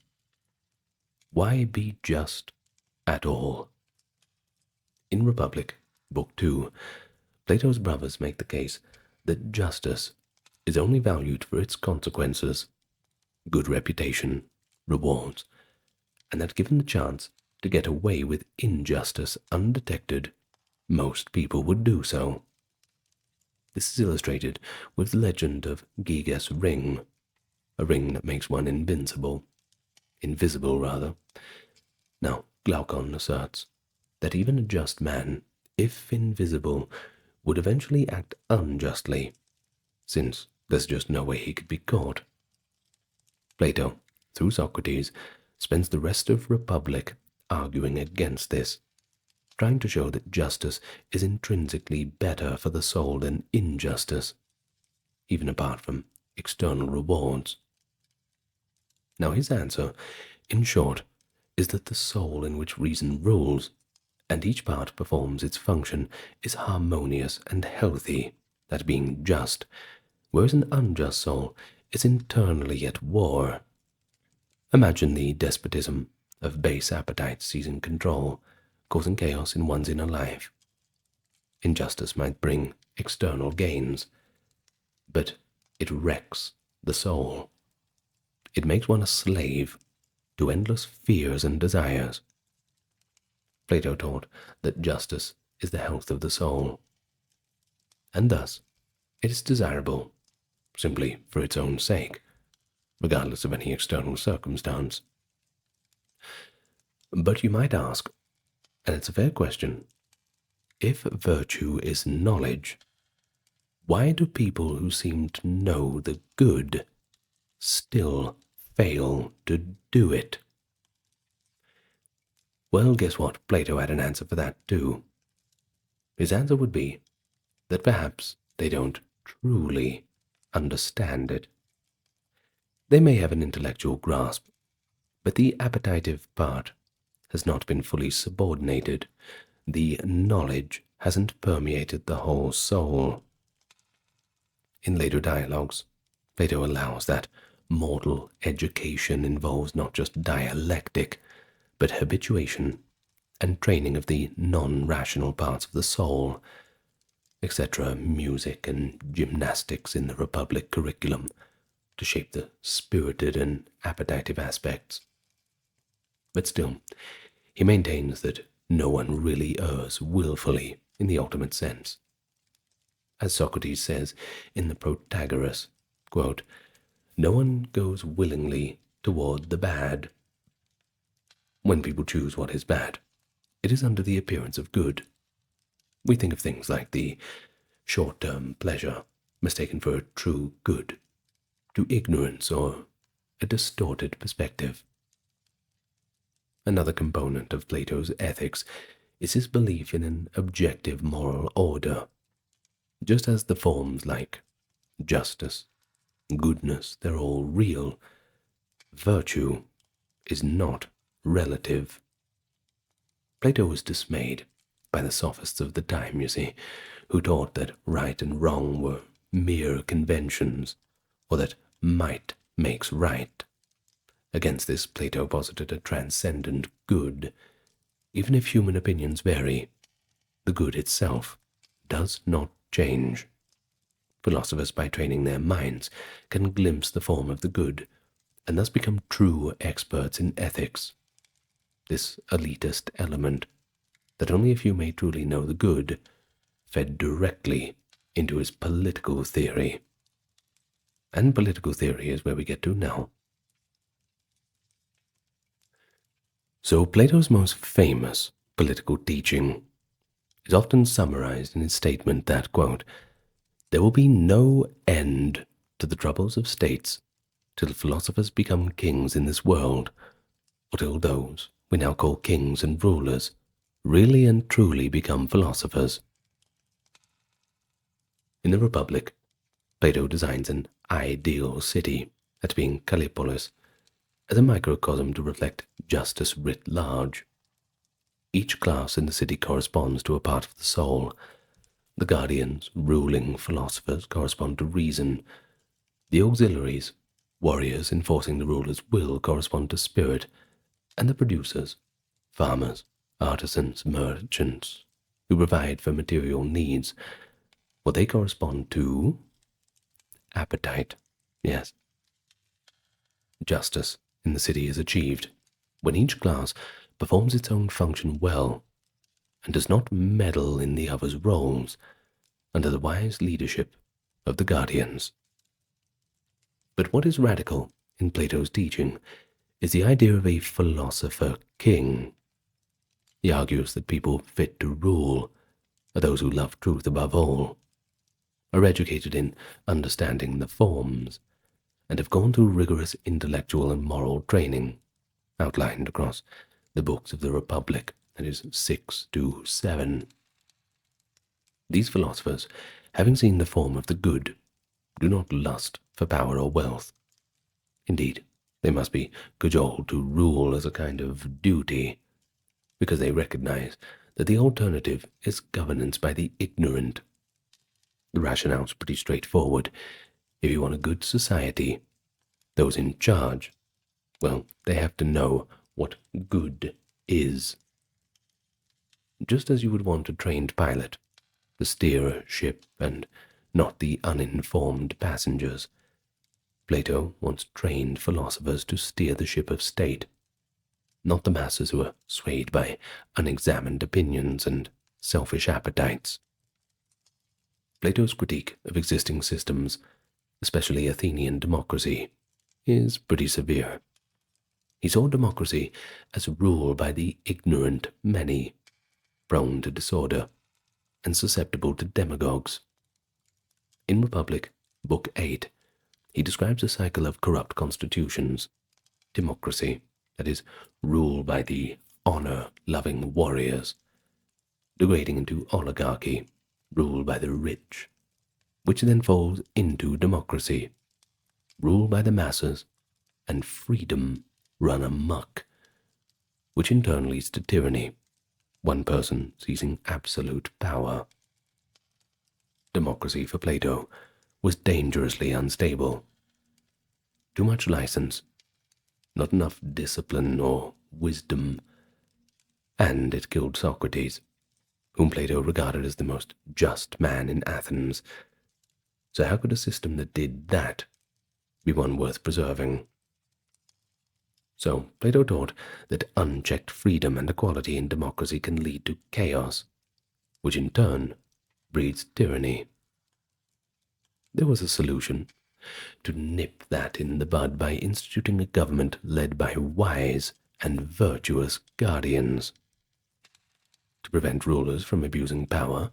Why be just at all? In Republic, Book 2, Plato's brothers make the case that justice is only valued for its consequences, good reputation, rewards, and that given the chance to get away with injustice undetected, most people would do so. This is illustrated with the legend of Giges' ring, a ring that makes one invisible. Now, Glaucon asserts that even a just man, if invisible, would eventually act unjustly, since there's just no way he could be caught. Plato, through Socrates, spends the rest of Republic arguing against this, trying to show that justice is intrinsically better for the soul than injustice, even apart from external rewards. Now his answer, in short, is that the soul in which reason rules, and each part performs its function, is harmonious and healthy, that being just, whereas an unjust soul is internally at war. Imagine the despotism of base appetites seizing control, causing chaos in one's inner life. Injustice might bring external gains, but it wrecks the soul. It makes one a slave to endless fears and desires. Plato taught that justice is the health of the soul, and thus it is desirable simply for its own sake, regardless of any external circumstance. But you might ask, and it's a fair question, if virtue is knowledge, why do people who seem to know the good still fail to do it? Well, guess what? Plato had an answer for that too. His answer would be that perhaps they don't truly understand it. They may have an intellectual grasp, but the appetitive part has not been fully subordinated. The knowledge hasn't permeated the whole soul. In later dialogues, Plato allows that mortal education involves not just dialectic, but habituation and training of the non-rational parts of the soul, etc., music and gymnastics in the Republic curriculum, to shape the spirited and appetitive aspects. But still, he maintains that no one really errs willfully in the ultimate sense. As Socrates says in the Protagoras, quote, "No one goes willingly toward the bad." When people choose what is bad, it is under the appearance of good. We think of things like the short-term pleasure mistaken for a true good, to ignorance or a distorted perspective. Another component of Plato's ethics is his belief in an objective moral order. Just as the forms like justice, goodness, they're all real, virtue is not relative. Plato was dismayed by the sophists of the time, you see, who taught that right and wrong were mere conventions, or that might makes right. Against this, Plato posited a transcendent good. Even if human opinions vary, the good itself does not change. Philosophers, by training their minds, can glimpse the form of the good, and thus become true experts in ethics. This elitist element, that only a few may truly know the good, fed directly into his political theory. And political theory is where we get to now. So Plato's most famous political teaching is often summarized in his statement that, quote, there will be no end to the troubles of states till philosophers become kings in this world, or till those we now call kings and rulers really and truly become philosophers. In the Republic, Plato designs an ideal city, that being Callipolis, as a microcosm to reflect justice writ large. Each class in the city corresponds to a part of the soul. The guardians, ruling philosophers, correspond to reason. The auxiliaries, warriors enforcing the ruler's will, correspond to spirit. And the producers, farmers, artisans, merchants, who provide for material needs, well, they correspond to appetite. Yes. Justice in the city is achieved when each class performs its own function well and does not meddle in the other's roles under the wise leadership of the guardians. But what is radical in Plato's teaching is the idea of a philosopher king. He argues that people fit to rule are those who love truth above all, are educated in understanding the forms, and have gone through rigorous intellectual and moral training, outlined across the books of the Republic, that is 6 to 7. These philosophers, having seen the form of the good, do not lust for power or wealth. Indeed, they must be cajoled to rule as a kind of duty, because they recognize that the alternative is governance by the ignorant. The rationale is pretty straightforward. If you want a good society, those in charge, well, they have to know what good is. Just as you would want a trained pilot to steer a ship and not the uninformed passengers, Plato wants trained philosophers to steer the ship of state, not the masses who are swayed by unexamined opinions and selfish appetites. Plato's critique of existing systems, especially Athenian democracy, is pretty severe. He saw democracy as rule by the ignorant many, prone to disorder, and susceptible to demagogues. In Republic, Book 8, he describes a cycle of corrupt constitutions, democracy, that is, rule by the honor-loving warriors, degrading into oligarchy, rule by the rich, which then falls into democracy, rule by the masses, and freedom run amok, which in turn leads to tyranny, one person seizing absolute power. Democracy for Plato was dangerously unstable. Too much license, not enough discipline or wisdom, and it killed Socrates, whom Plato regarded as the most just man in Athens. So how could a system that did that be one worth preserving? So Plato taught that unchecked freedom and equality in democracy can lead to chaos, which in turn breeds tyranny. There was a solution: to nip that in the bud by instituting a government led by wise and virtuous guardians. To prevent rulers from abusing power,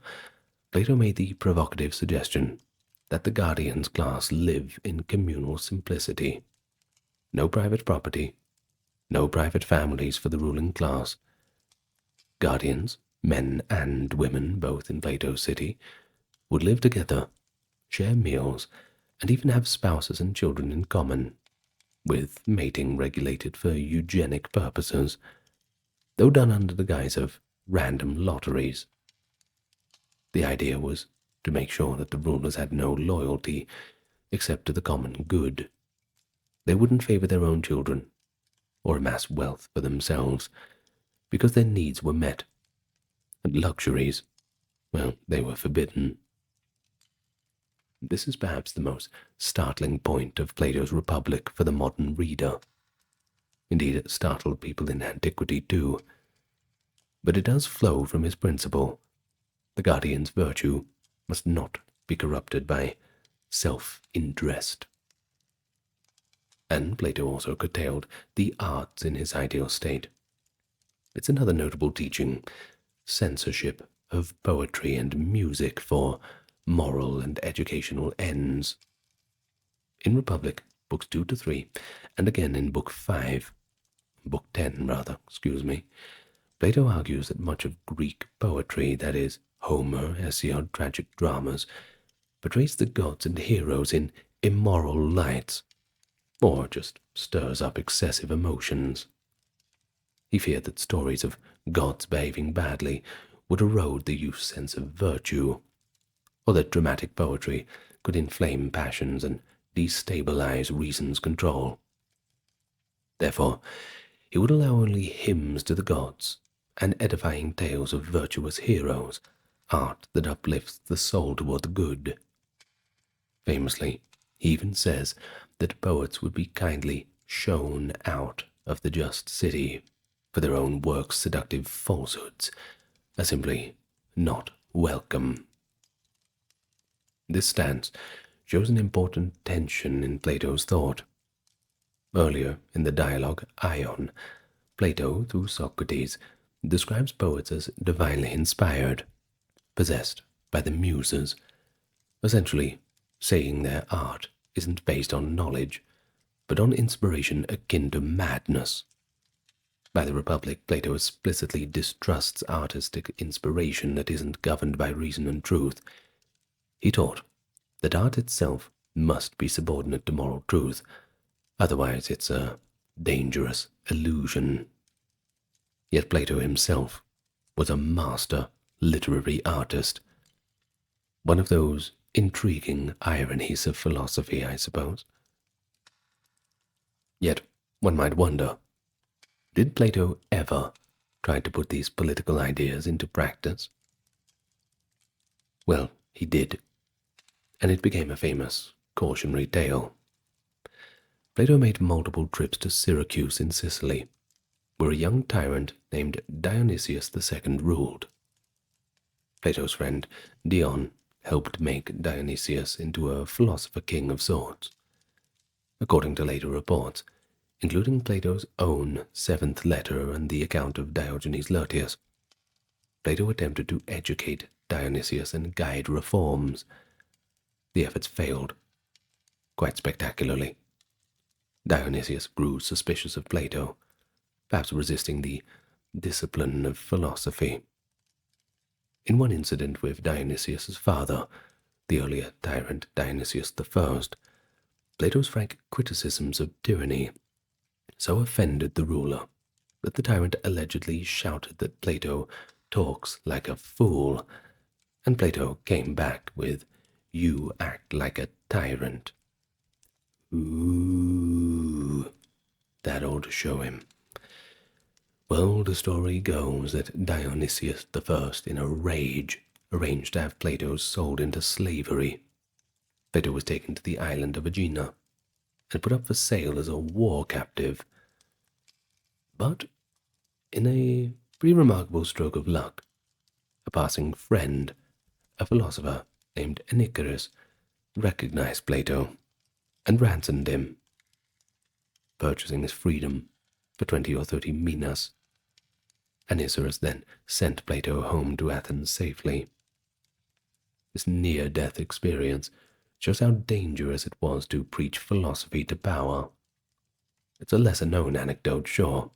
Plato made the provocative suggestion that the guardians class live in communal simplicity. No private property, no private families for the ruling class. Guardians, men and women, both in Plato's city, would live together, share meals, and even have spouses and children in common, with mating regulated for eugenic purposes, though done under the guise of random lotteries. The idea was to make sure that the rulers had no loyalty except to the common good. They wouldn't favor their own children or amass wealth for themselves because their needs were met, and luxuries, well, they were forbidden. This is perhaps the most startling point of Plato's Republic for the modern reader. Indeed, it startled people in antiquity too. But it does flow from his principle: the guardian's virtue must not be corrupted by self-interest. And Plato also curtailed the arts in his ideal state. It's another notable teaching: censorship of poetry and music for moral and educational ends. In Republic, books 2 to 3, and again in book 10 rather, Plato argues that much of Greek poetry, that is, Homer, Hesiod, tragic dramas, portrays the gods and heroes in immoral lights, or just stirs up excessive emotions. He feared that stories of gods behaving badly would erode the youth's sense of virtue, or that dramatic poetry could inflame passions and destabilize reason's control. Therefore, he would allow only hymns to the gods and edifying tales of virtuous heroes, art that uplifts the soul toward the good. Famously, he even says that poets would be kindly shown out of the just city, for their own works' seductive falsehoods are simply not welcome. This stance shows an important tension in Plato's thought. Earlier in the dialogue Ion, Plato, through Socrates, describes poets as divinely inspired, possessed by the muses, essentially saying their art isn't based on knowledge, but on inspiration akin to madness. By the Republic, Plato explicitly distrusts artistic inspiration that isn't governed by reason and truth. He taught that art itself must be subordinate to moral truth, otherwise it's a dangerous illusion. Yet Plato himself was a master literary artist. One of those intriguing ironies of philosophy, I suppose. Yet one might wonder, did Plato ever try to put these political ideas into practice? Well, he did, and it became a famous cautionary tale. Plato made multiple trips to Syracuse in Sicily, where a young tyrant named Dionysius II ruled. Plato's friend Dion helped make Dionysius into a philosopher king of sorts. According to later reports, including Plato's own seventh letter and the account of Diogenes Laertius, Plato attempted to educate Dionysius and guide reforms. The efforts failed, quite spectacularly. Dionysius grew suspicious of Plato, perhaps resisting the discipline of philosophy. In one incident with Dionysius' father, the earlier tyrant Dionysius I, Plato's frank criticisms of tyranny so offended the ruler that the tyrant allegedly shouted that Plato talks like a fool, and Plato came back with, "You act like a tyrant." Ooh, that ought to show him. Well, the story goes that Dionysius I, in a rage, arranged to have Plato sold into slavery. Plato was taken to the island of Aegina and put up for sale as a war captive. But, in a pretty remarkable stroke of luck, a passing friend, a philosopher named Anicarus, recognized Plato and ransomed him, purchasing his freedom for 20 or 30 minas. Anicarus then sent Plato home to Athens safely. This near-death experience shows how dangerous it was to preach philosophy to power. It's a lesser-known anecdote, sure,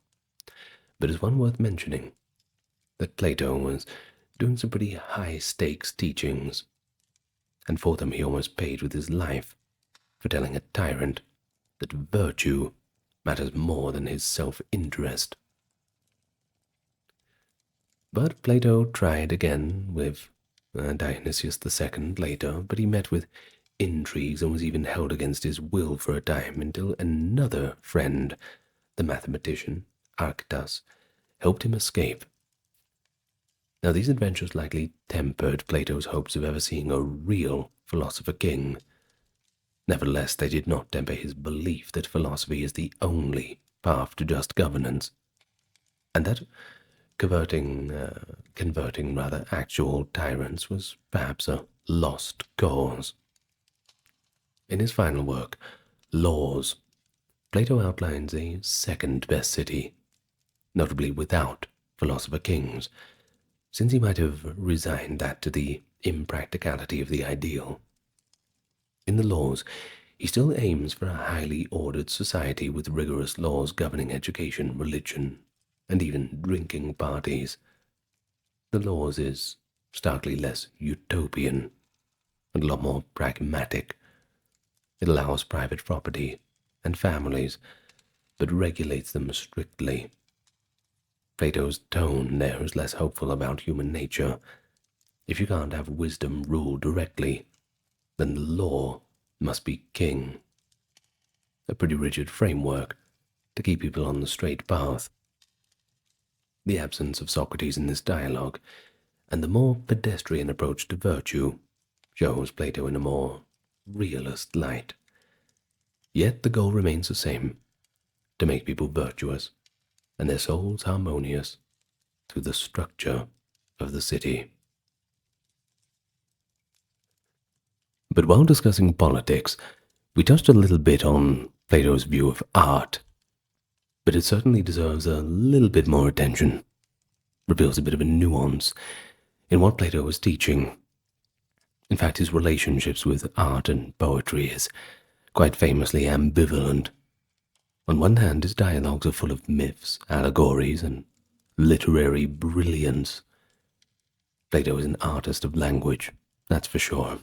but it's one worth mentioning, that Plato was doing some pretty high-stakes teachings, and for them he almost paid with his life, for telling a tyrant that virtue matters more than his self-interest. But Plato tried again with Dionysius II later, but he met with intrigues and was even held against his will for a time until another friend, the mathematician Archytas, helped him escape. Now these adventures likely tempered Plato's hopes of ever seeing a real philosopher king. Nevertheless, they did not temper his belief that philosophy is the only path to just governance, and that converting actual tyrants was perhaps a lost cause. In his final work, Laws, Plato outlines a second-best city, notably without philosopher kings, since he might have resigned that to the impracticality of the ideal. In the Laws, he still aims for a highly ordered society with rigorous laws governing education, religion, and even drinking parties. The Laws is starkly less utopian and a lot more pragmatic. It allows private property and families, but regulates them strictly. Plato's tone there is less hopeful about human nature. If you can't have wisdom rule directly, then the law must be king. A pretty rigid framework to keep people on the straight path. The absence of Socrates in this dialogue, and the more pedestrian approach to virtue, shows Plato in a more realist light. Yet the goal remains the same, to make people virtuous, and their souls harmonious through the structure of the city. But while discussing politics, we touched a little bit on Plato's view of art, but it certainly deserves a little bit more attention. Reveals a bit of a nuance in what Plato was teaching. In fact, his relationships with art and poetry is quite famously ambivalent. On one hand, his dialogues are full of myths, allegories, and literary brilliance. Plato is an artist of language, that's for sure.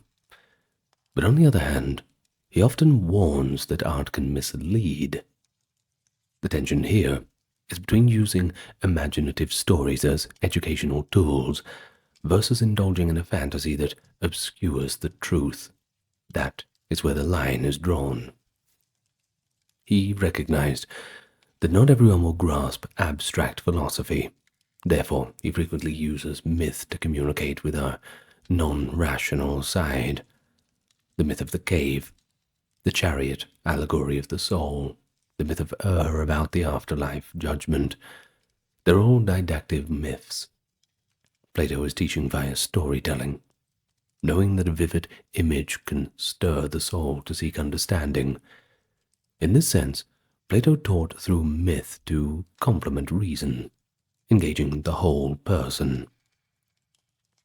But on the other hand, he often warns that art can mislead. The tension here is between using imaginative stories as educational tools versus indulging in a fantasy that obscures the truth. That is where the line is drawn. He recognized that not everyone will grasp abstract philosophy. Therefore, he frequently uses myth to communicate with our non-rational side. The myth of the cave, the chariot allegory of the soul, the myth of about the afterlife, judgment, they're all didactic myths. Plato is teaching via storytelling, knowing that a vivid image can stir the soul to seek understanding. In this sense, Plato taught through myth to complement reason, engaging the whole person.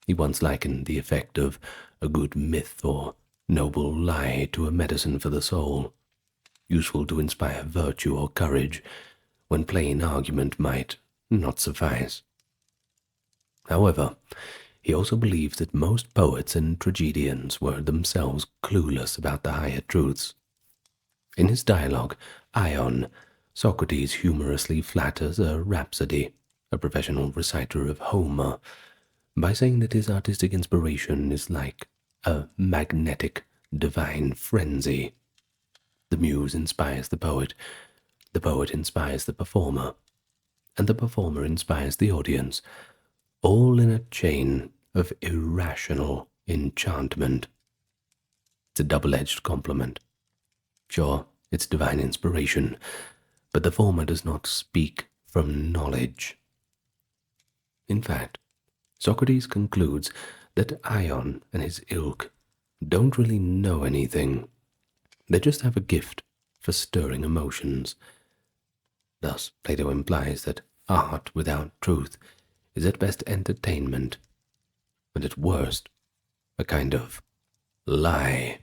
He once likened the effect of a good myth or noble lie to a medicine for the soul, useful to inspire virtue or courage when plain argument might not suffice. However, he also believes that most poets and tragedians were themselves clueless about the higher truths. In his dialogue, Ion, Socrates humorously flatters a rhapsody, a professional reciter of Homer, by saying that his artistic inspiration is like a magnetic divine frenzy. The muse inspires the poet inspires the performer, and the performer inspires the audience, all in a chain of irrational enchantment. It's a double-edged compliment. Sure, it's divine inspiration, but the former does not speak from knowledge. In fact, Socrates concludes that Ion and his ilk don't really know anything. They just have a gift for stirring emotions. Thus, Plato implies that art without truth is at best entertainment, and at worst, a kind of lie.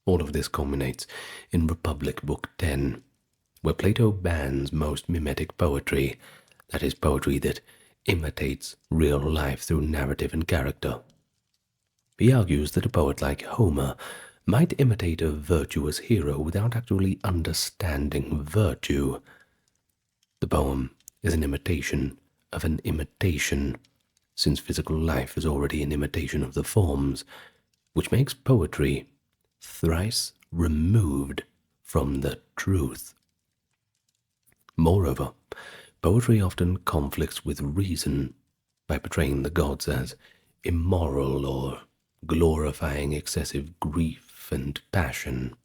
All of this culminates in Republic Book 10, where Plato bans most mimetic poetry, that is, poetry that imitates real life through narrative and character. He argues that a poet like Homer might imitate a virtuous hero without actually understanding virtue. The poem is an imitation of an imitation, since physical life is already an imitation of the forms, which makes poetry thrice removed from the truth. Moreover, poetry often conflicts with reason by portraying the gods as immoral or glorifying excessive grief and passion.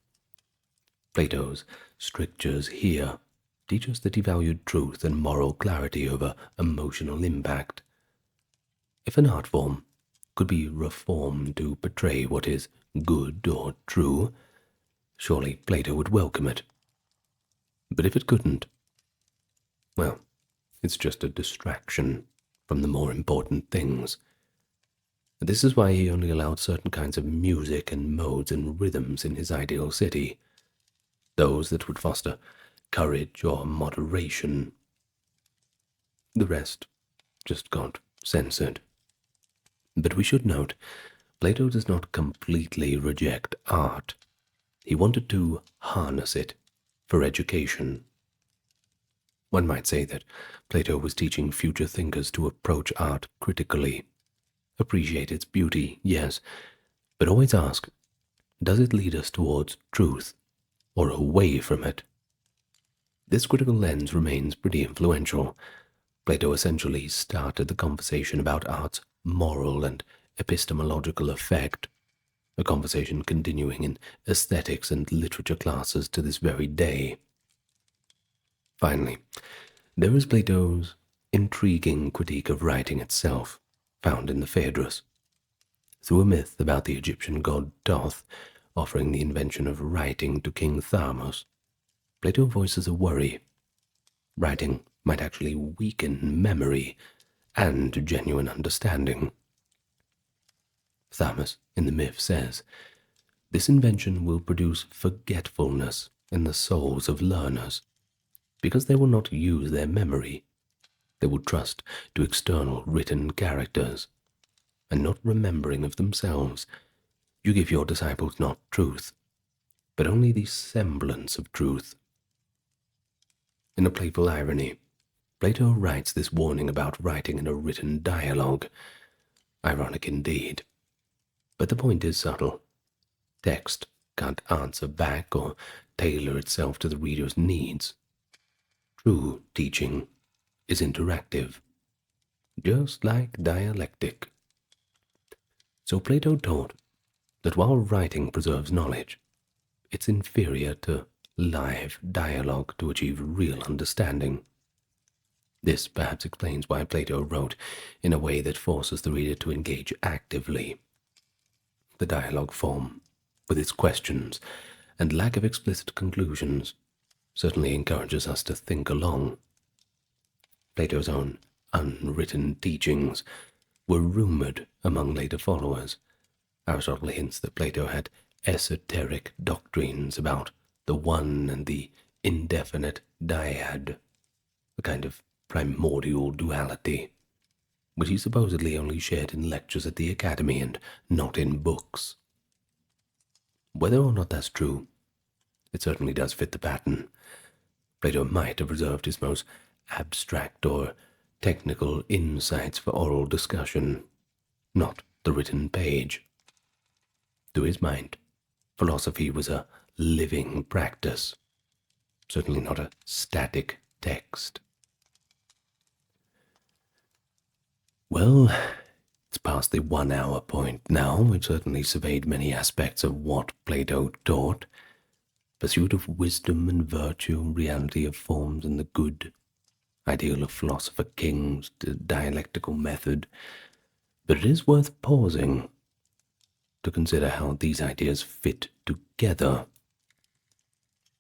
Plato's strictures here teach us that he valued truth and moral clarity over emotional impact. If an art form could be reformed to portray what is good or true, surely Plato would welcome it. But if it couldn't, well, it's just a distraction from the more important things. This is why he only allowed certain kinds of music and modes and rhythms in his ideal city, those that would foster courage or moderation. The rest just got censored. But we should note, Plato does not completely reject art. He wanted to harness it for education. One might say that Plato was teaching future thinkers to approach art critically. Appreciate its beauty, yes, but always ask, does it lead us towards truth or away from it? This critical lens remains pretty influential. Plato essentially started the conversation about art's moral and epistemological effect, a conversation continuing in aesthetics and literature classes to this very day. Finally, there is Plato's intriguing critique of writing itself, found in the Phaedrus. Through a myth about the Egyptian god Thoth offering the invention of writing to King Thamos, Plato voices a worry. Writing might actually weaken memory and genuine understanding. Thamos, in the myth, says, this invention will produce forgetfulness in the souls of learners, because they will not use their memory. They will trust to external written characters, and not remembering of themselves. You give your disciples not truth, but only the semblance of truth. In a playful irony, Plato writes this warning about writing in a written dialogue. Ironic indeed. But the point is subtle. Text can't answer back or tailor itself to the reader's needs. True teaching is interactive, just like dialectic. So Plato taught that while writing preserves knowledge, it's inferior to live dialogue to achieve real understanding. This perhaps explains why Plato wrote in a way that forces the reader to engage actively. The dialogue form, with its questions and lack of explicit conclusions, certainly encourages us to think along. Plato's own unwritten teachings were rumored among later followers. Aristotle hints that Plato had esoteric doctrines about the one and the indefinite dyad, a kind of primordial duality, which he supposedly only shared in lectures at the academy and not in books. Whether or not that's true, it certainly does fit the pattern. Plato might have reserved his most abstract or technical insights for oral discussion, not the written page. To his mind, philosophy was a living practice, certainly not a static text. Well, it's past the 1 hour point now. We've certainly surveyed many aspects of what Plato taught. Pursuit of wisdom and virtue, reality of forms and the good, ideal of philosopher kings, the dialectical method. But it is worth pausing to consider how these ideas fit together.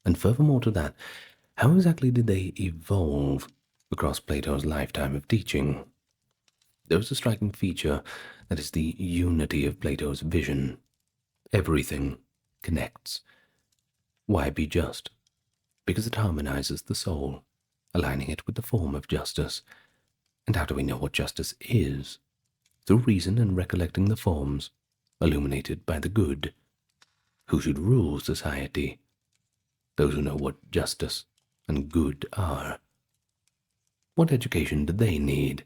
And furthermore to that, how exactly did they evolve across Plato's lifetime of teaching? There is a striking feature that is the unity of Plato's vision. Everything connects. Why be just? Because it harmonizes the soul, aligning it with the form of justice. And how do we know what justice is? Through reason and recollecting the forms, illuminated by the good. Who should rule society? Those who know what justice and good are. What education do they need?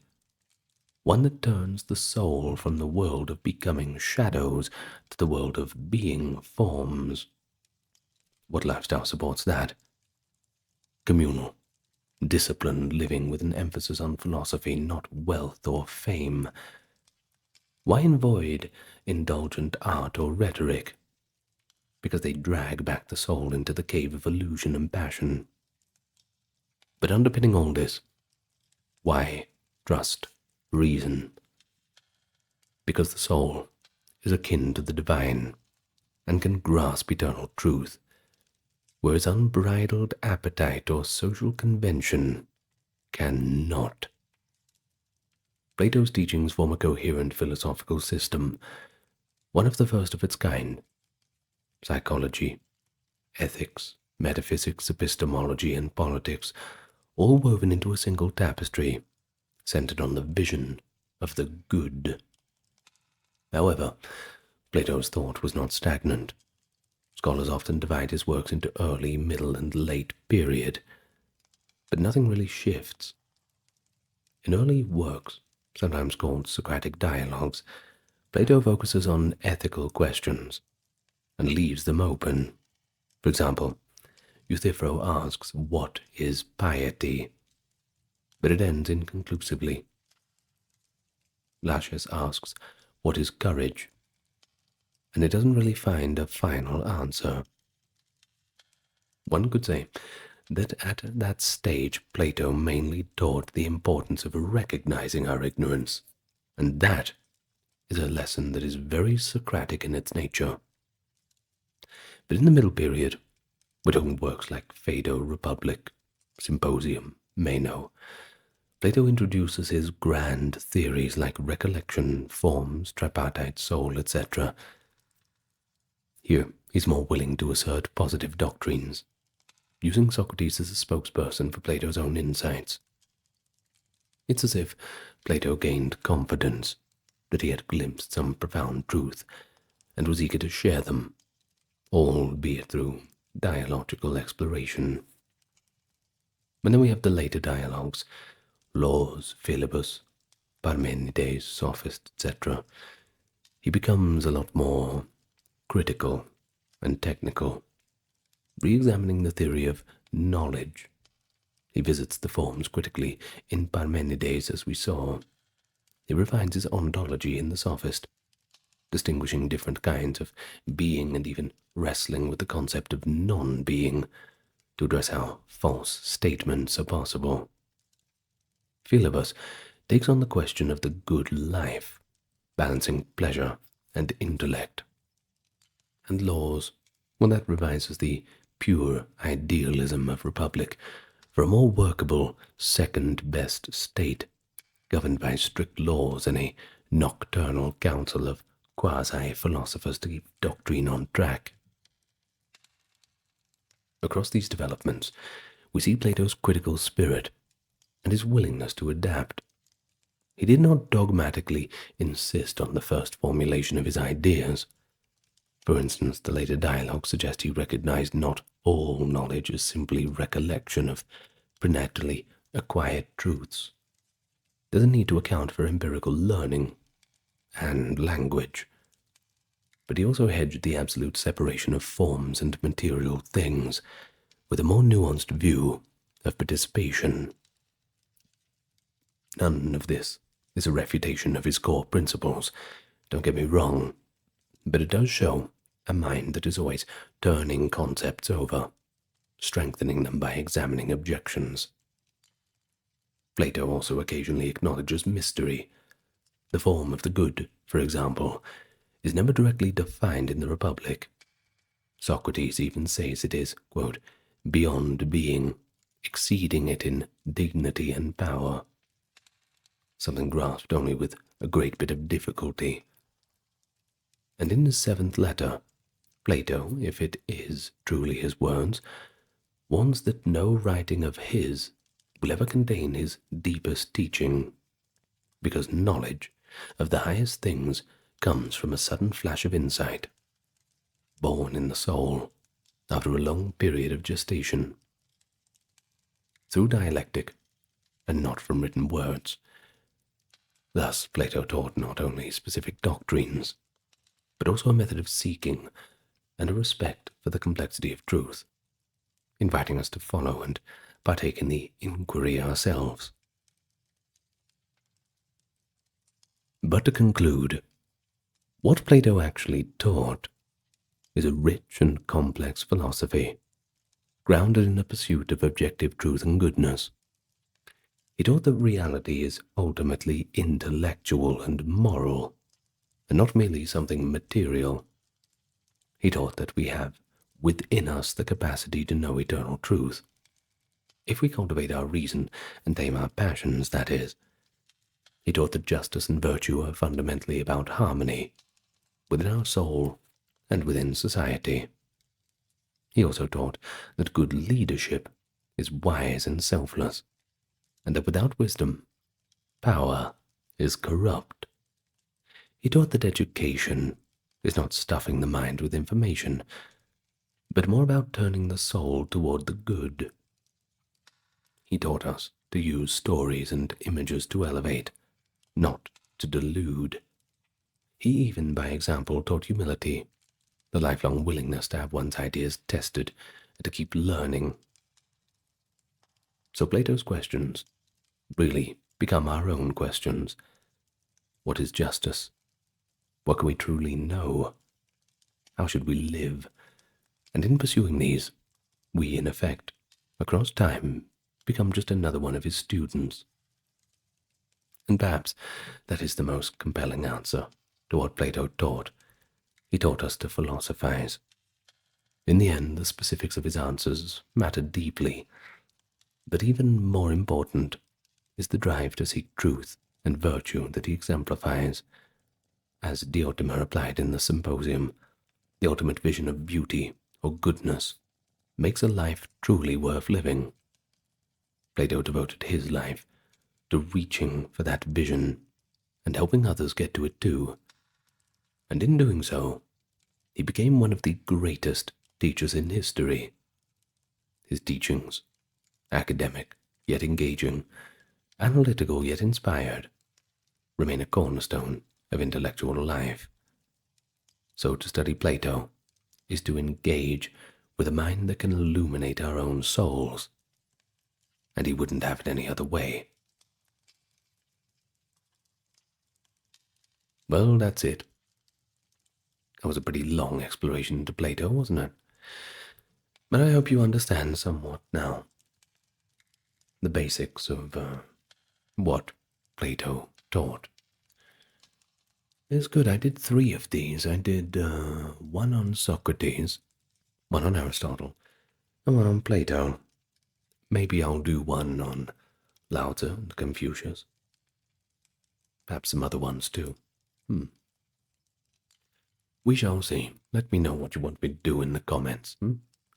one that turns the soul from the world of becoming shadows to the world of being forms. What lifestyle supports that? Communal, disciplined living with an emphasis on philosophy, not wealth or fame. Why avoid indulgent art or rhetoric? Because they drag back the soul into the cave of illusion and passion. But underpinning all this, why trust reason? Because the soul is akin to the divine and can grasp eternal truth, whereas unbridled appetite or social convention cannot. Plato's teachings form a coherent philosophical system, one of the first of its kind. Psychology, ethics, metaphysics, epistemology, and politics, all woven into a single tapestry, centered on the vision of the good. However, Plato's thought was not stagnant. Scholars often divide his works into early, middle, and late period, but nothing really shifts. In early works, sometimes called Socratic dialogues, Plato focuses on ethical questions and leaves them open. For example, Euthyphro asks, "What is piety?" But it ends inconclusively. Laches asks, "What is courage?" And it doesn't really find a final answer. One could say that at that stage Plato mainly taught the importance of recognizing our ignorance, and that is a lesson that is very Socratic in its nature. But in the middle period, we're talking works like Phaedo, Republic, Symposium, Meno, Plato introduces his grand theories like recollection, forms, tripartite soul, etc. Here, he's more willing to assert positive doctrines, using Socrates as a spokesperson for Plato's own insights. It's as if Plato gained confidence that he had glimpsed some profound truth and was eager to share them, albeit through dialogical exploration. And then we have the later dialogues, Laws, Philebus, Parmenides, Sophist, etc. He becomes a lot more critical and technical, re-examining the theory of knowledge. He visits the forms critically in Parmenides, as we saw. He refines his ontology in the Sophist, distinguishing different kinds of being and even wrestling with the concept of non-being to address how false statements are possible. Philebus takes on the question of the good life, balancing pleasure and intellect. And Laws, well, that revises the pure idealism of Republic for a more workable second-best state, governed by strict laws and a nocturnal council of quasi-philosophers to keep doctrine on track. Across these developments, we see Plato's critical spirit and his willingness to adapt. He did not dogmatically insist on the first formulation of his ideas. For instance, the later dialogues suggest he recognized not all knowledge as simply recollection of prenatally acquired truths. There's a need to account for empirical learning and language. But he also hedged the absolute separation of forms and material things with a more nuanced view of participation. None of this is a refutation of his core principles, don't get me wrong, but it does show a mind that is always turning concepts over, strengthening them by examining objections. Plato also occasionally acknowledges mystery. The form of the good, for example, is never directly defined in the Republic. Socrates even says it is, quote, beyond being, exceeding it in dignity and power, something grasped only with a great bit of difficulty. And in his seventh letter, Plato, if it is truly his words, warns that no writing of his will ever contain his deepest teaching, because knowledge of the highest things comes from a sudden flash of insight, born in the soul after a long period of gestation. Through dialectic, and not from written words, Thus, Plato taught not only specific doctrines, but also a method of seeking and a respect for the complexity of truth, inviting us to follow and partake in the inquiry ourselves. But to conclude, what Plato actually taught is a rich and complex philosophy, grounded in a pursuit of objective truth and goodness. He taught that reality is ultimately intellectual and moral, and not merely something material. He taught that we have within us the capacity to know eternal truth, if we cultivate our reason and tame our passions, that is. He taught that justice and virtue are fundamentally about harmony within our soul and within society. He also taught that good leadership is wise and selfless, and that without wisdom, power is corrupt. He taught that education is not stuffing the mind with information, but more about turning the soul toward the good. He taught us to use stories and images to elevate, not to delude. He even, by example, taught humility, the lifelong willingness to have one's ideas tested and to keep learning. So Plato's questions really become our own questions. What is justice? What can we truly know? How should we live? And in pursuing these, we, in effect, across time, become just another one of his students. And perhaps that is the most compelling answer to what Plato taught. He taught us to philosophize. In the end, the specifics of his answers matter deeply, but even more important is the drive to seek truth and virtue that he exemplifies. As Diotima replied in the Symposium, the ultimate vision of beauty or goodness makes a life truly worth living. Plato devoted his life to reaching for that vision and helping others get to it too. And in doing so, he became one of the greatest teachers in history. His teachings, academic yet engaging, analytical yet inspired, remain a cornerstone of intellectual life. So to study Plato is to engage with a mind that can illuminate our own souls, and he wouldn't have it any other way. Well, that's it. That was a pretty long exploration into Plato, wasn't it? But I hope you understand somewhat now the basics of what Plato taught. It's good. I did 3 of these. I did one on Socrates, one on Aristotle, and one on Plato. Maybe I'll do one on Lao Tzu and Confucius. Perhaps some other ones too. We shall see. Let me know what you want me to do in the comments,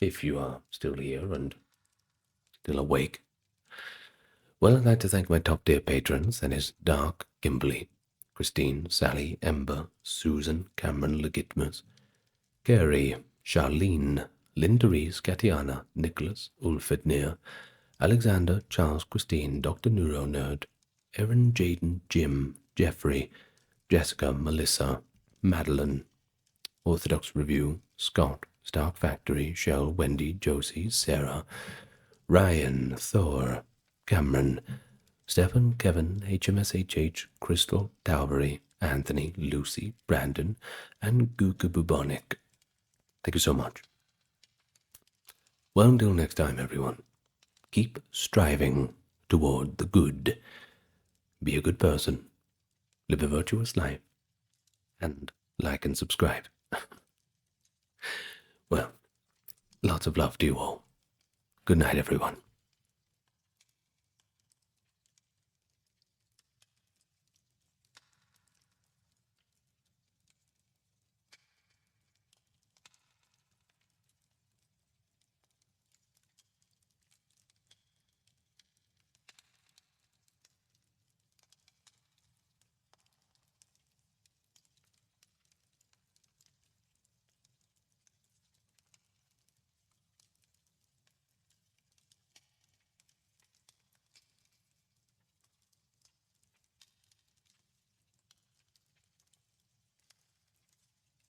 if you are still here and still awake. Well, I'd like to thank my top-tier patrons, that is Dark, Kimberly, Christine, Sally, Ember, Susan, Cameron, Legitmus, Carrie, Charlene, Linda Rees, Katiana, Nicholas, Ulfednir, Alexander, Charles, Christine, Dr. Neuro Nerd, Erin, Jaden, Jim, Jeffrey, Jessica, Melissa, Madeline, Orthodox Review, Scott, Stark Factory, Shell, Wendy, Josie, Sarah, Ryan, Thor, Cameron, Stephen, Kevin, HMSHH, Crystal, Talbury, Anthony, Lucy, Brandon, and Guka Bubonic. Thank you so much. Well, until next time, everyone, keep striving toward the good. Be a good person, live a virtuous life, and like and subscribe. Well, lots of love to you all. Good night, everyone.